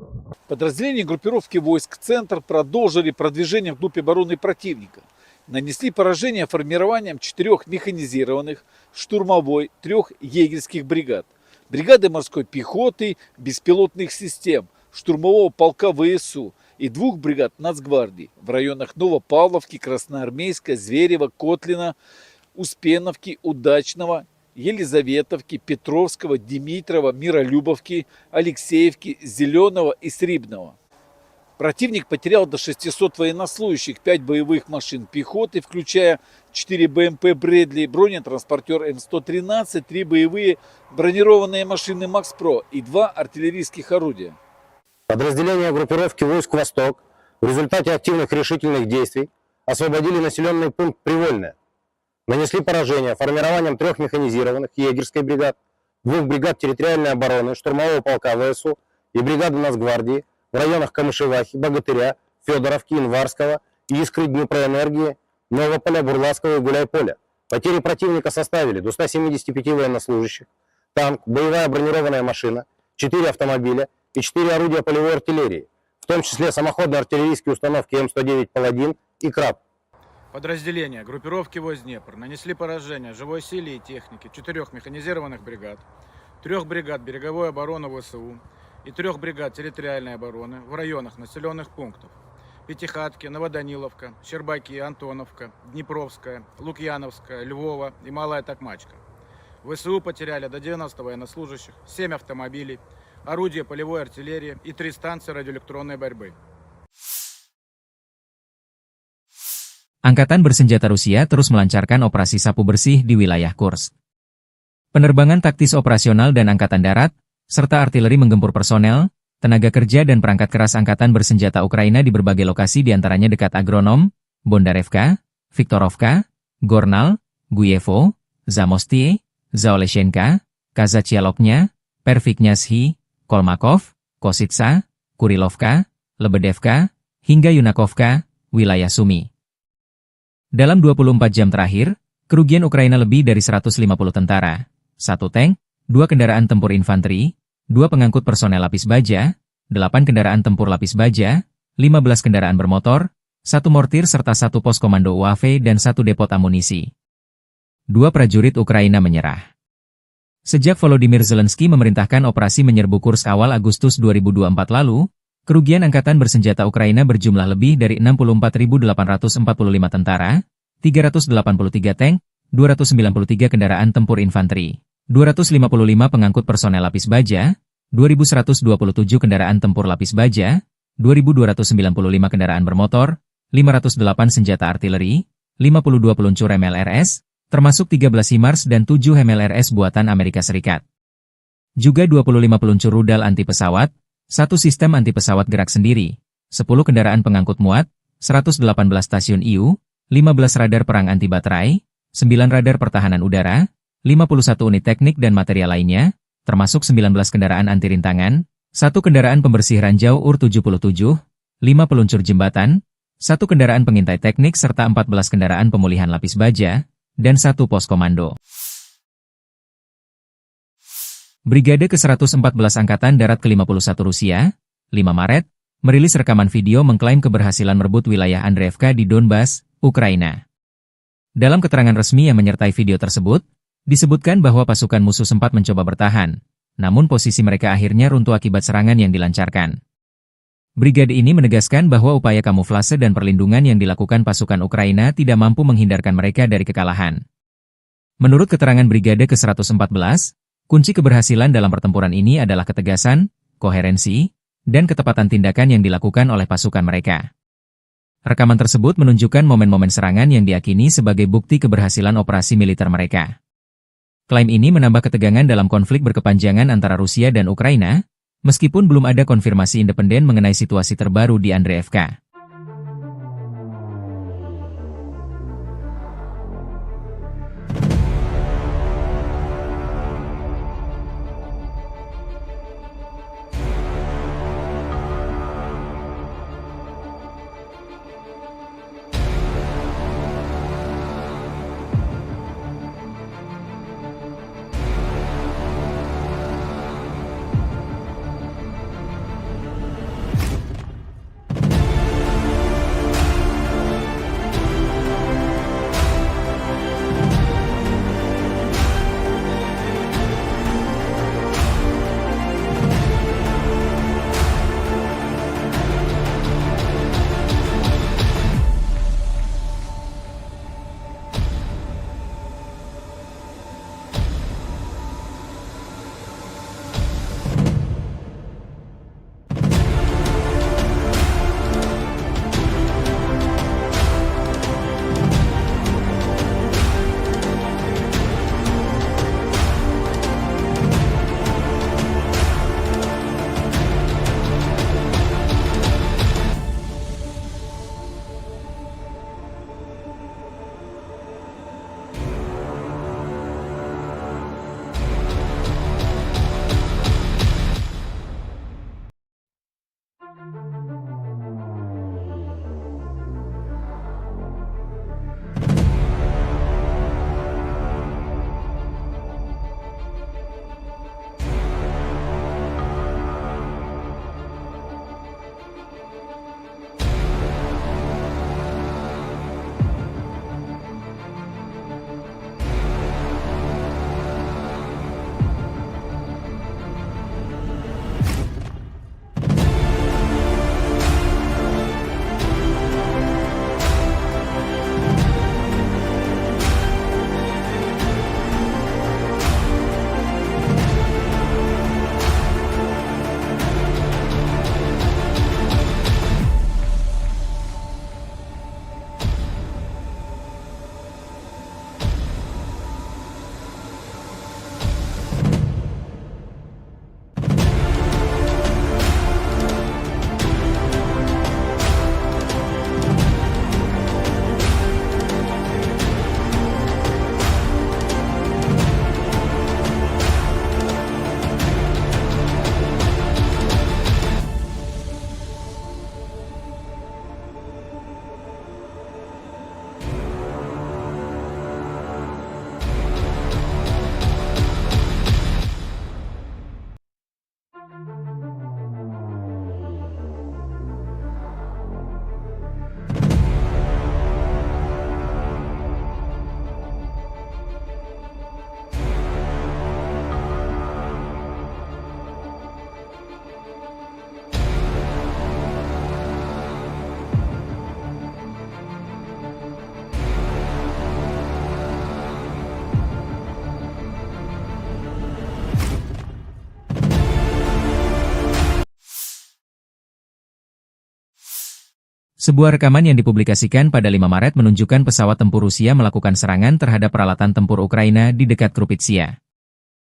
Подразделения группировки войск «Центр» продолжили продвижение вглубь обороны противника. Нанесли поражение формированием 4 механизированных, штурмовой, 3 егерских бригад, бригады морской пехоты, беспилотных систем, штурмового полка ВСУ и 2 бригад Нацгвардии в районах Новопавловки, Красноармейска, Зверева, Котлина, Успеновки, Удачного, Елизаветовки, Петровского, Димитрова, Миролюбовки, Алексеевки, Зеленого и Срибного. Противник потерял до 600 военнослужащих, 5 боевых машин пехоты, включая 4 БМП «Брэдли», бронетранспортер М113, 3 боевые бронированные машины «Макс-Про» и 2 артиллерийских орудия. Подразделения группировки войск «Восток» в результате активных решительных действий освободили населенный пункт Привольное. Нанесли поражение формированием 3 механизированных егерской бригад, 2 бригад территориальной обороны, штурмового полка ВСУ и бригады Нацгвардии в районах Камышевахи, Богатыря, Федоровки, Инварского, Искры, Днепроэнергии, Новополя, Бурлацкого и Гуляйполя. Потери противника составили до 175 военнослужащих, танк, боевая бронированная машина, 4 автомобиля и 4 орудия полевой артиллерии, в том числе самоходные артиллерийские установки М109 «Паладин» и «Краб». Подразделения группировки войск Днепр нанесли поражение живой силе и технике 4 механизированных бригад, 3 бригад береговой обороны ВСУ и 3 бригад территориальной обороны в районах населенных пунктов Пятихатки, Новоданиловка, Щербаки, Антоновка, Днепровская, Лукьяновская, Львова и Малая Токмачка. ВСУ потеряли до 90 военнослужащих, 7 автомобилей, орудия полевой артиллерии и 3 станции радиоэлектронной борьбы. Angkatan bersenjata Rusia terus melancarkan operasi sapu bersih di wilayah Kursk. Penerbangan taktis operasional dan angkatan darat, serta artileri menggempur personel, tenaga kerja dan perangkat keras angkatan bersenjata Ukraina di berbagai lokasi diantaranya dekat Agronom, Bondarevka, Viktorovka, Gornal, Guyevo, Zamostie, Zaoleshenka, Kazachialoknya, Perviknyazhi, Kolmakov, Kositsa, Kurilovka, Lebedevka, hingga Yunakovka, wilayah Sumi. Dalam 24 jam terakhir, kerugian Ukraina lebih dari 150 tentara, 1 tank, 2 kendaraan tempur infanteri, 2 pengangkut personel lapis baja, 8 kendaraan tempur lapis baja, 15 kendaraan bermotor, 1 mortir serta 1 pos komando UAV dan 1 depot amunisi. 2 prajurit Ukraina menyerah. Sejak Volodymyr Zelensky memerintahkan operasi menyerbu Kursk awal Agustus 2024 lalu, kerugian angkatan bersenjata Ukraina berjumlah lebih dari 64.845 tentara, 383 tank, 293 kendaraan tempur infanteri, 255 pengangkut personel lapis baja, 2.127 kendaraan tempur lapis baja, 2.295 kendaraan bermotor, 508 senjata artileri, 52 peluncur MLRS, termasuk 13 HIMARS dan 7 MLRS buatan Amerika Serikat. Juga 25 peluncur rudal anti pesawat, 1 sistem anti-pesawat gerak sendiri, 10 kendaraan pengangkut muat, 118 stasiun IU, 15 radar perang anti-baterai, 9 radar pertahanan udara, 51 unit teknik dan material lainnya, termasuk 19 kendaraan anti-rintangan, 1 kendaraan pembersih ranjau UR-77, 5 peluncur jembatan, 1 kendaraan pengintai teknik serta 14 kendaraan pemulihan lapis baja, dan 1 pos komando. Brigade ke-114 Angkatan Darat ke-51 Rusia, 5 Maret, merilis rekaman video mengklaim keberhasilan merebut wilayah Andreevka di Donbas, Ukraina. Dalam keterangan resmi yang menyertai video tersebut, disebutkan bahwa pasukan musuh sempat mencoba bertahan, namun posisi mereka akhirnya runtuh akibat serangan yang dilancarkan. Brigade ini menegaskan bahwa upaya kamuflase dan perlindungan yang dilakukan pasukan Ukraina tidak mampu menghindarkan mereka dari kekalahan. Menurut keterangan Brigade ke-114, kunci keberhasilan dalam pertempuran ini adalah ketegasan, koherensi, dan ketepatan tindakan yang dilakukan oleh pasukan mereka. Rekaman tersebut menunjukkan momen-momen serangan yang diyakini sebagai bukti keberhasilan operasi militer mereka. Klaim ini menambah ketegangan dalam konflik berkepanjangan antara Rusia dan Ukraina, meskipun belum ada konfirmasi independen mengenai situasi terbaru di Andreevka. Sebuah rekaman yang dipublikasikan pada 5 Maret menunjukkan pesawat tempur Rusia melakukan serangan terhadap peralatan tempur Ukraina di dekat Krupitsia.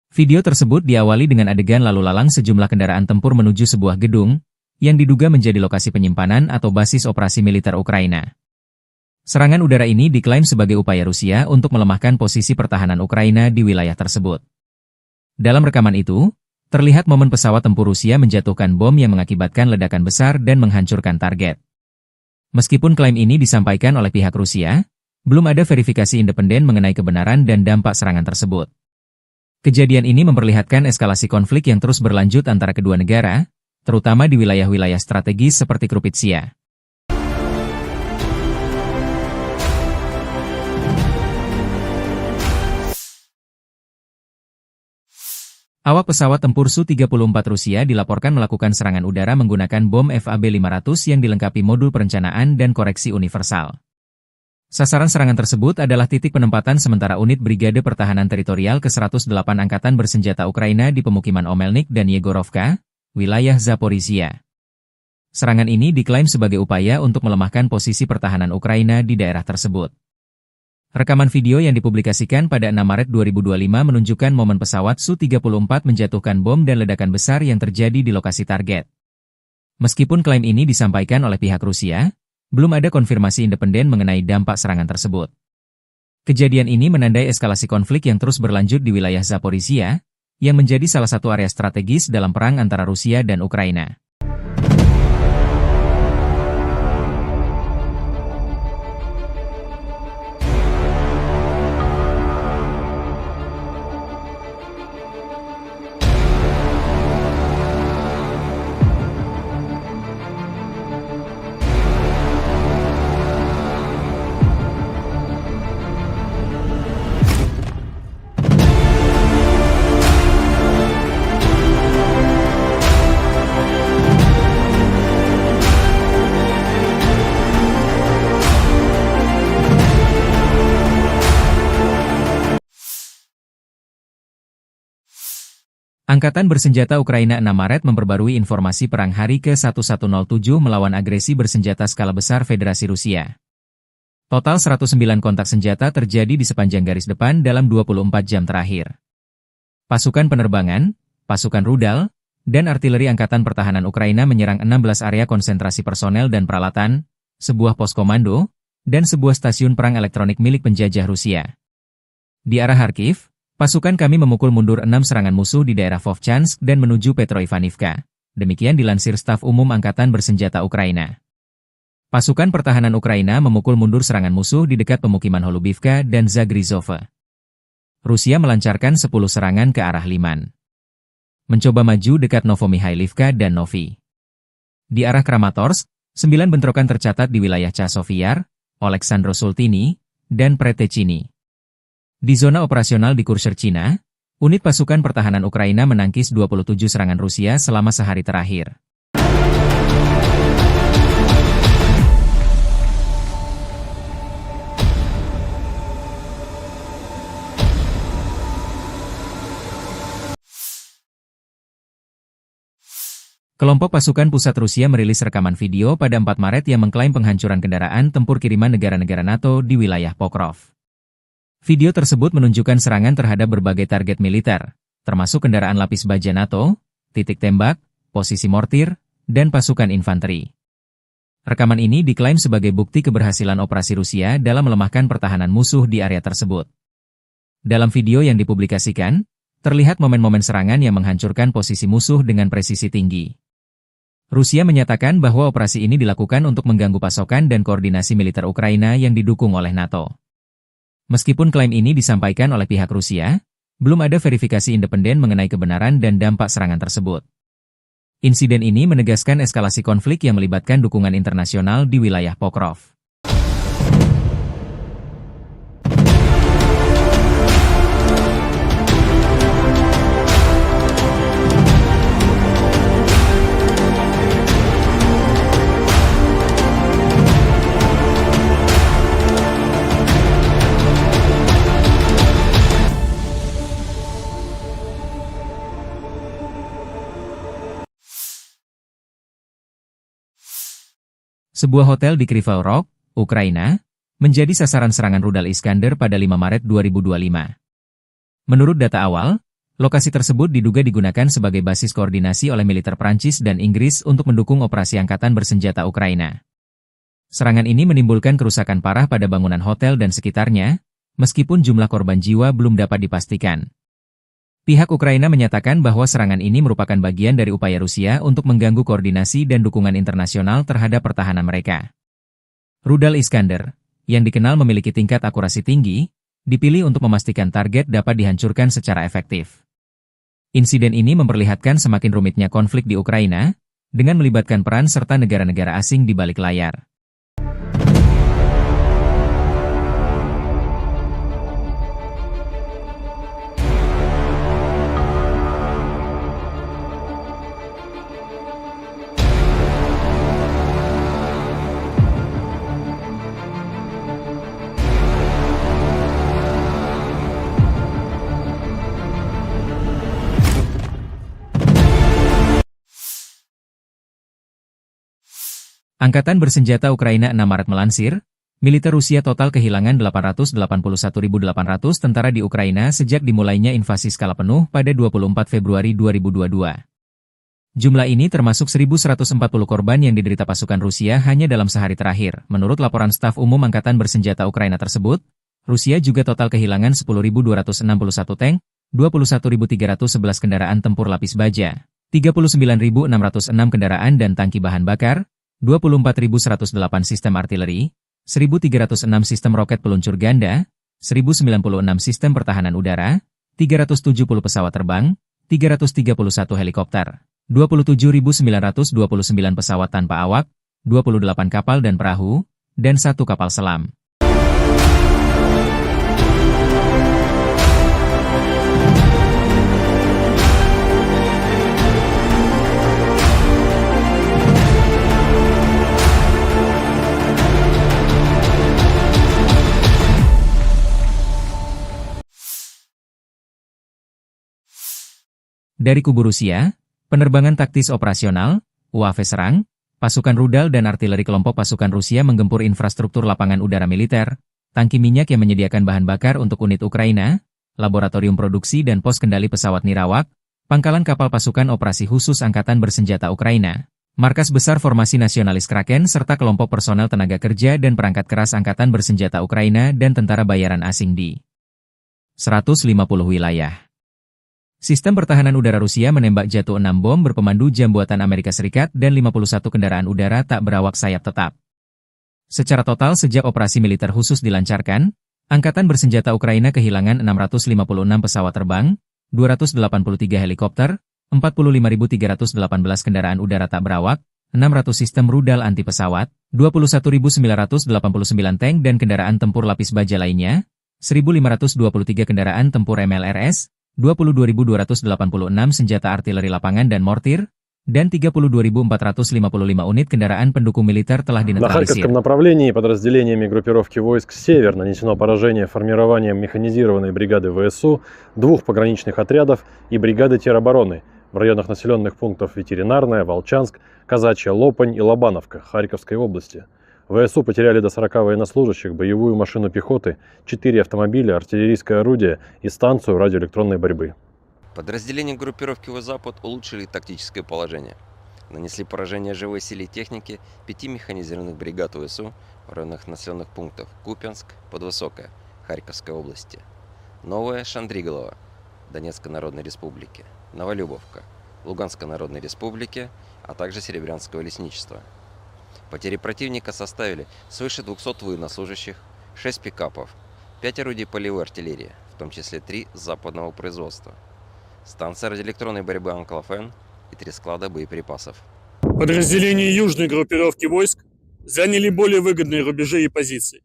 Video tersebut diawali dengan adegan lalu lalang sejumlah kendaraan tempur menuju sebuah gedung, yang diduga menjadi lokasi penyimpanan atau basis operasi militer Ukraina. Serangan udara ini diklaim sebagai upaya Rusia untuk melemahkan posisi pertahanan Ukraina di wilayah tersebut. Dalam rekaman itu, terlihat momen pesawat tempur Rusia menjatuhkan bom yang mengakibatkan ledakan besar dan menghancurkan target. Meskipun klaim ini disampaikan oleh pihak Rusia, belum ada verifikasi independen mengenai kebenaran dan dampak serangan tersebut. Kejadian ini memperlihatkan eskalasi konflik yang terus berlanjut antara kedua negara, terutama di wilayah-wilayah strategis seperti Krupitsia. Awak pesawat tempur Su-34 Rusia dilaporkan melakukan serangan udara menggunakan bom FAB-500 yang dilengkapi modul perencanaan dan koreksi universal. Sasaran serangan tersebut adalah titik penempatan sementara unit Brigade Pertahanan Teritorial ke-108 Angkatan Bersenjata Ukraina di pemukiman Omelnik dan Yegorovka, wilayah Zaporizhia. Serangan ini diklaim sebagai upaya untuk melemahkan posisi pertahanan Ukraina di daerah tersebut. Rekaman video yang dipublikasikan pada 6 Maret 2025 menunjukkan momen pesawat Su-34 menjatuhkan bom dan ledakan besar yang terjadi di lokasi target. Meskipun klaim ini disampaikan oleh pihak Rusia, belum ada konfirmasi independen mengenai dampak serangan tersebut. Kejadian ini menandai eskalasi konflik yang terus berlanjut di wilayah Zaporizhia, yang menjadi salah satu area strategis dalam perang antara Rusia dan Ukraina. Angkatan Bersenjata Ukraina 6 Maret memperbarui informasi perang hari ke-1107 melawan agresi bersenjata skala besar Federasi Rusia. Total 109 kontak senjata terjadi di sepanjang garis depan dalam 24 jam terakhir. Pasukan penerbangan, pasukan rudal, dan artileri Angkatan Pertahanan Ukraina menyerang 16 area konsentrasi personel dan peralatan, sebuah pos komando, dan sebuah stasiun perang elektronik milik penjajah Rusia. Di arah Kharkiv, pasukan kami memukul mundur 6 serangan musuh di daerah Vovchansk dan menuju Petroivanivka. Demikian dilansir Staf Umum Angkatan Bersenjata Ukraina. Pasukan pertahanan Ukraina memukul mundur serangan musuh di dekat pemukiman Holubivka dan Zagrizhova. Rusia melancarkan 10 serangan ke arah Liman. Mencoba maju dekat Novomikhailivka dan Novi. Di arah Kramatorsk, 9 bentrokan tercatat di wilayah Chasiv-Yar, Oleksandro-Sultini, dan Pretechini. Di zona operasional di Kurshcherchina, unit pasukan pertahanan Ukraina menangkis 27 serangan Rusia selama sehari terakhir. Kelompok pasukan pusat Rusia merilis rekaman video pada 4 Maret yang mengklaim penghancuran kendaraan tempur kiriman negara-negara NATO di wilayah Pokrov. Video tersebut menunjukkan serangan terhadap berbagai target militer, termasuk kendaraan lapis baja NATO, titik tembak, posisi mortir, dan pasukan infanteri. Rekaman ini diklaim sebagai bukti keberhasilan operasi Rusia dalam melemahkan pertahanan musuh di area tersebut. Dalam video yang dipublikasikan, terlihat momen-momen serangan yang menghancurkan posisi musuh dengan presisi tinggi. Rusia menyatakan bahwa operasi ini dilakukan untuk mengganggu pasokan dan koordinasi militer Ukraina yang didukung oleh NATO. Meskipun klaim ini disampaikan oleh pihak Rusia, belum ada verifikasi independen mengenai kebenaran dan dampak serangan tersebut. Insiden ini menegaskan eskalasi konflik yang melibatkan dukungan internasional di wilayah Pokrov. Sebuah hotel di Kryvyi Rih, Ukraina, menjadi sasaran serangan rudal Iskander pada 5 Maret 2025. Menurut data awal, lokasi tersebut diduga digunakan sebagai basis koordinasi oleh militer Prancis dan Inggris untuk mendukung operasi angkatan bersenjata Ukraina. Serangan ini menimbulkan kerusakan parah pada bangunan hotel dan sekitarnya, meskipun jumlah korban jiwa belum dapat dipastikan. Pihak Ukraina menyatakan bahwa serangan ini merupakan bagian dari upaya Rusia untuk mengganggu koordinasi dan dukungan internasional terhadap pertahanan mereka. Rudal Iskander, yang dikenal memiliki tingkat akurasi tinggi, dipilih untuk memastikan target dapat dihancurkan secara efektif. Insiden ini memperlihatkan semakin rumitnya konflik di Ukraina, dengan melibatkan peran serta negara-negara asing di balik layar. Angkatan bersenjata Ukraina 6 Maret melansir, militer Rusia total kehilangan 881.800 tentara di Ukraina sejak dimulainya invasi skala penuh pada 24 Februari 2022. Jumlah ini termasuk 1.140 korban yang diderita pasukan Rusia hanya dalam sehari terakhir. Menurut laporan staf umum Angkatan bersenjata Ukraina tersebut, Rusia juga total kehilangan 10.261 tank, 21.311 kendaraan tempur lapis baja, 39.606 kendaraan dan tangki bahan bakar, 24.108 sistem artileri, 1.306 sistem roket peluncur ganda, 1.096 sistem pertahanan udara, 370 pesawat terbang, 331 helikopter, 27.929 pesawat tanpa awak, 28 kapal dan perahu, dan 1 kapal selam. Dari kubu Rusia, penerbangan taktis operasional, UAV serang, pasukan rudal dan artileri kelompok pasukan Rusia menggempur infrastruktur lapangan udara militer, tangki minyak yang menyediakan bahan bakar untuk unit Ukraina, laboratorium produksi dan pos kendali pesawat nirawak, pangkalan kapal pasukan operasi khusus Angkatan bersenjata Ukraina, markas besar formasi nasionalis Kraken serta kelompok personel tenaga kerja dan perangkat keras Angkatan bersenjata Ukraina dan tentara bayaran asing di 150 wilayah. Sistem pertahanan udara Rusia menembak jatuh 6 bom berpemandu jam buatan Amerika Serikat dan 51 kendaraan udara tak berawak sayap tetap. Secara total sejak operasi militer khusus dilancarkan, Angkatan bersenjata Ukraina kehilangan 656 pesawat terbang, 283 helikopter, 45.318 kendaraan udara tak berawak, 600 sistem rudal anti pesawat, 21.989 tank dan kendaraan tempur lapis baja lainnya, 1.523 kendaraan tempur MLRS, 22.286 senjata artileri lapangan dan mortir, dan 32.455 unit kendaraan pendukung militer telah На dinetralisir. Харьковском направлении подразделениями группировки войск «Север» нанесено поражение формированием механизированной бригады ВСУ, 2 пограничных отрядов и бригады теробороны в районах населенных пунктов Ветеринарная, Волчанск, Казачья Лопань и Лобановка Харьковской области. ВСУ потеряли до 40 военнослужащих, боевую машину пехоты, 4 автомобиля, артиллерийское орудие и станцию радиоэлектронной борьбы. Подразделения группировки «Запад» улучшили тактическое положение. Нанесли поражение живой силе и технике 5 механизированных бригад ВСУ в районах населенных пунктов Купянск, Подвысокое, Харьковской области, Новая Шандриголова, Донецкой Народной Республики, Новолюбовка, Луганской Народной Республики, а также Серебрянского лесничества. Потери противника составили свыше 200 военнослужащих, 6 пикапов, 5 орудий полевой артиллерии, в том числе 3 западного производства, станция радиоэлектронной борьбы «Анклофен» и 3 склада боеприпасов. Подразделения южной группировки войск заняли более выгодные рубежи и позиции.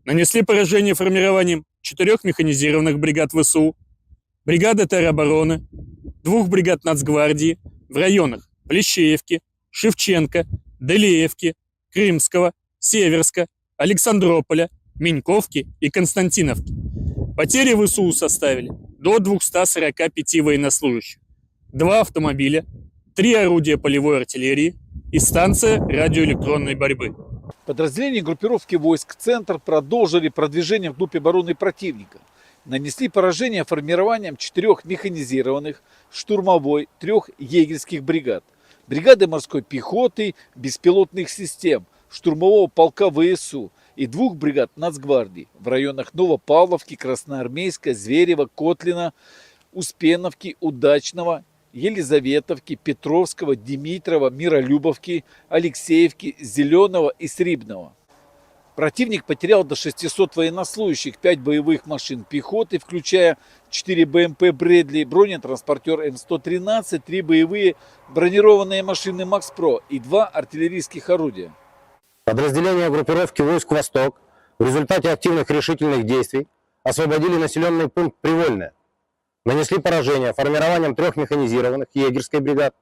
Нанесли поражение формированием 4 механизированных бригад ВСУ, бригады теробороны, 2 бригад Нацгвардии в районах Плещеевки, Шевченко, Делеевки, Крымского, Северска, Александрополя, Меньковки и Константиновки. Потери ВСУ составили до 245 военнослужащих, 2 автомобиля, 3 орудия полевой артиллерии, и станция радиоэлектронной борьбы. Подразделения группировки войск «Центр» продолжили продвижение вглубь обороны противника. Нанесли поражение формированием 4 механизированных, штурмовой, 3 егерских бригад, бригады морской пехоты, беспилотных систем, штурмового полка ВСУ и 2 бригад Нацгвардии в районах Новопавловки, Красноармейска, Зверева, Котлина, Успеновки, Удачного, Елизаветовки, Петровского, Димитрова, Миролюбовки, Алексеевки, Зеленого и Срибного. Противник потерял до 600 военнослужащих, 5 боевых машин пехоты, включая 4 БМП «Брэдли», бронетранспортер М113, 3 боевые бронированные машины «Макс-Про» и 2 артиллерийских орудия. Подразделения группировки войск «Восток» в результате активных решительных действий освободили населенный пункт Привольное. Нанесли поражение формированием 3 механизированных егерской бригад,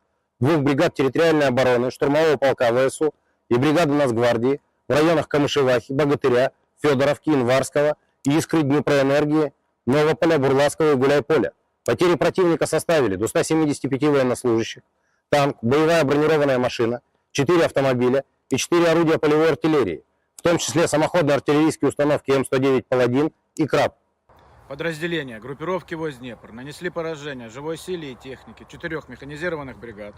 2 бригад территориальной обороны, штурмового полка ВСУ и бригады Нацгвардии в районах Камышевахи, Богатыря, Федоровки, Инварского, Искры, Днепроэнергии, Новополя, Бурлацкого и Гуляйполя. Потери противника составили до 175 военнослужащих, танк, боевая бронированная машина, 4 автомобиля и 4 орудия полевой артиллерии, в том числе самоходные артиллерийские установки М109 «Паладин» и «Краб». Подразделения группировки войск Днепр нанесли поражение живой силе и технике 4 механизированных бригад,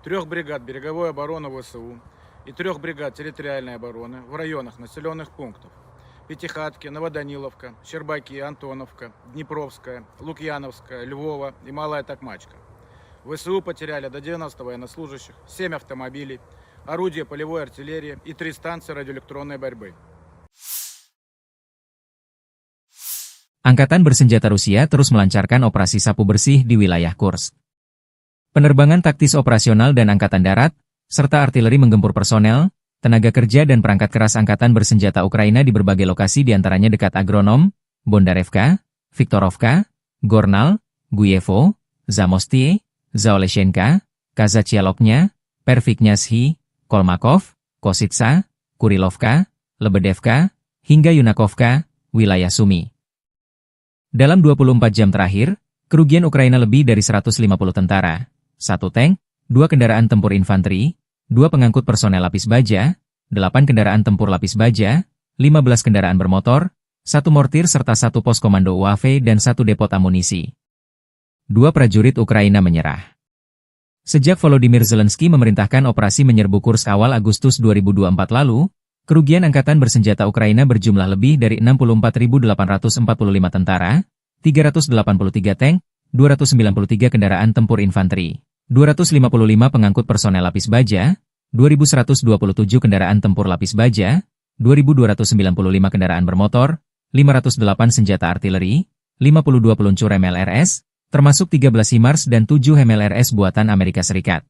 3 бригад береговой обороны ВСУ и 3 бригад территориальной обороны в районах населенных пунктов Пятихатки, Новоданиловка, Щербаки, Антоновка, Днепровская, Лукьяновская, Львова и Малая Токмачка. ВСУ потеряли до 90 военнослужащих, 7 автомобилей, орудия полевой артиллерии и 3 станции радиоэлектронной борьбы. Angkatan bersenjata Rusia terus melancarkan operasi sapu bersih di wilayah Kursk. Penerbangan taktis operasional dan angkatan darat, serta artileri menggempur personel, tenaga kerja dan perangkat keras angkatan bersenjata Ukraina di berbagai lokasi diantaranya dekat Agronom, Bondarevka, Viktorovka, Gornal, Guyevo, Zamostie, Zaoleshenka, Kazachialoknya, Perviknyazhi, Kolmakov, Kositsa, Kurilovka, Lebedevka, hingga Yunakovka, wilayah Sumi. Dalam 24 jam terakhir, kerugian Ukraina lebih dari 150 tentara, 1 tank, 2 kendaraan tempur infanteri, 2 pengangkut personel lapis baja, 8 kendaraan tempur lapis baja, 15 kendaraan bermotor, 1 mortir serta 1 pos komando UAV dan 1 depot amunisi. 2 prajurit Ukraina menyerah. Sejak Volodymyr Zelensky memerintahkan operasi menyerbu Kursk awal Agustus 2024 lalu, kerugian angkatan bersenjata Ukraina berjumlah lebih dari 64.845 tentara, 383 tank, 293 kendaraan tempur infanteri, 255 pengangkut personel lapis baja, 2.127 kendaraan tempur lapis baja, 2.295 kendaraan bermotor, 508 senjata artileri, 52 peluncur MLRS, termasuk 13 HIMARS dan 7 MLRS buatan Amerika Serikat.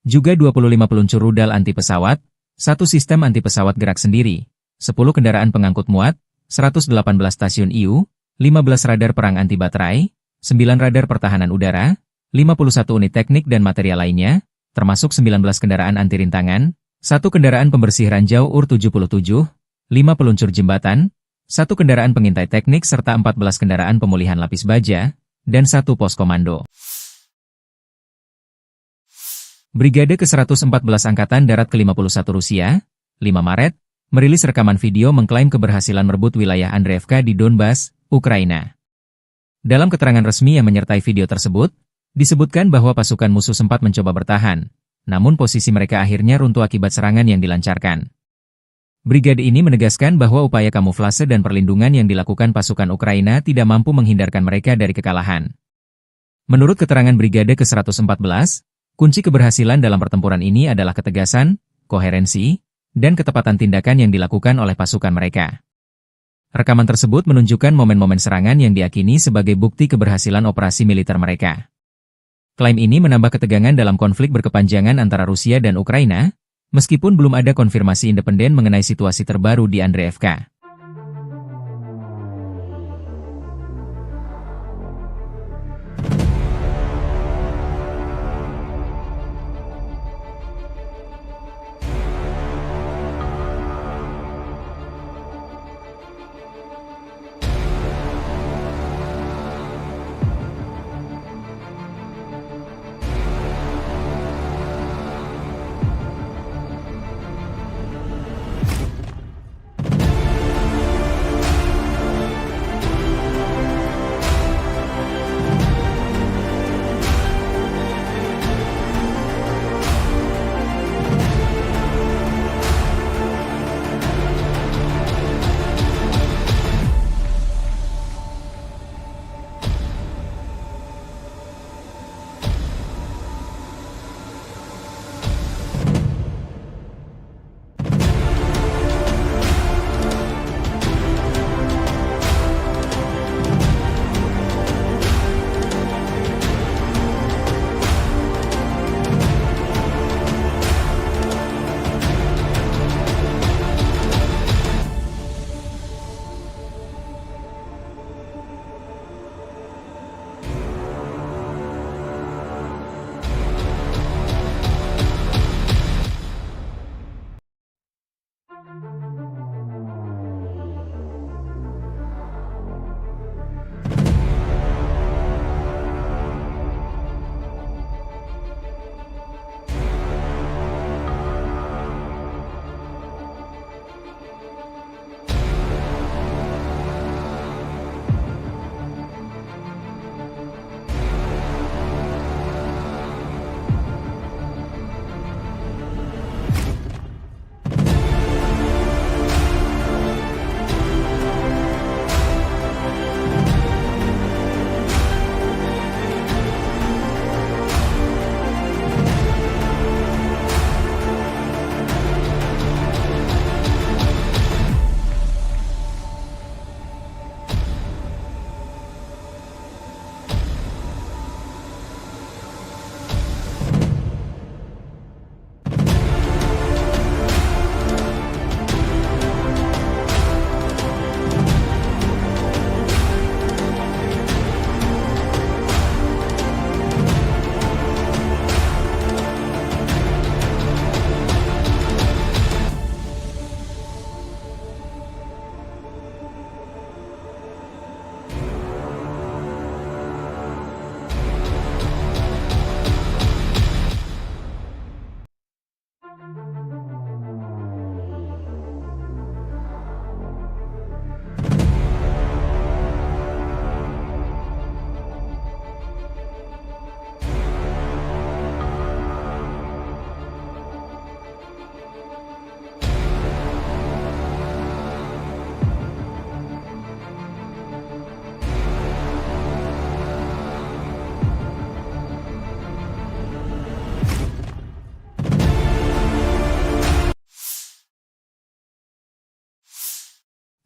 Juga 25 peluncur rudal anti pesawat, 1 sistem anti pesawat gerak sendiri, 10 kendaraan pengangkut muat, 118 stasiun IU, 15 radar perang anti baterai, 9 radar pertahanan udara, 51 unit teknik dan material lainnya, termasuk 19 kendaraan anti rintangan, 1 kendaraan pembersih ranjau UR-77, 5 peluncur jembatan, 1 kendaraan pengintai teknik serta 14 kendaraan pemulihan lapis baja, dan 1 pos komando. Brigade ke-114 Angkatan Darat ke-51 Rusia, 5 Maret, merilis rekaman video mengklaim keberhasilan merebut wilayah Andreevka di Donbas, Ukraina. Dalam keterangan resmi yang menyertai video tersebut, disebutkan bahwa pasukan musuh sempat mencoba bertahan, namun posisi mereka akhirnya runtuh akibat serangan yang dilancarkan. Brigade ini menegaskan bahwa upaya kamuflase dan perlindungan yang dilakukan pasukan Ukraina tidak mampu menghindarkan mereka dari kekalahan. Menurut keterangan Brigade ke-114, kunci keberhasilan dalam pertempuran ini adalah ketegasan, koherensi, dan ketepatan tindakan yang dilakukan oleh pasukan mereka. Rekaman tersebut menunjukkan momen-momen serangan yang diyakini sebagai bukti keberhasilan operasi militer mereka. Klaim ini menambah ketegangan dalam konflik berkepanjangan antara Rusia dan Ukraina, meskipun belum ada konfirmasi independen mengenai situasi terbaru di Andreevka.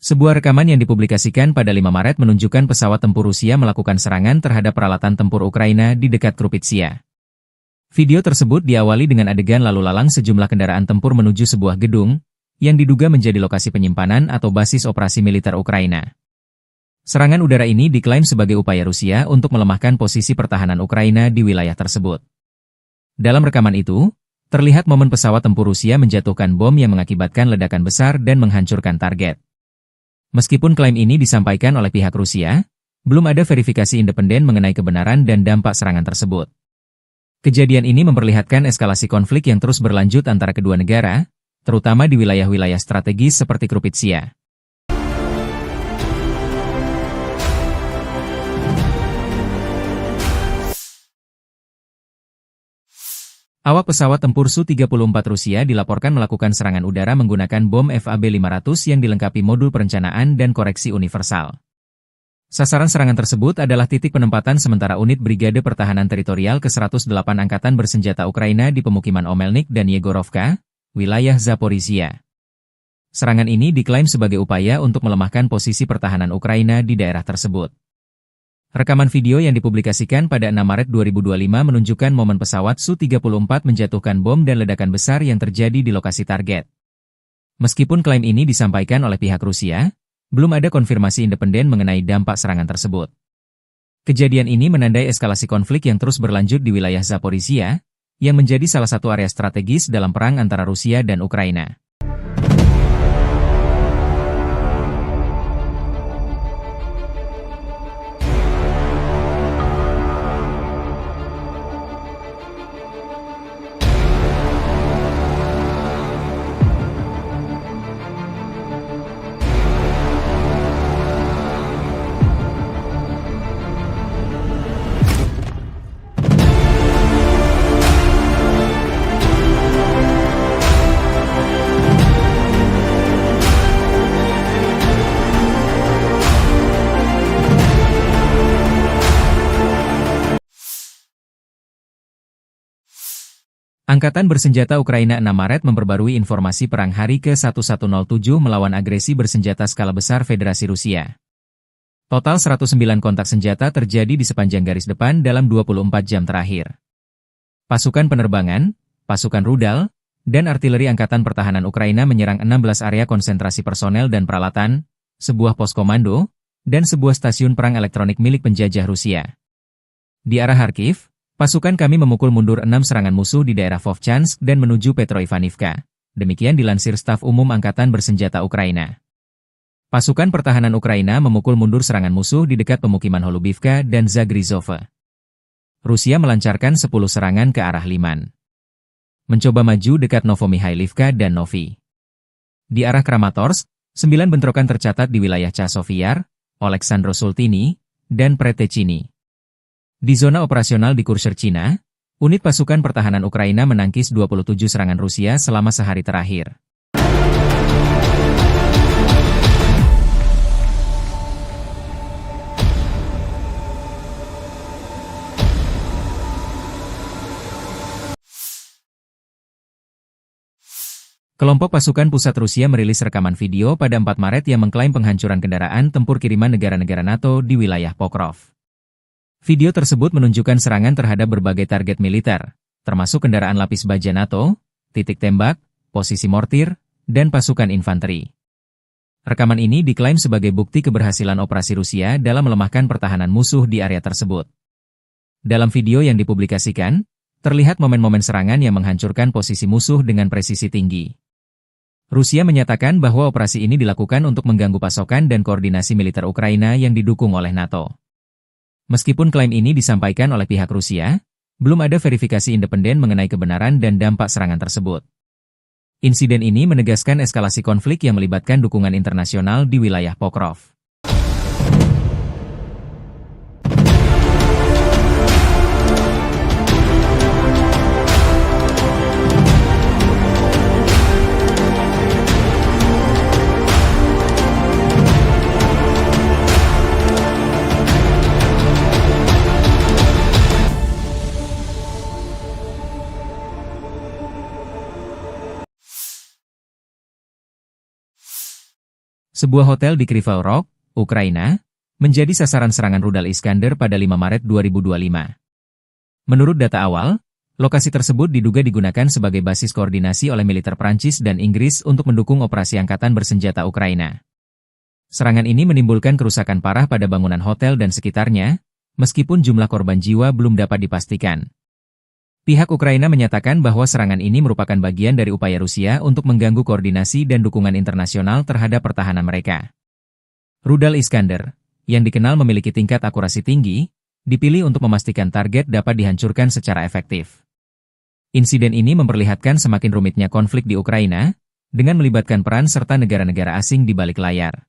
Sebuah rekaman yang dipublikasikan pada 5 Maret menunjukkan pesawat tempur Rusia melakukan serangan terhadap peralatan tempur Ukraina di dekat Krupitsia. Video tersebut diawali dengan adegan lalu lalang sejumlah kendaraan tempur menuju sebuah gedung, yang diduga menjadi lokasi penyimpanan atau basis operasi militer Ukraina. Serangan udara ini diklaim sebagai upaya Rusia untuk melemahkan posisi pertahanan Ukraina di wilayah tersebut. Dalam rekaman itu, terlihat momen pesawat tempur Rusia menjatuhkan bom yang mengakibatkan ledakan besar dan menghancurkan target. Meskipun klaim ini disampaikan oleh pihak Rusia, belum ada verifikasi independen mengenai kebenaran dan dampak serangan tersebut. Kejadian ini memperlihatkan eskalasi konflik yang terus berlanjut antara kedua negara, terutama di wilayah-wilayah strategis seperti Krupitsia. Awak pesawat tempur Su-34 Rusia dilaporkan melakukan serangan udara menggunakan bom FAB-500 yang dilengkapi modul perencanaan dan koreksi universal. Sasaran serangan tersebut adalah titik penempatan sementara unit Brigade Pertahanan Teritorial ke-108 Angkatan Bersenjata Ukraina di pemukiman Omelnik dan Yegorovka, wilayah Zaporizhia. Serangan ini diklaim sebagai upaya untuk melemahkan posisi pertahanan Ukraina di daerah tersebut. Rekaman video yang dipublikasikan pada 6 Maret 2025 menunjukkan momen pesawat Su-34 menjatuhkan bom dan ledakan besar yang terjadi di lokasi target. Meskipun klaim ini disampaikan oleh pihak Rusia, belum ada konfirmasi independen mengenai dampak serangan tersebut. Kejadian ini menandai eskalasi konflik yang terus berlanjut di wilayah Zaporizhia, yang menjadi salah satu area strategis dalam perang antara Rusia dan Ukraina. Angkatan Bersenjata Ukraina 6 Maret memperbarui informasi perang hari ke-1107 melawan agresi bersenjata skala besar Federasi Rusia. Total 109 kontak senjata terjadi di sepanjang garis depan dalam 24 jam terakhir. Pasukan penerbangan, pasukan rudal, dan artileri Angkatan Pertahanan Ukraina menyerang 16 area konsentrasi personel dan peralatan, sebuah pos komando, dan sebuah stasiun perang elektronik milik penjajah Rusia. Di arah Kharkiv, pasukan kami memukul mundur 6 serangan musuh di daerah Vovchansk dan menuju Petroivanivka. Demikian dilansir Staf Umum Angkatan Bersenjata Ukraina. Pasukan pertahanan Ukraina memukul mundur serangan musuh di dekat pemukiman Holubivka dan Zagrizhov. Rusia melancarkan 10 serangan ke arah Liman. Mencoba maju dekat Novomikhailivka dan Novi. Di arah Kramatorsk, 9 bentrokan tercatat di wilayah Chasov-Yar, Oleksandro-Sultini, dan Pretechini. Di zona operasional di Kursk, Cina, unit pasukan pertahanan Ukraina menangkis 27 serangan Rusia selama sehari terakhir. Kelompok pasukan pusat Rusia merilis rekaman video pada 4 Maret yang mengklaim penghancuran kendaraan tempur kiriman negara-negara NATO di wilayah Pokrov. Video tersebut menunjukkan serangan terhadap berbagai target militer, termasuk kendaraan lapis baja NATO, titik tembak, posisi mortir, dan pasukan infanteri. Rekaman ini diklaim sebagai bukti keberhasilan operasi Rusia dalam melemahkan pertahanan musuh di area tersebut. Dalam video yang dipublikasikan, terlihat momen-momen serangan yang menghancurkan posisi musuh dengan presisi tinggi. Rusia menyatakan bahwa operasi ini dilakukan untuk mengganggu pasokan dan koordinasi militer Ukraina yang didukung oleh NATO. Meskipun klaim ini disampaikan oleh pihak Rusia, belum ada verifikasi independen mengenai kebenaran dan dampak serangan tersebut. Insiden ini menegaskan eskalasi konflik yang melibatkan dukungan internasional di wilayah Pokrov. Sebuah hotel di Kryvyi Rih, Ukraina, menjadi sasaran serangan rudal Iskander pada 5 Maret 2025. Menurut data awal, lokasi tersebut diduga digunakan sebagai basis koordinasi oleh militer Prancis dan Inggris untuk mendukung operasi angkatan bersenjata Ukraina. Serangan ini menimbulkan kerusakan parah pada bangunan hotel dan sekitarnya, meskipun jumlah korban jiwa belum dapat dipastikan. Pihak Ukraina menyatakan bahwa serangan ini merupakan bagian dari upaya Rusia untuk mengganggu koordinasi dan dukungan internasional terhadap pertahanan mereka. Rudal Iskander, yang dikenal memiliki tingkat akurasi tinggi, dipilih untuk memastikan target dapat dihancurkan secara efektif. Insiden ini memperlihatkan semakin rumitnya konflik di Ukraina, dengan melibatkan peran serta negara-negara asing di balik layar.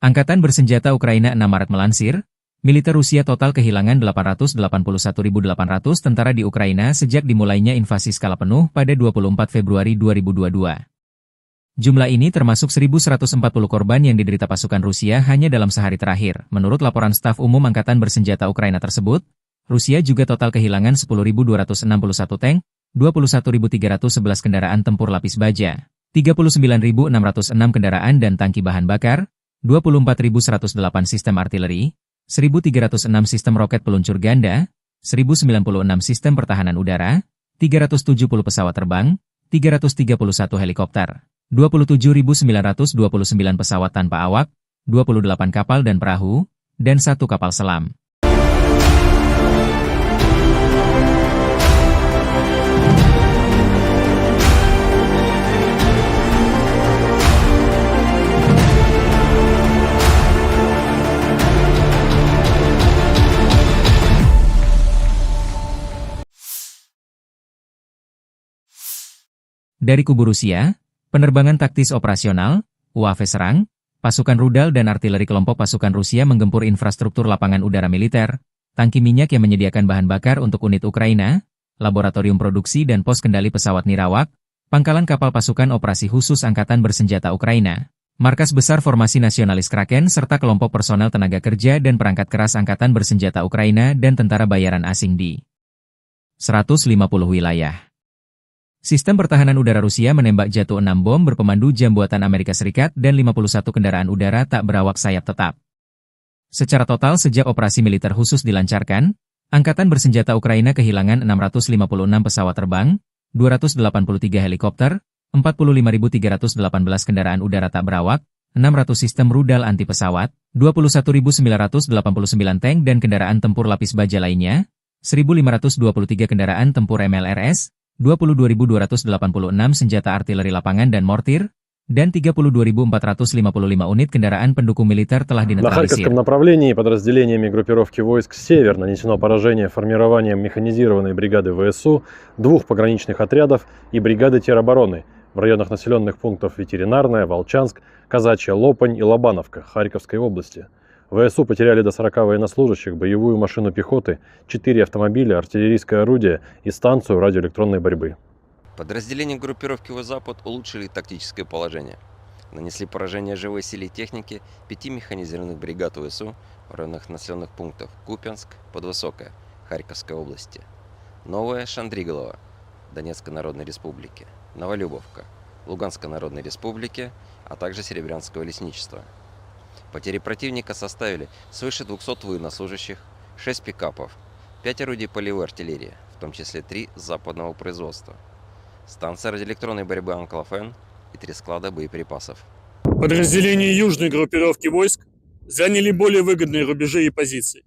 Angkatan bersenjata Ukraina 6 Maret melansir, militer Rusia total kehilangan 881.800 tentara di Ukraina sejak dimulainya invasi skala penuh pada 24 Februari 2022. Jumlah ini termasuk 1.140 korban yang diderita pasukan Rusia hanya dalam sehari terakhir. Menurut laporan staf umum Angkatan bersenjata Ukraina tersebut, Rusia juga total kehilangan 10.261 tank, 21.311 kendaraan tempur lapis baja, 39.606 kendaraan dan tangki bahan bakar, 24.108 sistem artileri, 1.306 sistem roket peluncur ganda, 1.096 sistem pertahanan udara, 370 pesawat terbang, 331 helikopter, 27.929 pesawat tanpa awak, 28 kapal dan perahu, dan 1 kapal selam. Dari kubu Rusia, penerbangan taktis operasional, UAV serang, pasukan rudal dan artileri kelompok pasukan Rusia menggempur infrastruktur lapangan udara militer, tangki minyak yang menyediakan bahan bakar untuk unit Ukraina, laboratorium produksi dan pos kendali pesawat nirawak, pangkalan kapal pasukan operasi khusus Angkatan bersenjata Ukraina, markas besar formasi nasionalis Kraken serta kelompok personel tenaga kerja dan perangkat keras Angkatan bersenjata Ukraina dan tentara bayaran asing di 150 wilayah. Sistem pertahanan udara Rusia menembak jatuh 6 bom berpemandu jam buatan Amerika Serikat dan 51 kendaraan udara tak berawak sayap tetap. Secara total sejak operasi militer khusus dilancarkan, Angkatan bersenjata Ukraina kehilangan 656 pesawat terbang, 283 helikopter, 45.318 kendaraan udara tak berawak, 600 sistem rudal anti pesawat, 21.989 tank dan kendaraan tempur lapis baja lainnya, 1.523 kendaraan tempur MLRS, 22.286 senjata artileri lapangan dan mortir, dan 32.455 unit kendaraan pendukung militer telah На dinetralisir. Харьковском направлении подразделениями группировки войск «Север» нанесено поражение формированием механизированной бригады ВСУ, 2 пограничных отрядов и бригады теробороны в районах населенных пунктов Ветеринарная, Волчанск, Казачья, Лопань и Лобановка Харьковской области. ВСУ потеряли до 40 военнослужащих, боевую машину пехоты, 4 автомобиля, артиллерийское орудие и станцию радиоэлектронной борьбы. Подразделения группировки «Запад» улучшили тактическое положение. Нанесли поражение живой силе и технике 5 механизированных бригад ВСУ в районах населенных пунктов Купянск, Подвысокая, Харьковской области, Новая Шандриголова, Донецкой Народной Республики, Новолюбовка, Луганской Народной Республики, а также Серебрянского лесничества. Потери противника составили свыше 200 военнослужащих, 6 пикапов, 5 орудий полевой артиллерии, в том числе 3 западного производства, станция радиоэлектронной борьбы «Анклофен» и 3 склада боеприпасов. Подразделения южной группировки войск заняли более выгодные рубежи и позиции.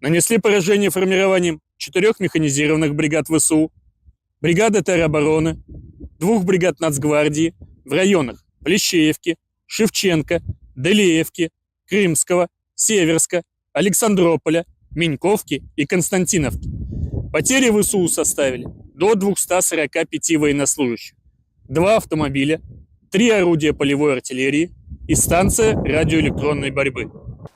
Нанесли поражение формированием 4 механизированных бригад ВСУ, бригады теробороны, 2 бригад Нацгвардии в районах Плещеевки, Шевченко, Делеевки, Крымского, Северска, Александрополя, Меньковки и Константиновки. Потери ВСУ составили до 245 военнослужащих, 2 автомобиля, 3 орудия полевой артиллерии, и станция радиоэлектронной борьбы.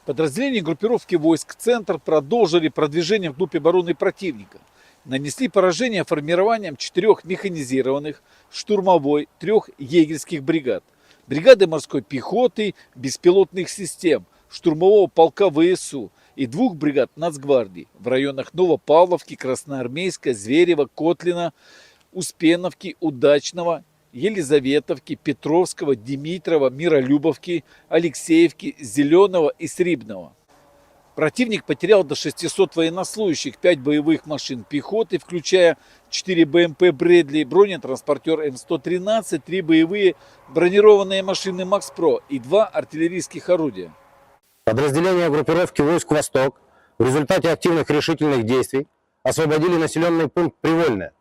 Подразделения группировки войск «Центр» продолжили продвижение вглубь обороны противника. Нанесли поражение формированием 4 механизированных, штурмовой, 3 егерских бригад, бригады морской пехоты, беспилотных систем, штурмового полка ВСУ и 2 бригад Нацгвардии в районах Новопавловки, Красноармейска, Зверева, Котлина, Успеновки, Удачного, Елизаветовки, Петровского, Димитрова, Миролюбовки, Алексеевки, Зеленого и Срибного. Противник потерял до 600 военнослужащих, 5 боевых машин пехоты, включая 4 БМП «Брэдли», бронетранспортер М113, 3 боевые бронированные машины «Макс-Про» и 2 артиллерийских орудия. Подразделения группировки войск «Восток» в результате активных решительных действий освободили населенный пункт Привольное.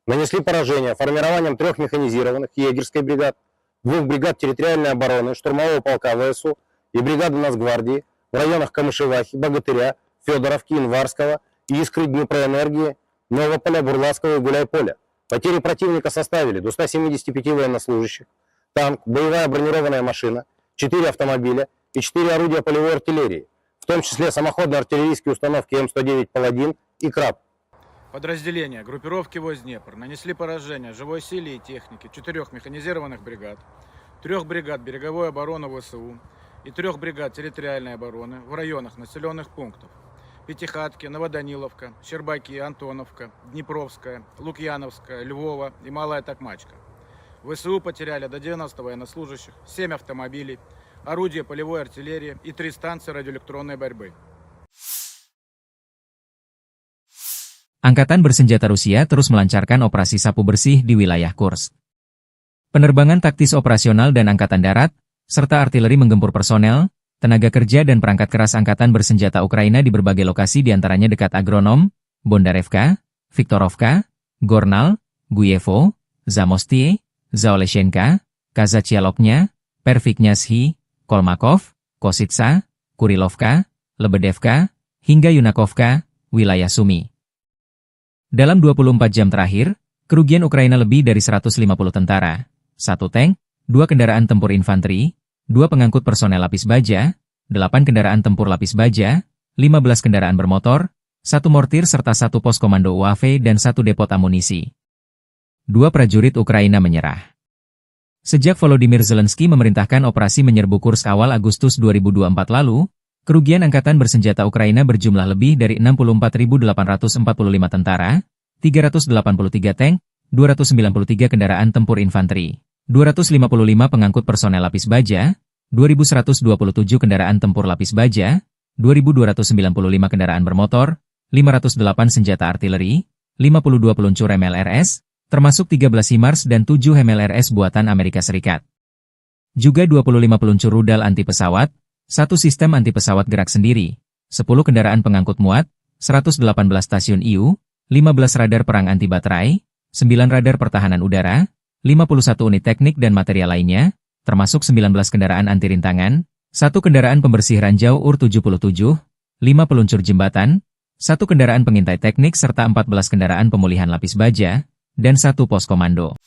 Нанесли поражение формированием 3 механизированных егерской бригад, 2 бригад территориальной обороны, штурмового полка ВСУ и бригады Нацгвардии в районах Камышевахи, Богатыря, Федоровки, Инварского, Искры, Днепроэнергии, Новополя, Бурлацкого и Гуляйполя. Потери противника составили до 175 военнослужащих, танк, боевая бронированная машина, 4 автомобиля и 4 орудия полевой артиллерии, в том числе самоходные артиллерийские установки М109 «Паладин» и «Краб». Подразделения группировки войск Днепр нанесли поражение живой силе и технике 4 механизированных бригад, 3 бригад береговой обороны ВСУ и 3 бригад территориальной обороны в районах населенных пунктов Пятихатки, Новоданиловка, Щербаки, Антоновка, Днепровская, Лукьяновская, Львова и Малая Токмачка. ВСУ потеряли до 90 военнослужащих, 7 автомобилей, орудия полевой артиллерии и 3 станции радиоэлектронной борьбы. Angkatan bersenjata Rusia terus melancarkan operasi sapu bersih di wilayah Kursk. Penerbangan taktis operasional dan angkatan darat, serta artileri menggempur personel, tenaga kerja dan perangkat keras angkatan bersenjata Ukraina di berbagai lokasi diantaranya dekat Agronom, Bondarevka, Viktorovka, Gornal, Guyevo, Zamostie, Zaoleshenka, Kazachialoknya, Perviknyazhi, Kolmakov, Kositsa, Kurilovka, Lebedevka, hingga Yunakovka, wilayah Sumi. Dalam 24 jam terakhir, kerugian Ukraina lebih dari 150 tentara, 1 tank, 2 kendaraan tempur infanteri, 2 pengangkut personel lapis baja, 8 kendaraan tempur lapis baja, 15 kendaraan bermotor, 1 mortir serta 1 pos komando UAV dan 1 depot amunisi. 2 prajurit Ukraina menyerah. Sejak Volodymyr Zelensky memerintahkan operasi menyerbu Kursk awal Agustus 2024 lalu, kerugian angkatan bersenjata Ukraina berjumlah lebih dari 64.845 tentara, 383 tank, 293 kendaraan tempur infanteri, 255 pengangkut personel lapis baja, 2.127 kendaraan tempur lapis baja, 2.295 kendaraan bermotor, 508 senjata artileri, 52 peluncur MLRS, termasuk 13 HIMARS dan 7 MLRS buatan Amerika Serikat. Juga 25 peluncur rudal anti pesawat, 1 sistem anti-pesawat gerak sendiri, 10 kendaraan pengangkut muat, 118 stasiun IU, 15 radar perang anti-baterai, 9 radar pertahanan udara, 51 unit teknik dan material lainnya, termasuk 19 kendaraan anti-rintangan, 1 kendaraan pembersih ranjau UR-77, 5 peluncur jembatan, 1 kendaraan pengintai teknik serta 14 kendaraan pemulihan lapis baja, dan 1 pos komando.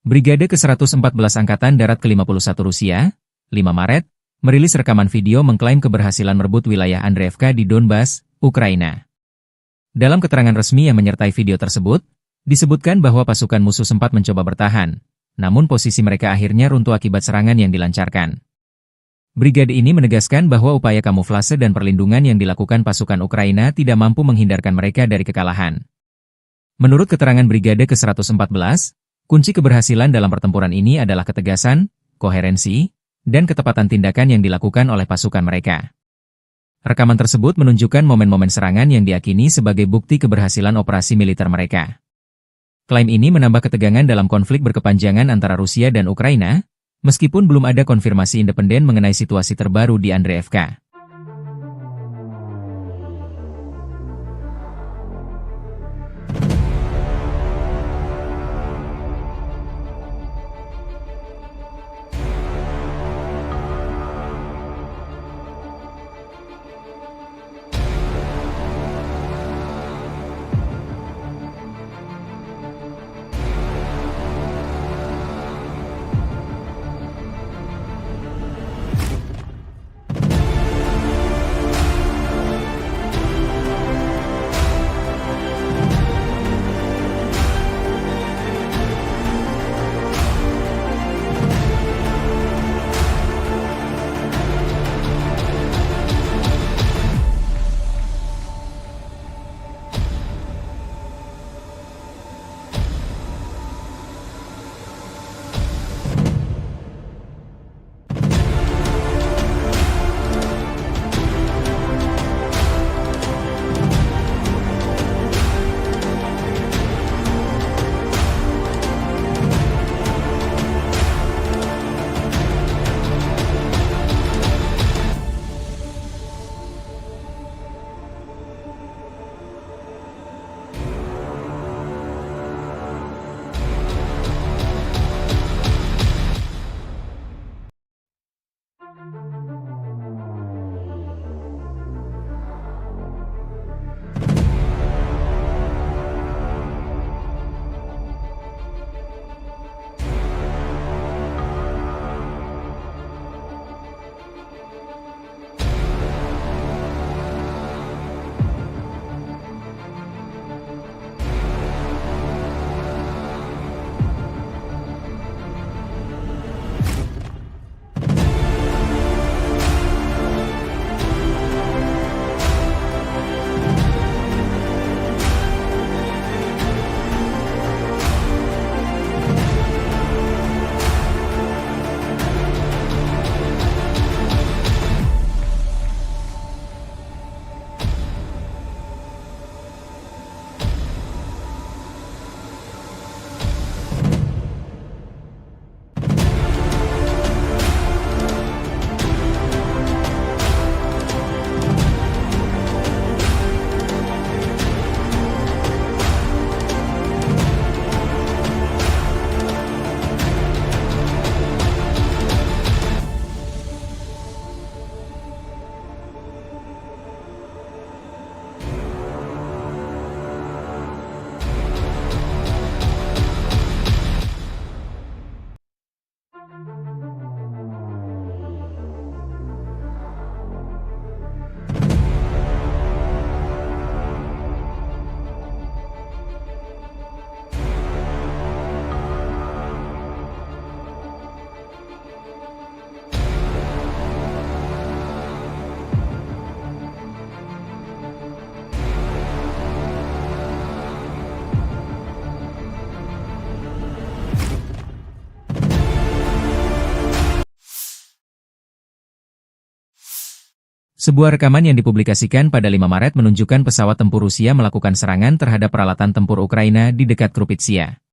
Brigade ke-114 Angkatan Darat ke-51 Rusia, 5 Maret, merilis rekaman video mengklaim keberhasilan merebut wilayah Andreevka di Donbas, Ukraina. Dalam keterangan resmi yang menyertai video tersebut, disebutkan bahwa pasukan musuh sempat mencoba bertahan, namun posisi mereka akhirnya runtuh akibat serangan yang dilancarkan. Brigade ini menegaskan bahwa upaya kamuflase dan perlindungan yang dilakukan pasukan Ukraina tidak mampu menghindarkan mereka dari kekalahan. Menurut keterangan Brigade ke-114, kunci keberhasilan dalam pertempuran ini adalah ketegasan, koherensi, dan ketepatan tindakan yang dilakukan oleh pasukan mereka. Rekaman tersebut menunjukkan momen-momen serangan yang diyakini sebagai bukti keberhasilan operasi militer mereka. Klaim ini menambah ketegangan dalam konflik berkepanjangan antara Rusia dan Ukraina, meskipun belum ada konfirmasi independen mengenai situasi terbaru di Andreevka. Sebuah rekaman yang dipublikasikan pada 5 Maret menunjukkan pesawat tempur Rusia melakukan serangan terhadap peralatan tempur Ukraina di dekat Krupitsia.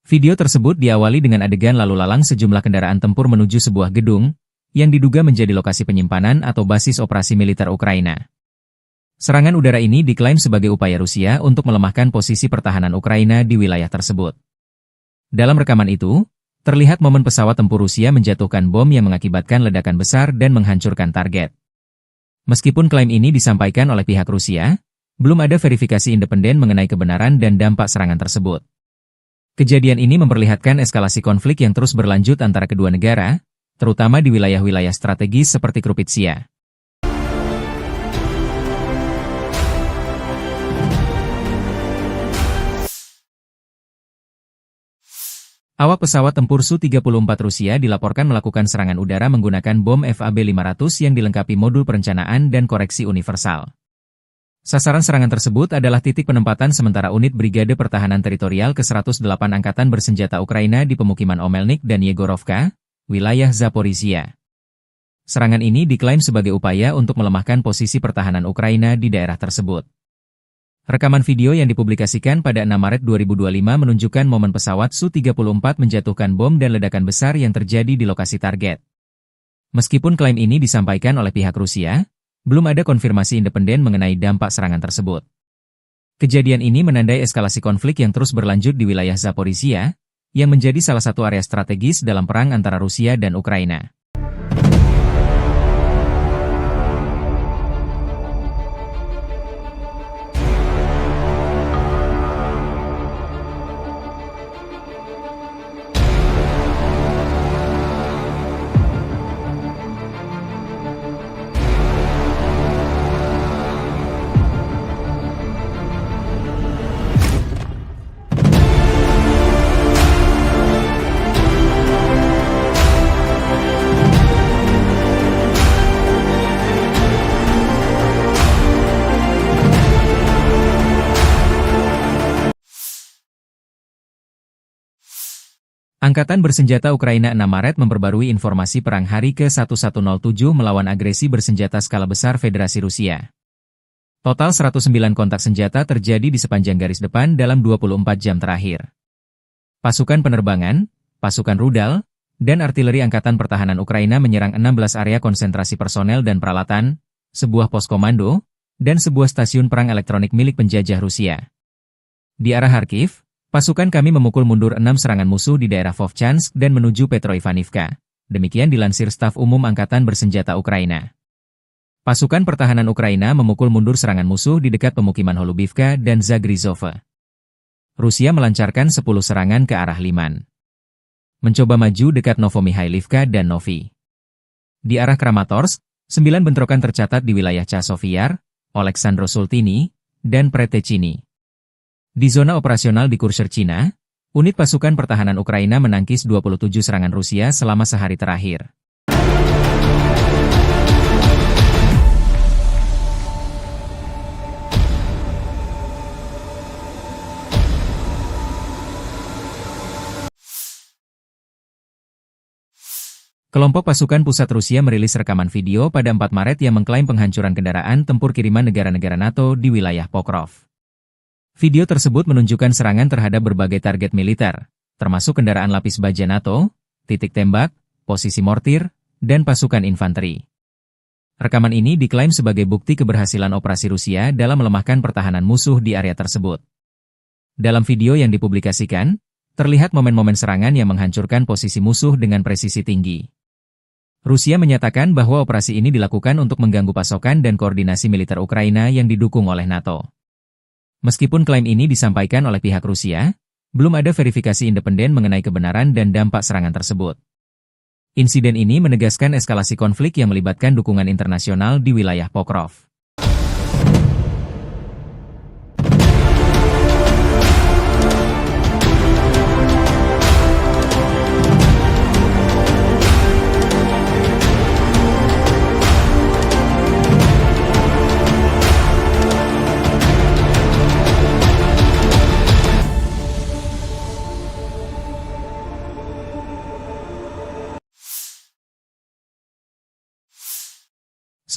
Video tersebut diawali dengan adegan lalu lalang sejumlah kendaraan tempur menuju sebuah gedung, yang diduga menjadi lokasi penyimpanan atau basis operasi militer Ukraina. Serangan udara ini diklaim sebagai upaya Rusia untuk melemahkan posisi pertahanan Ukraina di wilayah tersebut. Dalam rekaman itu, terlihat momen pesawat tempur Rusia menjatuhkan bom yang mengakibatkan ledakan besar dan menghancurkan target. Meskipun klaim ini disampaikan oleh pihak Rusia, belum ada verifikasi independen mengenai kebenaran dan dampak serangan tersebut. Kejadian ini memperlihatkan eskalasi konflik yang terus berlanjut antara kedua negara, terutama di wilayah-wilayah strategis seperti Krupitsia. Awak pesawat tempur Su-34 Rusia dilaporkan melakukan serangan udara menggunakan bom FAB-500 yang dilengkapi modul perencanaan dan koreksi universal. Sasaran serangan tersebut adalah titik penempatan sementara unit Brigade Pertahanan Teritorial ke-108 Angkatan Bersenjata Ukraina di pemukiman Omelnik dan Yegorovka, wilayah Zaporizhia. Serangan ini diklaim sebagai upaya untuk melemahkan posisi pertahanan Ukraina di daerah tersebut. Rekaman video yang dipublikasikan pada 6 Maret 2025 menunjukkan momen pesawat Su-34 menjatuhkan bom dan ledakan besar yang terjadi di lokasi target. Meskipun klaim ini disampaikan oleh pihak Rusia, belum ada konfirmasi independen mengenai dampak serangan tersebut. Kejadian ini menandai eskalasi konflik yang terus berlanjut di wilayah Zaporizhia, yang menjadi salah satu area strategis dalam perang antara Rusia dan Ukraina. Angkatan Bersenjata Ukraina 6 Maret memperbarui informasi perang hari ke-1107 melawan agresi bersenjata skala besar Federasi Rusia. Total 109 kontak senjata terjadi di sepanjang garis depan dalam 24 jam terakhir. Pasukan penerbangan, pasukan rudal, dan artileri Angkatan Pertahanan Ukraina menyerang 16 area konsentrasi personel dan peralatan, sebuah pos komando, dan sebuah stasiun perang elektronik milik penjajah Rusia. Di arah Kharkiv, pasukan kami memukul mundur 6 serangan musuh di daerah Vovchansk dan menuju Petroivanivka. Demikian dilansir Staf Umum Angkatan Bersenjata Ukraina. Pasukan pertahanan Ukraina memukul mundur serangan musuh di dekat pemukiman Holubivka dan Zagrizhova. Rusia melancarkan 10 serangan ke arah Liman. Mencoba maju dekat Novomihailivka dan Novi. Di arah Kramatorsk, 9 bentrokan tercatat di wilayah Chasiv-Yar, Oleksandro-Sultini, dan Pretechini. Di zona operasional di Kurshcherchina, unit pasukan pertahanan Ukraina menangkis 27 serangan Rusia selama sehari terakhir. Kelompok pasukan pusat Rusia merilis rekaman video pada 4 Maret yang mengklaim penghancuran kendaraan tempur kiriman negara-negara NATO di wilayah Pokrov. Video tersebut menunjukkan serangan terhadap berbagai target militer, termasuk kendaraan lapis baja NATO, titik tembak, posisi mortir, dan pasukan infanteri. Rekaman ini diklaim sebagai bukti keberhasilan operasi Rusia dalam melemahkan pertahanan musuh di area tersebut. Dalam video yang dipublikasikan, terlihat momen-momen serangan yang menghancurkan posisi musuh dengan presisi tinggi. Rusia menyatakan bahwa operasi ini dilakukan untuk mengganggu pasokan dan koordinasi militer Ukraina yang didukung oleh NATO. Meskipun klaim ini disampaikan oleh pihak Rusia, belum ada verifikasi independen mengenai kebenaran dan dampak serangan tersebut. Insiden ini menegaskan eskalasi konflik yang melibatkan dukungan internasional di wilayah Pokrov.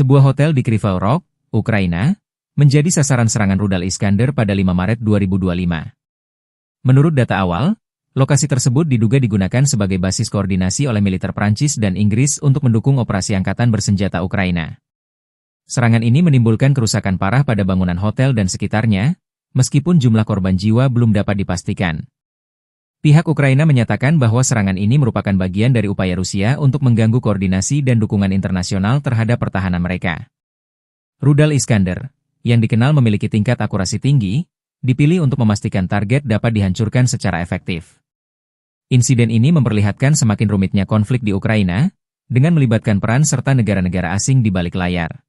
Sebuah hotel di Kryvyi Rih, Ukraina, menjadi sasaran serangan rudal Iskander pada 5 Maret 2025. Menurut data awal, lokasi tersebut diduga digunakan sebagai basis koordinasi oleh militer Prancis dan Inggris untuk mendukung operasi angkatan bersenjata Ukraina. Serangan ini menimbulkan kerusakan parah pada bangunan hotel dan sekitarnya, meskipun jumlah korban jiwa belum dapat dipastikan. Pihak Ukraina menyatakan bahwa serangan ini merupakan bagian dari upaya Rusia untuk mengganggu koordinasi dan dukungan internasional terhadap pertahanan mereka. Rudal Iskander, yang dikenal memiliki tingkat akurasi tinggi, dipilih untuk memastikan target dapat dihancurkan secara efektif. Insiden ini memperlihatkan semakin rumitnya konflik di Ukraina, dengan melibatkan peran serta negara-negara asing di balik layar.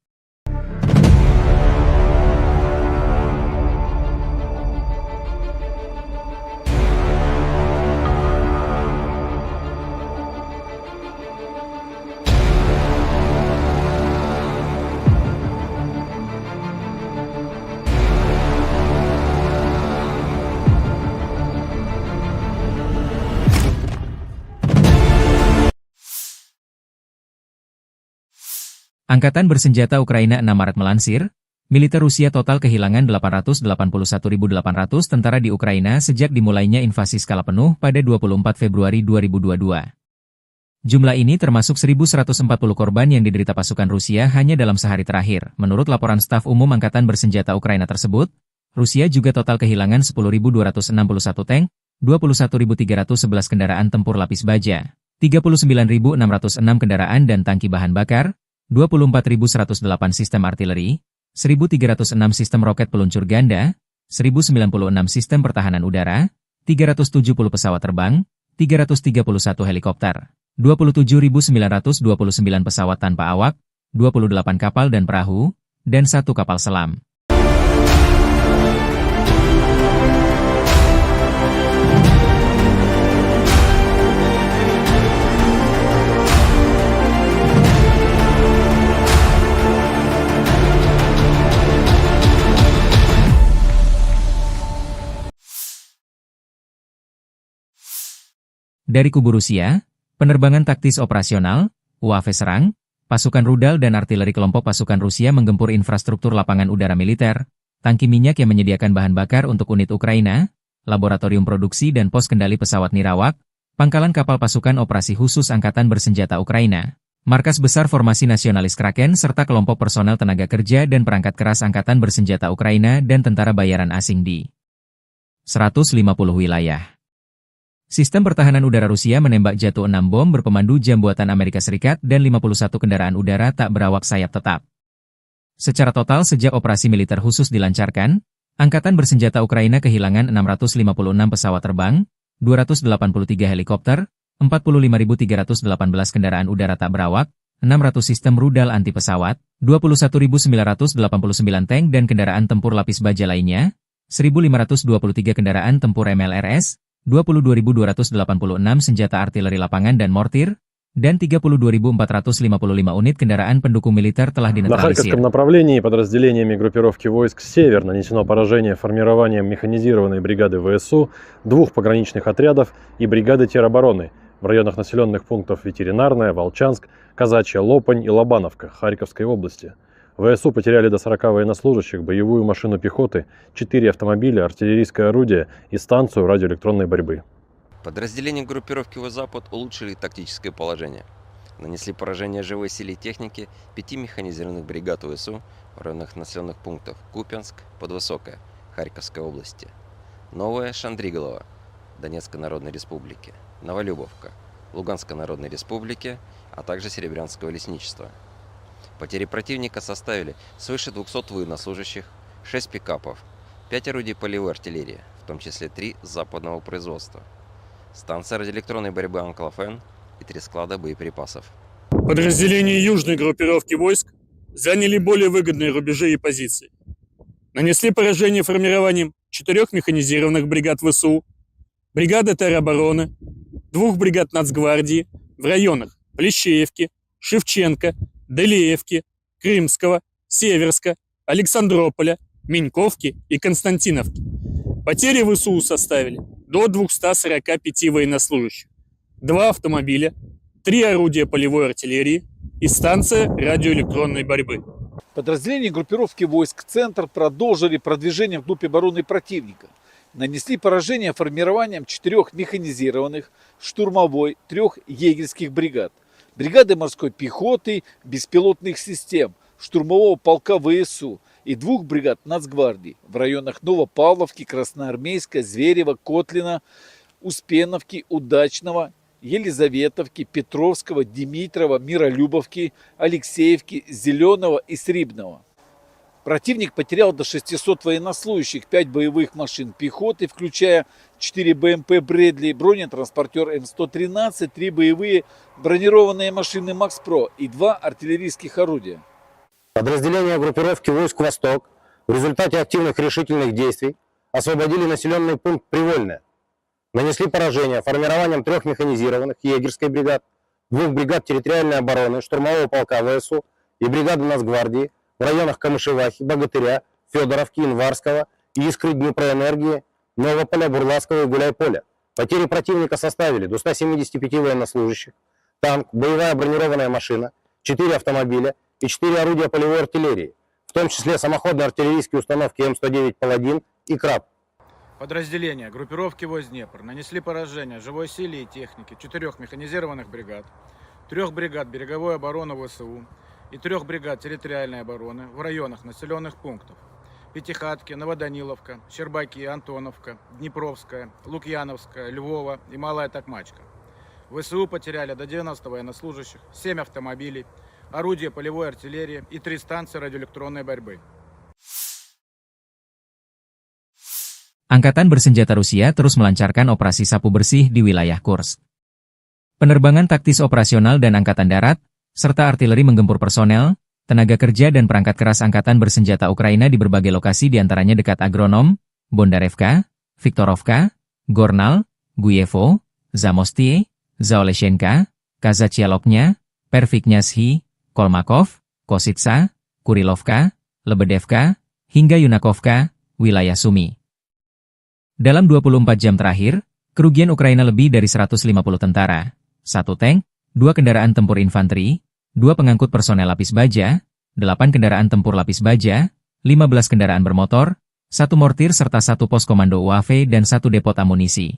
Angkatan bersenjata Ukraina 6 Maret melansir, militer Rusia total kehilangan 881.800 tentara di Ukraina sejak dimulainya invasi skala penuh pada 24 Februari 2022. Jumlah ini termasuk 1.140 korban yang diderita pasukan Rusia hanya dalam sehari terakhir. Menurut laporan staf umum Angkatan bersenjata Ukraina tersebut, Rusia juga total kehilangan 10.261 tank, 21.311 kendaraan tempur lapis baja, 39.606 kendaraan dan tangki bahan bakar, 24.108 sistem artileri, 1.306 sistem roket peluncur ganda, 1.096 sistem pertahanan udara, 370 pesawat terbang, 331 helikopter, 27.929 pesawat tanpa awak, 28 kapal dan perahu, dan 1 kapal selam. Dari kubu Rusia, penerbangan taktis operasional, UAV serang, pasukan rudal dan artileri kelompok pasukan Rusia menggempur infrastruktur lapangan udara militer, tangki minyak yang menyediakan bahan bakar untuk unit Ukraina, laboratorium produksi dan pos kendali pesawat nirawak, pangkalan kapal pasukan operasi khusus Angkatan bersenjata Ukraina, markas besar formasi nasionalis Kraken serta kelompok personel tenaga kerja dan perangkat keras Angkatan bersenjata Ukraina dan tentara bayaran asing di 150 wilayah. Sistem pertahanan udara Rusia menembak jatuh 6 bom berpemandu jam buatan Amerika Serikat dan 51 kendaraan udara tak berawak sayap tetap. Secara total sejak operasi militer khusus dilancarkan, Angkatan bersenjata Ukraina kehilangan 656 pesawat terbang, 283 helikopter, 45.318 kendaraan udara tak berawak, 600 sistem rudal anti pesawat, 21.989 tank dan kendaraan tempur lapis baja lainnya, 1.523 kendaraan tempur MLRS, 22.286 senjata artileri lapangan dan mortir, dan 32.455 unit kendaraan pendukung militer telah На dinetralisir. Харьковском направлении подразделениями группировки войск «Север» нанесено поражение формированием механизированной бригады ВСУ, 2 пограничных отрядов и бригады теробороны в районах населенных пунктов Ветеринарная, Волчанск, Казачья Лопань и Лобановка Харьковской области. ВСУ потеряли до 40 военнослужащих, боевую машину пехоты, 4 автомобиля, артиллерийское орудие и станцию радиоэлектронной борьбы. Подразделения группировки «Запад» улучшили тактическое положение. Нанесли поражение живой силе и технике 5 механизированных бригад ВСУ в районах населенных пунктов Купянск, Подвысокое, Харьковской области, Новое Шандриголово, Донецкой Народной Республики, Новолюбовка, Луганской Народной Республики, а также Серебрянского лесничества. Потери противника составили свыше 200 военнослужащих, 6 пикапов, 5 орудий полевой артиллерии, в том числе 3 западного производства, станция радиоэлектронной борьбы «Анклофен» и 3 склада боеприпасов. Подразделения южной группировки войск заняли более выгодные рубежи и позиции. Нанесли поражение формированием 4 механизированных бригад ВСУ, бригады теробороны, 2 бригад Нацгвардии в районах Плещеевки, Шевченко, Делеевки, Крымского, Северска, Александрополя, Меньковки и Константиновки. Потери ВСУ составили до 245 военнослужащих, 2 автомобиля, 3 орудия полевой артиллерии и станция радиоэлектронной борьбы. Подразделения группировки войск «Центр» продолжили продвижение вглубь обороны противника. Нанесли поражение формированием 4 механизированных, штурмовой, 3 егерских бригад, бригады морской пехоты, беспилотных систем, штурмового полка ВСУ и 2 бригад Нацгвардии в районах Новопавловки, Красноармейска, Зверева, Котлина, Успеновки, Удачного, Елизаветовки, Петровского, Димитрова, Миролюбовки, Алексеевки, Зеленого и Срибного. Противник потерял до 600 военнослужащих, 5 боевых машин пехоты, включая 4 БМП «Брэдли», бронетранспортер М113, 3 боевые бронированные машины «Макс-Про» и 2 артиллерийских орудия. Подразделения группировки войск «Восток» в результате активных решительных действий освободили населенный пункт Привольное. Нанесли поражение формированием 3 механизированных егерской бригад, 2 бригад территориальной обороны, штурмового полка ВСУ и бригады Нацгвардии в районах Камышевахи, Богатыря, Федоровки, Инварского, Искры, Днепроэнергии, Новополя, Бурлацкого и Гуляйполя. Потери противника составили до 175 военнослужащих, танк, боевая бронированная машина, 4 автомобиля и 4 орудия полевой артиллерии, в том числе самоходные артиллерийские установки М109 «Паладин» и «Краб». Подразделения группировки войск Днепр нанесли поражение живой силе и технике 4 механизированных бригад, 3 бригад береговой обороны ВСУ и 3 бригад территориальной обороны в районах населенных пунктов Пятихатки, Новоданиловка, Щербаки, Антоновка, Днепровская, Лукьяновская, Львова и Малая Токмачка. ВСУ потеряли до 90 военнослужащих, 7 автомобилей, орудия полевой артиллерии и 3 станции радиоэлектронной борьбы. Angkatan bersenjata Rusia terus melancarkan operasi sapu bersih di wilayah Kursk. Penerbangan taktis operasional dan angkatan darat, serta artileri menggempur personel, tenaga kerja dan perangkat keras angkatan bersenjata Ukraina di berbagai lokasi diantaranya dekat Agronom, Bondarevka, Viktorovka, Gornal, Guyevo, Zamostie, Zaoleshenka, Kazachialoknya, Perviknyazhi, Kolmakov, Kositsa, Kurilovka, Lebedevka, hingga Yunakovka, wilayah Sumi. Dalam 24 jam terakhir, kerugian Ukraina lebih dari 150 tentara, 1 tank, 2 kendaraan tempur infanteri, 2 pengangkut personel lapis baja, 8 kendaraan tempur lapis baja, 15 kendaraan bermotor, 1 mortir serta 1 pos komando UAV dan 1 depot amunisi.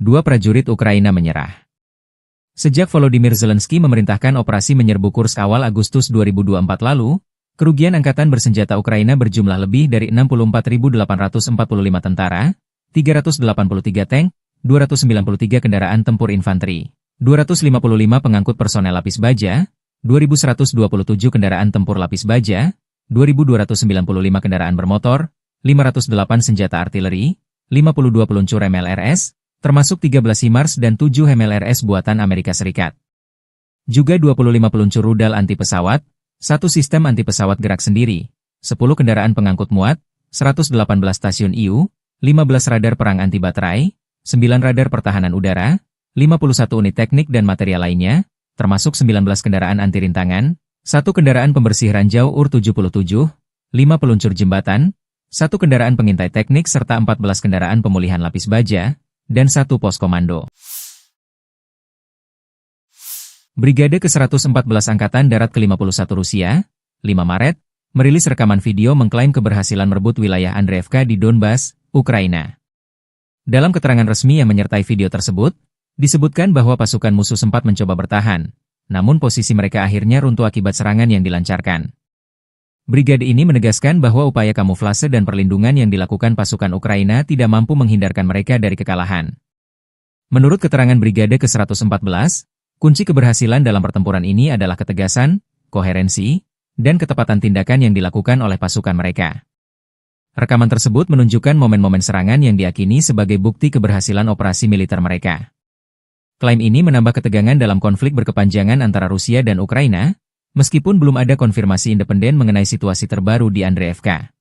2 prajurit Ukraina menyerah. Sejak Volodymyr Zelensky memerintahkan operasi menyerbu Kursk awal Agustus 2024 lalu, kerugian angkatan bersenjata Ukraina berjumlah lebih dari 64.845 tentara, 383 tank, 293 kendaraan tempur infanteri, 255 pengangkut personel lapis baja, 2.127 kendaraan tempur lapis baja, 2.295 kendaraan bermotor, 508 senjata artileri, 52 peluncur MLRS, termasuk 13 HIMARS dan 7 MLRS buatan Amerika Serikat. Juga 25 peluncur rudal anti pesawat, 1 sistem anti pesawat gerak sendiri, 10 kendaraan pengangkut muat, 118 stasiun IU, 15 radar perang anti baterai, 9 radar pertahanan udara, 51 unit teknik dan material lainnya, termasuk 19 kendaraan anti rintangan, 1 kendaraan pembersih ranjau UR-77, 5 peluncur jembatan, 1 kendaraan pengintai teknik serta 14 kendaraan pemulihan lapis baja, dan 1 pos komando. Brigade ke-114 Angkatan Darat ke-51 Rusia, 5 Maret, merilis rekaman video mengklaim keberhasilan merebut wilayah Andreevka di Donbas, Ukraina. Dalam keterangan resmi yang menyertai video tersebut, disebutkan bahwa pasukan musuh sempat mencoba bertahan, namun posisi mereka akhirnya runtuh akibat serangan yang dilancarkan. Brigade ini menegaskan bahwa upaya kamuflase dan perlindungan yang dilakukan pasukan Ukraina tidak mampu menghindarkan mereka dari kekalahan. Menurut keterangan Brigade ke-114, kunci keberhasilan dalam pertempuran ini adalah ketegasan, koherensi, dan ketepatan tindakan yang dilakukan oleh pasukan mereka. Rekaman tersebut menunjukkan momen-momen serangan yang diyakini sebagai bukti keberhasilan operasi militer mereka. Klaim ini menambah ketegangan dalam konflik berkepanjangan antara Rusia dan Ukraina, meskipun belum ada konfirmasi independen mengenai situasi terbaru di Andreevka.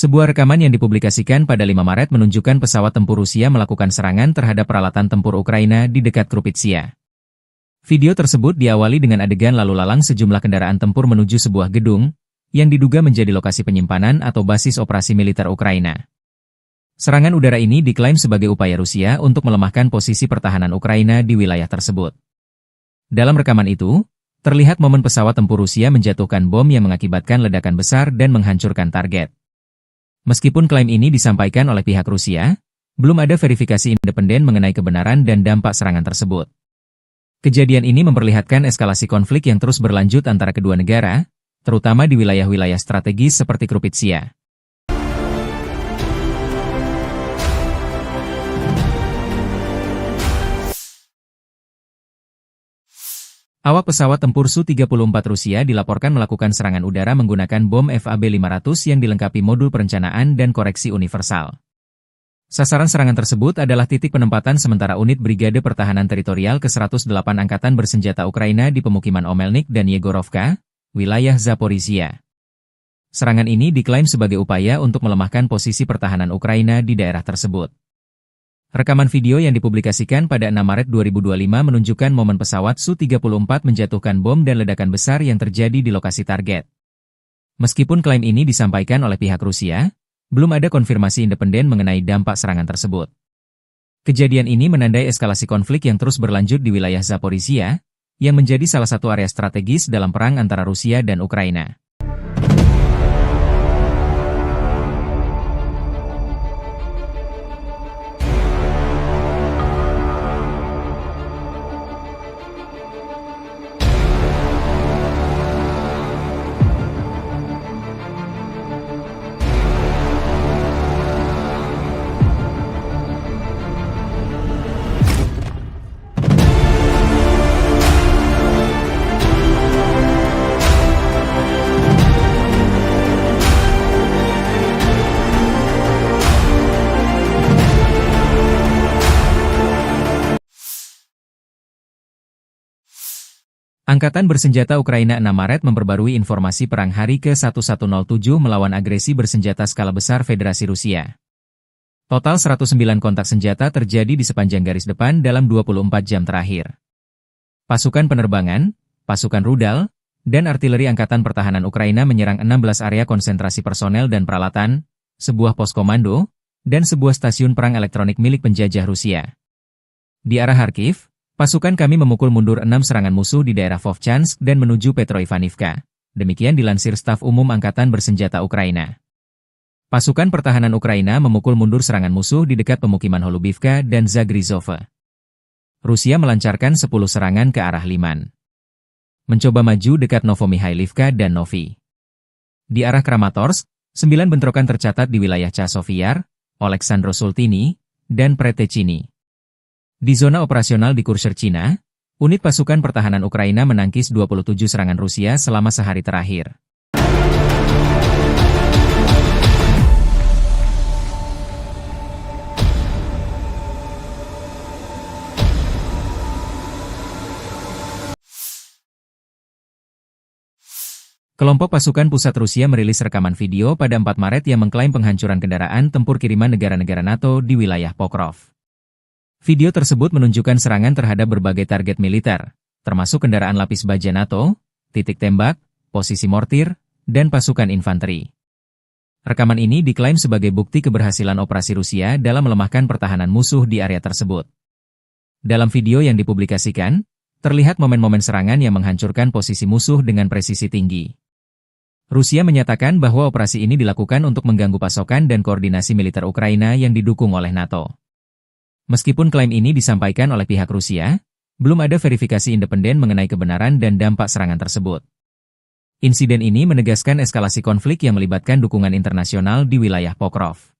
Sebuah rekaman yang dipublikasikan pada 5 Maret menunjukkan pesawat tempur Rusia melakukan serangan terhadap peralatan tempur Ukraina di dekat Krupitsia. Video tersebut diawali dengan adegan lalu lalang sejumlah kendaraan tempur menuju sebuah gedung, yang diduga menjadi lokasi penyimpanan atau basis operasi militer Ukraina. Serangan udara ini diklaim sebagai upaya Rusia untuk melemahkan posisi pertahanan Ukraina di wilayah tersebut. Dalam rekaman itu, terlihat momen pesawat tempur Rusia menjatuhkan bom yang mengakibatkan ledakan besar dan menghancurkan target. Meskipun klaim ini disampaikan oleh pihak Rusia, belum ada verifikasi independen mengenai kebenaran dan dampak serangan tersebut. Kejadian ini memperlihatkan eskalasi konflik yang terus berlanjut antara kedua negara, terutama di wilayah-wilayah strategis seperti Krupitsia. Awak pesawat tempur Su-34 Rusia dilaporkan melakukan serangan udara menggunakan bom FAB-500 yang dilengkapi modul perencanaan dan koreksi universal. Sasaran serangan tersebut adalah titik penempatan sementara unit Brigade Pertahanan Teritorial ke-108 Angkatan Bersenjata Ukraina di pemukiman Omelnik dan Yegorovka, wilayah Zaporizhia. Serangan ini diklaim sebagai upaya untuk melemahkan posisi pertahanan Ukraina di daerah tersebut. Rekaman video yang dipublikasikan pada 6 Maret 2025 menunjukkan momen pesawat Su-34 menjatuhkan bom dan ledakan besar yang terjadi di lokasi target. Meskipun klaim ini disampaikan oleh pihak Rusia, belum ada konfirmasi independen mengenai dampak serangan tersebut. Kejadian ini menandai eskalasi konflik yang terus berlanjut di wilayah Zaporizhia, yang menjadi salah satu area strategis dalam perang antara Rusia dan Ukraina. Angkatan Bersenjata Ukraina 6 Maret memperbarui informasi perang hari ke-1107 melawan agresi bersenjata skala besar Federasi Rusia. Total 109 kontak senjata terjadi di sepanjang garis depan dalam 24 jam terakhir. Pasukan penerbangan, pasukan rudal, dan artileri Angkatan Pertahanan Ukraina menyerang 16 area konsentrasi personel dan peralatan, sebuah pos komando, dan sebuah stasiun perang elektronik milik penjajah Rusia. Di arah Kharkiv, pasukan kami memukul mundur 6 serangan musuh di daerah Vovchansk dan menuju Petroivaniivka. Demikian dilansir Staf Umum Angkatan Bersenjata Ukraina. Pasukan pertahanan Ukraina memukul mundur serangan musuh di dekat pemukiman Holubivka dan Zagrizhova. Rusia melancarkan 10 serangan ke arah Liman. Mencoba maju dekat Novomikhailivka dan Novi. Di arah Kramatorsk, 9 bentrokan tercatat di wilayah Chasiv-Yar, Oleksandro-Sultini, dan Pretechini. Di zona operasional di Kurshcherchina, unit pasukan pertahanan Ukraina menangkis 27 serangan Rusia selama sehari terakhir. Kelompok pasukan pusat Rusia merilis rekaman video pada 4 Maret yang mengklaim penghancuran kendaraan tempur kiriman negara-negara NATO di wilayah Pokrov. Video tersebut menunjukkan serangan terhadap berbagai target militer, termasuk kendaraan lapis baja NATO, titik tembak, posisi mortir, dan pasukan infanteri. Rekaman ini diklaim sebagai bukti keberhasilan operasi Rusia dalam melemahkan pertahanan musuh di area tersebut. Dalam video yang dipublikasikan, terlihat momen-momen serangan yang menghancurkan posisi musuh dengan presisi tinggi. Rusia menyatakan bahwa operasi ini dilakukan untuk mengganggu pasokan dan koordinasi militer Ukraina yang didukung oleh NATO. Meskipun klaim ini disampaikan oleh pihak Rusia, belum ada verifikasi independen mengenai kebenaran dan dampak serangan tersebut. Insiden ini menegaskan eskalasi konflik yang melibatkan dukungan internasional di wilayah Pokrov.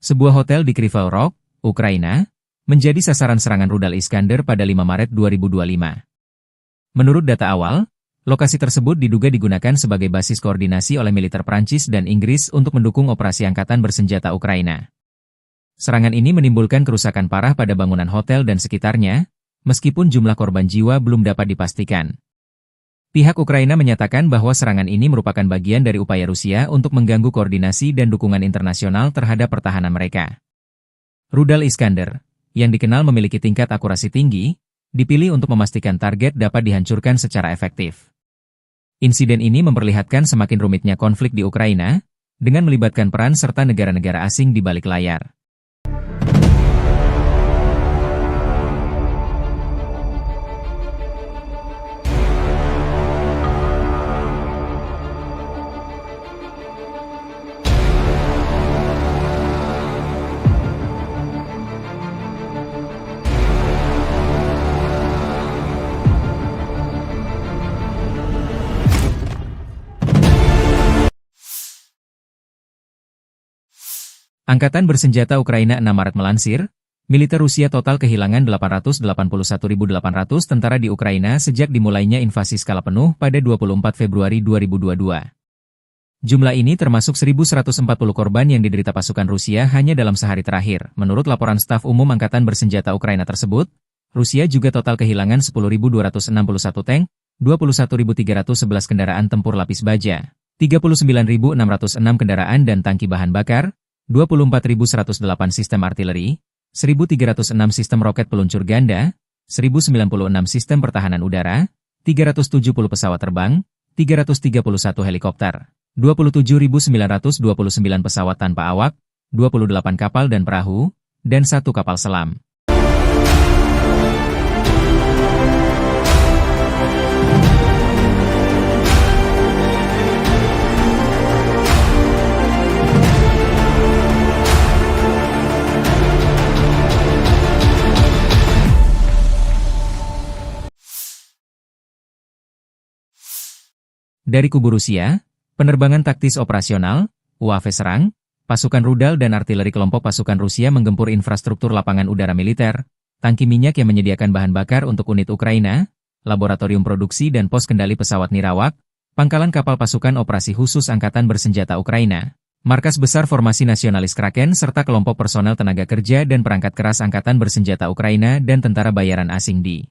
Sebuah hotel di Kryvyi Rih, Ukraina, menjadi sasaran serangan rudal Iskander pada 5 Maret 2025. Menurut data awal, lokasi tersebut diduga digunakan sebagai basis koordinasi oleh militer Prancis dan Inggris untuk mendukung operasi angkatan bersenjata Ukraina. Serangan ini menimbulkan kerusakan parah pada bangunan hotel dan sekitarnya, meskipun jumlah korban jiwa belum dapat dipastikan. Pihak Ukraina menyatakan bahwa serangan ini merupakan bagian dari upaya Rusia untuk mengganggu koordinasi dan dukungan internasional terhadap pertahanan mereka. Rudal Iskander, yang dikenal memiliki tingkat akurasi tinggi, dipilih untuk memastikan target dapat dihancurkan secara efektif. Insiden ini memperlihatkan semakin rumitnya konflik di Ukraina, dengan melibatkan peran serta negara-negara asing di balik layar. Angkatan bersenjata Ukraina 6 Maret melansir, militer Rusia total kehilangan 881.800 tentara di Ukraina sejak dimulainya invasi skala penuh pada 24 Februari 2022. Jumlah ini termasuk 1.140 korban yang diderita pasukan Rusia hanya dalam sehari terakhir. Menurut laporan staf umum Angkatan bersenjata Ukraina tersebut, Rusia juga total kehilangan 10.261 tank, 21.311 kendaraan tempur lapis baja, 39.606 kendaraan dan tangki bahan bakar, 24.108 sistem artileri, 1.306 sistem roket peluncur ganda, 1.096 sistem pertahanan udara, 370 pesawat terbang, 331 helikopter, 27.929 pesawat tanpa awak, 28 kapal dan perahu, dan 1 kapal selam. Dari kubu Rusia, penerbangan taktis operasional, UAV serang, pasukan rudal dan artileri kelompok pasukan Rusia menggempur infrastruktur lapangan udara militer, tangki minyak yang menyediakan bahan bakar untuk unit Ukraina, laboratorium produksi dan pos kendali pesawat nirawak, pangkalan kapal pasukan operasi khusus Angkatan bersenjata Ukraina, markas besar formasi nasionalis Kraken serta kelompok personel tenaga kerja dan perangkat keras Angkatan bersenjata Ukraina dan tentara bayaran asing di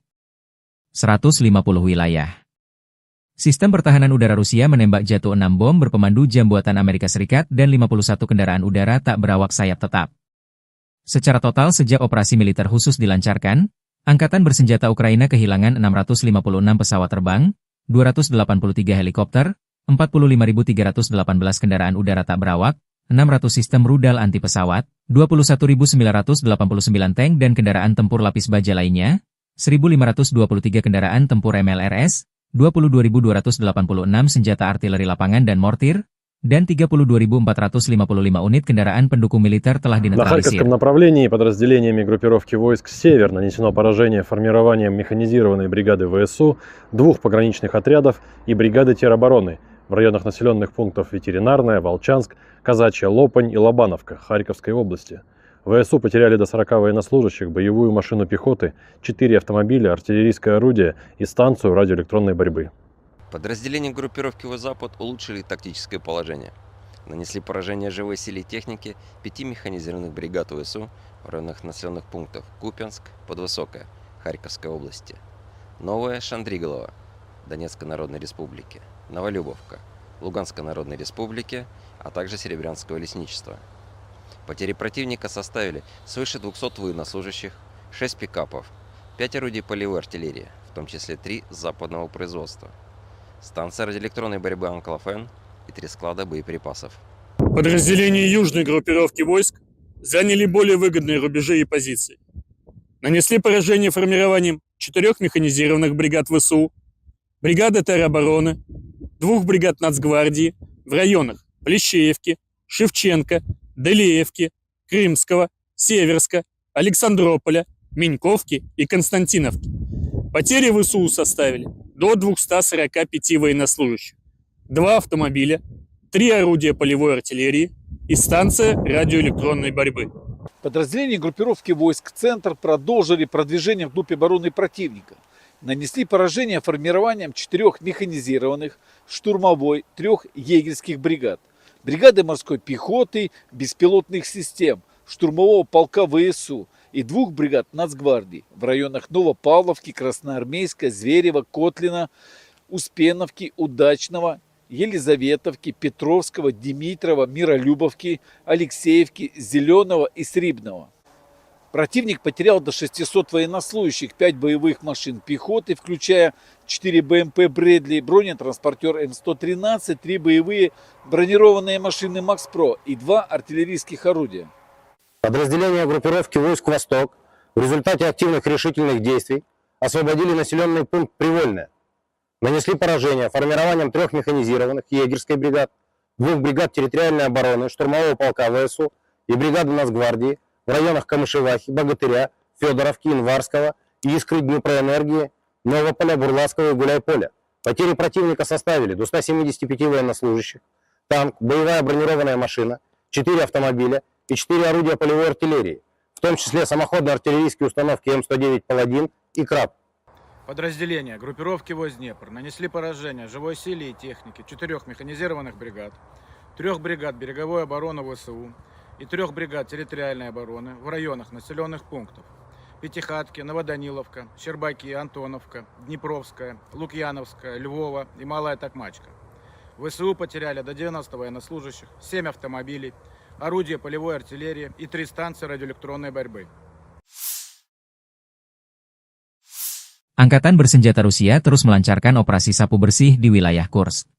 150 wilayah. Sistem pertahanan udara Rusia menembak jatuh 6 bom berpemandu jam buatan Amerika Serikat dan 51 kendaraan udara tak berawak sayap tetap. Secara total sejak operasi militer khusus dilancarkan, Angkatan bersenjata Ukraina kehilangan 656 pesawat terbang, 283 helikopter, 45.318 kendaraan udara tak berawak, 600 sistem rudal anti pesawat, 21.989 tank dan kendaraan tempur lapis baja lainnya, 1.523 kendaraan tempur MLRS, 22.286 senjata artileri lapangan dan mortir, dan 32.455 unit kendaraan pendukung militer telah На dinetralisir. Харьковском направлении подразделениями группировки войск «Север» нанесено поражение формированием механизированной бригады ВСУ, 2 пограничных отрядов и бригады теробороны в районах населенных пунктов Ветеринарная, Волчанск, Казачья Лопань и Лобановка Харьковской области. ВСУ потеряли до 40 военнослужащих, боевую машину пехоты, 4 автомобиля, артиллерийское орудие и станцию радиоэлектронной борьбы. Подразделения группировки «Запад» улучшили тактическое положение. Нанесли поражение живой силе техники 5 механизированных бригад ВСУ в районах населенных пунктов Купянск, Подвысокое, Харьковской области, Новая Шандриголова, Донецкой Народной Республики, Новолюбовка, Луганской Народной Республики, а также Серебрянского лесничества. Потери противника составили свыше 200 военнослужащих, 6 пикапов, 5 орудий полевой артиллерии, в том числе 3 западного производства, станция радиоэлектронной борьбы «Анклофен» и 3 склада боеприпасов. Подразделения южной группировки войск заняли более выгодные рубежи и позиции. Нанесли поражение формированием 4 механизированных бригад ВСУ, бригады теробороны, 2 бригад Нацгвардии в районах Плещеевки, Шевченко, Делеевки, Крымского, Северска, Александрополя, Меньковки и Константиновки. Потери ВСУ составили до 245 военнослужащих, 2 автомобиля, 3 орудия полевой артиллерии, и станция радиоэлектронной борьбы. Подразделения группировки войск «Центр» продолжили продвижение вглубь обороны противника. Нанесли поражение формированием 4 механизированных, штурмовой, 3 егерских бригад, бригады морской пехоты, беспилотных систем, штурмового полка ВСУ и 2 бригад Нацгвардии в районах Новопавловки, Красноармейска, Зверева, Котлина, Успеновки, Удачного, Елизаветовки, Петровского, Димитрова, Миролюбовки, Алексеевки, Зеленого и Срибного. Противник потерял до 600 военнослужащих, 5 боевых машин пехоты, включая 4 БМП «Брэдли», бронетранспортер М113, 3 боевые бронированные машины «Макс-Про» и 2 артиллерийских орудия. Подразделения группировки войск «Восток» в результате активных решительных действий освободили населенный пункт Привольное. Нанесли поражение формированием 3 механизированных егерской бригад, 2 бригад территориальной обороны, штурмового полка ВСУ и бригады Нацгвардии в районах Камышевахи, Богатыря, Федоровки, Инварского, Искры, Днепроэнергии, Новополя, Бурлацкого и Гуляйполя. Потери противника составили до 175 военнослужащих, танк, боевая бронированная машина, 4 автомобиля и 4 орудия полевой артиллерии, в том числе самоходные артиллерийские установки М109 «Паладин» и «Краб». Подразделения группировки войск Днепр нанесли поражение живой силе и технике 4 механизированных бригад, 3 бригад береговой обороны ВСУ и 3 бригад территориальной обороны в районах населенных пунктов Пятихатки, Новоданиловка, Щербаки, Антоновка, Днепровская, Лукьяновская, Львова и Малая Токмачка. ВСУ потеряли до 90 военнослужащих, 7 автомобилей, орудия полевой артиллерии и 3 станции радиоэлектронной борьбы. Angkatan bersenjata Rusia terus melancarkan operasi sapu bersih di wilayah Kursk.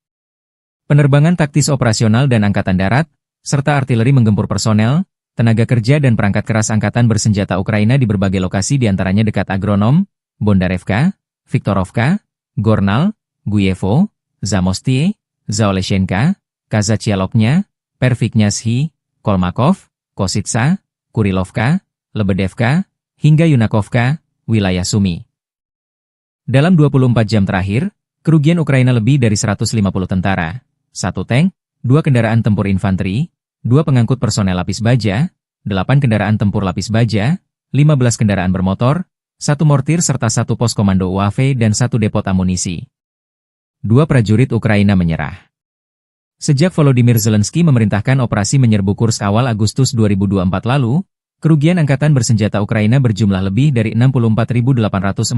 Penerbangan taktis operasional dan angkatan darat, serta artileri menggempur personel, tenaga kerja dan perangkat keras angkatan bersenjata Ukraina di berbagai lokasi diantaranya dekat Agronom, Bondarevka, Viktorovka, Gornal, Guyevo, Zamostie, Zaoleshenka, Kazachialoknya, Perviknyazhi, Kolmakov, Kositsa, Kurilovka, Lebedevka, hingga Yunakovka, wilayah Sumi. Dalam 24 jam terakhir, kerugian Ukraina lebih dari 150 tentara, 1 tank, 2 kendaraan tempur infanteri, 2 pengangkut personel lapis baja, 8 kendaraan tempur lapis baja, 15 kendaraan bermotor, 1 mortir serta 1 pos komando UAV dan 1 depot amunisi. 2 prajurit Ukraina menyerah. Sejak Volodymyr Zelensky memerintahkan operasi menyerbu Kursk awal Agustus 2024 lalu, kerugian angkatan bersenjata Ukraina berjumlah lebih dari 64.845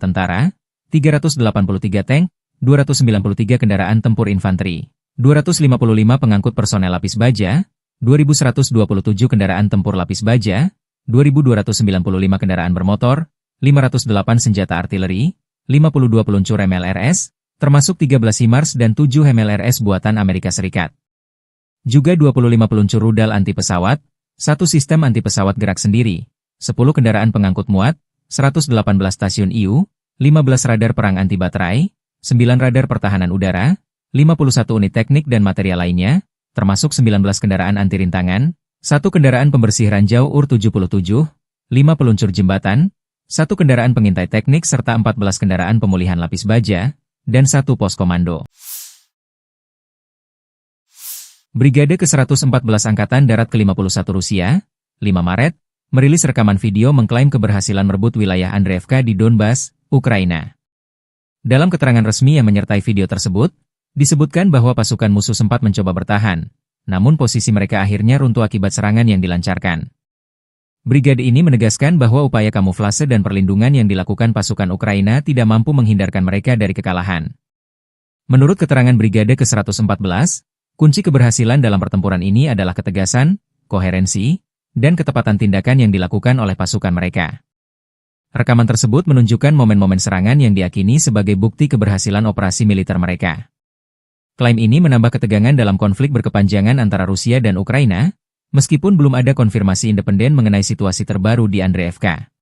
tentara, 383 tank, 293 kendaraan tempur infanteri, 255 pengangkut personel lapis baja, 2.127 kendaraan tempur lapis baja, 2.295 kendaraan bermotor, 508 senjata artileri, 52 peluncur MLRS, termasuk 13 HIMARS dan 7 MLRS buatan Amerika Serikat. Juga 25 peluncur rudal anti pesawat, 1 sistem anti-pesawat gerak sendiri, 10 kendaraan pengangkut muat, 118 stasiun IU, 15 radar perang anti-baterai, 9 radar pertahanan udara, 51 unit teknik dan material lainnya, termasuk 19 kendaraan anti-rintangan, 1 kendaraan pembersih ranjau UR-77, 5 peluncur jembatan, 1 kendaraan pengintai teknik serta 14 kendaraan pemulihan lapis baja, dan 1 pos komando. Brigade ke-114 Angkatan Darat ke-51 Rusia, 5 Maret, merilis rekaman video mengklaim keberhasilan merebut wilayah Andreevka di Donbas, Ukraina. Dalam keterangan resmi yang menyertai video tersebut, disebutkan bahwa pasukan musuh sempat mencoba bertahan, namun posisi mereka akhirnya runtuh akibat serangan yang dilancarkan. Brigade ini menegaskan bahwa upaya kamuflase dan perlindungan yang dilakukan pasukan Ukraina tidak mampu menghindarkan mereka dari kekalahan. Menurut keterangan Brigade ke-114, kunci keberhasilan dalam pertempuran ini adalah ketegasan, koherensi, dan ketepatan tindakan yang dilakukan oleh pasukan mereka. Rekaman tersebut menunjukkan momen-momen serangan yang diyakini sebagai bukti keberhasilan operasi militer mereka. Klaim ini menambah ketegangan dalam konflik berkepanjangan antara Rusia dan Ukraina, meskipun belum ada konfirmasi independen mengenai situasi terbaru di Andreevka.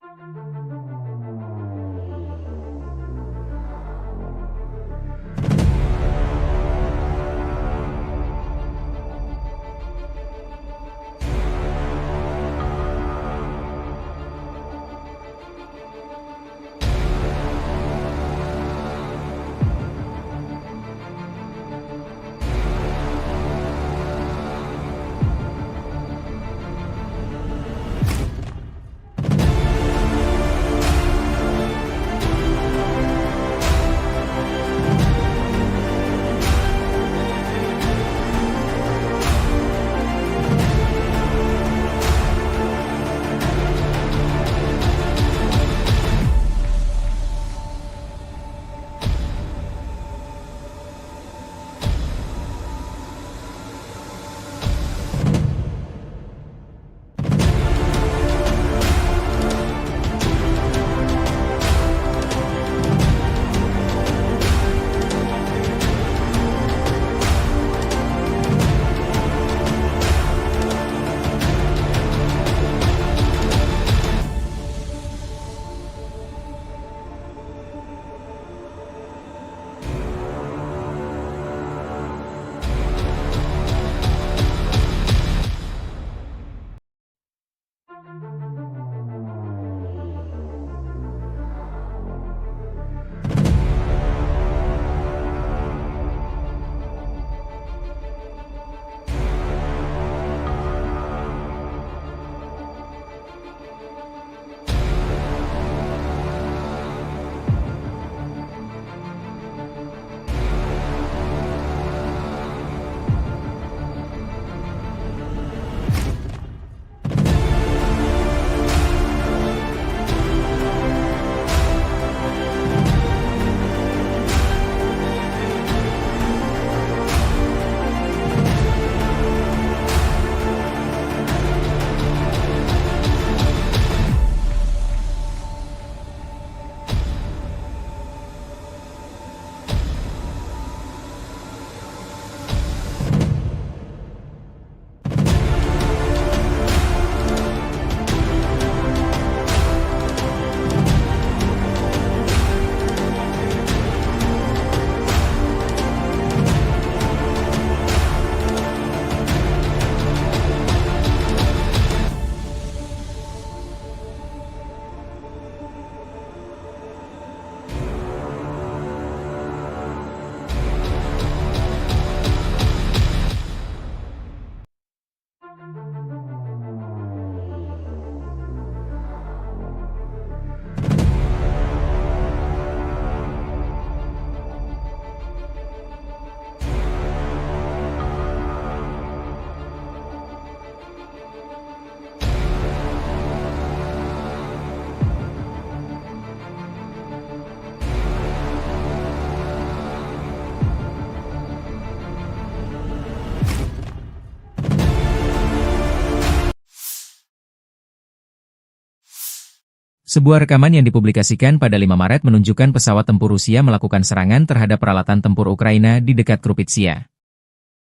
Sebuah rekaman yang dipublikasikan pada 5 Maret menunjukkan pesawat tempur Rusia melakukan serangan terhadap peralatan tempur Ukraina di dekat Krupitsia.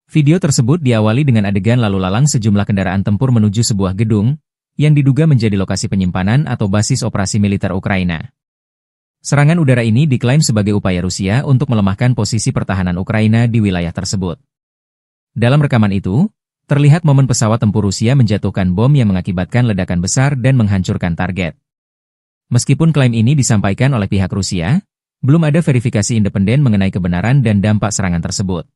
Video tersebut diawali dengan adegan lalu lalang sejumlah kendaraan tempur menuju sebuah gedung, yang diduga menjadi lokasi penyimpanan atau basis operasi militer Ukraina. Serangan udara ini diklaim sebagai upaya Rusia untuk melemahkan posisi pertahanan Ukraina di wilayah tersebut. Dalam rekaman itu, terlihat momen pesawat tempur Rusia menjatuhkan bom yang mengakibatkan ledakan besar dan menghancurkan target. Meskipun klaim ini disampaikan oleh pihak Rusia, belum ada verifikasi independen mengenai kebenaran dan dampak serangan tersebut.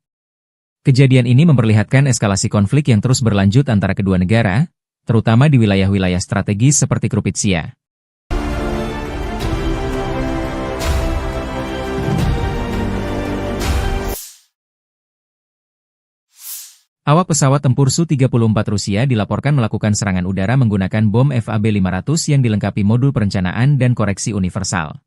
Kejadian ini memperlihatkan eskalasi konflik yang terus berlanjut antara kedua negara, terutama di wilayah-wilayah strategis seperti Krupitsia. Awak pesawat tempur Su-34 Rusia dilaporkan melakukan serangan udara menggunakan bom FAB-500 yang dilengkapi modul perencanaan dan koreksi universal.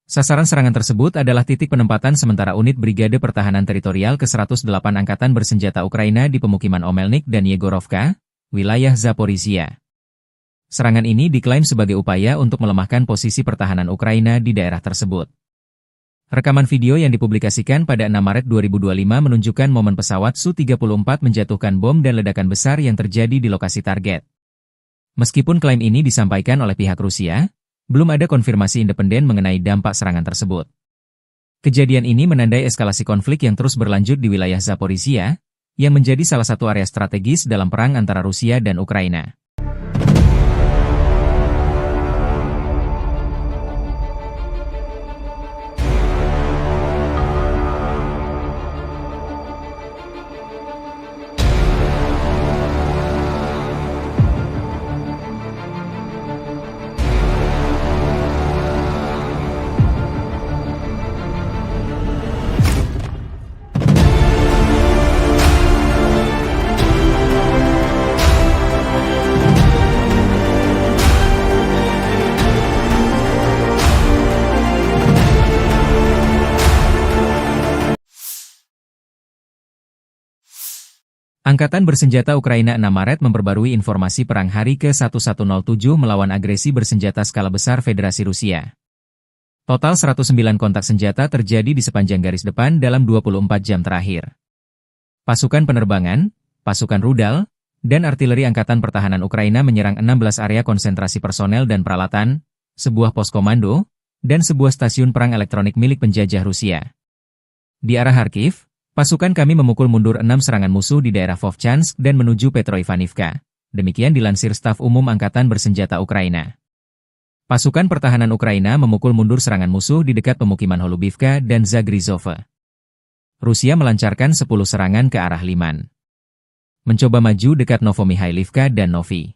Sasaran serangan tersebut adalah titik penempatan sementara unit Brigade Pertahanan Teritorial ke-108 Angkatan Bersenjata Ukraina di pemukiman Omelnik dan Yegorovka, wilayah Zaporizhia. Serangan ini diklaim sebagai upaya untuk melemahkan posisi pertahanan Ukraina di daerah tersebut. Rekaman video yang dipublikasikan pada 6 Maret 2025 menunjukkan momen pesawat Su-34 menjatuhkan bom dan ledakan besar yang terjadi di lokasi target. Meskipun klaim ini disampaikan oleh pihak Rusia, belum ada konfirmasi independen mengenai dampak serangan tersebut. Kejadian ini menandai eskalasi konflik yang terus berlanjut di wilayah Zaporizhia, yang menjadi salah satu area strategis dalam perang antara Rusia dan Ukraina. Angkatan Bersenjata Ukraina 6 Maret memperbarui informasi perang hari ke-1107 melawan agresi bersenjata skala besar Federasi Rusia. Total 109 kontak senjata terjadi di sepanjang garis depan dalam 24 jam terakhir. Pasukan penerbangan, pasukan rudal, dan artileri Angkatan Pertahanan Ukraina menyerang 16 area konsentrasi personel dan peralatan, sebuah pos komando, dan sebuah stasiun perang elektronik milik penjajah Rusia. Di arah Kharkiv, pasukan kami memukul mundur 6 serangan musuh di daerah Vovchansk dan menuju Petroivanivka. Demikian dilansir Staf Umum Angkatan Bersenjata Ukraina. Pasukan pertahanan Ukraina memukul mundur serangan musuh di dekat pemukiman Holubivka dan Zagrizhova. Rusia melancarkan 10 serangan ke arah Liman. Mencoba maju dekat Novomikhailivka dan Novi.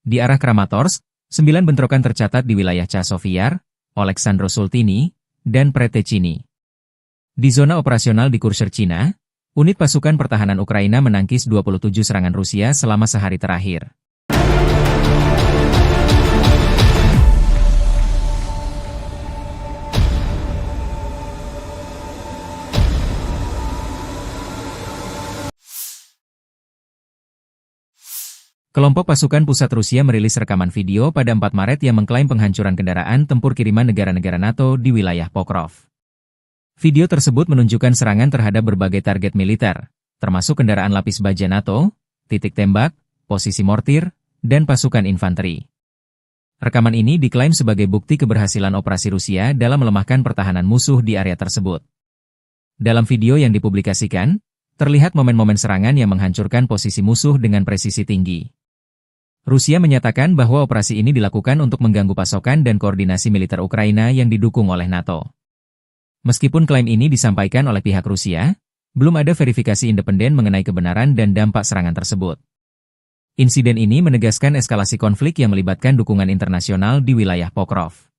Di arah Kramatorsk, 9 bentrokan tercatat di wilayah Chasiv-Yar, Oleksandro-Sultini, dan Pretechini. Di zona operasional di Kursk, Cina, unit pasukan pertahanan Ukraina menangkis 27 serangan Rusia selama sehari terakhir. Kelompok pasukan pusat Rusia merilis rekaman video pada 4 Maret yang mengklaim penghancuran kendaraan tempur kiriman negara-negara NATO di wilayah Pokrov. Video tersebut menunjukkan serangan terhadap berbagai target militer, termasuk kendaraan lapis baja NATO, titik tembak, posisi mortir, dan pasukan infanteri. Rekaman ini diklaim sebagai bukti keberhasilan operasi Rusia dalam melemahkan pertahanan musuh di area tersebut. Dalam video yang dipublikasikan, terlihat momen-momen serangan yang menghancurkan posisi musuh dengan presisi tinggi. Rusia menyatakan bahwa operasi ini dilakukan untuk mengganggu pasokan dan koordinasi militer Ukraina yang didukung oleh NATO. Meskipun klaim ini disampaikan oleh pihak Rusia, belum ada verifikasi independen mengenai kebenaran dan dampak serangan tersebut. Insiden ini menegaskan eskalasi konflik yang melibatkan dukungan internasional di wilayah Pokrov.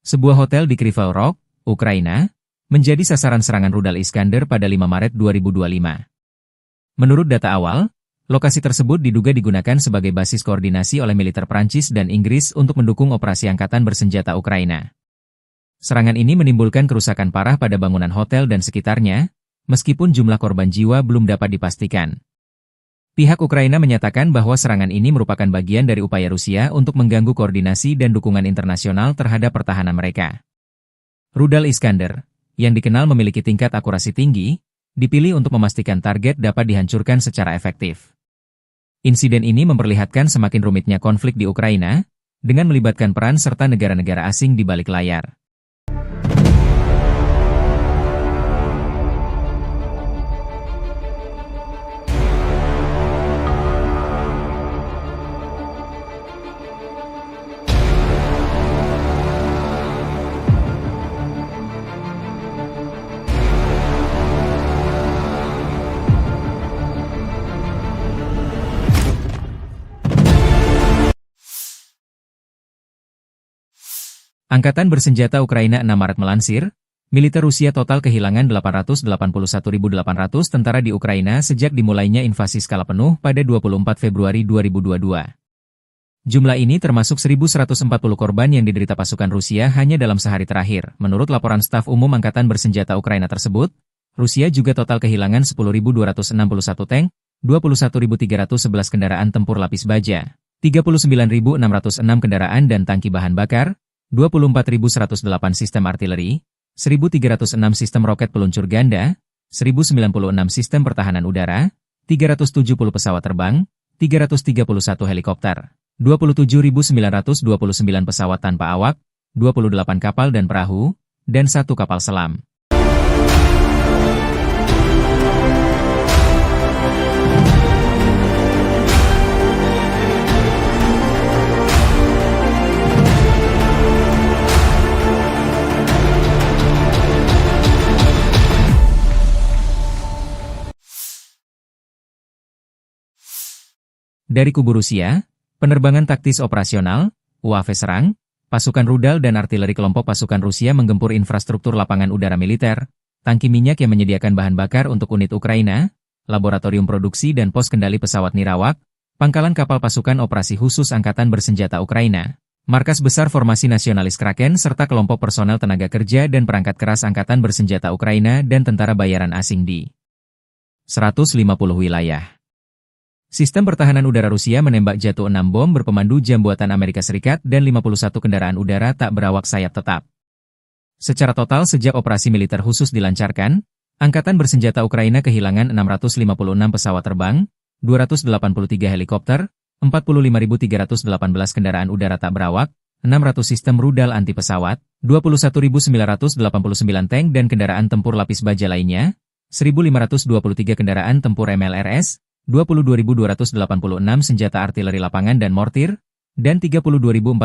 Sebuah hotel di Kryvyi Rih, Ukraina, menjadi sasaran serangan rudal Iskander pada 5 Maret 2025. Menurut data awal, lokasi tersebut diduga digunakan sebagai basis koordinasi oleh militer Prancis dan Inggris untuk mendukung operasi angkatan bersenjata Ukraina. Serangan ini menimbulkan kerusakan parah pada bangunan hotel dan sekitarnya, meskipun jumlah korban jiwa belum dapat dipastikan. Pihak Ukraina menyatakan bahwa serangan ini merupakan bagian dari upaya Rusia untuk mengganggu koordinasi dan dukungan internasional terhadap pertahanan mereka. Rudal Iskander, yang dikenal memiliki tingkat akurasi tinggi, dipilih untuk memastikan target dapat dihancurkan secara efektif. Insiden ini memperlihatkan semakin rumitnya konflik di Ukraina, dengan melibatkan peran serta negara-negara asing di balik layar. Angkatan bersenjata Ukraina 6 Maret melansir, militer Rusia total kehilangan 881.800 tentara di Ukraina sejak dimulainya invasi skala penuh pada 24 Februari 2022. Jumlah ini termasuk 1.140 korban yang diderita pasukan Rusia hanya dalam sehari terakhir. Menurut laporan staf umum Angkatan bersenjata Ukraina tersebut, Rusia juga total kehilangan 10.261 tank, 21.311 kendaraan tempur lapis baja, 39.606 kendaraan dan tangki bahan bakar, 24.108 sistem artileri, 1.306 sistem roket peluncur ganda, 1.096 sistem pertahanan udara, 370 pesawat terbang, 331 helikopter, 27.929 pesawat tanpa awak, 28 kapal dan perahu, dan 1 kapal selam. Dari kubu Rusia, penerbangan taktis operasional, UAV serang, pasukan rudal dan artileri kelompok pasukan Rusia menggempur infrastruktur lapangan udara militer, tangki minyak yang menyediakan bahan bakar untuk unit Ukraina, laboratorium produksi dan pos kendali pesawat nirawak, pangkalan kapal pasukan operasi khusus Angkatan bersenjata Ukraina, markas besar formasi nasionalis Kraken serta kelompok personel tenaga kerja dan perangkat keras Angkatan bersenjata Ukraina dan tentara bayaran asing di 150 wilayah. Sistem pertahanan udara Rusia menembak jatuh 6 bom berpemandu jam buatan Amerika Serikat dan 51 kendaraan udara tak berawak sayap tetap. Secara total sejak operasi militer khusus dilancarkan, Angkatan bersenjata Ukraina kehilangan 656 pesawat terbang, 283 helikopter, 45.318 kendaraan udara tak berawak, 600 sistem rudal anti pesawat, 21.989 tank dan kendaraan tempur lapis baja lainnya, 1.523 kendaraan tempur MLRS, 22.286 senjata artileri lapangan dan mortir, dan 32.455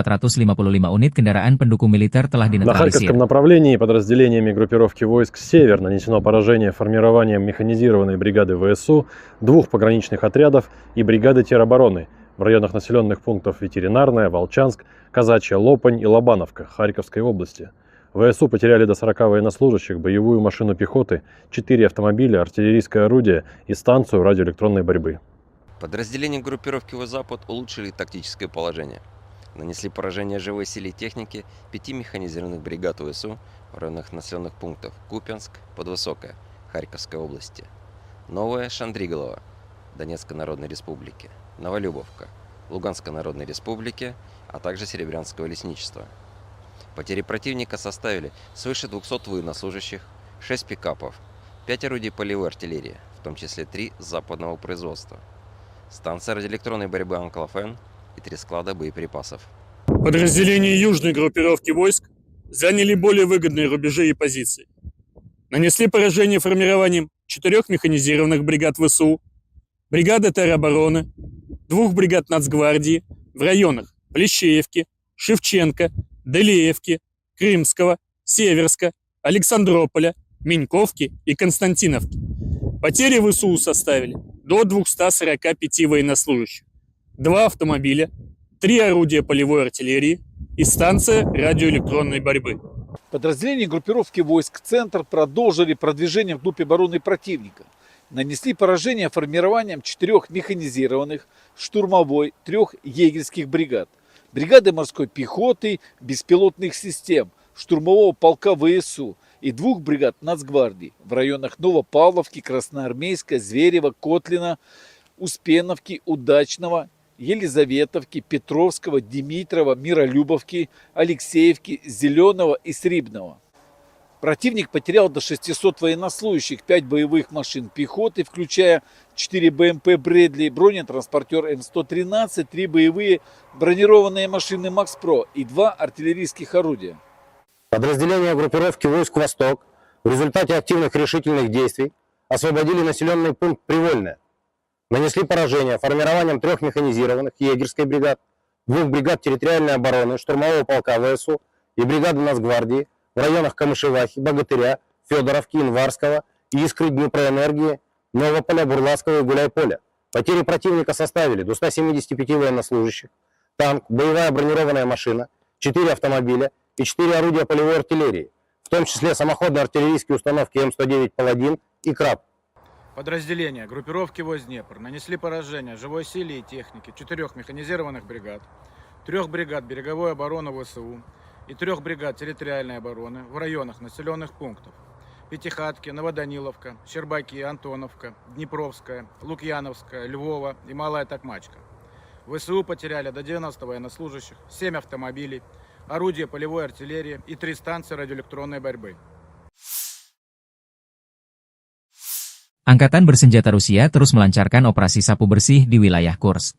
unit kendaraan pendukung militer telah На dinetralisir. Харьковском направлении подразделениями группировки войск «Север» нанесено поражение формированием механизированной бригады ВСУ, 2 пограничных отрядов и бригады теробороны в районах населенных пунктов Ветеринарная, Волчанск, Казачья Лопань и Лобановка Харьковской области. ВСУ потеряли до 40 военнослужащих, боевую машину пехоты, 4 автомобиля, артиллерийское орудие и станцию радиоэлектронной борьбы. Подразделения группировки «Запад» улучшили тактическое положение. Нанесли поражение живой силе и технике 5 механизированных бригад ВСУ в районах населенных пунктов Купянск, Подвысокая, Харьковской области, Новая Шандриголова, Донецкой Народной Республики, Новолюбовка, Луганской Народной Республики, а также Серебрянского лесничества. Потери противника составили свыше 200 военнослужащих, 6 пикапов, 5 орудий полевой артиллерии, в том числе 3 западного производства, станция радиоэлектронной борьбы «Анклофен» и 3 склада боеприпасов. Подразделения южной группировки войск заняли более выгодные рубежи и позиции. Нанесли поражение формированием 4 механизированных бригад ВСУ, бригады теробороны, 2 бригад Нацгвардии в районах Плещеевки, Шевченко, Делеевки, Крымского, Северска, Александрополя, Меньковки и Константиновки. Потери ВСУ составили до 245 военнослужащих, 2 автомобиля, 3 орудия полевой артиллерии, и станция радиоэлектронной борьбы. Подразделения группировки войск «Центр» продолжили продвижение вглубь обороны противника. Нанесли поражение формированием 4 механизированных, штурмовой, 3 егерских бригад, бригады морской пехоты, беспилотных систем, штурмового полка ВСУ и 2 бригад Нацгвардии в районах Новопавловки, Красноармейска, Зверева, Котлина, Успеновки, Удачного, Елизаветовки, Петровского, Димитрова, Миролюбовки, Алексеевки, Зеленого и Срибного. Противник потерял до 600 военнослужащих, 5 боевых машин пехоты, включая 4 БМП «Брэдли», бронетранспортер М113, 3 боевые бронированные машины «Макс-Про» и 2 артиллерийских орудия. Подразделения группировки войск «Восток» в результате активных решительных действий освободили населенный пункт Привольное. Нанесли поражение формированием 3 механизированных егерской бригад, 2 бригад территориальной обороны, штурмового полка ВСУ и бригады Нацгвардии в районах Камышевахи, Богатыря, Федоровки, Инварского, Искры, Днепроэнергии, Новополя, Бурлацкого и Гуляйполя. Потери противника составили до 175 военнослужащих, танк, боевая бронированная машина, 4 автомобиля и 4 орудия полевой артиллерии, в том числе самоходные артиллерийские установки М109 «Паладин» и «Краб». Подразделения группировки войск Днепр нанесли поражение живой силе и технике 4 механизированных бригад, 3 бригад береговой обороны ВСУ и 3 бригад территориальной обороны в районах населенных пунктов Пятихатки, Новоданиловка, Щербаки, Антоновка, Днепровская, Лукьяновская, Львова и Малая Токмачка. ВСУ потеряли до 90 военнослужащих, 7 автомобилей, орудия полевой артиллерии и 3 станции радиоэлектронной борьбы. Angkatan bersenjata Rusia terus melancarkan operasi sapu bersih di wilayah Kursk.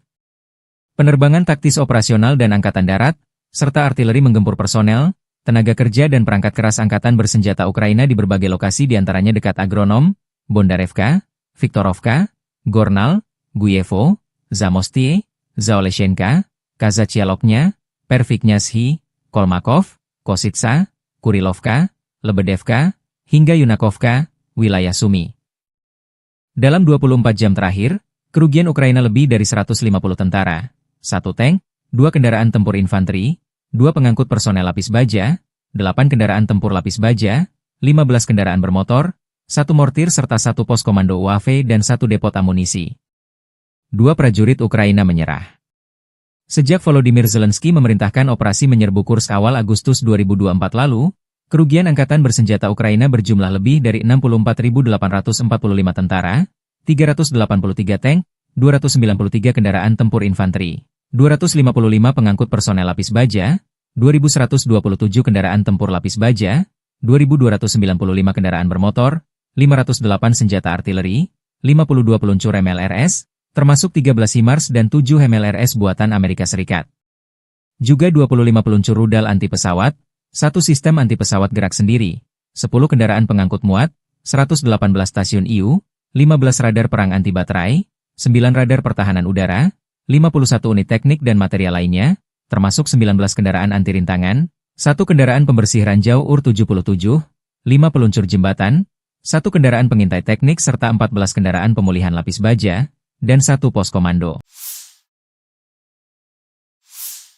Penerbangan taktis operasional dan angkatan darat, serta artileri menggempur personel, tenaga kerja dan perangkat keras angkatan bersenjata Ukraina di berbagai lokasi diantaranya dekat Agronom, Bondarevka, Viktorovka, Gornal, Guyevo, Zamostie, Zaoleshenka, Kazachialoknya, Perviknyazhi, Kolmakov, Kositsa, Kurilovka, Lebedevka, hingga Yunakovka, wilayah Sumi. Dalam 24 jam terakhir, kerugian Ukraina lebih dari 150 tentara, 1 tank, 2 kendaraan tempur infanteri, 2 pengangkut personel lapis baja, 8 kendaraan tempur lapis baja, 15 kendaraan bermotor, 1 mortir serta 1 pos komando UAV dan 1 depot amunisi. 2 prajurit Ukraina menyerah. Sejak Volodymyr Zelensky memerintahkan operasi menyerbu Kursk awal Agustus 2024 lalu, kerugian angkatan bersenjata Ukraina berjumlah lebih dari 64.845 tentara, 383 tank, 293 kendaraan tempur infanteri, 255 pengangkut personel lapis baja, 2.127 kendaraan tempur lapis baja, 2.295 kendaraan bermotor, 508 senjata artileri, 52 peluncur MLRS, termasuk 13 HIMARS dan 7 MLRS buatan Amerika Serikat. Juga 25 peluncur rudal anti pesawat, 1 sistem anti-pesawat gerak sendiri, 10 kendaraan pengangkut muat, 118 stasiun IU, 15 radar perang anti-baterai, 9 radar pertahanan udara, 51 unit teknik dan material lainnya, termasuk 19 kendaraan anti-rintangan, 1 kendaraan pembersih ranjau UR-77, 5 peluncur jembatan, 1 kendaraan pengintai teknik serta 14 kendaraan pemulihan lapis baja, dan 1 pos komando.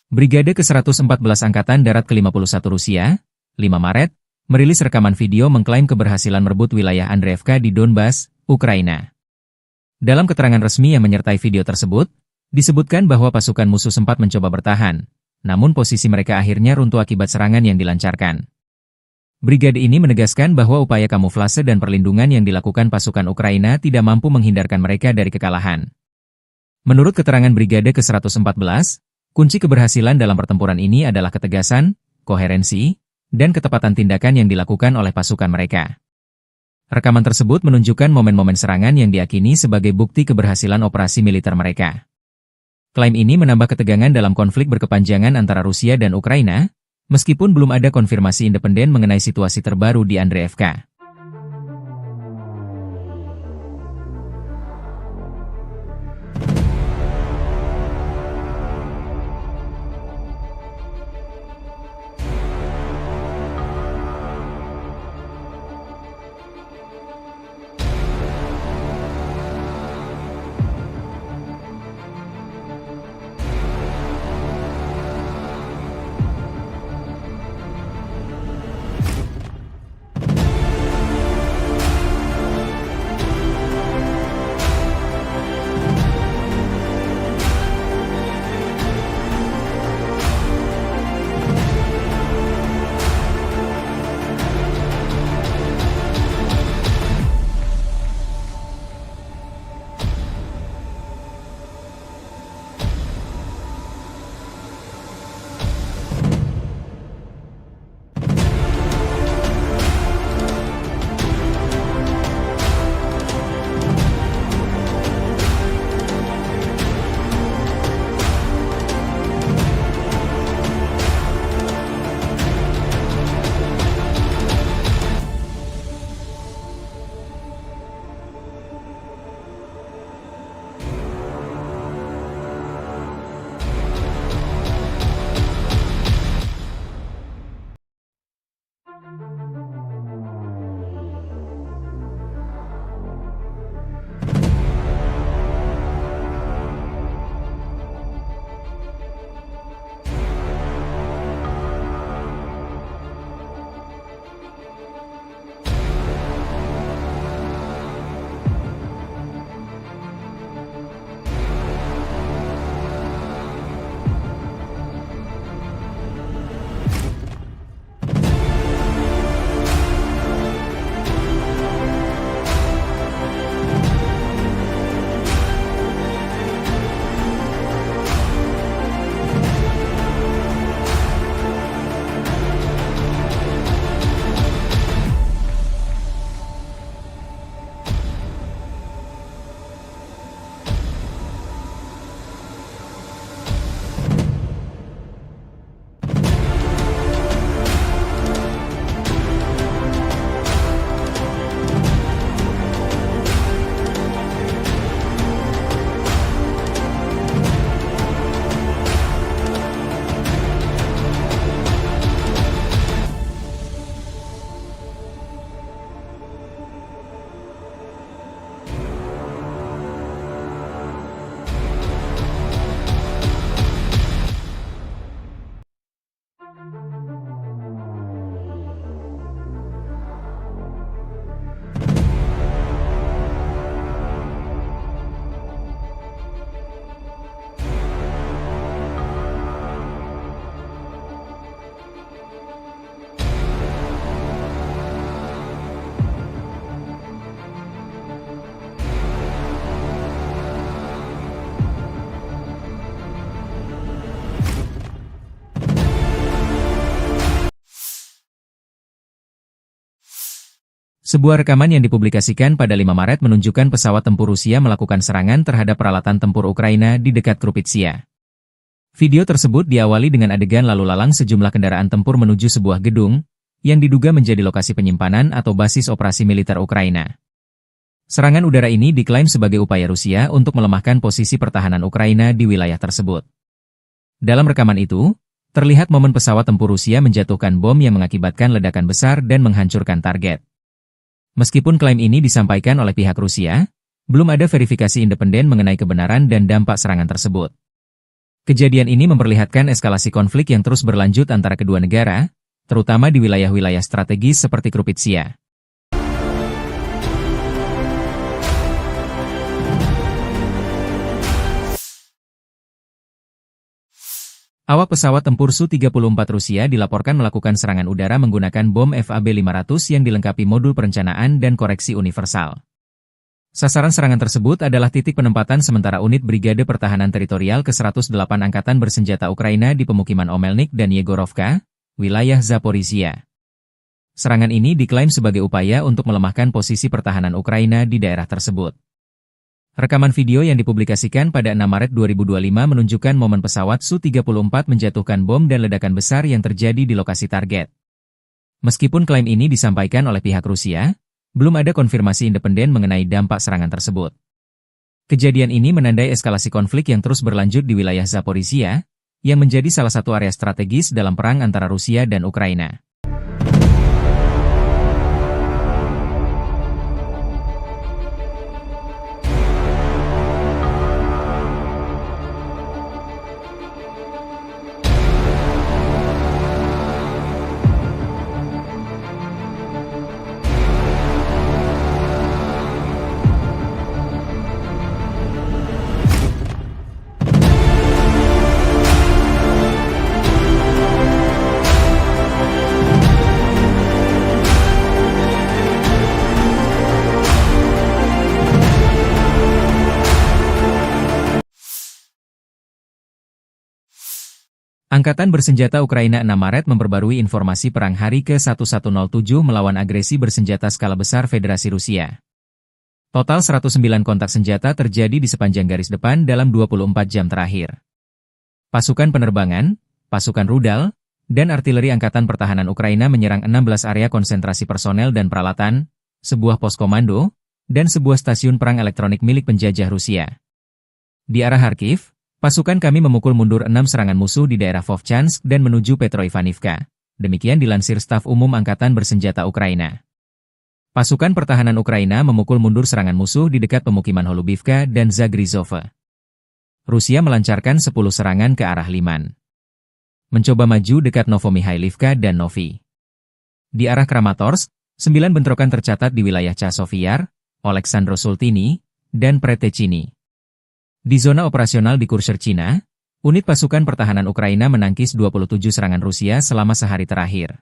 Brigade ke-114 Angkatan Darat ke-51 Rusia, 5 Maret, merilis rekaman video mengklaim keberhasilan merebut wilayah Andreevka di Donbas, Ukraina. Dalam keterangan resmi yang menyertai video tersebut, disebutkan bahwa pasukan musuh sempat mencoba bertahan, namun posisi mereka akhirnya runtuh akibat serangan yang dilancarkan. Brigade ini menegaskan bahwa upaya kamuflase dan perlindungan yang dilakukan pasukan Ukraina tidak mampu menghindarkan mereka dari kekalahan. Menurut keterangan Brigade ke-114, kunci keberhasilan dalam pertempuran ini adalah ketegasan, koherensi, dan ketepatan tindakan yang dilakukan oleh pasukan mereka. Rekaman tersebut menunjukkan momen-momen serangan yang diyakini sebagai bukti keberhasilan operasi militer mereka. Klaim ini menambah ketegangan dalam konflik berkepanjangan antara Rusia dan Ukraina, meskipun belum ada konfirmasi independen mengenai situasi terbaru di Andreevka. Sebuah rekaman yang dipublikasikan pada 5 Maret menunjukkan pesawat tempur Rusia melakukan serangan terhadap peralatan tempur Ukraina di dekat Krupitsia. Video tersebut diawali dengan adegan lalu lalang sejumlah kendaraan tempur menuju sebuah gedung, yang diduga menjadi lokasi penyimpanan atau basis operasi militer Ukraina. Serangan udara ini diklaim sebagai upaya Rusia untuk melemahkan posisi pertahanan Ukraina di wilayah tersebut. Dalam rekaman itu, terlihat momen pesawat tempur Rusia menjatuhkan bom yang mengakibatkan ledakan besar dan menghancurkan target. Meskipun klaim ini disampaikan oleh pihak Rusia, belum ada verifikasi independen mengenai kebenaran dan dampak serangan tersebut. Kejadian ini memperlihatkan eskalasi konflik yang terus berlanjut antara kedua negara, terutama di wilayah-wilayah strategis seperti Krupitsia. Awak pesawat tempur Su-34 Rusia dilaporkan melakukan serangan udara menggunakan bom FAB-500 yang dilengkapi modul perencanaan dan koreksi universal. Sasaran serangan tersebut adalah titik penempatan sementara unit Brigade Pertahanan Teritorial ke-108 Angkatan Bersenjata Ukraina di pemukiman Omelnik dan Yegorovka, wilayah Zaporizhia. Serangan ini diklaim sebagai upaya untuk melemahkan posisi pertahanan Ukraina di daerah tersebut. Rekaman video yang dipublikasikan pada 6 Maret 2025 menunjukkan momen pesawat Su-34 menjatuhkan bom dan ledakan besar yang terjadi di lokasi target. Meskipun klaim ini disampaikan oleh pihak Rusia, belum ada konfirmasi independen mengenai dampak serangan tersebut. Kejadian ini menandai eskalasi konflik yang terus berlanjut di wilayah Zaporizhia, yang menjadi salah satu area strategis dalam perang antara Rusia dan Ukraina. Angkatan Bersenjata Ukraina 6 Maret memperbarui informasi perang hari ke-1107 melawan agresi bersenjata skala besar Federasi Rusia. Total 109 kontak senjata terjadi di sepanjang garis depan dalam 24 jam terakhir. Pasukan penerbangan, pasukan rudal, dan artileri Angkatan Pertahanan Ukraina menyerang 16 area konsentrasi personel dan peralatan, sebuah pos komando, dan sebuah stasiun perang elektronik milik penjajah Rusia. Di arah Kharkiv, pasukan kami memukul mundur 6 serangan musuh di daerah Vovchansk dan menuju Petroivaniivka. Demikian dilansir Staf Umum Angkatan Bersenjata Ukraina. Pasukan pertahanan Ukraina memukul mundur serangan musuh di dekat pemukiman Holubivka dan Zagrizhova. Rusia melancarkan 10 serangan ke arah Liman. Mencoba maju dekat Novomikhailivka dan Novi. Di arah Kramatorsk, 9 bentrokan tercatat di wilayah Chasiv-Yar, Oleksandro-Sultini, dan Pretechini. Di zona operasional di Kurshcherchina, unit pasukan pertahanan Ukraina menangkis 27 serangan Rusia selama sehari terakhir.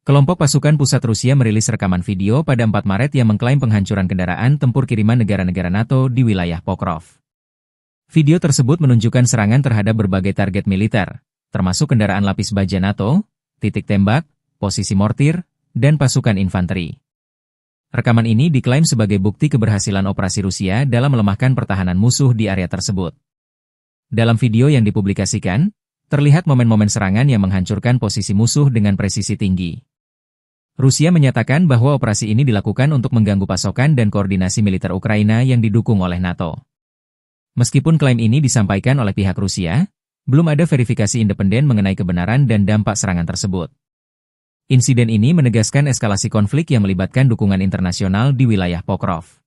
Kelompok pasukan pusat Rusia merilis rekaman video pada 4 Maret yang mengklaim penghancuran kendaraan tempur kiriman negara-negara NATO di wilayah Pokrov. Video tersebut menunjukkan serangan terhadap berbagai target militer, termasuk kendaraan lapis baja NATO, titik tembak, posisi mortir, dan pasukan infanteri. Rekaman ini diklaim sebagai bukti keberhasilan operasi Rusia dalam melemahkan pertahanan musuh di area tersebut. Dalam video yang dipublikasikan, terlihat momen-momen serangan yang menghancurkan posisi musuh dengan presisi tinggi. Rusia menyatakan bahwa operasi ini dilakukan untuk mengganggu pasokan dan koordinasi militer Ukraina yang didukung oleh NATO. Meskipun klaim ini disampaikan oleh pihak Rusia, belum ada verifikasi independen mengenai kebenaran dan dampak serangan tersebut. Insiden ini menegaskan eskalasi konflik yang melibatkan dukungan internasional di wilayah Pokrov.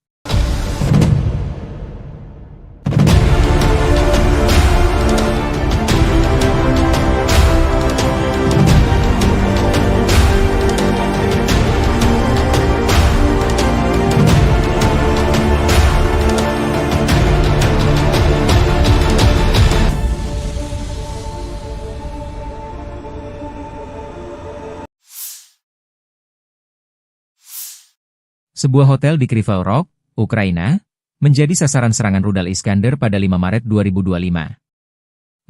Sebuah hotel di Kryvyi Rog, Ukraina, menjadi sasaran serangan rudal Iskander pada 5 Maret 2025.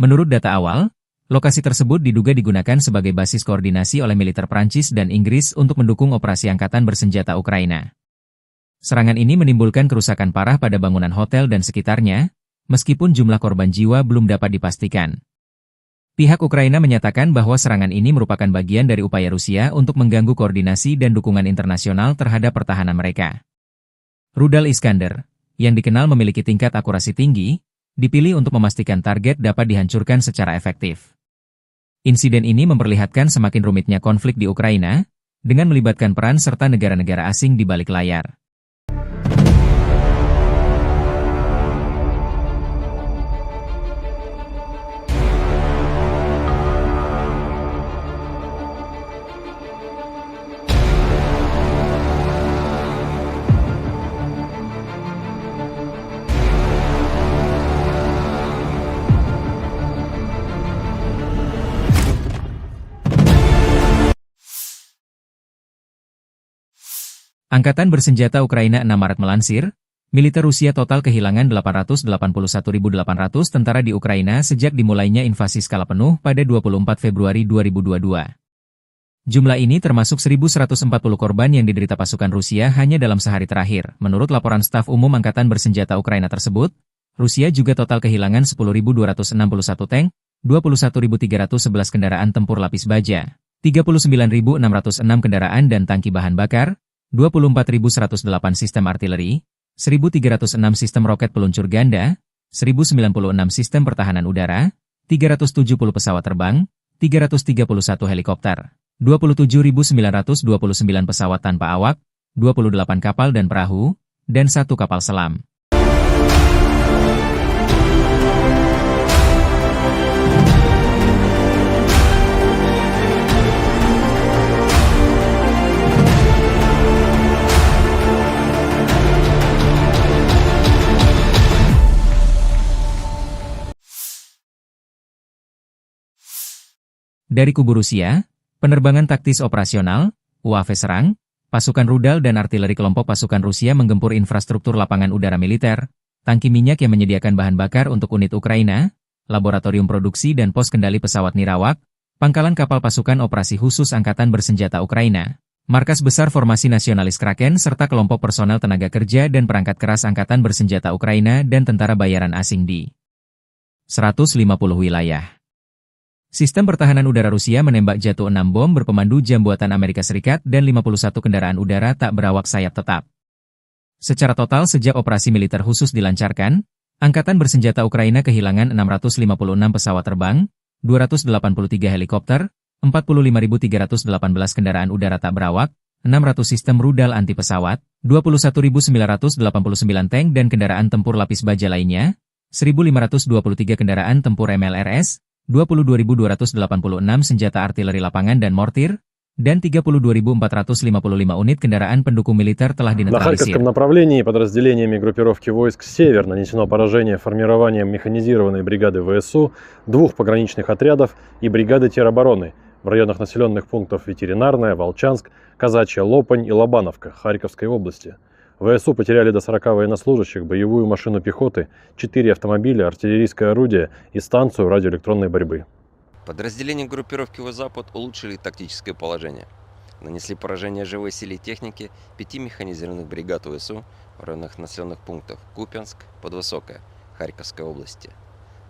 Menurut data awal, lokasi tersebut diduga digunakan sebagai basis koordinasi oleh militer Prancis dan Inggris untuk mendukung operasi angkatan bersenjata Ukraina. Serangan ini menimbulkan kerusakan parah pada bangunan hotel dan sekitarnya, meskipun jumlah korban jiwa belum dapat dipastikan. Pihak Ukraina menyatakan bahwa serangan ini merupakan bagian dari upaya Rusia untuk mengganggu koordinasi dan dukungan internasional terhadap pertahanan mereka. Rudal Iskander, yang dikenal memiliki tingkat akurasi tinggi, dipilih untuk memastikan target dapat dihancurkan secara efektif. Insiden ini memperlihatkan semakin rumitnya konflik di Ukraina, dengan melibatkan peran serta negara-negara asing di balik layar. Angkatan bersenjata Ukraina 6 Maret melansir, militer Rusia total kehilangan 881.800 tentara di Ukraina sejak dimulainya invasi skala penuh pada 24 Februari 2022. Jumlah ini termasuk 1.140 korban yang diderita pasukan Rusia hanya dalam sehari terakhir. Menurut laporan staf umum Angkatan bersenjata Ukraina tersebut, Rusia juga total kehilangan 10.261 tank, 21.311 kendaraan tempur lapis baja, 39.606 kendaraan dan tangki bahan bakar, 24.108 sistem artileri, 1.306 sistem roket peluncur ganda, 1.096 sistem pertahanan udara, 370 pesawat terbang, 331 helikopter, 27.929 pesawat tanpa awak, 28 kapal dan perahu, dan 1 kapal selam. Dari kubu Rusia, penerbangan taktis operasional, UAV serang, pasukan rudal dan artileri kelompok pasukan Rusia menggempur infrastruktur lapangan udara militer, tangki minyak yang menyediakan bahan bakar untuk unit Ukraina, laboratorium produksi dan pos kendali pesawat nirawak, pangkalan kapal pasukan operasi khusus Angkatan bersenjata Ukraina, markas besar formasi nasionalis Kraken serta kelompok personel tenaga kerja dan perangkat keras Angkatan bersenjata Ukraina dan tentara bayaran asing di 150 wilayah. Sistem pertahanan udara Rusia menembak jatuh 6 bom berpemandu jam buatan Amerika Serikat dan 51 kendaraan udara tak berawak sayap tetap. Secara total sejak operasi militer khusus dilancarkan, Angkatan bersenjata Ukraina kehilangan 656 pesawat terbang, 283 helikopter, 45.318 kendaraan udara tak berawak, 600 sistem rudal anti pesawat, 21.989 tank dan kendaraan tempur lapis baja lainnya, 1.523 kendaraan tempur MLRS, 22.286 senjata artileri lapangan dan mortir, dan 32.455 unit kendaraan pendukung militer telah На dinetralisir. Харьковском направлении подразделениями группировки войск «Север» нанесено поражение формированием механизированной бригады ВСУ, 2 пограничных отрядов и бригады теробороны в районах населенных пунктов Ветеринарная, Волчанск, Казачья Лопань и Лобановка Харьковской области. ВСУ потеряли до 40 военнослужащих, боевую машину пехоты, 4 автомобиля, артиллерийское орудие и станцию радиоэлектронной борьбы. Подразделения группировки «Запад» улучшили тактическое положение. Нанесли поражение живой силе и технике 5 механизированных бригад ВСУ в районах населенных пунктов Купянск, Подвысокое, Харьковской области,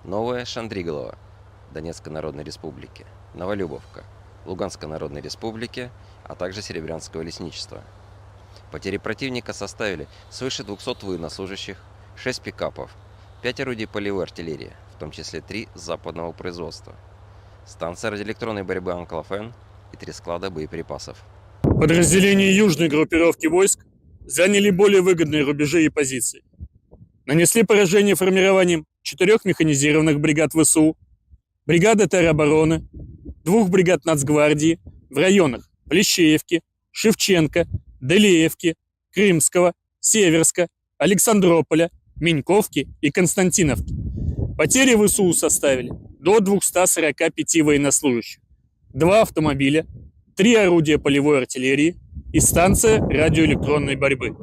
Новая Шандриголова, Донецкой Народной Республики, Новолюбовка, Луганской Народной Республики, а также Серебрянского лесничества. Потери противника составили свыше 200 военнослужащих, 6 пикапов, 5 орудий полевой артиллерии, в том числе 3 западного производства, станция радиоэлектронной борьбы «Анклофен» и 3 склада боеприпасов. Подразделения южной группировки войск заняли более выгодные рубежи и позиции. Нанесли поражение формированием 4 механизированных бригад ВСУ, бригады теробороны, 2 бригад Нацгвардии в районах Плещеевки, Шевченко, Делеевки, Крымского, Северска, Александрополя, Меньковки и Константиновки. Потери ВСУ составили до 245 военнослужащих, 2 автомобиля, 3 орудия полевой артиллерии, и станция радиоэлектронной борьбы.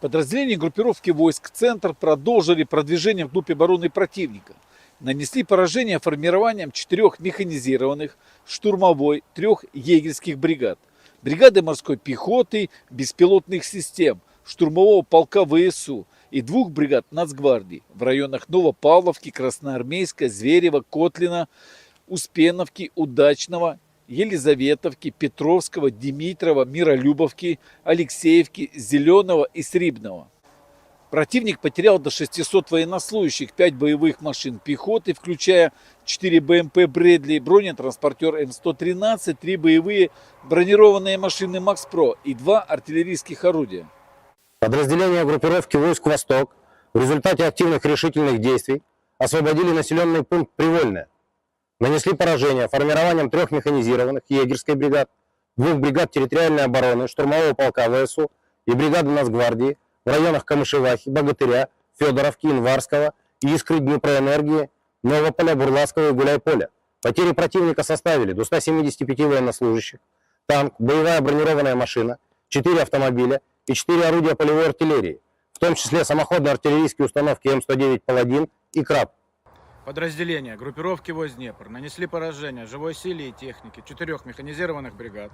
Подразделения группировки войск «Центр» продолжили продвижение вглубь обороны противника. Нанесли поражение формированием 4 механизированных, штурмовой, 3 егерских бригад, бригады морской пехоты, беспилотных систем, штурмового полка ВСУ и 2 бригад Нацгвардии в районах Новопавловки, Красноармейска, Зверева, Котлина, Успеновки, Удачного, Елизаветовки, Петровского, Димитрова, Миролюбовки, Алексеевки, Зеленого и Срибного. Противник потерял до 600 военнослужащих, 5 боевых машин пехоты, включая 4 БМП «Брэдли», бронетранспортер М113, 3 боевые бронированные машины «Макс-Про» и 2 артиллерийских орудия. Подразделения группировки войск «Восток» в результате активных решительных действий освободили населенный пункт Привольное. Нанесли поражение формированием 3 механизированных егерской бригад, 2 бригад территориальной обороны, штурмового полка ВСУ и бригады Нацгвардии в районах Камышевахи, Богатыря, Федоровки, Инварского, Искры, Днепроэнергии, Новополя, Бурлацкого и Гуляйполя. Потери противника составили до 175 военнослужащих, танк, боевая бронированная машина, 4 автомобиля и 4 орудия полевой артиллерии, в том числе самоходные артиллерийские установки М109 «Паладин» и «Краб». Подразделения группировки войск Днепр нанесли поражение живой силе и технике 4 механизированных бригад,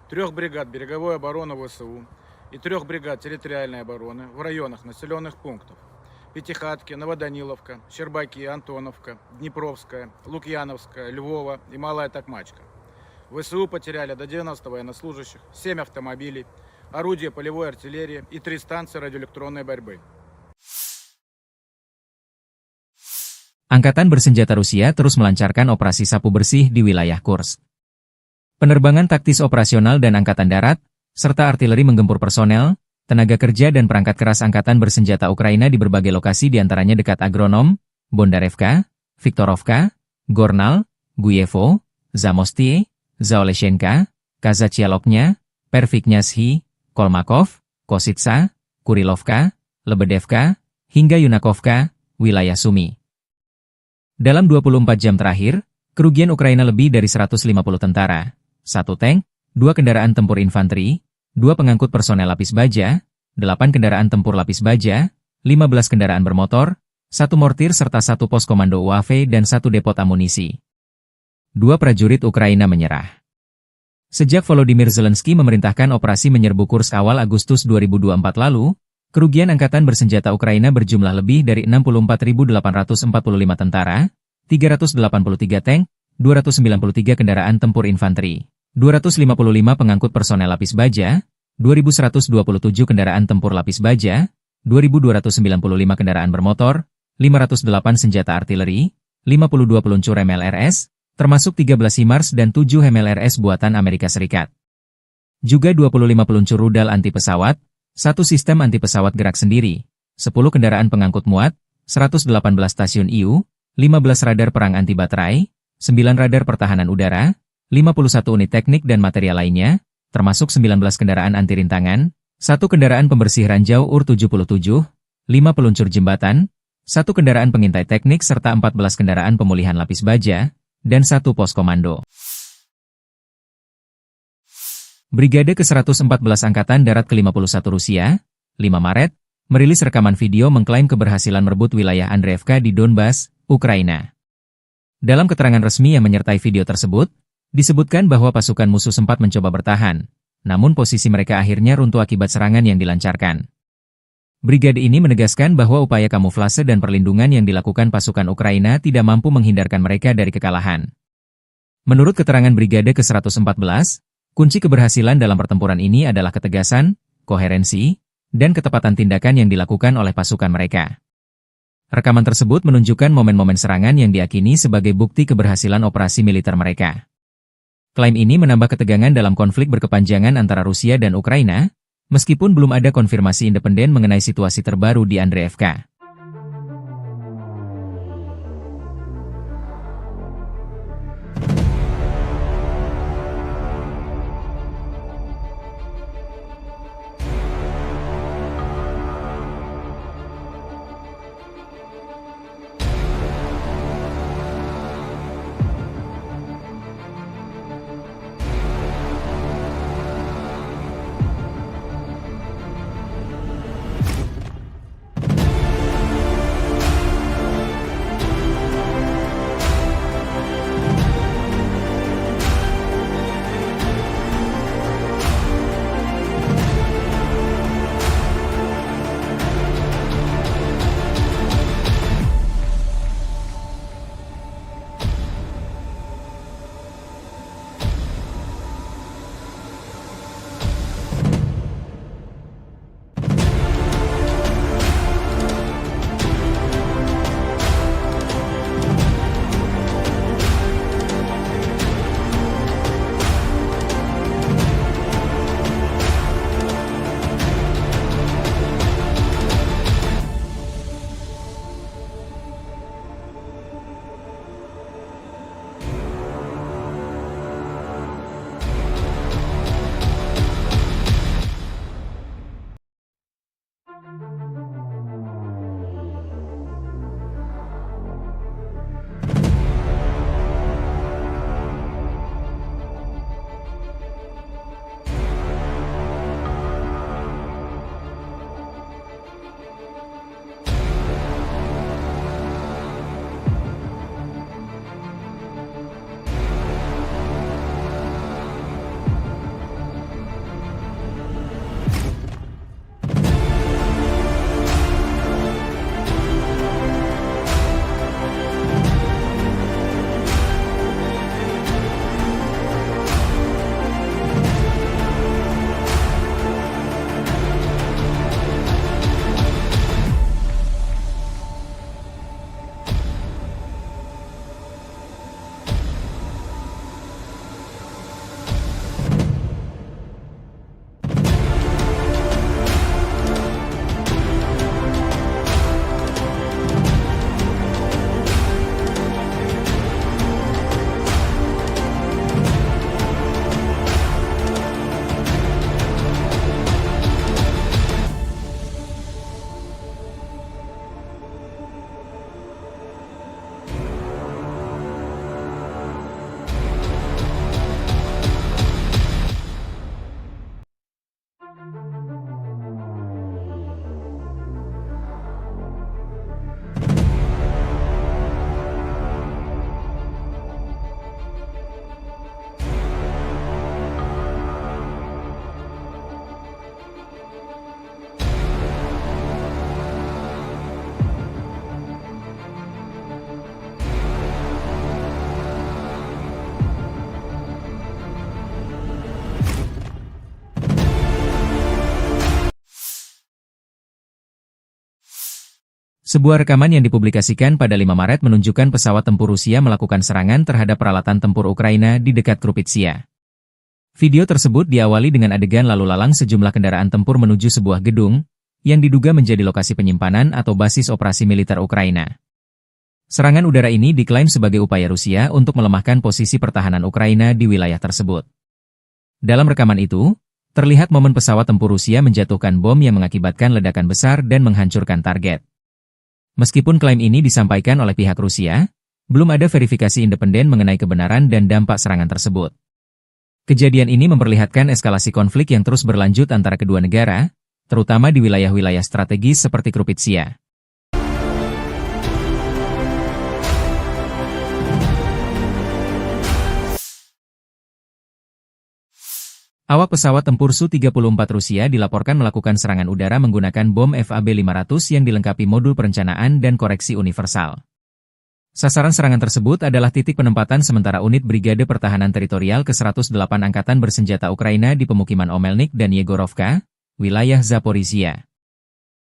3 бригад береговой обороны ВСУ и 3 бригад территориальной обороны в районах населенных пунктов Пятихатки, Новоданиловка, Щербаки, Антоновка, Днепровская, Лукьяновская, Львова и Малая Токмачка. ВСУ потеряли до 90 военнослужащих, 7 автомобилей, орудия полевой артиллерии и 3 станции радиоэлектронной борьбы. Angkatan Bersenjata Rusia terus melancarkan operasi sapu bersih di wilayah Kursk. Penerbangan taktis operasional dan angkatan darat, serta artileri menggempur personel, tenaga kerja dan perangkat keras angkatan bersenjata Ukraina di berbagai lokasi diantaranya dekat Agronom, Bondarevka, Viktorovka, Gornal, Guyevo, Zamostie, Zaoleshenka, Kazachialoknya, Perviknyazhi, Kolmakov, Kositsa, Kurilovka, Lebedevka, hingga Yunakovka, wilayah Sumi. Dalam 24 jam terakhir, kerugian Ukraina lebih dari 150 tentara, 1 tank, 2 kendaraan tempur infanteri, 2 pengangkut personel lapis baja, 8 kendaraan tempur lapis baja, 15 kendaraan bermotor, 1 mortir serta 1 pos komando UAV dan 1 depot amunisi. 2 prajurit Ukraina menyerah. Sejak Volodymyr Zelensky memerintahkan operasi menyerbu Kursk awal Agustus 2024 lalu, kerugian angkatan bersenjata Ukraina berjumlah lebih dari 64.845 tentara, 383 tank, 293 kendaraan tempur infanteri, 255 pengangkut personel lapis baja, 2.127 kendaraan tempur lapis baja, 2.295 kendaraan bermotor, 508 senjata artileri, 52 peluncur MLRS, termasuk 13 HIMARS dan 7 MLRS buatan Amerika Serikat. Juga 25 peluncur rudal anti pesawat, 1 sistem anti pesawat gerak sendiri, 10 kendaraan pengangkut muat, 118 stasiun IU, 15 radar perang anti baterai, 9 radar pertahanan udara, 51 unit teknik dan material lainnya, termasuk 19 kendaraan anti rintangan, 1 kendaraan pembersih ranjau UR-77, 5 peluncur jembatan, 1 kendaraan pengintai teknik serta 14 kendaraan pemulihan lapis baja, dan 1 pos komando. Brigade ke-114 Angkatan Darat ke-51 Rusia, 5 Maret, merilis rekaman video mengklaim keberhasilan merebut wilayah Andreevka di Donbas, Ukraina. Dalam keterangan resmi yang menyertai video tersebut, disebutkan bahwa pasukan musuh sempat mencoba bertahan, namun posisi mereka akhirnya runtuh akibat serangan yang dilancarkan. Brigade ini menegaskan bahwa upaya kamuflase dan perlindungan yang dilakukan pasukan Ukraina tidak mampu menghindarkan mereka dari kekalahan. Menurut keterangan Brigade ke-114, kunci keberhasilan dalam pertempuran ini adalah ketegasan, koherensi, dan ketepatan tindakan yang dilakukan oleh pasukan mereka. Rekaman tersebut menunjukkan momen-momen serangan yang diyakini sebagai bukti keberhasilan operasi militer mereka. Klaim ini menambah ketegangan dalam konflik berkepanjangan antara Rusia dan Ukraina, meskipun belum ada konfirmasi independen mengenai situasi terbaru di Andreevka. Sebuah rekaman yang dipublikasikan pada 5 Maret menunjukkan pesawat tempur Rusia melakukan serangan terhadap peralatan tempur Ukraina di dekat Krupitsia. Video tersebut diawali dengan adegan lalu lalang sejumlah kendaraan tempur menuju sebuah gedung, yang diduga menjadi lokasi penyimpanan atau basis operasi militer Ukraina. Serangan udara ini diklaim sebagai upaya Rusia untuk melemahkan posisi pertahanan Ukraina di wilayah tersebut. Dalam rekaman itu, terlihat momen pesawat tempur Rusia menjatuhkan bom yang mengakibatkan ledakan besar dan menghancurkan target. Meskipun klaim ini disampaikan oleh pihak Rusia, belum ada verifikasi independen mengenai kebenaran dan dampak serangan tersebut. Kejadian ini memperlihatkan eskalasi konflik yang terus berlanjut antara kedua negara, terutama di wilayah-wilayah strategis seperti Krupitsia. Awak pesawat tempur Su-34 Rusia dilaporkan melakukan serangan udara menggunakan bom FAB-500 yang dilengkapi modul perencanaan dan koreksi universal. Sasaran serangan tersebut adalah titik penempatan sementara unit Brigade Pertahanan Teritorial ke-108 Angkatan Bersenjata Ukraina di pemukiman Omelnik dan Yegorovka, wilayah Zaporizhia.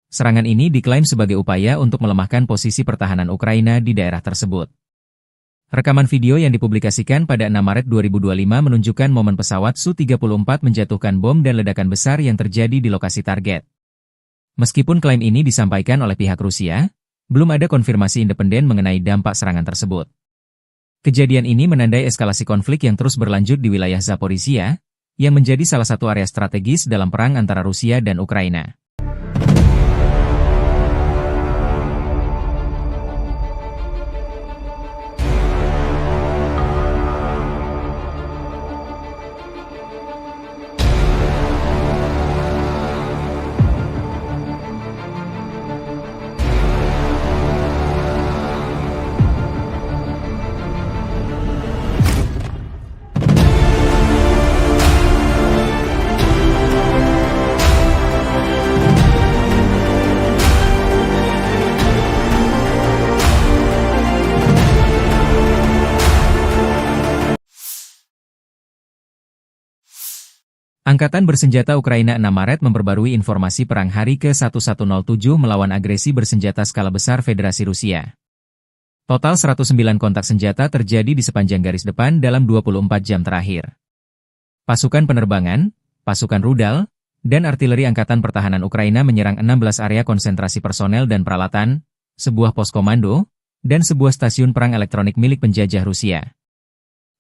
Serangan ini diklaim sebagai upaya untuk melemahkan posisi pertahanan Ukraina di daerah tersebut. Rekaman video yang dipublikasikan pada 6 Maret 2025 menunjukkan momen pesawat Su-34 menjatuhkan bom dan ledakan besar yang terjadi di lokasi target. Meskipun klaim ini disampaikan oleh pihak Rusia, belum ada konfirmasi independen mengenai dampak serangan tersebut. Kejadian ini menandai eskalasi konflik yang terus berlanjut di wilayah Zaporizhia, yang menjadi salah satu area strategis dalam perang antara Rusia dan Ukraina. Angkatan Bersenjata Ukraina 6 Maret memperbarui informasi perang hari ke-1107 melawan agresi bersenjata skala besar Federasi Rusia. Total 109 kontak senjata terjadi di sepanjang garis depan dalam 24 jam terakhir. Pasukan penerbangan, pasukan rudal, dan artileri Angkatan Pertahanan Ukraina menyerang 16 area konsentrasi personel dan peralatan, sebuah pos komando, dan sebuah stasiun perang elektronik milik penjajah Rusia.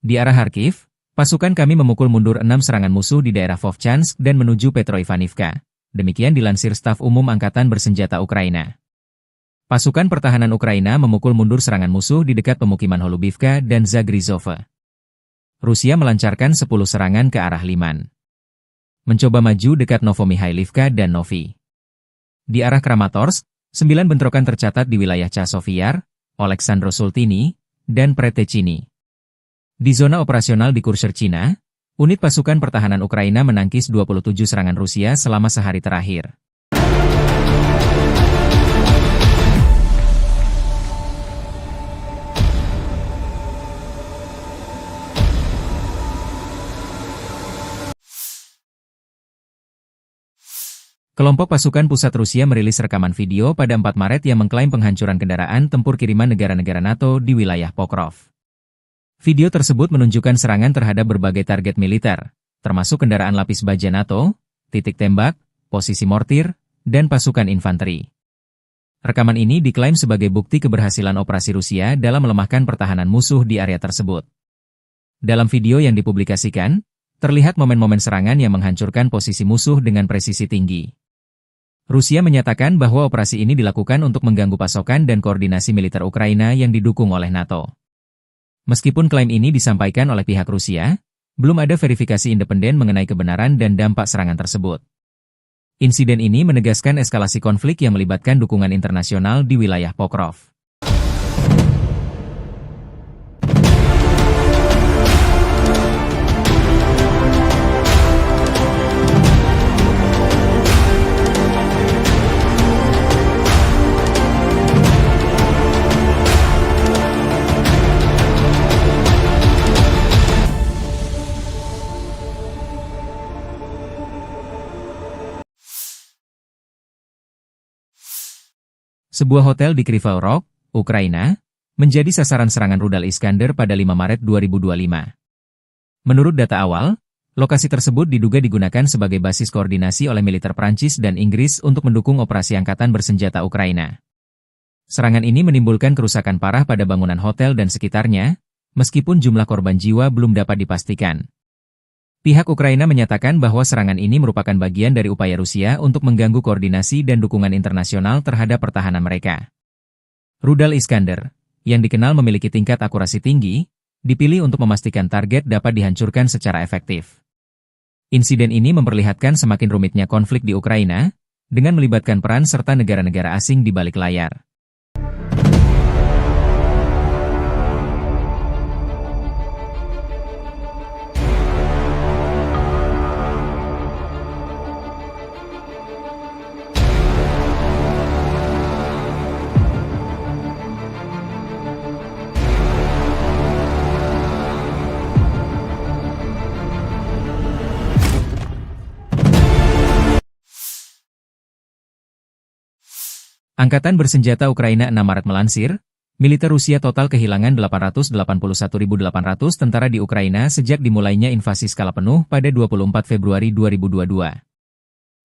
Di arah Kharkiv, pasukan kami memukul mundur 6 serangan musuh di daerah Vovchansk dan menuju Petroivanivka. Demikian dilansir Staf Umum Angkatan Bersenjata Ukraina. Pasukan pertahanan Ukraina memukul mundur serangan musuh di dekat pemukiman Holubivka dan Zagrizhova. Rusia melancarkan 10 serangan ke arah Liman. Mencoba maju dekat Novomikhailivka dan Novi. Di arah Kramatorsk, 9 bentrokan tercatat di wilayah Chasiv-Yar, Oleksandro-Sultini, dan Pretechini. Di zona operasional di Kursk, Cina, unit pasukan pertahanan Ukraina menangkis 27 serangan Rusia selama sehari terakhir. Kelompok pasukan pusat Rusia merilis rekaman video pada 4 Maret yang mengklaim penghancuran kendaraan tempur kiriman negara-negara NATO di wilayah Pokrov. Video tersebut menunjukkan serangan terhadap berbagai target militer, termasuk kendaraan lapis baja NATO, titik tembak, posisi mortir, dan pasukan infanteri. Rekaman ini diklaim sebagai bukti keberhasilan operasi Rusia dalam melemahkan pertahanan musuh di area tersebut. Dalam video yang dipublikasikan, terlihat momen-momen serangan yang menghancurkan posisi musuh dengan presisi tinggi. Rusia menyatakan bahwa operasi ini dilakukan untuk mengganggu pasokan dan koordinasi militer Ukraina yang didukung oleh NATO. Meskipun klaim ini disampaikan oleh pihak Rusia, belum ada verifikasi independen mengenai kebenaran dan dampak serangan tersebut. Insiden ini menegaskan eskalasi konflik yang melibatkan dukungan internasional di wilayah Pokrov. Sebuah hotel di Kryvyi Rih, Ukraina, menjadi sasaran serangan rudal Iskander pada 5 Maret 2025. Menurut data awal, lokasi tersebut diduga digunakan sebagai basis koordinasi oleh militer Prancis dan Inggris untuk mendukung operasi angkatan bersenjata Ukraina. Serangan ini menimbulkan kerusakan parah pada bangunan hotel dan sekitarnya, meskipun jumlah korban jiwa belum dapat dipastikan. Pihak Ukraina menyatakan bahwa serangan ini merupakan bagian dari upaya Rusia untuk mengganggu koordinasi dan dukungan internasional terhadap pertahanan mereka. Rudal Iskander, yang dikenal memiliki tingkat akurasi tinggi, dipilih untuk memastikan target dapat dihancurkan secara efektif. Insiden ini memperlihatkan semakin rumitnya konflik di Ukraina, dengan melibatkan peran serta negara-negara asing di balik layar. Angkatan bersenjata Ukraina 6 Maret melansir, militer Rusia total kehilangan 881.800 tentara di Ukraina sejak dimulainya invasi skala penuh pada 24 Februari 2022.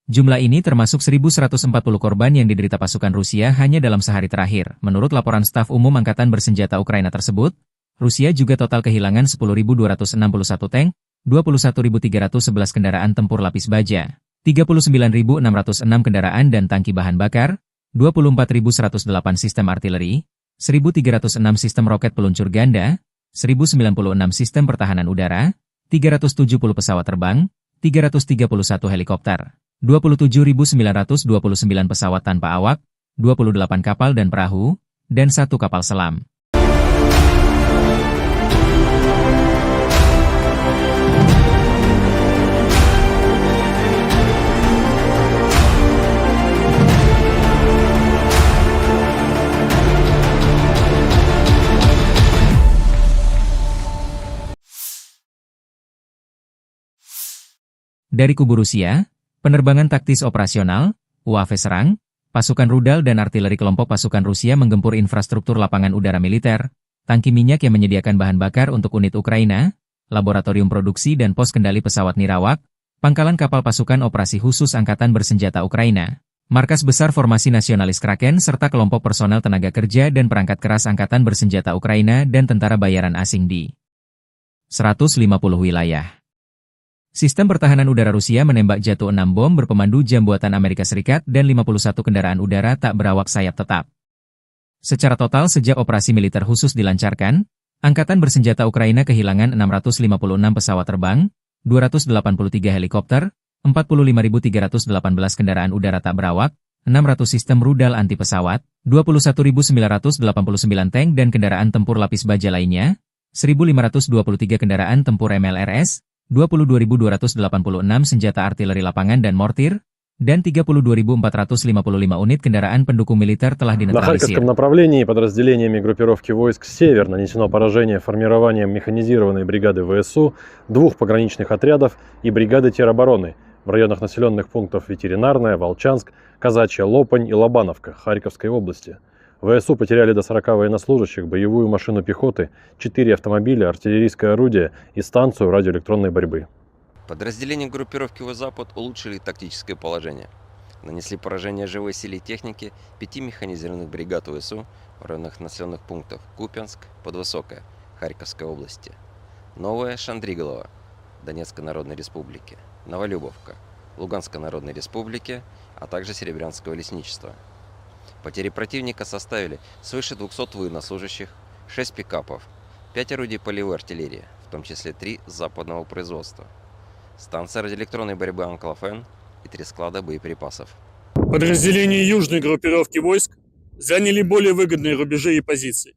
Jumlah ini termasuk 1.140 korban yang diderita pasukan Rusia hanya dalam sehari terakhir. Menurut laporan staf umum Angkatan bersenjata Ukraina tersebut, Rusia juga total kehilangan 10.261 tank, 21.311 kendaraan tempur lapis baja, 39.606 kendaraan dan tangki bahan bakar, 24.108 sistem artileri, 1.306 sistem roket peluncur ganda, 1.096 sistem pertahanan udara, 370 pesawat terbang, 331 helikopter, 27.929 pesawat tanpa awak, 28 kapal dan perahu, dan 1 kapal selam. Dari kubu Rusia, penerbangan taktis operasional, UAV serang, pasukan rudal dan artileri kelompok pasukan Rusia menggempur infrastruktur lapangan udara militer, tangki minyak yang menyediakan bahan bakar untuk unit Ukraina, laboratorium produksi dan pos kendali pesawat nirawak, pangkalan kapal pasukan operasi khusus Angkatan bersenjata Ukraina, markas besar formasi nasionalis Kraken serta kelompok personel tenaga kerja dan perangkat keras Angkatan bersenjata Ukraina dan tentara bayaran asing di 150 wilayah. Sistem pertahanan udara Rusia menembak jatuh 6 bom berpemandu jam buatan Amerika Serikat dan 51 kendaraan udara tak berawak sayap tetap. Secara total sejak operasi militer khusus dilancarkan, Angkatan bersenjata Ukraina kehilangan 656 pesawat terbang, 283 helikopter, 45.318 kendaraan udara tak berawak, 600 sistem rudal anti pesawat, 21.989 tank dan kendaraan tempur lapis baja lainnya, 1.523 kendaraan tempur MLRS, 22.286 senjata artileri lapangan dan mortir, dan 32.455 unit kendaraan pendukung militer telah На dinetralisir. Харьковском направлении подразделениями группировки войск «Север» нанесено поражение формированием механизированной бригады ВСУ, 2 пограничных отрядов и бригады теробороны в районах населенных пунктов Ветеринарная, Волчанск, Казачья Лопань и Лобановка Харьковской области. ВСУ потеряли до 40 военнослужащих, боевую машину пехоты, 4 автомобиля, артиллерийское орудие и станцию радиоэлектронной борьбы. Подразделения группировки «Запад» улучшили тактическое положение. Нанесли поражение живой силе и технике 5 механизированных бригад ВСУ в районах населенных пунктов Купянск, Подвысокая, Харьковской области, Новая Шандриголова, Донецкой Народной Республики, Новолюбовка, Луганской Народной Республики, а также Серебрянского лесничества. Потери противника составили свыше 200 военнослужащих, 6 пикапов, 5 орудий полевой артиллерии, в том числе 3 западного производства, станция радиоэлектронной борьбы «Анклофен» и 3 склада боеприпасов. Подразделения южной группировки войск заняли более выгодные рубежи и позиции.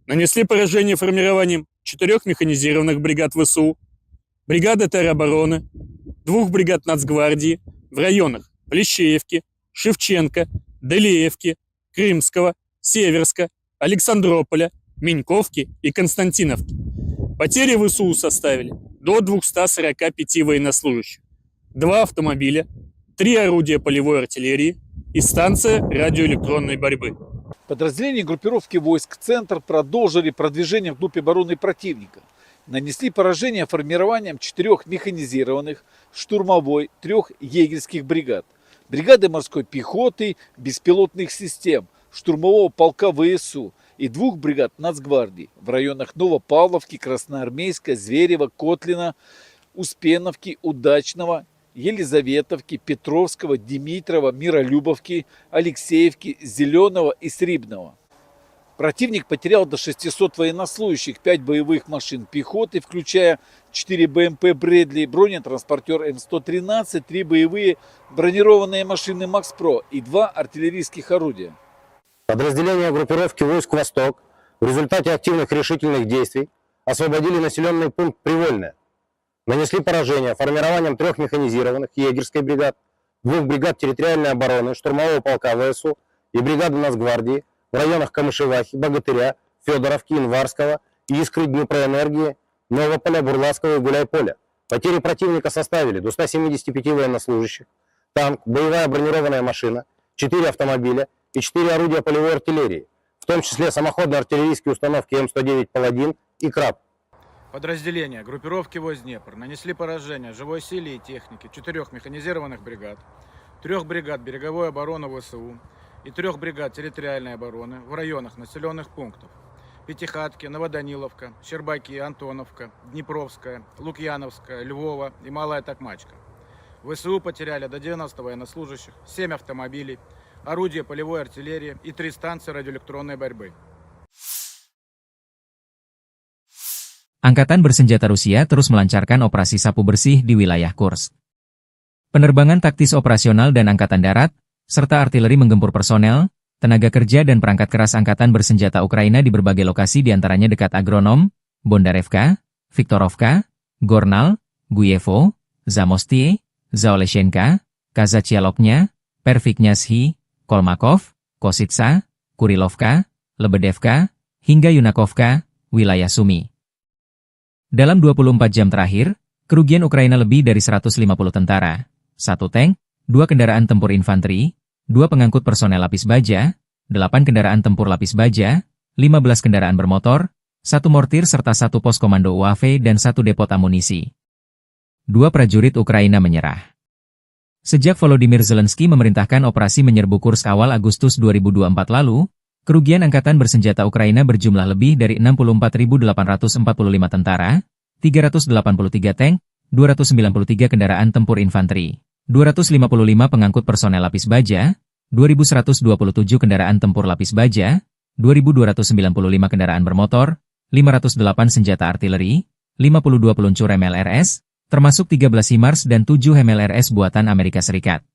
Нанесли поражение формированием 4 механизированных бригад ВСУ, бригады теробороны, 2 бригад Нацгвардии в районах Плещеевки, Шевченко, Делеевки, Крымского, Северска, Александрополя, Меньковки и Константиновки. Потери ВСУ составили до 245 военнослужащих, 2 автомобиля, 3 орудия полевой артиллерии, и станция радиоэлектронной борьбы. Подразделения группировки войск «Центр» продолжили продвижение вглубь обороны противника. Нанесли поражение формированием 4 механизированных, штурмовой, 3 егерских бригад, бригады морской пехоты, беспилотных систем, штурмового полка ВСУ и 2 бригад Нацгвардии в районах Новопавловки, Красноармейска, Зверева, Котлина, Успеновки, Удачного, Елизаветовки, Петровского, Димитрова, Миролюбовки, Алексеевки, Зеленого и Срибного. Противник потерял до 600 военнослужащих, 5 боевых машин пехоты, включая 4 БМП «Брэдли», бронетранспортер М113, 3 боевые бронированные машины «Макс-Про» и 2 артиллерийских орудия. Подразделения группировки войск «Восток» в результате активных решительных действий освободили населенный пункт Привольное. Нанесли поражение формированием 3 механизированных егерской бригад, 2 бригад территориальной обороны, штурмового полка ВСУ и бригады Нацгвардии в районах Камышевахи, Богатыря, Федоровки, Инварского, Искры, Днепроэнергии, Новополя, Бурлацкого и Гуляйполя. Потери противника составили до 175 военнослужащих, танк, боевая бронированная машина, 4 автомобиля и 4 орудия полевой артиллерии, в том числе самоходные артиллерийские установки М109 «Паладин» и «Краб». Подразделения группировки войск Днепр нанесли поражение живой силе и технике 4 механизированных бригад, 3 бригад береговой обороны ВСУ и 3 бригад территориальной обороны в районах населенных пунктов Пятихатки, Новоданиловка, Щербаки, Антоновка, Днепровская, Лукьяновская, Львова и Малая Токмачка. ВСУ потеряли до 90 военнослужащих, 7 автомобилей, орудия полевой артиллерии и 3 станции радиоэлектронной борьбы. Angkatan bersenjata Rusia terus melancarkan operasi sapu bersih di wilayah Kursk. Penerbangan taktis operasional dan angkatan darat, serta artileri menggempur personel, tenaga kerja dan perangkat keras angkatan bersenjata Ukraina di berbagai lokasi diantaranya dekat Agronom, Bondarevka, Viktorovka, Gornal, Guyevo, Zamostie, Zaoleshenka, Kazachialoknya, Perviknyazhi, Kolmakov, Kositsa, Kurilovka, Lebedevka, hingga Yunakovka, wilayah Sumi. Dalam 24 jam terakhir, kerugian Ukraina lebih dari 150 tentara, 1 tank, 2 kendaraan tempur infanteri, 2 pengangkut personel lapis baja, 8 kendaraan tempur lapis baja, 15 kendaraan bermotor, 1 mortir serta 1 pos komando UAV dan 1 depot amunisi. 2 prajurit Ukraina menyerah. Sejak Volodymyr Zelensky memerintahkan operasi menyerbu Kursk awal Agustus 2024 lalu, kerugian angkatan bersenjata Ukraina berjumlah lebih dari 64.845 tentara, 383 tank, 293 kendaraan tempur infanteri, 255 pengangkut personel lapis baja, 2.127 kendaraan tempur lapis baja, 2.295 kendaraan bermotor, 508 senjata artileri, 52 peluncur MLRS, termasuk 13 HIMARS dan 7 MLRS buatan Amerika Serikat.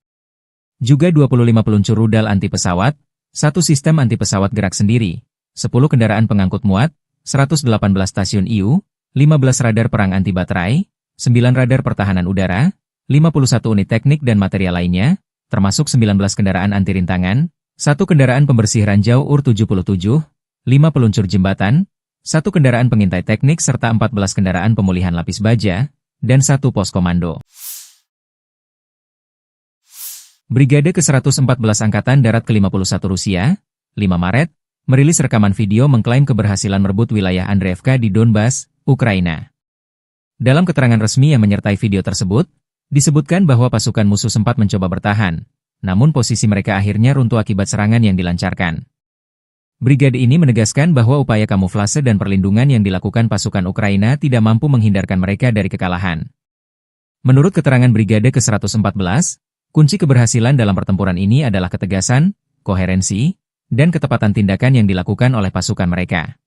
Juga 25 peluncur rudal anti pesawat, 1 sistem anti-pesawat gerak sendiri, 10 kendaraan pengangkut muat, 118 stasiun IU, 15 radar perang anti-baterai, 9 radar pertahanan udara, 51 unit teknik dan material lainnya, termasuk 19 kendaraan anti-rintangan, 1 kendaraan pembersih ranjau UR-77, 5 peluncur jembatan, 1 kendaraan pengintai teknik serta 14 kendaraan pemulihan lapis baja, dan 1 pos komando. Brigade ke-114 Angkatan Darat ke-51 Rusia, 5 Maret, merilis rekaman video mengklaim keberhasilan merebut wilayah Andreevka di Donbas, Ukraina. Dalam keterangan resmi yang menyertai video tersebut, disebutkan bahwa pasukan musuh sempat mencoba bertahan, namun posisi mereka akhirnya runtuh akibat serangan yang dilancarkan. Brigade ini menegaskan bahwa upaya kamuflase dan perlindungan yang dilakukan pasukan Ukraina tidak mampu menghindarkan mereka dari kekalahan. Menurut keterangan Brigade ke-114, kunci keberhasilan dalam pertempuran ini adalah ketegasan, koherensi, dan ketepatan tindakan yang dilakukan oleh pasukan mereka.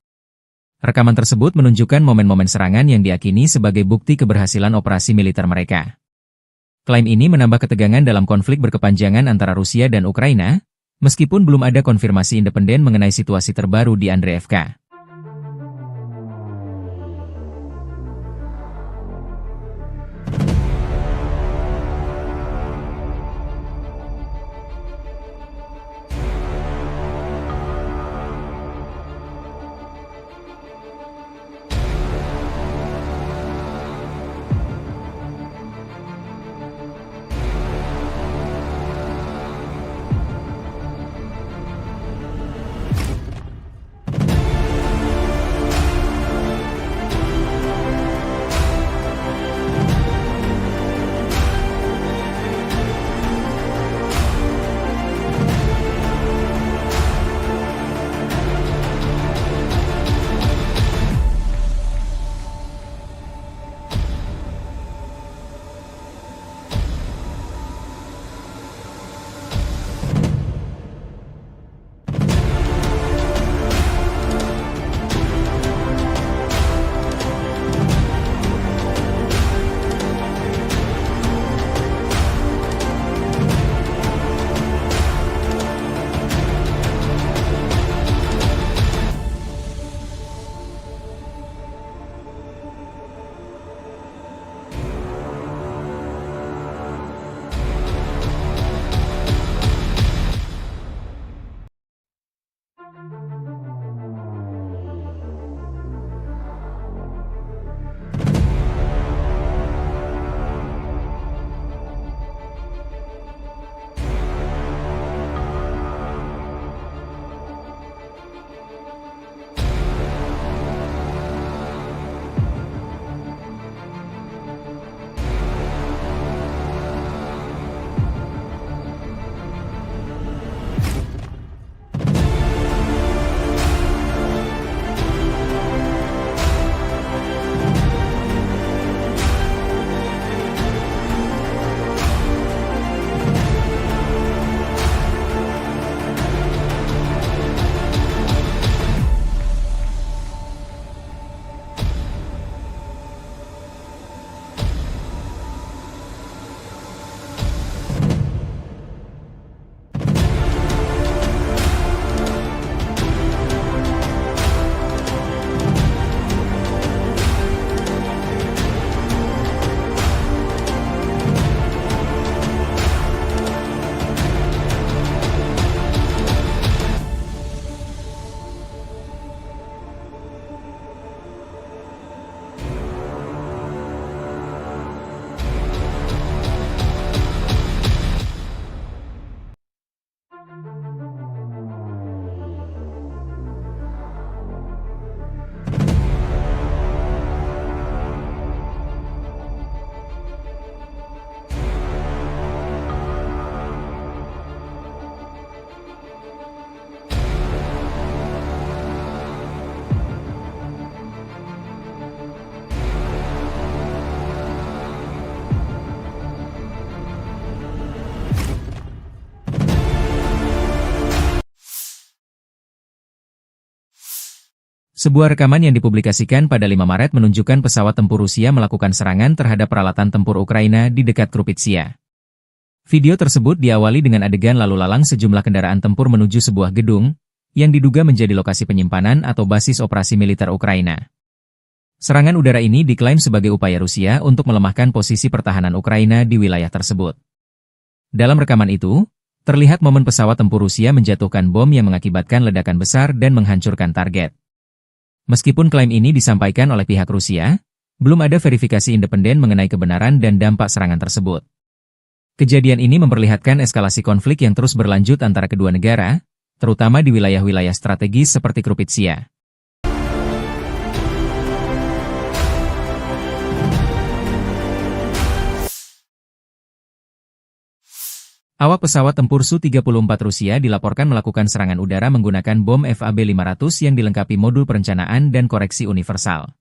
Rekaman tersebut menunjukkan momen-momen serangan yang diyakini sebagai bukti keberhasilan operasi militer mereka. Klaim ini menambah ketegangan dalam konflik berkepanjangan antara Rusia dan Ukraina, meskipun belum ada konfirmasi independen mengenai situasi terbaru di Andreevka. Sebuah rekaman yang dipublikasikan pada 5 Maret menunjukkan pesawat tempur Rusia melakukan serangan terhadap peralatan tempur Ukraina di dekat Krupitsia. Video tersebut diawali dengan adegan lalu lalang sejumlah kendaraan tempur menuju sebuah gedung, yang diduga menjadi lokasi penyimpanan atau basis operasi militer Ukraina. Serangan udara ini diklaim sebagai upaya Rusia untuk melemahkan posisi pertahanan Ukraina di wilayah tersebut. Dalam rekaman itu, terlihat momen pesawat tempur Rusia menjatuhkan bom yang mengakibatkan ledakan besar dan menghancurkan target. Meskipun klaim ini disampaikan oleh pihak Rusia, belum ada verifikasi independen mengenai kebenaran dan dampak serangan tersebut. Kejadian ini memperlihatkan eskalasi konflik yang terus berlanjut antara kedua negara, terutama di wilayah-wilayah strategis seperti Krupitsia. Awak pesawat tempur Su-34 Rusia dilaporkan melakukan serangan udara menggunakan bom FAB-500 yang dilengkapi modul perencanaan dan koreksi universal.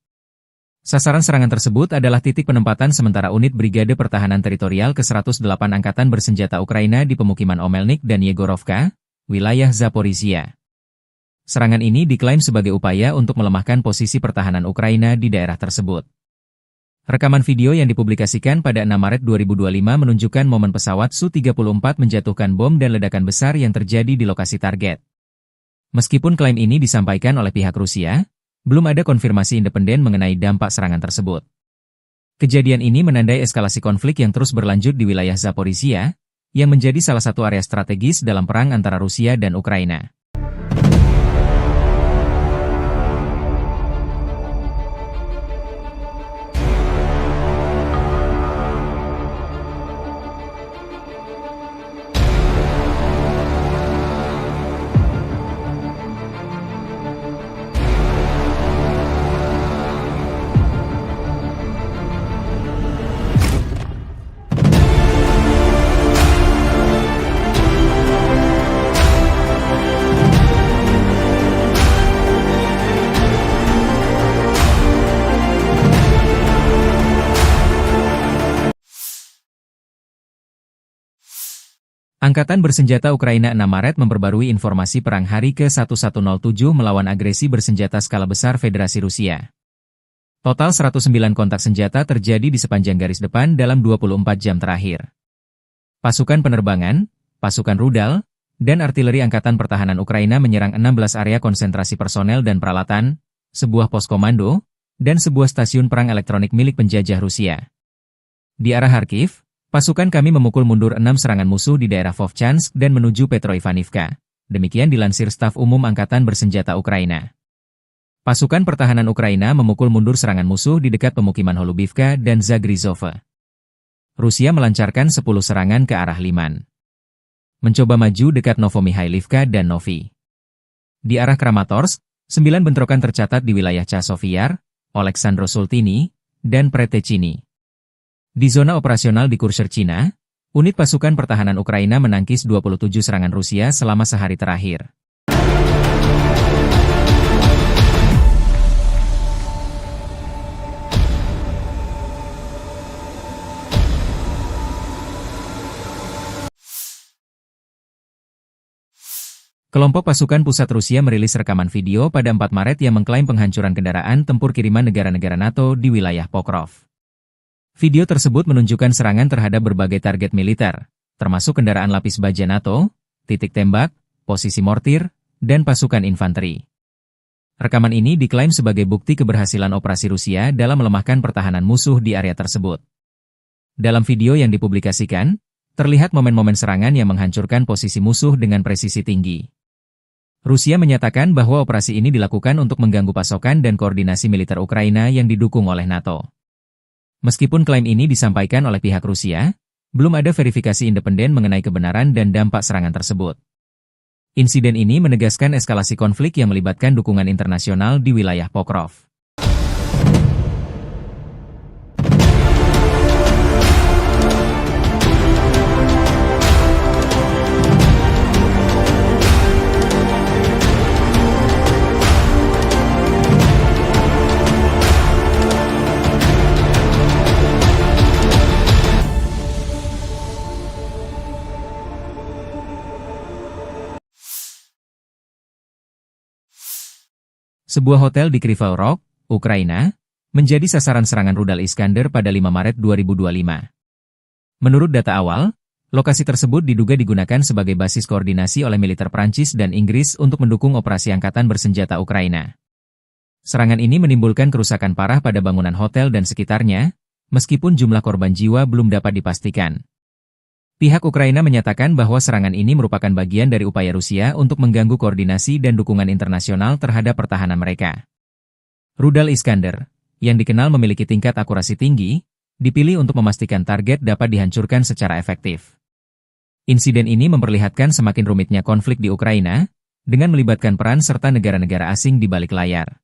Sasaran serangan tersebut adalah titik penempatan sementara unit Brigade Pertahanan Teritorial ke-108 Angkatan Bersenjata Ukraina di pemukiman Omelnik dan Yegorovka, wilayah Zaporizhia. Serangan ini diklaim sebagai upaya untuk melemahkan posisi pertahanan Ukraina di daerah tersebut. Rekaman video yang dipublikasikan pada 6 Maret 2025 menunjukkan momen pesawat Su-34 menjatuhkan bom dan ledakan besar yang terjadi di lokasi target. Meskipun klaim ini disampaikan oleh pihak Rusia, belum ada konfirmasi independen mengenai dampak serangan tersebut. Kejadian ini menandai eskalasi konflik yang terus berlanjut di wilayah Zaporizhia, yang menjadi salah satu area strategis dalam perang antara Rusia dan Ukraina. Angkatan Bersenjata Ukraina 6 Maret memperbarui informasi perang hari ke-1107 melawan agresi bersenjata skala besar Federasi Rusia. Total 109 kontak senjata terjadi di sepanjang garis depan dalam 24 jam terakhir. Pasukan penerbangan, pasukan rudal, dan artileri Angkatan Pertahanan Ukraina menyerang 16 area konsentrasi personel dan peralatan, sebuah pos komando, dan sebuah stasiun perang elektronik milik penjajah Rusia. Di arah Kharkiv, pasukan kami memukul mundur 6 serangan musuh di daerah Vovchansk dan menuju Petroivanivka. Demikian dilansir Staf Umum Angkatan Bersenjata Ukraina. Pasukan pertahanan Ukraina memukul mundur serangan musuh di dekat pemukiman Holubivka dan Zagrizhova. Rusia melancarkan 10 serangan ke arah Liman. Mencoba maju dekat Novomihailivka dan Novi. Di arah Kramatorsk, 9 bentrokan tercatat di wilayah Chasov-Yar, Oleksandro-Sultini, dan Pretechini. Di zona operasional di Kurshcherchina, unit pasukan pertahanan Ukraina menangkis 27 serangan Rusia selama sehari terakhir. Kelompok pasukan pusat Rusia merilis rekaman video pada 4 Maret yang mengklaim penghancuran kendaraan tempur kiriman negara-negara NATO di wilayah Pokrov. Video tersebut menunjukkan serangan terhadap berbagai target militer, termasuk kendaraan lapis baja NATO, titik tembak, posisi mortir, dan pasukan infanteri. Rekaman ini diklaim sebagai bukti keberhasilan operasi Rusia dalam melemahkan pertahanan musuh di area tersebut. Dalam video yang dipublikasikan, terlihat momen-momen serangan yang menghancurkan posisi musuh dengan presisi tinggi. Rusia menyatakan bahwa operasi ini dilakukan untuk mengganggu pasokan dan koordinasi militer Ukraina yang didukung oleh NATO. Meskipun klaim ini disampaikan oleh pihak Rusia, belum ada verifikasi independen mengenai kebenaran dan dampak serangan tersebut. Insiden ini menegaskan eskalasi konflik yang melibatkan dukungan internasional di wilayah Pokrov. Sebuah hotel di Kryvyi Rih, Ukraina, menjadi sasaran serangan rudal Iskander pada 5 Maret 2025. Menurut data awal, lokasi tersebut diduga digunakan sebagai basis koordinasi oleh militer Prancis dan Inggris untuk mendukung operasi angkatan bersenjata Ukraina. Serangan ini menimbulkan kerusakan parah pada bangunan hotel dan sekitarnya, meskipun jumlah korban jiwa belum dapat dipastikan. Pihak Ukraina menyatakan bahwa serangan ini merupakan bagian dari upaya Rusia untuk mengganggu koordinasi dan dukungan internasional terhadap pertahanan mereka. Rudal Iskander, yang dikenal memiliki tingkat akurasi tinggi, dipilih untuk memastikan target dapat dihancurkan secara efektif. Insiden ini memperlihatkan semakin rumitnya konflik di Ukraina, dengan melibatkan peran serta negara-negara asing di balik layar.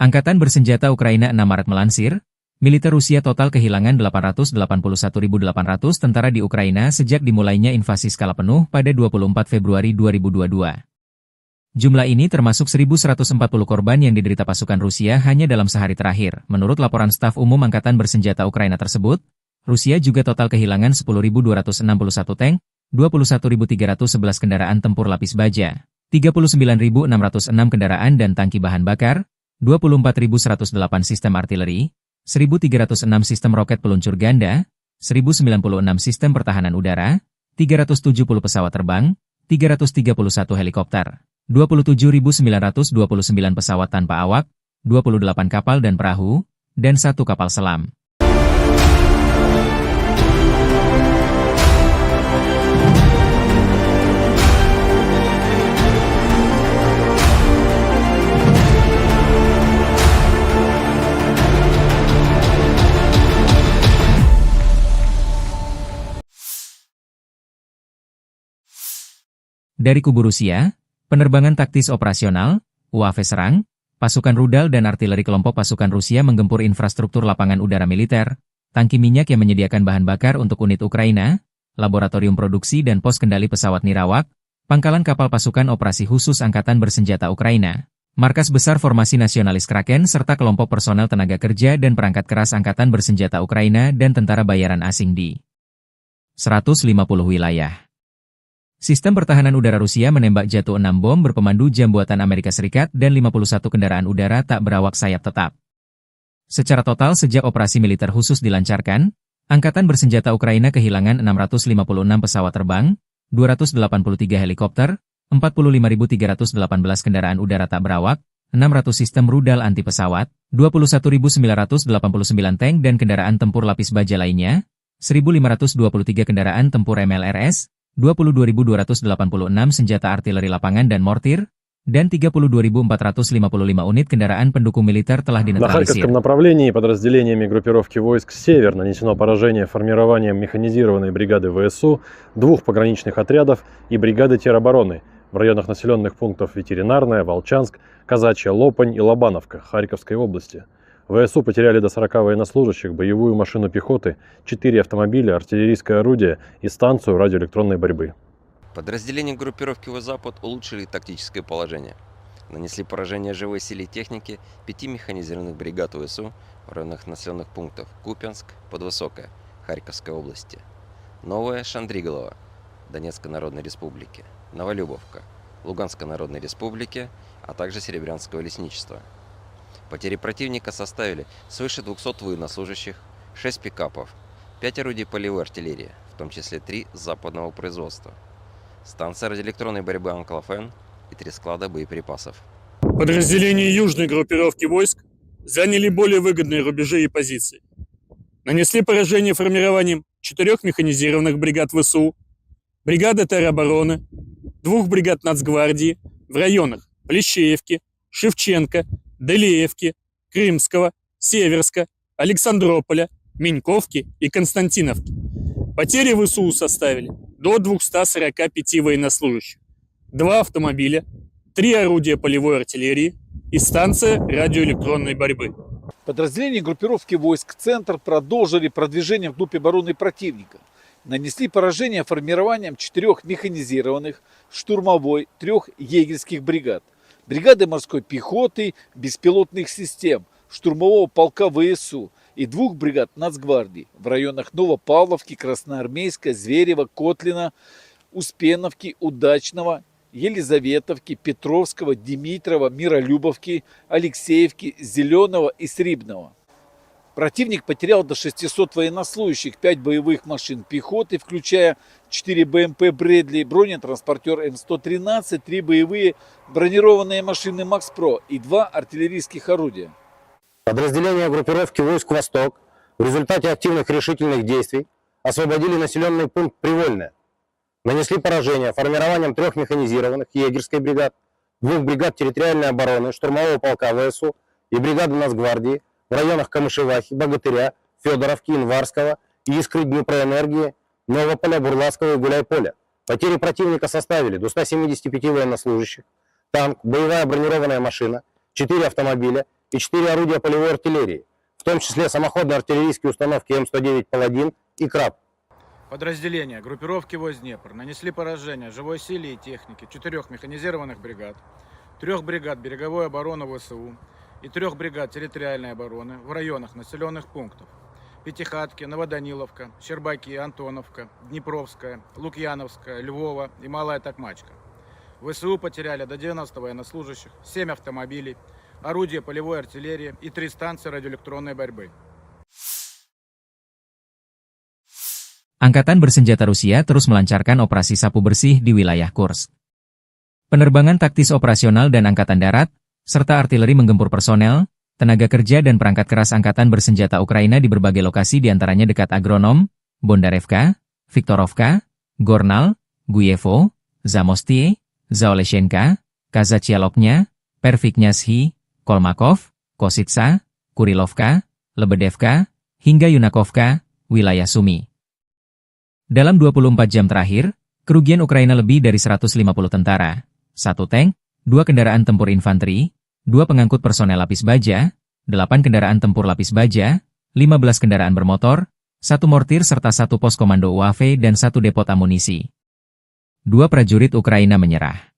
Angkatan bersenjata Ukraina 6 Maret melansir, militer Rusia total kehilangan 881.800 tentara di Ukraina sejak dimulainya invasi skala penuh pada 24 Februari 2022. Jumlah ini termasuk 1.140 korban yang diderita pasukan Rusia hanya dalam sehari terakhir. Menurut laporan staf umum Angkatan bersenjata Ukraina tersebut, Rusia juga total kehilangan 10.261 tank, 21.311 kendaraan tempur lapis baja, 39.606 kendaraan dan tangki bahan bakar, 24.108 sistem artileri, 1.306 sistem roket peluncur ganda, 1.096 sistem pertahanan udara, 370 pesawat terbang, 331 helikopter, 27.929 pesawat tanpa awak, 28 kapal dan perahu, dan 1 kapal selam. Dari kubu Rusia, penerbangan taktis operasional, UAV serang, pasukan rudal dan artileri kelompok pasukan Rusia menggempur infrastruktur lapangan udara militer, tangki minyak yang menyediakan bahan bakar untuk unit Ukraina, laboratorium produksi dan pos kendali pesawat nirawak, pangkalan kapal pasukan operasi khusus Angkatan bersenjata Ukraina, markas besar formasi nasionalis Kraken serta kelompok personel tenaga kerja dan perangkat keras Angkatan bersenjata Ukraina dan tentara bayaran asing di 150 wilayah. Sistem pertahanan udara Rusia menembak jatuh 6 bom berpemandu jam buatan Amerika Serikat dan 51 kendaraan udara tak berawak sayap tetap. Secara total sejak operasi militer khusus dilancarkan, Angkatan bersenjata Ukraina kehilangan 656 pesawat terbang, 283 helikopter, 45.318 kendaraan udara tak berawak, 600 sistem rudal anti pesawat, 21.989 tank dan kendaraan tempur lapis baja lainnya, 1.523 kendaraan tempur MLRS, 22.286 senjata artileri lapangan dan mortir, dan 32.455 unit kendaraan pendukung militer telah На dinetralisir. Харьковском направлении подразделениями группировки войск «Север» нанесено поражение формированием механизированной бригады ВСУ, 2 пограничных отрядов и бригады теробороны в районах населенных пунктов Ветеринарная, Волчанск, Казачья Лопань и Лобановка Харьковской области. ВСУ потеряли до 40 военнослужащих, боевую машину пехоты, 4 автомобиля, артиллерийское орудие и станцию радиоэлектронной борьбы. Подразделения группировки «Запад» улучшили тактическое положение. Нанесли поражение живой силе и технике 5 механизированных бригад ВСУ в районах населенных пунктов Купянск, Подвысокое, Харьковской области, Новая Шандриголова, Донецкой Народной Республики, Новолюбовка, Луганской Народной Республики, а также Серебрянского лесничества. Потери противника составили свыше 200 военнослужащих, 6 пикапов, 5 орудий полевой артиллерии, в том числе 3 западного производства, станция радиоэлектронной борьбы «Анклофен» и 3 склада боеприпасов. Подразделения южной группировки войск заняли более выгодные рубежи и позиции. Нанесли поражение формированием 4 механизированных бригад ВСУ, бригады теробороны, 2 бригад Нацгвардии в районах Плещеевки, Шевченко, Делеевки, Крымского, Северска, Александрополя, Меньковки и Константиновки. Потери ВСУ составили до 245 военнослужащих, 2 автомобиля, 3 орудия полевой артиллерии, и станция радиоэлектронной борьбы. Подразделения группировки войск «Центр» продолжили продвижение вглубь обороны противника. Нанесли поражение формированием 4 механизированных, штурмовой, 3 егерских бригад, бригады морской пехоты, беспилотных систем, штурмового полка ВСУ и 2 бригад Нацгвардии в районах Новопавловки, Красноармейска, Зверева, Котлина, Успеновки, Удачного, Елизаветовки, Петровского, Димитрова, Миролюбовки, Алексеевки, Зеленого и Срибного. Противник потерял до 600 военнослужащих, 5 боевых машин пехоты, включая 4 БМП «Брэдли», бронетранспортер М113, 3 боевые бронированные машины «Макс-Про» и 2 артиллерийских орудия. Подразделения группировки войск «Восток» в результате активных решительных действий освободили населенный пункт Привольное. Нанесли поражение формированием 3 механизированных егерской бригад, 2 бригад территориальной обороны, штурмового полка ВСУ и бригады Нацгвардии в районах Камышевахи, Богатыря, Федоровки, Инварского, Искры, Днепроэнергии, Новополя, Бурлацкого и Гуляйполя. Потери противника составили до 175 военнослужащих, танк, боевая бронированная машина, 4 автомобиля и 4 орудия полевой артиллерии, в том числе самоходные артиллерийские установки М109 «Паладин» и «Краб». Подразделения группировки войск Днепр нанесли поражение живой силе и технике 4 механизированных бригад, 3 бригад береговой обороны ВСУ и 3 бригад территориальной обороны в районах населенных пунктов Пятихатки, Новоданиловка, Щербаки, Антоновка, Днепровская, Лукьяновская, Львова и Малая Токмачка. ВСУ потеряли до 90 военнослужащих, 7 автомобилей, орудия полевой артиллерии и 3 станции радиоэлектронной борьбы. Angkatan bersenjata Rusia terus melancarkan operasi sapu bersih di wilayah Kursk. Penerbangan taktis operasional dan angkatan darat, serta artileri menggempur personel, tenaga kerja dan perangkat keras angkatan bersenjata Ukraina di berbagai lokasi diantaranya dekat Agronom, Bondarevka, Viktorovka, Gornal, Guyevo, Zamostie, Zaoleshenka, Kazachialoknya, Perviknyazhi, Kolmakov, Kositsa, Kurilovka, Lebedevka, hingga Yunakovka, wilayah Sumi. Dalam 24 jam terakhir, kerugian Ukraina lebih dari 150 tentara, 1 tank, 2 kendaraan tempur infanteri, 2 pengangkut personel lapis baja, 8 kendaraan tempur lapis baja, 15 kendaraan bermotor, 1 mortir serta 1 pos komando UAV dan 1 depot amunisi. 2 prajurit Ukraina menyerah.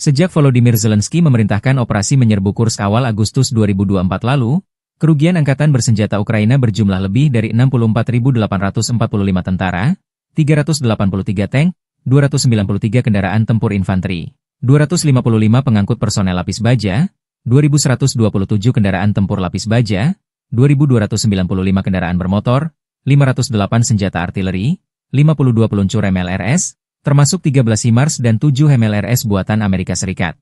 Sejak Volodymyr Zelensky memerintahkan operasi menyerbu Kursk awal Agustus 2024 lalu, kerugian angkatan bersenjata Ukraina berjumlah lebih dari 64.845 tentara, 383 tank, 293 kendaraan tempur infanteri, 255 pengangkut personel lapis baja, 2.127 kendaraan tempur lapis baja, 2.295 kendaraan bermotor, 508 senjata artileri, 52 peluncur MLRS, termasuk 13 HIMARS dan 7 MLRS buatan Amerika Serikat.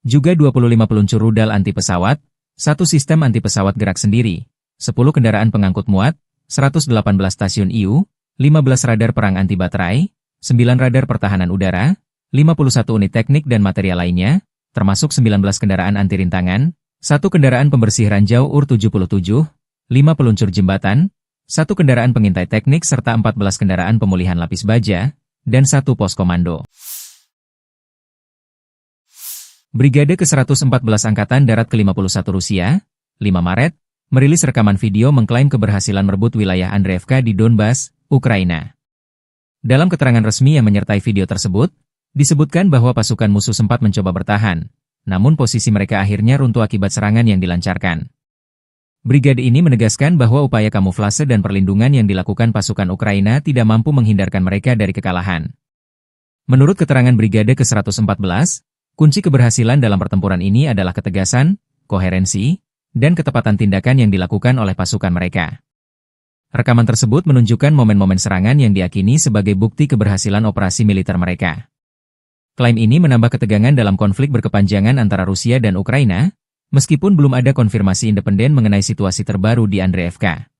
Juga 25 peluncur rudal anti pesawat, 1 sistem anti pesawat gerak sendiri, 10 kendaraan pengangkut muat, 118 stasiun IU, 15 radar perang anti baterai, 9 radar pertahanan udara, 51 unit teknik dan material lainnya, termasuk 19 kendaraan anti rintangan, 1 kendaraan pembersih ranjau UR-77, 5 peluncur jembatan, 1 kendaraan pengintai teknik serta 14 kendaraan pemulihan lapis baja, dan 1 pos komando. Brigade ke-114 Angkatan Darat ke-51 Rusia, 5 Maret, merilis rekaman video mengklaim keberhasilan merebut wilayah Andreevka di Donbas, Ukraina. Dalam keterangan resmi yang menyertai video tersebut, disebutkan bahwa pasukan musuh sempat mencoba bertahan, namun posisi mereka akhirnya runtuh akibat serangan yang dilancarkan. Brigade ini menegaskan bahwa upaya kamuflase dan perlindungan yang dilakukan pasukan Ukraina tidak mampu menghindarkan mereka dari kekalahan. Menurut keterangan Brigade ke-114, kunci keberhasilan dalam pertempuran ini adalah ketegasan, koherensi, dan ketepatan tindakan yang dilakukan oleh pasukan mereka. Rekaman tersebut menunjukkan momen-momen serangan yang diyakini sebagai bukti keberhasilan operasi militer mereka. Klaim ini menambah ketegangan dalam konflik berkepanjangan antara Rusia dan Ukraina, meskipun belum ada konfirmasi independen mengenai situasi terbaru di Andreevka.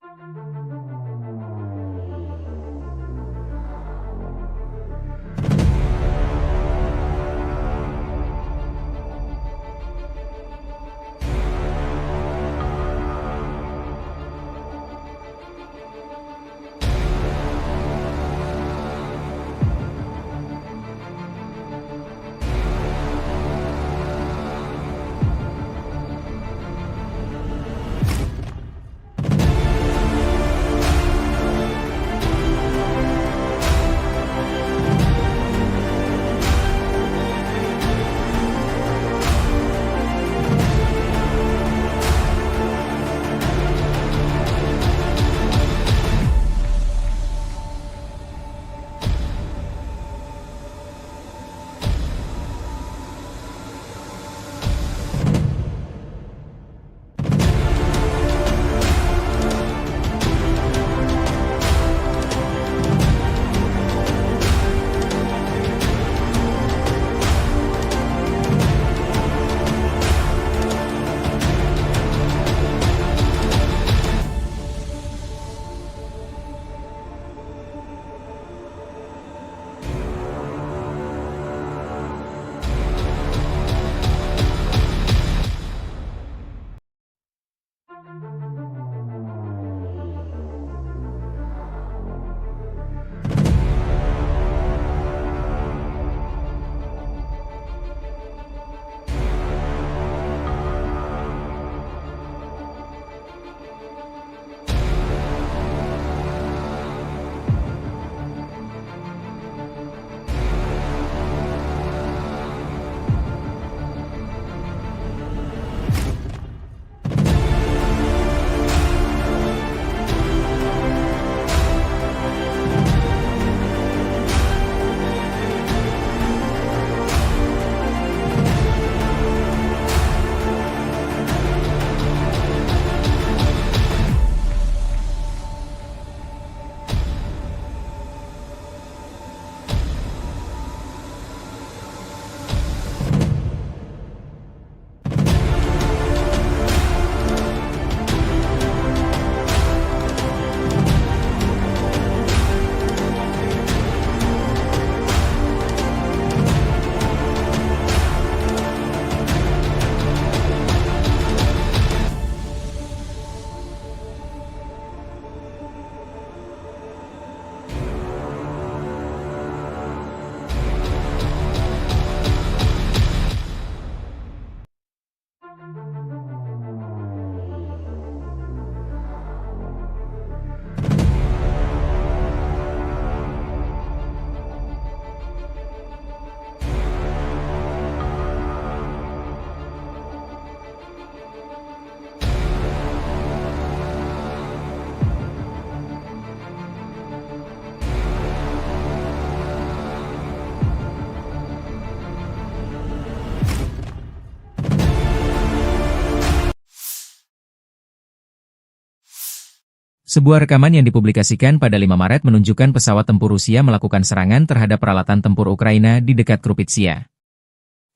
Sebuah rekaman yang dipublikasikan pada 5 Maret menunjukkan pesawat tempur Rusia melakukan serangan terhadap peralatan tempur Ukraina di dekat Krupitsia.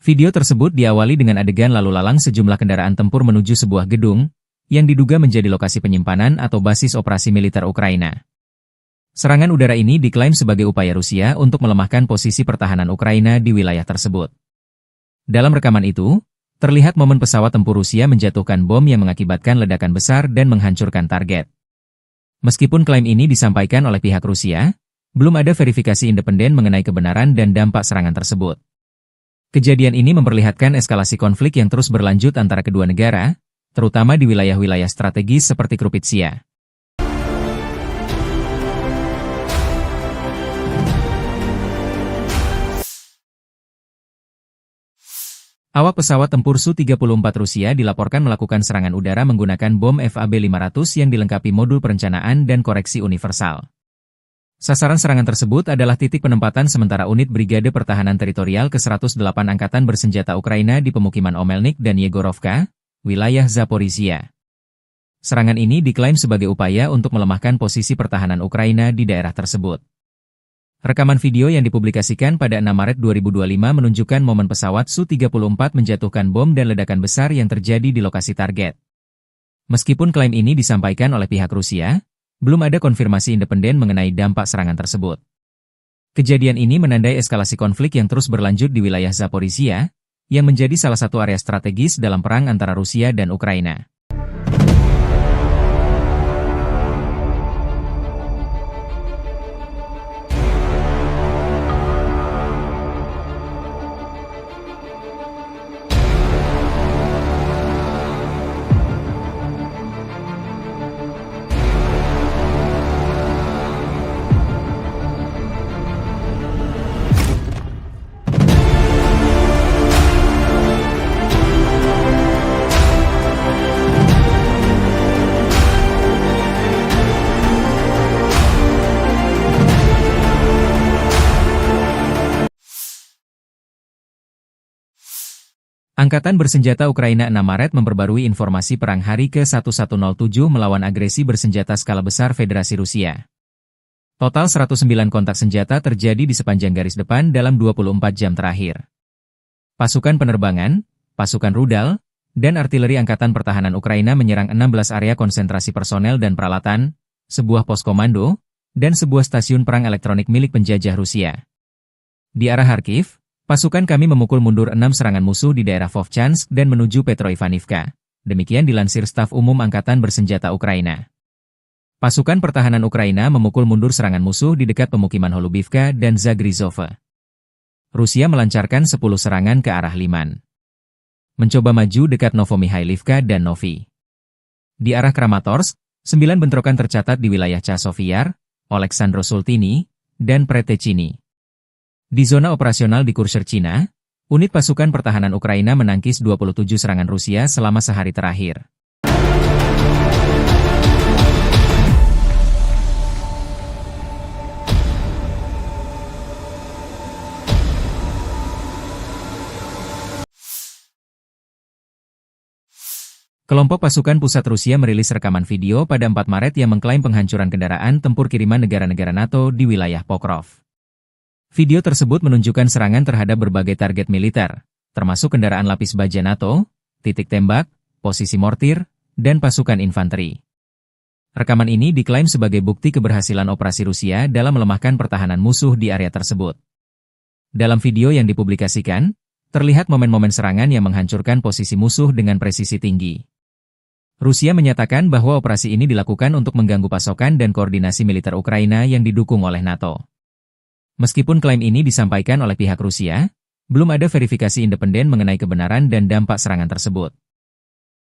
Video tersebut diawali dengan adegan lalu lalang sejumlah kendaraan tempur menuju sebuah gedung, yang diduga menjadi lokasi penyimpanan atau basis operasi militer Ukraina. Serangan udara ini diklaim sebagai upaya Rusia untuk melemahkan posisi pertahanan Ukraina di wilayah tersebut. Dalam rekaman itu, terlihat momen pesawat tempur Rusia menjatuhkan bom yang mengakibatkan ledakan besar dan menghancurkan target. Meskipun klaim ini disampaikan oleh pihak Rusia, belum ada verifikasi independen mengenai kebenaran dan dampak serangan tersebut. Kejadian ini memperlihatkan eskalasi konflik yang terus berlanjut antara kedua negara, terutama di wilayah-wilayah strategis seperti Krupitsia. Awak pesawat tempur Su-34 Rusia dilaporkan melakukan serangan udara menggunakan bom FAB-500 yang dilengkapi modul perencanaan dan koreksi universal. Sasaran serangan tersebut adalah titik penempatan sementara unit Brigade Pertahanan Teritorial ke-108 Angkatan Bersenjata Ukraina di pemukiman Omelnik dan Yegorovka, wilayah Zaporizhia. Serangan ini diklaim sebagai upaya untuk melemahkan posisi pertahanan Ukraina di daerah tersebut. Rekaman video yang dipublikasikan pada 6 Maret 2025 menunjukkan momen pesawat Su-34 menjatuhkan bom dan ledakan besar yang terjadi di lokasi target. Meskipun klaim ini disampaikan oleh pihak Rusia, belum ada konfirmasi independen mengenai dampak serangan tersebut. Kejadian ini menandai eskalasi konflik yang terus berlanjut di wilayah Zaporizhia, yang menjadi salah satu area strategis dalam perang antara Rusia dan Ukraina. Angkatan Bersenjata Ukraina 6 Maret memperbarui informasi perang hari ke-1107 melawan agresi bersenjata skala besar Federasi Rusia. Total 109 kontak senjata terjadi di sepanjang garis depan dalam 24 jam terakhir. Pasukan penerbangan, pasukan rudal, dan artileri Angkatan Pertahanan Ukraina menyerang 16 area konsentrasi personel dan peralatan, sebuah pos komando, dan sebuah stasiun perang elektronik milik penjajah Rusia. Di arah Kharkiv, pasukan kami memukul mundur 6 serangan musuh di daerah Vovchansk dan menuju Petroivanivka. Demikian dilansir Staf Umum Angkatan Bersenjata Ukraina. Pasukan pertahanan Ukraina memukul mundur serangan musuh di dekat pemukiman Holubivka dan Zagrizhova. Rusia melancarkan 10 serangan ke arah Liman. Mencoba maju dekat Novomikhailivka dan Novi. Di arah Kramatorsk, 9 bentrokan tercatat di wilayah Chasov-Yar, Oleksandro-Sultini, dan Pretechini. Di zona operasional di Kursk, Cina, unit pasukan pertahanan Ukraina menangkis 27 serangan Rusia selama sehari terakhir. Kelompok pasukan pusat Rusia merilis rekaman video pada 4 Maret yang mengklaim penghancuran kendaraan tempur kiriman negara-negara NATO di wilayah Pokrov. Video tersebut menunjukkan serangan terhadap berbagai target militer, termasuk kendaraan lapis baja NATO, titik tembak, posisi mortir, dan pasukan infanteri. Rekaman ini diklaim sebagai bukti keberhasilan operasi Rusia dalam melemahkan pertahanan musuh di area tersebut. Dalam video yang dipublikasikan, terlihat momen-momen serangan yang menghancurkan posisi musuh dengan presisi tinggi. Rusia menyatakan bahwa operasi ini dilakukan untuk mengganggu pasokan dan koordinasi militer Ukraina yang didukung oleh NATO. Meskipun klaim ini disampaikan oleh pihak Rusia, belum ada verifikasi independen mengenai kebenaran dan dampak serangan tersebut.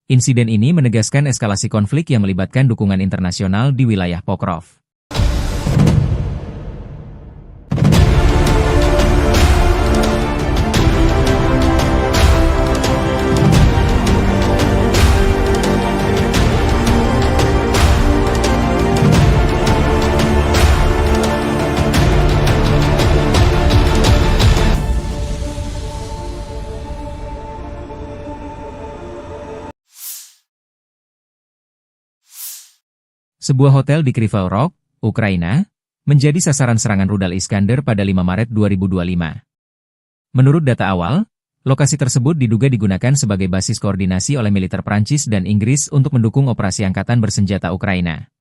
Insiden ini menegaskan eskalasi konflik yang melibatkan dukungan internasional di wilayah Pokrov. Sebuah hotel di Kryvyi Rog, Ukraina, menjadi sasaran serangan rudal Iskander pada 5 Maret 2025. Menurut data awal, lokasi tersebut diduga digunakan sebagai basis koordinasi oleh militer Prancis dan Inggris untuk mendukung operasi angkatan bersenjata Ukraina.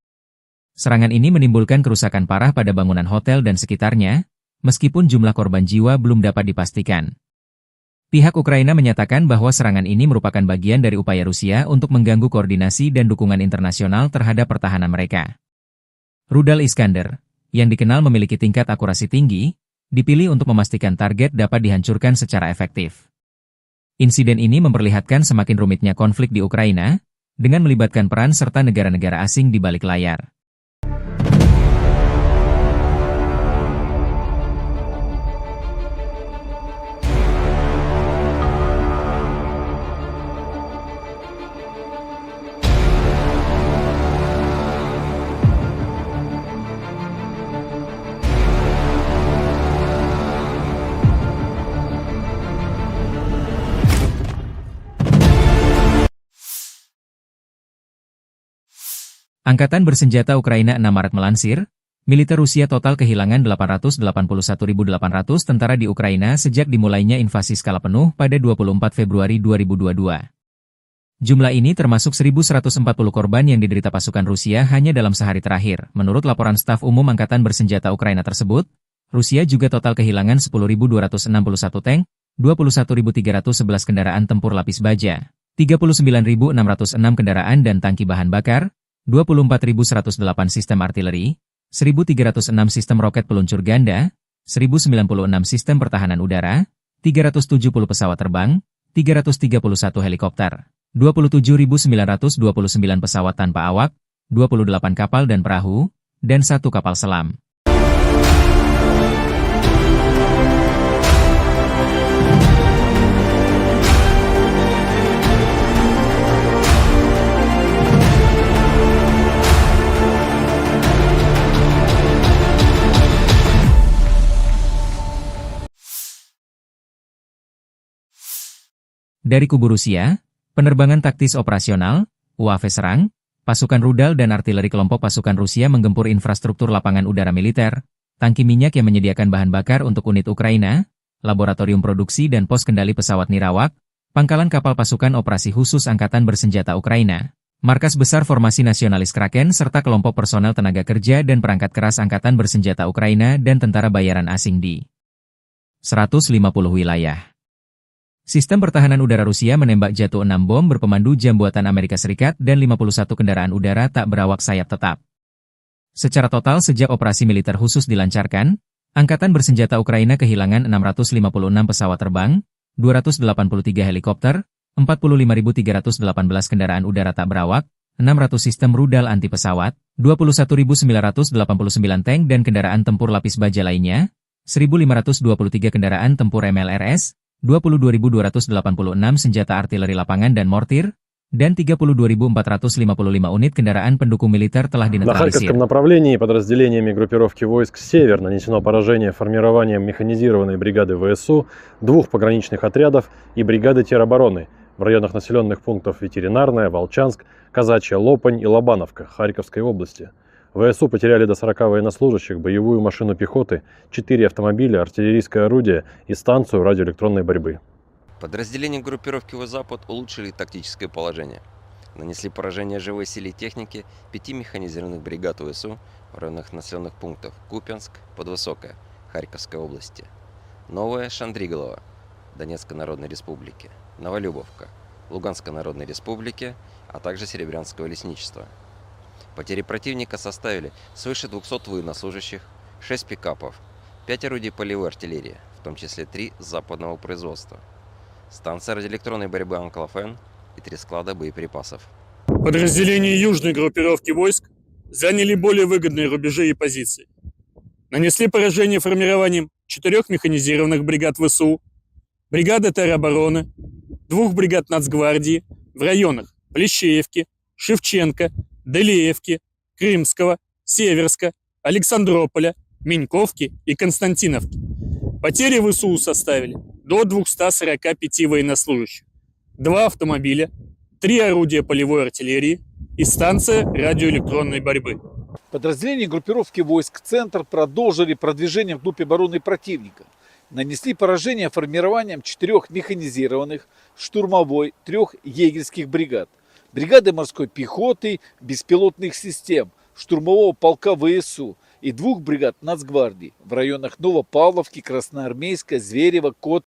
Serangan ini menimbulkan kerusakan parah pada bangunan hotel dan sekitarnya, meskipun jumlah korban jiwa belum dapat dipastikan. Pihak Ukraina menyatakan bahwa serangan ini merupakan bagian dari upaya Rusia untuk mengganggu koordinasi dan dukungan internasional terhadap pertahanan mereka. Rudal Iskander, yang dikenal memiliki tingkat akurasi tinggi, dipilih untuk memastikan target dapat dihancurkan secara efektif. Insiden ini memperlihatkan semakin rumitnya konflik di Ukraina, dengan melibatkan peran serta negara-negara asing di balik layar. Angkatan bersenjata Ukraina 6 Maret melansir, militer Rusia total kehilangan 881.800 tentara di Ukraina sejak dimulainya invasi skala penuh pada 24 Februari 2022. Jumlah ini termasuk 1.140 korban yang diderita pasukan Rusia hanya dalam sehari terakhir. Menurut laporan staf umum Angkatan bersenjata Ukraina tersebut, Rusia juga total kehilangan 10.261 tank, 21.311 kendaraan tempur lapis baja, 39.606 kendaraan dan tangki bahan bakar, 24.108 sistem artileri, 1.306 sistem roket peluncur ganda, 1.096 sistem pertahanan udara, 370 pesawat terbang, 331 helikopter, 27.929 pesawat tanpa awak, 28 kapal dan perahu, dan 1 kapal selam. Dari kubu Rusia, penerbangan taktis operasional, UAV serang, pasukan rudal dan artileri kelompok pasukan Rusia menggempur infrastruktur lapangan udara militer, tangki minyak yang menyediakan bahan bakar untuk unit Ukraina, laboratorium produksi dan pos kendali pesawat nirawak, pangkalan kapal pasukan operasi khusus Angkatan bersenjata Ukraina, markas besar formasi nasionalis Kraken serta kelompok personel tenaga kerja dan perangkat keras Angkatan bersenjata Ukraina dan tentara bayaran asing di 150 wilayah. Sistem pertahanan udara Rusia menembak jatuh 6 bom berpemandu jam buatan Amerika Serikat dan 51 kendaraan udara tak berawak sayap tetap. Secara total sejak operasi militer khusus dilancarkan, Angkatan bersenjata Ukraina kehilangan 656 pesawat terbang, 283 helikopter, 45.318 kendaraan udara tak berawak, 600 sistem rudal anti pesawat, 21.989 tank dan kendaraan tempur lapis baja lainnya, 1.523 kendaraan tempur MLRS, 22.286 senjata artileri lapangan dan mortir, dan 32.455 unit kendaraan pendukung militer telah На dinetralisir. Харьковском направлении подразделениями группировки войск «Север» нанесено поражение формированием механизированной бригады ВСУ, 2 пограничных отрядов и бригады теробороны в районах населенных пунктов Ветеринарная, Волчанск, Казачья, Лопань и Лобановка Харьковской области. ВСУ потеряли до 40 военнослужащих, боевую машину пехоты, 4 автомобиля, артиллерийское орудие и станцию радиоэлектронной борьбы. Подразделения группировки «Запад» улучшили тактическое положение. Нанесли поражение живой силе и технике 5 механизированных бригад ВСУ в районах населенных пунктов Купянск, Подвысокая, Харьковской области, Новая Шандриголова, Донецкой Народной Республики, Новолюбовка, Луганской Народной Республики, а также Серебрянского лесничества. Потери противника составили свыше 200 военнослужащих, 6 пикапов, 5 орудий полевой артиллерии, в том числе 3 западного производства, станция радиоэлектронной борьбы «Анклофен» и 3 склада боеприпасов. Подразделения южной группировки войск заняли более выгодные рубежи и позиции. Нанесли поражение формированием 4 механизированных бригад ВСУ, бригады теробороны, 2 бригад Нацгвардии в районах Плещеевки, Шевченко, Делеевки, Крымского, Северска, Александрополя, Меньковки и Константиновки. Потери ВСУ составили до 245 военнослужащих, 2 автомобиля, 3 орудия полевой артиллерии, и станция радиоэлектронной борьбы. Подразделения группировки войск «Центр» продолжили продвижение вглубь обороны противника. Нанесли поражение формированием 4 механизированных, штурмовой, 3 егерских бригад, бригады морской пехоты, беспилотных систем, штурмового полка ВСУ и 2 бригад Нацгвардии в районах Новопавловки, Красноармейска, Зверева, Котки